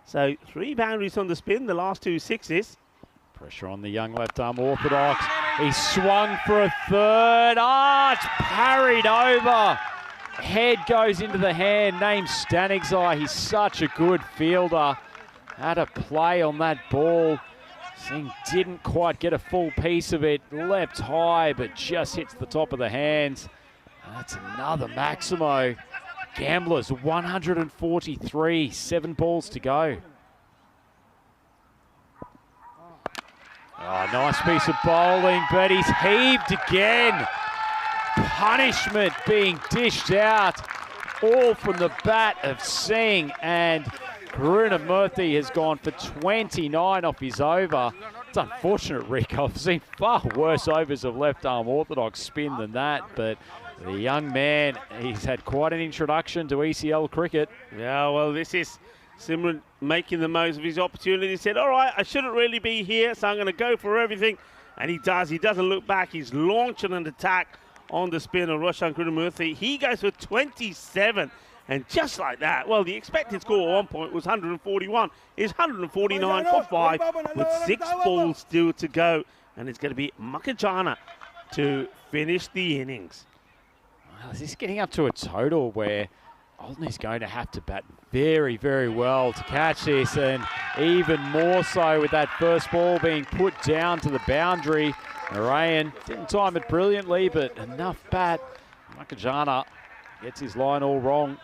So 3 boundaries on the spin, the last 2 sixes. Pressure on the young left-arm orthodox. He swung for a third. It's parried over. Head goes into the hand. Named Stanigzai. He's such a good fielder. Had a play on that ball. Singh didn't quite get a full piece of it. Leapt high, but just hits the top of the hands. That's another Maximo. Gamblers 143, 7 balls to go. Oh, nice piece of bowling, but he's heaved again. Punishment being dished out, all from the bat of Singh, and Karunamurthy has gone for 29 off his over. It's unfortunate, Rick. I've seen far worse overs of left-arm orthodox spin than that, but the young man, he's had quite an introduction to ECL cricket. Yeah, well, this is Simran making the most of his opportunity. He said, all right, I shouldn't really be here, so I'm going to go for everything. And he does. He doesn't look back. He's launching an attack on the spin of Roshan Karunamurthy. He goes for 27. And just like that, well, the expected score at one point was 141. It's 149 for 5 with 6 balls still to go. And it's going to be Makajana to finish the innings. Well, this is getting up to a total where Alton is going to have to bat very, very well to catch this, and even more so with that first ball being put down to the boundary. Narayan didn't time it brilliantly, but enough bat. Makajana gets his line all wrong.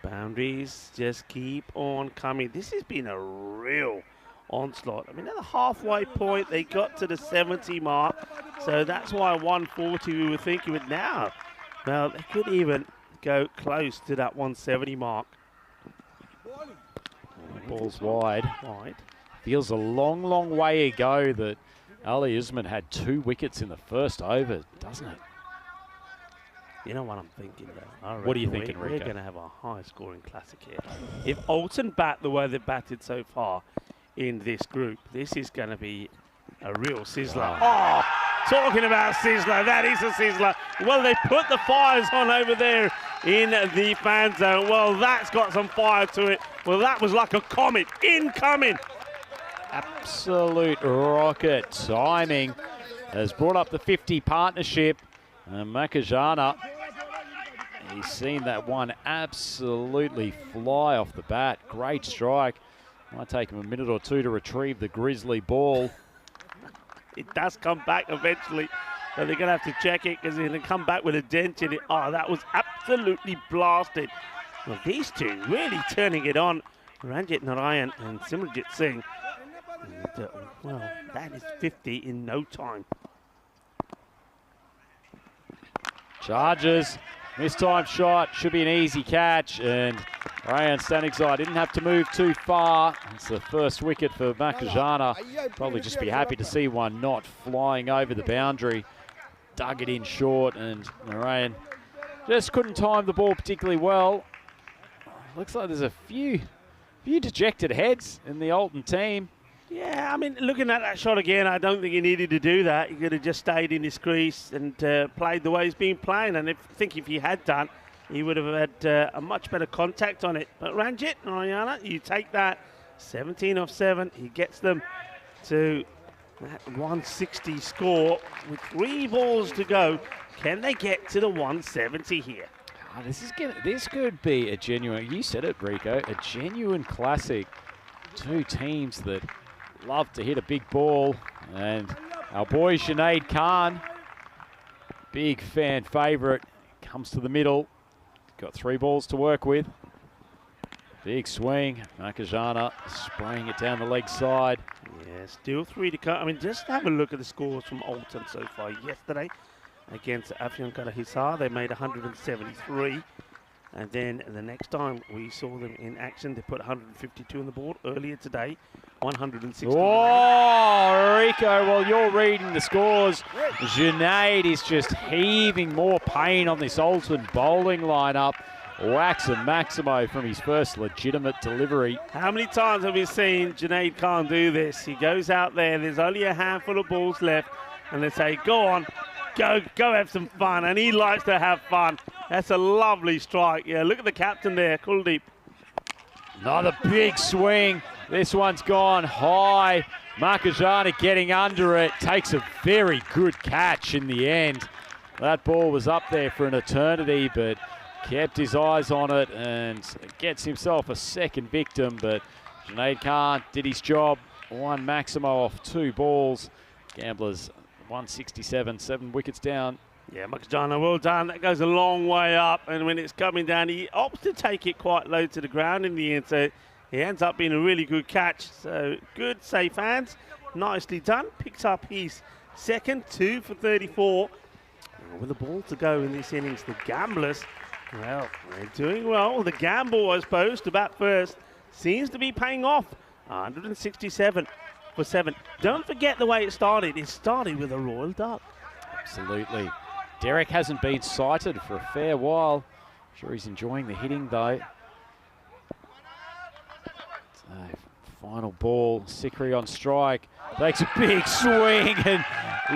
Boundaries just keep on coming. This has been a real onslaught. I mean, at the halfway point, they got to the 70 mark, so that's why 140 we were thinking. But now, well, they could even go close to that 170 mark. Ball's wide. Feels a long, long way ago that Ali Usman had 2 wickets in the first over, doesn't it? You know what I'm thinking, though? What are you thinking, We're Rico? going to have a high-scoring classic here. If Alton bat the way they've batted so far in this group, this is going to be a real sizzler. Oh, talking about sizzler, that is a sizzler. Well, they put the fires on over there in the fan zone. Well, that's got some fire to it. Well, that was like a comet incoming. Absolute rocket timing has brought up the 50 partnership. And Makajana, he's seen that one absolutely fly off the bat. Great strike. Might take him a minute or two to retrieve the Grizzly ball. It does come back eventually, but they're going to have to check it because they're going to come back with a dent in it. Oh, that was absolutely blasted. Well, these two really turning it on. Ranjit Narayan and Simranjit Singh. And, well, that is 50 in no time. Charges, mistime shot, should be an easy catch, and Ryan Stanigzai didn't have to move too far. It's the first wicket for Makajana. Probably just be happy to see one not flying over the boundary. Dug it in short, and Narayan just couldn't time the ball particularly well. Looks like there's a few dejected heads in the Alton team. Yeah, I mean, looking at that shot again, I don't think he needed to do that. He could have just stayed in his crease and played the way he's been playing. And I think if he had done, he would have had a much better contact on it. But Ranjit, Narayana, you take that. 17 off 7. He gets them to that 160 score with 3 balls to go. Can they get to the 170 here? Oh, this could be a genuine, you said it, Rico, a genuine classic. Two teams that love to hit a big ball. And our boy Junaid Khan, big fan favourite, comes to the middle. Got 3 balls to work with. Big swing. Nakajana spraying it down the leg side. Yeah, still 3 to come. I mean, just have a look at the scores from Alton so far. Yesterday against Afyon Karahisar, they made 173. And then the next time we saw them in action, they put 152 on the board. Earlier today, 160. Oh, Rico, while you're reading the scores, Junaid is just heaving more pain on this Alton bowling lineup. Whacks a Maximo from his first legitimate delivery. How many times have we seen Junaid Khan do this? He goes out there, there's only a handful of balls left, and they say, go on, go have some fun. And he likes to have fun. That's a lovely strike. Yeah, look at the captain there, Kuldeep. Another big swing. This one's gone high. Makajana getting under it. Takes a very good catch in the end. That ball was up there for an eternity, but kept his eyes on it and gets himself a second victim. But Junaid Khan did his job. 1 Maximo off 2 balls. Gamblers 167, 7 wickets down. Yeah, Makajana, well done. That goes a long way up, and when it's coming down, he opts to take it quite low to the ground in the end, so he ends up being a really good catch. So good, safe hands. Nicely done. Picks up his second, 2 for 34. With a ball to go in this innings, the Gamblers, well, they're doing well. The gamble, I suppose, to bat first seems to be paying off. 167 for 7. Don't forget the way it started. It started with a royal duck. Absolutely. Derek hasn't been sighted for a fair while. Sure he's enjoying the hitting though. So, final ball, Sikri on strike. Takes a big swing and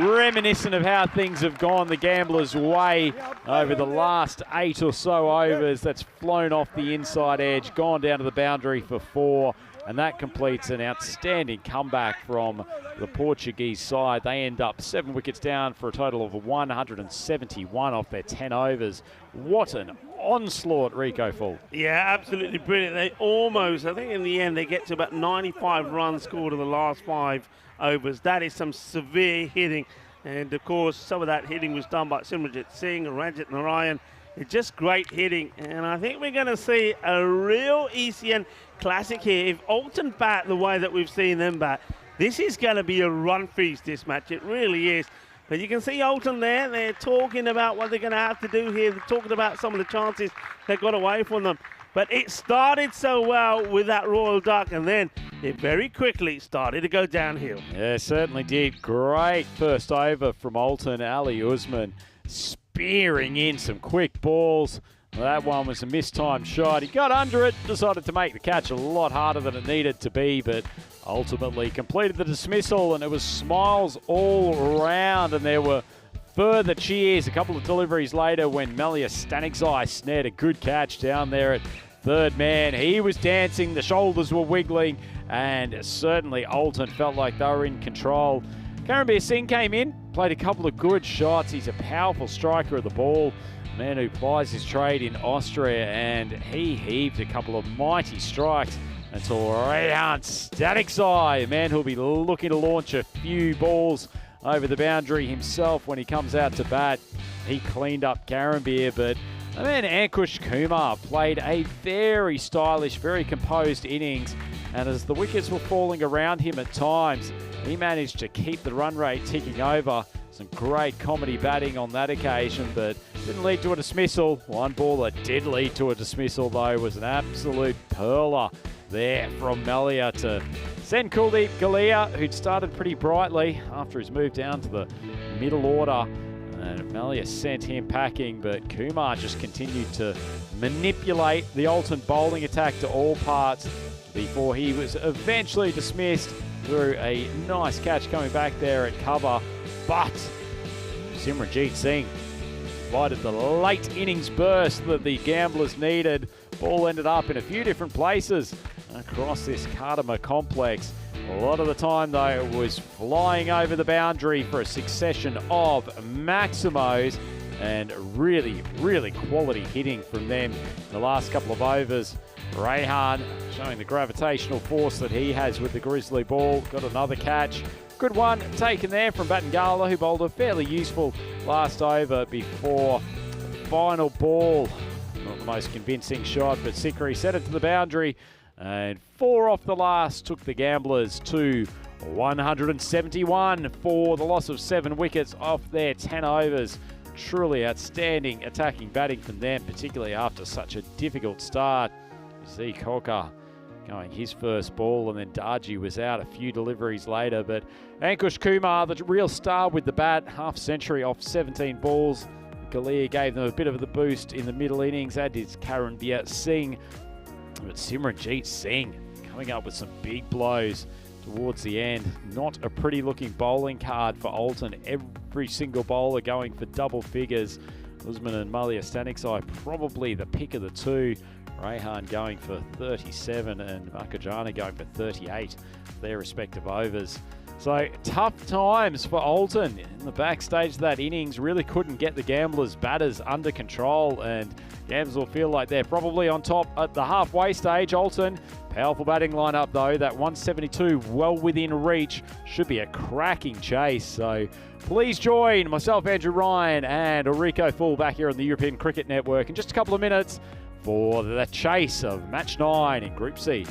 reminiscent of how things have gone the Gamblers' way over the last 8 or so overs. That's flown off the inside edge, gone down to the boundary for 4. And that completes an outstanding comeback from the Portuguese side. They end up 7 wickets down for a total of 171 off their 10 overs. What an onslaught, Rico Full. Yeah, absolutely brilliant. They almost, I think in the end, they get to about 95 runs scored in the last 5 overs. That is some severe hitting. And of course, some of that hitting was done by Simranjit Singh and Ranjit Narayan. It's just great hitting. And I think we're going to see a real ECN classic here. If Alton bat the way that we've seen them bat, this is going to be a run feast, this match. It really is. But you can see Alton there. They're talking about what they're going to have to do here. They're talking about some of the chances that got away from them. But it started so well with that royal duck, and then it very quickly started to go downhill. Yeah, certainly did. Great first over from Alton. Ali Usman spearing in some quick balls. Well, that one was a mistimed shot. He got under it, decided to make the catch a lot harder than it needed to be, but ultimately completed the dismissal, and it was smiles all around, and there were further cheers a couple of deliveries later when Melia Stanikzai snared a good catch down there at third man. He was dancing, the shoulders were wiggling, and certainly Alton felt like they were in control. Karambir Singh came in, played a couple of good shots. He's a powerful striker of the ball, man who plies his trade in Austria, and he heaved a couple of mighty strikes until Rehan Stanikzai, a man who'll be looking to launch a few balls over the boundary himself when he comes out to bat. He cleaned up Karambir, but the man Ankush Kumar played a very stylish, very composed innings, and as the wickets were falling around him at times, he managed to keep the run rate ticking over. Some great comedy batting on that occasion, but didn't lead to a dismissal. One ball that did lead to a dismissal, though, was an absolute perler there from Melia to send Kuldeep Galia, who'd started pretty brightly after his move down to the middle order. And Malia sent him packing, but Kumar just continued to manipulate the Alton bowling attack to all parts before he was eventually dismissed through a nice catch coming back there at cover. But Simranjeet Singh provided the late innings burst that the Gamblers needed. Ball ended up in a few different places across this Cartama complex. A lot of the time, though, it was flying over the boundary for a succession of maximos and really, really quality hitting from them in the last couple of overs. Rayhan showing the gravitational force that he has with the Grizzly ball. Got another catch. Good one taken there from Battingala, who bowled a fairly useful last over before the final ball. Not the most convincing shot, but Sikri set it to the boundary. And 4 off the last took the Gamblers to 171 for the loss of 7 wickets off their 10 overs. Truly outstanding attacking batting from them, particularly after such a difficult start. You see Cocker going his first ball, and then Darji was out a few deliveries later. But Ankush Kumar, the real star with the bat, half century off 17 balls. Galia gave them a bit of the boost in the middle innings, as did Karanbir Singh. But Simranjeet Singh coming up with some big blows towards the end. Not a pretty looking bowling card for Alton. Every single bowler going for double figures. Usman and Malia Staniksai probably the pick of the two. Rayhan going for 37 and Makajana going for 38 their respective overs. So tough times for Alton in the backstage of that innings. Really couldn't get the Gamblers batters under control, and Gamblers will feel like they're probably on top at the halfway stage. Alton, powerful batting lineup though. That 172 well within reach. Should be a cracking chase. So please join myself, Andrew Ryan, and Ulriko Full back here on the European Cricket Network in just a couple of minutes for the chase of Match 9 in Group C.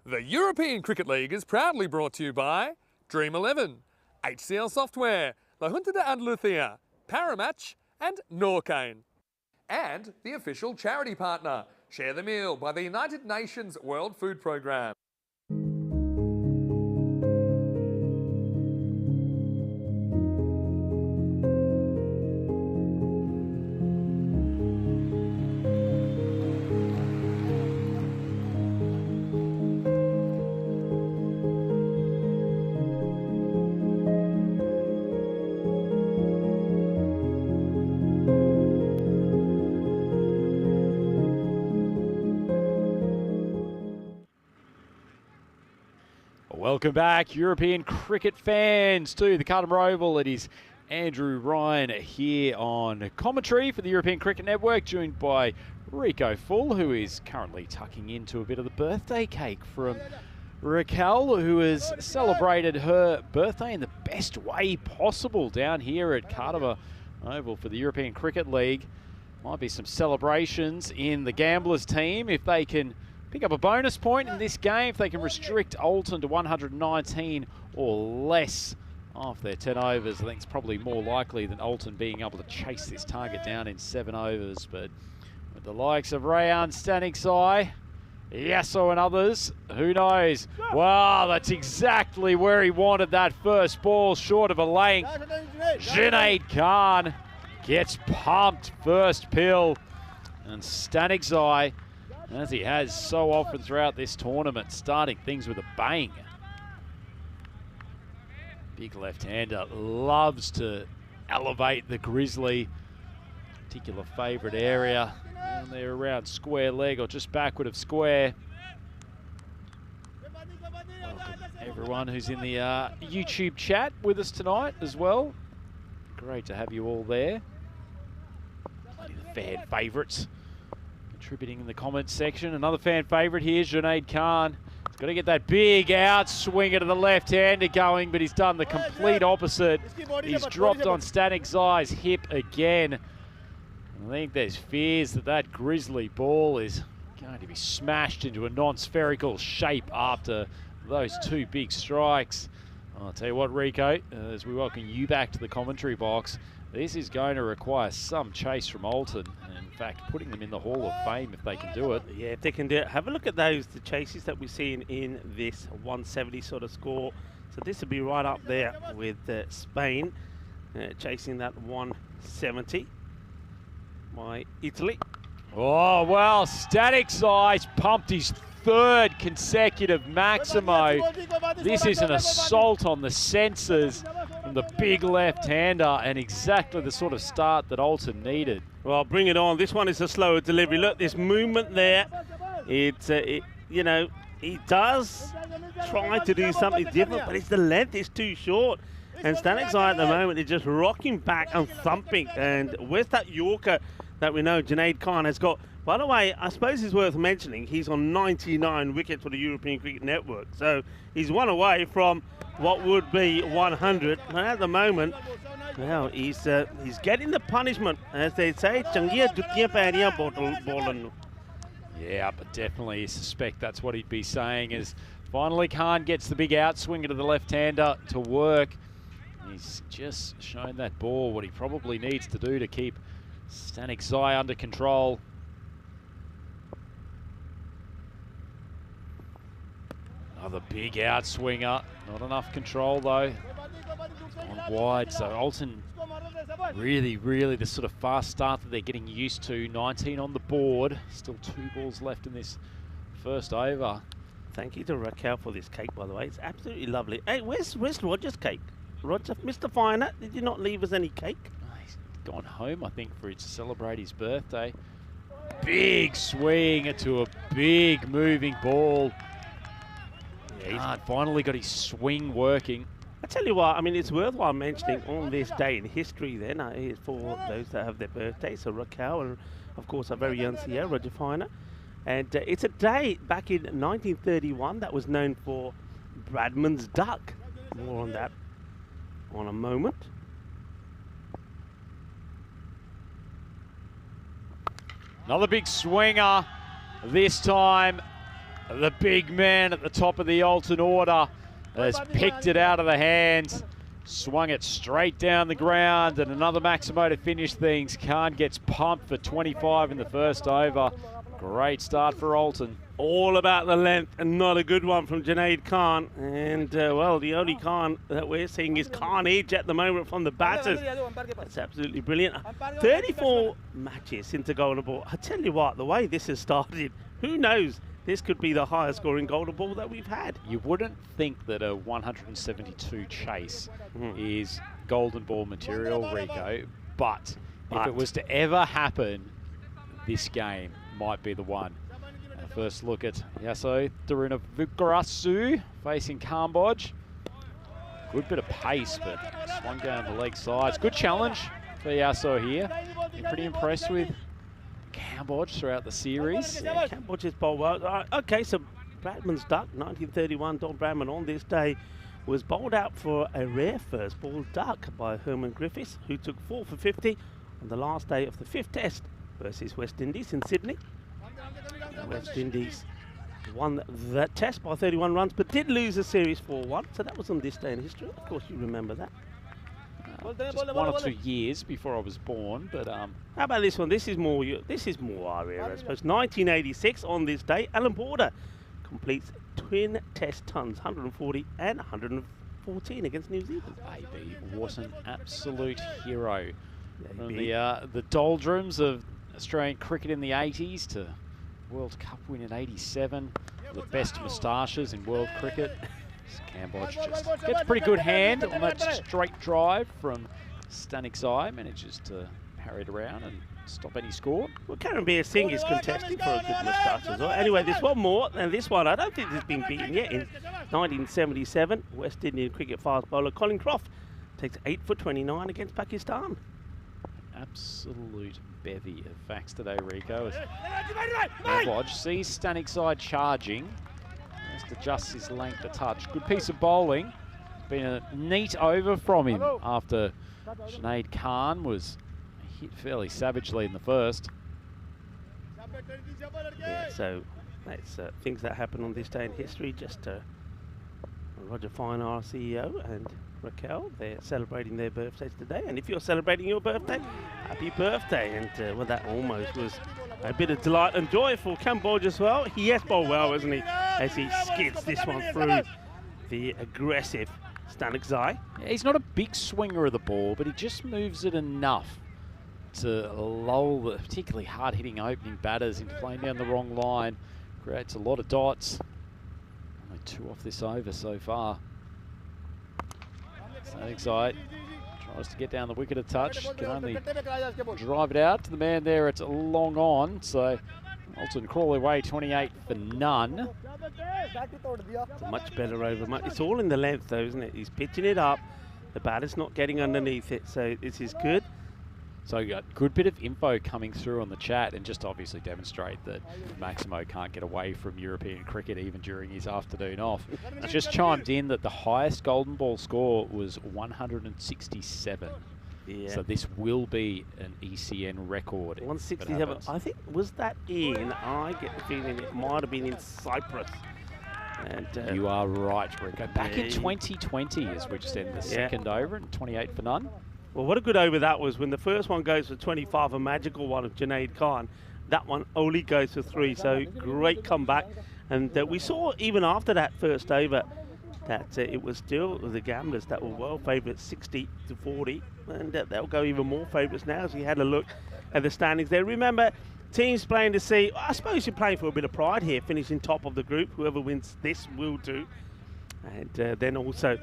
The European Cricket League is proudly brought to you by Dream 11, HCL Software, La Junta de Andalucía, Paramatch and Norcane. And the official charity partner, Share the Meal by the United Nations World Food Programme. Welcome back, European cricket fans, to the Cartama Oval. It is Andrew Ryan here on commentary for the European Cricket Network, joined by Rico Full, who is currently tucking into a bit of the birthday cake from Raquel, who has celebrated her birthday in the best way possible down here at Cartama Oval for the European Cricket League. Might be some celebrations in the Gamblers team if they can pick up a bonus point in this game, if they can restrict Alton to 119 or less off their 10 overs. I think it's probably more likely than Alton being able to chase this target down in 7 overs. But with the likes of Rayan Staniksai, Yasso and others, who knows? Wow, that's exactly where he wanted that first ball, short of a length. Junaid Khan gets pumped first pill, and Staniksai, as he has so often throughout this tournament, starting things with a bang. Big left-hander loves to elevate the Grizzly. Particular favourite area down there around square leg or just backward of square. Welcome everyone who's in the YouTube chat with us tonight as well. Great to have you all there. Plenty of the fan favourites contributing in the comments section. Another fan favourite here, Junaid Khan. He's got to get that big outswinger to the left-hander going, but he's done the complete opposite. He's dropped on Staniksai's hip again. I think there's fears that that Grizzly ball is going to be smashed into a non-spherical shape after those two big strikes. I'll tell you what, Rico, as we welcome you back to the commentary box, this is going to require some chase from Alton. In fact, putting them in the Hall of Fame if they can do it. Yeah, if they can do it. Have a look at the chases that we've seen in this 170 sort of score. So this will be right up there with Spain, chasing that 170 by Italy. Oh, well, Staniksai's pumped his third consecutive Maximo. This is an assault on the senses from the big left-hander, and exactly the sort of start that Alton needed. Well, bring it on. This one is a slower delivery. Look, this movement there. You know, he does try to do something different, but it's the length is too short. And Staniksai at the moment is just rocking back and thumping. And where's that Yorker that we know Junaid Khan has got? By the way, I suppose it's worth mentioning he's on 99 wickets for the European Cricket Network. So he's one away from what would be 100. But at the moment, well, he's getting the punishment, as they say. Yeah, but definitely suspect that's what he'd be saying, as finally Khan gets the big outswinger to the left-hander to work. He's just shown that ball what he probably needs to do to keep Staniksai under control. Another big outswinger. Not enough control though. On wide, so Alton really the sort of fast start that they're getting used to. 19 on the board. Still 2 balls left in this first over. Thank you to Raquel for this cake, by the way. It's absolutely lovely. Hey, where's Roger's cake? Roger, Mr. Finer, did you not leave us any cake? He's gone home, I think, to celebrate his birthday. Big swing to a big moving ball. Yeah, he's finally got his swing working. I tell you what, I mean, it's worthwhile mentioning on this day in history then, for those that have their birthdays, so Raquel and, of course, our very young CEO, Roger Finer. And it's a day back in 1931 that was known for Bradman's duck. More on that on a moment. Another big swinger, this time The big man at the top of the Alton order has picked it out of the hands, swung it straight down the ground, and another Maximo to finish things. Khan gets pumped for 25 in the first over. Great start for Alton. All about the length and not a good one from Junaid Khan. And, well, the only Khan that we're seeing is carnage at the moment from the batters. That's absolutely brilliant. 34 matches since the Golden Ball. I tell you what, the way this has started, who knows? This could be the highest scoring Golden Ball that we've had. You wouldn't think that a 172 chase is Golden Ball material, Rico, but if it was to ever happen, this game might be the one. First look at Yaso Daruna Vukarasu facing Kambodge. Good bit of pace, but swung down the leg sides. Good challenge for Yaso here. Been pretty impressed with Kambodge throughout the series. Yeah, Kambodge has bowled well. Okay, so Bradman's duck, 1931, Don Bradman on this day was bowled out for a rare first ball duck by Herman Griffiths, who took 4 for 50 on the last day of the 5th Test versus West Indies in Sydney. West Indies won that test by 31 runs, but did lose the series 4-1. So that was on this day in history. Of course, you remember that. Just 1 or 2 years before I was born, but how about this one? This is more our era, I suppose. 1986 on this day, Alan Border completes twin test tons, 140 and 114 against New Zealand. AB was an absolute hero. From the doldrums of Australian cricket in the 80s to World Cup win in 87, the best moustaches in world cricket. Kambodge just gets a pretty good hand on that straight drive from Stanik Zai, manages to parry it around and stop any score. Well, Karambir Singh is contesting for a good moustache as well. Anyway, there's one more, and this one I don't think has been beaten yet. In 1977, West Indian cricket fast bowler Colin Croft takes 8 for 29 against Pakistan. Absolute bevy of facts today, Rico. As Kambodge sees Stanik Zai charging. Has to adjust his length a touch. Good piece of bowling. Been a neat over from him after Junaid Khan was hit fairly savagely in the first. Yeah, so that's things that happen on this day in history. Just Roger Fine, our CEO, and Raquel, they're celebrating their birthdays today. And if you're celebrating your birthday, happy birthday. And well, that almost was a bit of delight and joy for Kambodge as well. He has bowled well, hasn't he? As he skids this one through the aggressive Stanik Zai. Yeah, he's not a big swinger of the ball, but he just moves it enough to lull the particularly hard-hitting opening batters into playing down the wrong line. Creates a lot of dots. Only 2 off this over so far. Stanik Zai tries to get down the wicket a touch. Can only drive it out to the man there. It's long on. So Alton Crawley away 28 for none. It's a much better over. It's all in the length though, isn't it? He's pitching it up. The batter's not getting underneath it. So this is good. So you got a good bit of info coming through on the chat, and just obviously demonstrate that Maximo can't get away from European cricket even during his afternoon off. I just chimed in that the highest Golden Ball score was 167. Yeah. So this will be an ECN record. 167. I think, was that in? I get the feeling it might have been in Cyprus. And you are right, Rico. Back in 2020, as we just ended the second over, and 28 for none. Well, what a good over that was. When the first one goes for 25, a magical one of Junaid Khan, that one only goes for 3. So great comeback. And we saw even after that first over that it was still the Gamblers that were well favourite, 60-40. And they'll go even more favourites now as we had a look at the standings there. Remember, teams playing to see, I suppose you're playing for a bit of pride here, finishing top of the group. Whoever wins this will do. And then also,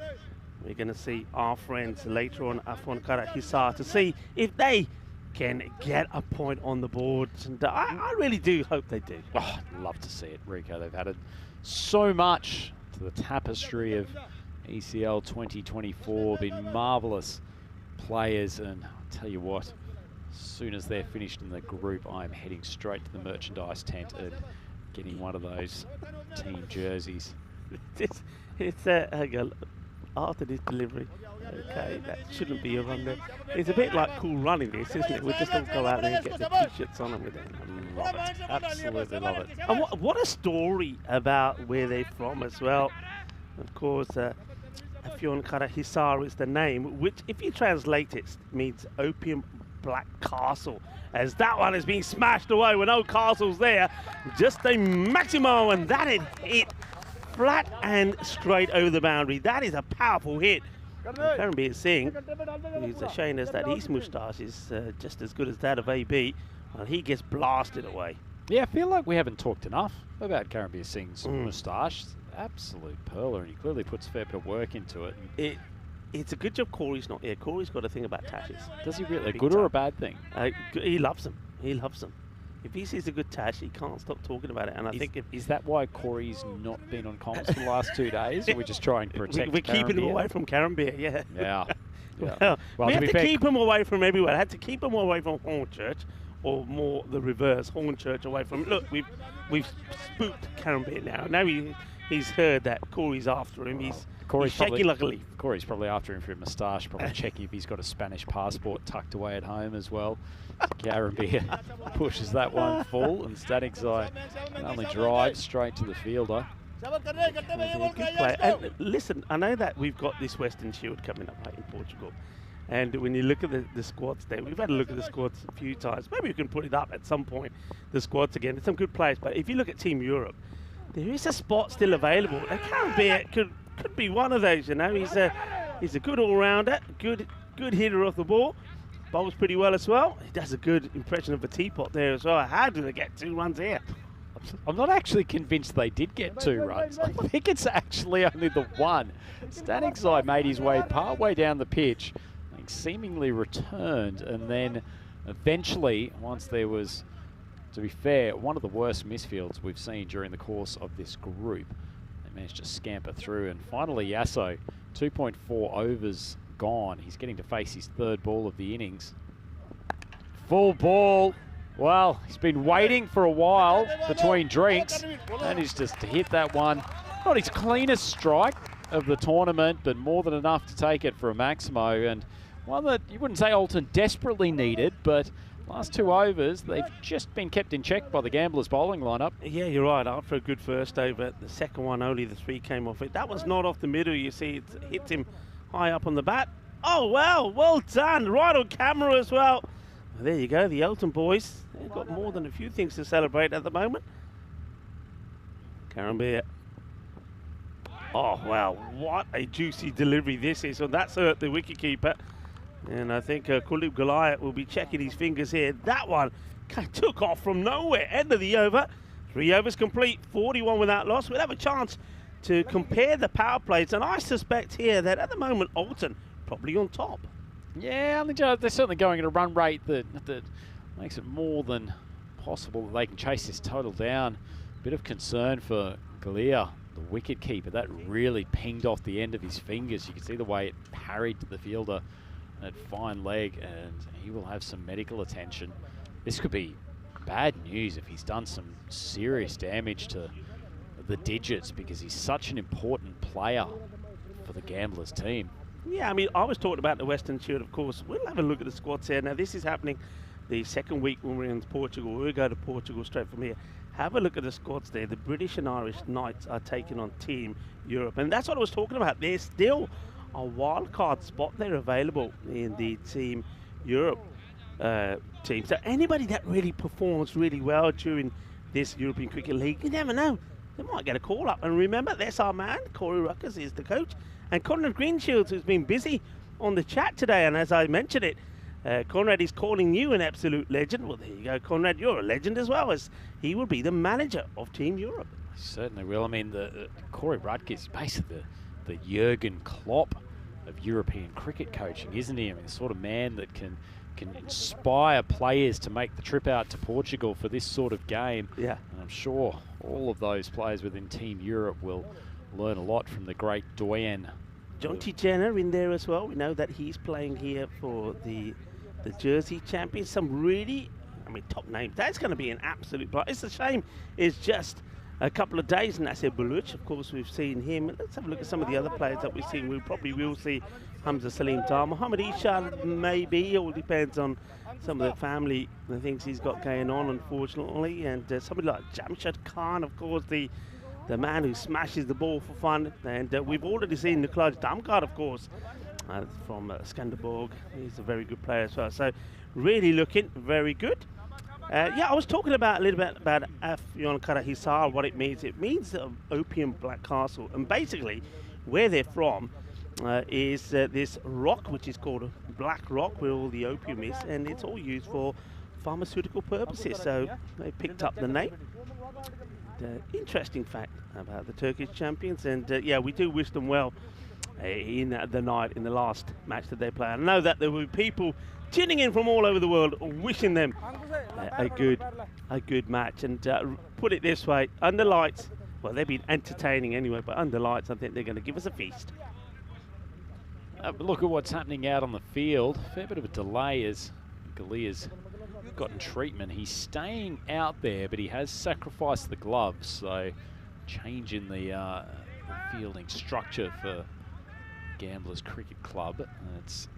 we're going to see our friends later on, Afwan Kara Hisar, to see if they can get a point on the board. And I really do hope they do. Oh, I'd love to see it, Rico. They've added so much to the tapestry of ECL 2024. Been marvellous players. And I'll tell you what, as soon as they're finished in the group, I'm heading straight to the merchandise tent and getting one of those team jerseys. It's after this delivery, okay, that shouldn't be a run there. It's a bit like Cool Running this, isn't it? We'll just all go out there and get the t-shirts on them with it. love it. Absolutely love it. And what a story about where they're from as well. Of course, Afyonkara Hisar is the name, which if you translate it means Opium Black Castle, as that one has been smashed away with no castles there. Just a Maximo, and that hit flat and straight over the boundary. That is a powerful hit. Karambir Singh, who's ashamed as that his moustache is just as good as that of AB, and he gets blasted away. Yeah, I feel like we haven't talked enough about Karambir Singh's moustache. Absolute perler, and he clearly puts a fair bit of work into it. It's a good job Corey's not here. Corey's got a thing about tashes. Does he really? A good or a bad thing? He loves them. He loves them. If he sees a good tash, he can't stop talking about it. And I think is that why Corey's not been on comms for the last 2 days? Or we're just trying to protect. We're keeping him away from Karambir. Yeah. Yeah. Well, we have to keep him away from everywhere. I had to keep him away from Hornchurch, or more the reverse, Hornchurch away from. Look, we've spooked Karambir now. Now he's heard that Corey's after him. He's shaking like a leaf. Corey's probably after him for a moustache, probably checking if he's got a Spanish passport tucked away at home as well. Karambir pushes that one full, and Static Zai can only drive straight to the fielder. And listen, I know that we've got this Western Shield coming up in Portugal. And when you look at the squads there, we've had a look at the squads a few times. Maybe we can put it up at some point, the squads again. There's some good players, but if you look at Team Europe, there is a spot still available. And Karambir could be one of those, you know. He's a good all-rounder, good hitter off the ball. Bowls pretty well as well. He does a good impression of a teapot there as well. How did they get 2 runs here? I'm not actually convinced they did get 2 runs. I think it's actually only the 1. Static Zai made his way partway down the pitch, seemingly returned, and then eventually, once there was, to be fair, one of the worst misfields we've seen during the course of this group, they managed to scamper through, and finally Yasso, 2.4 overs gone. He's getting to face his 3rd ball of the innings. Full ball. Well, he's been waiting for a while between drinks, and he's just hit that one. Not his cleanest strike of the tournament, but more than enough to take it for a Maximo, and one that you wouldn't say Alton desperately needed, but last 2 overs, they've just been kept in check by the Gamblers' bowling lineup. Yeah, you're right. After a good first over, the second one, only the 3 came off it. That was not off the middle. You see, it hits him high up on the bat. Oh, wow, well done. Right on camera as well. There you go, the Elton boys. They've got more than a few things to celebrate at the moment. Karambir. Oh, wow, what a juicy delivery this is. And that's hurt the wicketkeeper. And I think Kuldeep Goliath will be checking his fingers here. That one took off from nowhere. End of the over. 3 overs complete, 41 without loss. We'll have a chance to compare the power plays. And I suspect here that at the moment, Alton probably on top. Yeah, I think they're certainly going at a run rate that makes it more than possible that they can chase this total down. Bit of concern for Galia, the wicket keeper. That really pinged off the end of his fingers. You can see the way it parried to the fielder. That fine leg, and he will have some medical attention. This could be bad news if he's done some serious damage to the digits, because he's such an important player for the Gamblers team. Yeah, I mean, I was talking about the Western Shield, of course. We'll have a look at the squads here. Now, this is happening the second week when we're in Portugal. We'll go to Portugal straight from here. Have a look at the squads there. The British and Irish Knights are taking on Team Europe. And that's what I was talking about. There's still a wild card spot there available in the Team Europe team. So anybody that really performs really well during this European Cricket League, you never know. They might get a call up. And remember, that's our man, Corey Ruckers is the coach. And Conrad Greenshields, who's been busy on the chat today. And as I mentioned it, Conrad is calling you an absolute legend. Well, there you go, Conrad. You're a legend as well, as he will be the manager of Team Europe. He certainly will. I mean, the Corey Ruckers is basically the Jurgen Klopp of European cricket coaching, isn't he? I mean, the sort of man that can inspire players to make the trip out to Portugal for this sort of game. Yeah. And I'm sure all of those players within Team Europe will learn a lot from the great doyen. Jonty Jenner in there as well. We know that he's playing here for the Jersey champions. Some really, top names. That's going to be an absolute blast. It's a shame it's just a couple of days. Nasser Buluch, of course, we've seen him. Let's have a look at some of the other players that we've seen. We probably will see Hamza Salim Dar. Mohammed Ishan, maybe. It all depends on some of the family, the things he's got going on, unfortunately. And somebody like Jamshad Khan, of course, the man who smashes the ball for fun. And we've already seen Nikolaj Damgard, of course, from Skanderborg. He's a very good player as well. So really looking very good. Yeah, I was talking about a little bit about Afyon Karahisar, what it means. It means opium black castle. And basically, where they're from is this rock, which is called a black rock, where all the opium is. And it's all used for pharmaceutical purposes. So they picked up the name. Interesting fact about the Turkish champions. And yeah, we do wish them well in the night, in the last match that they play. I know that there will be people tuning in from all over the world, wishing them a good match. And put it this way, under lights, well, they've been entertaining anyway, but under lights, I think they're going to give us a feast. Look at what's happening out on the field. Fair bit of a delay as Galia's gotten treatment. He's staying out there, but he has sacrificed the gloves, so change in the fielding structure for Gamblers Cricket Club. It's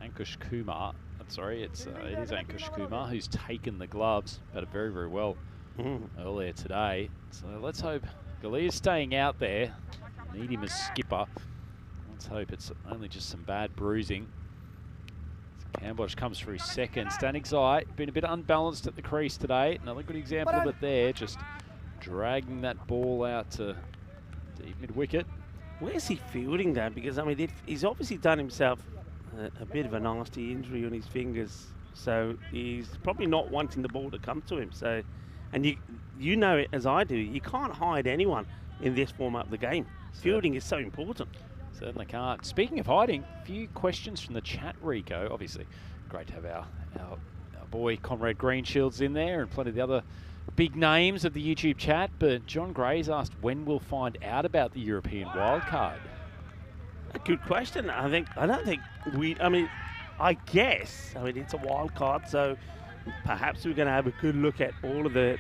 Ankush Kumar. Sorry, it is Ankush Kumar who's taken the gloves. Batted very, very well earlier today. So let's hope Galia's staying out there. Need him as skipper. Let's hope it's only just some bad bruising. Cambodge comes through second. Stanigzai been a bit unbalanced at the crease today. Another good example of it there. Just dragging that ball out to deep mid-wicket. Where's he fielding that? Because, I mean, he's obviously done himself a bit of a nasty injury on his fingers. So he's probably not wanting the ball to come to him. So, and you know it as I do. You can't hide anyone in this format of the game. Fielding is so important. Certainly can't. Speaking of hiding, a few questions from the chat, Rico. Obviously, great to have our boy Conrad Greenshields in there and plenty of the other big names of the YouTube chat. But John Gray's asked when we'll find out about the European wildcard. A good question. I guess it's a wild card, so perhaps we're going to have a good look at all of the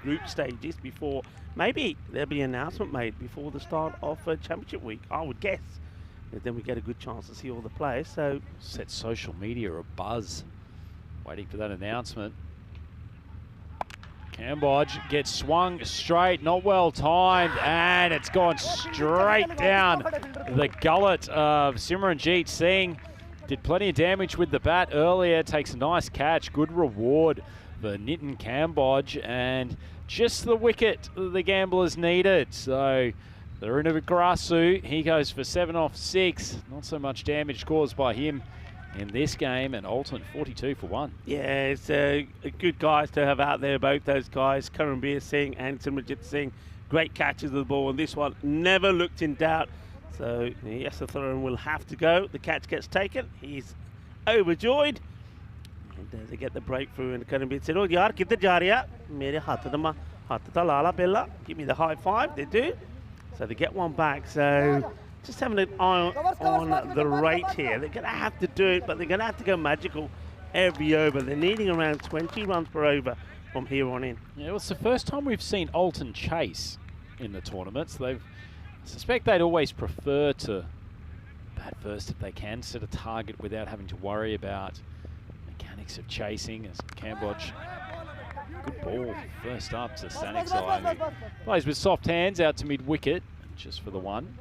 group stages before. Maybe there'll be an announcement made before the start of Championship Week, I would guess. And then we get a good chance to see all the players. So set social media abuzz, waiting for that announcement. Cambodge gets swung straight, not well timed, and it's gone straight down the gullet of Simranjeet Singh. Did plenty of damage with the bat earlier, takes a nice catch, good reward for Nitin Cambodge, and just the wicket the Gamblers needed. So they're in a grass suit. He goes for 7 off 6. Not so much damage caused by him in this game, and Alton 42 for 1. Yeah, it's good guys to have out there, both those guys, Karanbir Singh and Simranjeet Singh. Great catches of the ball, and this one never looked in doubt. So Yasatharan will have to go. The catch gets taken. He's overjoyed. And they get the breakthrough, and Karanbir said, "Oh, yaar, kithe ja rahe ha? Mere hath ta lala pehla." Give me the high five. They do. So they get one back. So just having an eye on the rate here. They're going to have to do it, but they're going to have to go magical every over. They're needing around 20 runs per over from here on in. Yeah, well, it's the first time we've seen Alton chase in the tournaments. I suspect they'd always prefer to bat first if they can, set a target without having to worry about mechanics of chasing. As Cambodge, good ball first up to Stanigzai, who plays with soft hands out to mid-wicket, just for the one.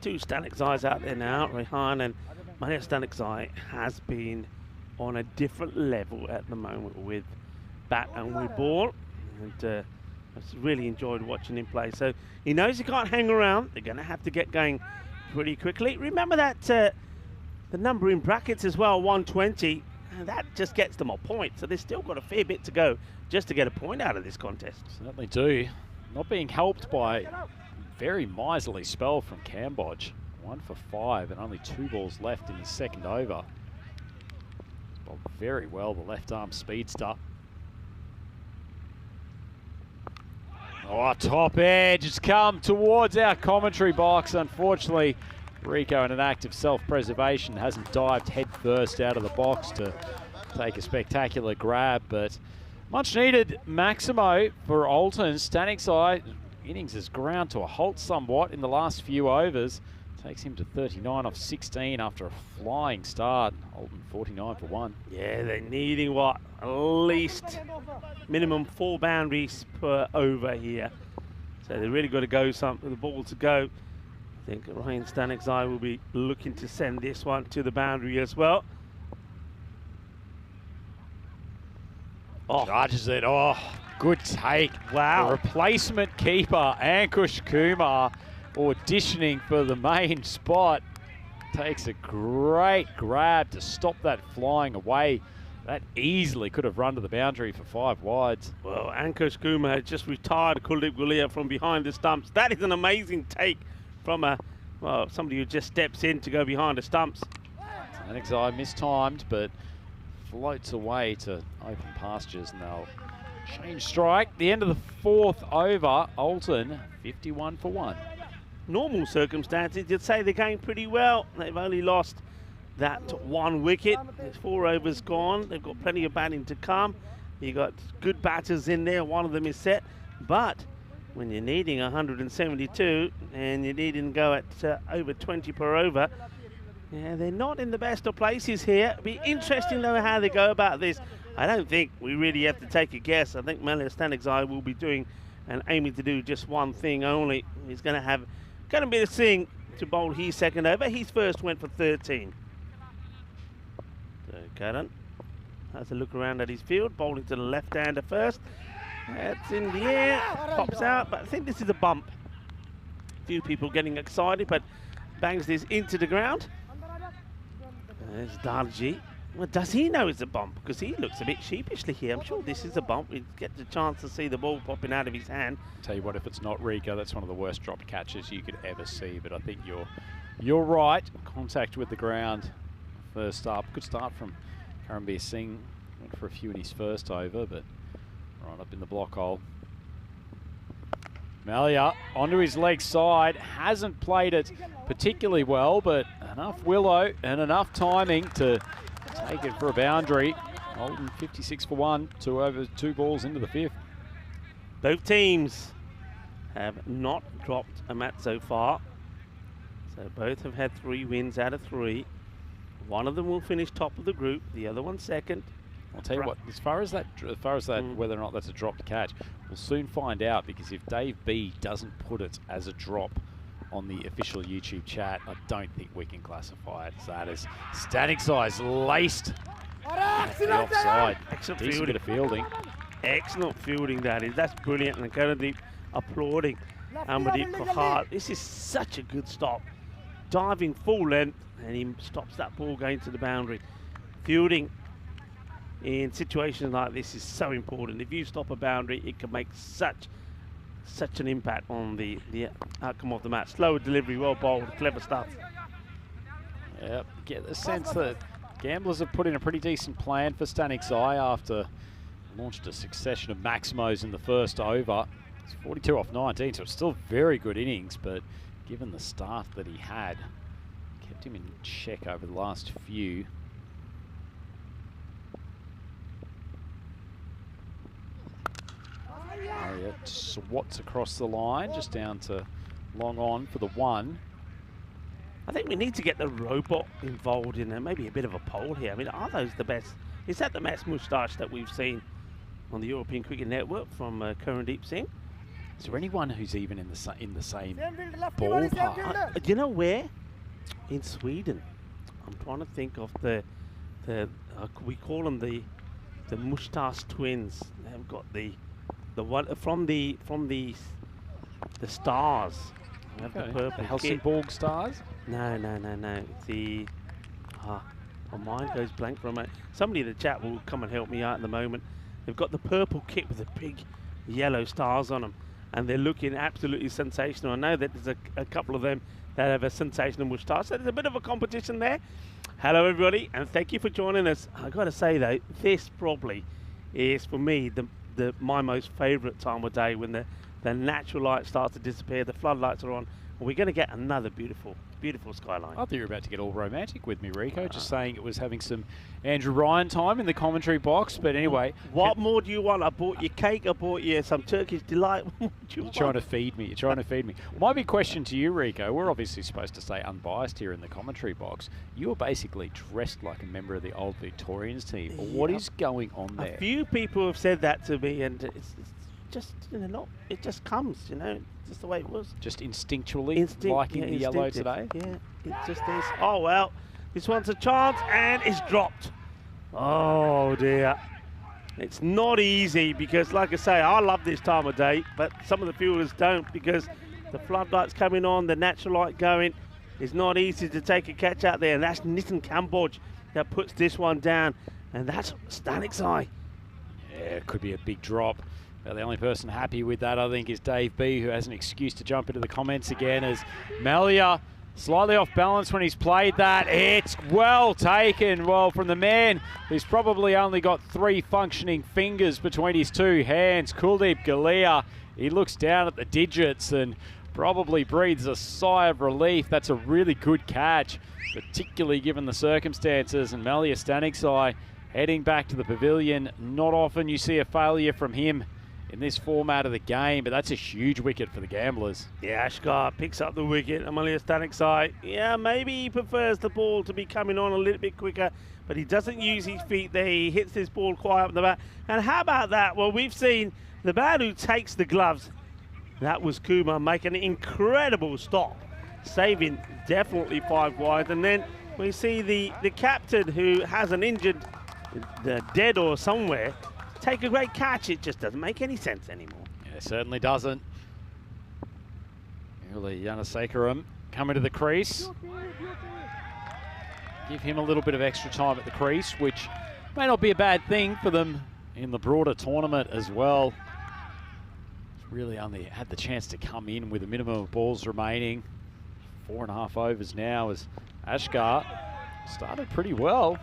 There's 2 Stanigzais out there now, Rehan, and Maria Stanigzai has been on a different level at the moment with bat and with ball, and I've really enjoyed watching him play. So he knows he can't hang around. They're going to have to get going pretty quickly. Remember that the number in brackets as well, 120, and that just gets them a point. So they've still got a fair bit to go just to get a point out of this contest. Certainly do. Not being helped by very miserly spell from Cambodge. 1 for 5 and only 2 balls left in his second over. Bowled very well, the left arm speedster. Oh, top edge has come towards our commentary box. Unfortunately, Rico, in an act of self-preservation, hasn't dived head first out of the box to take a spectacular grab, but Much needed Maximo for Alton. Stanic's innings has ground to a halt somewhat in the last few overs. Takes him to 39 off 16 after a flying start. Alton 49 for 1. Yeah, they're needing what? At least minimum 4 boundaries per over here. So they really got to go something for the ball to go. I think Ryan Stanic's eye will be looking to send this one to the boundary as well. Oh, Charges it. Oh, good take. Wow. The replacement keeper, Ankush Kumar, auditioning for the main spot. Takes a great grab to stop that flying away. That easily could have run to the boundary for 5 wides. well, Ankush Kumar has just retired Kuldeep Gulia from behind the stumps. That is an amazing take from somebody who just steps in to go behind the stumps. Stanic's eye mistimed, but floats away to open pastures, and they'll change strike. The end of the 4th over, Alton 51 for 1. Normal circumstances, you'd say they're going pretty well. They've only lost that 1 wicket. There's 4 overs gone. They've got plenty of batting to come. You've got good batters in there. One of them is set. But when you're needing 172 and you're needing to go at over 20 per over, yeah, they're not in the best of places here. It'll be interesting to know how they go about this. I don't think we really have to take a guess. I think Malaya Stanic's eye will be doing and aiming to do just one thing only. He's going to be the thing to bowl his second over. His first went for 13. So Karan has a look around at his field, bowling to the left-hander first. That's in the air, pops out, but I think this is a bump. Few people getting excited, but bangs this into the ground. There's Darji. Well, does he know it's a bump? Because he looks a bit sheepishly here. I'm sure this is a bump. We get the chance to see the ball popping out of his hand. Tell you what, if it's not Rico, that's one of the worst dropped catches you could ever see. But I think you're right. Contact with the ground first up. Good start from Karambir Singh. Went for a few in his first over, but right up in the block hole. Malia onto his leg side. Hasn't played it particularly well, but enough willow and enough timing to take it for a boundary. Alton 56 for 1, 2 overs, 2 balls into the 5th. Both teams have not dropped a mat so far. So both have had 3 wins out of 3. One of them will finish top of the group, the other one second. I'll tell you what, as far as that, whether or not that's a dropped catch, we'll soon find out, because if Dave B doesn't put it as a drop on the official YouTube chat, I don't think we can classify it. So that is Stanic's eyes laced at the offside. Excellent Decent bit of fielding. Excellent fielding, that is. That's brilliant. And Karandeep applauding Amardeep Kohar. This is such a good stop. Diving full length, and he stops that ball going to the boundary. Fielding in situations like this is so important. If you stop a boundary, it can make such an impact on the outcome of the match. Slower delivery, well bowled, clever stuff. Yep, get the sense that gamblers have put in a pretty decent plan for Stanic's eye after launched a succession of Maximos in the first over. It's 42 off 19, so it's still very good innings, but given the start that he had, kept him in check over the last few. Elliott swats across the line, just down to long on for the 1. I think we need to get the robot involved in there. Maybe a bit of a poll here. I mean, are those the best? Is that the best moustache that we've seen on the European Cricket Network from Karandeep Singh? Is there anyone who's even in the same ballpark? Do you know where? In Sweden. I'm trying to think of we call them the moustache twins. They've got the one from the stars. They have the purple the Helsingborg Stars? No. My mind goes blank for a moment. Somebody in the chat will come and help me out in the moment. They've got the purple kit with the big yellow stars on them, and they're looking absolutely sensational. I know that there's a couple of them that have a sensational moustache, so there's a bit of a competition there. Hello everybody, and thank you for joining us. I got to say though, this probably is for me my most favourite time of day, when the the natural light starts to disappear, the floodlights are on, and we're going to get another beautiful, beautiful skyline. I thought you were about to get all romantic with me, Rico, just saying it was having some Andrew Ryan time in the commentary box. But anyway, What more do you want? I bought you cake, I bought you some Turkish delight. What do you you're trying to feed me. You're trying to feed me. My big question to you, Rico, we're obviously supposed to stay unbiased here in the commentary box. You were basically dressed like a member of the old Victorians team. What is going on there? A few people have said that to me, and it's just, it just comes, just the way it was. Just instinctually liking the yellow today? Yeah, it just is. Oh, well, this one's a chance, and it's dropped. Oh, dear. It's not easy because, like I say, I love this time of day, but some of the fielders don't because the floodlights coming on, the natural light going. It's not easy to take a catch out there, and that's Nitin Kamboj that puts this one down, and that's Stanik's eye. Yeah, it could be a big drop. The only person happy with that, I think, is Dave B, who has an excuse to jump into the comments again as Malia slightly off balance when he's played that. It's well taken. Well, from the man who's probably only got 3 functioning fingers between his 2 hands, Kuldeep Galia. He looks down at the digits and probably breathes a sigh of relief. That's a really good catch, particularly given the circumstances. And Malia Staniksai heading back to the pavilion. Not often you see a failure from him in this format of the game, but that's a huge wicket for the Gamblers. Yeah, Ashgar picks up the wicket. Amalia Staniksai, yeah, maybe he prefers the ball to be coming on a little bit quicker, but he doesn't use his feet there. He hits this ball quite up the bat. And how about that? Well, we've seen the man who takes the gloves. That was Kumar making an incredible stop, saving definitely 5 wide. And then we see the captain who has an injured dead or somewhere take a great catch. It just doesn't make any sense anymore. Yeah, it certainly doesn't. Really, Yanasekaram coming to the crease. Give him a little bit of extra time at the crease, which may not be a bad thing for them in the broader tournament as well. Really only had the chance to come in with a minimum of balls remaining. 4.5 overs now as Ashgar started pretty well.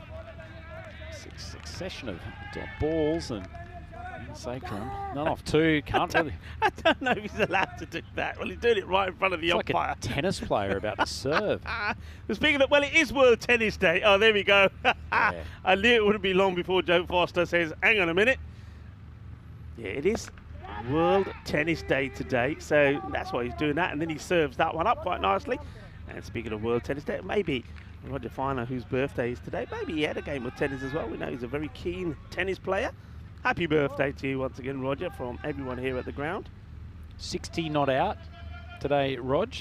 Succession of balls and Sacrum. None off 2. Can't really. I don't know if he's allowed to do that. Well, he's doing it right in front of the it's umpire. like a tennis player about to serve. Speaking of, well, it is World Tennis Day. Oh, there we go. Yeah. I knew it wouldn't be long before Joe Foster says, hang on a minute. Yeah, it is World Tennis Day today, so that's why he's doing that. And then he serves that one up quite nicely. And speaking of World Tennis Day, maybe Roger Finer, whose birthday is today, maybe he had a game of tennis as well. We know he's a very keen tennis player. Happy birthday to you once again, Roger, from everyone here at the ground. 60 not out today, Rog.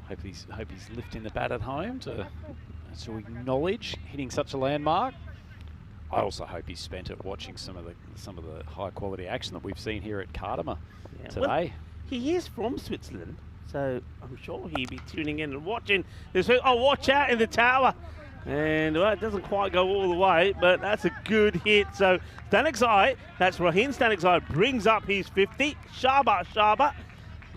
Hope he's lifting the bat at home to acknowledge hitting such a landmark. I also hope he's spent it watching some of the high quality action that we've seen here at Cartama today. Well, he is from Switzerland, so I'm sure he'll be tuning in and watching this. Oh, watch out in the tower. And well, it doesn't quite go all the way, but that's a good hit. So Staniksai, that's Raheen Staniksai, brings up his 50. Shaba.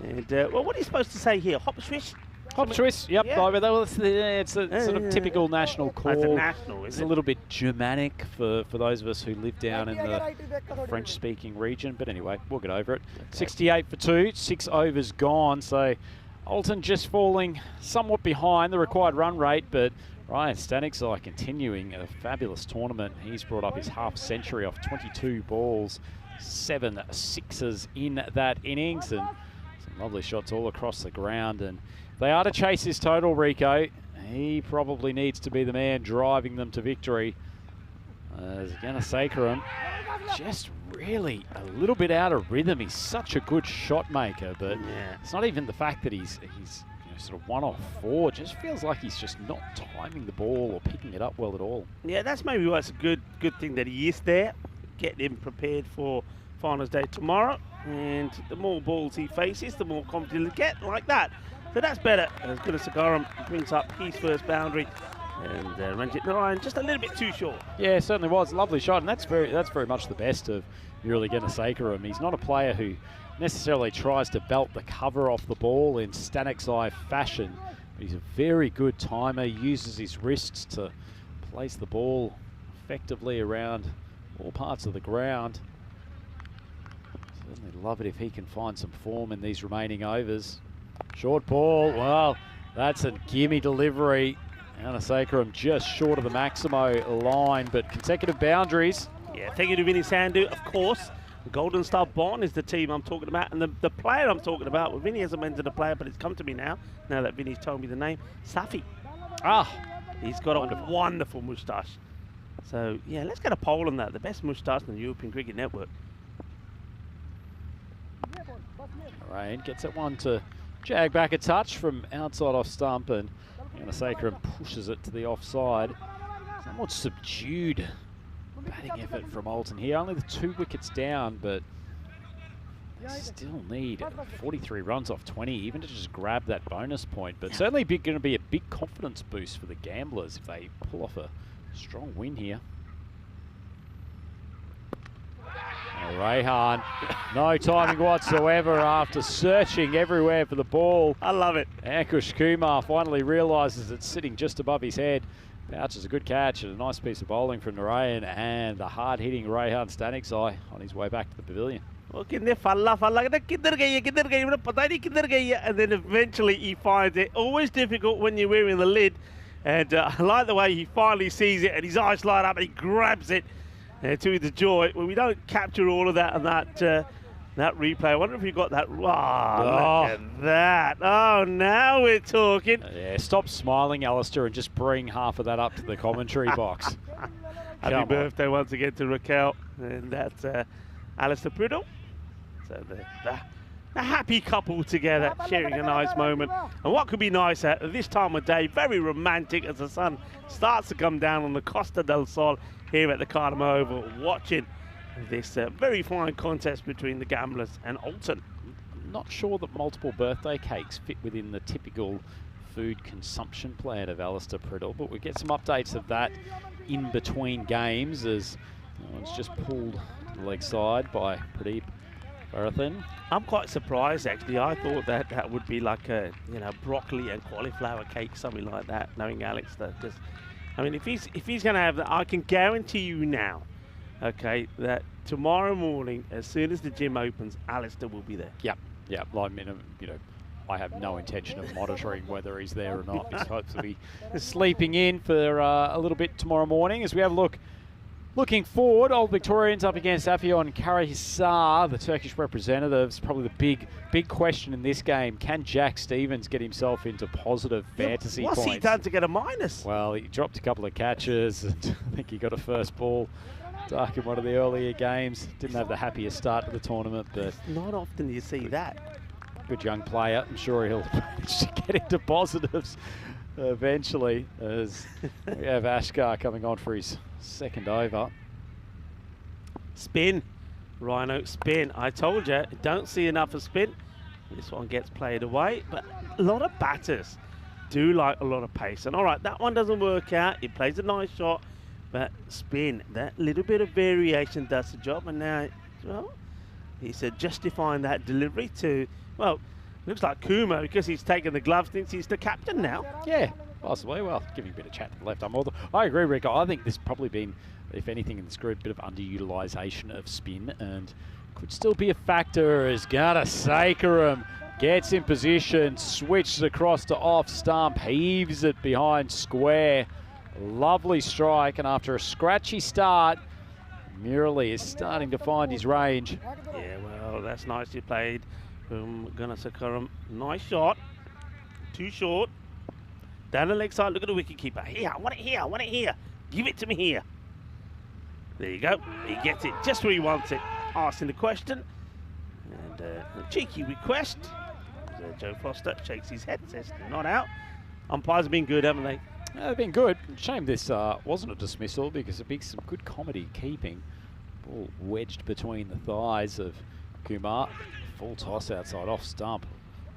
And well, what are you supposed to say here? Hop swish? Hop swish, yep. Yeah. It's a sort of typical national call. It's a national, It's a little bit Germanic for those of us who live down in the French-speaking region. But anyway, we'll get over it. Okay. 68 for 2, 6 overs gone. So Alton just falling somewhat behind the required run rate, but Ryan Staniksai continuing a fabulous tournament. He's brought up his half century off 22 balls, 7 sixes in that innings, and some lovely shots all across the ground. And they are to chase his total, Rico. He probably needs to be the man driving them to victory. As Yanasekaram just really a little bit out of rhythm. He's such a good shot maker, but it's not even the fact that he's sort of 1 off 4. Just feels like he's just not timing the ball or picking it up well at all. Yeah, that's maybe why it's a good thing that he is there, getting him prepared for Finals Day tomorrow. And the more balls he faces, the more confident he'll get, like that. So that's better. As good as Sakaram brings up his first boundary. And Ranjit Narayan just a little bit too short. Yeah, it certainly was. Lovely shot, and that's very much the best of Yurli Yanasekaram. He's not a player who necessarily tries to belt the cover off the ball in Staniksai fashion. He's a very good timer, uses his wrists to place the ball effectively around all parts of the ground. Certainly love it if he can find some form in these remaining overs. Short ball, well, that's a gimme delivery. Anasakaram just short of the Maximo line, but consecutive boundaries. Yeah, thank you to Vinny Sandhu, of course. Golden Star Bond is the team I'm talking about, and the player I'm talking about, well, Vinny hasn't mentioned the player, but it's come to me now that Vinny's told me the name, Safi. He's got a wonderful moustache. So, yeah, let's get a poll on that. The best moustache in the European Cricket Network. Rain gets it one to jag back a touch from outside off stump, and Anasakaram pushes it to the offside. Somewhat subdued batting effort from Alton here. Only the 2 wickets down, but they still need 43 runs off 20, even to just grab that bonus point. But certainly going to be a big confidence boost for the Gamblers if they pull off a strong win here. Rehan, no timing whatsoever after searching everywhere for the ball. I love it. Ankush Kumar finally realises it's sitting just above his head. Pouch is a good catch and a nice piece of bowling from Narayan, and the hard-hitting Rehan Staniksai on his way back to the pavilion. And then eventually he finds it. Always difficult when you're wearing the lid. And I like the way he finally sees it and his eyes light up and he grabs it to the joy. Well, we don't capture all of that on that replay. I wonder if you got that. Wow, look at that. Oh, now we're talking. Yeah, stop smiling, Alistair, and just bring half of that up to the commentary box. Happy birthday once again to Raquel. And that's Alistair Priddle. So the happy couple together, sharing a nice moment. And what could be nicer at this time of day, very romantic as the sun starts to come down on the Costa del Sol here at the Cartama Oval, watching this very fine contest between the Gamblers and Alton. I'm not sure that multiple birthday cakes fit within the typical food consumption plan of Alistair Priddle, but we get some updates of that in between games as it's just pulled to the leg side by Pradeep Varathan. I'm quite surprised actually. I thought that would be like a broccoli and cauliflower cake, something like that. Knowing Alex, I mean, if he's going to have that, I can guarantee you now, okay, that tomorrow morning, as soon as the gym opens, Alistair will be there. Yep. Well, I mean, I have no intention of monitoring whether he's there or not. He's hopes to be sleeping in for a little bit tomorrow morning as we have a look. Looking forward, Old Victorians up against Afyon Karahisar, the Turkish representatives. Probably the big question in this game. Can Jack Stevens get himself into positive fantasy points? What's he done to get a minus? Well, he dropped a couple of catches, and I think he got a first ball dark in one of the earlier games. Didn't have the happiest start to the tournament, but not often you see that. Good young player. I'm sure he'll manage to get into positives eventually, as we have Ashkar coming on for his second over. Spin, Rhino, spin. I told you, don't see enough of spin. This one gets played away, but a lot of batters do like a lot of pace. And all right, that one doesn't work out. He plays a nice shot, but spin, that little bit of variation does the job. And now, well, he's justifying that delivery to, well, looks like Kuma, because he's taken the gloves, thinks he's the captain now. Yeah, possibly. Well, giving a bit of chat to the left arm. I agree, Rick. I think there's probably been, if anything, in this group, a bit of underutilisation of spin, and could still be a factor as Gunasekaram gets in position, switches across to off stump, heaves it behind square. Lovely strike, and after a scratchy start, Murali is starting to find his range. Yeah, well, that's nicely played from Gunasekaram. Nice shot. Too short. Down the leg side, look at the wicketkeeper. Here, I want it here, I want it here. Give it to me here. There you go. He gets it just where he wants it. Asking the question. And a cheeky request. Joe Foster shakes his head, says not out. Umpires have been good, haven't they? They've been good. Shame this wasn't a dismissal, because it'd be some good comedy keeping. Ball wedged between the thighs of Kumar. Full toss outside off stump.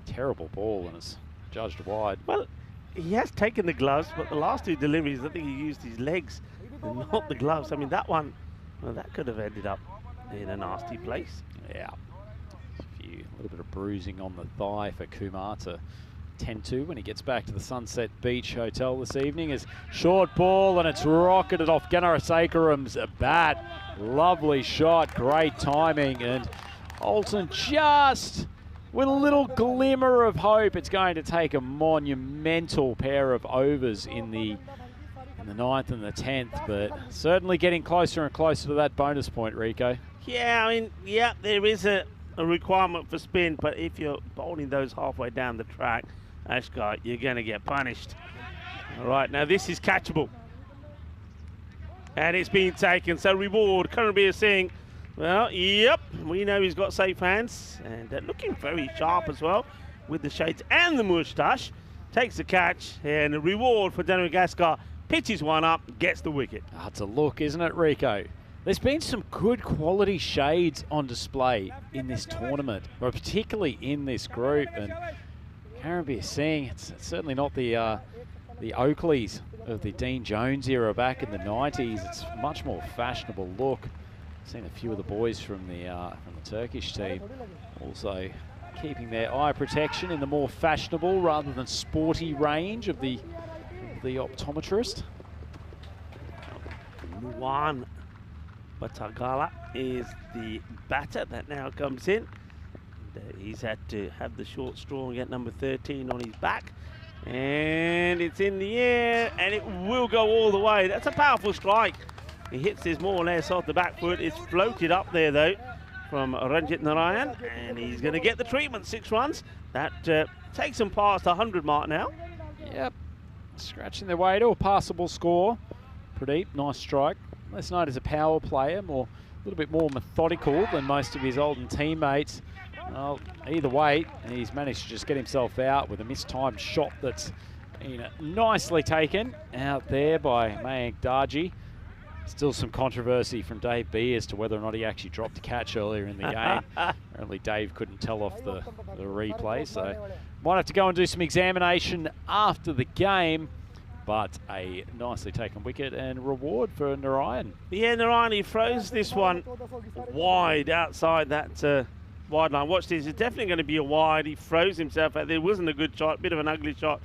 Terrible ball, and it's judged wide. Well, he has taken the gloves, but the last two deliveries, I think he used his legs and not the gloves. I mean, that one, well, that could have ended up in a nasty place. Yeah. A little bit of bruising on the thigh for Kumar to tend to when he gets back to the Sunset Beach Hotel this evening. Is short ball, and it's rocketed off Gunasekaram's bat. Lovely shot, great timing, and Alton just with a little glimmer of hope. It's going to take a monumental pair of overs in the 9th and the 10th, but certainly getting closer and closer to that bonus point, Rico. Yeah, I mean, yeah, there is a requirement for spin, but if you're bowling those halfway down the track, Ashgar, you're going to get punished. All right, now this is catchable. And it's been taken, so reward. Currently is saying, well, yep, we know he's got safe hands, and looking very sharp as well with the shades and the moustache. Takes the catch, and the reward for Daniel Gaskar. Pitches one up, gets the wicket. Oh, it's a look, isn't it, Rico? There's been some good quality shades on display in this tournament, or particularly in this group. And Caribbean seeing it's certainly not the Oakleys of the Dean Jones era back in the 90s. It's a much more fashionable look. I've seen a few of the boys from the Turkish team also keeping their eye protection in the more fashionable rather than sporty range of the optometrist. Luan Batagala is the batter that now comes in. And, he's had to have the short straw and get number 13 on his back. And it's in the air, and it will go all the way. That's a powerful strike. He hits this more or less off the back foot. It's floated up there, though, from Ranjit Narayan, and he's going to get the treatment. 6 runs. That takes him past the 100 mark now. Yep. Scratching their way to a passable score. Pradeep, nice strike. Less known as a power player, a little bit more methodical than most of his Oldham teammates. Well, either way, he's managed to just get himself out with a mistimed shot that's been nicely taken out there by Mayank Darji. Still some controversy from Dave B as to whether or not he actually dropped a catch earlier in the game. Apparently Dave couldn't tell off the replay, so might have to go and do some examination after the game. But a nicely taken wicket and reward for Narayan. Yeah, Narayan, he throws this one wide outside that wide line. Watch this, it's definitely going to be a wide. He throws himself out there. It wasn't a good shot, bit of an ugly shot.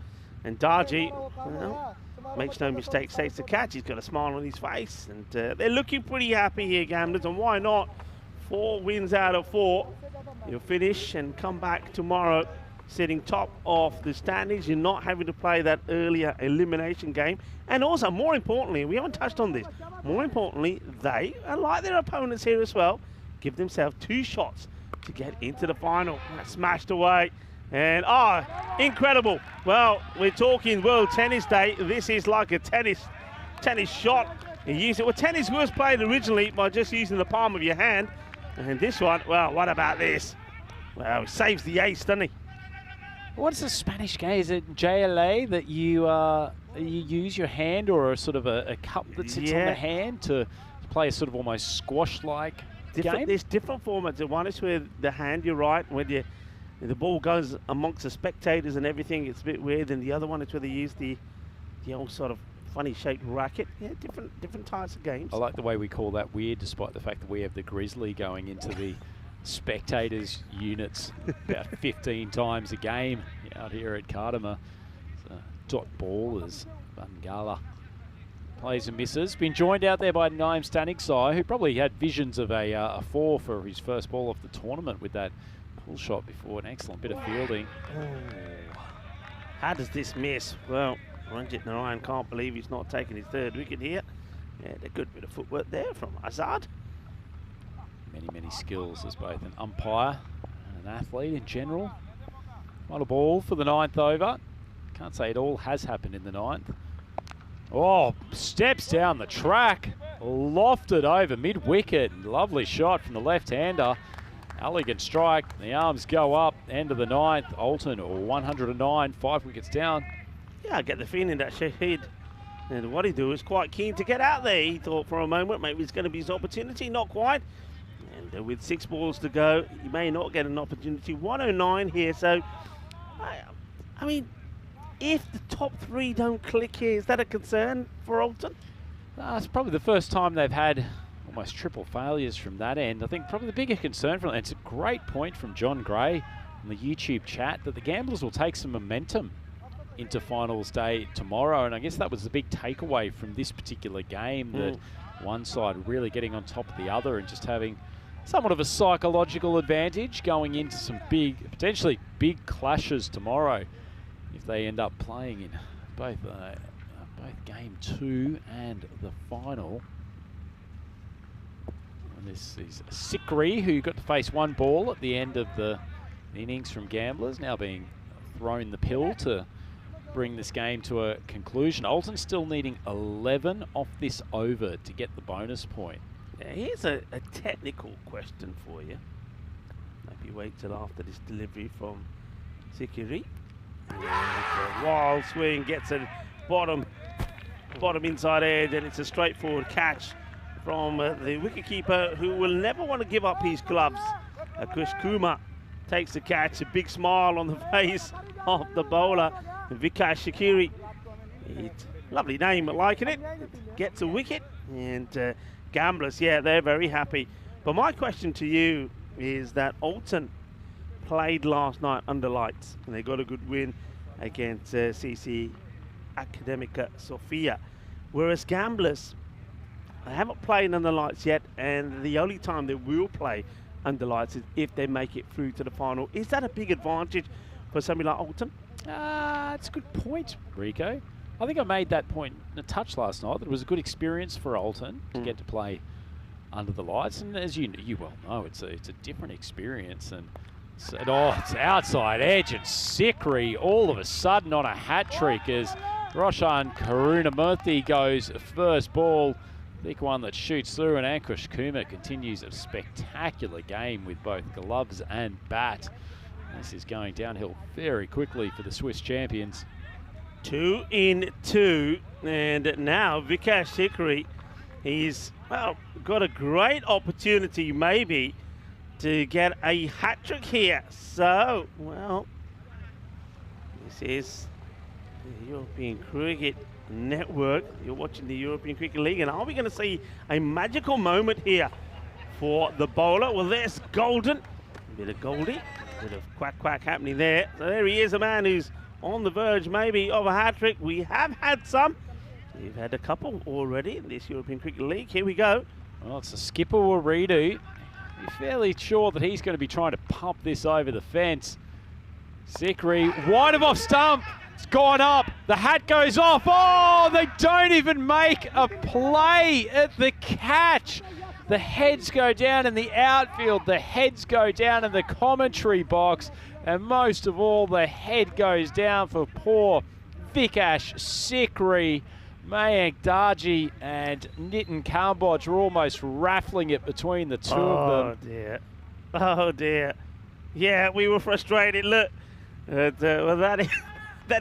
And Darji, well, makes no mistake, takes the catch. He's got a smile on his face. And they're looking pretty happy here, Gamblers. And why not? 4 wins out of 4. You'll finish and come back tomorrow sitting top of the standings. You're not having to play that earlier elimination game. And also, more importantly, we haven't touched on this, more importantly, they, like their opponents here as well, give themselves 2 shots to get into the final. Smashed away. And, incredible. Well, we're talking World Tennis Day. This is like a tennis shot. You use it. Well, tennis was played originally by just using the palm of your hand. And this one, well, what about this? Well, he saves the ace, doesn't he? What's the Spanish game? Is it JLA that you use your hand, or a sort of a cup that sits on the hand to play a sort of almost squash-like game? There's different formats. The one is where the hand, you're right, when the ball goes amongst the spectators and everything, it's a bit weird. And the other one is where they use the old sort of funny-shaped racket. Yeah, different types of games. I like the way we call that weird, despite the fact that we have the Grizzly going into the spectators units about 15 times a game out here at Cartama. So, dot ball as Bangala plays and misses. Been joined out there by Naeem Staniksai, who probably had visions of a 4 for his first ball of the tournament with that pull shot before. An excellent bit of fielding. Oh. How does this miss? Well, Ranjit Narayan can't believe he's not taking his 3rd wicket here. Yeah, a good bit of footwork there from Azad. Many skills as both an umpire and an athlete in general. Not a ball for the 9th over. Can't say it all has happened in the 9th. Oh, steps down the track. Lofted over mid-wicket. Lovely shot from the left-hander. Elegant strike. The arms go up. End of the 9th. Alton 109. 5 wickets down. Yeah, I get the feeling that Shahid, and what he do is quite keen to get out there. He thought for a moment maybe it's going to be his opportunity. Not quite. And with 6 balls to go, he may not get an opportunity. 109 here, so I mean, if the top 3 don't click here, is that a concern for Alton? It's probably the first time they've had almost triple failures from that end. I think probably the bigger concern from it's a great point from John Gray on the YouTube chat that the Gamblers will take some momentum into finals day tomorrow, and I guess that was the big takeaway from this particular game, that one side really getting on top of the other and just having somewhat of a psychological advantage going into some potentially big clashes tomorrow if they end up playing in both game 2 and the final. And this is Sikri, who got to face one ball at the end of the innings from Gamblers, now being thrown the pill to bring this game to a conclusion. Alton still needing 11 off this over to get the bonus point. Now, here's a technical question for you. Maybe wait till after this delivery from Sikiri. A wild swing, gets a bottom inside edge, and it's a straightforward catch from the wicketkeeper, who will never want to give up his gloves. Kush Kumar takes the catch, a big smile on the face of the bowler, Vikash Shakiri. Lovely name, liking it. Gets a wicket, and Gamblers, yeah, they're very happy. But my question to you is that Alton played last night under lights, and they got a good win against CC Academica Sofia, whereas Gamblers, they haven't played under lights yet, and the only time they will play under lights is if they make it through to the final. Is that a big advantage for somebody like Alton? It's a good point, Rico. I think I made that point in a touch last night, that it was a good experience for Alton to get to play under the lights. And as you well know, it's a different experience. And it's outside edge, and Sikri all of a sudden on a hat trick as Roshan Karunamurthy goes first ball. Big one that shoots through, and Ankush Kumar continues a spectacular game with both gloves and bat. This is going downhill very quickly for the Swiss champions. 2 in 2, and now Vikash Sikri, he's got a great opportunity maybe to get a hat-trick here. So, this is the European Cricket Network. You're watching the European Cricket League, and are we going to see a magical moment here for the bowler? Well, there's Golden, a bit of Goldie, a bit of quack happening there. So there he is, a man who's on the verge maybe of a hat-trick. We have had some. We've had a couple already in this European Cricket League. Here we go. Well, it's a skipper Waridu. You're fairly sure that he's going to be trying to pump this over the fence. Sikri, wide of off stump. It's gone up. The hat goes off. Oh, they don't even make a play at the catch. The heads go down in the outfield. The heads go down in the commentary box. And most of all, the head goes down for poor Vikash Sikri. Mayank Darji and Nitin Kambodge are almost raffling it between the two of them. Dear. Oh, dear. Yeah, we were frustrated. Look, that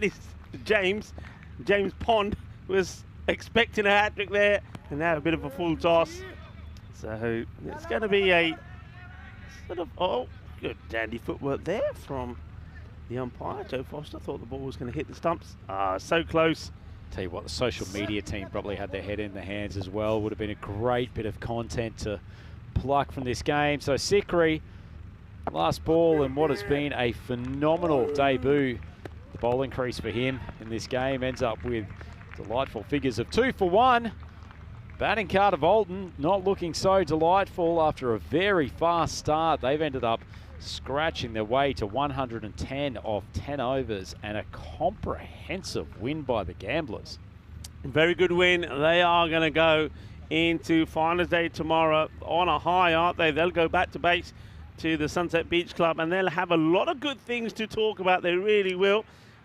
is James Pond was expecting a hat-trick there, and now a bit of a full toss. So it's going to be a sort of, good dandy footwork there from the umpire. Joe Foster thought the ball was going to hit the stumps. So close. Tell you what, the social media team probably had their head in their hands as well. Would have been a great bit of content to pluck from this game. So Sikri, last ball in what has been a phenomenal debut. The bowling crease for him in this game ends up with delightful figures of 2 for 1. Batting card of Alton not looking so delightful after a very fast start. They've ended up scratching their way to 110 off 10 overs, and a comprehensive win by the Gamblers. Very good win. They are going to go into finals day tomorrow on a high, aren't they? They'll go back to base to the Sunset Beach Club, and they'll have a lot of good things to talk about. They really will.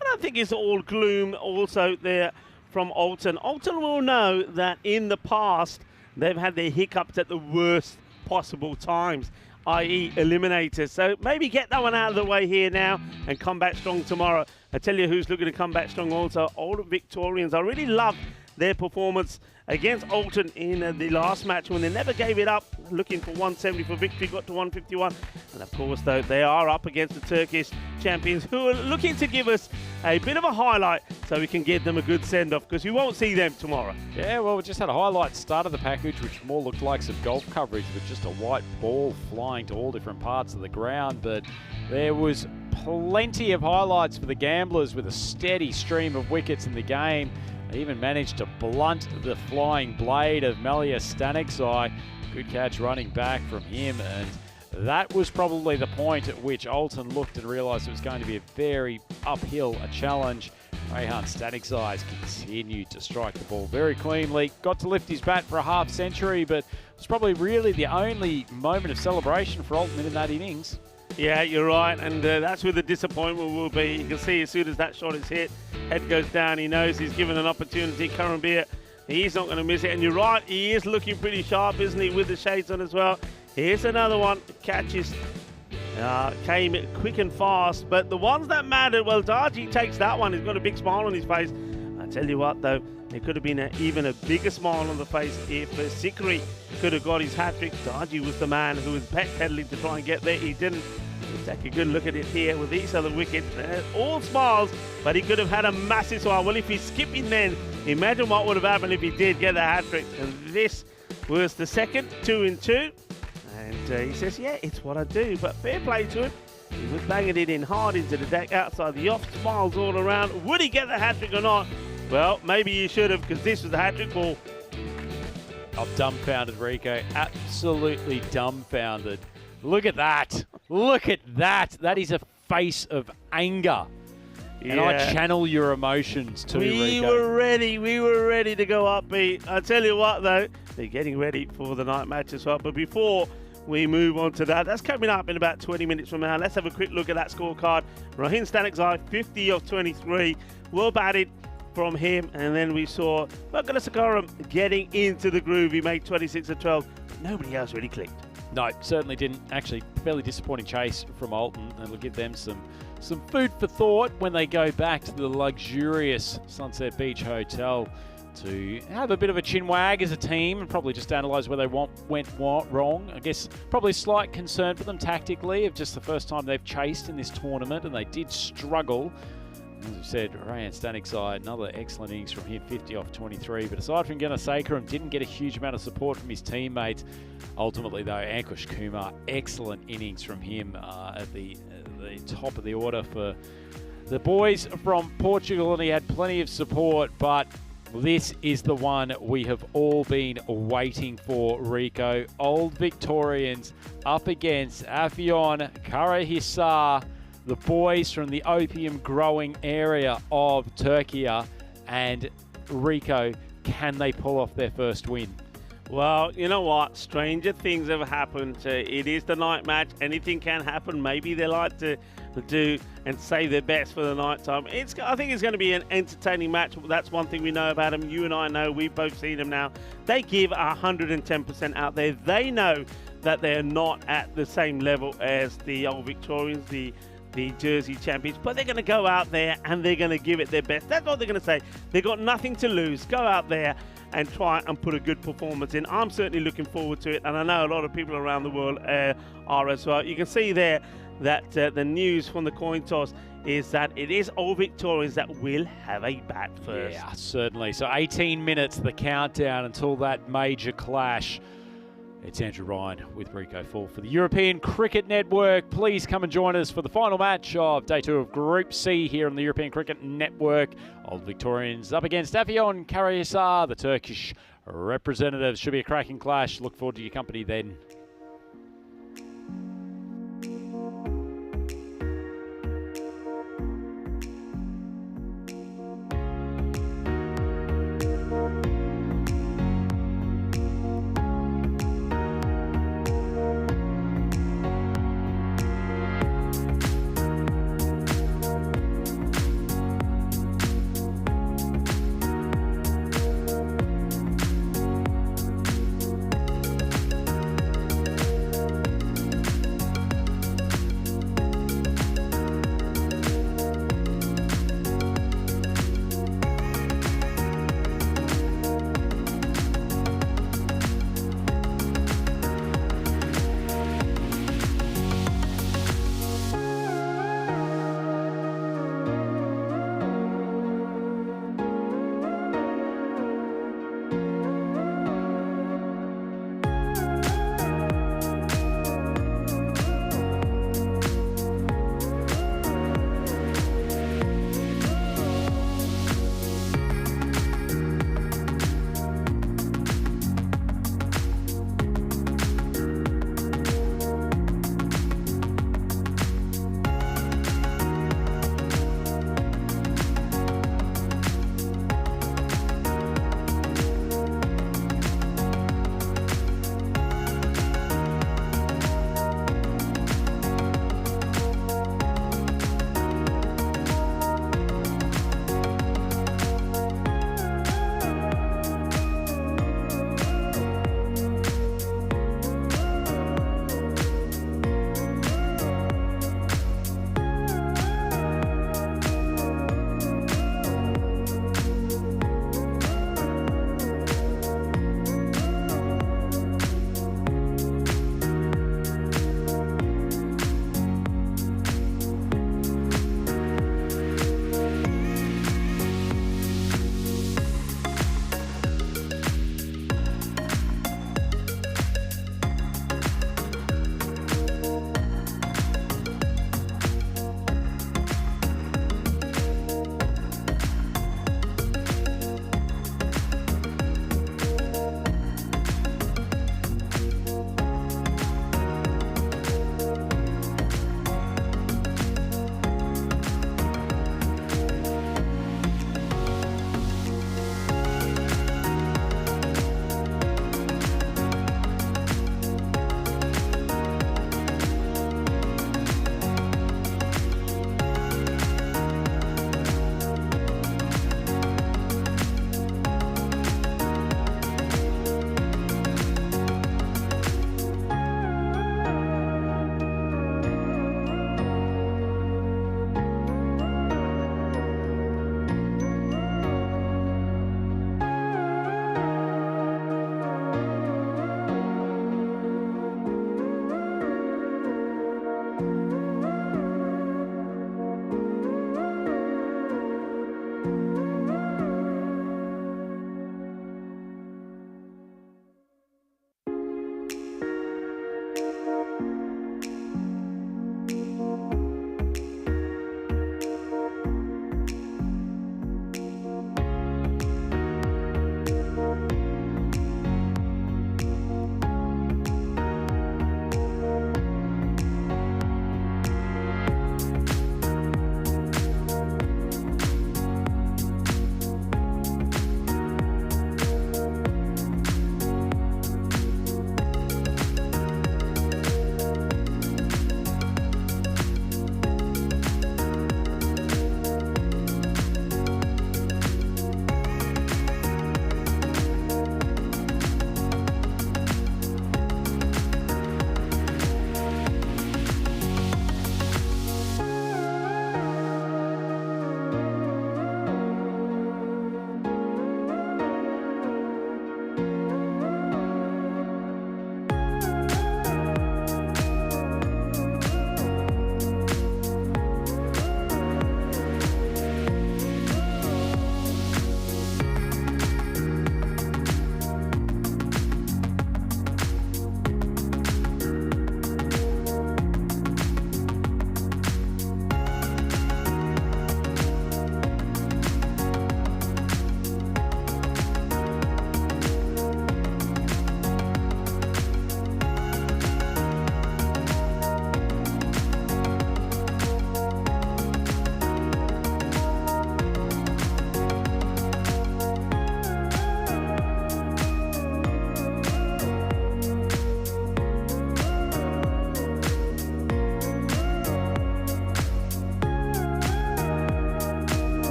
I don't think it's all gloom also there from Alton. Alton will know that in the past they've had their hiccups at the worst possible times, i.e. eliminators. So maybe get that one out of the way here now and come back strong tomorrow. I tell you who's looking to come back strong also, Old Victorians. I really love their performance against Alton in the last match when they never gave it up, looking for 170 for victory, got to 151. And of course, though, they are up against the Turkish champions, who are looking to give us a bit of a highlight so we can give them a good send-off, because we won't see them tomorrow. Yeah, well, we just had a highlight start of the package, which more looked like some golf coverage with just a white ball flying to all different parts of the ground. But there was plenty of highlights for the Gamblers with a steady stream of wickets in the game. They even managed to blunt the flying blade of Malia Staniksai. Good catch running back from him, and that was probably the point at which Alton looked and realised it was going to be a very uphill challenge. Rehan Staniksai continued to strike the ball very cleanly. Got to lift his bat for a half century, but it's probably really the only moment of celebration for Alton in that innings. Yeah, you're right, and that's where the disappointment will be. You can see as soon as that shot is hit, head goes down, he knows he's given an opportunity. Curran Beer, he's not going to miss it, and you're right, he is looking pretty sharp, isn't he, with the shades on as well. Here's another one, catches, came quick and fast, but the ones that mattered, well, Darji takes that one, he's got a big smile on his face. I tell you what, though, there could have been even a bigger smile on the face if Sikri could have got his hat-trick. Darji was the man who was pet-pedaling to try and get there. He didn't. Let's take a good look at it here with these other wickets. All smiles, but he could have had a massive smile. Well, if he's skipping then, imagine what would have happened if he did get the hat-trick. And this was the second, 2 in 2. And he says, yeah, it's what I do. But fair play to him. He was banging it in hard into the deck, outside the off, smiles all around. Would he get the hat-trick or not? Well, maybe he should have, because this was the hat-trick ball. I'm dumbfounded, Rico. Absolutely dumbfounded. Look at that. Look at that. That is a face of anger. Yeah. And I channel your emotions too, Rico. We were ready to go upbeat. I tell you what, though, they're getting ready for the night match as well. But before we move on to that, that's coming up in about 20 minutes from now. Let's have a quick look at that scorecard. Rahin Staniksai, 50 of 23. Well batted from him, and then we saw Makala Sakaram getting into the groove. He made 26 of 12. Nobody else really clicked. No, certainly didn't. Actually, fairly disappointing chase from Alton, and we'll give them some food for thought when they go back to the luxurious Sunset Beach Hotel to have a bit of a chin wag as a team and probably just analyse where they went wrong. I guess probably slight concern for them tactically of just the first time they've chased in this tournament, and they did struggle. As we said, Rayan Staniksai, another excellent innings from him, 50 off 23. But aside from Ganasekaram, didn't get a huge amount of support from his teammates. Ultimately, though, Ankush Kumar, excellent innings from him at the top of the order for the boys from Portugal, and he had plenty of support. But this is the one we have all been waiting for, Rico. Old Victorians up against Afion Karahisar, the boys from the opium-growing area of Turkey. And Rico, can they pull off their first win? Well, you know what? Stranger things have happened. It is the night match. Anything can happen. Maybe they like to do and save their bets for the night time. I think it's going to be an entertaining match. That's one thing we know about them. You and I know. We've both seen them now. They give 110% out there. They know that they're not at the same level as the Old Victorians, the Jersey champions, but they're going to go out there and they're going to give it their best. That's what they're going to say. They've got nothing to lose. Go out there and try and put a good performance in. I'm certainly looking forward to it, and I know a lot of people around the world are as well. You can see there that the news from the coin toss is that it is Old Victorians that will have a bat first. Yeah, certainly. So 18 minutes, the countdown until that major clash. It's Andrew Ryan with Rico Fall for the European Cricket Network. Please come and join us for the final match of Day 2 of Group C here on the European Cricket Network. Old Victorians up against Afion Karahisar, the Turkish representatives. Should be a cracking clash. Look forward to your company then.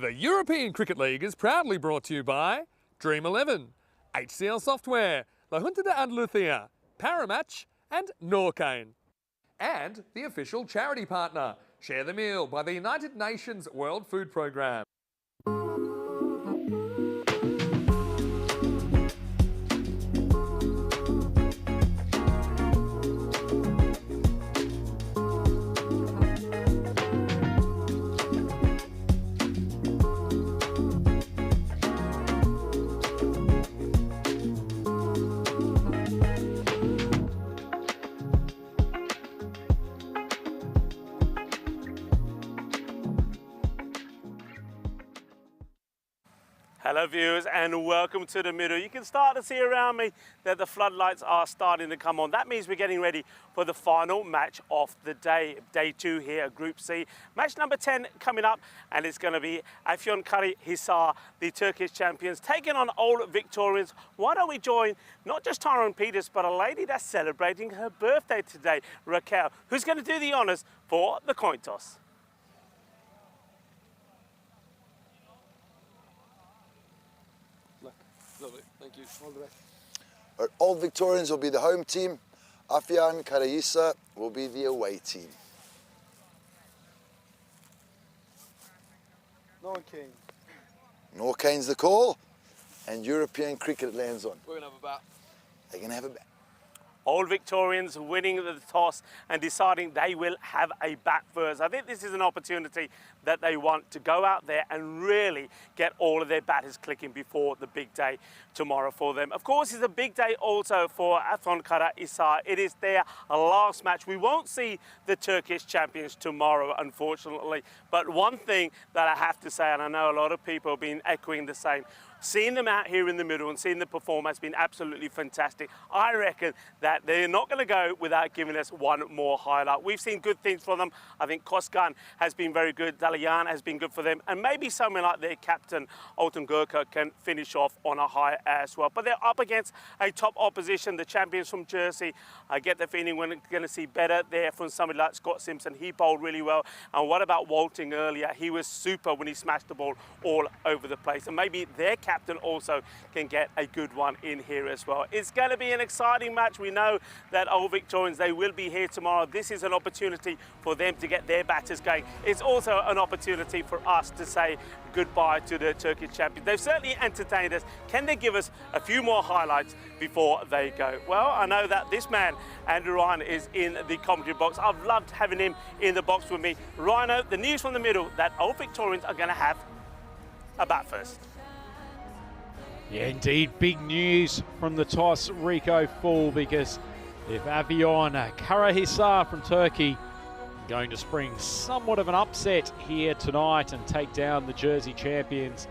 The European Cricket League is proudly brought to you by Dream 11, HCL Software, La Junta de Andalucía, Paramatch and Norcane. And the official charity partner, Share the Meal by the United Nations World Food Programme. Hello viewers and welcome to the middle. You can start to see around me that the floodlights are starting to come on. That means we're getting ready for the final match of the day, day 2 here at Group C. Match number 10 coming up, and it's going to be Afyonkarahisar, the Turkish champions, taking on Old Victorians. Why don't we join not just Tyrone Peters, but a lady that's celebrating her birthday today, Raquel, who's going to do the honours for the coin toss. Lovely, thank you. All the best. Our Old Victorians will be the home team. Afyonkarahisar will be the away team. Norcane's the call, and European cricket lands on. We're going to have a bat. They're going to have a bat. Old Victorians winning the toss and deciding they will have a bat first. I think this is an opportunity that they want to go out there and really get all of their batters clicking before the big day tomorrow for them. Of course, it's a big day also for Afyonkarahisar. It is their last match. We won't see the Turkish champions tomorrow, unfortunately. But one thing that I have to say, and I know a lot of people have been echoing the same, seeing them out here in the middle and seeing the performance has been absolutely fantastic. I reckon that they're not going to go without giving us one more highlight. We've seen good things from them. I think Koskan has been very good. Dalian has been good for them. And maybe someone like their captain, Alton Gurkha, can finish off on a high as well. But they're up against a top opposition, the champions from Jersey. I get the feeling we're going to see better there from somebody like Scott Simpson. He bowled really well. And what about Walting earlier? He was super when he smashed the ball all over the place. And maybe their captain also can get a good one in here as well. It's going to be an exciting match. We know that Old Victorians, they will be here tomorrow. This is an opportunity for them to get their batters going. It's also an opportunity for us to say goodbye to the Turkish champions. They've certainly entertained us. Can they give us a few more highlights before they go? Well, I know that this man, Andrew Ryan, is in the commentary box. I've loved having him in the box with me. Rhino, the news from the middle that Old Victorians are going to have a bat first. Yeah, indeed, big news from the toss, Rico Full, because if Afyonkarahisar from Turkey going to spring somewhat of an upset here tonight and take down the Jersey champions,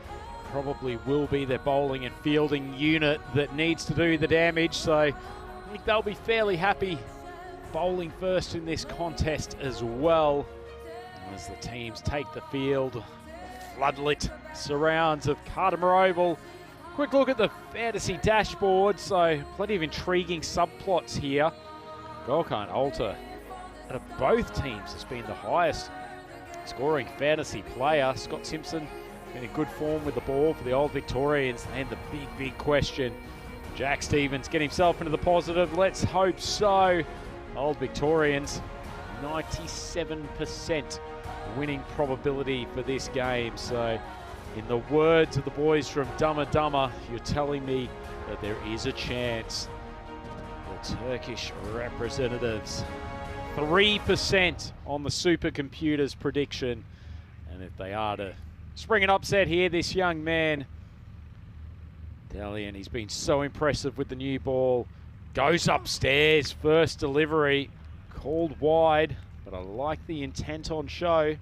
probably will be their bowling and fielding unit that needs to do the damage. So I think they'll be fairly happy bowling first in this contest as well, as the teams take the field. The floodlit surrounds of Cartama Oval. Quick look at the fantasy dashboard, so plenty of intriguing subplots here. Gokhan and Alter, out of both teams, has been the highest scoring fantasy player. Scott Simpson in a good form with the ball for the Old Victorians. And the big question, Jack Stevens get himself into the positive? Let's hope so. Old Victorians, 97% winning probability for this game. So in the words of the boys from Dumma Dumma, you're telling me that there is a chance. The Turkish representatives, 3% on the supercomputer's prediction. And if they are to spring an upset here, this young man, Dalian, he's been so impressive with the new ball. Goes upstairs, first delivery, called wide, but I like the intent on show.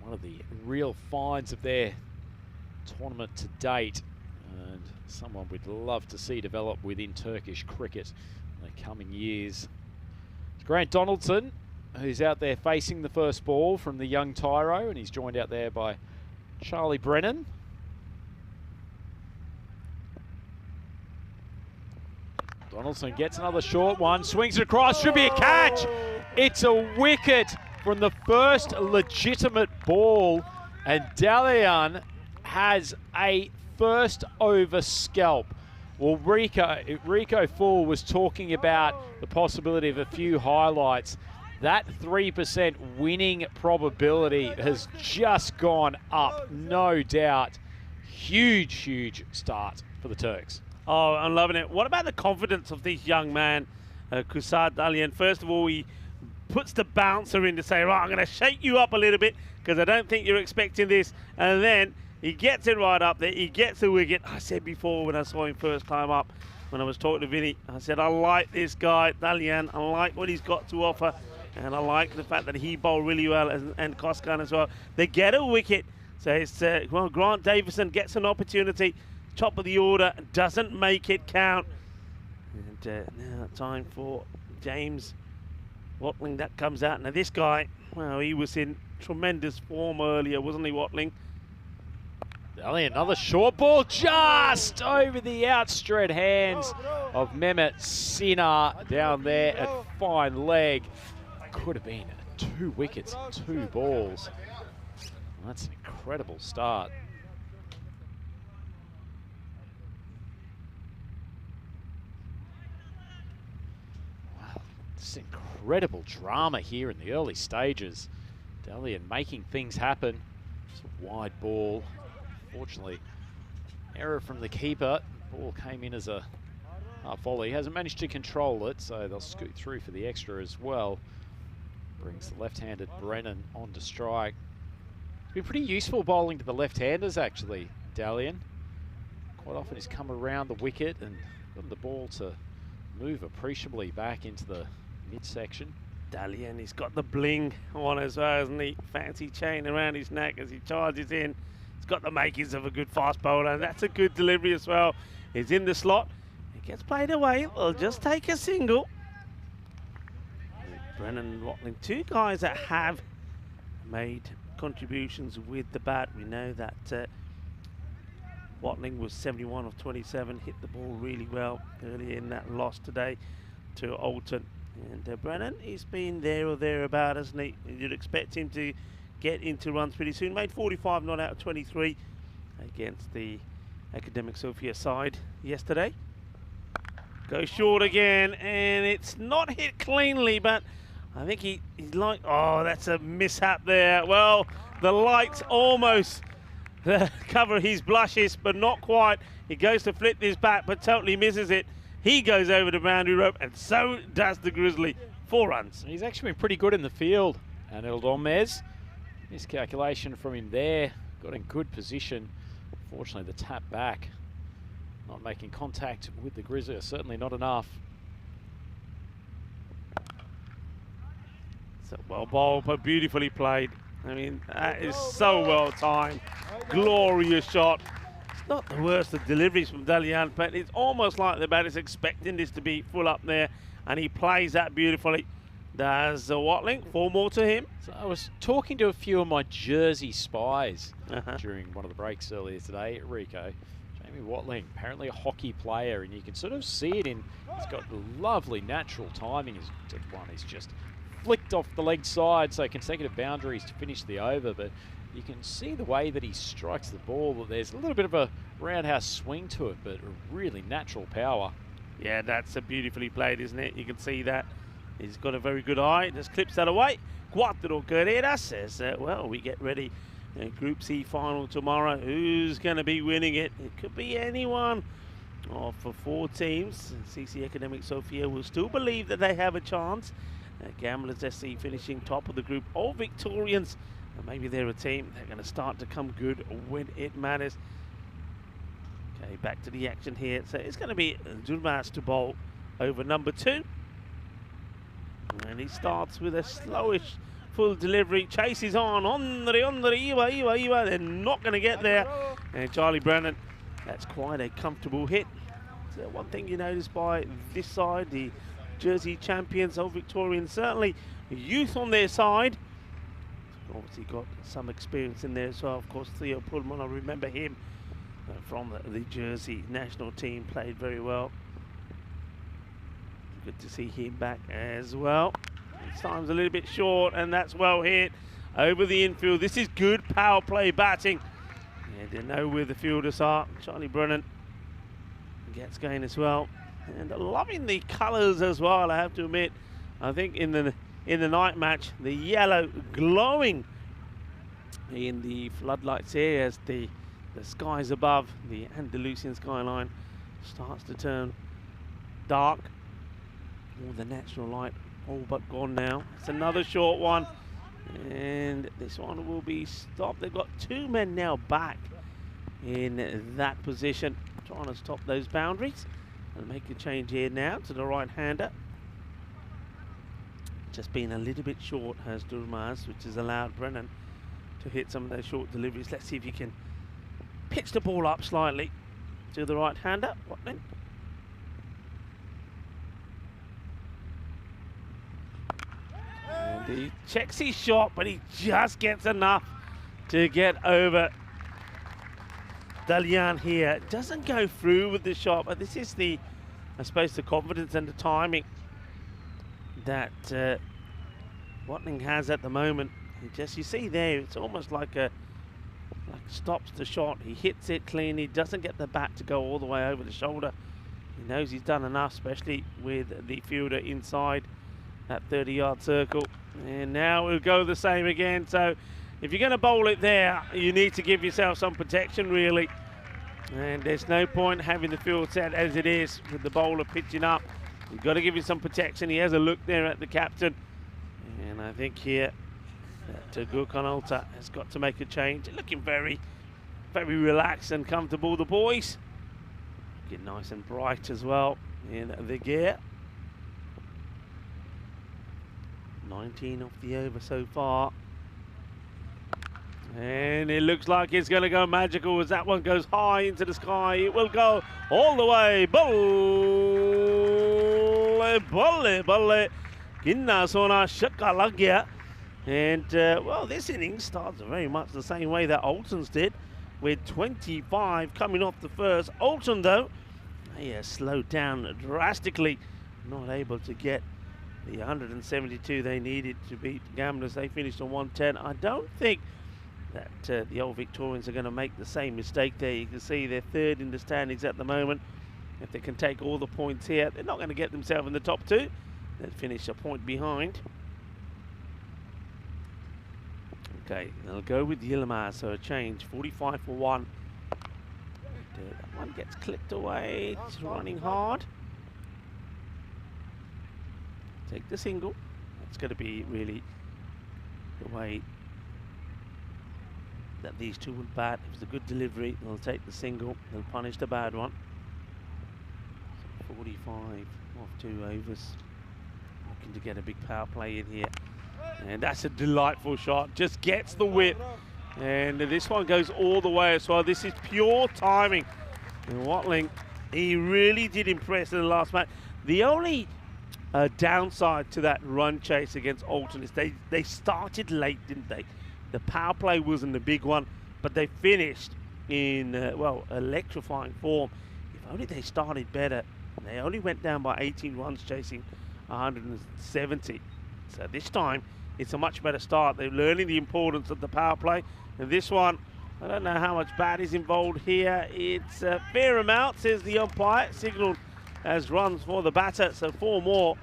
One of the real finds of their tournament to date, and someone we'd love to see develop within Turkish cricket in the coming years. It's Grant Donaldson, who's out there facing the first ball from the young Tyro, and he's joined out there by Charlie Brennan. Donaldson gets another short one, swings it across, should be a catch. It's a wicket from the first legitimate ball, and Dalian has a first over scalp. Well, Rico Full was talking about the possibility of a few highlights. That 3% winning probability has just gone up, no doubt. Huge, huge start for the Turks. Oh, I'm loving it. What about the confidence of this young man, Kusad Dalian? First of all, he puts the bouncer in to say, right, I'm going to shake you up a little bit because I don't think you're expecting this. And then he gets it right up there. He gets the wicket. I said before when I saw him first time up, when I was talking to Vinny, I said, I like this guy, Dalian. I like what he's got to offer. And I like the fact that he bowled really well, and Koskan as well. They get a wicket. So it's, well, Grant Davison gets an opportunity. Top of the order, doesn't make it count. And now time for James Watling. That comes out. Now this guy, well, he was in tremendous form earlier, wasn't he, Watling? Only another short ball just over the outstretched hands of Mehmet Sinar down there at fine leg. Could have been 2 wickets, 2 balls. That's an incredible start. Wow, this incredible drama here in the early stages. Dalian making things happen. It's a wide ball. Fortunately, error from the keeper. The ball came in as a half volley. Hasn't managed to control it, so they'll scoot through for the extra as well. Brings the left-handed Brennan on to strike. It's been pretty useful bowling to the left-handers, actually, Dalian. Quite often he's come around the wicket and gotten the ball to move appreciably back into the midsection. Dalian, he's got the bling on as well, hasn't he? Fancy chain around his neck as he charges in. He's got the makings of a good fast bowler, and that's a good delivery as well. He's in the slot. He gets played away. We'll just take a single. Brennan and Watling, 2 guys that have made contributions with the bat. We know that Watling was 71 of 27, hit the ball really well earlier in that loss today to Alton. And Brennan, he's been there or thereabout, hasn't he? You'd expect him to get into runs pretty soon. Made 45 not out of 23 against the Academic Sofia side yesterday. Goes short again, and it's not hit cleanly, but I think he's like, oh, that's a mishap there. Well, the lights almost cover his blushes, but not quite. He goes to flip this back, but totally misses it. He goes over the boundary rope, and so does the Grizzly. 4 runs. He's actually been pretty good in the field. And Gomez, miscalculation from him there. Got in good position. Fortunately, the tap back, not making contact with the Grizzly, certainly not enough. So well bowled, but beautifully played. I mean, that is so well timed. Glorious shot. It's not the worst of deliveries from Dalian, but it's almost like the bat is expecting this to be full up there, and he plays that beautifully. Does Watling. 4 more to him. So I was talking to a few of my Jersey spies during one of the breaks earlier today, Rico. Jamie Watling, apparently a hockey player, and you can sort of see it in, he's got lovely natural timing. He's just flicked off the leg side, so consecutive boundaries to finish the over, but you can see the way that he strikes the ball, that there's a little bit of a roundhouse swing to it, but a really natural power. Yeah, that's a beautifully played, isn't it? You can see that. He's got a very good eye. Just clips that away. Cuatro carreras says, well, we get ready. Group C final tomorrow. Who's going to be winning it? It could be anyone. Oh, for 4 teams, CC Academic Sofia will still believe that they have a chance. Gamblers SC finishing top of the group. All Victorians. Maybe they're a team. They're going to start to come good when it matters. Okay, back to the action here. So it's going to be Durmas to bowl over number 2. And he starts with a slowish full delivery. Chases on. They're not going to get there. And Charlie Brennan, that's quite a comfortable hit. So one thing you notice by this side, the Jersey champions, Old Victorians, certainly youth on their side. Obviously got some experience in there as well. Of course, Theo Pullman, I remember him from the Jersey national team, played very well. Good to see him back as well. This time's a little bit short, and that's well hit over the infield. This is good power play batting. And they know where the fielders are. Charlie Brennan gets going as well. And loving the colours as well, I have to admit. I think in the night match, the yellow glowing in the floodlights here as the skies above the Andalusian skyline starts to turn dark. All the natural light all but gone now. It's another short one, and this one will be stopped. They've got two men now back in that position, trying to stop those boundaries and make a change here now to the right-hander. Just been a little bit short has Durmaz, which has allowed Brennan to hit some of those short deliveries. Let's see if you can pitch the ball up slightly to the right-hander. What then? And he checks his shot, but he just gets enough to get over Dalian here. Doesn't go through with the shot, but this is the, I suppose, the confidence and the timing that Watling has at the moment. You see there, it's almost like stops the shot. He hits it clean. He doesn't get the bat to go all the way over the shoulder. He knows he's done enough, especially with the fielder inside that 30-yard circle. And now we'll go the same again. So if you're going to bowl it there, you need to give yourself some protection, really. And there's no point having the field set as it is with the bowler pitching up. You've got to give him some protection. He has a look there at the captain. And I think here that Gurkhan Alta has got to make a change. Looking very, very relaxed and comfortable. The boys get nice and bright as well in the gear. 19 off the over so far. And it looks like it's going to go magical as that one goes high into the sky. It will go all the way. Bolle, bolle, bolle. Ginna sona shakka lag gaya. And, well, this innings starts very much the same way that Alton's did, with 25 coming off the first. Alton, though, he has slowed down drastically, not able to get the 172 they needed to beat the Gamblers. They finished on 110. I don't think that the old Victorians are going to make the same mistake there. You can see they're third in the standings at the moment. If they can take all the points here, they're not going to get themselves in the top two. They'll finish a point behind. Okay, they'll go with Yilmaz, so a change, 45 for 1. That one gets clipped away, it's running hard. Take the single. That's going to be really the way that these two would bat. It was a good delivery. They'll take the single. They'll punish the bad one. So 45 off 2 overs. Looking to get a big power play in here. And that's a delightful shot. Just gets the whip. And this one goes all the way as well. This is pure timing. And Watling, he really did impress in the last match. The only downside to that run chase against Alton is they started late, didn't they? The power play wasn't the big one, but they finished in, well, electrifying form. If only they started better. They only went down by 18 runs chasing 170. So this time, it's a much better start. They're learning the importance of the power play. And this one, I don't know how much bat is involved here. It's a fair amount, says the umpire. Signalled as runs for the batter, so 4 more.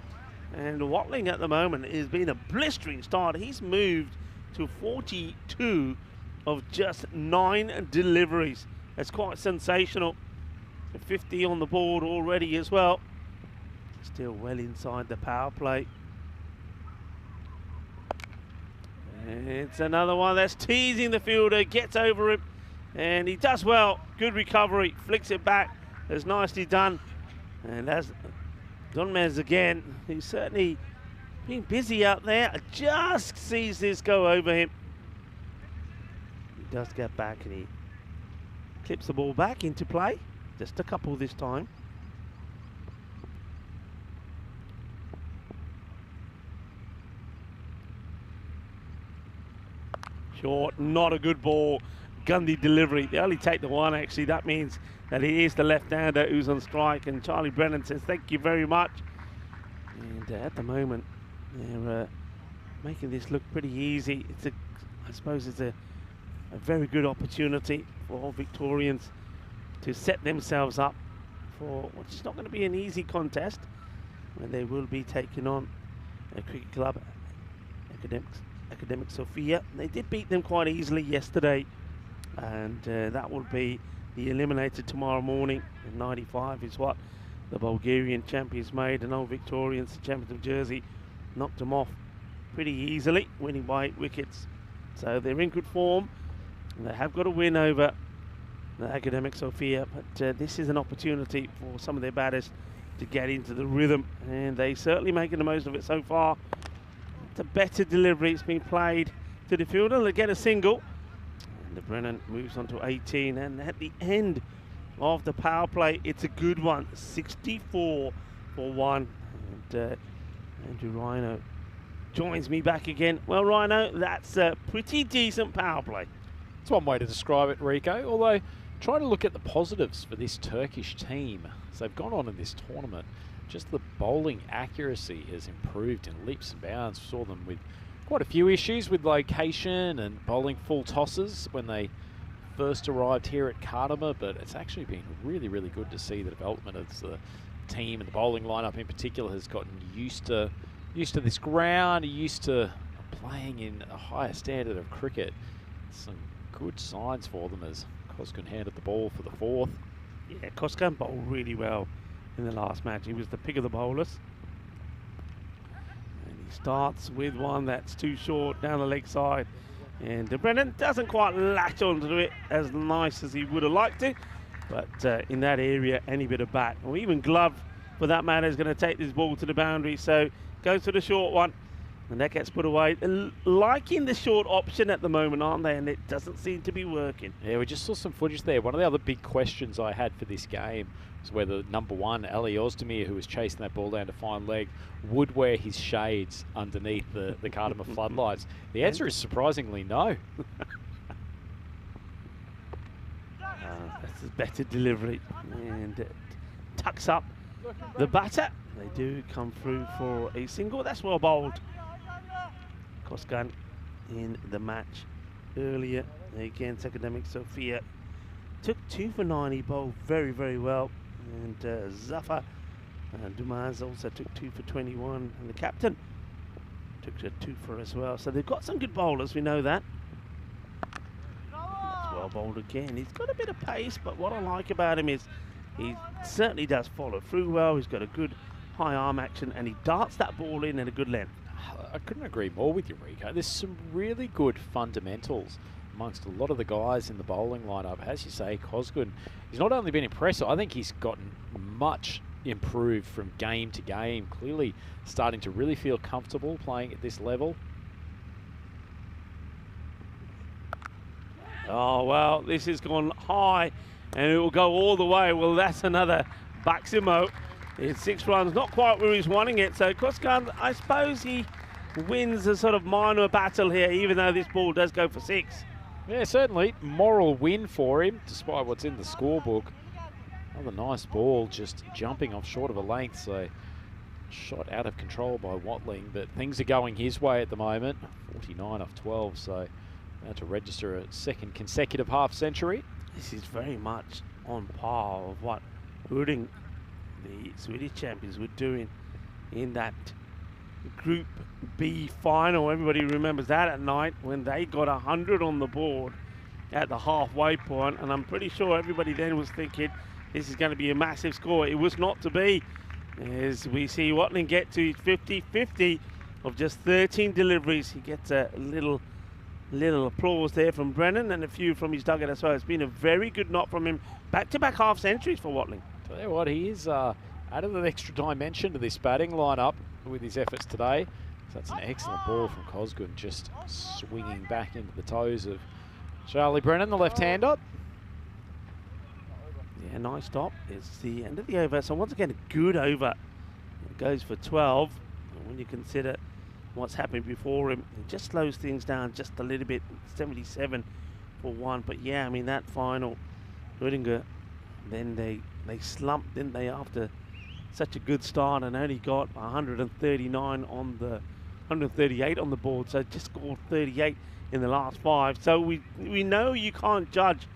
And Watling at the moment has been a blistering start. He's moved to 42 of just 9 deliveries. That's quite sensational. 50 on the board already as well. Still well inside the power play. It's another one that's teasing the fielder, gets over him, and he does well. Good recovery, flicks it back. That's nicely done. And that's Donmez again. He's certainly been busy out there. Just sees this go over him. He does get back and he clips the ball back into play. Just a couple this time. Short, not a good ball. Gundy delivery. They only take the one, actually. That means that he is the left-hander who's on strike. And Charlie Brennan says, thank you very much. And at the moment, they're making this look pretty easy. I suppose it's a very good opportunity for all Victorians to set themselves up for what's not going to be an easy contest, when they will be taking on a cricket club, Academic Sofia. They did beat them quite easily yesterday, and that will be the eliminator tomorrow morning. 95 is what the Bulgarian champions made, and old Victorians, the champions of Jersey, knocked them off pretty easily, winning by 8 wickets. So they're in good form. They have got a win over the Academic Sofia, but this is an opportunity for some of their batters to get into the rhythm, and they certainly making the most of it so far. It's a better delivery. It's been played to the fielder. They get a single, and the Brennan moves on to 18, and at the end of the power play, it's a good one, 64 for 1, and Andrew Rhino joins me back again. Well, Rhino, that's a pretty decent power play. It's one way to describe it, Rico, although try to look at the positives for this Turkish team as they've gone on in this tournament. Just the bowling accuracy has improved in leaps and bounds. We saw them with quite a few issues with location and bowling full tosses when they first arrived here at Cartama, but it's actually been really, really good to see the development of the team, and the bowling lineup in particular has gotten used to this ground, used to playing in a higher standard of cricket. Some good signs for them as Cosgun handed the ball for the 4th. Yeah, Cosgun bowled really well in the last match. He was the pick of the bowlers. And he starts with one that's too short down the leg side. And Brennan doesn't quite latch onto it as nice as he would have liked to. But in that area, any bit of bat, or even glove for that matter, is going to take this ball to the boundary. So goes for the short one, and that gets put away. Liking the short option at the moment, aren't they? And it doesn't seem to be working. Yeah, we just saw some footage there. One of the other big questions I had for this game was whether number 1, Ali Ozdemir, who was chasing that ball down to fine leg, would wear his shades underneath the Cartama floodlights. The answer is surprisingly no. That's a better delivery, and tucks up the batter. They do come through for a single. That's well bowled. Cosgun in the match earlier against Academic Sofia took 2 for 9. He bowled very, very well. And Zafar Dumas also took 2 for 21. And the captain took a 2 for as well. So they've got some good bowlers, we know that. That's well bowled again. He's got a bit of pace, but what I like about him is he certainly does follow through well. He's got a good high arm action, and he darts that ball in at a good length. I couldn't agree more with you, Rico. There's some really good fundamentals amongst a lot of the guys in the bowling lineup. As you say, Cosgun, he's not only been impressive, I think he's gotten much improved from game to game. Clearly starting to really feel comfortable playing at this level. Oh, well, this has gone high, and it will go all the way. Well, that's another Baximo. It's 6 runs, not quite where he's wanting it. So Cosgun, I suppose he wins a sort of minor battle here, even though this ball does go for 6. Yeah, certainly. Moral win for him, despite what's in the scorebook. Another nice ball, just jumping off short of a length. So shot out of control by Watling, but things are going his way at the moment. 49 off 12, so about to register a 2nd consecutive half-century. This is very much on par of what Hurding, the Swedish champions, were doing in that Group B final. Everybody remembers that at night when they got 100 on the board at the halfway point, and I'm pretty sure everybody then was thinking this is going to be a massive score. It was not to be, as we see Watling get to 50-50 of just 13 deliveries. He gets a little applause there from Brennan and a few from his dugout as well. It's been a very good knock from him. Back-to-back half-centuries for Watling. Tell you what, he is added an extra dimension to this batting lineup with his efforts today. So that's an excellent ball from Cosgun, just swinging back into the toes of Charlie Brennan, the left-hander. Yeah, nice stop. It's the end of the over. So once again, a good over. It goes for 12. And when you consider what's happened before him, it just slows things down just a little bit. 77 for 1. But yeah, I mean, that final, Rödinger, then they slumped, didn't they, after such a good start, and only got 139 on the 138 on the board, so just scored 38 in the last 5. So we know you can't judge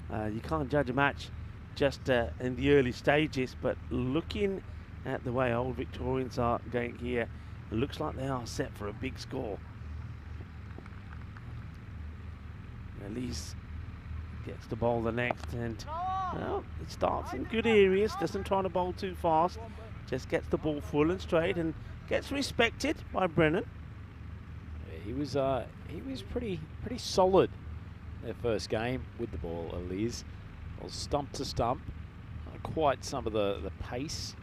a match just in the early stages, but looking at the way Old Victorians are going here, it looks like they are set for a big score. Elise gets to bowl the next, and well, it starts in good areas, doesn't try to bowl too fast, just gets the ball full and straight and gets respected by Brennan. Yeah, he was pretty solid their first game with the ball, Elise. Well, stump to stump, quite some of the pace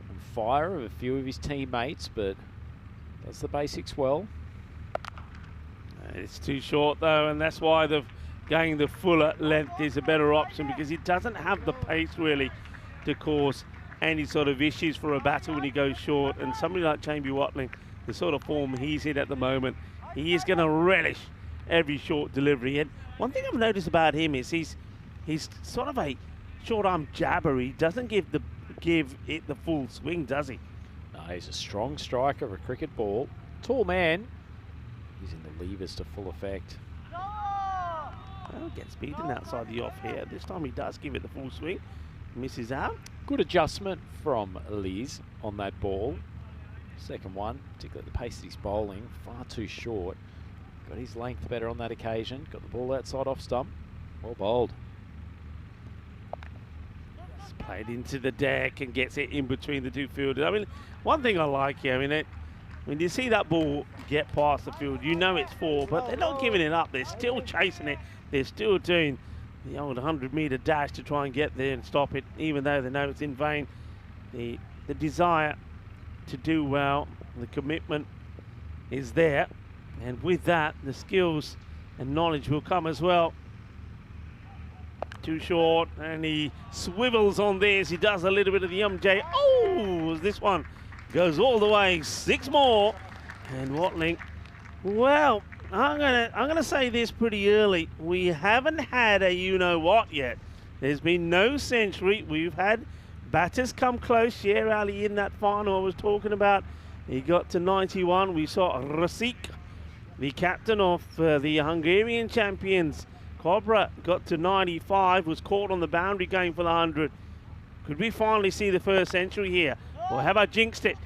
and fire of a few of his teammates, but does the basics well. It's too short though, and that's why going the fuller length is a better option, because he doesn't have the pace really to cause any sort of issues for a batter when he goes short. And somebody like Chamby Watling, the sort of form he's in at the moment, he is going to relish every short delivery. And one thing I've noticed about him is he's sort of a short arm jabber. He doesn't give it the full swing, does he? No, he's a strong striker of a cricket ball. Tall man, using the levers to full effect. Well, gets beaten outside the off here. This time he does give it the full swing. Misses out. Good adjustment from Liz on that ball. Second one, particularly the pace that he's bowling, far too short. Got his length better on that occasion. Got the ball outside off stump. Well bowled. It's played into the deck and gets it in between the two fielders. I mean, one thing I like here, when you see that ball get past the field, you know it's 4, but they're not giving it up. They're still chasing it. They're still doing the old 100-meter dash to try and get there and stop it, even though they know it's in vain. The desire to do well, the commitment is there, and with that, the skills and knowledge will come as well. Too short, and he swivels on this. He does a little bit of the MJ. Oh, this one goes all the way. 6 more, and Watling, well, I'm gonna say this pretty early. We haven't had a you-know-what yet. There's been no century. We've had batters come close. Sher Ali in that final I was talking about. He got to 91. We saw Rasik, the captain of the Hungarian champions. Cobra got to 95, was caught on the boundary going for the 100. Could we finally see the first century here? Or have I jinxed it?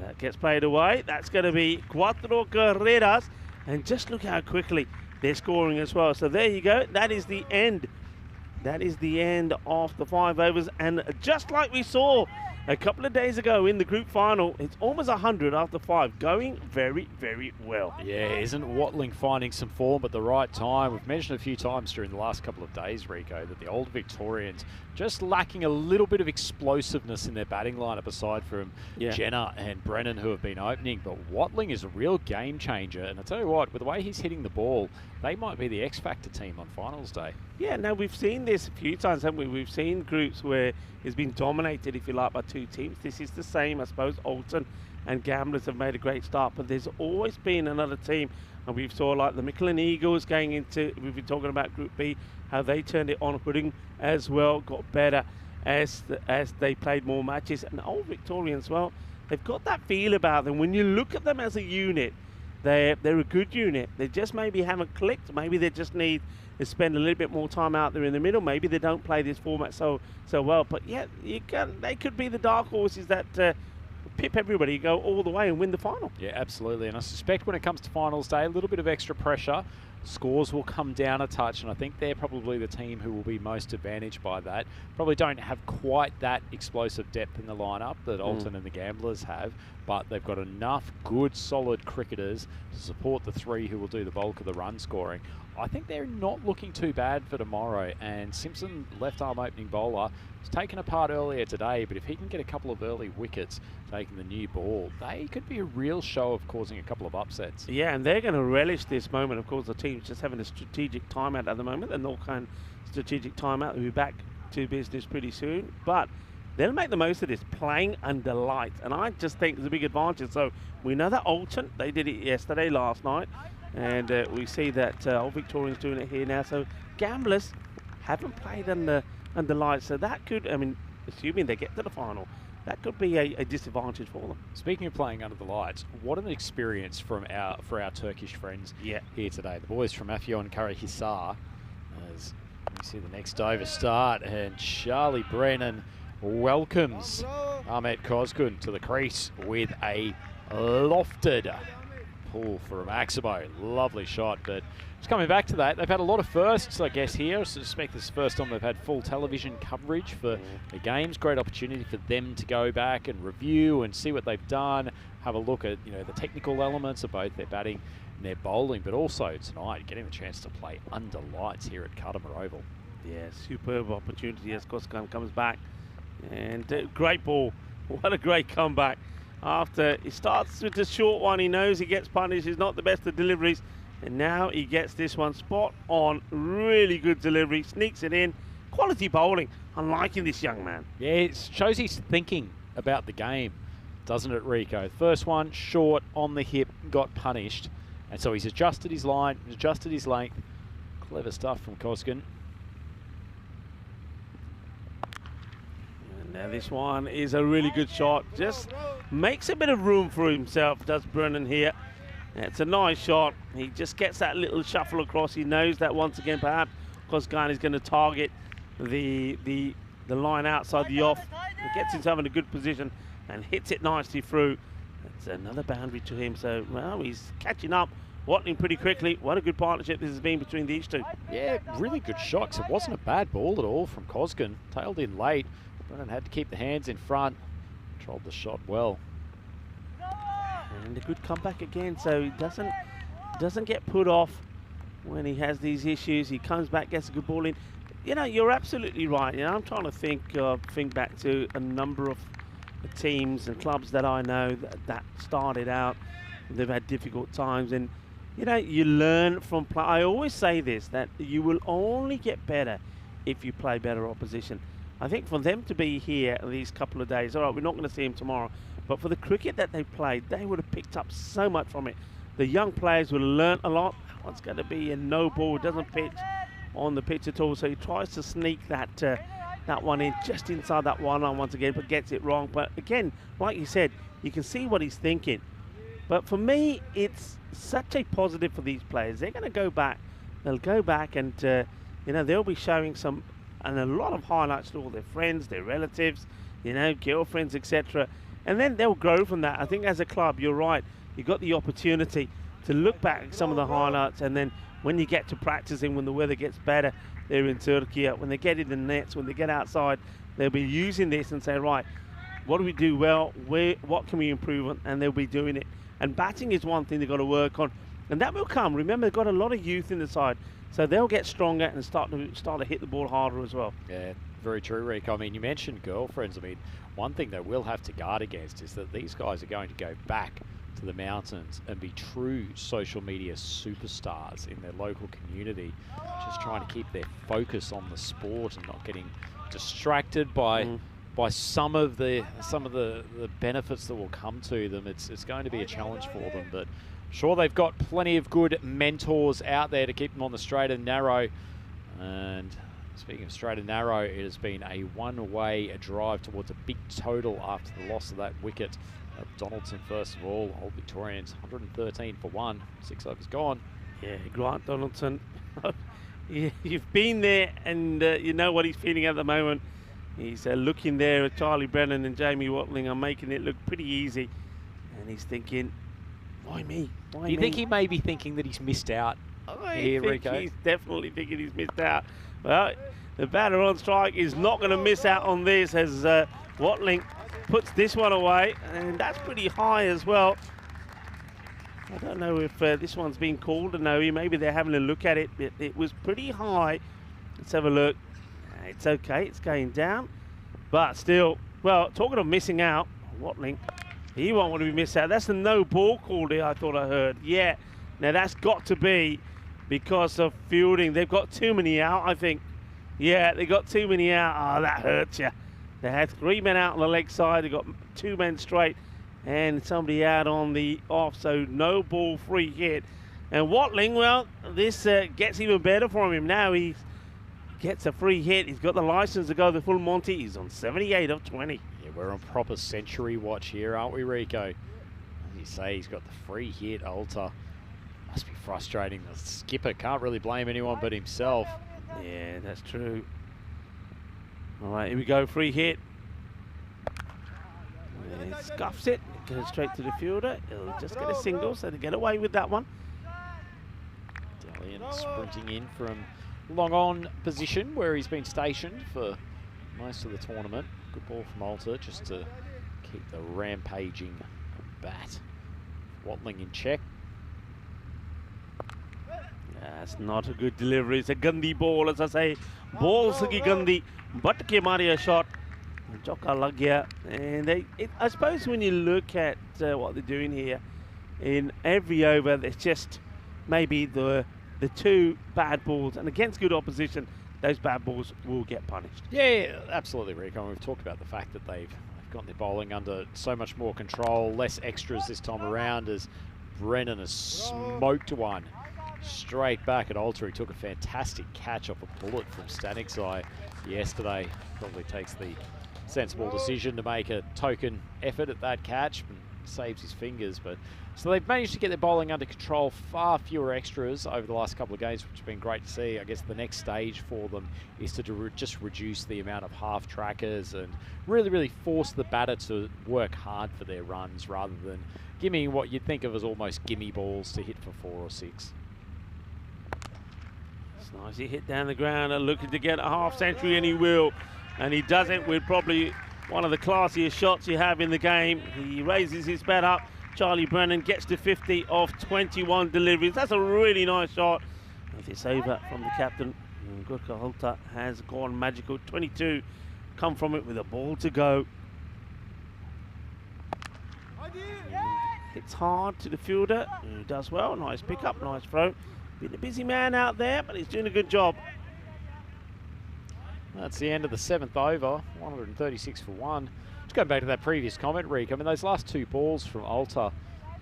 That gets played away. That's going to be Cuatro Carreras. And just look how quickly they're scoring as well. So there you go. That is the end. That is the end of the 5 overs. And just like we saw a couple of days ago in the group final, it's almost 100 after 5. Going very, very well. Yeah, isn't Watling finding some form at the right time? We've mentioned a few times during the last couple of days, Rico, that the Old Victorians just lacking a little bit of explosiveness in their batting lineup aside from Jenner and Brennan, who have been opening. But Watling is a real game changer. And I tell you what, with the way he's hitting the ball, they might be the X-Factor team on finals day. Yeah, no, we've seen this a few times, haven't we? We've seen groups where it's been dominated, if you like, by 2 teams. This is the same, I suppose. Alton and Gamblers have made a great start, but there's always been another team. And we've saw like the Micklin Eagles going into, we've been talking about Group B, how they turned it on, Pudding as well, got better as they played more matches. And Old Victorians, well, they've got that feel about them. When you look at them as a unit, they're a good unit. They just maybe haven't clicked. Maybe they just need to spend a little bit more time out there in the middle. Maybe they don't play this format so well. But yeah, they could be the dark horses that pip everybody, go all the way and win the final. Yeah, absolutely. And I suspect when it comes to finals day, a little bit of extra pressure. Scores will come down a touch, and I think they're probably the team who will be most advantaged by that. Probably don't have quite that explosive depth in the lineup that Alton and the Gamblers have, but they've got enough good, solid cricketers to support the 3 who will do the bulk of the run scoring. I think they're not looking too bad for tomorrow, and Simpson, left-arm opening bowler, was taken apart earlier today, but if he can get a couple of early wickets taking the new ball, they could be a real show of causing a couple of upsets. Yeah, and they're going to relish this moment. Of course, the team's just having a strategic timeout at the moment, and Norcan strategic timeout. They'll be back to business pretty soon, but they'll make the most of this, playing under light, and I just think there's a big advantage. So we know that Alton, they did it yesterday, last night, and we see that Old Victorians doing it here now. So Gamblers haven't played under lights, so that could, I mean, assuming they get to the final, that could be a disadvantage for them. Speaking of playing under the lights, what an experience for our Turkish friends here today. The boys from Afyon Karahisar, as we see the next over start, and Charlie Brennan welcomes Ahmet Kozgun to the crease with a lofted pull for Maximo. Lovely shot, but just coming back to that, they've had a lot of firsts, I guess, here. I suspect this is the first time they've had full television coverage for the games. Great opportunity for them to go back and review and see what they've done, have a look at, you know, the technical elements of both their batting and their bowling, but also tonight getting the chance to play under lights here at Cartama Oval. Yeah, superb opportunity as Kozgun comes back. And great ball. What a great comeback. After he starts with the short one, he knows he gets punished. He's not the best of deliveries. And now he gets this one spot on. Really good delivery. Sneaks it in. Quality bowling. I'm liking this young man. Yeah, it shows he's thinking about the game, doesn't it, Rico? First one, short, on the hip, got punished. And so he's adjusted his line, adjusted his length. Clever stuff from Kozgun. Now this one is a really good shot. Just makes a bit of room for himself, does Brennan here. It's a nice shot. He just gets that little shuffle across. He knows that once again, perhaps Kozgun is going to target the line outside the off. He gets himself in a good position and hits it nicely through. It's another boundary to him. So, well, he's catching up, Watling pretty quickly. What a good partnership this has been between these two. Yeah, really good shots. It wasn't a bad ball at all from Kozgun. Tailed in late. Brennan had to keep the hands in front. Controlled the shot well. And a good comeback again, so he doesn't get put off when he has these issues. He comes back, gets a good ball in. You know, you're absolutely right. You know, I'm trying to think back to a number of teams and clubs that I know that started out. They've had difficult times, and you know, you learn from play. I always say this, that you will only get better if you play better opposition. I think for them to be here these couple of days, all right, we're not going to see them tomorrow, but for the cricket that they played, they would have picked up so much from it. The young players would have learnt a lot. That one's going to be a no ball, doesn't pitch on the pitch at all, so he tries to sneak that one in just inside that one line once again, but gets it wrong. But again, like you said, you can see what he's thinking. But for me, it's such a positive for these players. They're going to go back. They'll go back and, you know, they'll be showing some and a lot of highlights to all their friends, their relatives, you know, girlfriends, etc. And then they'll grow from that. I think as a club, you're right. You've got the opportunity to look back at some of the highlights, and then when you get to practicing, when the weather gets better, they're in Turkey, when they get in the nets, when they get outside, they'll be using this and say, right, what do we do well? What can we improve on? And they'll be doing it. And batting is one thing they've got to work on, and that will come. Remember, they've got a lot of youth in the side, so they'll get stronger and start to hit the ball harder as well. Yeah, very true, Rick. I mean, you mentioned girlfriends. I mean, one thing they will have to guard against is that these guys are going to go back to the mountains and be true social media superstars in their local community, just trying to keep their focus on the sport and not getting distracted by some of the benefits that will come to them. It's going to be a challenge for them, but sure, they've got plenty of good mentors out there to keep them on the straight and narrow. And speaking of straight and narrow, it has been a one-way drive towards a big total after the loss of that wicket. Donaldson, first of all, Old Victorians, 113 for 1, 6 overs gone. Yeah, Grant Donaldson, you've been there, and you know what he's feeling at the moment. He's looking there at Charlie Brennan and Jamie Watling are making it look pretty easy, and he's thinking, why me? Why Do you me? think he may be thinking that he's missed out here, Rico? He's definitely thinking he's missed out. Well, the batter on strike is not going to miss out on this as Watling puts this one away, and that's pretty high as well. I don't know if this one's been called or no. Maybe they're having a look at it. It was pretty high. Let's have a look. It's okay. It's going down. But still, well, talking of missing out, Watling, he won't want to be missed out. That's the no ball call there, I thought I heard. Yeah. Now, that's got to be because of fielding. They've got too many out, I think. Yeah, they got too many out. Oh, that hurts you. They had 3 men out on the leg side. They got 2 men straight and somebody out on the off. So no ball, free hit. And Watling, well, this gets even better for him. Now he gets a free hit. He's got the license to go the full Monty. He's on 78 of 20. Yeah, Yeah, we're on proper century watch here, aren't we, Rico? As you say, he's got the free hit, Alter. Must be frustrating. The skipper can't really blame anyone but himself. Yeah, that's true. All right, here we go, free hit. He scuffs it, goes straight to the fielder. He'll just get a single, so to get away with that one. Delian sprinting in from long on position where he's been stationed for most of the tournament. Good ball from Alter just to keep the rampaging bat. Watling in check. That's not a good delivery. It's a gandhi ball, as I say. Ball sagi gandhi, but ke mari a shot. Joka lag gaya. And I suppose when you look at what they're doing here, in every over, there's just maybe the two bad balls, and against good opposition, those bad balls will get punished. Yeah, absolutely, Rico. And we've talked about the fact that they've gotten their bowling under so much more control, less extras this time around, as Brennan has smoked one straight back at Alter. He took a fantastic catch off a bullet from Stanic's eye yesterday. Probably takes the sensible decision to make a token effort at that catch and saves his fingers. But so they've managed to get their bowling under control, far fewer extras over the last couple of games, which has been great to see. I guess the next stage for them is to just reduce the amount of half trackers and really force the batter to work hard for their runs rather than gimme what you'd think of as almost gimme balls to hit for 4 or 6. It's nice, he hit down the ground and looking to get a half century, and he will. And he does it with probably one of the classiest shots you have in the game. He raises his bat up. Charlie Brennan gets to 50 of 21 deliveries. That's a really nice shot. If it's over from the captain, Gurkha Alter has gone magical. 22 come from it with a ball to go. Hits hard to the fielder, who does well. Nice pickup, nice throw. Been a busy man out there, but he's doing a good job. That's the end of the 7th over, 136 for 1. Just going back to that previous comment, Rick, I mean, those last 2 balls from Alter,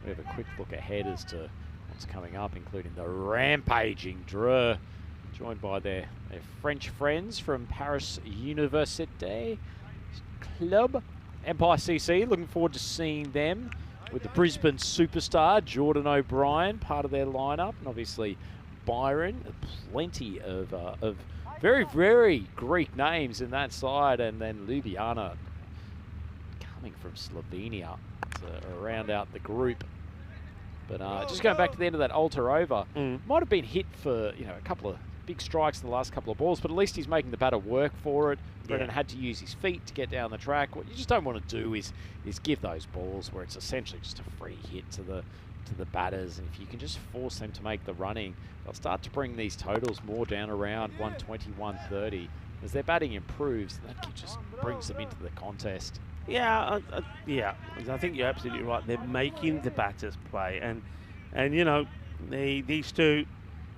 we have a quick look ahead as to what's coming up, including the rampaging Dreux, joined by their French friends from Paris Université Club, Empire CC. Looking forward to seeing them with the Brisbane superstar, Jordan O'Brien, part of their lineup, and obviously Byron. Plenty of very Greek names in that side, and then Ljubljana coming from Slovenia to round out the group. But just going back to the end of that Alter over, might have been hit for a couple of big strikes in the last couple of balls, but at least he's making the batter work for it. Brennan had to use his feet to get down the track. What you just don't want to do is give those balls where it's essentially just a free hit to the batters, and if you can just force them to make the running, they'll start to bring these totals more down around 120, 130. As their batting improves, that just brings them into the contest. Yeah, I think you're absolutely right. They're making the batters play, and these two,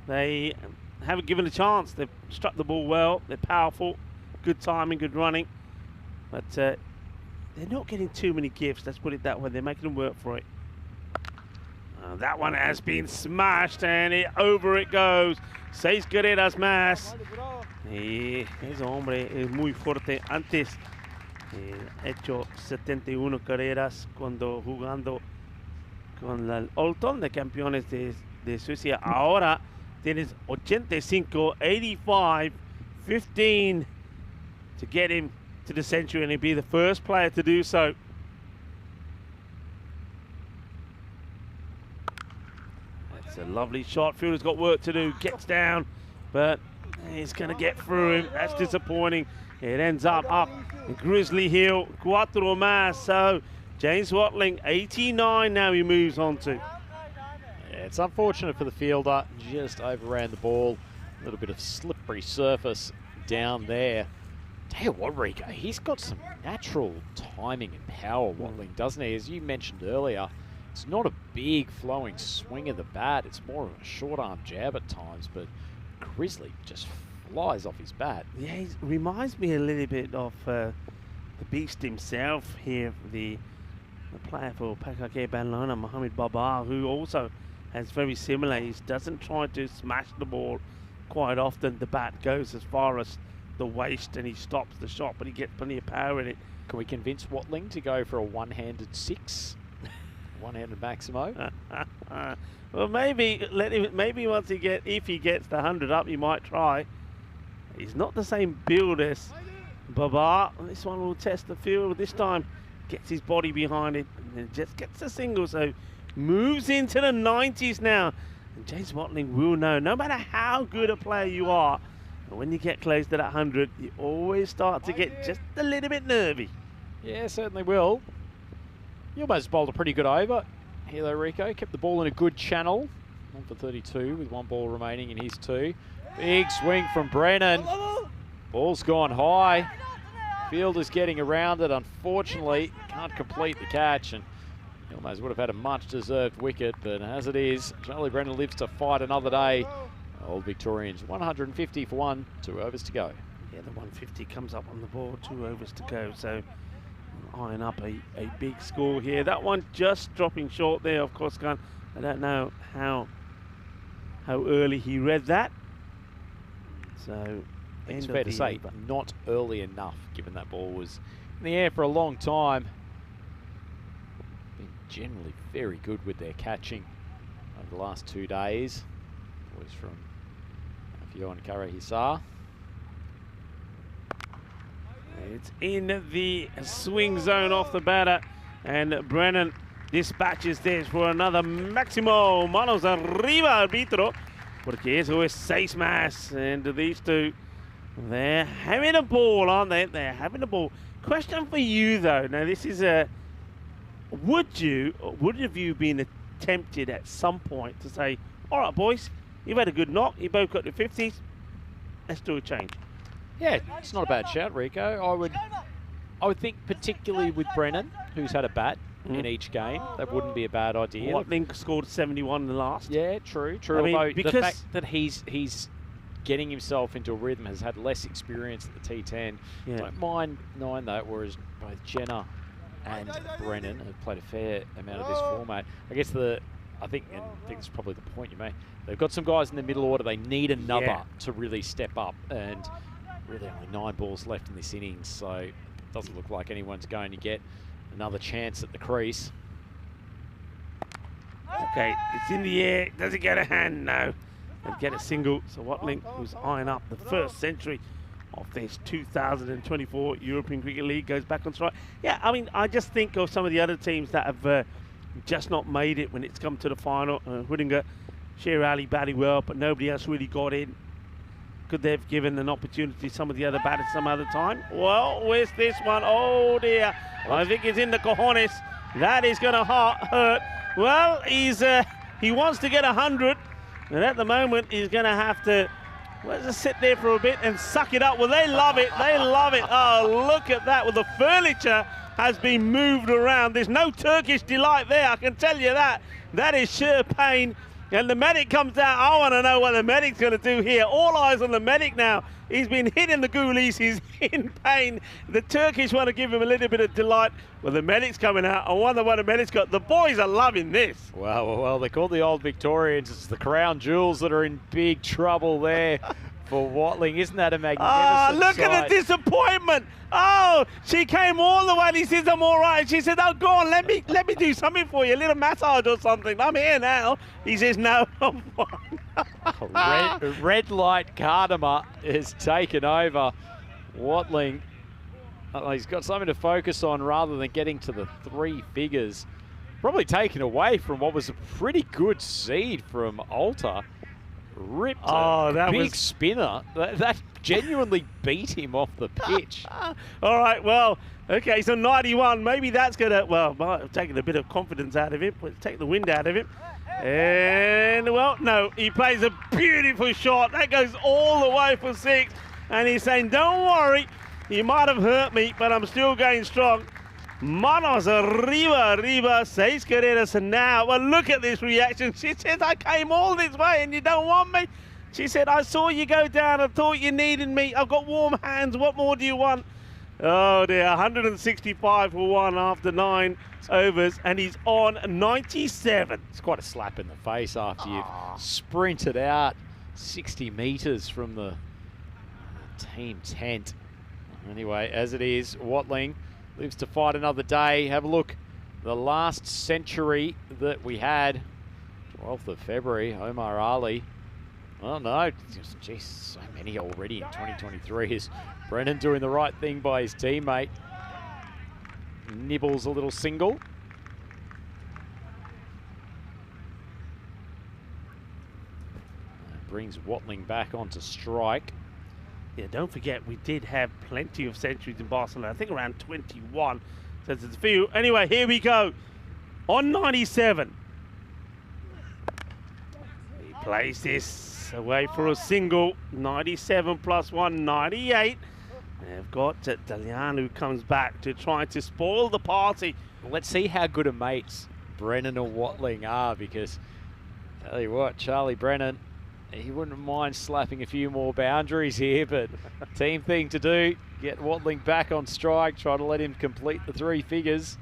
they haven't given a chance. They've struck the ball well. They're powerful, good timing, good running, but they're not getting too many gifts. Let's put it that way. They're making them work for it. That one has been smashed, and over it goes. 6 carreras más. Y ese hombre es muy fuerte. Antes hecho 71 carreras cuando jugando con el Olton de campeones de Suecia. Ahora tienes 85, 85, 15 to get him to the century, and he'll be the first player to do so. That's a lovely shot. Fielder's got work to do, gets down, but he's going to get through him. That's disappointing. It ends up Grizzly Hill, 4 más. So James Watling, 89 now he moves on to. Yeah, it's unfortunate for the fielder. Just overran the ball. A little bit of slippery surface down there. Tell you what, Rico, he's got some natural timing and power, Watling, doesn't he? As you mentioned earlier, it's not a big flowing swing of the bat. It's more of a short arm jab at times, but Grizzly just flies off his bat. Yeah, he reminds me a little bit of the beast himself here, the player for PKK Barcelona, Mohamed Babar, who also has very similar. He doesn't try to smash the ball quite often. The bat goes as far as the waist and he stops the shot, but he gets plenty of power in it. Can we convince Watling to go for a one-handed 6? One-handed Maximo? Well, maybe let him. Maybe if he gets the 100 up, he might try. He's not the same build as Babar. This one will test the field. This time, gets his body behind it and then just gets a single. So moves into the 90s now. And James Watling will know, no matter how good a player you are, when you get close to that 100, you always start to get just a little bit nervy. Yeah, certainly will. You almost bowled a pretty good over here though, Rico. Kept the ball in a good channel. 1 for 32 with 1 ball remaining in his 2. Big swing from Brennan. Ball's gone high. Fielder's getting around it. Unfortunately, can't complete the catch, and he almost would have had a much-deserved wicket, but as it is, Charlie Brennan lives to fight another day. Old Victorians, 150 for 1, 2 overs to go. Yeah, the 150 comes up on the board, 2 overs to go, so eyeing up a big score here. That one just dropping short there, of course, I don't know how early he read that. So, It's fair to say, not early enough, given that ball was in the air for a long time. Been generally very good with their catching over the last 2 days. Boys from Fio and Karahisar. It's in the swing zone off the batter, and Brennan dispatches this for another Maximo. Manos arriba, arbitro, porque eso es 6 más. And these two, they're having a ball, aren't they? They're having a ball. Question for you, though. Now, this is would have you been tempted at some point to say, all right, boys, you've had a good knock, you both got the 50s, let's do a change? Yeah, it's not a bad shout, Rico. I would think particularly with Brennan, who's had a bat in each game, that wouldn't be a bad idea. Watling scored 71 in the last. Yeah, true. I mean, although because the fact that he's getting himself into a rhythm, has had less experience at the T10. Yeah. Don't mind knowing that, whereas both Jenner and Brennan have played a fair amount of this format. I think it's probably the point you made. They've got some guys in the middle order. They need another to really step up, and really only 9 balls left in this innings, so it doesn't look like anyone's going to get another chance at the crease. Okay, it's in the air. Does it get a hand? No. And get a single. So Watling, who's eyeing up the first century of this 2024 European Cricket League, goes back on strike. Yeah, I mean, I just think of some of the other teams that have just not made it when it's come to the final. Hoodinga, Sher Ali batting well, but nobody else really got in. Could they have given an opportunity to some of the other batters some other time? Well, where's this one? Oh dear, I think it's in the cojones. That is going to hurt. Well, he wants to get 100, and at the moment he's going to have to just sit there for a bit and suck it up. Well, they love it. They love it. Oh, look at that. Well, the furniture has been moved around. There's no Turkish delight there, I can tell you that. That is sheer pain. And the medic comes out. I want to know what the medic's going to do here. All eyes on the medic now. He's been hit in the goalies. He's in pain. The Turkish want to give him a little bit of delight. Well, the medic's coming out. I wonder what the medic's got. The boys are loving this. Well, they call the Old Victorians. It's the crown jewels that are in big trouble there for Watling. Isn't that a magnificent look sight? at the disappointment. Oh, she came all the way and he says, I'm all right. She said, oh, go on, let me do something for you, a little massage or something. I'm here now. He says, no, I'm fine. Red light Cartama is taken over. Watling, he's got something to focus on rather than getting to the 3 figures. Probably taken away from what was a pretty good seed from Alter. Ripped a big spinner. That genuinely beat him off the pitch. All right, well, okay, so 91. Maybe that's going to, might have taken a bit of confidence out of him, but take the wind out of him. And, well, no, he plays a beautiful shot. That goes all the way for 6. And he's saying, don't worry, you might have hurt me, but I'm still going strong. Manos arriba, 6 carreras now. Well, look at this reaction. She says, I came all this way and you don't want me. She said, I saw you go down. I thought you needed me. I've got warm hands. What more do you want? Oh, dear. 165 for 1 after 9 overs, and he's on 97. It's quite a slap in the face after you've sprinted out 60 metres from the team tent. Anyway, as it is, Watling lives to fight another day. Have a look. The last century that we had, 12th of February, Omar Ali. Oh no, geez, so many already in 2023. Is Brennan doing the right thing by his teammate? Nibbles a little single. Brings Watling back onto strike. Yeah, don't forget, we did have plenty of centuries in Barcelona. I think around 21. So there's a few. Anyway, here we go. On 97. He plays this away for a single. 97 plus 1, 98. They've got Dalian, who comes back to try to spoil the party. Well, let's see how good a mates Brennan or Watling are, because tell you what, Charlie Brennan, he wouldn't mind slapping a few more boundaries here, but team thing to do, get Watling back on strike, try to let him complete the 3 figures.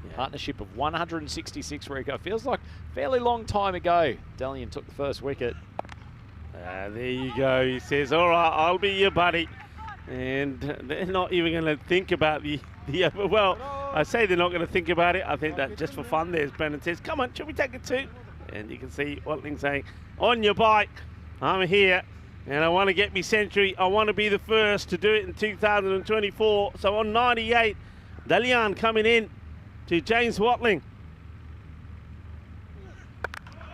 Yeah. Partnership of 166, Rico. Feels like a fairly long time ago. Dalian took the first wicket. There you go. He says, all right, I'll be your buddy. And they're not even going to think about the other. Well, I say they're not going to think about it. I think that just for fun, there's Brennan says, come on, shall we take it too? And you can see Watling saying, on your bike, I'm here, and I want to get me century. I want to be the first to do it in 2024. So on 98, Dalian coming in to James Watling.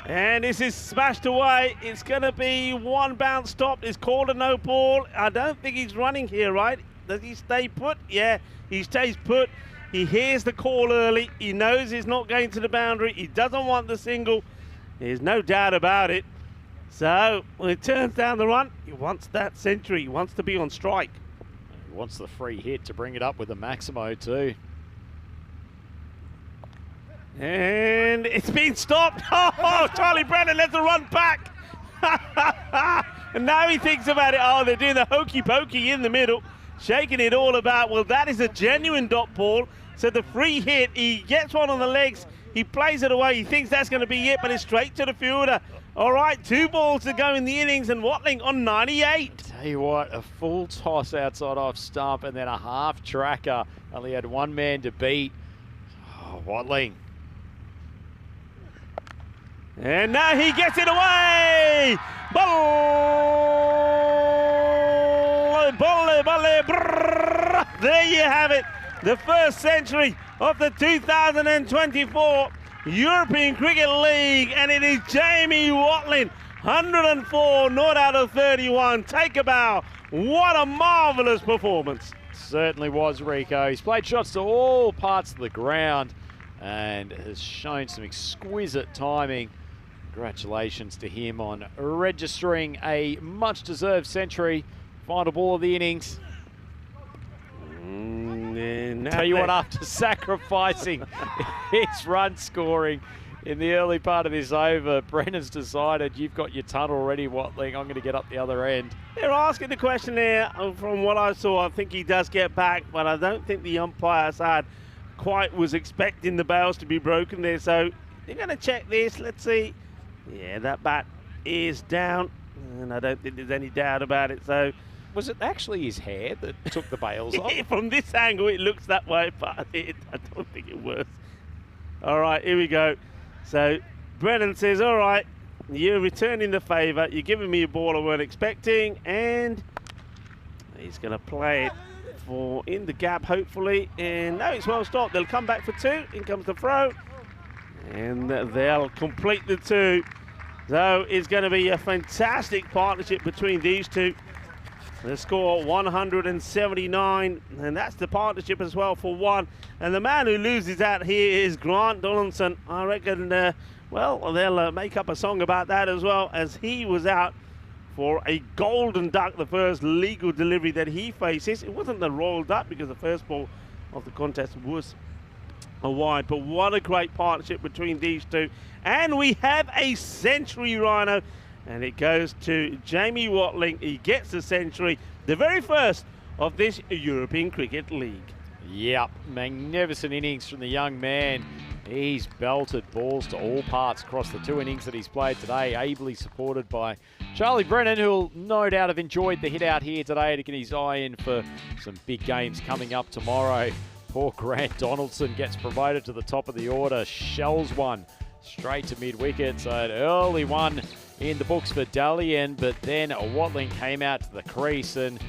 And this is smashed away. It's going to be one bounce stopped. It's called a no ball. I don't think he's running here, right? Does he stay put? Yeah, he stays put. He hears the call early. He knows he's not going to the boundary. He doesn't want the single. There's no doubt about it. So when he turns down the run, he wants that century. He wants to be on strike. He wants the free hit to bring it up with a Maximo too. And it's been stopped. Oh, Charlie Brennan lets the run back. And now he thinks about it. Oh, they're doing the hokey pokey in the middle, shaking it all about. Well, that is a genuine dot ball. So the free hit, he gets one on the legs. He plays it away. He thinks that's going to be it, but it's straight to the fielder. All right, 2 balls to go in the innings, and Watling on 98. Tell you what, a full toss outside off stump and then a half tracker. Only had 1 man to beat. Oh, Watling. And now he gets it away. There you have it. The first century of the 2024 European Cricket League, and it is Jamie Watling, 104 not out of 31. Take a bow. What a marvellous performance. Certainly was, Rico. He's played shots to all parts of the ground and has shown some exquisite timing. Congratulations to him on registering a much-deserved century. Final ball of the innings. Tell you what, after sacrificing his run scoring in the early part of this over, Brennan's decided, you've got your tunnel ready, Watling. I'm going to get up the other end. They're asking the question there. From what I saw, I think he does get back, but I don't think the umpire side quite was expecting the bails to be broken there. So they're going to check this. Let's see. Yeah, that bat is down, and I don't think there's any doubt about it. So, was it actually his hair that took the bails off? From this angle, it looks that way, but I don't think it was. All right, here we go. So, Brennan says, all right, you're returning the favour. You're giving me a ball I weren't expecting, and he's going to play it for in the gap, hopefully. And no, it's well stopped. They'll come back for 2. In comes the throw, and they'll complete the 2. So it's going to be a fantastic partnership between these two. The score 179, and that's the partnership as well for 1. And the man who loses out here is Grant Donaldson. I reckon, well, they'll make up a song about that as well, as he was out for a golden duck, the first legal delivery that he faces. It wasn't the royal duck because the first ball of the contest was a wide, but what a great partnership between these two. And we have a century, Rhino, and it goes to Jamie Watling. He gets the century, the very first of this European Cricket League. Yep, magnificent innings from the young man. He's belted balls to all parts across the 2 innings that he's played today, ably supported by Charlie Brennan, who'll no doubt have enjoyed the hit out here today to get his eye in for some big games coming up tomorrow. Poor Grant Donaldson gets promoted to the top of the order, shells one straight to mid-wicket, so an early one in the books for Dalian, but then Watling came out to the crease and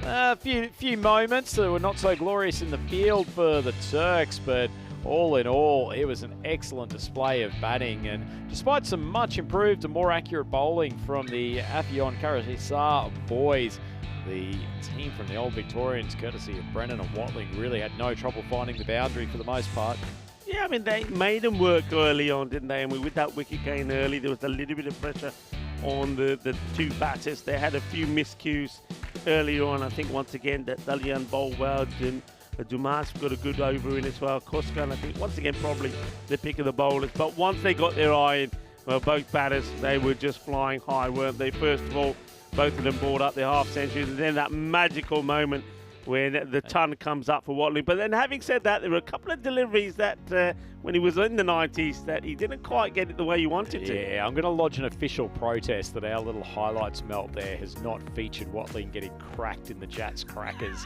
a few moments that were not so glorious in the field for the Turks, but all in all, it was an excellent display of batting, and despite some much improved and more accurate bowling from the Affion Karahisar boys, the team from the Old Victorians, courtesy of Brennan and Watling, really had no trouble finding the boundary for the most part. Yeah, I mean, they made them work early on, didn't they? I mean, with that wicket gain early, there was a little bit of pressure on the two batters. They had a few miscues early on. I think, once again, that Dalian bowled well. Dumas got a good over in as well. Koskan, I think, once again, probably the pick of the bowlers. But once they got their eye in, well, both batters, they were just flying high, weren't they? First of all, both of them brought up their half centuries, and then that magical moment when the ton comes up for Watling. But then, having said that, there were a couple of deliveries that when he was in the 90s that he didn't quite get it the way he wanted to. Yeah, I'm going to lodge an official protest that our little highlights melt there has not featured Watling getting cracked in the Jats crackers.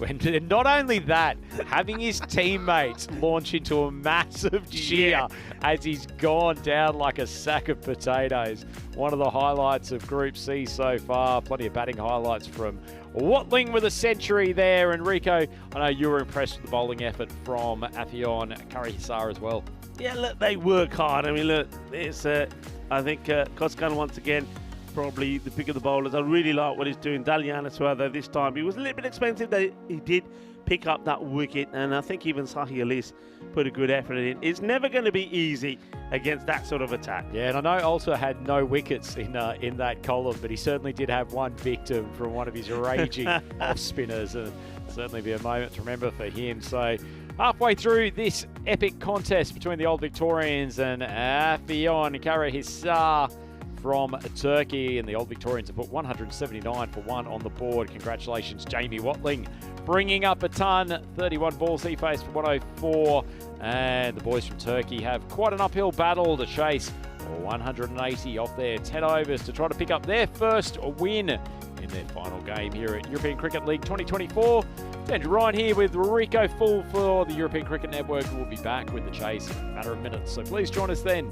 And not only that, having his teammates launch into a massive cheer as he's gone down like a sack of potatoes. One of the highlights of Group C so far. Plenty of batting highlights from Watling with a century there. And Rico, I know you were impressed with the bowling effort from Affion Karahisar as well. Yeah, look, they work hard. I mean, look, it's I think Koskan once again probably the pick of the bowlers. I really like what he's doing. Dalian as well, though, this time. He was a little bit expensive. He did pick up that wicket, and I think even Sahi Elise put a good effort in. It's never going to be easy against that sort of attack. Yeah, and I know also had no wickets in that column, but he certainly did have one victim from one of his raging off spinners, and certainly be a moment to remember for him. So halfway through this epic contest between the Old Victorians and Affion Karahisar from Turkey, and the Old Victorians have put 179 for 1 on the board. Congratulations, Jamie Watling, bringing up a ton. 31 balls he faced for 104, and the boys from Turkey have quite an uphill battle to chase 180 off their 10 overs to try to pick up their first win in their final game here at European Cricket League 2024. Andrew Ryan here with Rico Full for the European Cricket Network. We'll be back with the chase in a matter of minutes, so please join us then.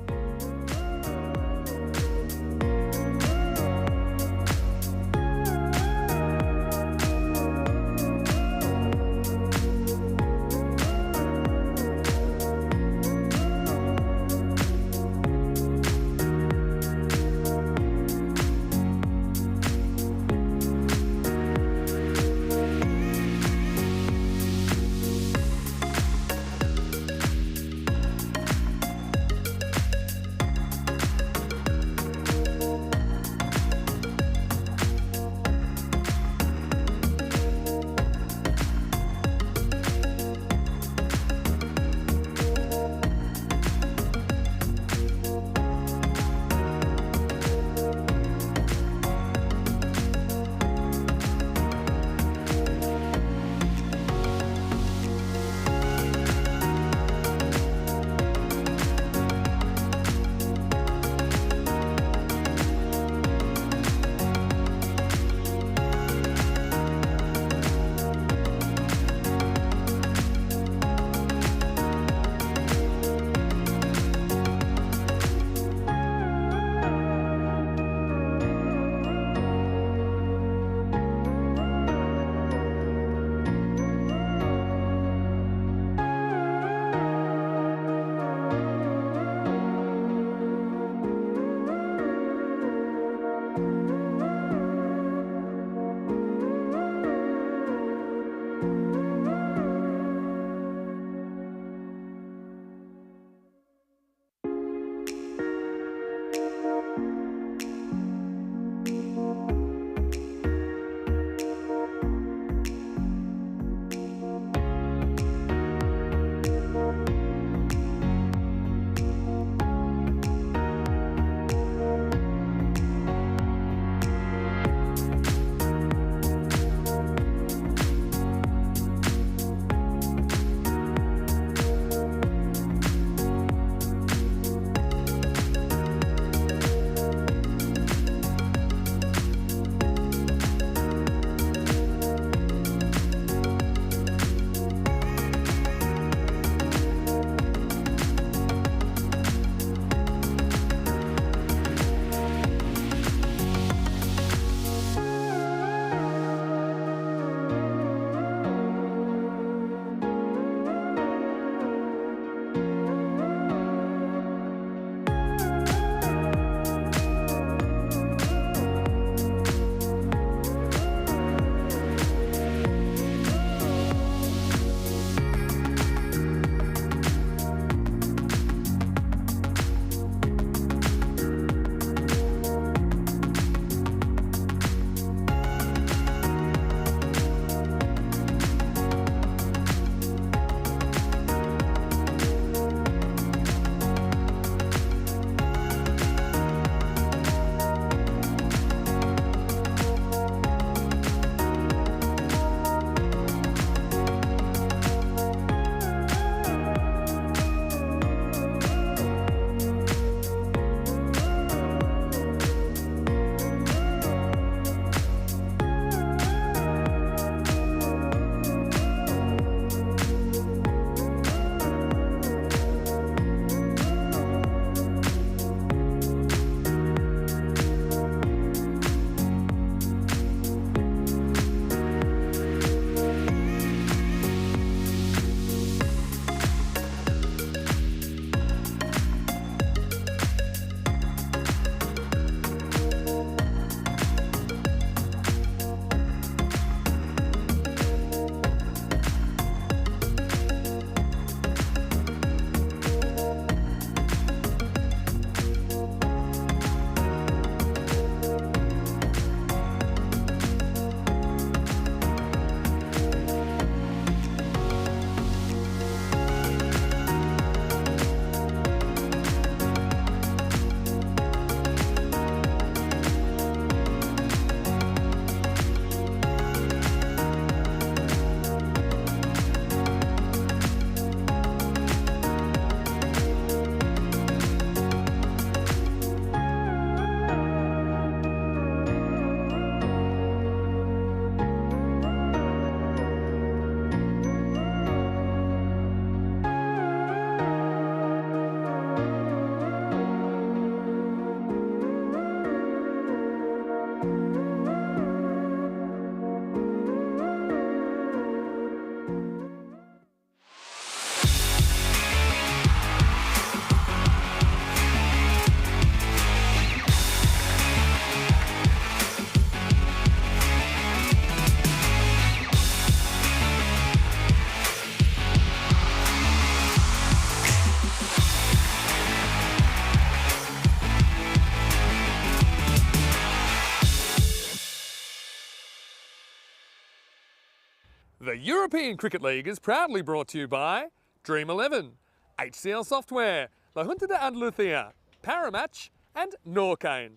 The European Cricket League is proudly brought to you by Dream 11, HCL Software, La Junta de Andalucía, Paramatch and Norcane.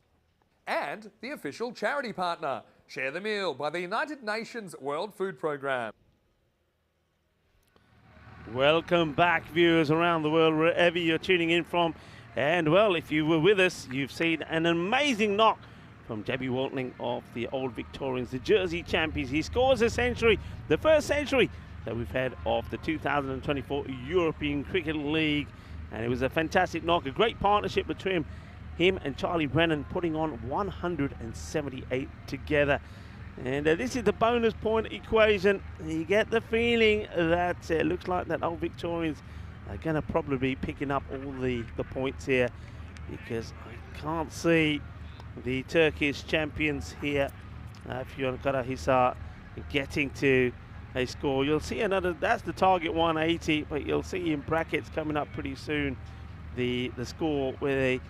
And the official charity partner, Share the Meal by the United Nations World Food Programme. Welcome back, viewers around the world, wherever you're tuning in from. And, well, if you were with us, you've seen an amazing knock from Debbie Waltling of the Old Victorians, the Jersey champions. He scores a century, the first century that we've had of the 2024 European Cricket League. And it was a fantastic knock, a great partnership between him and Charlie Brennan, putting on 178 together. And this is the bonus point equation. You get the feeling that it looks like that Old Victorians are going to probably be picking up all the points here, because I can't see the Turkish champions here, Hisar, getting to a score. You'll see another, that's the target 180, but you'll see in brackets coming up pretty soon the score where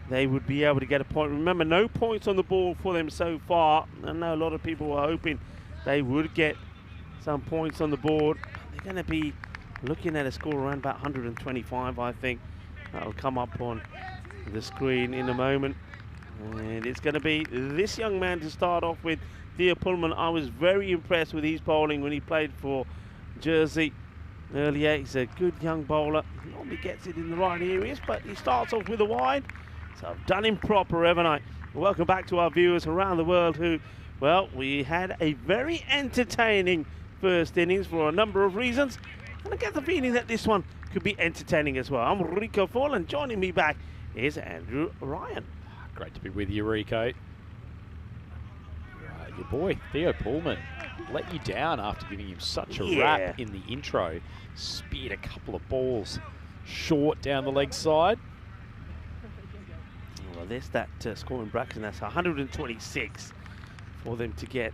they would be able to get a point. Remember, no points on the board for them so far. I know a lot of people were hoping they would get some points on the board. They're going to be looking at a score around about 125, I think. That'll come up on the screen in a moment. And it's going to be this young man to start off with, Theo Pullman. I was very impressed with his bowling when he played for Jersey earlier. He's a good young bowler. He normally gets it in the right areas, but he starts off with a wide. So I've done him proper, haven't I? Welcome back to our viewers around the world who, well, we had a very entertaining first innings for a number of reasons. And I get the feeling that this one could be entertaining as well. I'm Rico Fall, and joining me back is Andrew Ryan. Great to be with you, Rico. Your boy, Theo Pullman, let you down after giving him such a rap in the intro. Speared a couple of balls short down the leg side. Well, there's that scoring bracket, and that's 126 for them to get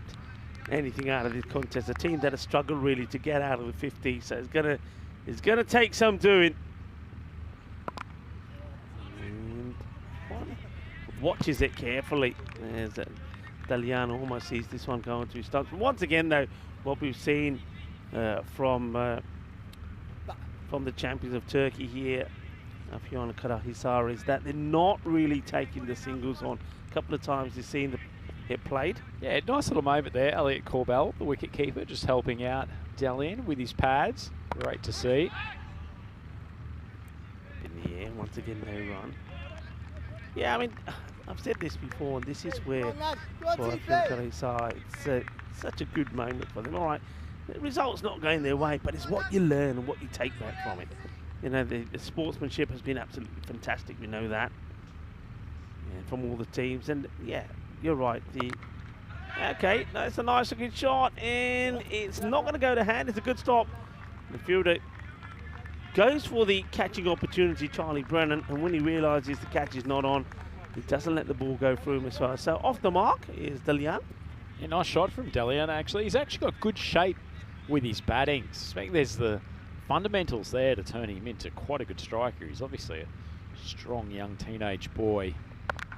anything out of this contest. A team that has struggled really to get out of the 50, so it's gonna take some doing. And watches it carefully as Dalian almost sees this one going to his stumps. Once again, though, what we've seen from the champions of Turkey here, Afyon Karahisar, is that they're not really taking the singles on. A couple of times you've seen it played. Yeah, nice little moment there. Elliot Corbell, the wicket keeper, just helping out Dalian with his pads. Great to see. In the air, once again, no run. Yeah, I mean, I've said this before, and this is where for Afyon Karahisar, it's such a good moment for them. All right, the result's not going their way, but it's what you learn and what you take back from it. You know, the sportsmanship has been absolutely fantastic. We know that, from all the teams. And yeah, you're right. Okay, that's a nice looking shot, and it's not going to go to hand. It's a good stop. The fielder goes for the catching opportunity, Charlie Brennan, and when he realises the catch is not on, he doesn't let the ball go through him as well. So off the mark is Dalian. Yeah, nice shot from Dalian, actually. He's actually got good shape with his batting. I suspect there's the fundamentals there to turn him into quite a good striker. He's obviously a strong young teenage boy.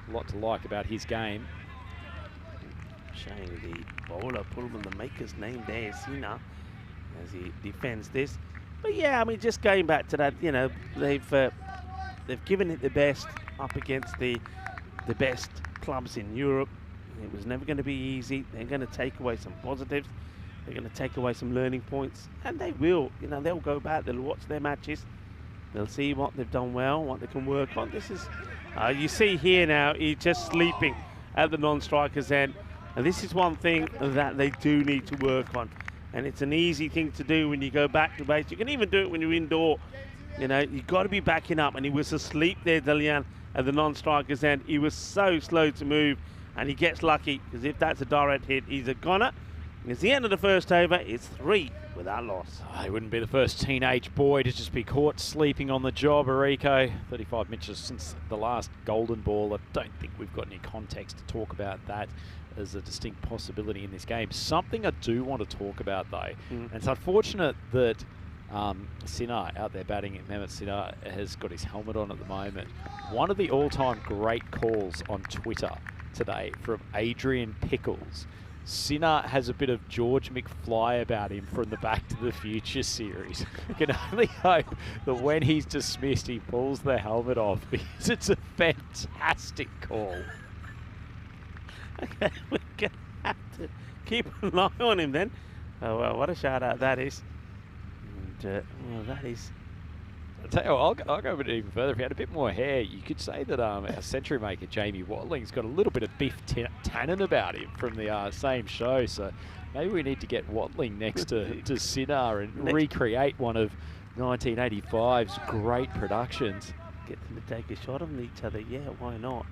A lot to like about his game. Showing the bowler Pullman, the maker's name there, Sina, as he defends this. But yeah, I mean, just going back to that, you know, they've given it the best up against the best clubs in Europe. It was never going to be easy. They're going to take away some positives. They're going to take away some learning points, and they will. You know, they'll go back, they'll watch their matches, they'll see what they've done well, what they can work on. This is, you see here now, he's just sleeping at the non-striker's end, and this is one thing that they do need to work on, and it's an easy thing to do when you go back to base. You can even do it when you're indoor. You know, you've got to be backing up, and he was asleep there, Dalian, at the non-striker's end. He was so slow to move, and he gets lucky, because if that's a direct hit, he's a goner. It's the end of the first over. It's 3 without loss. Oh, he wouldn't be the first teenage boy to just be caught sleeping on the job, Rico. 35 matches since the last golden ball. I don't think we've got any context to talk about that as a distinct possibility in this game. Something I do want to talk about, though, and it's unfortunate that Sinar out there batting, Mehmet Sinar has got his helmet on at the moment. One of the all-time great calls on Twitter today from Adrian Pickles Sinner has a bit of George McFly about him from the Back to the Future series. You can only hope that when he's dismissed, he pulls the helmet off, because it's a fantastic call. Okay, we're going to have to keep an eye on him then. Oh, well, what a shout-out that is. And, well, that is... I'll tell you what, I'll go a bit even further. If he had a bit more hair, you could say that our century maker, Jamie Watling's got a little bit of Biff Tannen about him from the same show. So maybe we need to get Watling next to Sinner and recreate one of 1985's great productions. Get them to take a shot on each other. Yeah, why not?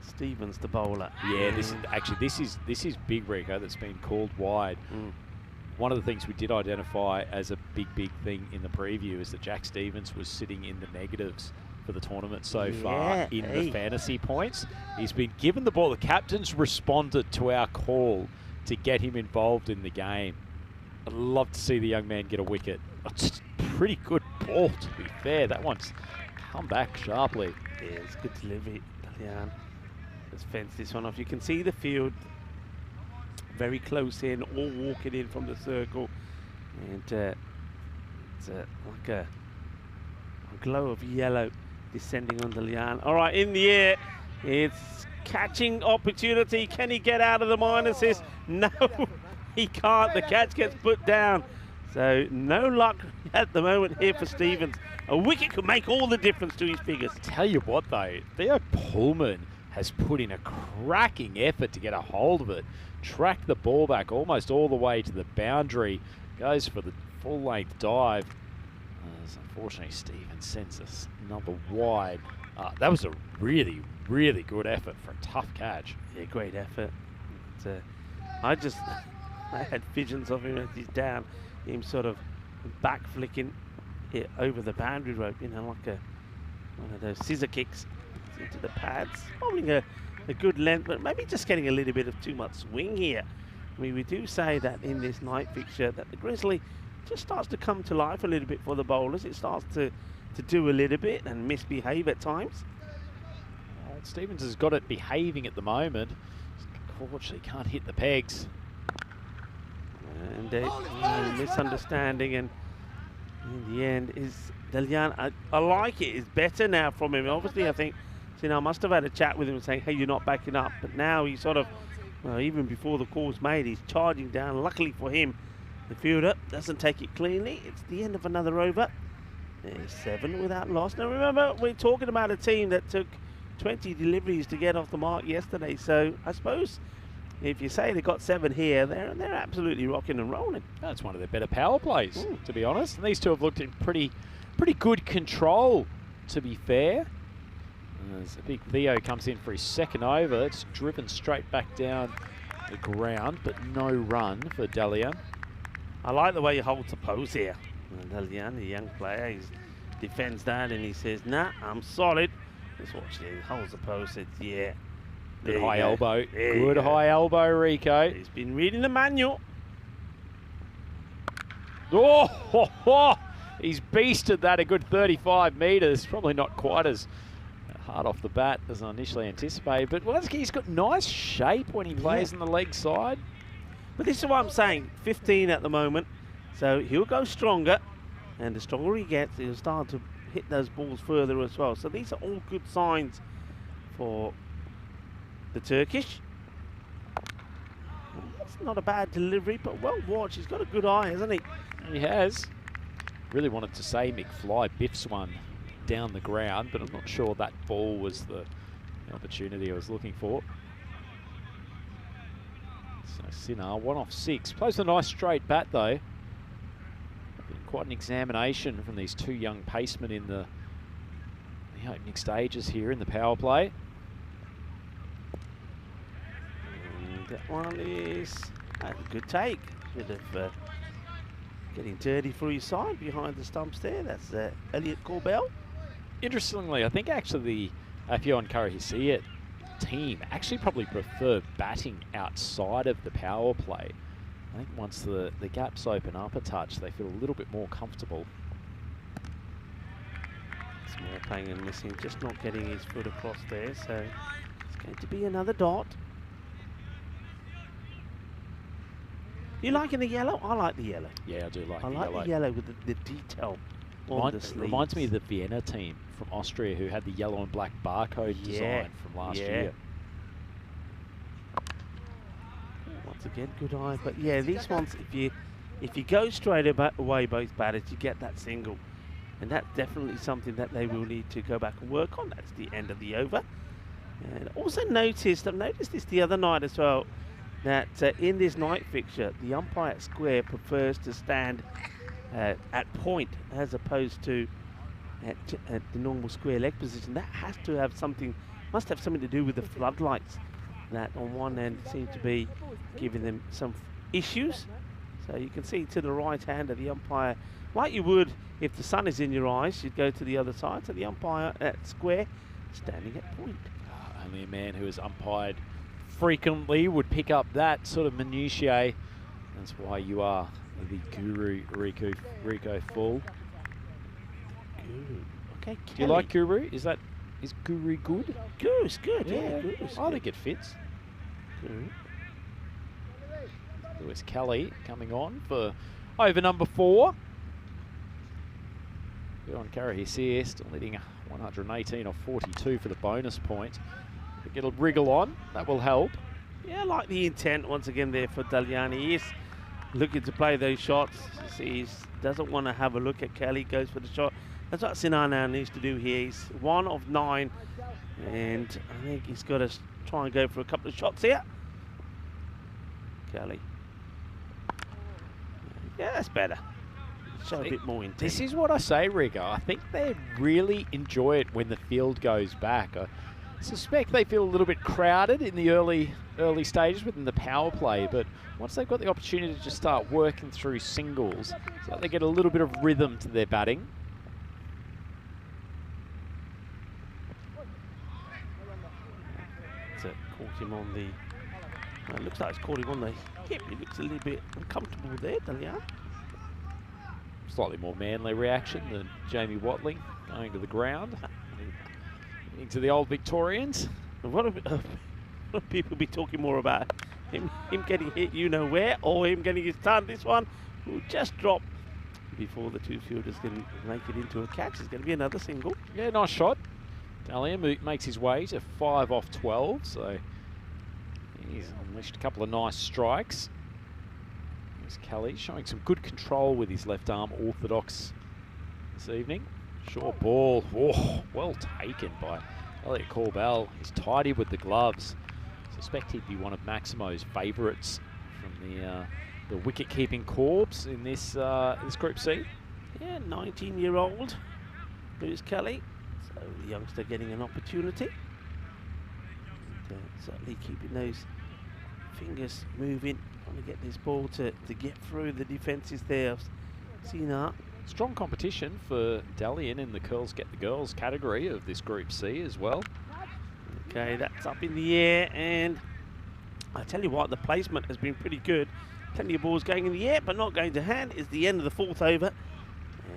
Stevens, the bowler. Yeah, this is big, Rico, that's been called wide. One of the things we did identify as a big thing in the preview is that Jack Stevens was sitting in the negatives for the tournament so far in the fantasy points. He's been given the ball. The captain's responded to our call to get him involved in the game. I'd love to see the young man get a wicket. It's a pretty good ball, to be fair. That one's come back sharply. Yeah, it's good delivery, Dalian. Let's fence this one off. You can see the field very close in, all walking in from the circle, and it's like a glow of yellow descending on the lian. All right, in the air, it's catching opportunity. Can he get out of the minuses? No, he can't. The catch gets put down. So no luck at the moment here for Stevens. A wicket could make all the difference to his figures. Tell you what though, Theo Pullman has put in a cracking effort to get a hold of it. Track the ball back almost all the way to the boundary. Goes for the full-length dive. Unfortunately, Stevens sends us another wide. That was a really good effort for a tough catch. Yeah, great effort. I had visions of him as he's down, him sort of back flicking it over the boundary rope, you know, like one of those scissor kicks into the pads, holding a good length, but maybe just getting a little bit of too much swing here. I mean, we do say that in this night fixture that the Grizzly just starts to come to life a little bit for the bowlers. It starts to do a little bit and misbehave at times. Well, Stevens has got it behaving at the moment. Unfortunately, can't hit the pegs. And misunderstanding, and in the end is Dalian. I like it. It's better now from him. Obviously, I think I must have had a chat with him saying, hey, you're not backing up. But now he's sort of, well, even before the call's made, he's charging down. Luckily for him, the fielder doesn't take it cleanly. It's the end of another over. There's 7 without loss. Now, remember, we're talking about a team that took 20 deliveries to get off the mark yesterday. So I suppose if you say they got 7 here, they're absolutely rocking and rolling. That's one of their better power plays, to be honest. And these two have looked in pretty good control, to be fair. As a big Theo comes in for his second over, it's driven straight back down the ground, but no run for Dalian. I like the way he holds the pose here. Dalian, the young player, he defends that and he says, nah, I'm solid. Let's watch this. He holds the pose, says, yeah. Good high elbow. Good high elbow, Rico. He's been reading the manual. Oh, he's beasted that a good 35 metres. Probably not quite as hard off the bat as I initially anticipated. But he's got nice shape when he plays on the leg side. But this is what I'm saying. 15 at the moment. So he'll go stronger. And the stronger he gets, he'll start to hit those balls further as well. So these are all good signs for the Turkish. It's not a bad delivery, but well watched. He's got a good eye, hasn't he? He has. Really wanted to say McFly biffs one down the ground, but I'm not sure that ball was the opportunity I was looking for. So Sinner, 1 off 6. Plays a nice straight bat though. Been quite an examination from these two young pacemen in the opening stages here in the power play. And that one is a good take. Bit of getting dirty for his side behind the stumps there. That's Elliot Corbell. Interestingly, I think actually the Afion Karahisiat team actually probably prefer batting outside of the power play. I think once the gaps open up a touch, they feel a little bit more comfortable. It's More playing and missing, just not getting his foot across there, so it's going to be another dot. You liking the yellow? I like the yellow. Yeah, I do like I the like yellow. the yellow with the detail on the sleeves. Reminds me of the Vienna team from Austria who had the yellow and black barcode design from last year. Once again, good eye, but yeah, these ones, if you go straight away both batters, you get that single, and that's definitely something that they will need to go back and work on. That's the end of the over. And also I've noticed this the other night as well, that in this night fixture, the umpire at square prefers to stand at point as opposed to at the normal square leg position. That has to have something, must have something to do with the floodlights that on one end seem to be giving them some issues. So you can see to the right hand of the umpire, like you would if the sun is in your eyes, you'd go to the other side. So the umpire at square, standing at point. Only a man who has umpired frequently would pick up that sort of minutiae. That's why you are the guru, Rico Full. Guru. Okay, do you like Guru? Is Guru good? Guru's good, yeah. I think it fits. Guru. Lewis Kelly coming on for over number 4. John Carey here, still leading 118 off 42 for the bonus point. Get a wriggle on, that will help. Yeah, I like the intent once again there for Daliani. He is looking to play those shots. He doesn't want to have a look at Kelly, goes for the shot. That's what Sinana needs to do here. He's 1 of 9, and I think he's got to try and go for a couple of shots here. Kelly. Yeah, that's better. Show a bit more intent. This is what I say, Rico. I think they really enjoy it when the field goes back. I suspect they feel a little bit crowded in the early stages within the power play, but once they've got the opportunity to just start working through singles, it's like they get a little bit of rhythm to their batting. Caught him on the... It looks like it's caught him on the hip. He looks a little bit uncomfortable there, Dalian. Slightly more manly reaction than Jamie Watling going to the ground. Into the old Victorians. What people be talking more about? Him getting hit you know where, or him getting his turn. This one will just drop before the two fielders can make it into a catch. It's going to be another single. Yeah, nice shot. Dalian makes his way to 5 off 12, so he's unleashed a couple of nice strikes. Here's Kelly showing some good control with his left arm orthodox this evening. Short ball, well taken by Elliot Corbell. He's tidy with the gloves. Suspect he'd be one of Maximo's favourites from the wicket-keeping corps in this Group C. Yeah, 19-year-old Lewis Kelly. So the youngster getting an opportunity. And, certainly keeping those fingers moving, trying to get this ball to get through the defences there. Seen that. Strong competition for Dalian in the Curls Get the Girls category of this Group C as well. Okay, that's up in the air, and I tell you what, the placement has been pretty good. Plenty of balls going in the air, but not going to hand. It's the end of the 4th over,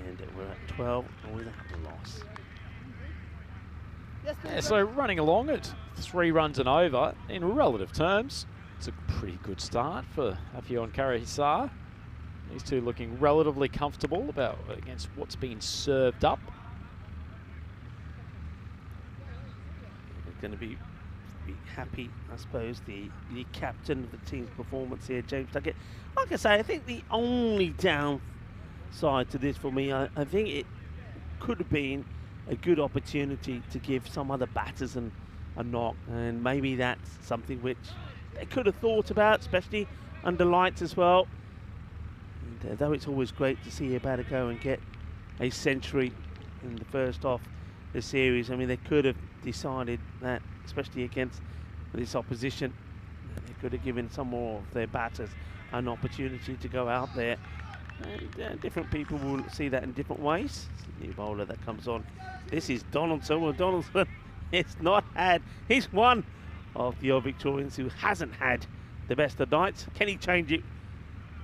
and we're at 12 without a loss. Yeah, so running along at 3 runs and over, in relative terms, it's a pretty good start for Afion Karahisar. These two looking relatively comfortable against what's been served up. They're going to be happy, I suppose, the captain of the team's performance here, James Duckett. Like I say, I think the only downside to this for me, I think it could have been a good opportunity to give some other batters a knock, and maybe that's something which they could have thought about, especially under lights as well. And, though it's always great to see a batter go and get a century in the first off the series, I mean, they could have decided that, especially against this opposition, they could have given some more of their batters an opportunity to go out there. And different people will see that in different ways. New bowler that comes on. This is Donaldson. Well, Donaldson he's one of the Victorians who hasn't had the best of nights. Can he change it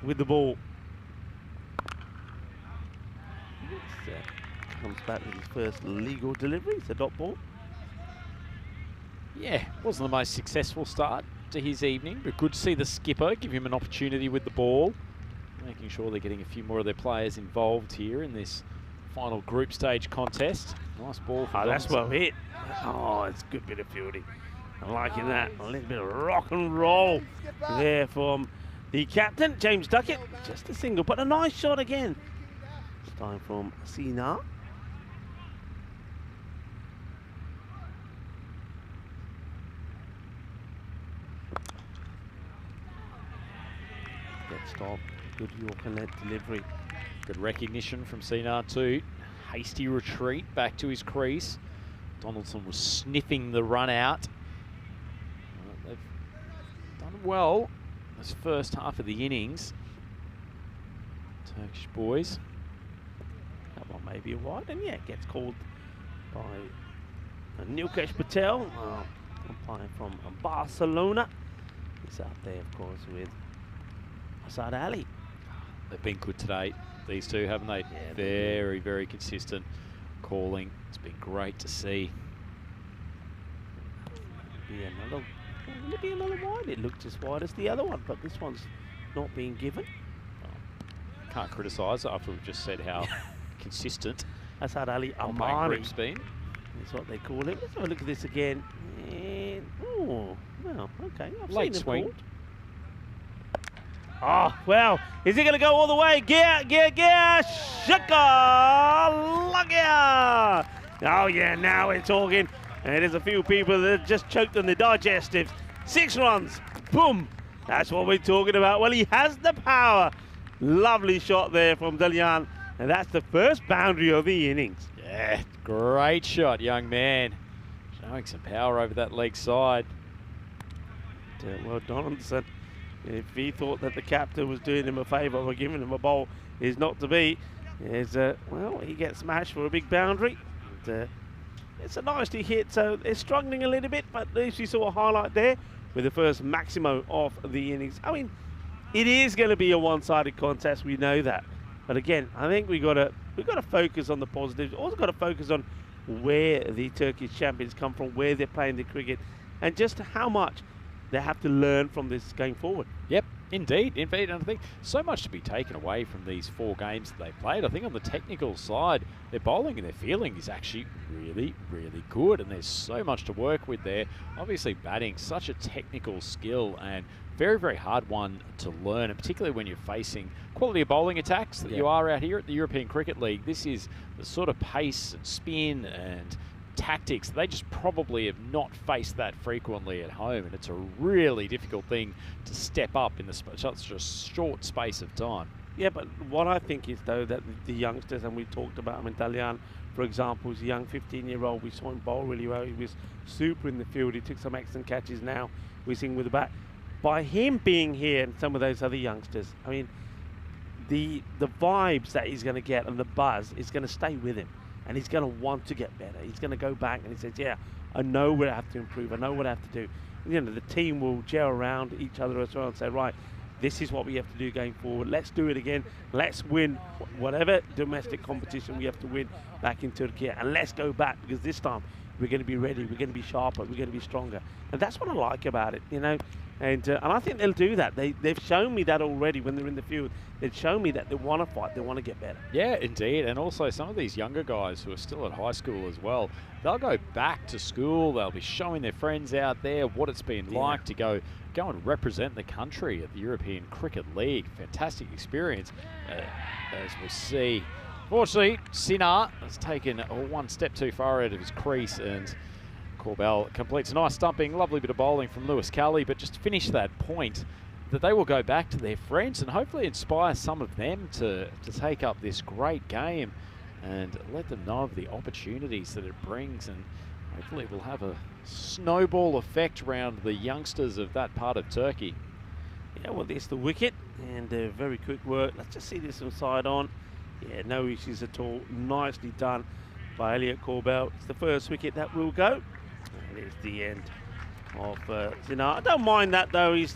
with the ball? comes back with his first legal delivery. It's a dot ball. Yeah, wasn't the most successful start to his evening, but good to see the skipper give him an opportunity with the ball, making sure they're getting a few more of their players involved here in this final group stage contest. Nice ball from that's well hit. Oh, it's a good bit of fielding. I'm liking that. A little bit of rock and roll there from the captain, James Duckett. Just a single, but a nice shot again. This time from Sina. Get stopped. Good Yorker-led delivery. Good recognition from Sinar too. Hasty retreat back to his crease. Donaldson was sniffing the run out. They've done well this first half of the innings. Turkish boys. That one may be a wide, and yeah, it gets called by Nilkesh Patel, umpire from Barcelona. He's out there, of course, with Asad Ali. They've been good today, these two, haven't they? Yeah, very, very consistent calling. It's been great to see. Will it be another wide? It looked as wide as the other one, but this one's not being given. Can't criticise after we've just said how consistent Asad Ali umpiring Amani group's been. is what they call it. Let's have a look at this again. And, oh, well, okay. I've Late seen swing. Called. Oh, well, is he going to go all the way? Gear, Shaka, oh, yeah, now we're talking. And there's a few people that have just choked on the digestives. 6 runs, boom. That's what we're talking about. Well, he has the power. Lovely shot there from Dalian. And that's the first boundary of the innings. Yeah, great shot, young man. Showing some power over that leg side. Well, Donaldson, if he thought that the captain was doing him a favour or giving him a bowl, is not to be. Well, he gets smashed for a big boundary. And, it's a nicely hit, so they're struggling a little bit, but at least we saw a highlight there with the first Maximo of the innings. I mean, it is going to be a one-sided contest, we know that. But again, I think we've got to focus on the positives. Also got to focus on where the Turkish champions come from, where they're playing the cricket, and just how much they have to learn from this going forward. Yep, indeed. And I think so much to be taken away from these 4 games that they've played. I think on the technical side, their bowling and their fielding is actually really, really good. And there's so much to work with there. Obviously, batting, such a technical skill and very, very hard one to learn, and particularly when you're facing quality of bowling attacks that you are out here at the European Cricket League. This is the sort of pace and spin and tactics. They just probably have not faced that frequently at home, and it's a really difficult thing to step up in such a short space of time. Yeah, but what I think is, though, that the youngsters, and we talked about him in Dalian, for example, was a young 15-year-old. We saw him bowl really well. He was super in the field. He took some excellent catches now. We're seeing with the bat. By him being here and some of those other youngsters, I mean, the vibes that he's going to get and the buzz is going to stay with him. And he's going to want to get better. He's going to go back and he says, yeah, I know what I have to improve. I know what I have to do. And, you know, the team will gel around each other as well and say, right, this is what we have to do going forward. Let's do it again. Let's win whatever domestic competition we have to win back in Turkey. And let's go back, because this time we're going to be ready. We're going to be sharper. We're going to be stronger. And that's what I like about it, you know. And I think they'll do that. They've shown me that already when they're in the field. They've shown me that they want to fight. They want to get better. Yeah, indeed. And also some of these younger guys who are still at high school as well, they'll go back to school. They'll be showing their friends out there what it's been like to go and represent the country at the European Cricket League. Fantastic experience, as we see. Fortunately, Sinar has taken one step too far out of his crease, and Corbell completes a nice stumping, lovely bit of bowling from Lewis Kelly, but just to finish that point, that they will go back to their friends and hopefully inspire some of them to take up this great game and let them know of the opportunities that it brings, and hopefully it will have a snowball effect around the youngsters of that part of Turkey. Yeah, well, there's the wicket, and very quick work. Let's just see this from side on. Yeah, no issues at all. Nicely done by Elliot Corbell. It's the first wicket that will go. And it's the end I don't mind that though. He's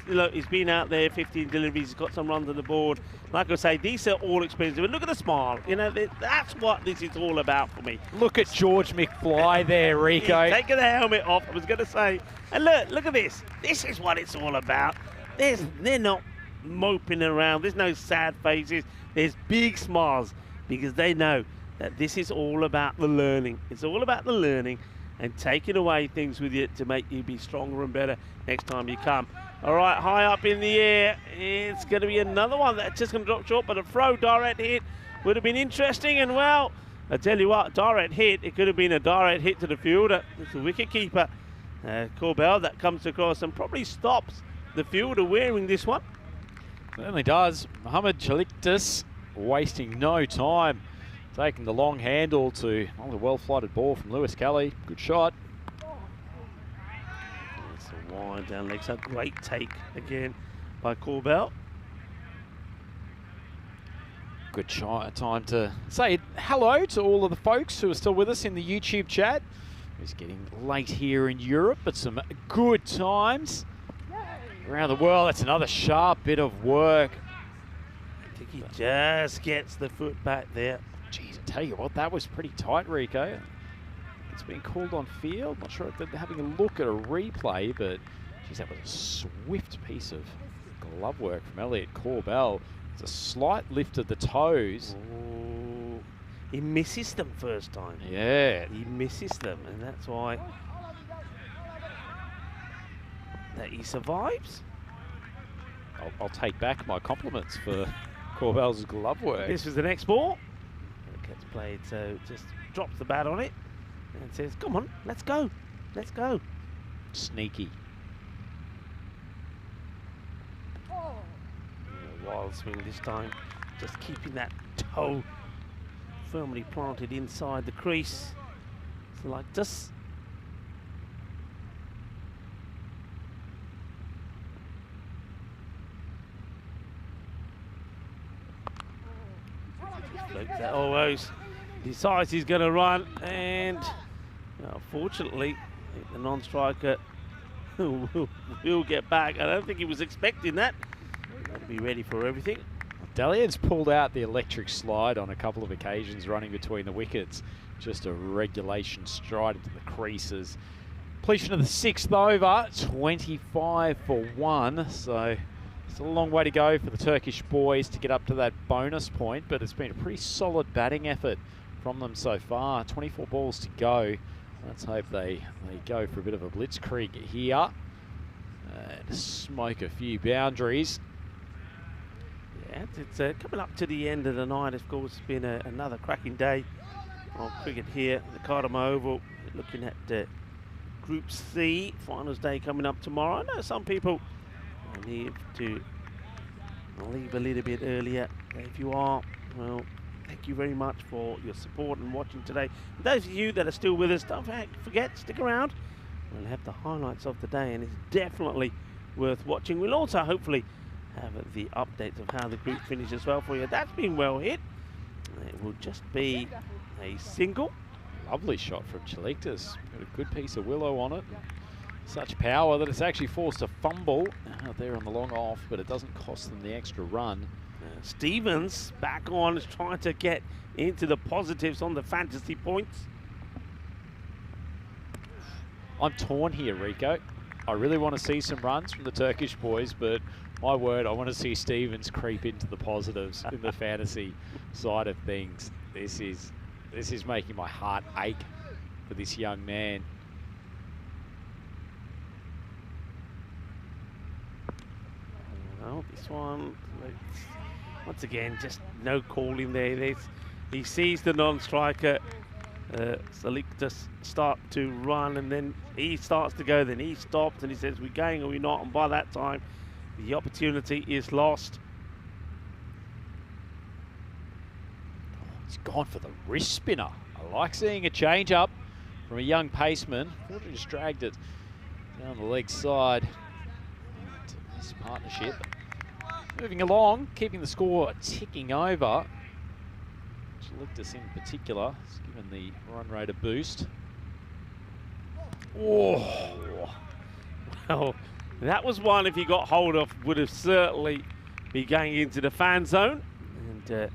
been out there, 15 deliveries, he's got some runs on the board. Like I say, these are all expensive. But look at the smile. That's what this is all about for me. Look at George McFly there, Rico. He's taking the helmet off. I was going to say, and look at this. This is what it's all about. They're not moping around. There's no sad faces. There's big smiles because they know that this is all about the learning. It's all about the learning and taking away things with you to make you be stronger and better next time you come. All right, high up in the air. It's going to be another one that's just going to drop short, but a throw direct hit would have been interesting. And well, I tell you what, direct hit, it could have been a direct hit to the fielder. It's the wicket keeper, Corbell, that comes across and probably stops the fielder wearing this one. Certainly does. Mohamed Chaliktis wasting no time, taking the long handle to a well-flighted ball from Lewis Kelly. Good shot. It's a wide down leg, so great take again by Corbell. Good time to say hello to all of the folks who are still with us in the YouTube chat. It's getting late here in Europe, but some good times around the world. That's another sharp bit of work. I think he just gets the foot back there. Geez, I tell you what, that was pretty tight, Rico. It's been called on field. Not sure if they're having a look at a replay, but geez, that was a swift piece of glove work from Elliot Corbell. It's a slight lift of the toes. Oh, he misses them first time. Yeah. He misses them, and that's why that he survives. I'll take back my compliments for Corbell's glove work. This was the next ball. It gets played, so just drops the bat on it and says, come on, let's go. Let's go. Sneaky. Wild swing this time. Just keeping that toe firmly planted inside the crease. So like this. That always decides he's going to run, and fortunately the non-striker will get back. I don't think he was expecting that. He'll be ready for everything. Dalian's pulled out the electric slide on a couple of occasions running between the wickets. Just a regulation stride into the creases. Completion of the 6th over, 25 for 1. So it's a long way to go for the Turkish boys to get up to that bonus point, but it's been a pretty solid batting effort from them so far. 24 balls to go. Let's hope they go for a bit of a blitzkrieg here and smoke a few boundaries. Yeah, it's coming up to the end of the night. Of course, it's been another cracking day of cricket here at the Cartama Oval. Looking at Group C, finals day coming up tomorrow. I know some people need to leave a little bit earlier. If you are, well, thank you very much for your support and watching today. And those of you that are still with us, don't forget, stick around. We'll have the highlights of the day, and it's definitely worth watching. We'll also hopefully have the updates of how the group finished as well for you. That's been well hit. It will just be a single. Lovely shot from Chaliktis. Got a good piece of willow on it. Such power that it's actually forced a fumble out there on the long off, but it doesn't cost them the extra run. Stevens back on, is trying to get into the positives on the fantasy points. I'm torn here, Rico. I really want to see some runs from the Turkish boys, but my word, I want to see Stevens creep into the positives in the fantasy side of things. This is making my heart ache for this young man. Well, this one, once again, just no call in there. He sees the non-striker, Saliktas, start to run, and then he starts to go, then he stops and he says, we're going or we're not, and by that time, the opportunity is lost. He's gone for the wrist spinner. I like seeing a change up from a young paceman. Fortunately just dragged it down the leg side. This partnership moving along, keeping the score ticking over. Chaliktis in particular has given the run rate a boost. Oh, Well, that was one, if he got hold of, would have certainly be going into the fan zone. And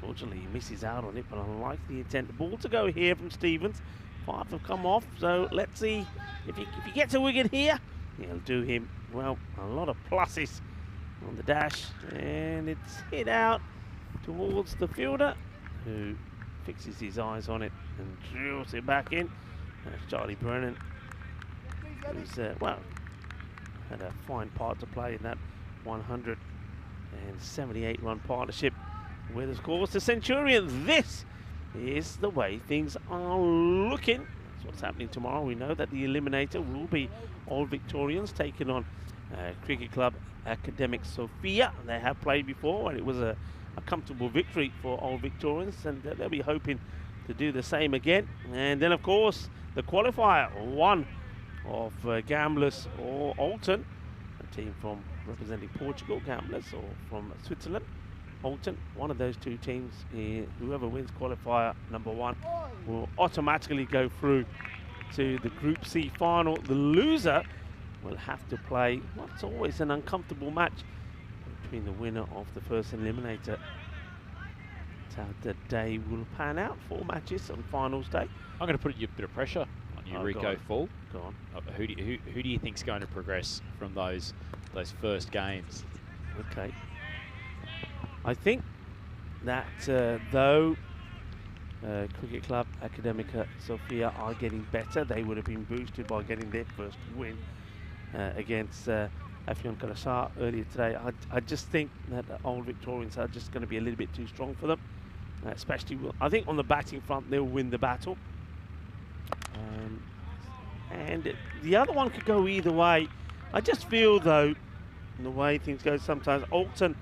fortunately, he misses out on it, but I like the intent. The ball to go here from Stevens. 5 have come off, so let's see if he gets a wicket here. He'll do him, well, a lot of pluses on the dash. And it's hit out towards the fielder, who fixes his eyes on it and drills it back in. That's Charlie Brennan, who's, well, had a fine part to play in that 178-run partnership with, of course, the Centurions. This is the way things are looking. That's what's happening tomorrow. We know that the eliminator will be Old Victorians taking on Cricket Club Academic Sophia. They have played before, and it was a comfortable victory for Old Victorians, and they'll be hoping to do the same again. And then, of course, the qualifier, one of Gamblers or Alton, a team from representing Portugal, Gamblers, or from Switzerland, Alton. One of those two teams, whoever wins qualifier number 1, will automatically go through to the Group C final. The loser will have to play what's always an uncomfortable match between the winner of the first eliminator. That's how the day will pan out. 4 matches on finals day. I'm going to put a bit of pressure on you, Rico Full. Go on. Who do you think's going to progress from those first games? Okay. I think that though Cricket Club Academica Sofia are getting better, they would have been boosted by getting their first win against Afyon Karasar earlier today. I just think that the Old Victorians are just going to be a little bit too strong for them, especially, I think on the batting front they'll win the battle. And the other one could go either way. I just feel though, in the way things go sometimes, Alton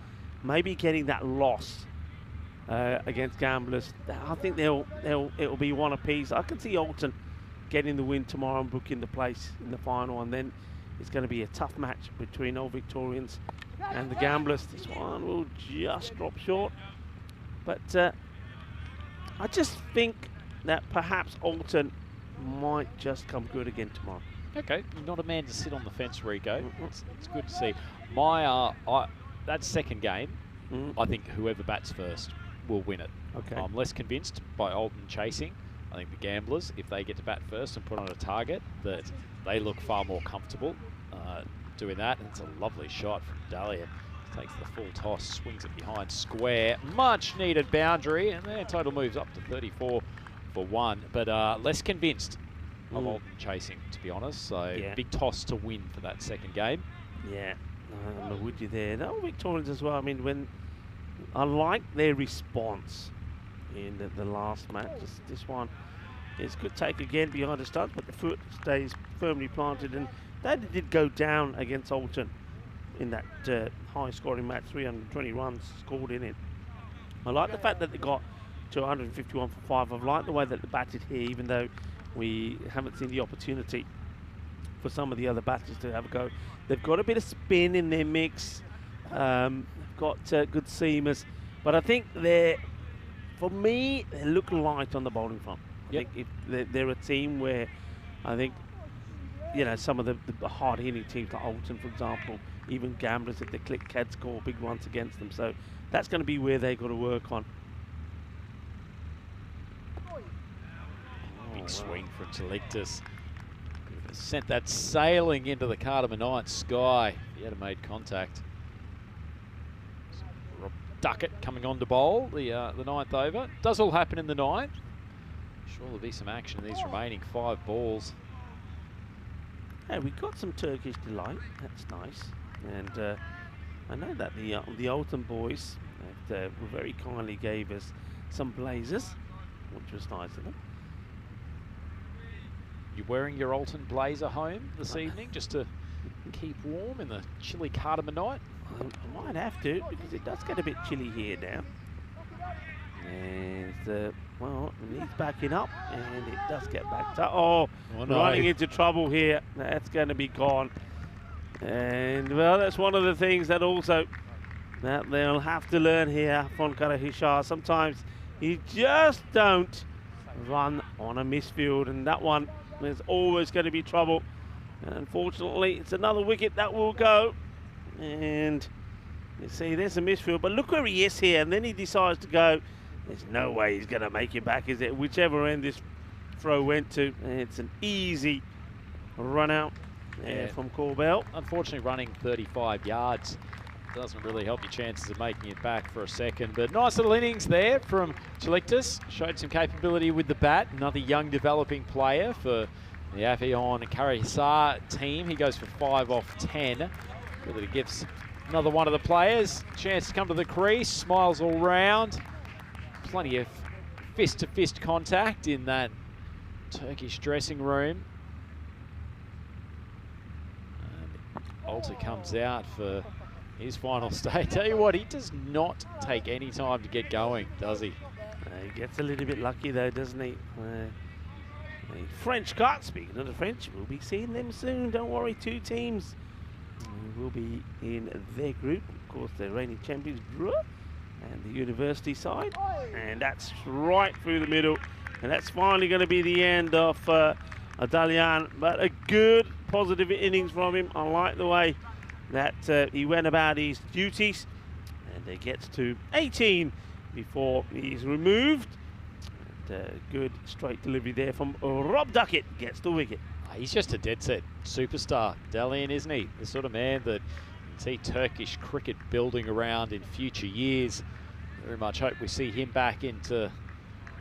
maybe getting that loss against Gamblers. I think it'll be one apiece. I can see Alton getting the win tomorrow and booking the place in the final, and then it's going to be a tough match between Old Victorians and the Gamblers. This one will just drop short, but I just think that perhaps Alton might just come good again tomorrow. Okay, you're not a man to sit on the fence, Rico. It's good to see. That second game, I think whoever bats first will win it. Okay. I'm less convinced by Alton chasing. I think the Gamblers, if they get to bat first and put on a target, that they look far more comfortable doing that. And it's a lovely shot from Dahlia. Takes the full toss, swings it behind square. Much needed boundary, and their total moves up to 34 for 1. But less convinced of Alton chasing, to be honest. So big toss to win for that second game. Yeah, I'm with you there. The Old Victorians as well. I mean, when I like their response in the last match. This one is good take again behind the stumps, but the foot stays firmly planted, and that did go down against Alton in that high-scoring match. 320 runs scored in it. I like the fact that they got to 151 for 5. I like the way that they batted here, even though we haven't seen the opportunity for some of the other batters to have a go. They've got a bit of spin in their mix, got good seamers, but I think for me, they look light on the bowling front. I think if they're a team where I think, you know, some of the hard-hitting teams like Alton, for example, even Gamblers, if they click, can score big runs against them. So that's going to be where they've got to work on. Big swing from Selectus. Sent that sailing into the Cartama night sky. He had made contact. Rob Duckett coming on to bowl the ninth over. Does all happen in the ninth. Sure, there'll be some action in these remaining 5 balls. Hey, we got some Turkish delight. That's nice. And I know that the Alton boys very kindly gave us some blazers, which was nice of them. You wearing your Alton blazer home this evening just to keep warm in the chilly Cartama night? I might have to, because it does get a bit chilly here now. And well, he's backing up, and it does get backed up. Oh no. Running into trouble here. That's going to be gone. And well, that's one of the things that also that they'll have to learn here from Karahishar. Sometimes you just don't run on a misfield, and that one, there's always going to be trouble. And unfortunately, it's another wicket that will go. And you see, there's a misfield, but look where he is here, and then he decides to go. There's no way he's going to make it back, is it? Whichever end this throw went to, it's an easy run out from Corbell. Unfortunately, running 35 yards doesn't really help your chances of making it back for a second. But nice little innings there from Chilictus. Showed some capability with the bat. Another young developing player for the Avion Karahisar team. He goes for 5 off 10. Really gives another one of the players a chance to come to the crease. Smiles all round. Plenty of fist-to-fist contact in that Turkish dressing room. And Alter comes out for his final stay. Tell you what, he does not take any time to get going, does he? He gets a little bit lucky though, doesn't he? The French cut, speaking of the French, we'll be seeing them soon. Don't worry, 2 teams will be in their group. Of course, the reigning champions, Drew, and the university side. And that's right through the middle. And that's finally going to be the end of Adalian. But a good, positive innings from him. I like the way that he went about his duties. And it gets to 18 before he's removed. And, good straight delivery there from Rob Duckett. Gets the wicket. He's just a dead set superstar, Dalian, isn't he? The sort of man that you can see Turkish cricket building around in future years. Very much hope we see him back into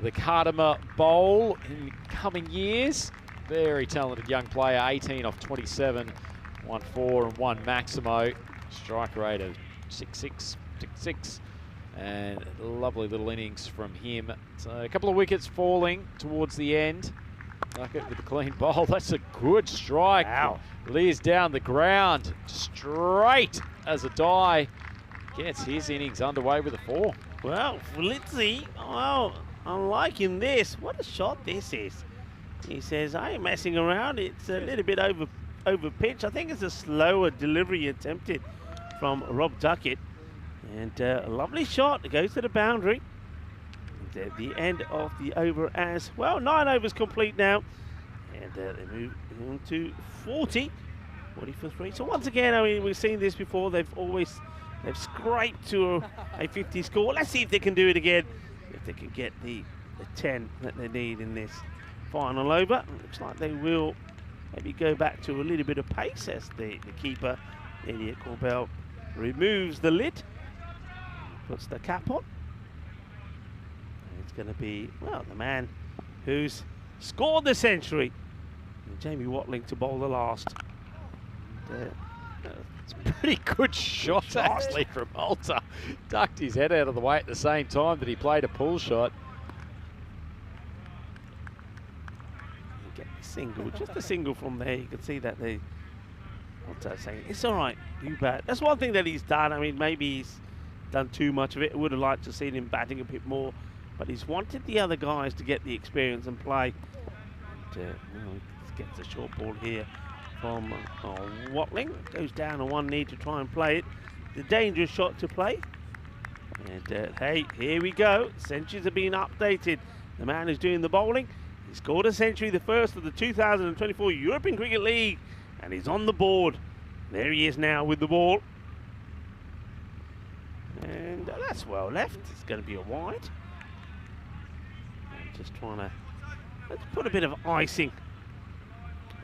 the Cartama Bowl in coming years. Very talented young player, 18 off 27, 1 4 and 1 Maximo. Strike rate of 6.6, and a lovely little innings from him. So a couple of wickets falling towards the end. Duckett with a clean bowl. That's a good strike. Wow. Leers down the ground, straight as a die. Gets his innings underway with a 4. Well, Flitzy, well, I'm liking this. What a shot this is. He says, I ain't messing around. It's a little bit over pitch. I think it's a slower delivery attempted from Rob Duckett. And a lovely shot. It goes to the boundary. And at the end of the over as well. 9 overs complete now. And they move on to 40 for 3. So once again, I mean, we've seen this before. They've scraped to a 50 score. Let's see if they can do it again. If they can get the 10 that they need in this final over. Looks like they will maybe go back to a little bit of pace as the keeper, Elliot Corbell, removes the lid, puts the cap on. And it's going to be, well, the man who's scored the century, Jamie Watling, to bowl the last. And, it's a pretty good shot actually from Alter. Ducked his head out of the way at the same time that he played a pull shot. Get the single, just a single from there. You can see that Alter's saying, it's all right, you bat. That's one thing that he's done. I mean, maybe he's done too much of it. I would have liked to have seen him batting a bit more, but he's wanted the other guys to get the experience and play. And, he gets a short ball here from Watling. Goes down on one knee to try and play it. The dangerous shot to play. And hey, here we go. Centuries are being updated. The man who's doing the bowling, he scored a century, the first of the 2024 European Cricket League, and he's on the board. There he is now with the ball. And that's well left. It's going to be a wide. I'm just trying to, let's put a bit of icing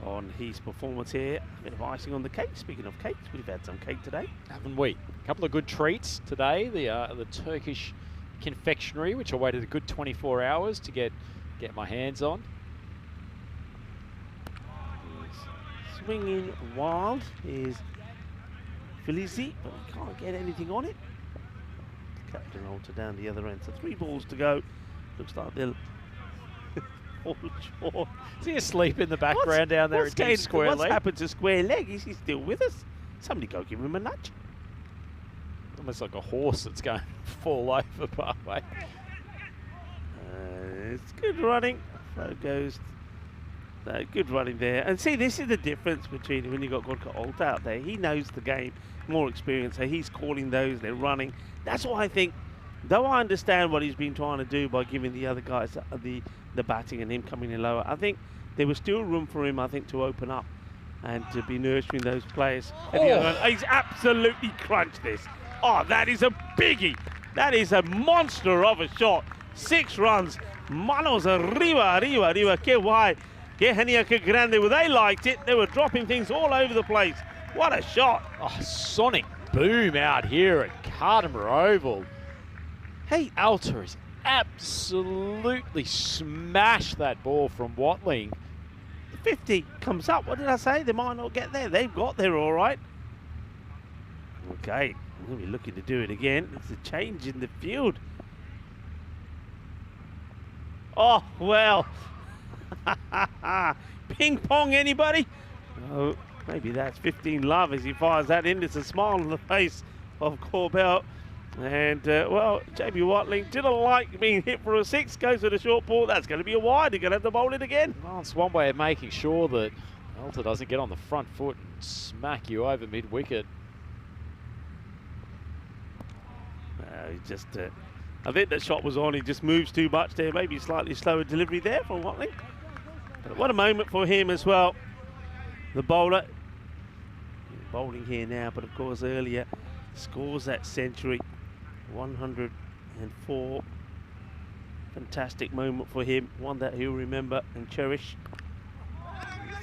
on his performance here. A bit of icing on the cake. Speaking of cakes, we've had some cake today, haven't we? A couple of good treats today. The Turkish confectionery, which I waited a good 24 hours to get my hands on. Swinging wild is Felici, but we can't get anything on it. Captain Alter down the other end. So 3 balls to go. Looks like they'll fall short. Is he asleep in the background down there at deep square leg? What's happened to square leg? Is he still with us? Somebody go give him a nudge. Almost like a horse that's going to fall over partway. It's good running. Throw goes. Good running there. And see, this is the difference between when you've got Gorka Alt out there. He knows the game, more experience, so he's calling those, they're running. That's why I think, though I understand what he's been trying to do by giving the other guys the batting and him coming in lower, I think there was still room for him, I think, to open up and to be nurturing those players. And the other one, he's absolutely crunched this. Oh, that is a biggie. That is a monster of a shot. 6 runs. Manos arriba, arriba, arriba. Que guay. Que genial, que grande. Well, they liked it. They were dropping things all over the place. What a shot. Oh, sonic boom out here at Cartama Oval. Hey, Alta has absolutely smashed that ball from Watling. 50 comes up. What did I say? They might not get there. They've got there all right. Okay, we'll be looking to do it again. It's a change in the field. Oh, well. Ping pong, anybody? Oh, maybe that's 15 love as he fires that in. It's a smile on the face of Corbell. And, well, JB Watling didn't like being hit for a 6. Goes with a short ball. That's going to be a wide. You're going to have to bowl it again. Well, it's one way of making sure that Alta doesn't get on the front foot and smack you over mid-wicket. I think that shot was on. He just moves too much there. Maybe slightly slower delivery there for Watling. But what a moment for him as well. The bowler. Bowling here now, but of course earlier scores that century. 104. Fantastic moment for him. One that he'll remember and cherish.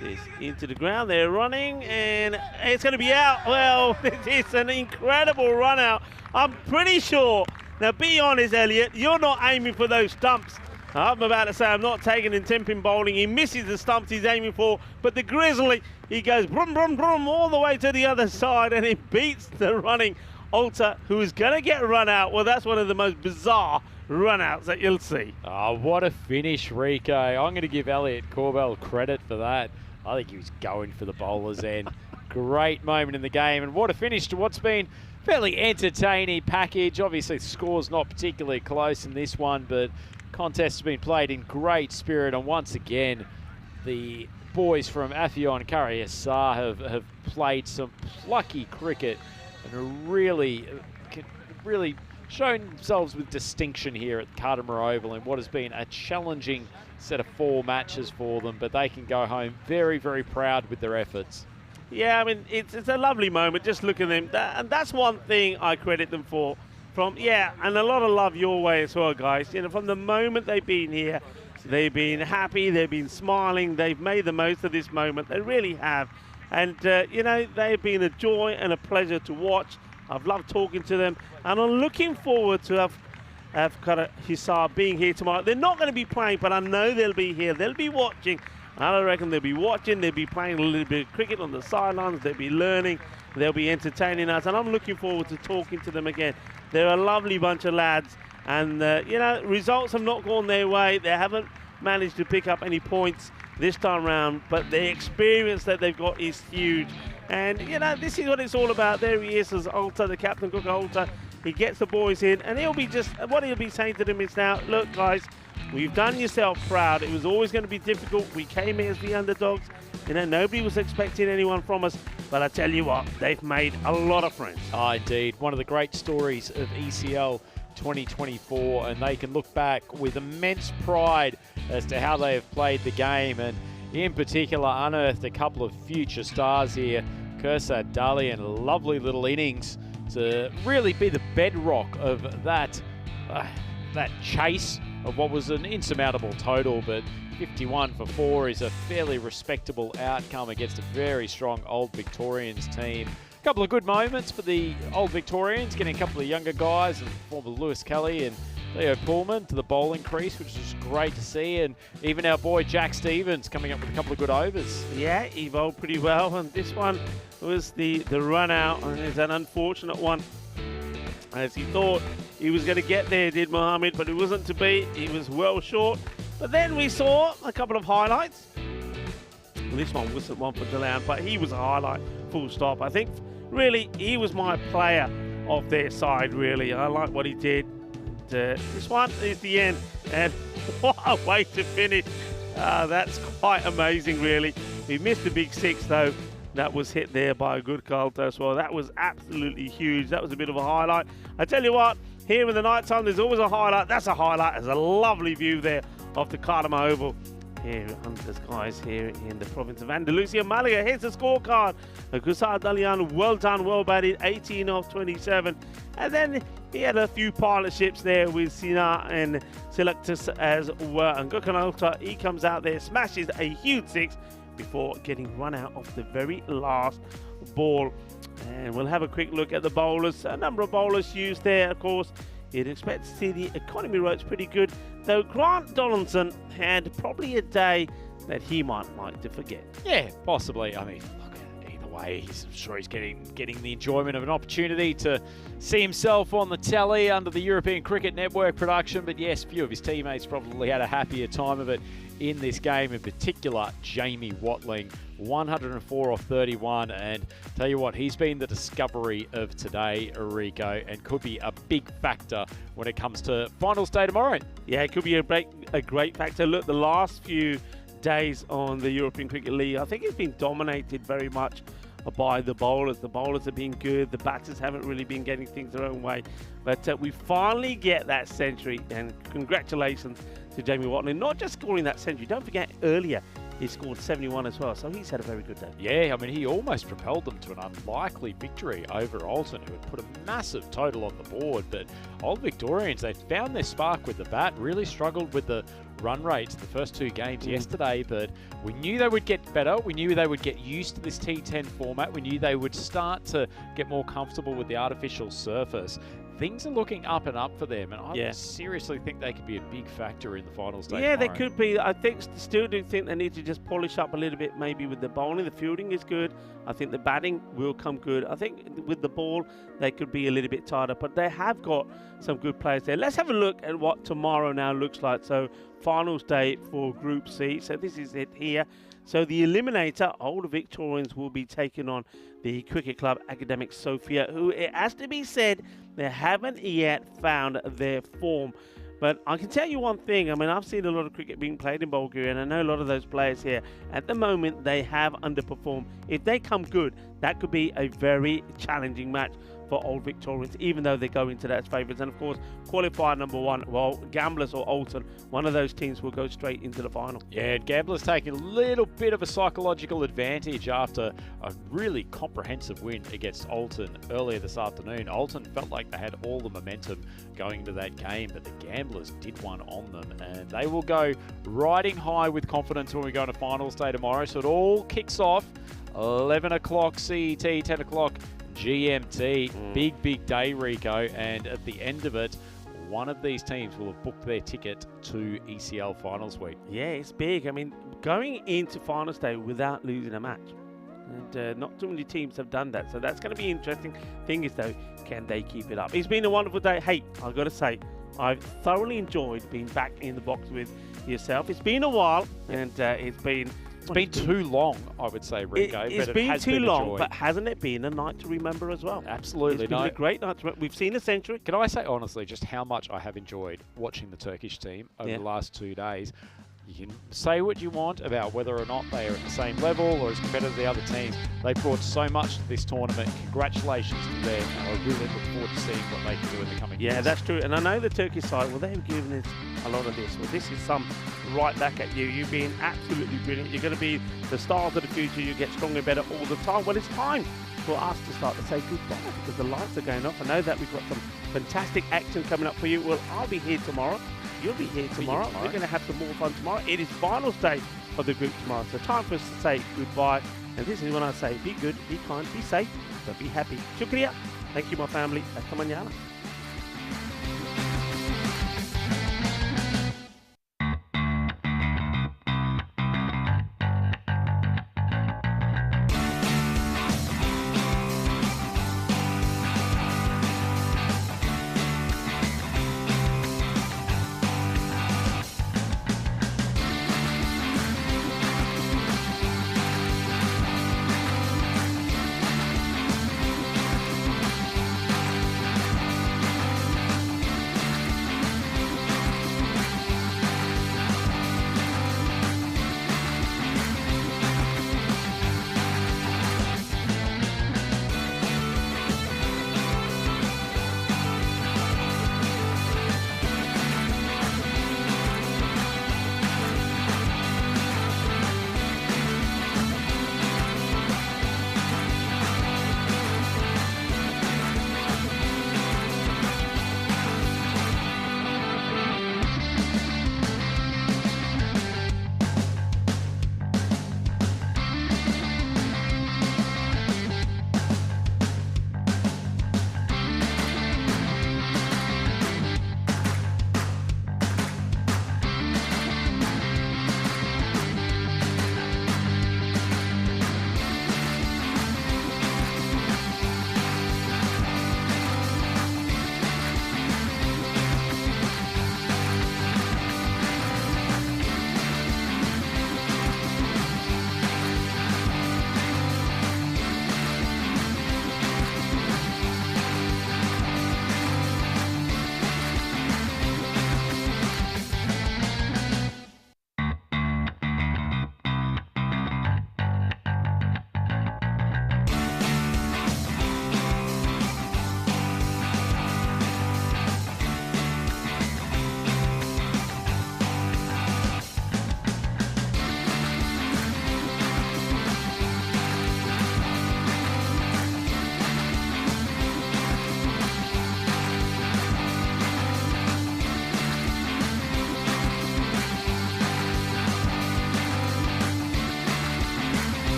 This is into the ground. They're running and it's going to be out. Well, it's an incredible run out. I'm pretty sure. Now, be honest, Elliot, you're not aiming for those stumps. I'm about to say I'm not taking in 10-pin bowling. He misses the stumps he's aiming for, but the Grizzly, he goes brum, brum, brum all the way to the other side, and he beats the running Alta, who is going to get run out. Well, that's one of the most bizarre run outs that you'll see. Oh, what a finish, Rico. I'm going to give Elliot Corbell credit for that. I think he was going for the bowler's end. Great moment in the game, and what a finish to what's been fairly entertaining package. Obviously, the score's not particularly close in this one, but contest has been played in great spirit, and once again, the boys from Affion Karayassar have played some plucky cricket and are really shown themselves with distinction here at Cartama Oval in what has been a challenging set of 4 matches for them, but they can go home very, very proud with their efforts. Yeah, I mean, it's a lovely moment. Just look at them. And that's one thing I credit them for. And a lot of love your way as well, guys. You know, from the moment they've been here, they've been happy, they've been smiling, they've made the most of this moment. They really have. And, you know, they've been a joy and a pleasure to watch. I've loved talking to them. And I'm looking forward to have Karayassar being here tomorrow. They're not going to be playing, but I know they'll be here. They'll be watching. I reckon they'll be watching, they'll be playing a little bit of cricket on the sidelines, they'll be learning, they'll be entertaining us, and I'm looking forward to talking to them again. They're a lovely bunch of lads, and, you know, results have not gone their way. They haven't managed to pick up any points this time round, but the experience that they've got is huge. And, you know, this is what it's all about. There he is as Alta, the captain, Cook Alta. He gets the boys in, and he'll be saying to them is now, look, guys, we've done yourself proud. It was always going to be difficult. We came here as the underdogs. You know, nobody was expecting anyone from us. But I tell you what, they've made a lot of friends. Oh, indeed. One of the great stories of ECL 2024. And they can look back with immense pride as to how they have played the game. And in particular, unearthed a couple of future stars here. Kursad Dali and a lovely little innings to really be the bedrock of that chase of what was an insurmountable total, but 51 for 4 is a fairly respectable outcome against a very strong Old Victorians team. A couple of good moments for the Old Victorians, getting a couple of younger guys, and former Lewis Kelly and Theo Pullman to the bowling crease, which is great to see, and even our boy Jack Stevens coming up with a couple of good overs. Yeah, he bowled pretty well, and this one was the run out, and it's an unfortunate one, as he thought he was going to get there, did Mohammed, but it wasn't to be. He was well short. But then we saw a couple of highlights. Well, this one wasn't one for DeLeon, but he was a highlight, full stop. I think, really, he was my player of their side, really. I like what he did. And, this one is the end, and what a way to finish. That's quite amazing, really. He missed the big 6, though. That was hit there by a good Carlton as well. That was absolutely huge. That was a bit of a highlight. I tell you what, here in the night time, there's always a highlight. That's a highlight. There's a lovely view there of the Cartama Oval. here under the skies here in the province of Andalusia. Malaga, here's the scorecard. Gusar Dalian, well done, well batted, 18 of 27. And then he had a few partnerships there with Sina and Selectus as well. And Gukanalta, he comes out there, smashes a huge 6 before getting run out of the very last ball. And we'll have a quick look at the bowlers. A number of bowlers used there, of course. You'd expect to see the economy ropes pretty good, though Grant Donaldson had probably a day that he might like to forget. Yeah, possibly. I mean, look, either way, I'm sure he's getting the enjoyment of an opportunity to see himself on the telly under the European Cricket Network production. But yes, a few of his teammates probably had a happier time of it in this game, in particular Jamie Watling, 104 off 31, and tell you what, he's been the discovery of today, Rico, and could be a big factor when it comes to finals day tomorrow. Yeah, it could be a great factor. Look, the last few days on the European Cricket League, I think it's been dominated very much by the bowlers. The bowlers have been good. The batters haven't really been getting things their own way. But we finally get that century, and congratulations to Jamie Watling, not just scoring that century. Don't forget, earlier he scored 71 as well, so he's had a very good day. Yeah, I mean, he almost propelled them to an unlikely victory over Alton, who had put a massive total on the board. But Old Victorians, they found their spark with the bat, really struggled with the run rates the first two games yesterday, but we knew they would get better. We knew they would get used to this T10 format. We knew they would start to get more comfortable with the artificial surface. Things are looking up and up for them, and I seriously think they could be a big factor in the finals day tomorrow. They could be. I still do think they need to just polish up a little bit, maybe with the bowling. The fielding is good. I think the batting will come good. I think with the ball, they could be a little bit tighter, but they have got some good players there. Let's have a look at what tomorrow now looks like. So, finals day for Group C. So, this is it here. So, the eliminator, Old Victorians, will be taking on the Cricket Club Academic Sofia, who, it has to be said, they haven't yet found their form. But I can tell you one thing. I mean, I've seen a lot of cricket being played in Bulgaria, and I know a lot of those players here. At the moment, they have underperformed. If they come good, that could be a very challenging match for Old Victorians, even though they go into that as favourites. And of course, qualifier number 1, well, Gamblers or Alton, one of those teams will go straight into the final. Yeah, Gamblers taking a little bit of a psychological advantage after a really comprehensive win against Alton earlier this afternoon. Alton felt like they had all the momentum going into that game, but the Gamblers did one on them, and they will go riding high with confidence when we go to finals day tomorrow. So it all kicks off 11 o'clock CET, 10 o'clock GMT. Big day, Rico, and at the end of it, one of these teams will have booked their ticket to ECL Finals Week. Yeah, it's big. I mean, going into Finals Day without losing a match, and not too many teams have done that, so that's going to be interesting. Thing is, though, can they keep it up? It's been a wonderful day. Hey, I've got to say, I've thoroughly enjoyed being back in the box with yourself. It's been a while, and it's been too long, I would say, Rico. It's been too long, but hasn't it been a night to remember as well? Absolutely. It's been a great night to remember. We've seen a century. Can I say honestly just how much I have enjoyed watching the Turkish team over the last 2 days? You can say what you want about whether or not they are at the same level or as competitive as the other teams. They brought so much to this tournament. Congratulations to them. And I really look forward to seeing what they can do in the coming years. Yeah, that's true. And I know the Turkish side, well, they've given us a lot of this. Well, this is some right back at you. You've been absolutely brilliant. You're going to be the stars of the future. You get stronger and better all the time. Well, it's time for us to start to say goodbye because the lights are going off. I know that we've got some fantastic action coming up for you. Well, I'll be here tomorrow. You'll be here tomorrow. We're going to have some more fun tomorrow. It is finals day of the group tomorrow. So time for us to say goodbye. And this is when I say be good, be kind, be safe, but be happy. Shukriya. Thank you, my family. Hasta mañana.